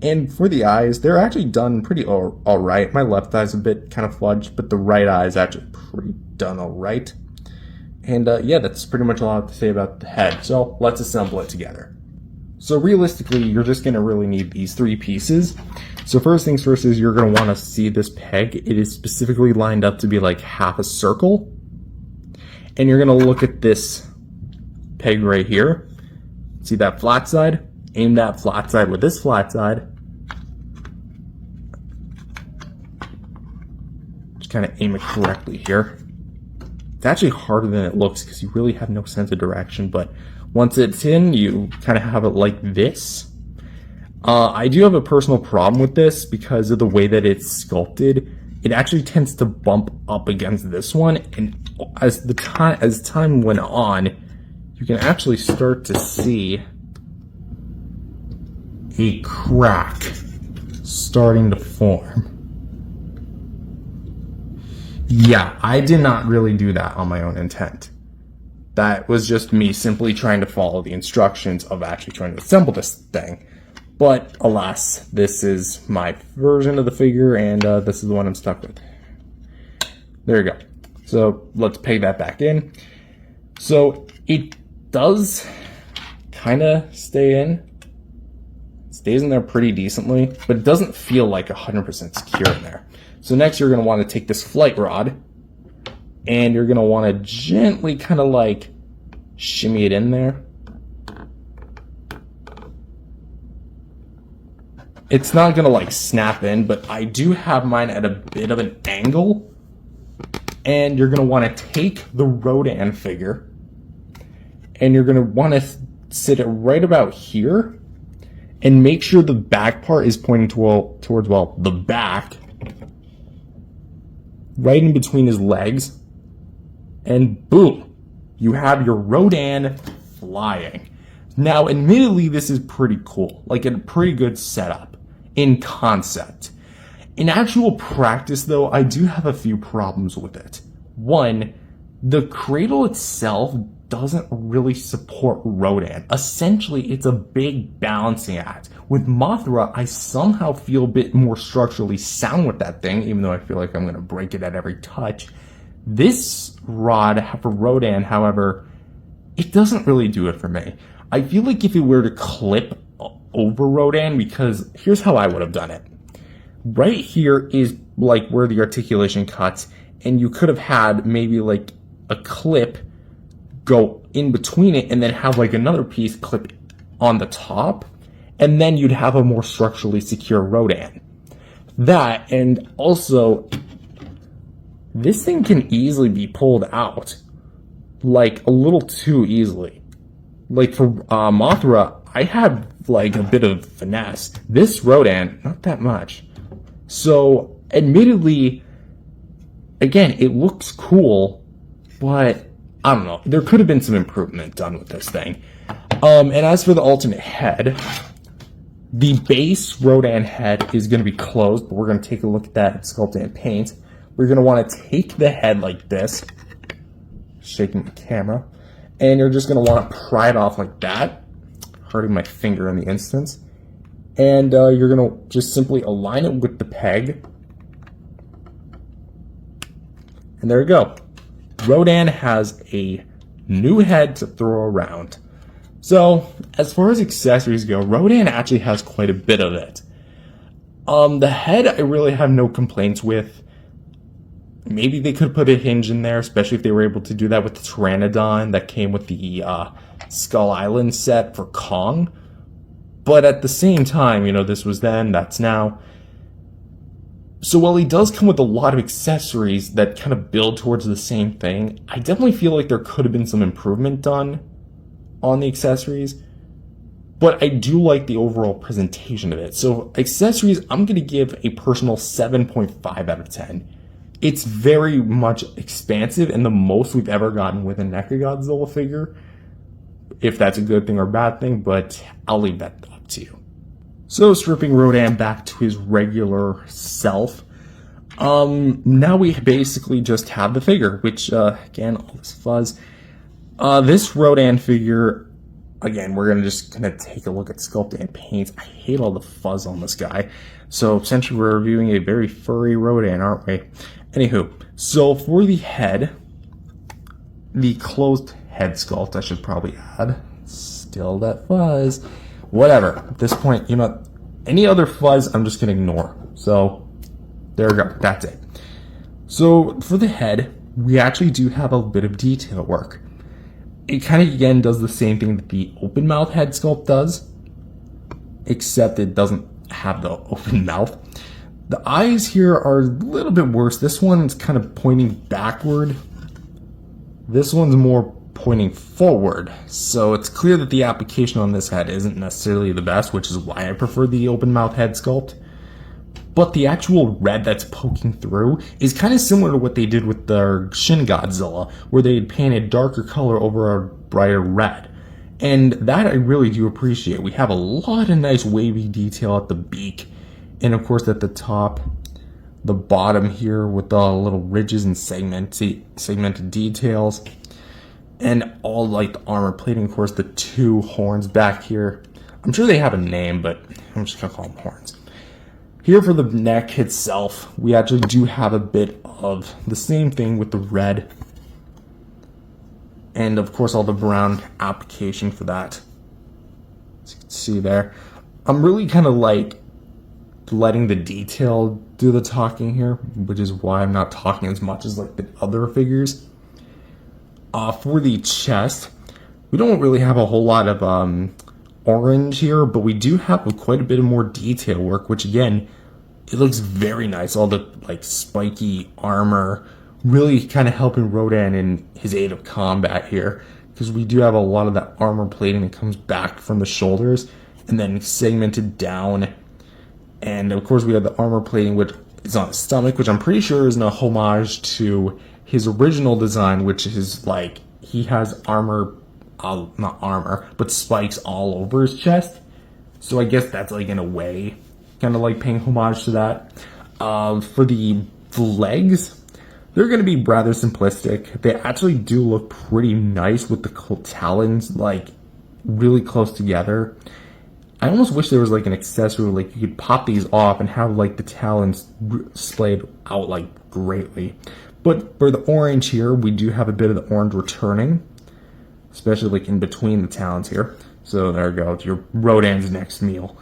And for the eyes, they're actually done pretty alright. My left eye's a bit kind of fudged, but the right eye is actually pretty done alright. And yeah, that's pretty much all I have to say about the head. So let's assemble it together. So realistically, you're just going to really need these 3 pieces. So first things first is you're going to want to see this peg. It is specifically lined up to be like half a circle. And you're going to look at this peg right here. See that flat side? Aim that flat side with this flat side. Just kind of aim it correctly here. It's actually harder than it looks because you really have no sense of direction, but once it's in, you kind of have it like this. I do have a personal problem with this because of the way that it's sculpted. It actually tends to bump up against this one, and as time went on, you can actually start to see a crack starting to form. Yeah, I did not really do that on my own intent. That was just me simply trying to follow the instructions of actually trying to assemble this thing. But alas, this is my version of the figure, and this is the one I'm stuck with. There you go. So let's peg that back in. So it does kind of stay in. It stays in there pretty decently, but it doesn't feel like 100% secure in there. So next you're going to want to take this flight rod, and you're going to want to gently kind of like shimmy it in there. It's not going to like snap in, but I do have mine at a bit of an angle. And you're going to want to take the Rodan figure, and you're going to want to sit it right about here, and make sure the back part is pointing towards the back, right in between his legs, and boom, you have your Rodan flying. Now, admittedly, this is pretty cool, like a pretty good setup in concept. In actual practice, though, I do have a few problems with it. One, the cradle itself doesn't really support Rodan. Essentially, it's a big balancing act. With Mothra, I somehow feel a bit more structurally sound with that thing, even though I feel like I'm going to break it at every touch. This rod for Rodan, however, it doesn't really do it for me. I feel like if it were to clip over Rodan, because here's how I would have done it. Right here is like where the articulation cuts, and you could have had maybe like a clip go in between it and then have like another piece clip on the top, and then you'd have a more structurally secure Rodan. That, and also this thing can easily be pulled out, like a little too easily. Like for Mothra, I have like a bit of finesse. This Rodan, not that much. So, admittedly, again, it looks cool, but I don't know. There could have been some improvement done with this thing. And as for the alternate head, the base Rodan head is going to be closed, but we're going to take a look at that and sculpt it in paint. We're going to want to take the head like this, shaking the camera, and you're just going to want to pry it off like that, hurting my finger in the instance. And you're going to just simply align it with the peg. And there you go. Rodan has a new head to throw around. So, as far as accessories go, Rodan actually has quite a bit of it. The head I really have no complaints with. Maybe they could put a hinge in there, especially if they were able to do that with the Pteranodon that came with the Skull Island set for Kong. But at the same time, you know, this was then, that's now. So while he does come with a lot of accessories that kind of build towards the same thing, I definitely feel like there could have been some improvement done on the accessories. But I do like the overall presentation of it. So accessories, I'm going to give a personal 7.5 out of 10. It's very much expansive and the most we've ever gotten with a NECA Godzilla figure. If that's a good thing or a bad thing, but I'll leave that up to you. So stripping Rodan back to his regular self, now we basically just have the figure, which, again, all this fuzz. This Rodan figure, again, we're just going to take a look at sculpting and paint. I hate all the fuzz on this guy. So essentially we're reviewing a very furry Rodan, aren't we? Anywho, so for the head, the closed head sculpt, I should probably add, still that fuzz. whatever. At this point, you know, any other fuzz, I'm just gonna ignore. So there we go. That's it. So for the head, we actually do have a bit of detail work. It kind of again does the same thing that the open mouth head sculpt does, except it doesn't have the open mouth. The eyes here are a little bit worse. This one's kind of pointing backward. This one's more pointing forward. So it's clear that the application on this head isn't necessarily the best, which is why I prefer the open mouth head sculpt. But the actual red that's poking through is kind of similar to what they did with their Shin Godzilla, where they had painted darker color over a brighter red. And that I really do appreciate. We have a lot of nice wavy detail at the beak, and of course at the top, the bottom here with the little ridges and segmented details, and all like the armor plating. Of course, the two horns back here. I'm sure they have a name, but I'm just gonna call them horns. Here for the neck itself, we actually do have a bit of the same thing with the red. And of course all the brown application for that. As you can see there. I'm really kind of like letting the detail do the talking here, which is why I'm not talking as much as like the other figures. For the chest, we don't really have a whole lot of orange here, but we do have quite a bit of more detail work, which again, it looks very nice. All the like spiky armor really kind of helping Rodan in his aid of combat here, because we do have a lot of that armor plating that comes back from the shoulders and then segmented down. And of course we have the armor plating which is on his stomach, which I'm pretty sure is a homage to his original design, which is like he has armor, not armor, but spikes all over his chest. So I guess that's like in a way kind of like paying homage to that. For the legs, they're going to be rather simplistic. They actually do look pretty nice with the talons like really close together. I almost wish there was like an accessory, like you could pop these off and have like the talons splayed out like greatly. But for the orange here, we do have a bit of the orange returning, especially like in between the talons here. So there we go, it's your Rodan's next meal.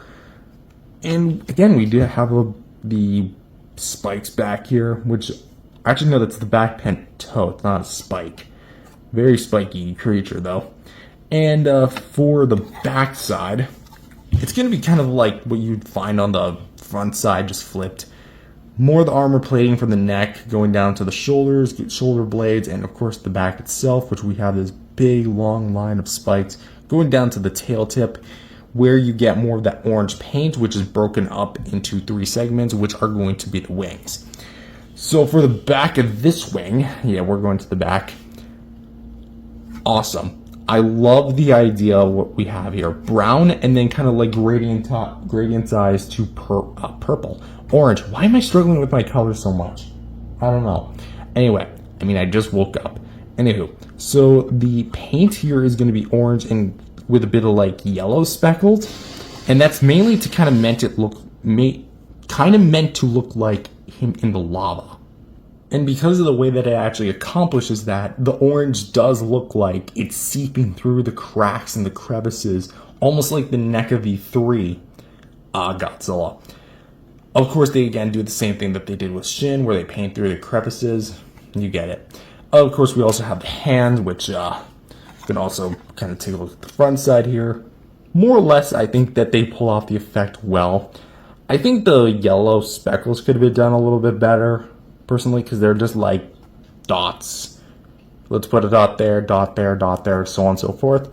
And again, we do have the spikes back here, which actually no, that's the back pent toe. It's not a spike. Very spiky creature though. And for the back side, it's going to be kind of like what you'd find on the front side, just flipped. More of the armor plating from the neck going down to the shoulders, shoulder blades, and of course the back itself, which we have this big long line of spikes going down to the tail tip, where you get more of that orange paint, which is broken up into 3 segments, which are going to be the wings. So for the back of this wing, yeah, we're going to the back. Awesome. I love the idea of what we have here. Brown and then kind of like gradientized to purple. Orange. Why am I struggling with my colors so much? I don't know. Anyway, I mean, I just woke up. Anywho, so the paint here is going to be orange and with a bit of like yellow speckled, and that's mainly to kind of meant to look like him in the lava. And because of the way that it actually accomplishes that, the orange does look like it's seeping through the cracks and the crevices, almost like the NECA V3 Godzilla. Of course, they again do the same thing that they did with Shin, where they paint through the crevices. You get it. Of course, we also have the hands, which you can also kind of take a look at the front side here. More or less, I think that they pull off the effect well. I think the yellow speckles could have been done a little bit better, personally, because they're just like dots. Let's put a dot there, dot there, dot there, so on and so forth.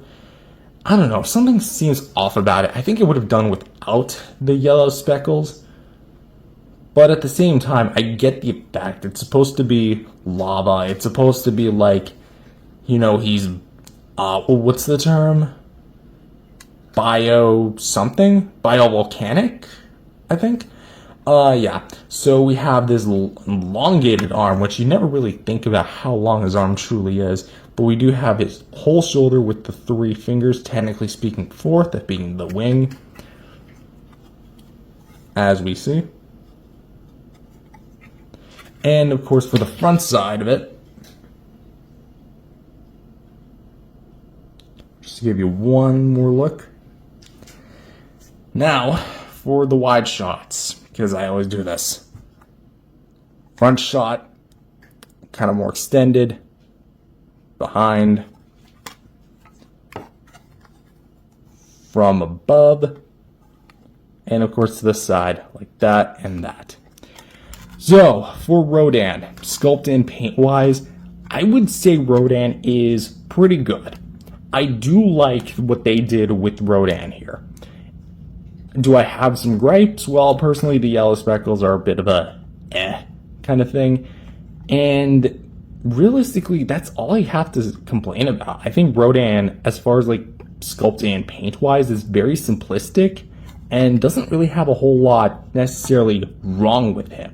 I don't know, something seems off about it. I think it would have done without the yellow speckles. But at the same time, I get the effect. It's supposed to be lava. It's supposed to be like, you know, he's what's the term? Biovolcanic, I think. Yeah. So we have this elongated arm, which you never really think about how long his arm truly is. But we do have his whole shoulder with the 3 fingers, technically speaking 4th, that being the wing, as we see. And of course, for the front side of it, just to give you one more look, Now, for the wide shots, because I always do this. Front shot, kind of more extended. Behind. From above. And of course to the side, like that and that. So, for Rodan, sculpt and paint-wise, I would say Rodan is pretty good. I do like what they did with Rodan here. Do I have some gripes? Well, personally, the yellow speckles are a bit of a kind of thing. And realistically, that's all I have to complain about. I think Rodan, as far as like sculpt and paint-wise, is very simplistic and doesn't really have a whole lot necessarily wrong with him.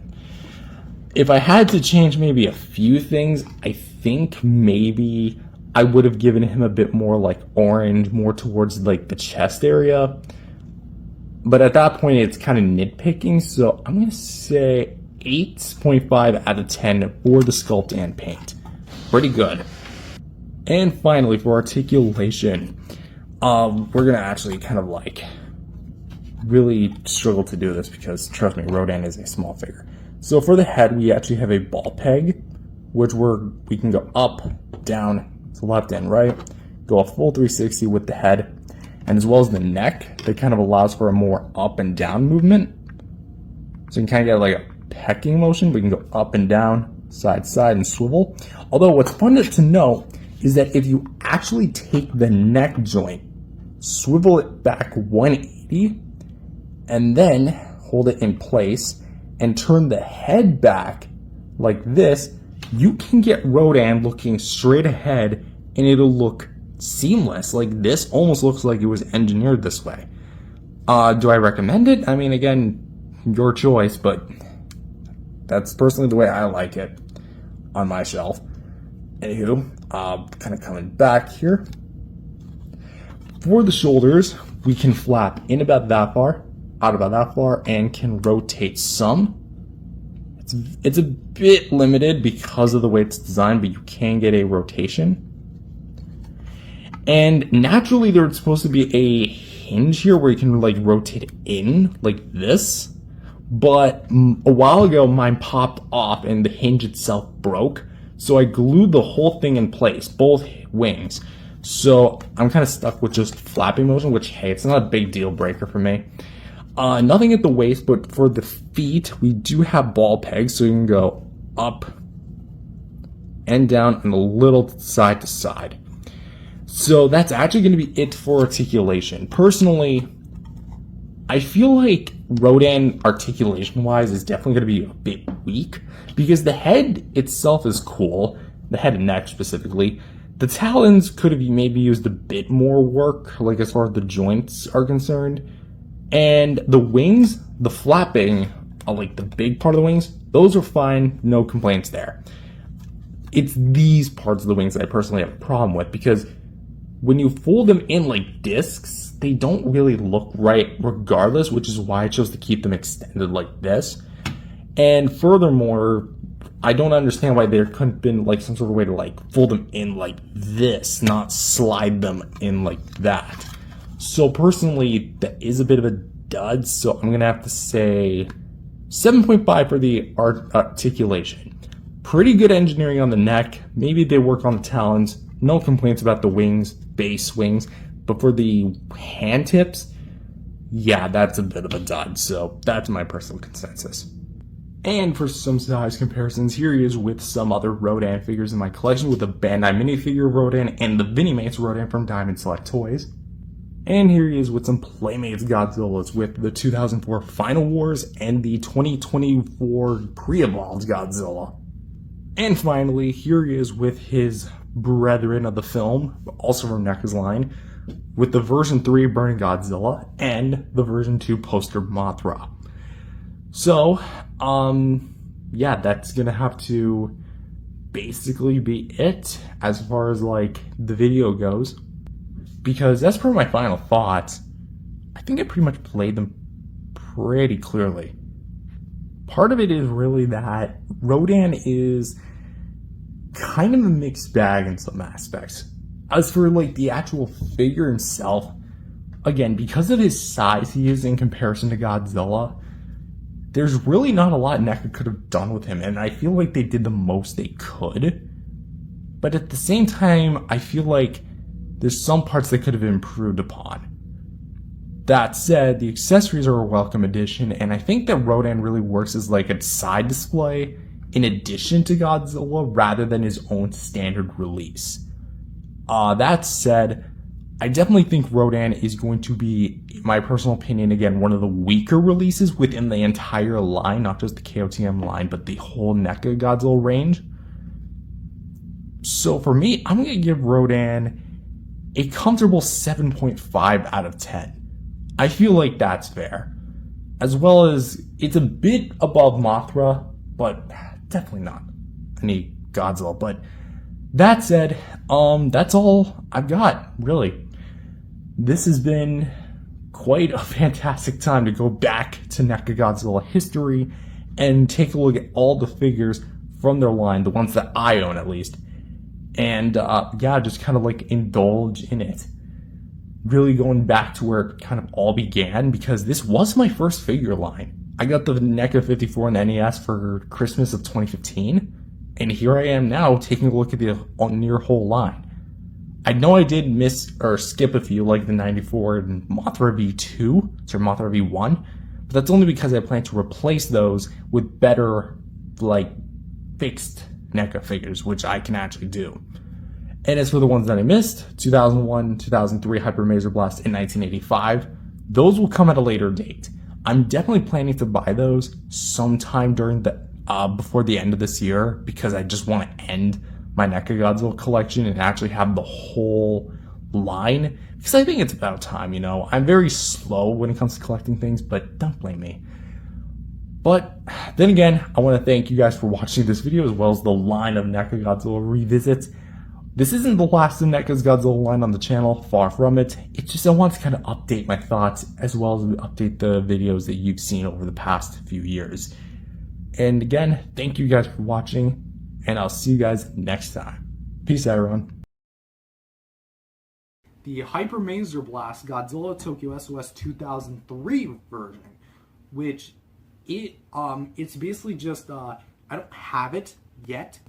If I had to change maybe a few things, I think maybe I would have given him a bit more like orange, more towards like the chest area. But at that point, it's kind of nitpicking, so I'm going to say 8.5 out of 10 for the sculpt and paint. Pretty good. And finally, for articulation, we're going to actually kind of like really struggle to do this because, trust me, Rodan is a small figure. So for the head, we actually have a ball peg, which we can go up, down, to left and right, go a full 360 with the head, and as well as the neck, that kind of allows for a more up and down movement. So you can kind of get like a pecking motion. We can go up and down, side to side, and swivel. Although what's fun to know is that if you actually take the neck joint, swivel it back 180, and then hold it in place, and turn the head back like this, you can get Rodan looking straight ahead and it'll look seamless. Like this almost looks like it was engineered this way. Do I recommend it? I mean, again, your choice, but that's personally the way I like it on my shelf. Anywho, kind of coming back here. For the shoulders, we can flap in about that far, out about that far, and can rotate some. It's a bit limited because of the way it's designed, but you can get a rotation. And naturally there's supposed to be a hinge here where you can like rotate in like this, but a while ago mine popped off and the hinge itself broke, so I glued the whole thing in place, both wings. So I'm kind of stuck with just flapping motion, which, hey, it's not a big deal breaker for me. Nothing at the waist, but for the feet, we do have ball pegs, so you can go up and down and a little side to side. So that's actually going to be it for articulation. Personally, I feel like Rodan articulation-wise is definitely going to be a bit weak because the head itself is cool, the head and neck specifically. The talons could have maybe used a bit more work, like as far as the joints are concerned. And the wings, the flapping, like the big part of the wings, those are fine, no complaints there. It's these parts of the wings that I personally have a problem with because when you fold them in like discs, they don't really look right regardless, which is why I chose to keep them extended like this. And furthermore, I don't understand why there couldn't have been like some sort of way to like fold them in like this, not slide them in like that. So personally, that is a bit of a dud, so I'm going to have to say 7.5 for the articulation. Pretty good engineering on the neck. Maybe they work on the talons. No complaints about the wings, base wings. But for the hand tips, yeah, that's a bit of a dud. So that's my personal consensus. And for some size comparisons, here he is with some other Rodan figures in my collection with the Bandai minifigure Rodan and the Minimates Rodan from Diamond Select Toys. And here he is with some Playmates Godzillas with the 2004 Final Wars and the 2024 pre-evolved Godzilla. And finally, here he is with his brethren of the film, also from NECA's line, with the version 3 Burning Godzilla and the version 2 poster Mothra. So, yeah, that's gonna have to basically be it as far as like the video goes. Because as per my final thoughts, I think I pretty much played them pretty clearly. Part of it is really that Rodan is kind of a mixed bag in some aspects. As for like the actual figure himself, again, because of his size he is in comparison to Godzilla, there's really not a lot NECA could have done with him, and I feel like they did the most they could. But at the same time, I feel like there's some parts that could have improved upon. That said, the accessories are a welcome addition, and I think that Rodan really works as like a side display in addition to Godzilla rather than his own standard release. That said, I definitely think Rodan is going to be, in my personal opinion, again, one of the weaker releases within the entire line, not just the KOTM line, but the whole NECA Godzilla range. So for me, I'm going to give Rodan a comfortable 7.5 out of 10. I feel like that's fair. As well as, it's a bit above Mothra, but definitely not any Godzilla. But that said, that's all I've got, really. This has been quite a fantastic time to go back to NECA Godzilla history and take a look at all the figures from their line, the ones that I own at least, and yeah, just kind of like indulge in it. Really going back to where it kind of all began, because this was my first figure line. I got the NECA 54 and the NES for Christmas of 2015, and here I am now taking a look at the near whole line. I know I did miss or skip a few, like the 94 and Mothra V2, or Mothra V1, but that's only because I plan to replace those with better, like, fixed NECA figures, which I can actually do. And as for the ones that I missed, 2001, 2003 Hyper Maser Blast, and 1985, those will come at a later date. I'm definitely planning to buy those sometime during the before the end of this year, because I just want to end my NECA Godzilla collection and actually have the whole line, because I think it's about time, you know. I'm very slow when it comes to collecting things, but don't blame me. But then again, I want to thank you guys for watching this video, as well as the line of NECA Godzilla revisits. This isn't the last of NECA's Godzilla line on the channel, far from it. It's just I want to kind of update my thoughts, as well as update the videos that you've seen over the past few years. And again, thank you guys for watching, and I'll see you guys next time. Peace out, everyone. The Hyper Maser Blast Godzilla Tokyo SOS 2003 version, which it's basically just I don't have it yet.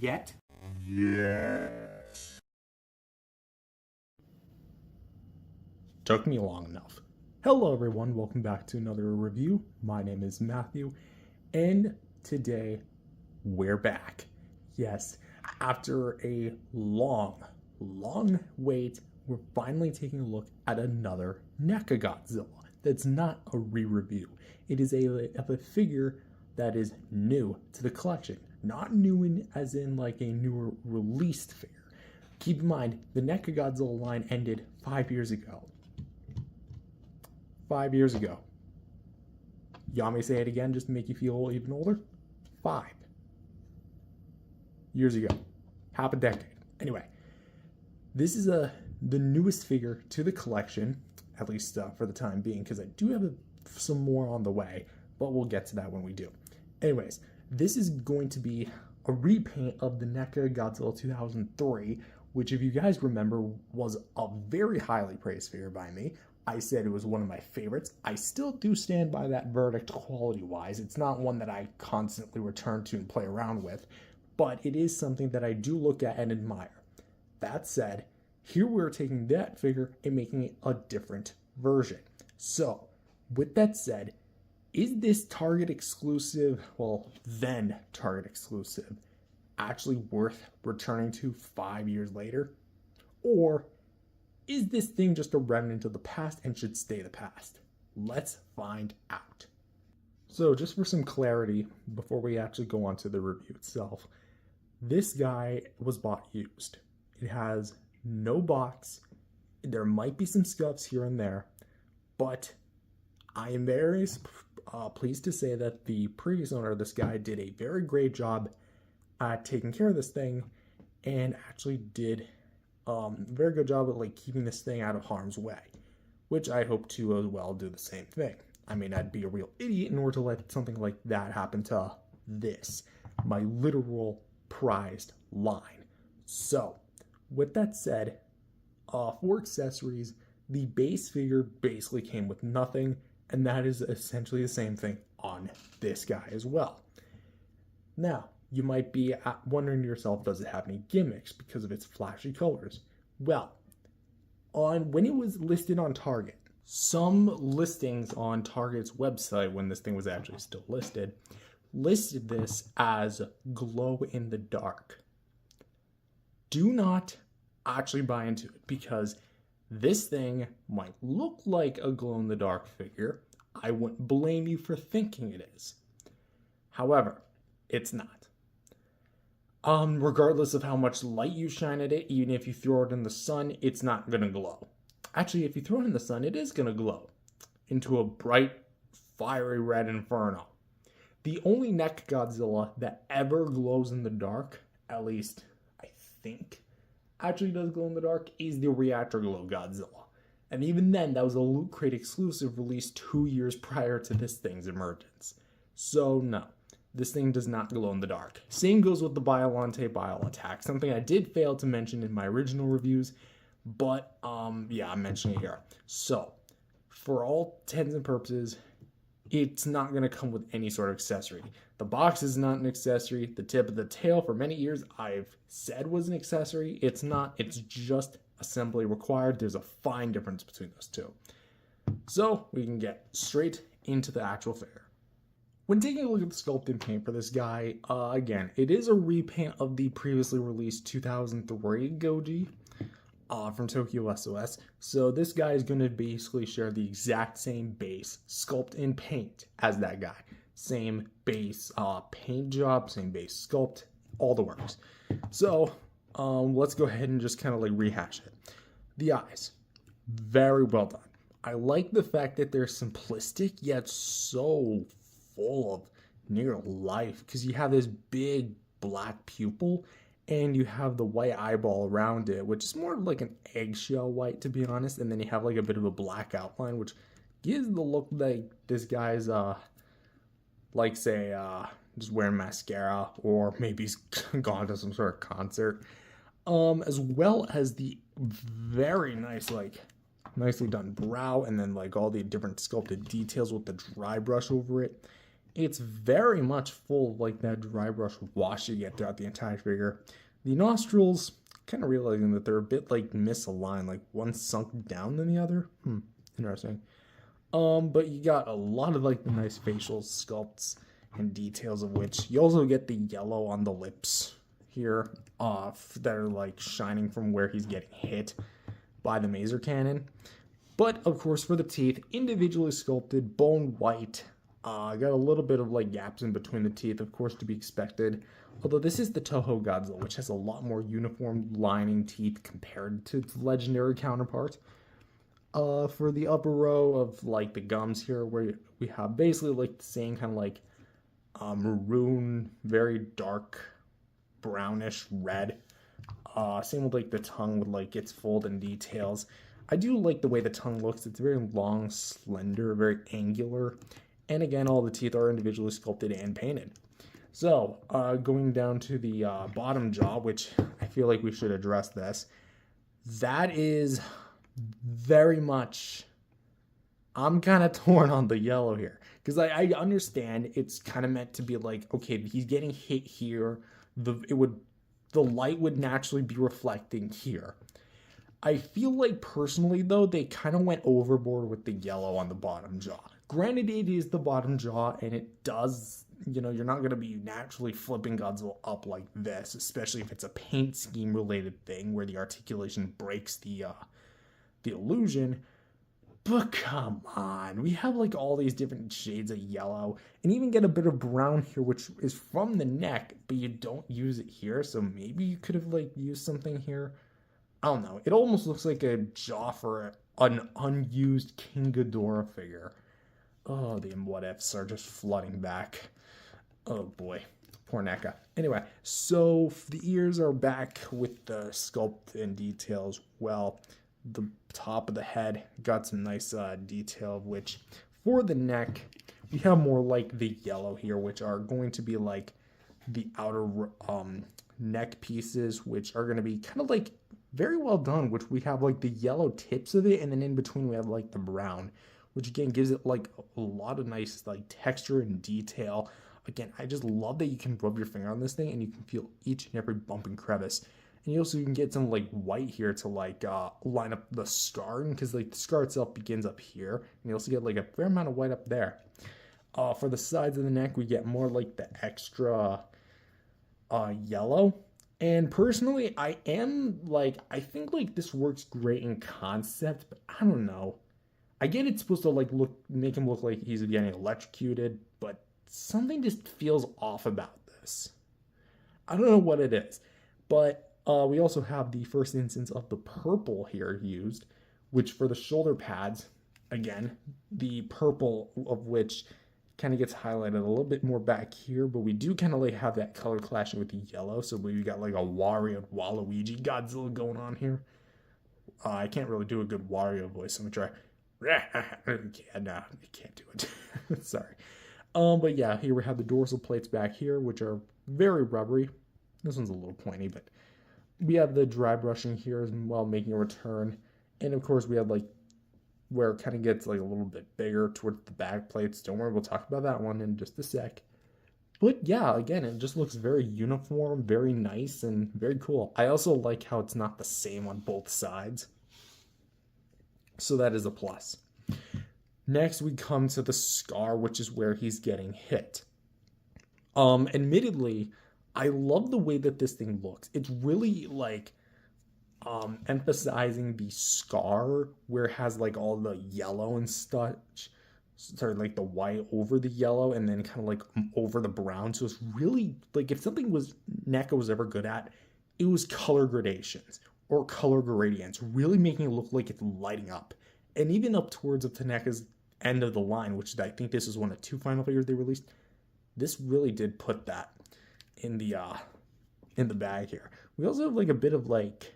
Took me long enough. Hello everyone, welcome back to another review. My name is Matthew, and today we're back. Yes, after a long wait, we're finally taking a look at another NECA Godzilla. That's not a re-review. It is a figure that is new to the collection. Not new as in like a newer released figure. Keep in mind, the NECA Godzilla line ended 5 years ago. 5 years ago. You want me to say it again just to make you feel even older? 5 years ago. Half a decade. Anyway, this is the newest figure to the collection, at least for the time being, because I do have some more on the way, but we'll get to that when we do. Anyways, this is going to be a repaint of the NECA Godzilla 2003, which, if you guys remember, was a very highly praised figure by me. I said it was one of my favorites. I still do stand by that verdict quality-wise. It's not one that I constantly return to and play around with, but it is something that I do look at and admire. That said, here we're taking that figure and making it a different version. So, with that said, is this Target exclusive, well, then Target exclusive, actually worth returning to 5 years later? Or is this thing just a remnant of the past and should stay the past? Let's find out. So just for some clarity, before we actually go on to the review itself, this guy was bought used. It has no box. There might be some scuffs here and there, but I am very pleased to say that the previous owner of this guy did a very great job at taking care of this thing, and actually did a very good job at like keeping this thing out of harm's way, which I hope to as well do the same thing. I mean, I'd be a real idiot in order to let something like that happen to this, my literal prized line. So, with that said, for accessories, the base figure basically came with nothing, and that is essentially the same thing on this guy as well. Now, you might be wondering to yourself, does it have any gimmicks because of its flashy colors? Well, when it was listed on Target, some listings on Target's website, when this thing was actually still listed this as glow in the dark. Do not actually buy into it, because this thing might look like a glow in the dark figure. I wouldn't blame you for thinking it is. However, it's not. Regardless of how much light you shine at it, even if you throw it in the sun, it's not gonna glow. Actually, if you throw it in the sun, it is gonna glow into a bright, fiery red inferno. The only NECA Godzilla that ever glows in the dark, at least I think, actually does glow in the dark, is the Reactor Glow Godzilla. And even then, that was a Loot Crate exclusive released 2 years prior to this thing's emergence. So no, this thing does not glow in the dark. Same goes with the biollante attack, something I did fail to mention in my original reviews, but yeah, I'm mentioning it here. So, for all intents and purposes, it's not going to come with any sort of accessory. The box is not an accessory. The tip of the tail, for many years, I've said was an accessory. It's not. It's just assembly required. There's a fine difference between those two. So, we can get straight into the actual figure. When taking a look at the sculpt and paint for this guy, again, it is a repaint of the previously released 2003 Goji from Tokyo SOS. So this guy is going to basically share the exact same base sculpt and paint as that guy. Same base paint job, same base sculpt, all the works. So let's go ahead and just kind of like rehash it. The eyes, very well done. I like the fact that they're simplistic yet so full of near life, because you have this big black pupil and you have the white eyeball around it, which is more like an eggshell white, to be honest, and then you have like a bit of a black outline, which gives the look like this guy's like say just wearing mascara, or maybe he's gone to some sort of concert, as well as the very nice, like nicely done brow, and then like all the different sculpted details with the dry brush over it. It's very much full of like that dry brush wash you get throughout the entire figure. The nostrils, kind of realizing that they're a bit like misaligned, like one sunk down than the other. Interesting. But you got a lot of like the nice facial sculpts and details, of which you also get the yellow on the lips here, that are like shining from where he's getting hit by the maser cannon. But of course, for the teeth, individually sculpted, bone white. Got a little bit of like gaps in between the teeth, of course, to be expected. Although this is the Toho Godzilla, which has a lot more uniform lining teeth compared to its legendary counterpart. For the upper row of like the gums here, where we have basically like the same kind of like maroon, very dark, brownish red. Same with like the tongue with like its fold and details. I do like the way the tongue looks. It's very long, slender, very angular. And again, all the teeth are individually sculpted and painted. So, going down to the bottom jaw, which I feel like we should address this. That is very much... I'm kind of torn on the yellow here. Because I understand it's kind of meant to be like, okay, he's getting hit here. The light would naturally be reflecting here. I feel like personally, though, they kind of went overboard with the yellow on the bottom jaw. Granted, it is the bottom jaw, and it does, you're not going to be naturally flipping Godzilla up like this, especially if it's a paint scheme related thing where the articulation breaks the illusion. But come on, we have like all these different shades of yellow, and even get a bit of brown here, which is from the neck, but you don't use it here, so maybe you could have like used something here. I don't know. It almost looks like a jaw for an unused King Ghidorah figure. Oh, the what ifs are just flooding back. Oh boy, poor NECA. Anyway, so the ears are back with the sculpt and details. Well, the top of the head got some nice detail, of which for the neck, we have more like the yellow here, which are going to be like the outer neck pieces, which are going to be kind of like very well done, which we have like the yellow tips of it, and then in between we have like the brown, which again gives it like a lot of nice like texture and detail. Again, I just love that you can rub your finger on this thing and you can feel each and every bump and crevice. And you also can get some like white here to like line up the scar, because like the scar itself begins up here, and you also get like a fair amount of white up there. For the sides of the neck, we get more like the extra yellow. And personally, I think like this works great in concept, but I don't know. I get it's supposed to like make him look like he's getting electrocuted, but something just feels off about this. I don't know what it is, but we also have the first instance of the purple here used, which for the shoulder pads, again, the purple of which kind of gets highlighted a little bit more back here, but we do kind of like have that color clashing with the yellow, so we got like a Wario Waluigi Godzilla going on here. I can't really do a good Wario voice. I'm gonna try. Yeah, no, I can't do it. Sorry. But yeah, here we have the dorsal plates back here, which are very rubbery. This one's a little pointy, but we have the dry brushing here as well, making a return. And of course, we have like where it kind of gets like a little bit bigger towards the back plates. Don't worry, we'll talk about that one in just a sec. But yeah, again, it just looks very uniform, very nice, and very cool. I also like how it's not the same on both sides. So that is a plus. Next, we come to the scar, which is where he's getting hit. Admittedly, I love the way that this thing looks. It's really like emphasizing the scar where it has like all the yellow and such. Sorry, like the white over the yellow and then kind of like over the brown. So it's really like if something was NECA was ever good at, it was color gradations or color gradients, really making it look like it's lighting up. And even up towards up to NECA's end of the line, which I think this is one of 2 final figures they released, this really did put that in the bag here. We also have like a bit of like,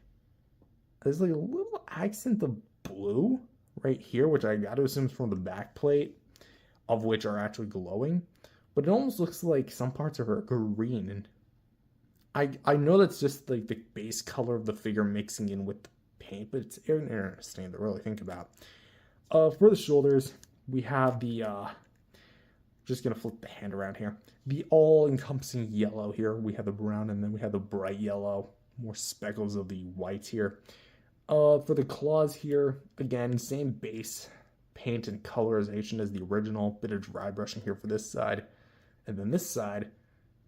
there's like a little accent of blue right here, which I gotta assume is from the back plate, of which are actually glowing, but it almost looks like some parts are green. And I know that's just like the base color of the figure mixing in with the paint, but it's interesting to really think about. For the shoulders, we have the just gonna flip the hand around here, the all-encompassing yellow here. We have the brown, and then we have the bright yellow, more speckles of the white here. For the claws here, again, same base paint and colorization as the original. Bit of dry brushing here for this side. And then this side,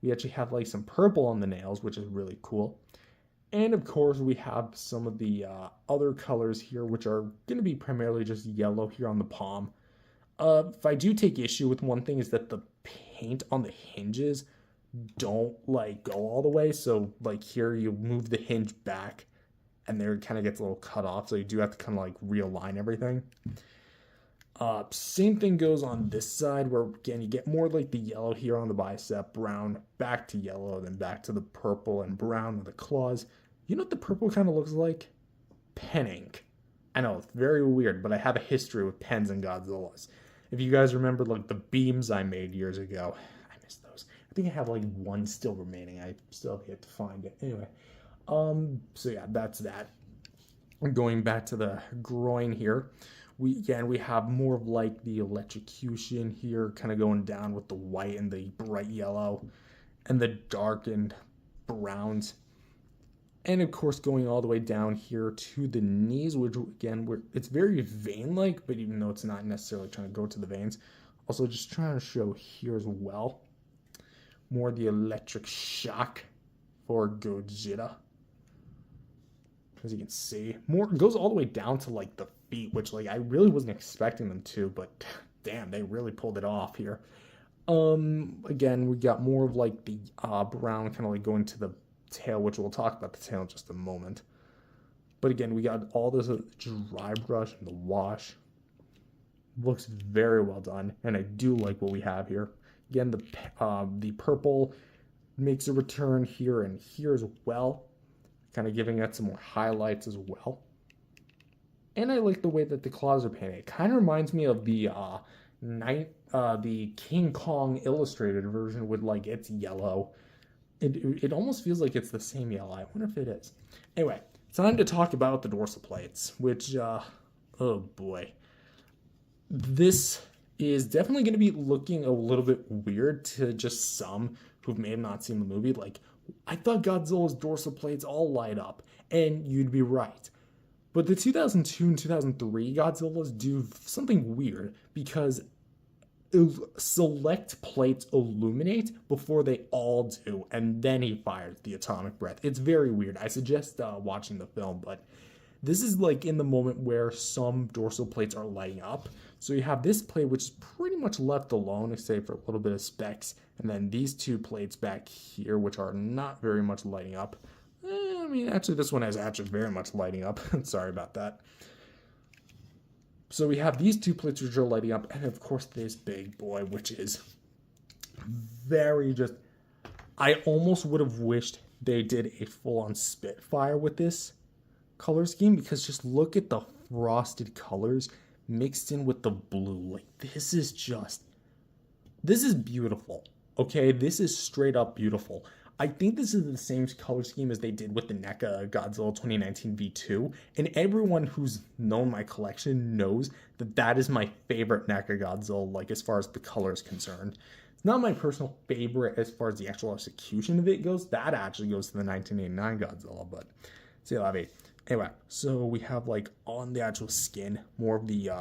we actually have like some purple on the nails, which is really cool. And of course, we have some of the other colors here, which are going to be primarily just yellow here on the palm. If I do take issue with one thing, is that the paint on the hinges don't like go all the way. So like here, you move the hinge back and there it kind of gets a little cut off. So you do have to kind of like realign everything. Same thing goes on this side, where again you get more like the yellow here on the bicep, brown back to yellow, then back to the purple and brown with the claws. You know what the purple kind of looks like? Pen ink. I know, it's very weird, but I have a history with pens and Godzillas. If you guys remember like the beams I made years ago, I missed those. I think I have like one still remaining. I still have yet to find it. Anyway, so yeah, that's that. Going back to the groin here, we have more of like the electrocution here, kind of going down with the white and the bright yellow and the darkened browns. And of course, going all the way down here to the knees, which again, it's very vein-like, but even though it's not necessarily trying to go to the veins, also just trying to show here as well, more the electric shock for Gojira. As you can see, more goes all the way down to like the feet, which like I really wasn't expecting them to, but damn, they really pulled it off here. Again, we got more of like the brown kind of like going to the tail, which we'll talk about the tail in just a moment. But again, we got all this dry brush and the wash. Looks very well done, and I do like what we have here. Again, the purple makes a return here and here as well, kind of giving it some more highlights as well. And I like the way that the claws are painted. It kind of reminds me of the King Kong illustrated version with like its yellow. It almost feels like it's the same yellow. I wonder if it is. Anyway, time to talk about the dorsal plates, which, oh boy. This is definitely going to be looking a little bit weird to just some who may have not seen the movie. Like, I thought Godzilla's dorsal plates all light up, and you'd be right. But the 2002 and 2003 Godzillas do something weird because select plates illuminate before they all do, and then he fires the atomic breath. It's very weird. I suggest watching the film, but this is like in the moment where some dorsal plates are lighting up. So you have this plate, which is pretty much left alone, save for a little bit of specks, and then these two plates back here, which are not very much lighting up. I mean, actually, this one is actually very much lighting up. Sorry about that. So we have these two plates which are lighting up, and of course this big boy, which is very just... I almost would have wished they did a full-on Spitfire with this color scheme, because just look at the frosted colors mixed in with the blue. Like, this is beautiful. Okay, this is straight up beautiful. I think this is the same color scheme as they did with the NECA Godzilla 2019 V2, and everyone who's known my collection knows that that is my favorite NECA Godzilla, like, as far as the color is concerned. It's not my personal favorite as far as the actual execution of it goes. That actually goes to the 1989 Godzilla, but c'est la vie. Anyway, so we have, like, on the actual skin, more of the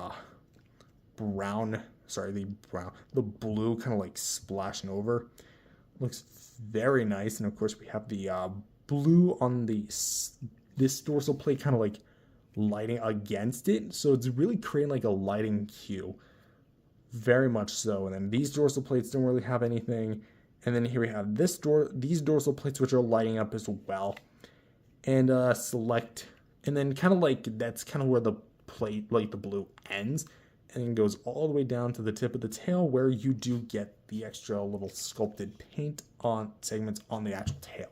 the blue kind of, like, splashing over. Looks very nice, and of course we have the blue on this dorsal plate kind of like lighting against it, so it's really creating like a lighting cue, very much so. And then these dorsal plates don't really have anything, and then here we have these dorsal plates which are lighting up as well, and select, and then kind of like that's kind of where the plate, like the blue, ends, and then goes all the way down to the tip of the tail, where you do get the extra little sculpted paint on segments on the actual tail.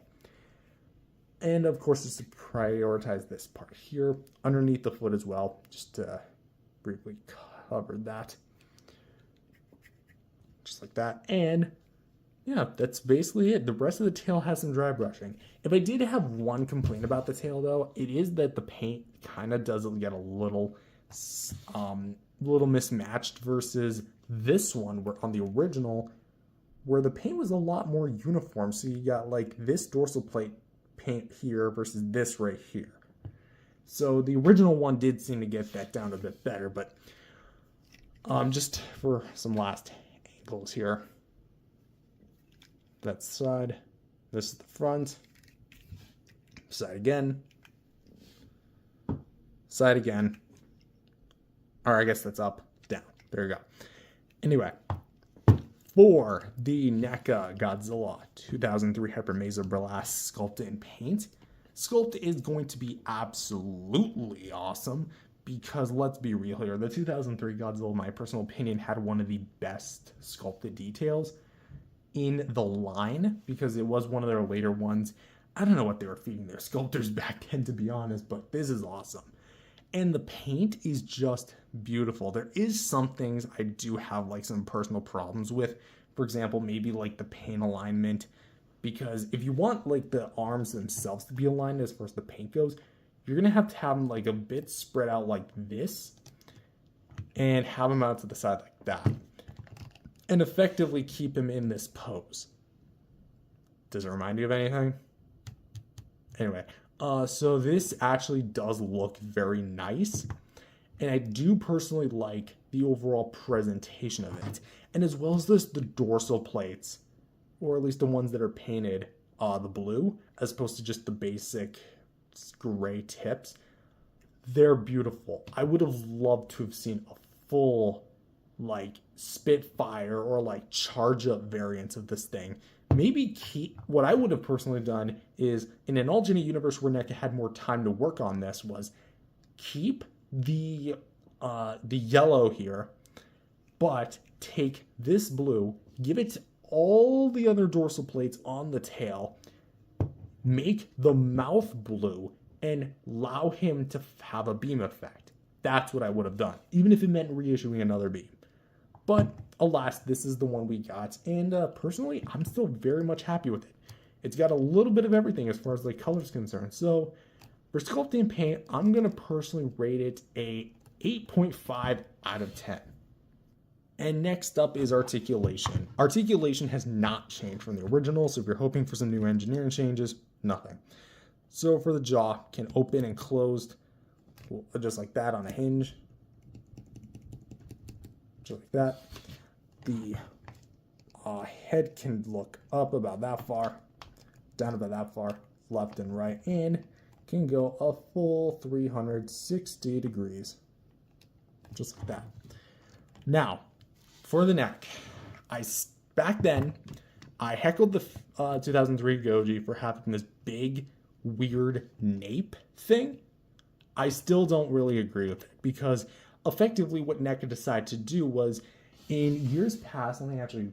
And of course, just to prioritize this part here, underneath the foot as well, just to briefly cover that. Just like that. And yeah, that's basically it. The rest of the tail has some dry brushing. If I did have one complaint about the tail, though, it is that the paint kind of does get a little mismatched versus this one, where on the original, where the paint was a lot more uniform. So you got like this dorsal plate paint here versus this right here. So the original one did seem to get that down a bit better, but just for some last angles here. That's the side, this is the front, side again, side again. Or I guess that's up, down. There you go. Anyway, for the NECA Godzilla 2003 Hypermazer Burlesque Sculpt in Paint, Sculpt is going to be absolutely awesome, because let's be real here, the 2003 Godzilla, in my personal opinion, had one of the best sculpted details in the line, because it was one of their later ones. I don't know what they were feeding their sculptors back then, to be honest, but this is awesome. And the paint is just beautiful. There is some things I do have like some personal problems with. For example, maybe like the paint alignment, because if you want like the arms themselves to be aligned as far as the paint goes, you're going to have them like a bit spread out like this and have them out to the side like that, and effectively keep him in this pose. Does it remind you of anything? Anyway, so this actually does look very nice, and I do personally like the overall presentation of it. And as well as this, the dorsal plates, or at least the ones that are painted the blue, as opposed to just the basic gray tips, they're beautiful. I would have loved to have seen a full like Spitfire or like charge up variants of this thing. Maybe what I would have personally done is, in an alternate universe where NECA had more time to work on this, was keep the yellow here, but take this blue, give it to all the other dorsal plates on the tail, make the mouth blue, and allow him to have a beam effect. That's what I would have done, even if it meant reissuing another beam. But alas, this is the one we got, and personally, I'm still very much happy with it. It's got a little bit of everything as far as the color's concerned, so For sculpting and paint, I'm going to personally rate it a 8.5 out of 10. And next up is articulation. Articulation has not changed from the original, so if you're hoping for some new engineering changes, nothing. So for the jaw, can open and closed just like that on a hinge. Just like that. The head can look up about that far, down about that far, left and right, and can go a full 360 degrees. Just like that. Now, for the neck, back then, I heckled the 2003 Goji for having this big, weird nape thing. I still don't really agree with it, because effectively what NECA decided to do was, in years past, let me actually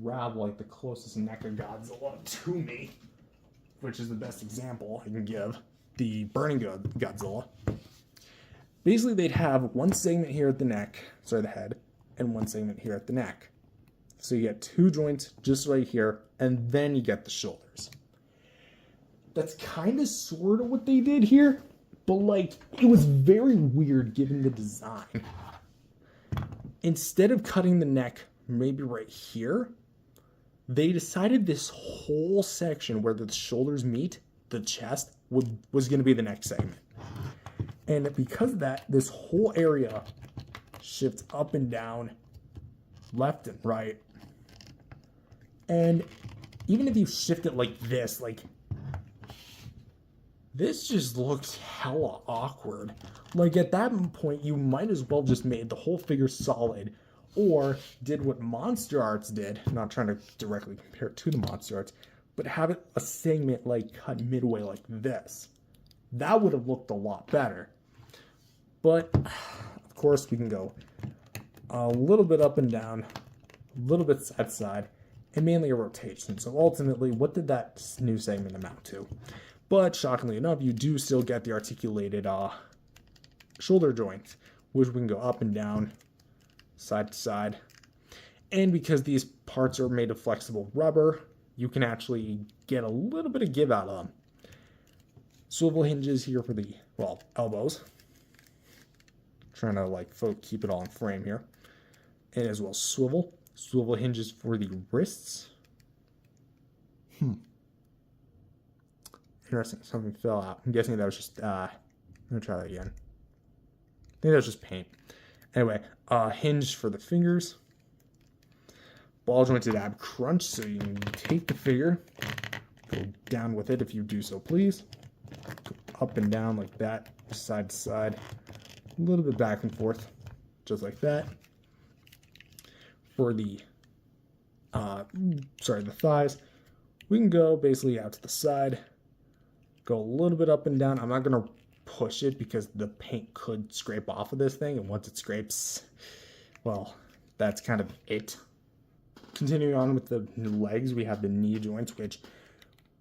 grab like the closest NECA Godzilla to me, which is the best example I can give, the Burning Godzilla. Basically, they'd have one segment here at the the head, and one segment here at the neck. So you get two joints just right here, and then you get the shoulders. That's kind of sort of what they did here, but like, it was very weird given the design. Instead of cutting the neck maybe right here, they decided this whole section where the shoulders meet the chest was going to be the neck segment. And because of that, this whole area shifts up and down, left and right. And even if you shift it like this just looks hella awkward. Like, at that point, you might as well just made the whole figure solid, or did what Monster Arts did, not trying to directly compare it to the Monster Arts, but have it a segment like cut midway like this. That would have looked a lot better. But, of course, we can go a little bit up and down, a little bit side to side, and mainly a rotation. So ultimately, what did that new segment amount to? But shockingly enough, you do still get the articulated shoulder joints, which we can go up and down, side to side. And because these parts are made of flexible rubber, you can actually get a little bit of give out of them. Swivel hinges here for the, elbows. Trying to keep it all in frame here. And as well swivel hinges for the wrists. Interesting, something fell out. I'm guessing that was just let me try that again. I think that was just paint. Anyway, hinge for the fingers. Ball jointed ab crunch, so you can take the figure, go down with it if you do so please. Go up and down like that, side to side. A little bit back and forth, just like that. For the the thighs, we can go basically out to the side, go a little bit up and down. I'm not gonna push it because the paint could scrape off of this thing, and once it scrapes, well, that's kind of it. Continuing on with the legs, we have the knee joints, which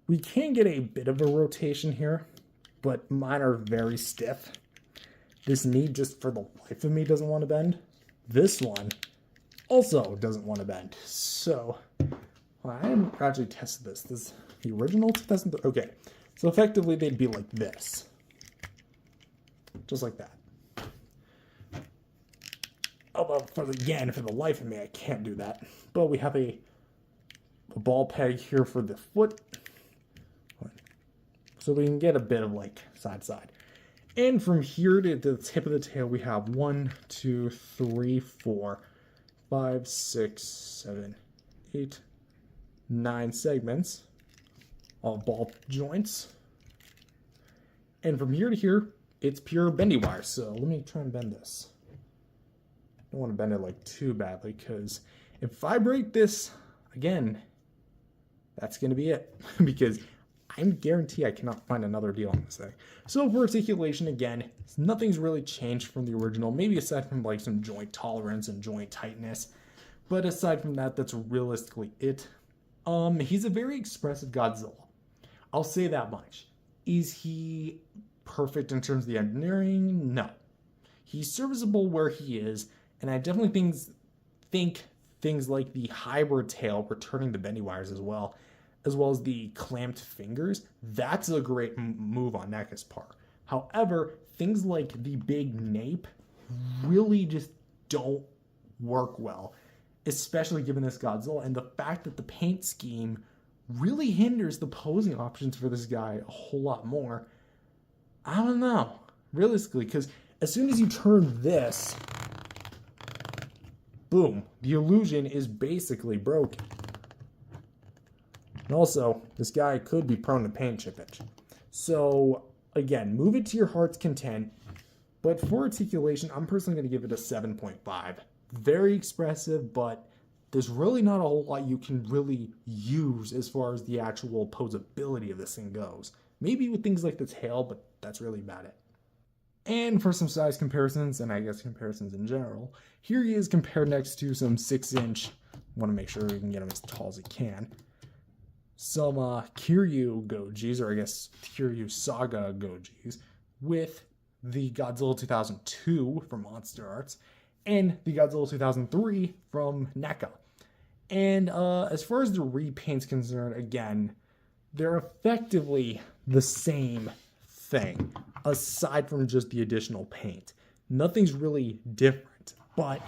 we can get a bit of a rotation here, but mine are very stiff. This knee, just for the life of me, doesn't want to bend. This one also doesn't want to bend. So, I haven't actually tested this. This is the original 2003. Okay, so effectively they'd be like this. Just like that. Although, for the life of me, I can't do that. But we have a ball peg here for the foot. So we can get a bit of side to side. And from here to the tip of the tail, we have 1, 2, 3, 4, 5, 6, 7, 8, 9 segments. All ball joints. And from here to here, it's pure bendy wire. So let me try and bend this. I don't want to bend it too badly, because if I break this again, that's going to be it. Because I guarantee I cannot find another deal on this thing. So for articulation, again, nothing's really changed from the original. Maybe aside from some joint tolerance and joint tightness. But aside from that, that's realistically it. He's a very expressive Godzilla. I'll say that much. Is he perfect in terms of the engineering? No. He's serviceable where he is, and I definitely think things like the hybrid tail returning the bendy wires as well as the clamped fingers, that's a great move on NECA's part. However, things like the big nape really just don't work well, especially given this Godzilla, and the fact that the paint scheme really hinders the posing options for this guy a whole lot more. I don't know, realistically, because as soon as you turn this, boom, the illusion is basically broken. And also, this guy could be prone to paint chippage. So, again, move it to your heart's content. But for articulation, I'm personally going to give it a 7.5. Very expressive, but there's really not a whole lot you can really use as far as the actual posability of this thing goes. Maybe with things like the tail, but that's really about it. And for some size comparisons, and I guess comparisons in general, here he is compared next to some 6-inch, want to make sure we can get him as tall as he can, some Kiryu Gojis, or I guess Kiryu Saga Gojis, with the Godzilla 2002 from Monster Arts, and the Godzilla 2003 from NECA. And as far as the repaint's concerned, again, they're effectively the same thing, aside from just the additional paint. Nothing's really different, but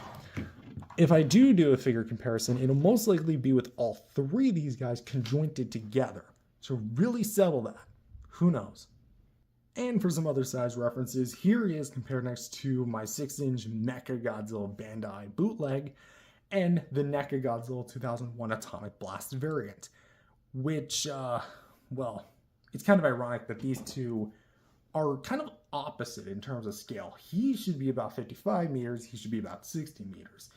if I do a figure comparison, it'll most likely be with all three of these guys conjointed together. So really settle that. Who knows? And for some other size references, here he is compared next to my 6-inch mechagodzilla Bandai bootleg and the NECA Godzilla 2001 Atomic Blast variant, which, well, it's kind of ironic that these two are kind of opposite in terms of scale. He should be about 55 meters, he should be about 60 meters.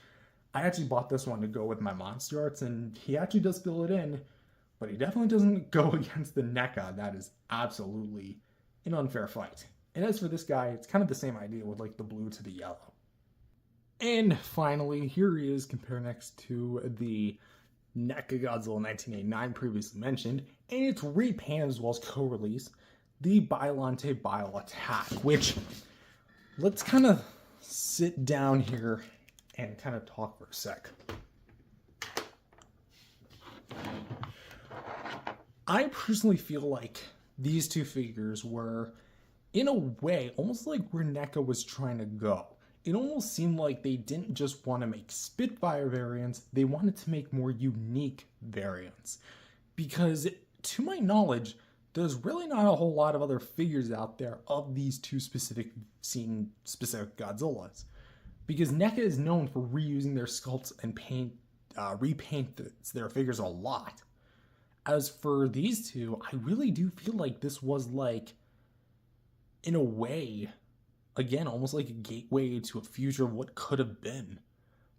I actually bought this one to go with my Monster Arts, and he actually does fill it in, but he definitely doesn't go against the NECA. That is absolutely an unfair fight. And as for this guy, it's kind of the same idea with like the blue to the yellow. And finally, here he is compared next to the NECA Godzilla 1989 previously mentioned, and it's repainted as well as co-release, the Biollante Bio Attack, which, let's kind of sit down here and kind of talk for a sec. I personally feel like these two figures were, in a way, almost like where NECA was trying to go. It almost seemed like they didn't just want to make Spitfire variants, they wanted to make more unique variants. Because, to my knowledge, there's really not a whole lot of other figures out there of these two specific Godzillas. Because NECA is known for reusing their sculpts and repaint their figures a lot. As for these two, I really do feel like this was like, in a way, again, almost like a gateway to a future of what could have been.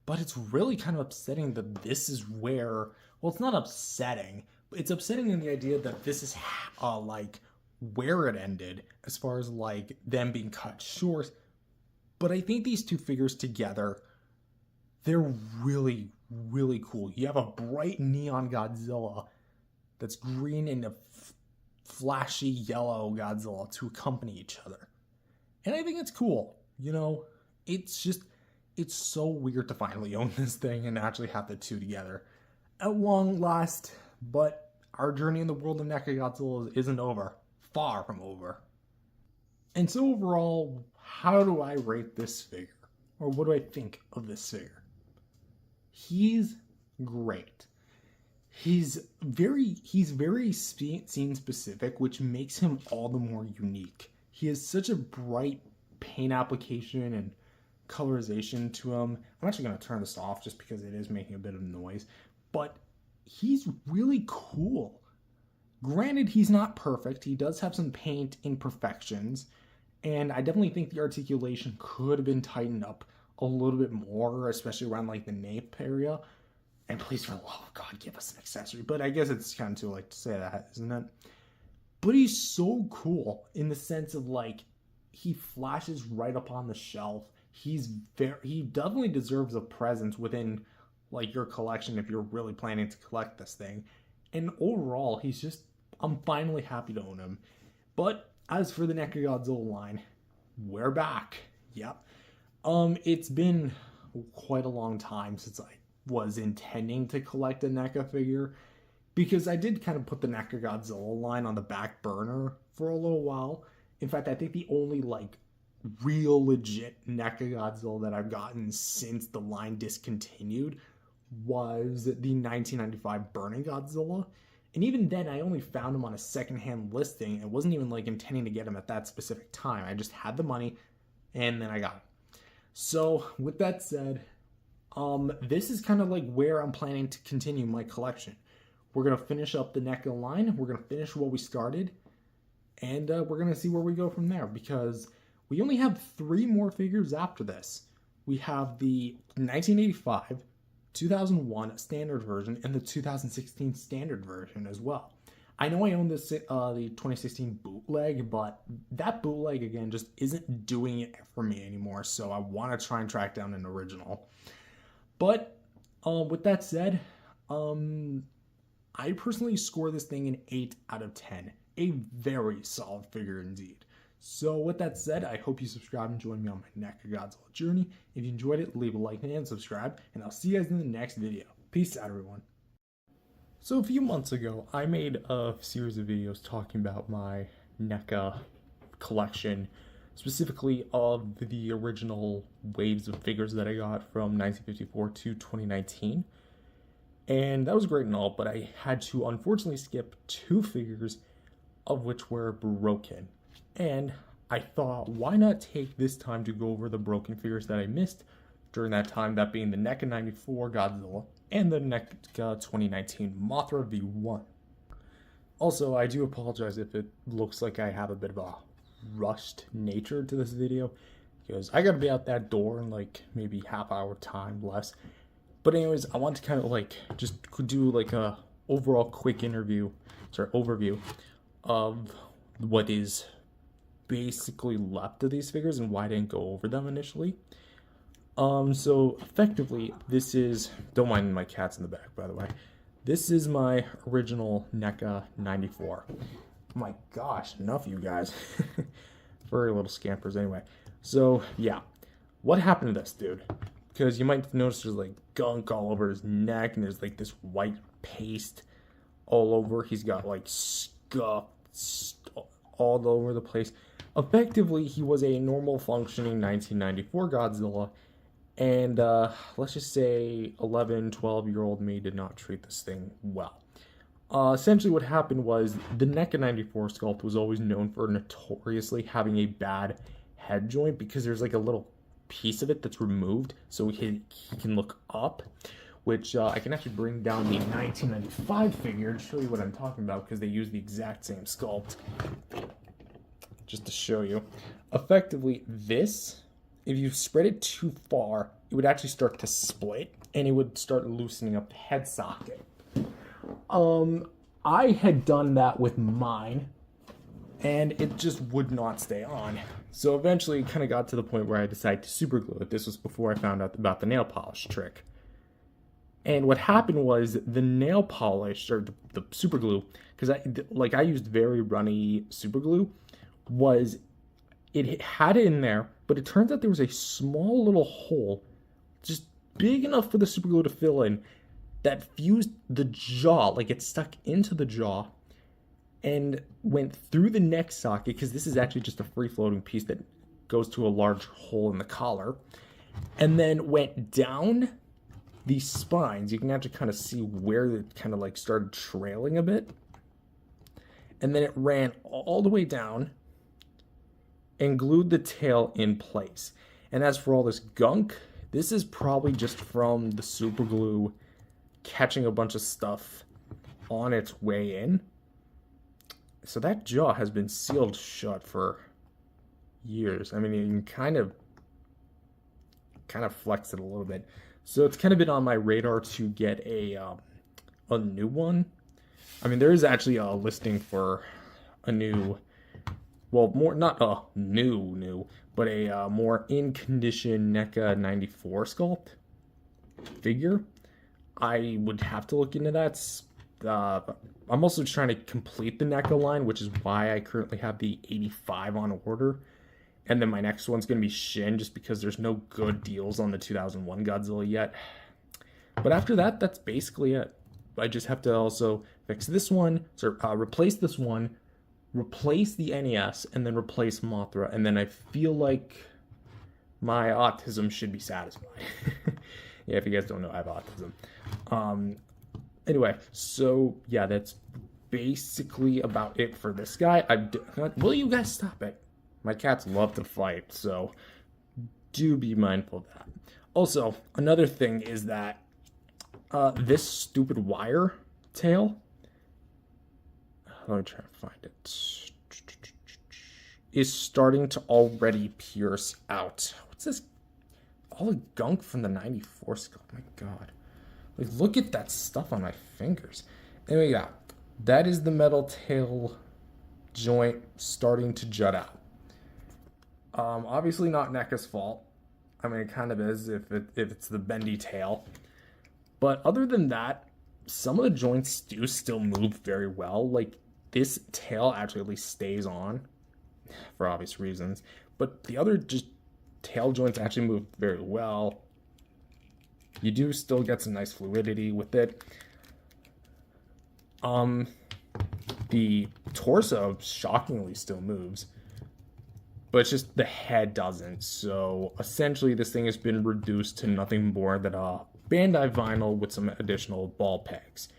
But it's really kind of upsetting that this is where, well, it's not upsetting, but it's upsetting in the idea that this is like where it ended as far as like them being cut short. But I think these two figures together, they're really, really cool. You have a bright neon Godzilla that's green and a flashy yellow Godzilla to accompany each other. And I think it's cool. You know, it's so weird to finally own this thing and actually have the two together at long last. But our journey in the world of NECA Godzilla isn't over. Far from over. And so overall, how do I rate this figure? Or what do I think of this figure? He's great. He's very scene specific, which makes him all the more unique. He has such a bright paint application and colorization to him. I'm actually going to turn this off just because it is making a bit of noise. But he's really cool. Granted, he's not perfect. He does have some paint imperfections. And I definitely think the articulation could have been tightened up a little bit more, especially around like the nape area. And please, for the love of God, give us an accessory. But I guess it's kind of too late to say that, isn't it? But he's so cool in the sense of like, he flashes right up on the shelf. He definitely deserves a presence within like your collection if you're really planning to collect this thing. And overall, I'm finally happy to own him. But as for the NECA Godzilla line, we're back. Yep. It's been quite a long time since I was intending to collect a NECA figure, because I did kind of put the NECA Godzilla line on the back burner for a little while, In fact, I think the only like real legit NECA Godzilla that I've gotten since the line discontinued was the 1995 Burning Godzilla. And even then, I only found him on a secondhand listing. It wasn't even like intending to get him at that specific time. I just had the money and then I got him. So with that said, this is kind of like where I'm planning to continue my collection. We're going to finish up the NECA line. We're going to finish what we started. And we're going to see where we go from there, because we only have 3 more figures after this. We have the 1985, 2001 standard version, and the 2016 standard version as well. I know I own this the 2016 bootleg, but that bootleg, again, just isn't doing it for me anymore, so I want to try and track down an original. But with that said, I personally score this thing an 8 out of 10. A very solid figure indeed. So with that said, I hope you subscribe and join me on my NECA Godzilla journey. If you enjoyed it, leave a like and subscribe, and I'll see you guys in the next video. Peace out, everyone. So a few months ago, I made a series of videos talking about my NECA collection, specifically of the original waves of figures that I got from 1954 to 2019. And that was great and all, but I had to unfortunately skip 2 figures, of which were broken. And I thought, why not take this time to go over the broken figures that I missed during that time, that being the NECA 94 Godzilla and the NECA 2019 Mothra V1. Also, I do apologize if it looks like I have a bit of a rushed nature to this video, because I gotta be out that door in like maybe half-hour time less. But anyways, I want to kind of like just do like a overall quick overview of what is basically left of these figures and why I didn't go over them initially. So effectively, this is, don't mind my cats in the back, by the way. This is my original NECA 94. Oh my gosh, enough of you guys. Very little scampers anyway. So yeah, what happened to this dude? Because you might notice there's like gunk all over his neck, and there's like this white paste all over. He's got like scuff all over the place. Effectively, he was a normal functioning 1994 Godzilla, and let's just say 11, 12-year-old me did not treat this thing well. Essentially what happened was the NECA 94 sculpt was always known for notoriously having a bad head joint, because there's like a little piece of it that's removed so he can look up, which I can actually bring down the 1995 figure to show you what I'm talking about, because they use the exact same sculpt. Just to show you, effectively this, if you spread it too far, it would actually start to split and it would start loosening up the head socket. I had done that with mine and it just would not stay on. So eventually it kind of got to the point where I decided to super glue it. This was before I found out about the nail polish trick. And what happened was the nail polish, or the super glue, because I used very runny super glue, was it had it in there, but it turns out there was a small little hole, just big enough for the super glue to fill in, that fused the jaw, like it stuck into the jaw and went through the neck socket, because this is actually just a free floating piece that goes to a large hole in the collar, and then went down these spines. You can actually kind of see where it kind of like started trailing a bit, and then it ran all the way down and glued the tail in place. And as for all this gunk, this is probably just from the super glue catching a bunch of stuff on its way in. So that jaw has been sealed shut for years. I mean, you can kind of flex it a little bit. So it's kind of been on my radar to get a new one. I mean, there is actually a listing for a new, well, more, not a new, but a more in-condition NECA 94 sculpt figure. I would have to look into that. I'm also trying to complete the NECA line, which is why I currently have the 85 on order. And then my next one's going to be Shin, just because there's no good deals on the 2001 Godzilla yet. But after that, that's basically it. I just have to also fix this one, so replace this one, replace the NES, and then replace Mothra, and then I feel like my autism should be satisfied. Yeah, if you guys don't know, I have autism. Anyway, so yeah, that's basically about it for this guy. Will you guys stop it? My cats love to fight, so do be mindful of that. Also, another thing is that this stupid wire tail, let me try to find it, is starting to already pierce out. What's this? All the gunk from the 94 scope. Oh my god. Like, look at that stuff on my fingers. Anyway, yeah, that is the metal tail joint starting to jut out. Obviously not NECA's fault. I mean, it kind of is if it's the bendy tail. But other than that, some of the joints do still move very well. Like, this tail actually at least stays on for obvious reasons. But the other just tail joints actually move very well. You do still get some nice fluidity with it. The torso shockingly still moves, but it's just the head doesn't. So essentially this thing has been reduced to nothing more than a Bandai vinyl with some additional ball pegs.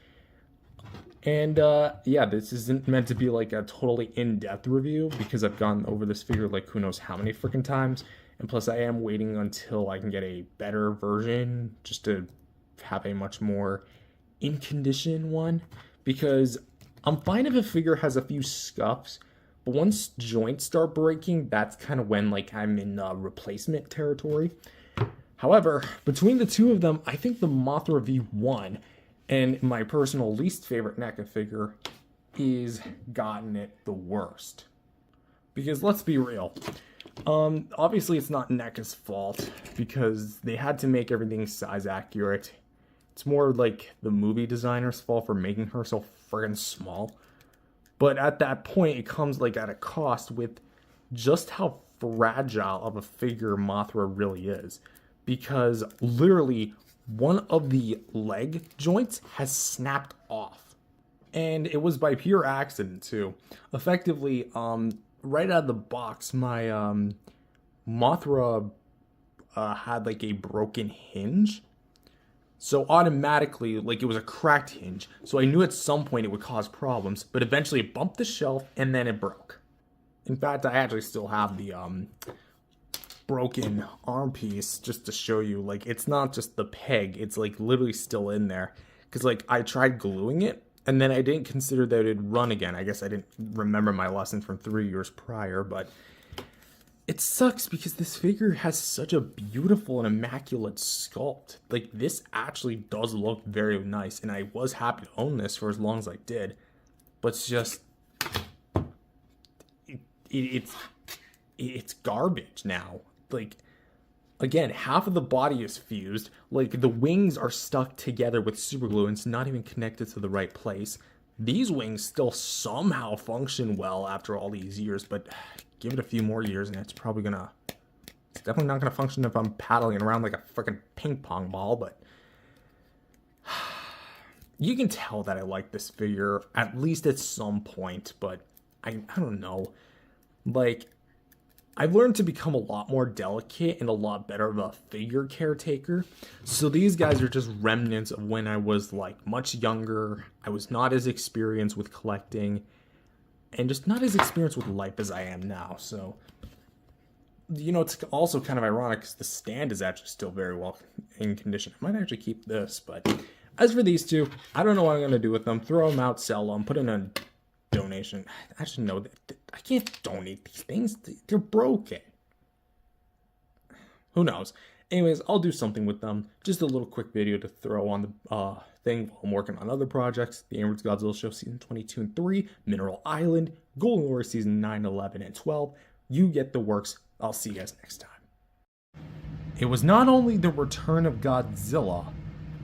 And yeah, this isn't meant to be like a totally in-depth review because I've gone over this figure like who knows how many freaking times. And plus I am waiting until I can get a better version just to have a much more in-condition one. Because I'm fine if a figure has a few scuffs, but once joints start breaking, that's kind of when like I'm in replacement territory. However, between the two of them, I think the Mothra V1 and my personal least favorite NECA figure is gotten it the worst. Because let's be real, obviously it's not NECA's fault because they had to make everything size accurate. It's more like the movie designer's fault for making her so friggin' small. But at that point, it comes like at a cost with just how fragile of a figure Mothra really is. Because literally one of the leg joints has snapped off. And it was by pure accident too. Effectively, right out of the box, my Mothra had like a broken hinge. So automatically, like it was a cracked hinge. So I knew at some point it would cause problems, but eventually it bumped the shelf and then it broke. In fact, I actually still have the broken arm piece just to show you, like it's not just the peg, it's like literally still in there. Cause like I tried gluing it and then I didn't consider that it'd run again. I guess I didn't remember my lesson from 3 years prior, but it sucks because this figure has such a beautiful and immaculate sculpt. Like, this actually does look very nice, and I was happy to own this for as long as I did. But it's just... It's garbage now. Like, again, half of the body is fused. Like, the wings are stuck together with super glue, and it's not even connected to the right place. These wings still somehow function well after all these years, but... give it a few more years and it's definitely not gonna function if I'm paddling around like a freaking ping pong ball, but you can tell that I like this figure at least at some point, but I don't know. Like, I've learned to become a lot more delicate and a lot better of a figure caretaker. So these guys are just remnants of when I was like much younger. I was not as experienced with collecting and just not as experienced with life as I am now. So, you know, it's also kind of ironic because the stand is actually still very well in condition. I might actually keep this, but as for these two, I don't know what I'm going to do with them. Throw them out, sell them, put in a donation. Actually, no, I can't donate these things. They're broken. Who knows? Anyways, I'll do something with them. Just a little quick video to throw on the thing while I'm working on other projects. The NECA Godzilla Show Season 22 and 3, Mineral Island, Golden Glory Season 9, 11, and 12. You get the works. I'll see you guys next time. It was not only the return of Godzilla,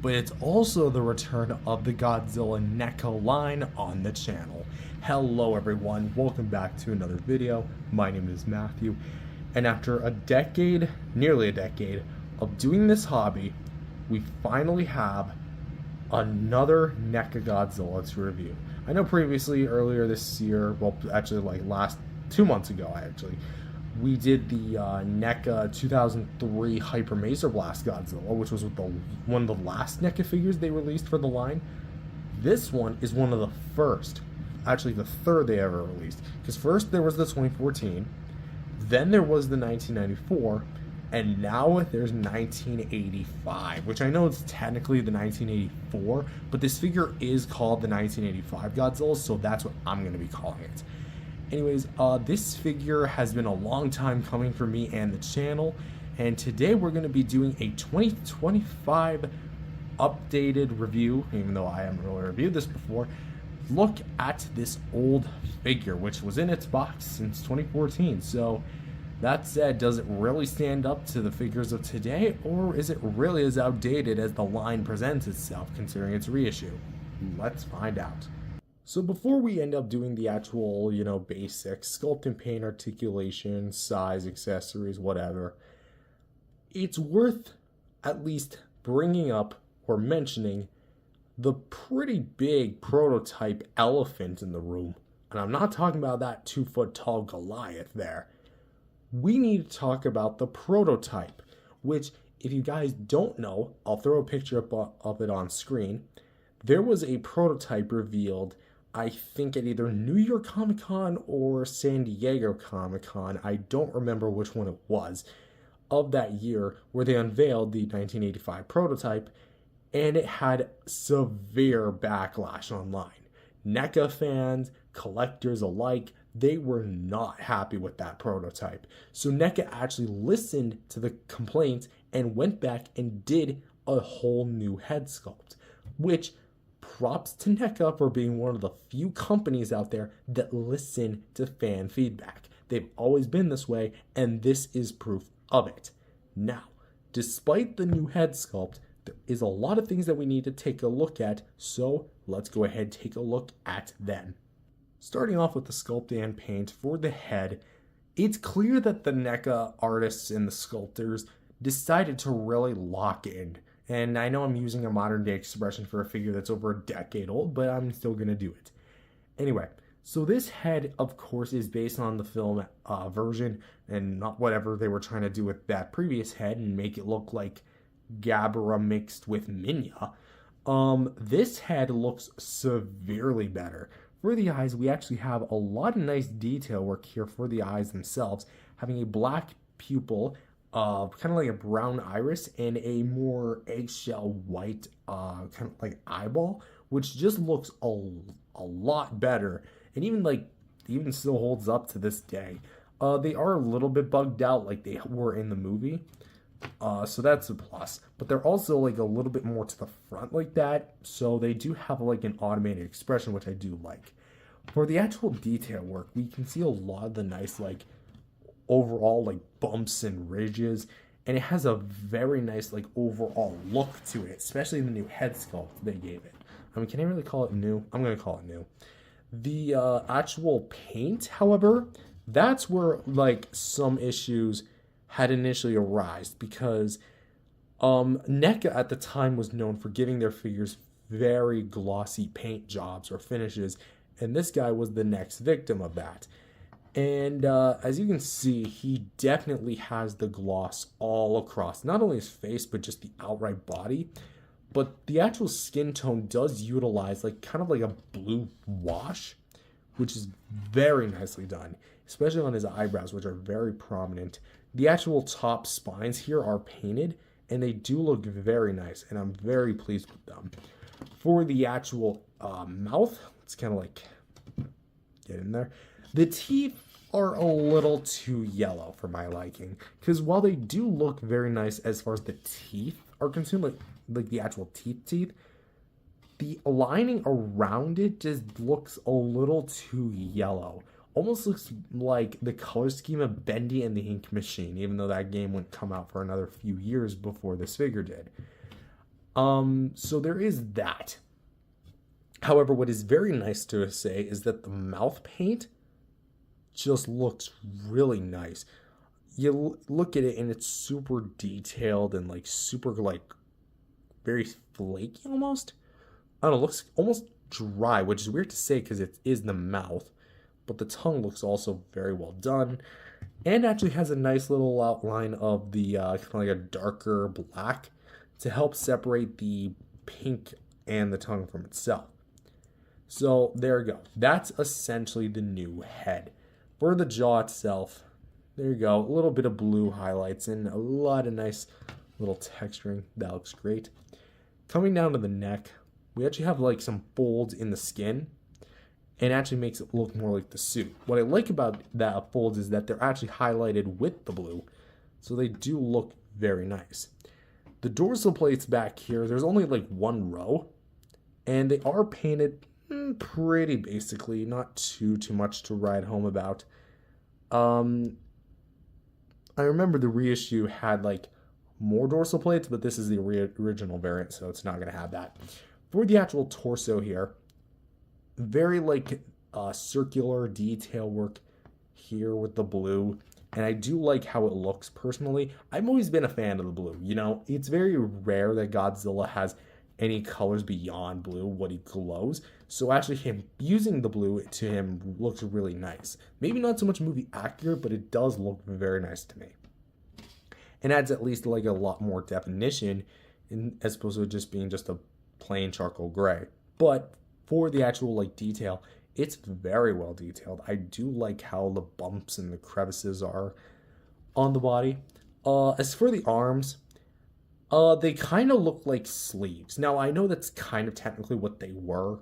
but it's also the return of the Godzilla NECA line on the channel. Hello everyone, welcome back to another video. My name is Matthew, and after a decade, nearly a decade, of doing this hobby, we finally have another NECA Godzilla to review. I know previously, earlier this year, well, actually, like last 2 months ago, actually, we did the NECA 2003 Hyper Maser Blast Godzilla, which was with one of the last NECA figures they released for the line. This one is one of the first, actually the third they ever released. Because first there was the 2014, then there was the 1994, and now there's 1985, which I know it's technically the 1984, but this figure is called the 1985 Godzilla, so that's what I'm going to be calling it. Anyways, this figure has been a long time coming for me and the channel, and today we're going to be doing a 2025 updated review, even though I haven't really reviewed this before. Look at this old figure, which was in its box since 2014. So that said, does it really stand up to the figures of today, or is it really as outdated as the line presents itself considering its reissue? Let's find out. So before we end up doing the actual, basic sculpt and paint, articulation, size, accessories, whatever, it's worth at least bringing up or mentioning the pretty big prototype elephant in the room. And I'm not talking about that 2-foot tall Goliath there. We need to talk about the prototype, which, if you guys don't know, I'll throw a picture up of it on screen. There was a prototype revealed, I think at either New York Comic Con or San Diego Comic Con, I don't remember which one it was, of that year, where they unveiled the 1985 prototype, and it had severe backlash online. NECA fans, collectors alike, they were not happy with that prototype. So NECA actually listened to the complaints and went back and did a whole new head sculpt, which, props to NECA for being one of the few companies out there that listen to fan feedback. They've always been this way, and this is proof of it. Now, despite the new head sculpt, there is a lot of things that we need to take a look at, so let's go ahead and take a look at them. Starting off with the sculpt and paint for the head, it's clear that the NECA artists and the sculptors decided to really lock in. And I know I'm using a modern day expression for a figure that's over a decade old, but I'm still going to do it. Anyway, so this head, of course, is based on the film version and not whatever they were trying to do with that previous head and make it look like Ghidorah mixed with Minya. This head looks severely better. For the eyes, we actually have a lot of nice detail work here for the eyes themselves, having a black pupil, kind of like a brown iris, and a more eggshell white kind of like eyeball, which just looks a lot better, and even still holds up to this day. They are a little bit bugged out like they were in the movie, so that's a plus, but they're also like a little bit more to the front like that, so they do have like an automated expression, which I do like. For the actual detail work, we can see a lot of the nice like overall like bumps and ridges, and it has a very nice like overall look to it, especially the new head sculpt they gave it. I mean, can I really call it new? I'm gonna call it new. The actual paint, however, that's where like some issues had initially arisen, because NECA at the time was known for giving their figures very glossy paint jobs or finishes, and this guy was the next victim of that. And as you can see, he definitely has the gloss all across, not only his face, but just the outright body. But the actual skin tone does utilize like kind of like a blue wash, which is very nicely done, especially on his eyebrows, which are very prominent. The actual top spines here are painted, and they do look very nice, and I'm very pleased with them. For the actual mouth, it's kind of like, get in there. The teeth are a little too yellow for my liking, because while they do look very nice as far as the teeth are concerned, like the actual teeth, the lining around it just looks a little too yellow. Almost looks like the color scheme of Bendy and the Ink Machine, even though that game wouldn't come out for another few years before this figure did. So there is that. However, what is very nice to say is that the mouth paint just looks really nice. You look at it and it's super detailed and like super like very flaky almost. I don't know, looks almost dry, which is weird to say because it is the mouth, but the tongue looks also very well done, and actually has a nice little outline of the kind of like a darker black to help separate the pink and the tongue from itself. So there you go. That's essentially the new head. For the jaw itself, there you go. A little bit of blue highlights and a lot of nice little texturing. That looks great. Coming down to the neck, we actually have like some folds in the skin, and actually makes it look more like the suit. What I like about that folds is that they're actually highlighted with the blue, so they do look very nice. The dorsal plates back here, there's only like one row, and they are painted pretty basically, not too much to write home about. I remember the reissue had like more dorsal plates, but this is the original variant, so it's not going to have that. For the actual torso here, very like circular detail work here with the blue, and I do like how it looks personally. I've always been a fan of the blue. You know, it's very rare that Godzilla has any colors beyond blue, what he glows. So actually him using the blue to him looks really nice. Maybe not so much movie accurate, but it does look very nice to me. And adds at least like a lot more definition as opposed to just being just a plain charcoal gray. But for the actual like detail, it's very well detailed. I do like how the bumps and the crevices are on the body. As for the arms, they kind of look like sleeves. Now, I know that's kind of technically what they were,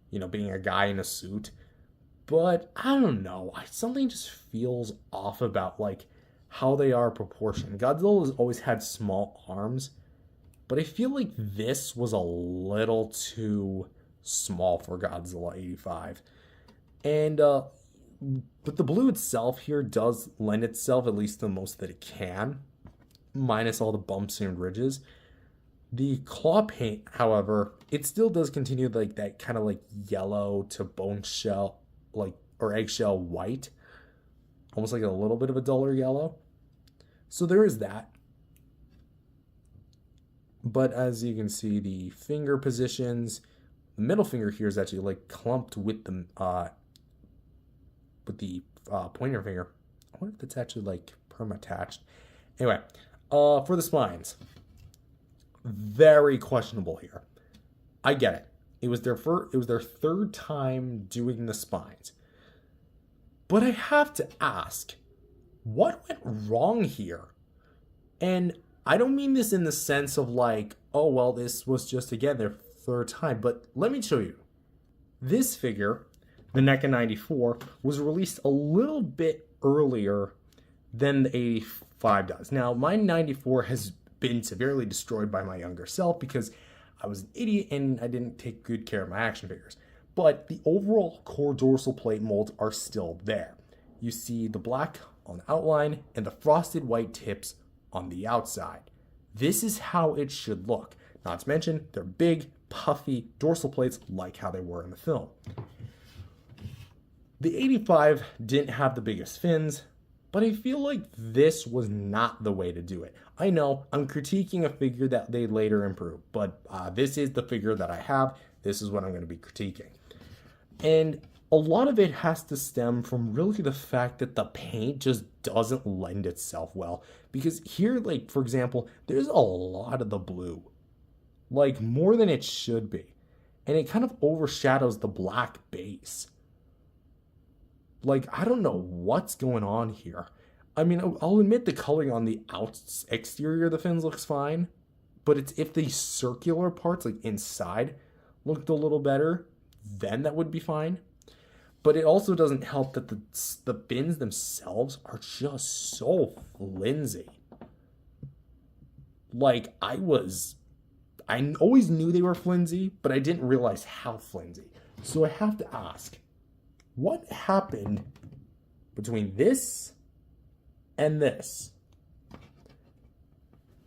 you know, being a guy in a suit. But I don't know. Something just feels off about like how they are proportioned. Godzilla has always had small arms, but I feel like this was a little too small for Godzilla 85. And but the blue itself here does lend itself at least the most that it can, minus all the bumps and ridges. The claw paint, however, it still does continue like that kind of like yellow to bone shell, like, or eggshell white, almost like a little bit of a duller yellow. So there is that. But as you can see, the finger positions, the middle finger here is actually like clumped with the pointer finger. I wonder if that's actually like perma-attached. Anyway, for the spines, very questionable here. I get it. It was their third time doing the spines. But I have to ask, what went wrong here? And I don't mean this in the sense of like, oh, well, this was just, again, their third time. But let me show you. This figure, the NECA 94, was released a little bit earlier than the 85 does. Now, my 94 has been severely destroyed by my younger self because I was an idiot and I didn't take good care of my action figures. But the overall core dorsal plate molds are still there. You see the black on the outline and the frosted white tips on the outside. This is how it should look. Not to mention, they're big, puffy dorsal plates like how they were in the film. The 85 didn't have the biggest fins, but I feel like this was not the way to do it. I know I'm critiquing a figure that they later improved, but this is the figure that I have. This is what I'm going to be critiquing. And a lot of it has to stem from really the fact that the paint just doesn't lend itself well. Because here, like, for example, there's a lot of the blue. Like, more than it should be. And it kind of overshadows the black base. Like, I don't know what's going on here. I mean, I'll admit the coloring on the exterior of the fins looks fine. But it's if the circular parts, like inside, looked a little better, then that would be fine. But it also doesn't help that the fins themselves are just so flimsy. Like, I always knew they were flimsy, but I didn't realize how flimsy. So I have to ask, what happened between this and this?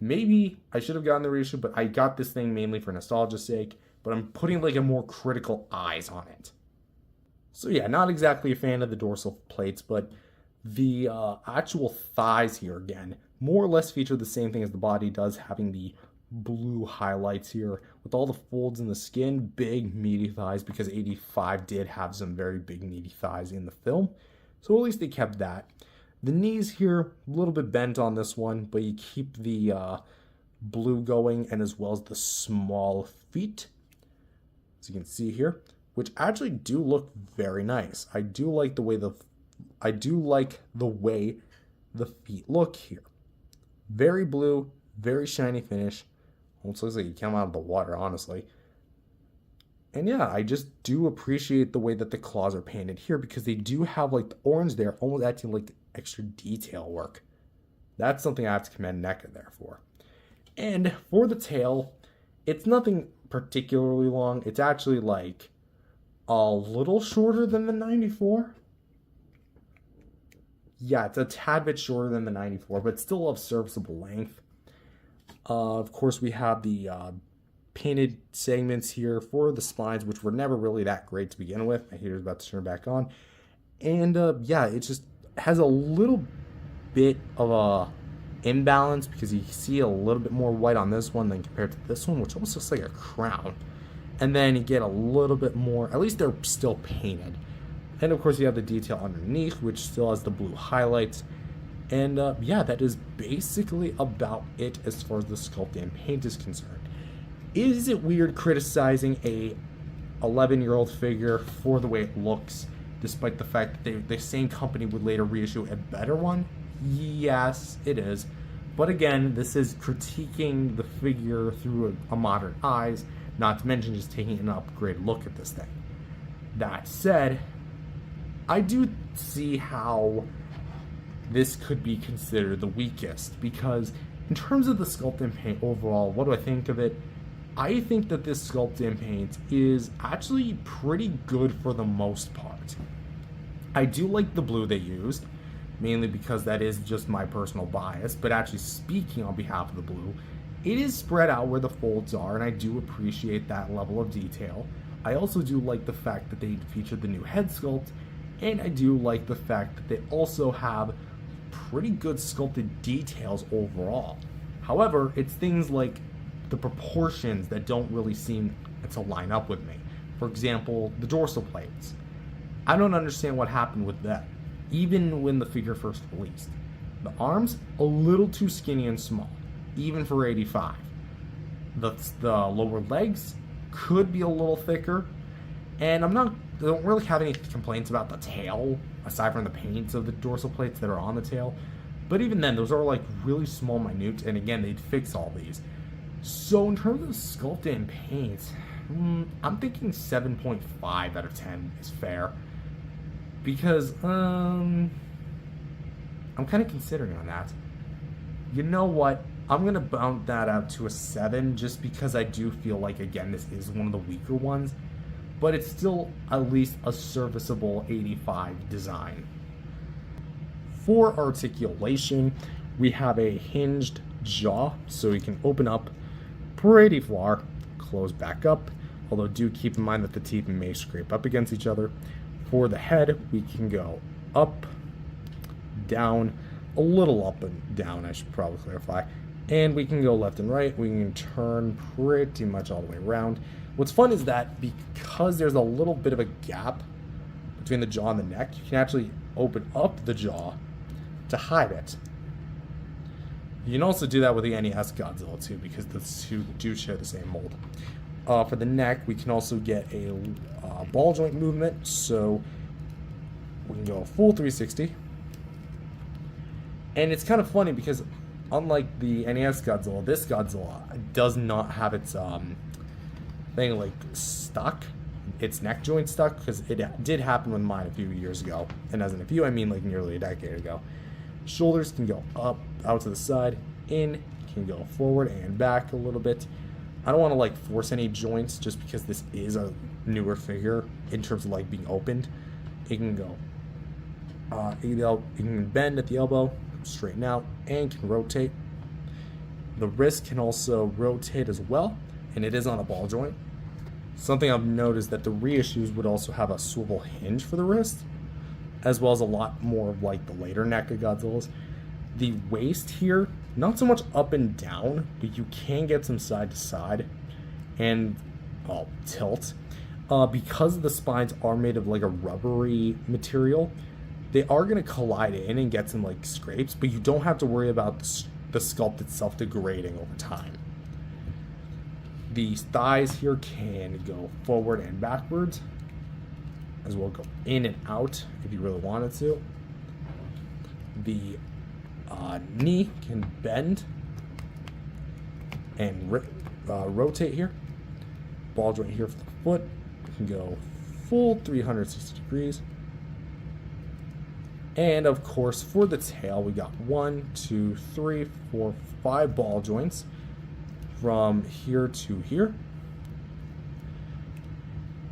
Maybe I should have gotten the reissue, but I got this thing mainly for nostalgia's sake, but I'm putting like a more critical eyes on it. So yeah, not exactly a fan of the dorsal plates, but the actual thighs here, again, more or less feature the same thing as the body does, having the blue highlights here with all the folds in the skin, big meaty thighs, because 85 did have some very big meaty thighs in the film. So at least they kept that. The knees here, a little bit bent on this one, but you keep the blue going, and as well as the small feet, as you can see here, which actually do look very nice. I do like the way the feet look here. Very blue, very shiny finish. Almost looks like you came out of the water, honestly. And yeah, I just do appreciate the way that the claws are painted here, because they do have like the orange there, almost acting like extra detail work. That's something I have to commend NECA there for. And for the tail, it's nothing particularly long. It's actually like a little shorter than the 94. Yeah, it's a tad bit shorter than the 94, but still of serviceable length. Of course, we have the painted segments here for the spines, which were never really that great to begin with. My heater's about to turn back on. And yeah, it just has a little bit of a imbalance, because you see a little bit more white on this one than compared to this one, which almost looks like a crown. And then you get a little bit more, at least they're still painted. And of course you have the detail underneath, which still has the blue highlights. And yeah, that is basically about it as far as the sculpt and paint is concerned. Is it weird criticizing a 11-year-old figure for the way it looks, despite the fact that the same company would later reissue a better one? Yes, it is. But again, this is critiquing the figure through a modern eyes, not to mention just taking an upgrade look at this thing. That said, I do see how this could be considered the weakest, because in terms of the sculpt and paint overall, what do I think of it? I think that this sculpt and paint is actually pretty good for the most part. I do like the blue they used, mainly because that is just my personal bias, but actually speaking on behalf of the blue, it is spread out where the folds are, and I do appreciate that level of detail. I also do like the fact that they featured the new head sculpt, and I do like the fact that they also have pretty good sculpted details overall. However, it's things like the proportions that don't really seem to line up with me. For example, the dorsal plates. I don't understand what happened with them, even when the figure first released. The arms, a little too skinny and small, even for 85. The lower legs could be a little thicker, and I don't really have any complaints about the tail, aside from the paints of the dorsal plates that are on the tail. But even then, those are like really small, minute, and again, they'd fix all these. So in terms of sculpt and paint, I'm thinking 7.5 out of 10 is fair. Because, I'm kind of considering on that. You know what? I'm going to bump that out to a 7, just because I do feel like, again, this is one of the weaker ones. But it's still at least a serviceable 85 design. For articulation, we have a hinged jaw, so you can open up pretty far, close back up, although do keep in mind that the teeth may scrape up against each other. For the head, we can go up, down, a little up and down, I should probably clarify, and we can go left and right. We can turn pretty much all the way around. What's fun is that because there's a little bit of a gap between the jaw and the neck, you can actually open up the jaw to hide it. You can also do that with the NES Godzilla too, because the two do share the same mold. For the neck, we can also get a ball joint movement, so we can go full 360. And it's kind of funny because unlike the NES Godzilla, this Godzilla does not have its thing like stuck, its neck joint stuck, because it did happen with mine a few years ago. And as in a few, I mean like nearly a decade ago. Shoulders can go up, out to the side, in, can go forward and back a little bit. I don't want to like force any joints just because this is a newer figure in terms of like being opened. It can go, it can bend at the elbow, straighten out, and can rotate. The wrist can also rotate as well, and it is on a ball joint. Something I've noticed that the reissues would also have a swivel hinge for the wrist, as well as a lot more of like the later NECA Godzillas. The waist here Not so much up and down, but you can get some side to side and tilt. Because the spines are made of like a rubbery material, they are going to collide in and get some like scrapes, but you don't have to worry about the sculpt itself degrading over time. The thighs here can go forward and backwards, as well go in and out if you really wanted to. The knee can bend and rotate here. Ball joint here for the foot can go full 360 degrees. And of course, for the tail, we got 1, 2, 3, 4, 5 ball joints from here to here.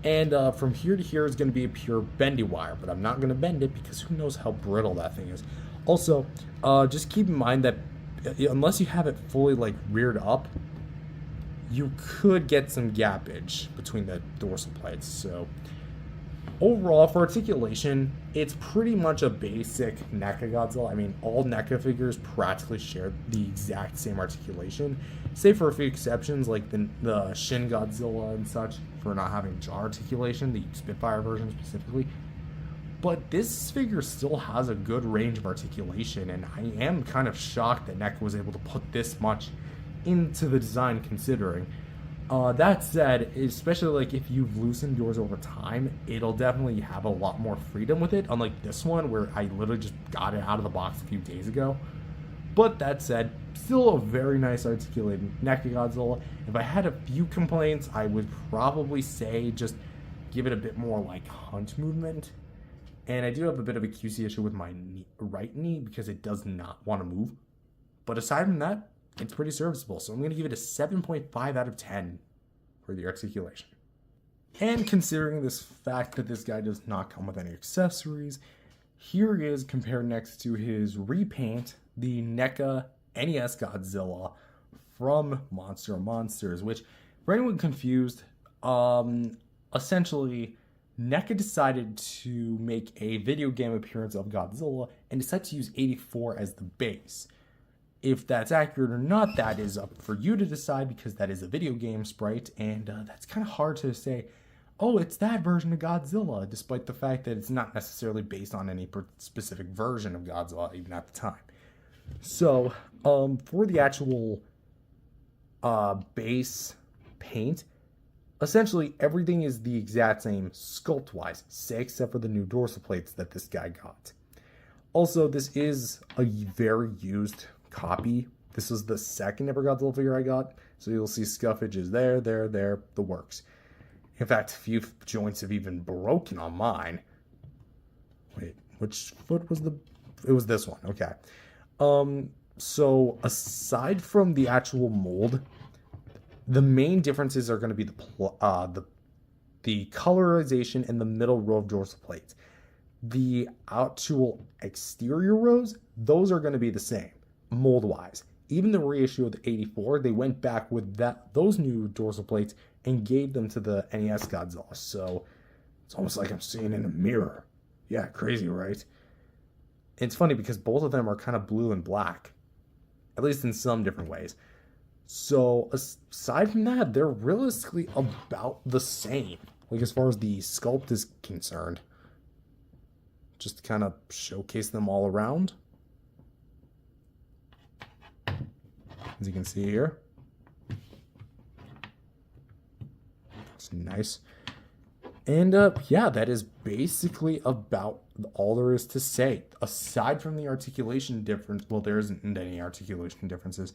And from here to here is going to be a pure bendy wire, but I'm not going to bend it because who knows how brittle that thing is. Also, just keep in mind that unless you have it fully like reared up, you could get some gappage between the dorsal plates. So overall, for articulation, it's pretty much a basic NECA Godzilla. I mean, all NECA figures practically share the exact same articulation, save for a few exceptions like the Shin Godzilla and such for not having jaw articulation, the Spitfire version specifically. But this figure still has a good range of articulation, and I am kind of shocked that NECA was able to put this much into the design considering. That said, especially like if you've loosened yours over time, it'll definitely have a lot more freedom with it, unlike this one where I literally just got it out of the box a few days ago. But that said, still a very nice articulated NECA Godzilla. If I had a few complaints, I would probably say just give it a bit more like hunt movement. And I do have a bit of a QC issue with my right knee because it does not want to move. But aside from that, it's pretty serviceable. So I'm going to give it a 7.5 out of 10 for the articulation. And considering this fact that this guy does not come with any accessories, here he is compared next to his repaint, the NECA NES Godzilla from Monster of Monsters, which, for anyone confused, essentially NECA decided to make a video game appearance of Godzilla and decided to use 84 as the base. If that's accurate or not, that is up for you to decide because that is a video game sprite, and that's kind of hard to say, oh, it's that version of Godzilla, despite the fact that it's not necessarily based on any specific version of Godzilla, even at the time. So, for the actual base paint, essentially everything is the exact same sculpt-wise, say except for the new dorsal plates that this guy got. Also, this is a very used copy. This is the second ever Godzilla figure I got, so you'll see scuffage there, the works. In fact, a few joints have even broken on mine. Wait, which foot was it was this one, okay. So aside from the actual mold, the main differences are going to be the colorization in the middle row of dorsal plates. The actual exterior rows, those are going to be the same, mold-wise. Even the reissue of the 84, they went back with those new dorsal plates and gave them to the NES Godzilla. So it's almost like I'm seeing in a mirror. Yeah, crazy, right? It's funny because both of them are kind of blue and black, at least in some different ways. So aside from that, they're realistically about the same, like as far as the sculpt is concerned. Just to kind of showcase them all around. As you can see here. It's nice. And yeah, that is basically about all there is to say. Aside from the articulation difference, well, there isn't any articulation differences.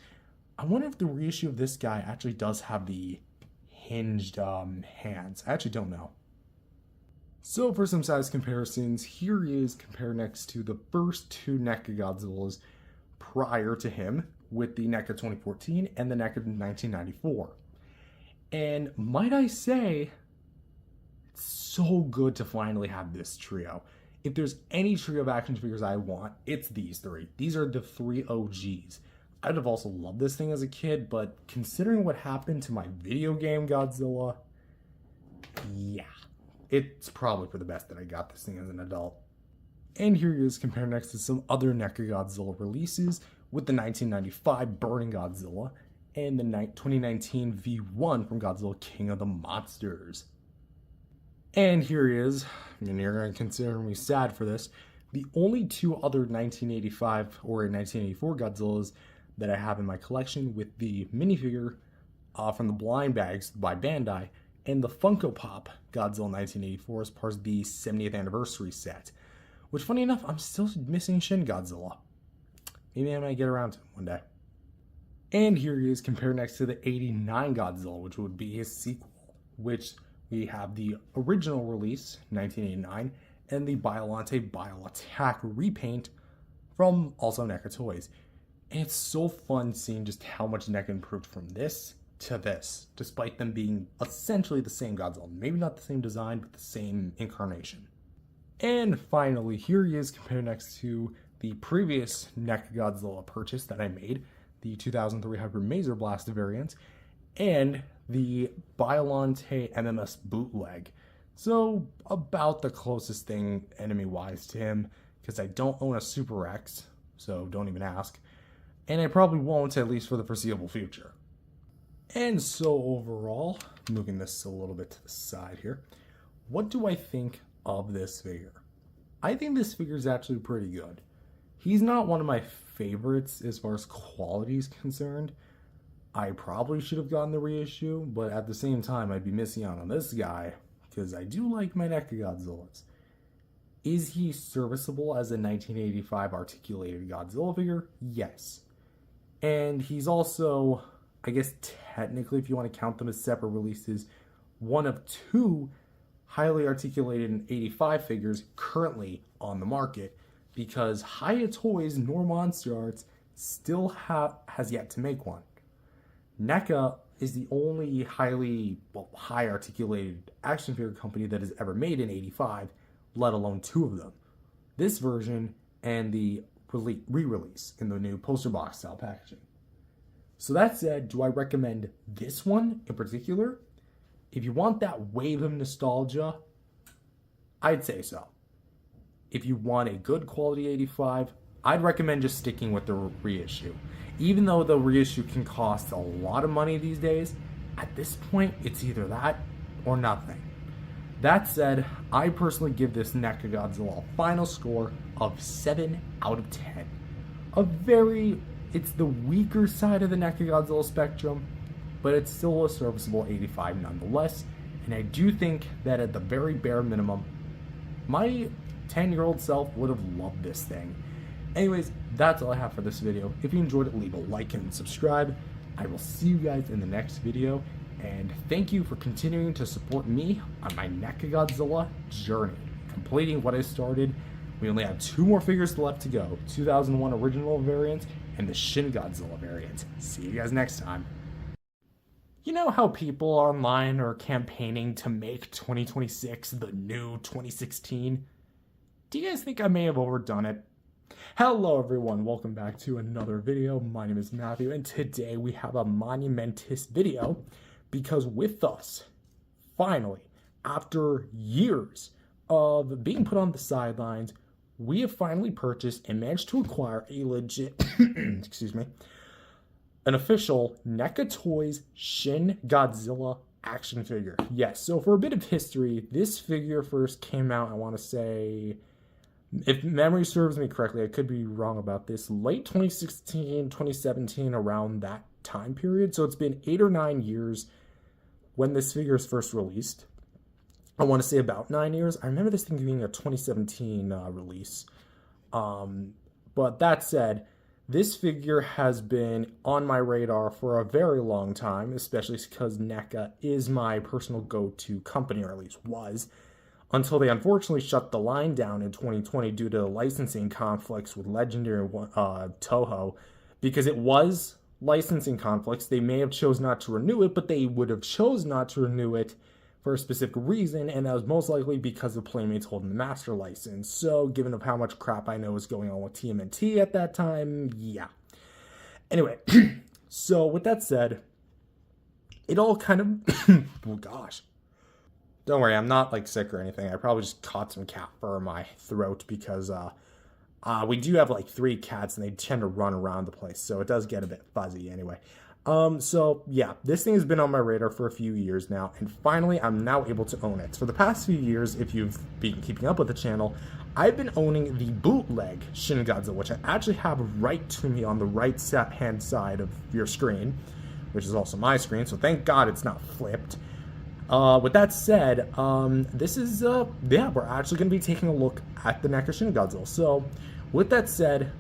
I wonder if the reissue of this guy actually does have the hinged hands. I actually don't know. So for some size comparisons, here he is compared next to the first two NECA Godzillas prior to him, with the NECA 2014 and the NECA 1994. And might I say, it's so good to finally have this trio. If there's any trio of action figures I want, it's these three. These are the three OGs. I'd have also loved this thing as a kid, but considering what happened to my video game Godzilla, yeah, it's probably for the best that I got this thing as an adult. And here he is compared next to some other NECA Godzilla releases, with the 1995 Burning Godzilla and the 2019 V1 from Godzilla King of the Monsters. And here he is, and you're going to consider me sad for this, the only two other 1985 or 1984 Godzillas that I have in my collection, with the minifigure from the blind bags by Bandai and the Funko Pop Godzilla 1984 as part of the 70th anniversary set. Which, funny enough, I'm still missing Shin Godzilla. Maybe I might get around to him one day. And here he is compared next to the 89 Godzilla, which would be his sequel, which we have the original release, 1989, and the Biollante Bioattack repaint from also NECA Toys. And it's so fun seeing just how much NECA improved from this to this, despite them being essentially the same Godzilla. Maybe not the same design, but the same incarnation. And finally, here he is compared next to the previous NECA Godzilla purchase that I made, the 2003 Hyper Maser Blast variant, and the Biollante MMS bootleg. So, about the closest thing enemy-wise to him, because I don't own a Super X, so don't even ask. And I probably won't, at least for the foreseeable future. And so overall, moving this a little bit to the side here, what do I think of this figure? I think this figure is actually pretty good. He's not one of my favorites as far as quality is concerned. I probably should have gotten the reissue, but at the same time, I'd be missing out on this guy, because I do like my NECA Godzillas. Is he serviceable as a 1985 articulated Godzilla figure? Yes. And he's also, I guess technically, if you want to count them as separate releases, one of two highly articulated 85 figures currently on the market, because Hiya Toys nor Monster Arts still has yet to make one. NECA is the only high articulated action figure company that has ever made an 85, let alone two of them. This version and the re-release in the new poster box style packaging. So that said, do I recommend this one in particular? If you want that wave of nostalgia, I'd say so. If you want a good quality 85, I'd recommend just sticking with the reissue. Even though the reissue can cost a lot of money these days, at this point, it's either that or nothing. That said, I personally give this NECA Godzilla a final score of 7 out of 10. It's the weaker side of the NECA Godzilla spectrum, but it's still a serviceable 85 nonetheless, and I do think that at the very bare minimum, my 10-year-old self would have loved this thing. Anyways, that's all I have for this video. If you enjoyed it, leave a like and subscribe. I will see you guys in the next video, and thank you for continuing to support me on my NECA Godzilla journey, completing what I started. We only have 2 more figures left to go, 2001 original variant and the Shin Godzilla variant. See you guys next time. You know how people online are campaigning to make 2026 the new 2016? Do you guys think I may have overdone it? Hello everyone, welcome back to another video. My name is Matthew, and today we have a monumentous video because with us, finally, after years of being put on the sidelines, we have finally purchased and managed to acquire a legit, an official NECA Toys Shin Godzilla action figure. Yes, so for a bit of history, this figure first came out, I want to say, if memory serves me correctly, I could be wrong about this, late 2016, 2017, around that time period. So it's been 8 or 9 years when this figure is first released. I want to say about 9 years. I remember this thing being a 2017 release. But that said, this figure has been on my radar for a very long time, especially because NECA is my personal go-to company, or at least was, until they unfortunately shut the line down in 2020 due to licensing conflicts with Legendary Toho. Because it was licensing conflicts, they may have chose not to renew it, but they would have chose not to renew it for a specific reason, and that was most likely because of Playmates holding the master license. So, given of how much crap I know was going on with TMNT at that time, yeah. Anyway, so with that said, it all kind of, oh gosh. Don't worry, I'm not like sick or anything. I probably just caught some cat fur in my throat because We do have like 3 cats and they tend to run around the place, so it does get a bit fuzzy anyway. So yeah, this thing has been on my radar for a few years now, and finally I'm now able to own it. For the past few years, if you've been keeping up with the channel, I've been owning the bootleg Shin Godzilla, which I actually have right to me on the right hand side of your screen, which is also my screen, so thank God it's not flipped. With that said, this is, yeah, we're actually going to be taking a look at the NECA Shin Godzilla. So, with that said,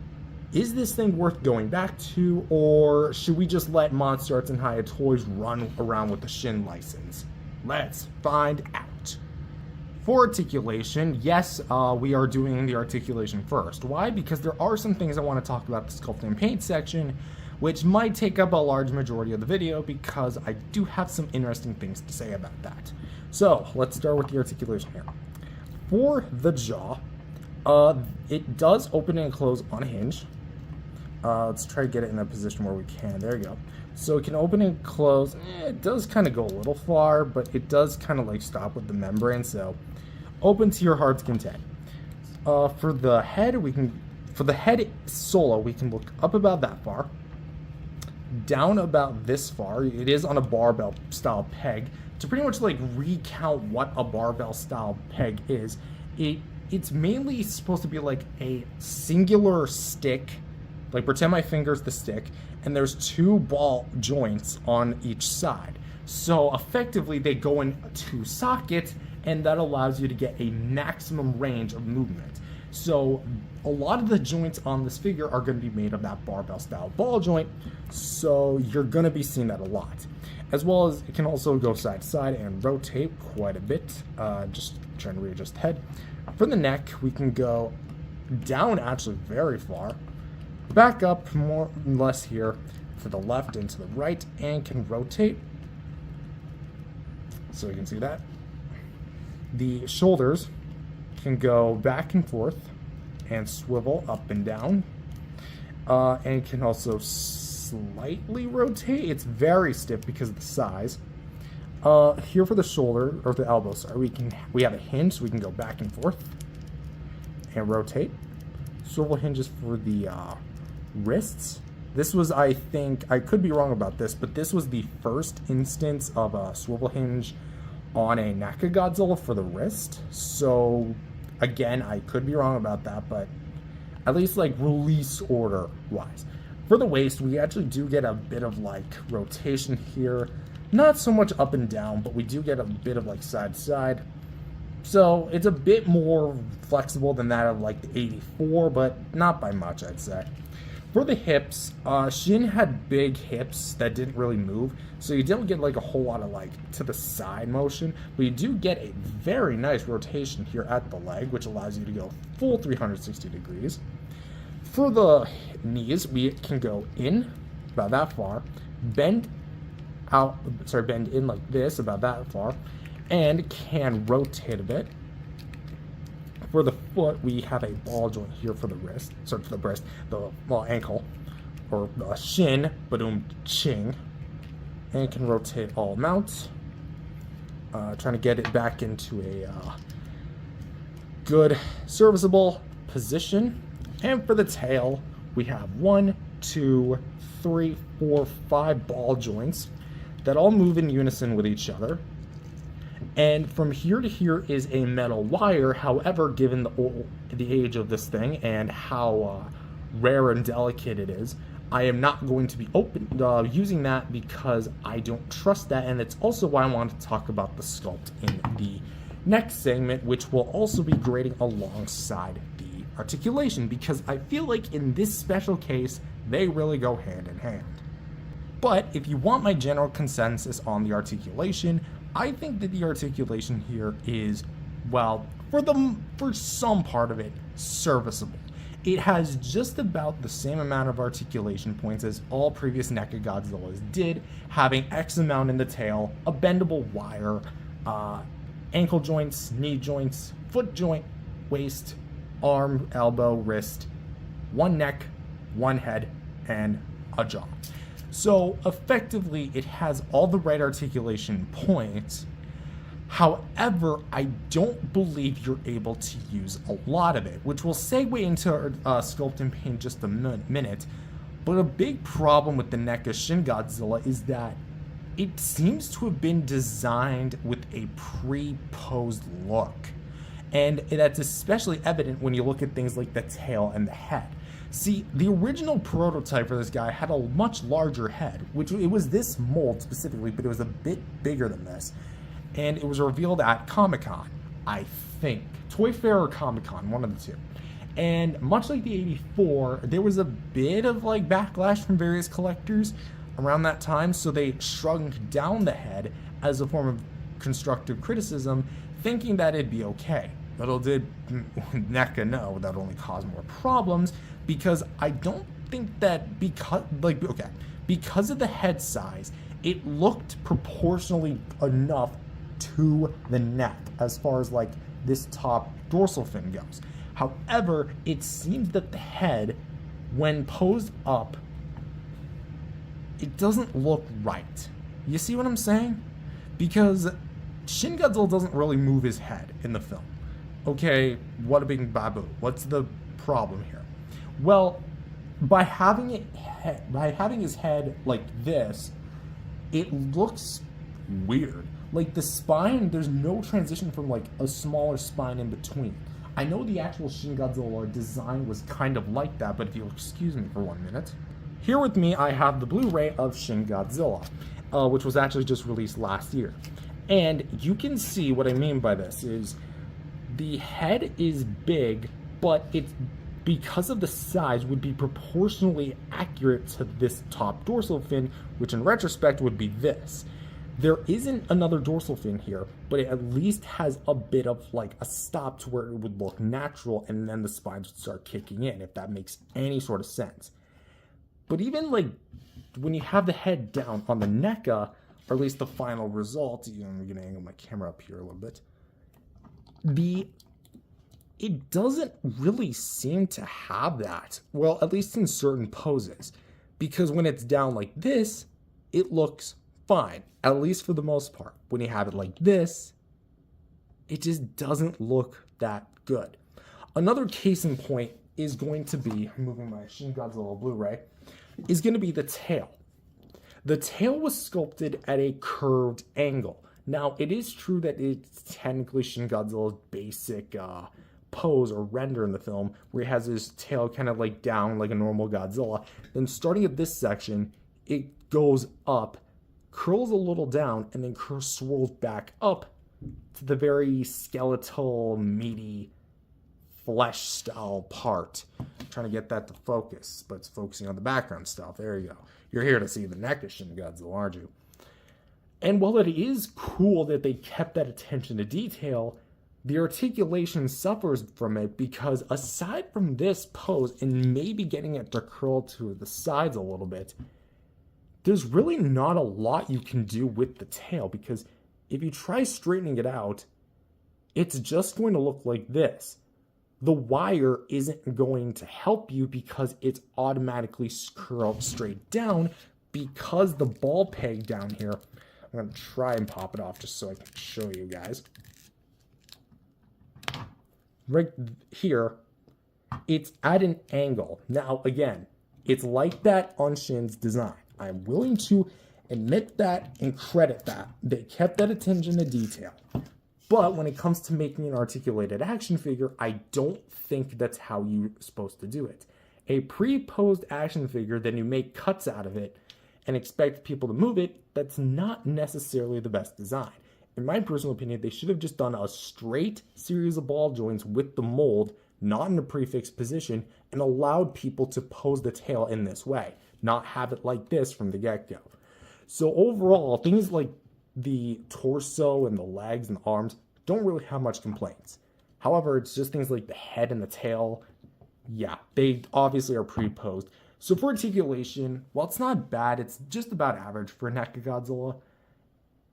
is this thing worth going back to, or should we just let Monster Arts and Hiya Toys run around with the Shin license? Let's find out. For articulation, yes, we are doing the articulation first. Why? Because there are some things I want to talk about the sculpt and paint section, which might take up a large majority of the video because I do have some interesting things to say about that. So, let's start with the articulation here. For the jaw, it does open and close on a hinge. Let's try to get it in a position where we can. There you go. So it can open and close. It does kind of go a little far, but it does kind of like stop with the membrane, so open to your heart's content. For the head, for the head solo, we can look up about that far, down about this far. It is on a barbell style peg. To pretty much like recount what a barbell style peg is, it's mainly supposed to be like a singular stick. Like pretend my finger's the stick, and there's 2 ball joints on each side. So effectively they go in 2 sockets, and that allows you to get a maximum range of movement. So a lot of the joints on this figure are going to be made of that barbell style ball joint, so you're going to be seeing that a lot. As well as it can also go side to side and rotate quite a bit. Just trying to readjust the head. For the neck, we can go down actually very far, back up more or less here to the left and to the right, and can rotate. So you can see that. The shoulders can go back and forth and swivel up and down, and can also slightly rotate. It's very stiff because of the size. Here for the shoulder, or the elbow, sorry, we have a hinge, so we can go back and forth and rotate. Swivel hinges for the wrists. This was, I think, I could be wrong about this, but this was the first instance of a swivel hinge on a NECA Godzilla for the wrist. So again, I could be wrong about that, but at least like release order wise. For the waist, we actually do get a bit of like rotation here. Not so much up and down, but we do get a bit of like side to side. So it's a bit more flexible than that of like the 84, but not by much, I'd say. For the hips, Shin had big hips that didn't really move, so you don't get like a whole lot of like to the side motion, but you do get a very nice rotation here at the leg, which allows you to go full 360 degrees. For the knees, we can go in about that far, bend in like this about that far, and can rotate a bit. For the foot, we have a ball joint here for the wrist, sorry, for the breast, the ankle, or the shin, badum ching, and can rotate all amounts. Trying to get it back into a good, serviceable position. And for the tail, we have 1, 2, 3, 4, 5 ball joints that all move in unison with each other. And from here to here is a metal wire. However, given the age of this thing and how rare and delicate it is, I am not going to be using that because I don't trust that, and it's also why I want to talk about the sculpt in the next segment, which will also be grading alongside the articulation, because I feel like in this special case, they really go hand in hand. But if you want my general consensus on the articulation, I think that the articulation here is, well, for some part of it, serviceable. It has just about the same amount of articulation points as all previous NECA Godzillas did, having X amount in the tail, a bendable wire, ankle joints, knee joints, foot joint, waist, arm, elbow, wrist, 1 neck, 1 head, and a jaw. So effectively, it has all the right articulation points. However, I don't believe you're able to use a lot of it, which will segue into sculpt and paint just a minute. But a big problem with the NECA Shin Godzilla is that it seems to have been designed with a pre-posed look. And that's especially evident when you look at things like the tail and the head. See, the original prototype for this guy had a much larger head, which it was this mold specifically, but it was a bit bigger than this. And it was revealed at Comic-Con, I think. Toy Fair or Comic-Con, one of the two. And much like the 84, there was a bit of like backlash from various collectors around that time, so they shrunk down the head as a form of constructive criticism, thinking that it'd be okay. Little did NECA know that only caused more problems, because I don't think that because of the head size, it looked proportionally enough to the neck as far as like this top dorsal fin goes. However, it seems that the head, when posed up, it doesn't look right. You see what I'm saying? Because Shin Godzilla doesn't really move his head in the film. Okay, what a big babu. What's the problem here? Well, by having his head like this, it looks weird. Like the spine, there's no transition from like a smaller spine in between. I know the actual Shin Godzilla design was kind of like that, but if you'll excuse me for 1 minute. Here with me, I have the Blu-ray of Shin Godzilla, which was actually just released last year. And you can see what I mean by this is the head is big, but it's because of the size would be proportionally accurate to this top dorsal fin, which in retrospect would be this. There isn't another dorsal fin here, but it at least has a bit of like a stop to where it would look natural, and then the spines would start kicking in, if that makes any sort of sense. But even like when you have the head down on the NECA, or at least the final result, I'm gonna angle my camera up here a little bit, it doesn't really seem to have that. Well, at least in certain poses. Because when it's down like this, it looks fine, at least for the most part. When you have it like this, it just doesn't look that good. Another case in point is going to be, I'm moving my Shin Godzilla Blu-ray, is going to be the tail. The tail was sculpted at a curved angle. Now, it is true that it's technically Shin Godzilla's basic pose or render in the film, where he has his tail kind of like down like a normal Godzilla. Then starting at this section, it goes up, curls a little down, and then swirls back up to the very skeletal, meaty, flesh-style part. I'm trying to get that to focus, but it's focusing on the background stuff. There you go. You're here to see the NECA Shin Godzilla, aren't you? And while it is cool that they kept that attention to detail, the articulation suffers from it because aside from this pose and maybe getting it to curl to the sides a little bit, there's really not a lot you can do with the tail, because if you try straightening it out, it's just going to look like this. The wire isn't going to help you because it's automatically curled straight down, because the ball peg down here, I'm going to try and pop it off just so I can show you guys. Right here, it's at an angle. Now, again, it's like that on Shin's design. I'm willing to admit that and credit that. They kept that attention to detail. But when it comes to making an articulated action figure, I don't think that's how you're supposed to do it. A pre-posed action figure, then you make cuts out of it and expect people to move it, that's not necessarily the best design. In my personal opinion, they should have just done a straight series of ball joints with the mold, not in a prefixed position, and allowed people to pose the tail in this way, not have it like this from the get-go. So overall, things like the torso and the legs and the arms don't really have much complaints. However, it's just things like the head and the tail, yeah, they obviously are pre-posed. So for articulation, while it's not bad, it's just about average for NECA Godzilla.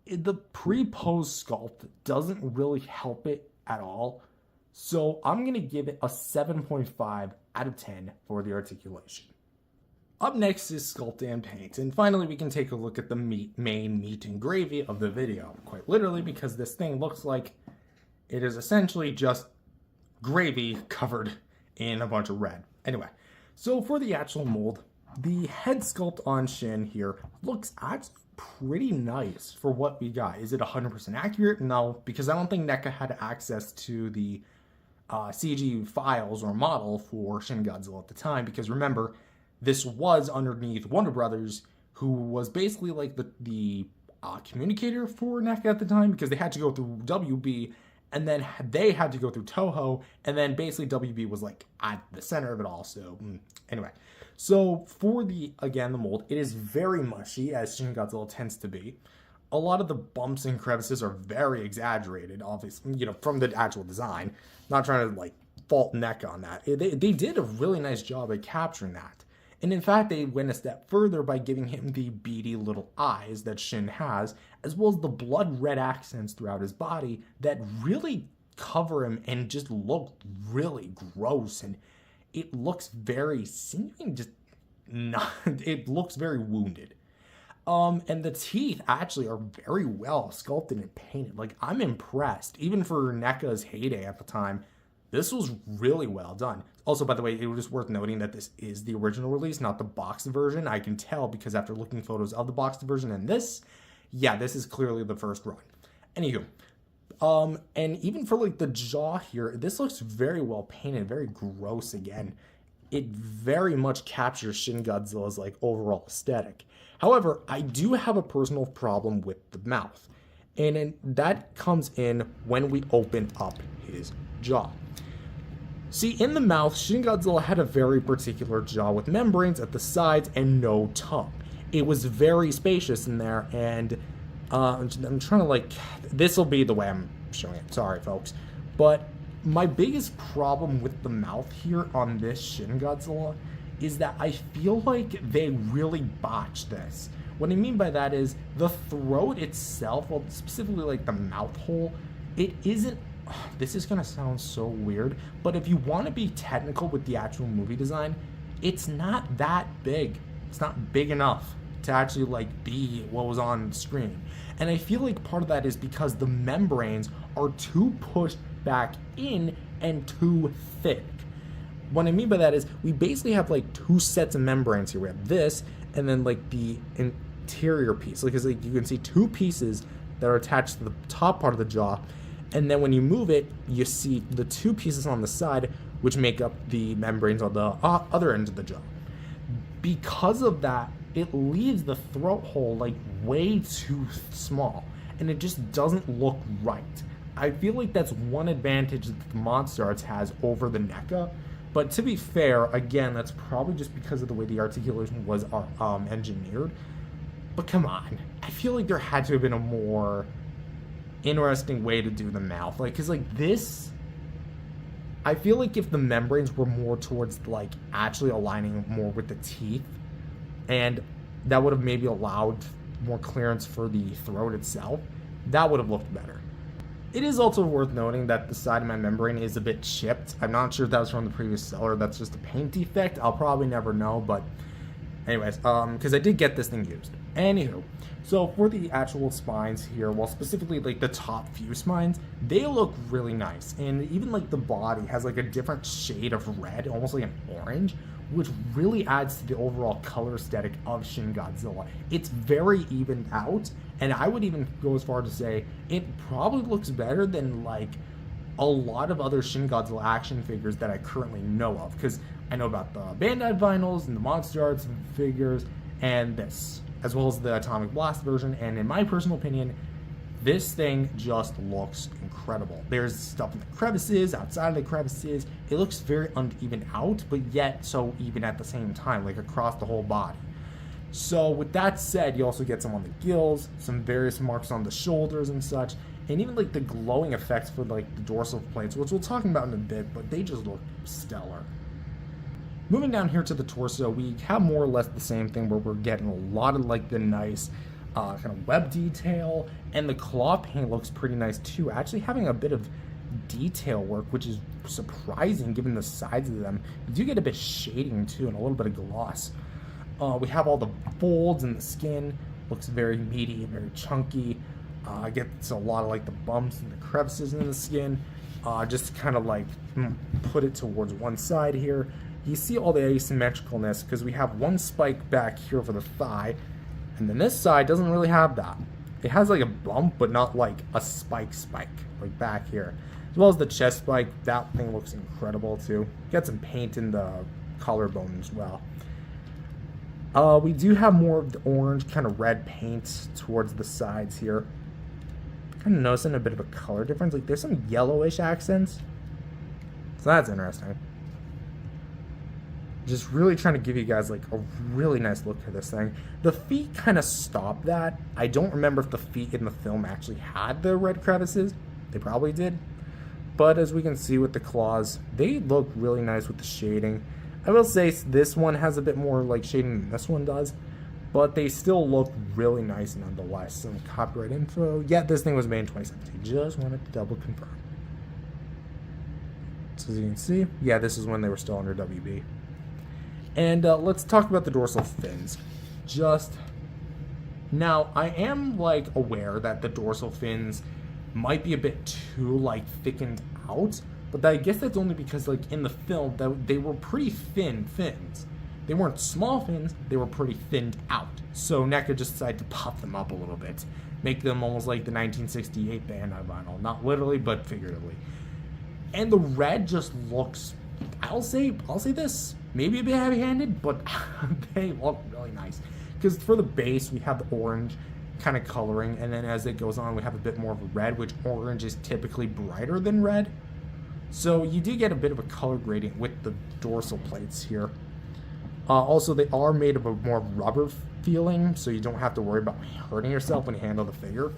The pre-posed sculpt doesn't really help it at all. So I'm going to give it a 7.5 out of 10 for the articulation. Up next is Sculpt and Paint, and finally we can take a look at the main meat and gravy of the video, quite literally, because this thing looks like it is essentially just gravy covered in a bunch of red. Anyway, so for the actual mold, the head sculpt on Shin here looks actually pretty nice for what we got. Is it 100% accurate? No, because I don't think NECA had access to the CG files or model for Shin Godzilla at the time, because remember, this was underneath Warner Brothers, who was basically like the communicator for NECA at the time, because they had to go through WB, and then they had to go through Toho, and then basically WB was like at the center of it all. So anyway, so for the mold, it is very mushy, as Shin Godzilla tends to be. A lot of the bumps and crevices are very exaggerated, obviously, you know, from the actual design. Not trying to like fault NECA on that. They did a really nice job at capturing that. And in fact, they went a step further by giving him the beady little eyes that Shin has, as well as the blood red accents throughout his body that really cover him and just look really gross. And it looks very, it looks very wounded. And the teeth actually are very well sculpted and painted. Like, I'm impressed. Even for NECA's heyday at the time, this was really well done. Also, by the way, it was just worth noting that this is the original release, not the boxed version. I can tell because after looking photos of the boxed version and this, yeah, this is clearly the first run. Anywho, and even for like the jaw here, this looks very well painted, very gross again. It very much captures Shin Godzilla's like overall aesthetic. However, I do have a personal problem with the mouth, and that comes in when we open up his jaw. See, in the mouth, Shin Godzilla had a very particular jaw with membranes at the sides and no tongue. It was very spacious in there, and I'm trying to like, this will be the way I'm showing it. Sorry, folks. But my biggest problem with the mouth here on this Shin Godzilla is that I feel like they really botched this. What I mean by that is the throat itself, well, specifically like the mouth hole, it isn't, this is gonna sound so weird, but if you want to be technical with the actual movie design, it's not that big. It's not big enough to actually like be what was on screen. And I feel like part of that is because the membranes are too pushed back in and too thick. What I mean by that is we basically have like two sets of membranes here. We have this and then like the interior piece. Like, like you can see two pieces that are attached to the top part of the jaw. And then when you move it, you see the two pieces on the side, which make up the membranes on the other end of the jaw. Because of that, it leaves the throat hole like way too small, and it just doesn't look right. I feel like that's one advantage that the Monster Arts has over the NECA. But to be fair, again, that's probably just because of the way the articulation was engineered. But come on, I feel like there had to have been a more interesting way to do the mouth. Like, cause like this, I feel like if the membranes were more towards like actually aligning more with the teeth, and that would have maybe allowed more clearance for the throat itself, that would have looked better. It is also worth noting that the side of my membrane is a bit chipped. I'm not sure if that was from the previous seller. That's just a paint defect. I'll probably never know, but anyways, because I did get this thing used. Anywho, so for the actual spines here, well, specifically like the top few spines, they look really nice. And even like the body has like a different shade of red, almost like an orange, which really adds to the overall color aesthetic of Shin Godzilla. It's very evened out, and I would even go as far to say it probably looks better than like a lot of other Shin Godzilla action figures that I currently know of, because I know about the Bandai vinyls and the Monster Arts figures and this, as well as the Atomic Blast version, and in my personal opinion, this thing just looks incredible. There's stuff in the crevices, outside of the crevices. It looks very uneven out, but yet so even at the same time, like across the whole body. So with that said, you also get some on the gills, some various marks on the shoulders and such, and even like the glowing effects for like the dorsal plates, which we'll talk about in a bit, but they just look stellar. Moving down here to the torso, we have more or less the same thing where we're getting a lot of like the nice kind of web detail, and the claw paint looks pretty nice too, actually having a bit of detail work, which is surprising given the size of them. You do get a bit shading too and a little bit of gloss. We have all the folds in the skin. Looks very meaty, very chunky. Gets a lot of like the bumps and the crevices in the skin. Just kind of like put it towards one side here. You see all the asymmetricalness because we have one spike back here for the thigh, and then this side doesn't really have that. It has like a bump, but not like a spike like back here. As well as the chest spike, that thing looks incredible too. Got some paint in the collarbone as well. We do have more of the orange, kind of red paint towards the sides here. Kind of noticing a bit of a color difference. Like there's some yellowish accents. So that's interesting. Just really trying to give you guys like a really nice look at this thing. The feet kind of stop that. I don't remember if the feet in the film actually had the red crevices. They probably did. But as we can see with the claws, they look really nice with the shading. I will say this one has a bit more like shading than this one does, but they still look really nice nonetheless. Some copyright info. Yeah, this thing was made in 2017. Just wanted to double confirm. So as you can see, yeah, this is when they were still under WB. And let's talk about the dorsal fins. Just now, I am like aware that the dorsal fins might be a bit too like thickened out, but I guess that's only because like in the film that they were pretty thin fins. They weren't small fins, they were pretty thinned out. So NECA just decided to puff them up a little bit, make them almost like the 1968 Bandai vinyl, not literally but figuratively. And the red just looks, I'll say this, maybe a bit heavy-handed, but they look really nice. Because for the base, we have the orange kind of coloring, and then as it goes on, we have a bit more of a red, which orange is typically brighter than red. So you do get a bit of a color gradient with the dorsal plates here. Also, they are made of a more rubber feeling, so you don't have to worry about hurting yourself when you handle the figure.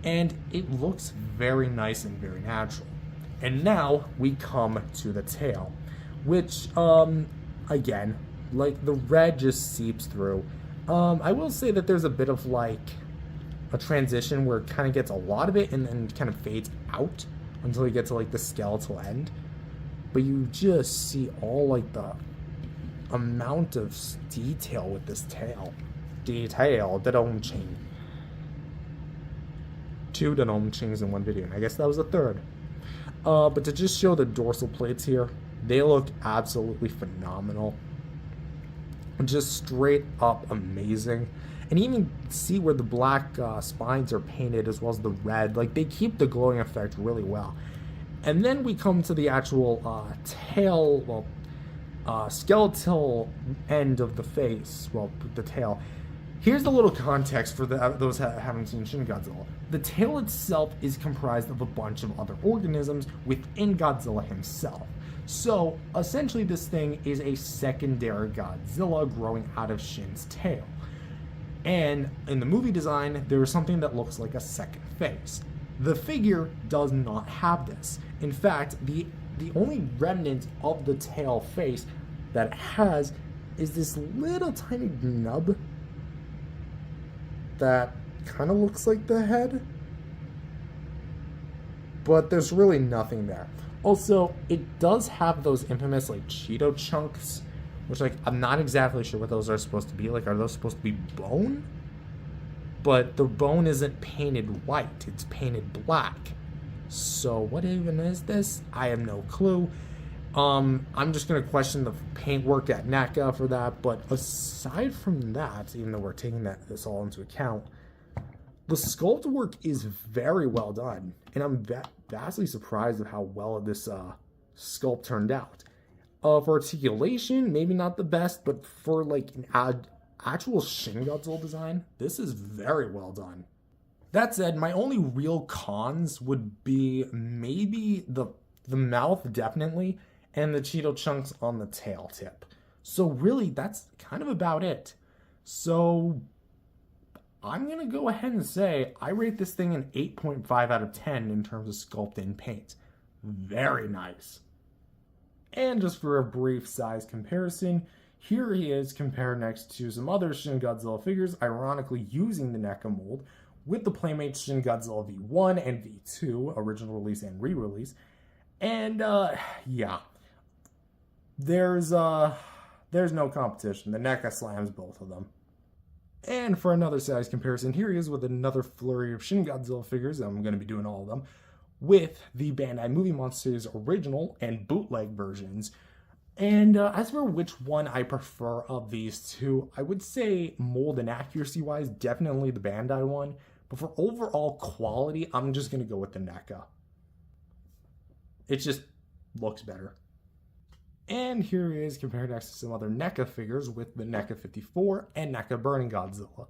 And it looks very nice and very natural. And now we come to the tail, which, again, like the red just seeps through. I will say that there's a bit of like a transition where it kind of gets a lot of it and then kind of fades out until you get to like the skeletal end. But you just see all like the amount of detail with this tail. Detail, da-dong-ching. 2 da-dong-chings in one video, and I guess that was the third. But to just show the dorsal plates here, they look absolutely phenomenal. Just straight up amazing. And even see where the black spines are painted as well as the red. Like, they keep the glowing effect really well. And then we come to the actual tail, well, skeletal end of the face. Well, the tail. Here's the little context for those that haven't seen Shin Godzilla. The tail itself is comprised of a bunch of other organisms within Godzilla himself. So, essentially this thing is a secondary Godzilla growing out of Shin's tail. And in the movie design, there is something that looks like a second face. The figure does not have this. In fact, the only remnant of the tail face that it has is this little tiny nub that kind of looks like the head, but there's really nothing there. Also, it does have those infamous like Cheeto chunks, which like I'm not exactly sure what those are supposed to be. Like, are those supposed to be bone? But the bone isn't painted white, it's painted black. So what even is this? I have no clue. I'm just gonna question the paintwork at NECA for that, but aside from that, even though we're taking this all into account, the sculpt work is very well done, and I'm vastly surprised at how well this sculpt turned out. For articulation, maybe not the best, but for like an actual Shin Godzilla design, this is very well done. That said, my only real cons would be maybe the mouth, definitely, and the Cheeto chunks on the tail tip. So really, that's kind of about it. So I'm going to go ahead and say I rate this thing an 8.5 out of 10 in terms of sculpt and paint. Very nice. And just for a brief size comparison, here he is compared next to some other Shin Godzilla figures, ironically using the NECA mold, with the Playmates Shin Godzilla V1 and V2, original release and re-release. And, yeah. There's there's no competition. The NECA slams both of them. And for another size comparison, here he is with another flurry of Shin Godzilla figures. I'm going to be doing all of them with the Bandai Movie Monsters original and bootleg versions. And as for which one I prefer of these two, I would say mold and accuracy wise, definitely the Bandai one. But for overall quality, I'm just going to go with the NECA. It just looks better. And here he is compared next to some other NECA figures with the NECA 54 and NECA Burning Godzilla.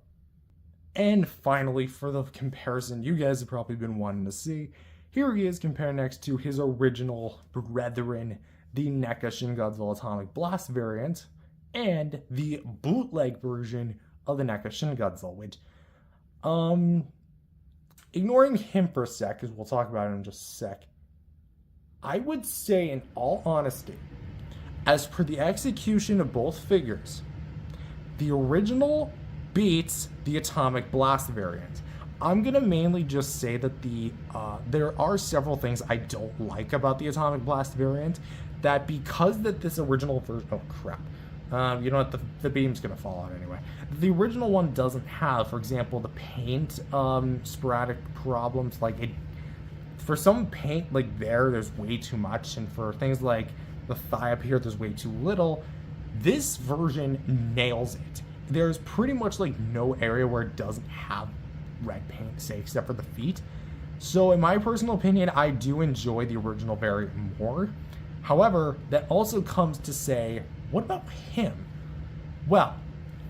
And finally, for the comparison you guys have probably been wanting to see, here he is compared next to his original brethren, the NECA Shin Godzilla Atomic Blast variant, and the bootleg version of the NECA Shin Godzilla, which, ignoring him for a sec, because we'll talk about it in just a sec, I would say, in all honesty, as per the execution of both figures, the original beats the Atomic Blast variant. I'm going to mainly just say that there are several things I don't like about the Atomic Blast variant, that because that this original version... Oh, crap. You know what? The beam's going to fall out anyway. The original one doesn't have, for example, the paint sporadic problems. Like, for some paint, like there's way too much, and for things like the thigh up here, there's way too little. This version nails it. There's pretty much like no area where it doesn't have red paint, say, except for the feet. So in my personal opinion, I do enjoy the original variant more. However, that also comes to say, what about him? Well,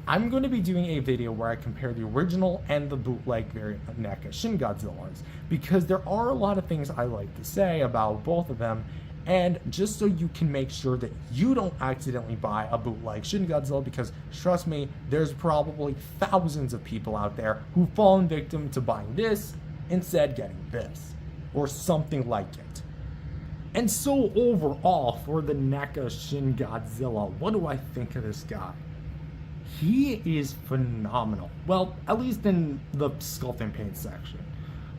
I'm going to be doing a video where I compare the original and the bootleg variant of NECA Shin Godzillas, because there are a lot of things I like to say about both of them, and just so you can make sure that you don't accidentally buy a bootleg Shin Godzilla, because trust me, there's probably thousands of people out there who've fallen victim to buying this instead getting this, or something like it. And so overall, for the NECA Shin Godzilla, what do I think of this guy? He is phenomenal. Well, at least in the sculpt and paint section.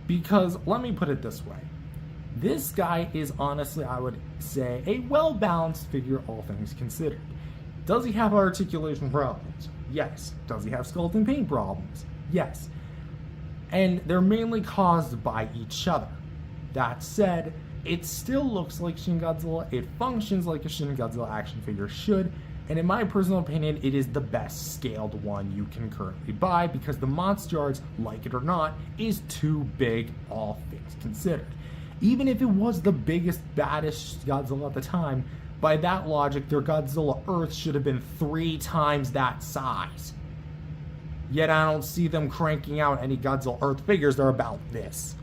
Because, let me put it this way. This guy is honestly, I would say, a well-balanced figure, all things considered. Does he have articulation problems? Yes. Does he have sculpt and paint problems? Yes. And they're mainly caused by each other. That said, it still looks like Shin Godzilla. It functions like a Shin Godzilla action figure should. And in my personal opinion, it is the best scaled one you can currently buy, because the monster arts, like it or not, is too big, all things considered. Even if it was the biggest, baddest Godzilla at the time, by that logic, their Godzilla Earth should have been 3 times that size. Yet I don't see them cranking out any Godzilla Earth figures that are about this.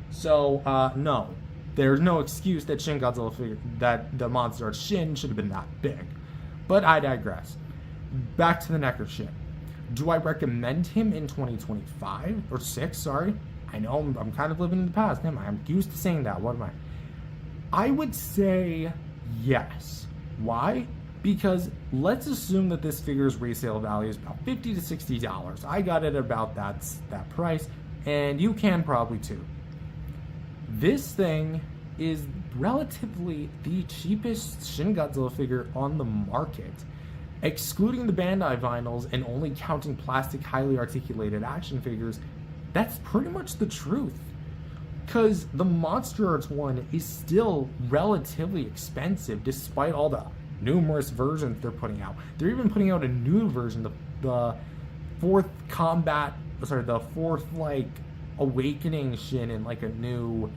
So, no. There's no excuse that Shin Godzilla figure, that the monster art Shin should have been that big. But I digress. Back to the NECA Shin. Do I recommend him in 2025? Or 6, sorry. I know I'm kind of living in the past. I'm used to saying that. What am I? I would say yes. Why? Because let's assume that this figure's resale value is about $50 to $60. I got it about that price, and you can probably too. This thing is relatively the cheapest Shin Godzilla figure on the market. Excluding the Bandai vinyls and only counting plastic highly articulated action figures, that's pretty much the truth. Because the Monster Arts one is still relatively expensive despite all the numerous versions they're putting out. They're even putting out a new version, the fourth like Awakening Shin, in like a new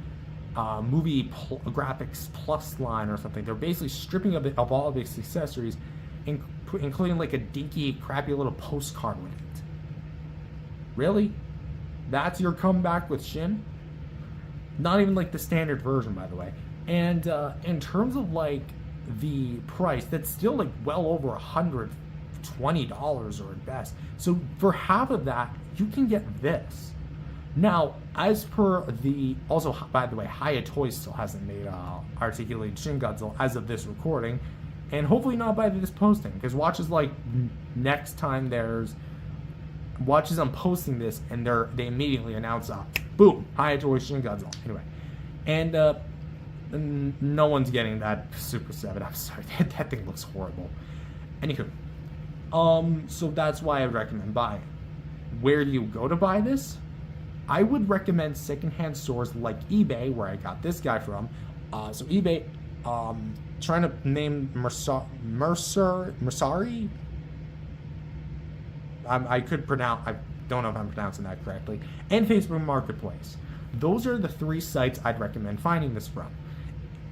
movie graphics plus line or something. They're basically stripping of all of its accessories, including like a dinky, crappy little postcard with it. Really? That's your comeback with Shin? Not even like the standard version, by the way. And in terms of like the price, that's still like well over $120 or at best. So for half of that, you can get this. Now, as per the... Also, by the way, Hiya Toys still hasn't made articulated Shin Godzilla as of this recording. And hopefully not by this posting. Because watch as like next time there's... Watch as I'm posting this and they immediately announce boom, Hiya Toys Shin Godzilla. Anyway. And no one's getting that Super 7. I'm sorry. That thing looks horrible. Anywho, so that's why I would recommend buying it. Where do you go to buy this? I would recommend secondhand stores like eBay, where I got this guy from. So eBay, trying to name Mercari. I could pronounce. I don't know if I'm pronouncing that correctly. And Facebook Marketplace. Those are the 3 sites I'd recommend finding this from.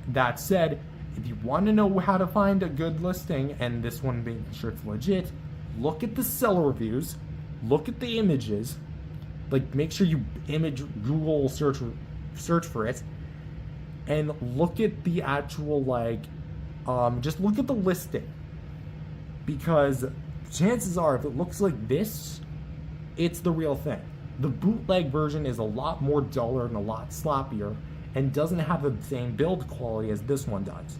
That said, if you want to know how to find a good listing, and this one being sure it's legit, look at the seller reviews, look at the images, like make sure you Google search for it, and look at the actual just look at the listing, because chances are if it looks like this, it's the real thing. The bootleg version is a lot more duller and a lot sloppier and doesn't have the same build quality as this one does.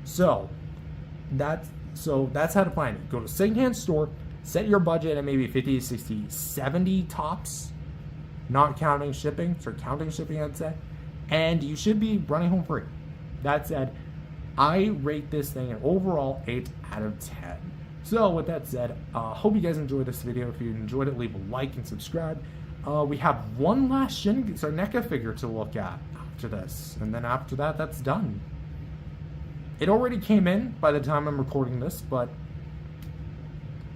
So that's how to find it. Go to secondhand store, set your budget at maybe 50, 60, 70 tops, not counting shipping, counting shipping I'd say, and you should be running home free. That said, I rate this thing an overall 8 out of 10. So with that said, hope you guys enjoyed this video. If you enjoyed it, leave a like and subscribe. We have one last NECA figure to look at after this, and then after that, that's done. It already came in by the time I'm recording this, but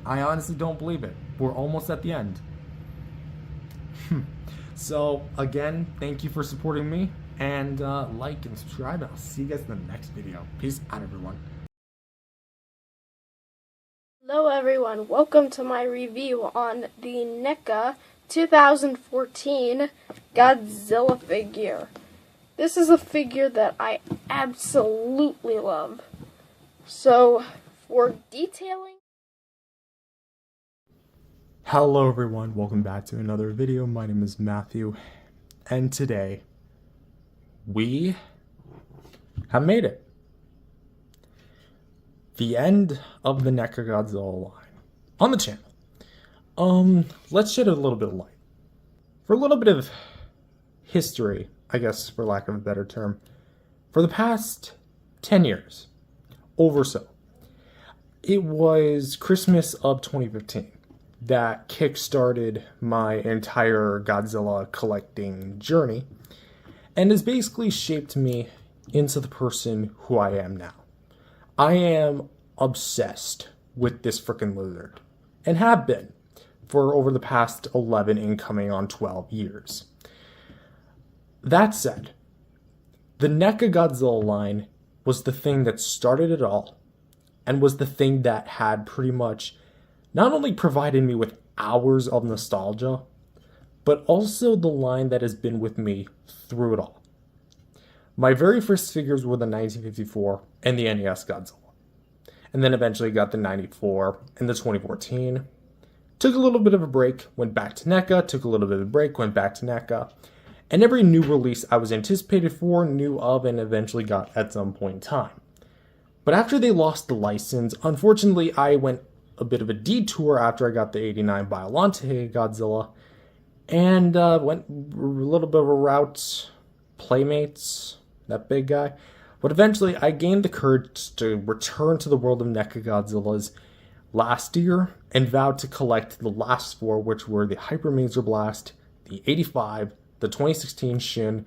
I honestly don't believe it. We're almost at the end. So again, thank you for supporting me, and like and subscribe, and I'll see you guys in the next video. Peace out, everyone. Hello everyone, welcome to my review on the NECA 2014 Godzilla figure. This is a figure that I absolutely love. So, for detailing... Hello everyone, welcome back to another video. My name is Matthew, and today we have made it. The end of the NECA Godzilla line on the channel. Let's shed a little bit of light. For a little bit of history, I guess, for lack of a better term, for the past 10 years, over so, it was Christmas of 2015 that kick-started my entire Godzilla collecting journey, and has basically shaped me into the person who I am now. I am obsessed with this frickin' lizard, and have been for over the past 11 incoming on 12 years. That said, the NECA Godzilla line was the thing that started it all, and was the thing that had pretty much not only provided me with hours of nostalgia, but also the line that has been with me through it all. My very first figures were the 1954 and the NES Godzilla. And then eventually got the 94 and the 2014. Took a little bit of a break, went back to NECA, took a little bit of a break, went back to NECA. And every new release I was anticipated for, knew of, and eventually got at some point in time. But after they lost the license, unfortunately I went a bit of a detour after I got the 89 biollante Godzilla. And went a little bit of a route, Playmates, that big guy. But eventually, I gained the courage to return to the world of NECA Godzillas last year and vowed to collect the last 4, which were the Hyper Maser Blast, the 85, the 2016 Shin,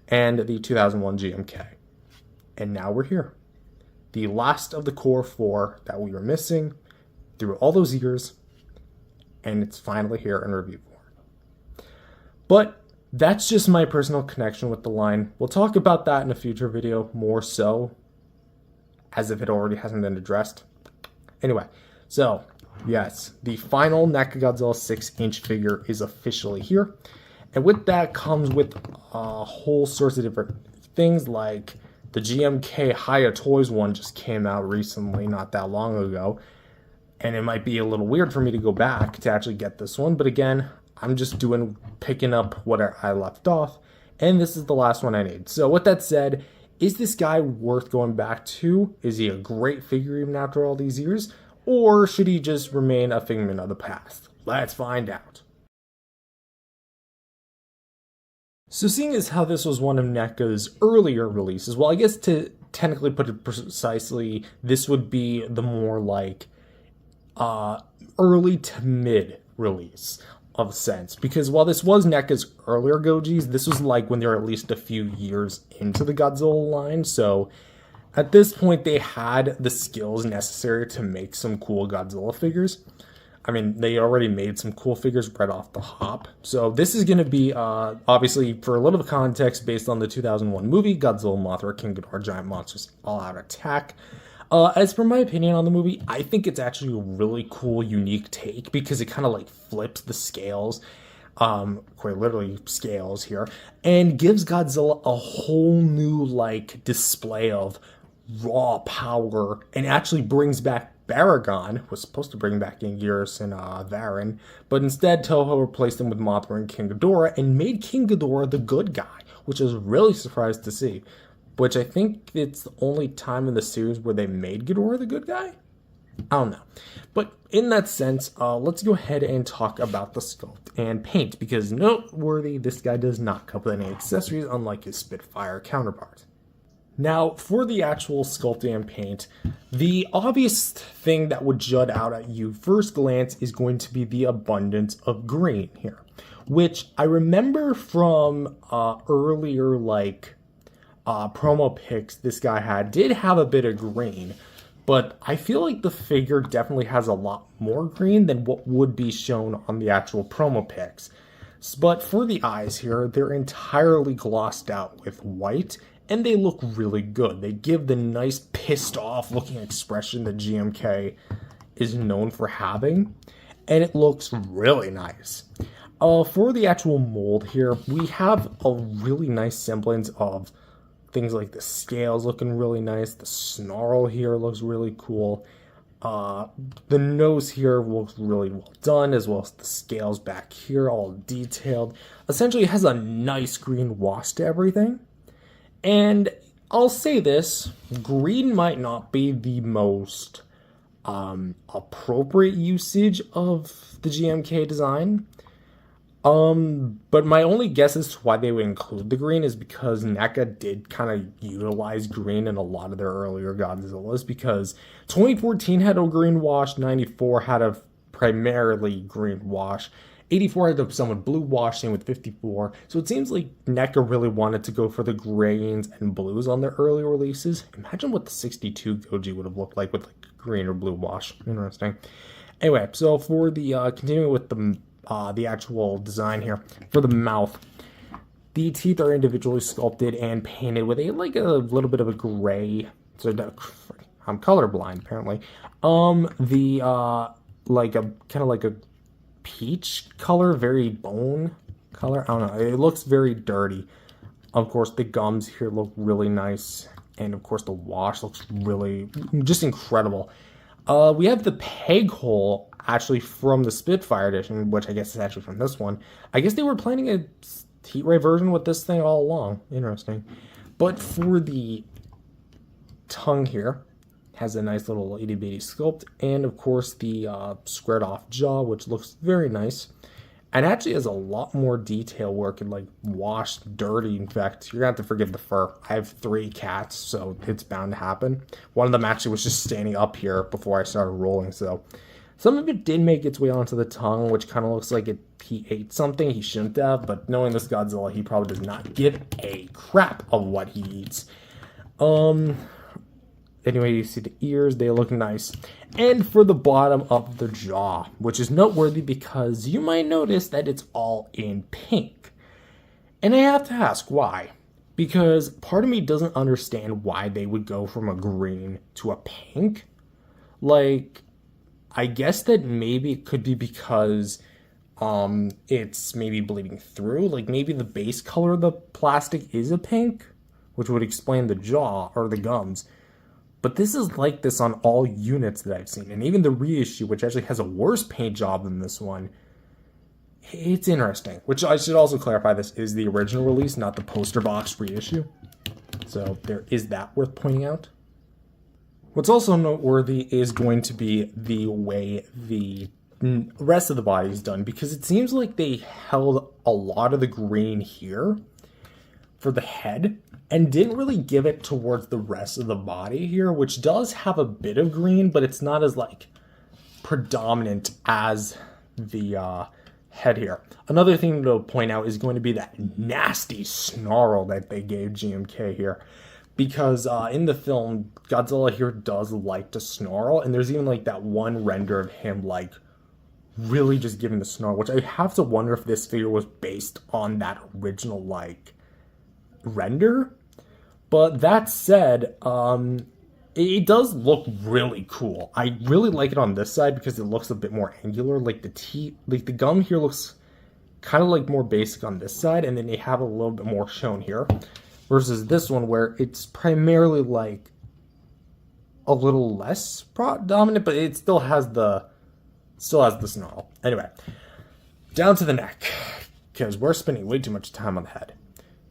and the 2001 GMK. And now we're here. The last of the core 4 that we were missing through all those years, and it's finally here in review form. But that's just my personal connection with the line. We'll talk about that in a future video more so, as if it already hasn't been addressed. Anyway, so, yes, the final NECA Godzilla 6-inch figure is officially here. And with that comes with a whole sorts of different things, like the GMK Hiya Toys one just came out recently, not that long ago. And it might be a little weird for me to go back to actually get this one, but again, I'm just picking up what I left off, and this is the last one I need. So with that said, is this guy worth going back to? Is he a great figure even after all these years? Or should he just remain a figment of the past? Let's find out. So seeing as how this was one of NECA's earlier releases, well, I guess to technically put it precisely, this would be the more like early to mid release of sense, because while this was NECA's earlier Gojis, this was like when they were at least a few years into the Godzilla line, so at this point they had the skills necessary to make some cool Godzilla figures. I mean, they already made some cool figures right off the hop. So this is going to be, obviously, for a little bit of context, based on the 2001 movie, Godzilla, Mothra, King Ghidorah, Giant Monsters, All-Out Attack. As for my opinion on the movie, I think it's actually a really cool, unique take, because it kind of like flips the scales, quite literally scales here, and gives Godzilla a whole new, like, display of raw power, and actually brings back Baragon. Was supposed to bring back Anguirus and Varan, but instead Toho replaced him with Mothra and King Ghidorah and made King Ghidorah the good guy, which I was really surprised to see. Which I think it's the only time in the series where they made Ghidorah the good guy? I don't know. But in that sense, let's go ahead and talk about the sculpt and paint, because noteworthy, this guy does not come with any accessories, unlike his Spitfire counterpart. Now, for the actual sculpting and paint, the obvious thing that would jut out at you first glance is going to be the abundance of green here, which I remember from earlier, like, promo pics this guy did have a bit of green, but I feel like the figure definitely has a lot more green than what would be shown on the actual promo pics. But for the eyes here, they're entirely glossed out with white, and they look really good. They give the nice pissed off looking expression that GMK is known for having, and it looks really nice. For the actual mold here, we have a really nice semblance of things like the scales looking really nice. The snarl here looks really cool. The nose here looks really well done, as well as the scales back here, all detailed. Essentially, it has a nice green wash to everything. And I'll say this, green might not be the most appropriate usage of the GMK design. But my only guess as to why they would include the green is because NECA did kind of utilize green in a lot of their earlier Godzillas, because 2014 had a green wash, 94 had a primarily green wash, 84 had a somewhat blue wash, same with 54. So it seems like NECA really wanted to go for the greens and blues on their early releases. Imagine what the 62 Goji would have looked like with like green or blue wash. Interesting. Anyway, so for the continuing with the actual design here, for the mouth, the teeth are individually sculpted and painted with a little bit of a gray. So I'm colorblind apparently. Like a kind of like a peach color, very bone color. I don't know. It looks very dirty. Of course, the gums here look really nice, and of course the wash looks really just incredible. We have the peg hole actually from the Spitfire edition, which I guess is actually from this one. I guess they were planning a heat ray version with this thing all along. Interesting. But for the tongue here, has a nice little itty bitty sculpt, and of course the squared off jaw, which looks very nice, and actually has a lot more detail work and like washed dirty. In fact, you're gonna have to forgive the fur. I have 3 cats, so it's bound to happen. One of them actually was just standing up here before I started rolling, so some of it did make its way onto the tongue, which kind of looks like he ate something he shouldn't have, but knowing this Godzilla, he probably does not give a crap of what he eats. Anyway, you see the ears, they look nice. And for the bottom of the jaw, which is noteworthy because you might notice that it's all in pink. And I have to ask why. Because part of me doesn't understand why they would go from a green to a pink. Like, I guess that maybe it could be because it's maybe bleeding through. Like, maybe the base color of the plastic is a pink, which would explain the jaw or the gums. But this is like this on all units that I've seen. And even the reissue, which actually has a worse paint job than this one, it's interesting. Which I should also clarify, this is the original release, not the poster box reissue. So there is that worth pointing out. What's also noteworthy is going to be the way the rest of the body is done, because it seems like they held a lot of the green here for the head and didn't really give it towards the rest of the body here, which does have a bit of green, but it's not as like predominant as the head here. Another thing to point out is going to be that nasty snarl that they gave GMK here. Because in the film, Godzilla here does like to snarl, and there's even like that one render of him like really just giving the snarl, which I have to wonder if this figure was based on that original like render. But that said, it does look really cool. I really like it on this side because it looks a bit more angular. Like the gum here looks kind of like more basic on this side, and then they have a little bit more shown here. Versus this one where it's primarily like a little less dominant, but it still has the snarl. Anyway, down to the neck, because we're spending way too much time on the head.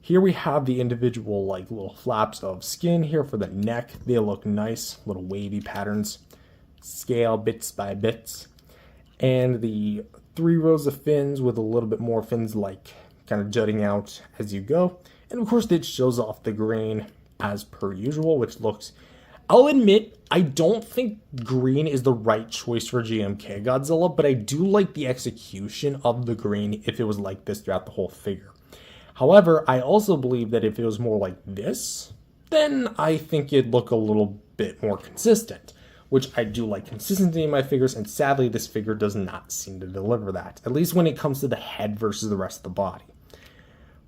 Here we have the individual like little flaps of skin here for the neck. They look nice, little wavy patterns, scale bits by bits, and the 3 rows of fins with a little bit more fins like kind of jutting out as you go. And of course it shows off the green as per usual, which looks, I'll admit, I don't think green is the right choice for GMK Godzilla, but I do like the execution of the green if it was like this throughout the whole figure. However, I also believe that if it was more like this, then I think it'd look a little bit more consistent, which I do like consistency in my figures, and sadly this figure does not seem to deliver that, at least when it comes to the head versus the rest of the body.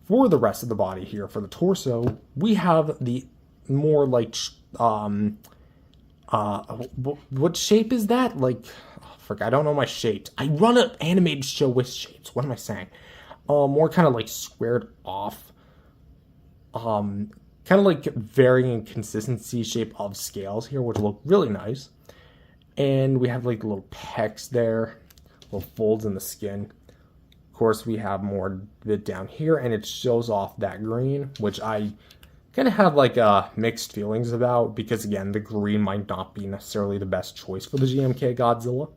For the rest of the body here, for the torso, we have the more like, what shape is that? Like, oh, frick, I don't know my shapes. I run an animated show with shapes. What am I saying? More kind of like squared off, kind of like varying consistency shape of scales here, which look really nice. And we have like little pecs there, little folds in the skin. Of course, we have more bit down here, and it shows off that green, which I kind of have like mixed feelings about, because again, the green might not be necessarily the best choice for the GMK Godzilla.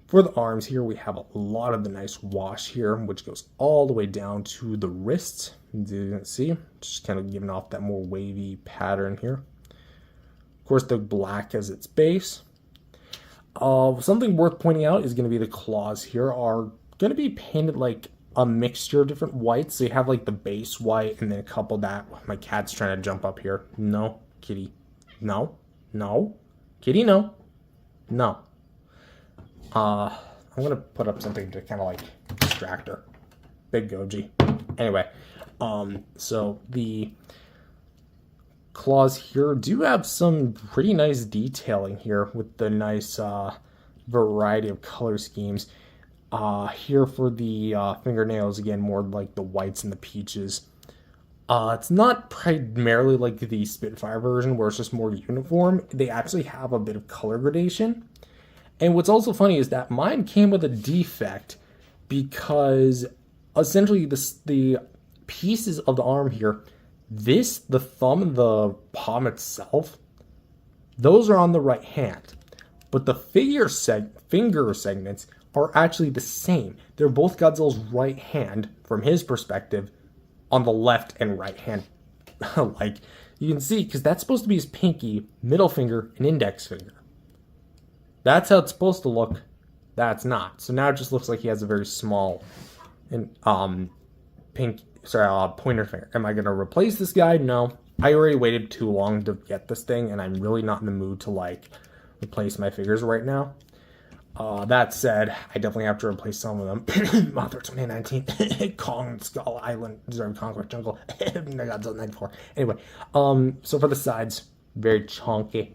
For the arms here, we have a lot of the nice wash here, which goes all the way down to the wrists. As you can see, just kind of giving off that more wavy pattern here. Of course, the black as its base. Something worth pointing out is going to be the claws here are going to be painted like a mixture of different whites. So you have like the base white and then a couple that. My cat's trying to jump up here. No, kitty. No, no, kitty, no, no. I'm gonna put up something to kind of like distract her. Big goji. Anyway, so the claws here do have some pretty nice detailing here with the nice variety of color schemes. Here for the fingernails, again, more like the whites and the peaches. It's not primarily like the Spitfire version where it's just more uniform. They actually have a bit of color gradation. And what's also funny is that mine came with a defect because essentially the pieces of the arm here, the thumb and the palm itself, those are on the right hand. But the finger segments are actually the same. They're both Godzilla's right hand, from his perspective, on the left and right hand. Like, you can see, because that's supposed to be his pinky, middle finger, and index finger. That's how it's supposed to look. That's not. So now it just looks like he has a very small pointer finger. Am I going to replace this guy? No. I already waited too long to get this thing, and I'm really not in the mood to, like, replace my figures right now. That said, I definitely have to replace some of them. Mothra 2019, Kong Skull Island, Deserve Conquest Jungle, Godzilla 94. Anyway, so for the sides, very chunky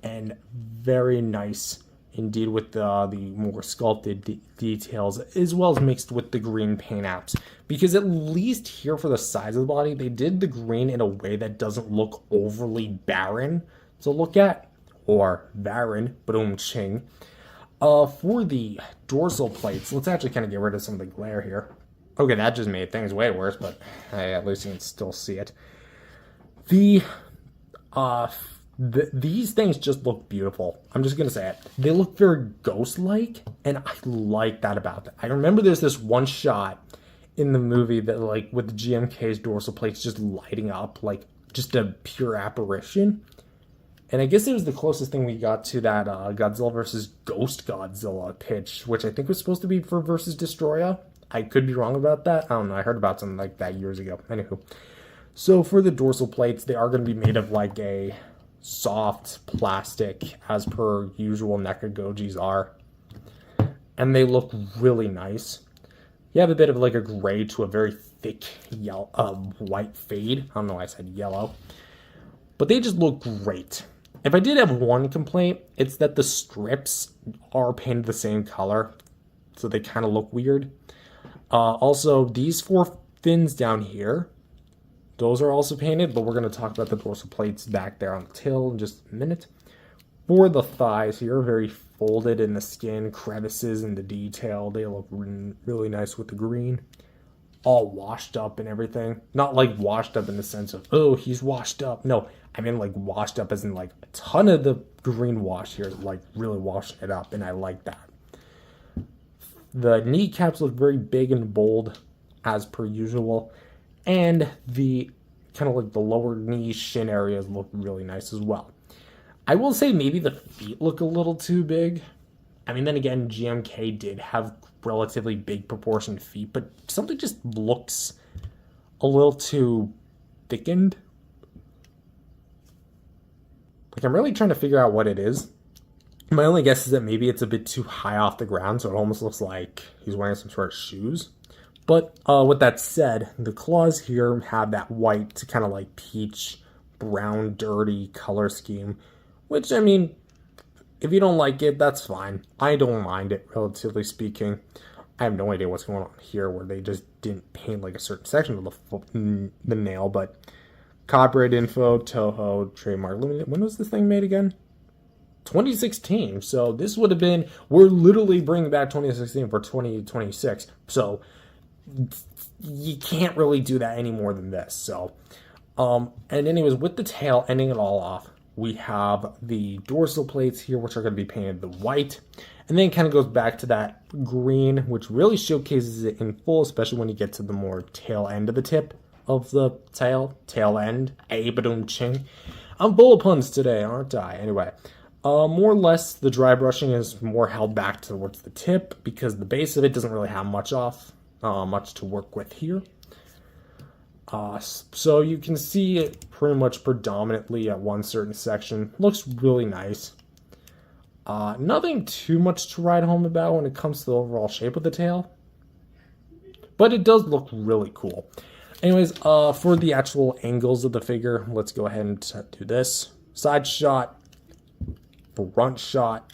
and very nice indeed with the more sculpted details, as well as mixed with the green paint apps. Because at least here for the size of the body, they did the green in a way that doesn't look overly barren to look at, or barren, ching. For the dorsal plates, let's actually kind of get rid of some of the glare here. Okay, that just made things way worse, but hey, at least you can still see it. These things just look beautiful. I'm just gonna say it. They look very ghost-like, and I like that about them. I remember there's this one shot in the movie that, like, with the GMK's dorsal plates just lighting up, like, just a pure apparition. And I guess it was the closest thing we got to that Godzilla versus Ghost Godzilla pitch, which I think was supposed to be for versus Destoroyah. I could be wrong about that. I don't know. I heard about something like that years ago. Anywho. So for the dorsal plates, they are going to be made of like a soft plastic, as per usual NECA Gojis are. And they look really nice. You have a bit of like a gray to a very thick yellow, white fade. I don't know why I said yellow. But they just look great. If I did have one complaint, it's that the strips are painted the same color. So they kind of look weird. Also, these 4 fins down here, those are also painted, but we're going to talk about the dorsal plates back there on the tail in just a minute. For the thighs here, very folded in the skin, crevices in the detail. They look really nice with the green. All washed up and everything. Not like washed up in the sense of, oh, he's washed up. No, I mean like washed up as in like a ton of the green wash here, like really washing it up, and I like that. The kneecaps look very big and bold, as per usual. And the kind of like the lower knee, shin areas look really nice as well. I will say maybe the feet look a little too big. I mean, then again, GMK did have relatively big proportioned feet, but something just looks a little too thickened. Like, I'm really trying to figure out what it is. My only guess is that maybe it's a bit too high off the ground, so it almost looks like he's wearing some sort of shoes. But with that said, the claws here have that white to kind of like peach, brown, dirty color scheme. Which, I mean, if you don't like it, that's fine. I don't mind it, relatively speaking. I have no idea what's going on here where they just didn't paint like a certain section of the nail. But copyright info, Toho, trademark limited. When was this thing made again? 2016. So this would have been, we're literally bringing back 2016 for 2026. So you can't really do that any more than this. So, and anyways, with the tail ending it all off, we have the dorsal plates here, which are going to be painted the white. And then it kind of goes back to that green, which really showcases it in full, especially when you get to the more tail end of the tip of the tail end. A-ba-doom ching. I'm full of puns today, aren't I? Anyway, more or less, the dry brushing is more held back towards the tip because the base of it doesn't really have much to work with here. So you can see it pretty much predominantly at one certain section. Looks really nice. Nothing too much to write home about when it comes to the overall shape of the tail. But it does look really cool. Anyways, for the actual angles of the figure, let's go ahead and do this. Side shot, front shot,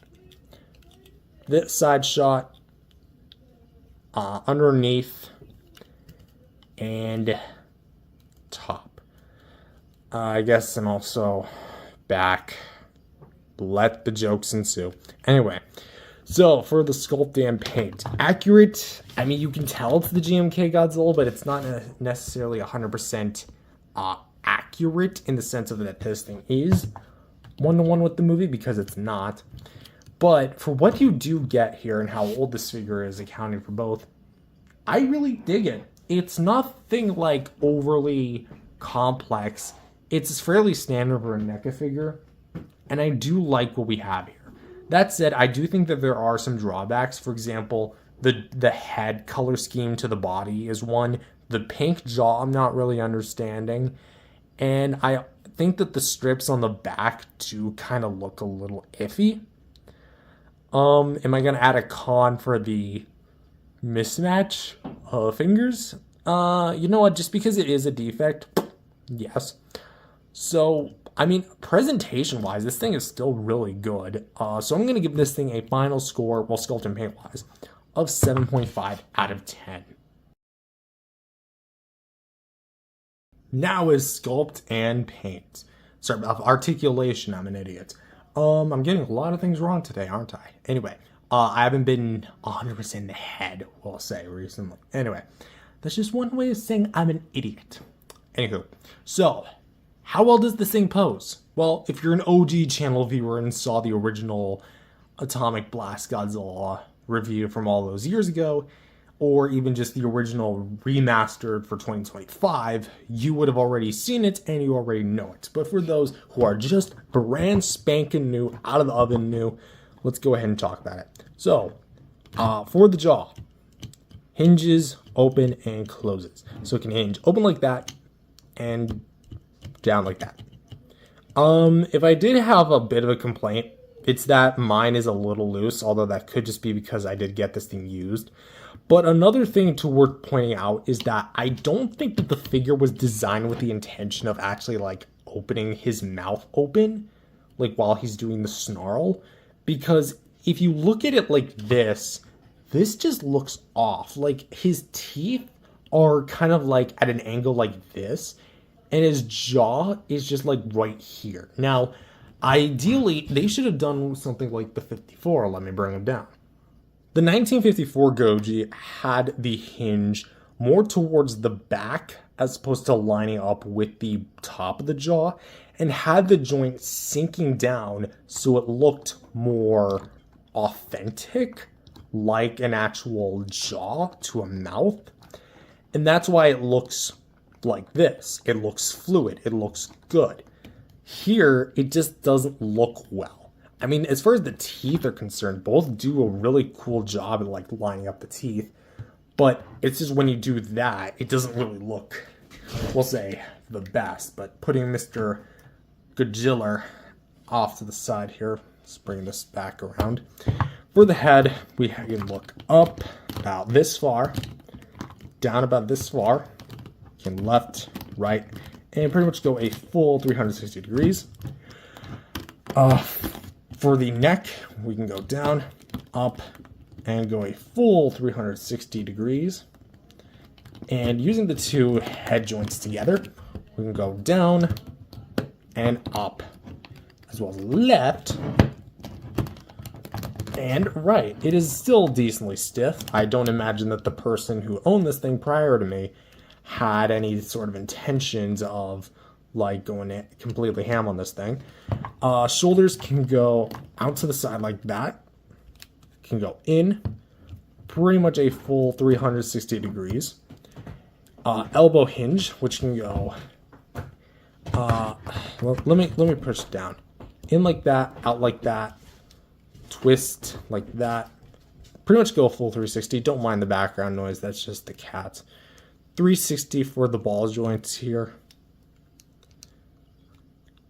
this side shot, underneath, and top. I guess, and also back. Let the jokes ensue. Anyway, so for the sculpt and paint, accurate. I mean, you can tell it's the GMK Godzilla, but it's not necessarily 100% accurate in the sense of that this thing is one-to-one with the movie, because it's not. But for what you do get here and how old this figure is, accounting for both, I really dig it. It's nothing like overly complex. It's fairly standard for a NECA figure, and I do like what we have here. That said, I do think that there are some drawbacks. For example, the head color scheme to the body is one. The pink jaw I'm not really understanding. And I think that the strips on the back do kind of look a little iffy. Am I going to add a con for the mismatch of fingers? You know what? Just because it is a defect, yes. So, I mean, presentation-wise, this thing is still really good. So I'm going to give this thing a final score, well, sculpt and paint-wise, of 7.5 out of 10. Now is sculpt and paint. Sorry about articulation, I'm an idiot. I'm getting a lot of things wrong today, aren't I? Anyway, I haven't been 100% in the head, we'll say, recently. Anyway, that's just one way of saying I'm an idiot. Anywho, so how well does this thing pose? Well, if you're an OG channel viewer and saw the original Atomic Blast Godzilla review from all those years ago, or even just the original remastered for 2025, you would have already seen it and you already know it. But for those who are just brand spanking new, out of the oven new, let's go ahead and talk about it. So, for the jaw, hinges open and closes. So it can hinge open like that and down like that. If I did have a bit of a complaint, it's that mine is a little loose, although that could just be because I did get this thing used. But another thing to worth pointing out is that I don't think that the figure was designed with the intention of actually like opening his mouth open, like while he's doing the snarl. Because if you look at it like this just looks off. Like his teeth are kind of like at an angle like this, and his jaw is just like right here. Now, ideally, they should have done something like the 54. Let me bring him down. The 1954 Goji had the hinge more towards the back as opposed to lining up with the top of the jaw, and had the joint sinking down so it looked more authentic, like an actual jaw to a mouth. And that's why it looks like this. It looks fluid. It looks good. Here, it just doesn't look well. I mean, as far as the teeth are concerned, both do a really cool job at like lining up the teeth. But it's just when you do that, it doesn't really look, we'll say, the best. But putting Mr. Godzilla off to the side here, let's bring this back around. For the head, we can look up about this far, down about this far, can left, right, and pretty much go a full 360 degrees. For the neck, we can go down, up, and go a full 360 degrees. And using the two head joints together, we can go down and up, as well as left and right. It is still decently stiff. I don't imagine that the person who owned this thing prior to me had any sort of intentions of like going completely ham on this thing. Shoulders can go out to the side like that, can go in pretty much a full 360 degrees. Elbow hinge, which can go well, let me push it down, in like that, out like that, twist like that, pretty much go full 360. Don't mind the background noise, that's just the cats. 360 for the ball joints here,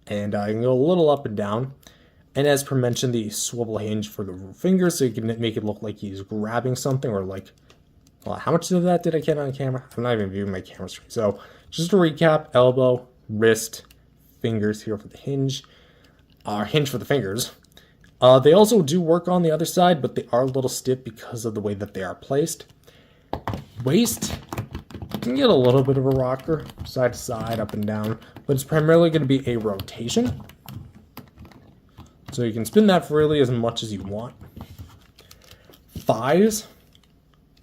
and I can go a little up and down. And as per mentioned, the swivel hinge for the fingers, so you can make it look like he's grabbing something, or like, well, how much of that did I get on camera? I'm not even viewing my camera screen. So just to recap, elbow, wrist, fingers here for the hinge, hinge for the fingers. They also do work on the other side, but they are a little stiff because of the way that they are placed. Waist can get a little bit of a rocker, side to side, up and down, but it's primarily going to be a rotation. So you can spin that freely as much as you want. Thighs,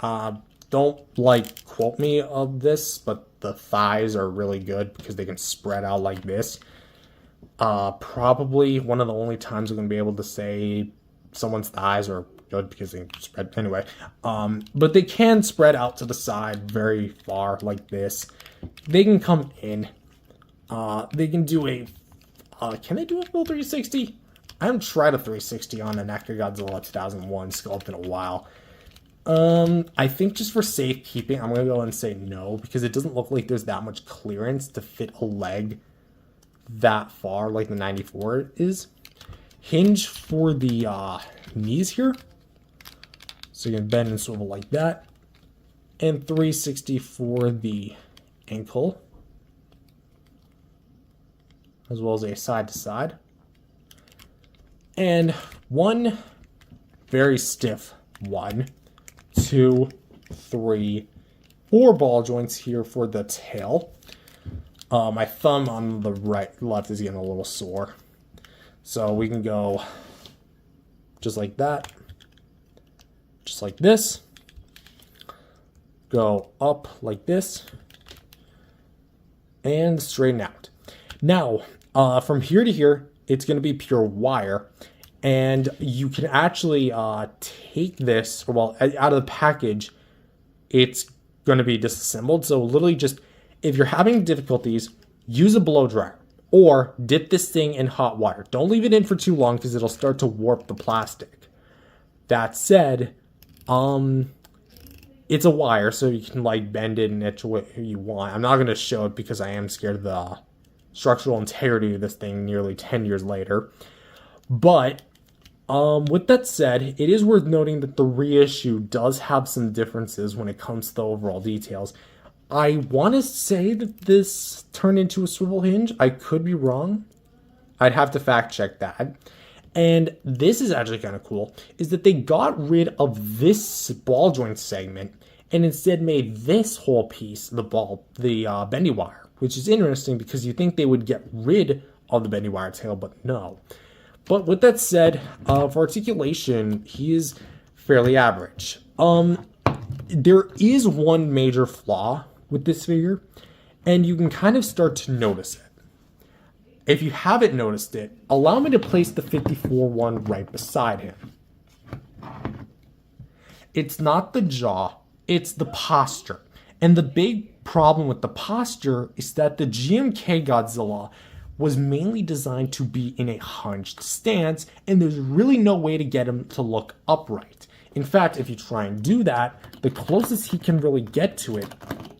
don't like quote me of this, but the thighs are really good because they can spread out like this. Probably one of the only times I'm going to be able to say someone's thighs are good because they can spread anyway. But they can spread out to the side very far like this. They can come in. They can do a, can they do a full 360? I haven't tried a 360 on a NECA Godzilla 2001 sculpt in a while. I think just for safekeeping, I'm going to go and say no, because it doesn't look like there's that much clearance to fit a leg that far like the 94 is. Hinge for the knees here, so you can bend and swivel like that, and 360 for the ankle, as well as a side to side, and one very stiff 1, 2, 3, 4 ball joints here for the tail. My thumb on the left is getting a little sore. So we can go just like that, just like this, go up like this, and straighten out. Now, from here to here, it's going to be pure wire, and you can actually take this, or well, out of the package, it's going to be disassembled. So literally just, if you're having difficulties, use a blow dryer or dip this thing in hot water. Don't leave it in for too long because it'll start to warp the plastic. That said, it's a wire, so you can like bend it and etch what you want. I'm not going to show it because I am scared of the structural integrity of this thing nearly 10 years later. But with that said, it is worth noting that the reissue does have some differences when it comes to the overall details. I want to say that this turned into a swivel hinge. I could be wrong. I'd have to fact check that. And this is actually kind of cool, is that they got rid of this ball joint segment and instead made this whole piece the bendy wire, which is interesting because you think they would get rid of the bendy wire tail, but no. But with that said, for articulation, he is fairly average. There is one major flaw with this figure, and you can kind of start to notice it. If you haven't noticed it, allow me to place the 54 one right beside him. It's not the jaw, it's the posture. And the big problem with the posture is that the GMK Godzilla was mainly designed to be in a hunched stance, and there's really no way to get him to look upright. In fact, if you try and do that, the closest he can really get to it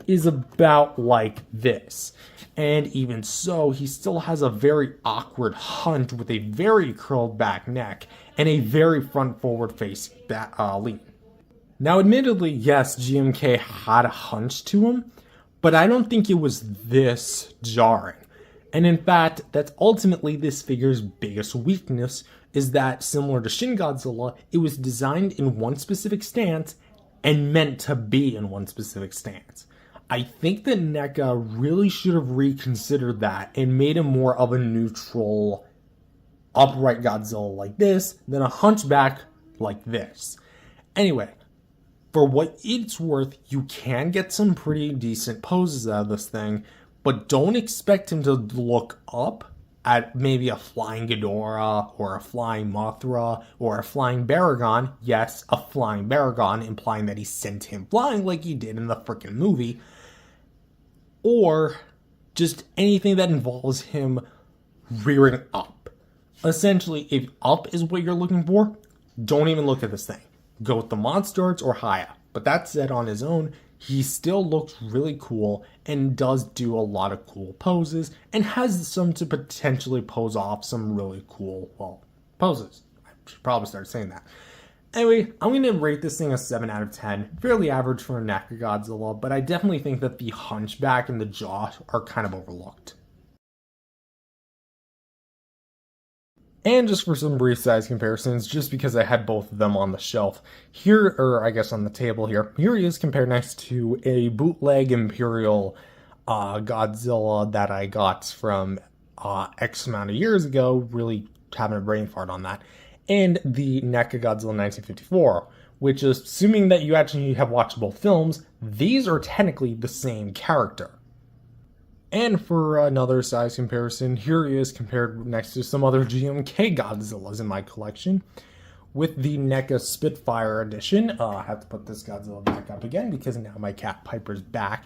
is about like this. And even so, he still has a very awkward hunch with a very curled back neck and a very front forward face lean. Now, admittedly, yes, GMK had a hunch to him, but I don't think it was this jarring. And in fact, that's ultimately this figure's biggest weakness, is that similar to Shin Godzilla, it was designed in one specific stance and meant to be in one specific stance. I think that NECA really should have reconsidered that and made him more of a neutral, upright Godzilla like this than a hunchback like this. Anyway, for what it's worth, you can get some pretty decent poses out of this thing, but don't expect him to look up at maybe a flying ghidorah or a flying mothra or a flying baragon. Yes, a flying baragon, implying that he sent him flying like he did in the freaking movie. Or just anything that involves him rearing up. Essentially, if up is what you're looking for, don't even look at this thing. Go with the monsters or Haya. But that said, on his own, he still looks really cool and does do a lot of cool poses and has some to potentially pose off some really cool, well, poses. I should probably start saying that. Anyway, I'm going to rate this thing a 7 out of 10. Fairly average for a NECA Godzilla, but I definitely think that the hunchback and the jaw are kind of overlooked. And just for some brief size comparisons, just because I had both of them on the shelf, here, or I guess on the table here he is compared next to a bootleg Imperial Godzilla that I got from X amount of years ago, really having a brain fart on that, and the NECA Godzilla 1954, which is, assuming that you actually have watched both films, these are technically the same character. And for another size comparison, here he is compared next to some other GMK Godzillas in my collection, with the NECA Spitfire edition. I have to put this Godzilla back up again because now my cat Piper's back.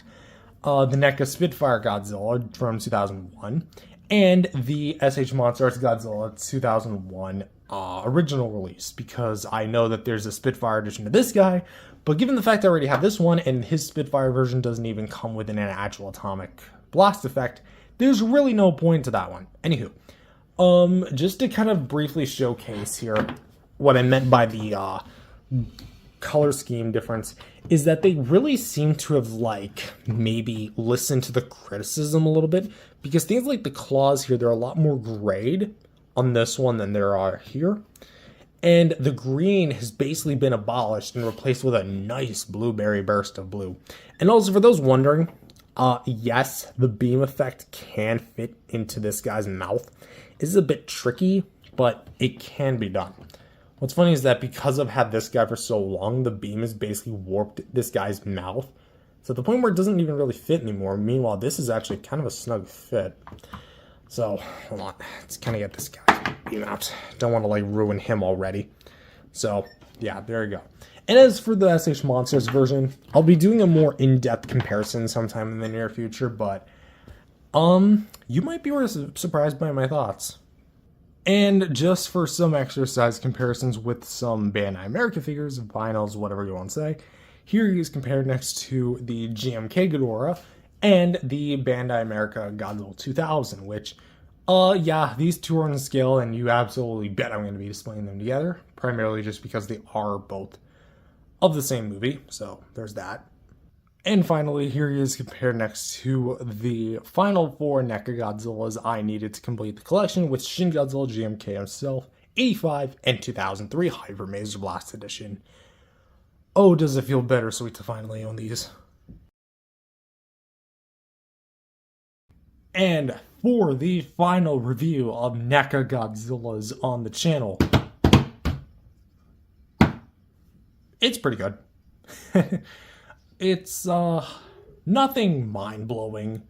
The NECA Spitfire Godzilla from 2001, and the SH Monsters Godzilla 2001 original release, because I know that there's a Spitfire edition of this guy, but given the fact I already have this one and his Spitfire version doesn't even come with an actual atomic blast effect, there's really no point to that one. Anywho, just to kind of briefly showcase here what I meant by the color scheme difference is that they really seem to have like maybe listened to the criticism a little bit, because things like the claws here, they're a lot more grayed on this one than there are here, and the green has basically been abolished and replaced with a nice blueberry burst of blue. And also, for those wondering, yes, the beam effect can fit into this guy's mouth. This is a bit tricky, but it can be done. What's funny is that because I've had this guy for so long, the beam has basically warped this guy's mouth, so at the point where it doesn't even really fit anymore. Meanwhile, this is actually kind of a snug fit. So, hold on. Let's kind of get this guy beam out. Don't want to, like, ruin him already. So, Yeah, there you go. And as for the SH Monsters version, I'll be doing a more in-depth comparison sometime in the near future, but you might be surprised by my thoughts. And just for some exercise comparisons with some Bandai America figures, vinyls, whatever you want to say, here he is compared next to the GMK Ghidorah and the Bandai America Godzilla 2000, which, yeah, these two are on scale, and you absolutely bet I'm going to be displaying them together, primarily just because they are both of the same movie, so there's that. And finally, here he is compared next to the final 4 NECA Godzillas I needed to complete the collection, with Shin Godzilla GMK himself, 85, and 2003 Hyper Mazer Blast Edition. Oh, does it feel bittersweet to finally own these. And for the final review of NECA Godzillas on the channel, it's pretty good. It's nothing mind-blowing.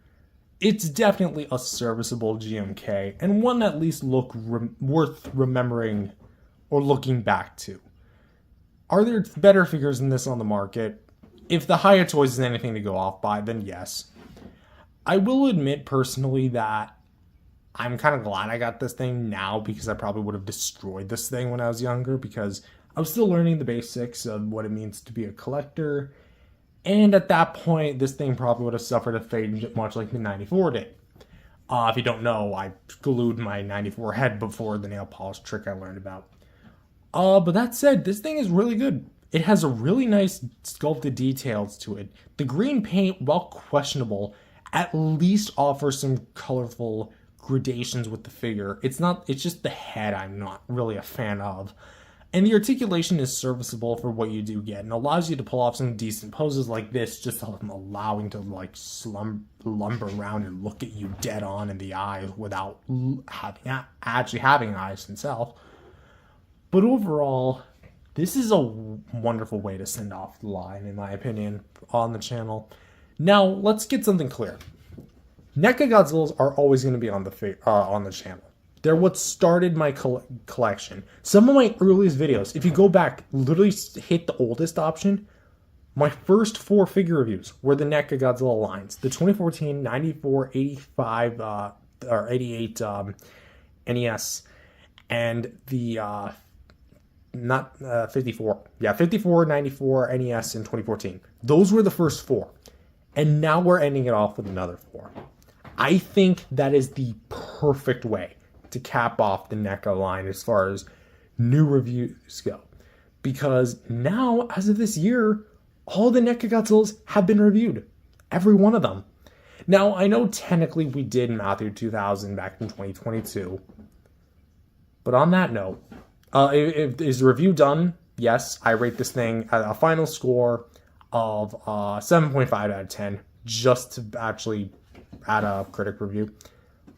It's definitely a serviceable GMK, and one that at least worth remembering or looking back to. Are there better figures than this on the market? If the Haya Toys is anything to go off by, then yes. I will admit personally that I'm kind of glad I got this thing now, because I probably would have destroyed this thing when I was younger, because I was still learning the basics of what it means to be a collector. And at that point, this thing probably would have suffered a fate much like the 94 did. If you don't know, I glued my 94 head before the nail polish trick I learned about. But that said, this thing is really good. It has a really nice sculpted details to it. The green paint, while questionable, at least offers some colorful gradations with the figure. It's just the head I'm not really a fan of. And the articulation is serviceable for what you do get, and allows you to pull off some decent poses like this, just allowing to like lumber around and look at you dead on in the eye without actually having eyes himself. But overall, this is a wonderful way to send off the line, in my opinion, on the channel. Now, let's get something clear. NECA Godzillas are always going to be on the channel. They're what started my collection. Some of my earliest videos, if you go back, literally hit the oldest option, my first 4 figure reviews were the NECA Godzilla lines. The 2014, 94, 85, or 88 NES, and the, not 54. Yeah, 54, 94, NES, and 2014. Those were the first 4. And now we're ending it off with another 4. I think that is the perfect way to cap off the NECA line as far as new reviews go. Because now, as of this year, all the NECA Godzillas have been reviewed. Every one of them. Now, I know technically we did Matthew 2000 back in 2022. But on that note, is the review done? Yes, I rate this thing at a final score of 7.5 out of 10, just to actually add a critic review.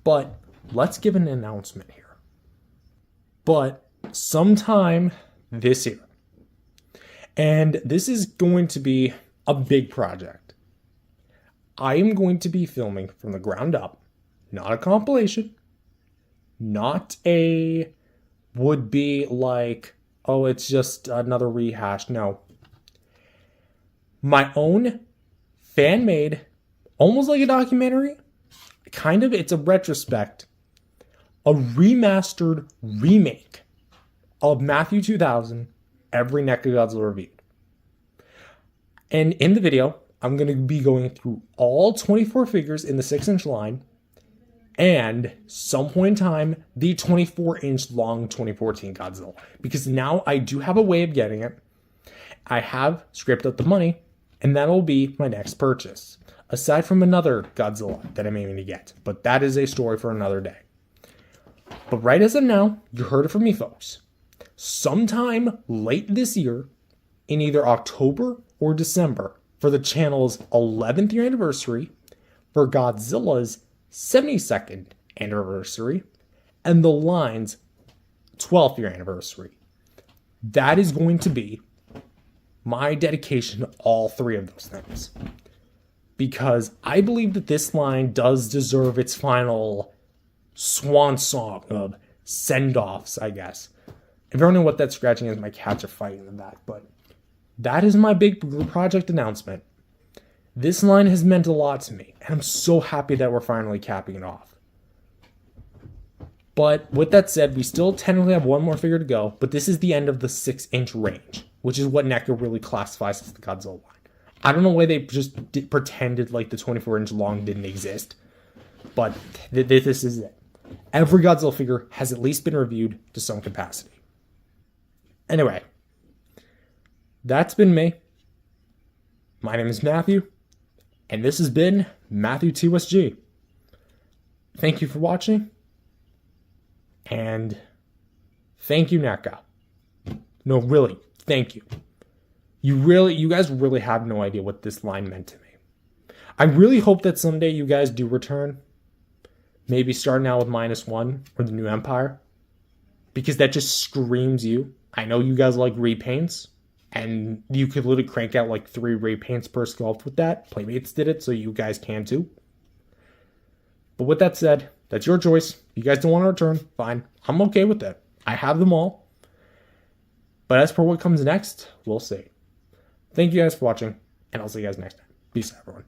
But let's give an announcement here. But sometime this year, and this is going to be a big project, I am going to be filming from the ground up, not a compilation, not a would be like, oh, it's just another rehash. No. My own fan-made, almost like a documentary, kind of, it's a retrospect, a remastered remake of Matthew 2000, every NECA Godzilla reviewed. And in the video, I'm going to be going through all 24 figures in the 6-inch line, and some point in time, the 24-inch long 2014 Godzilla. Because now I do have a way of getting it. I have scraped up the money, and that'll be my next purchase. Aside from another Godzilla that I'm aiming to get. But that is a story for another day. But right as of now, you heard it from me, folks. Sometime late this year, in either October or December, for the channel's 11th year anniversary, for Godzilla's 72nd anniversary, and the line's 12th year anniversary. That is going to be my dedication to all 3 of those things. Because I believe that this line does deserve its final swan song of send-offs, I guess. If you don't know what that scratching is, my cats are fighting in the back. But that is my big project announcement. This line has meant a lot to me, and I'm so happy that we're finally capping it off. But with that said, we still technically have one more figure to go, but this is the end of the 6-inch range, which is what NECA really classifies as the Godzilla line. I don't know why they just pretended like the 24-inch long didn't exist, but this is it. Every Godzilla figure has at least been reviewed to some capacity. Anyway, that's been me. My name is Matthew, and this has been Matthew T.O.S.G. Thank you for watching. And thank you, NECA. No, really, thank you. You guys really have no idea what this line meant to me. I really hope that someday you guys do return. Maybe starting out with -1 or the New Empire. Because that just screams you. I know you guys like repaints. And you could literally crank out like 3 repaints per sculpt with that. Playmates did it, so you guys can too. But with that said, that's your choice. You guys don't want to return, fine. I'm okay with that. I have them all. But as for what comes next, we'll see. Thank you guys for watching, and I'll see you guys next time. Peace out, everyone.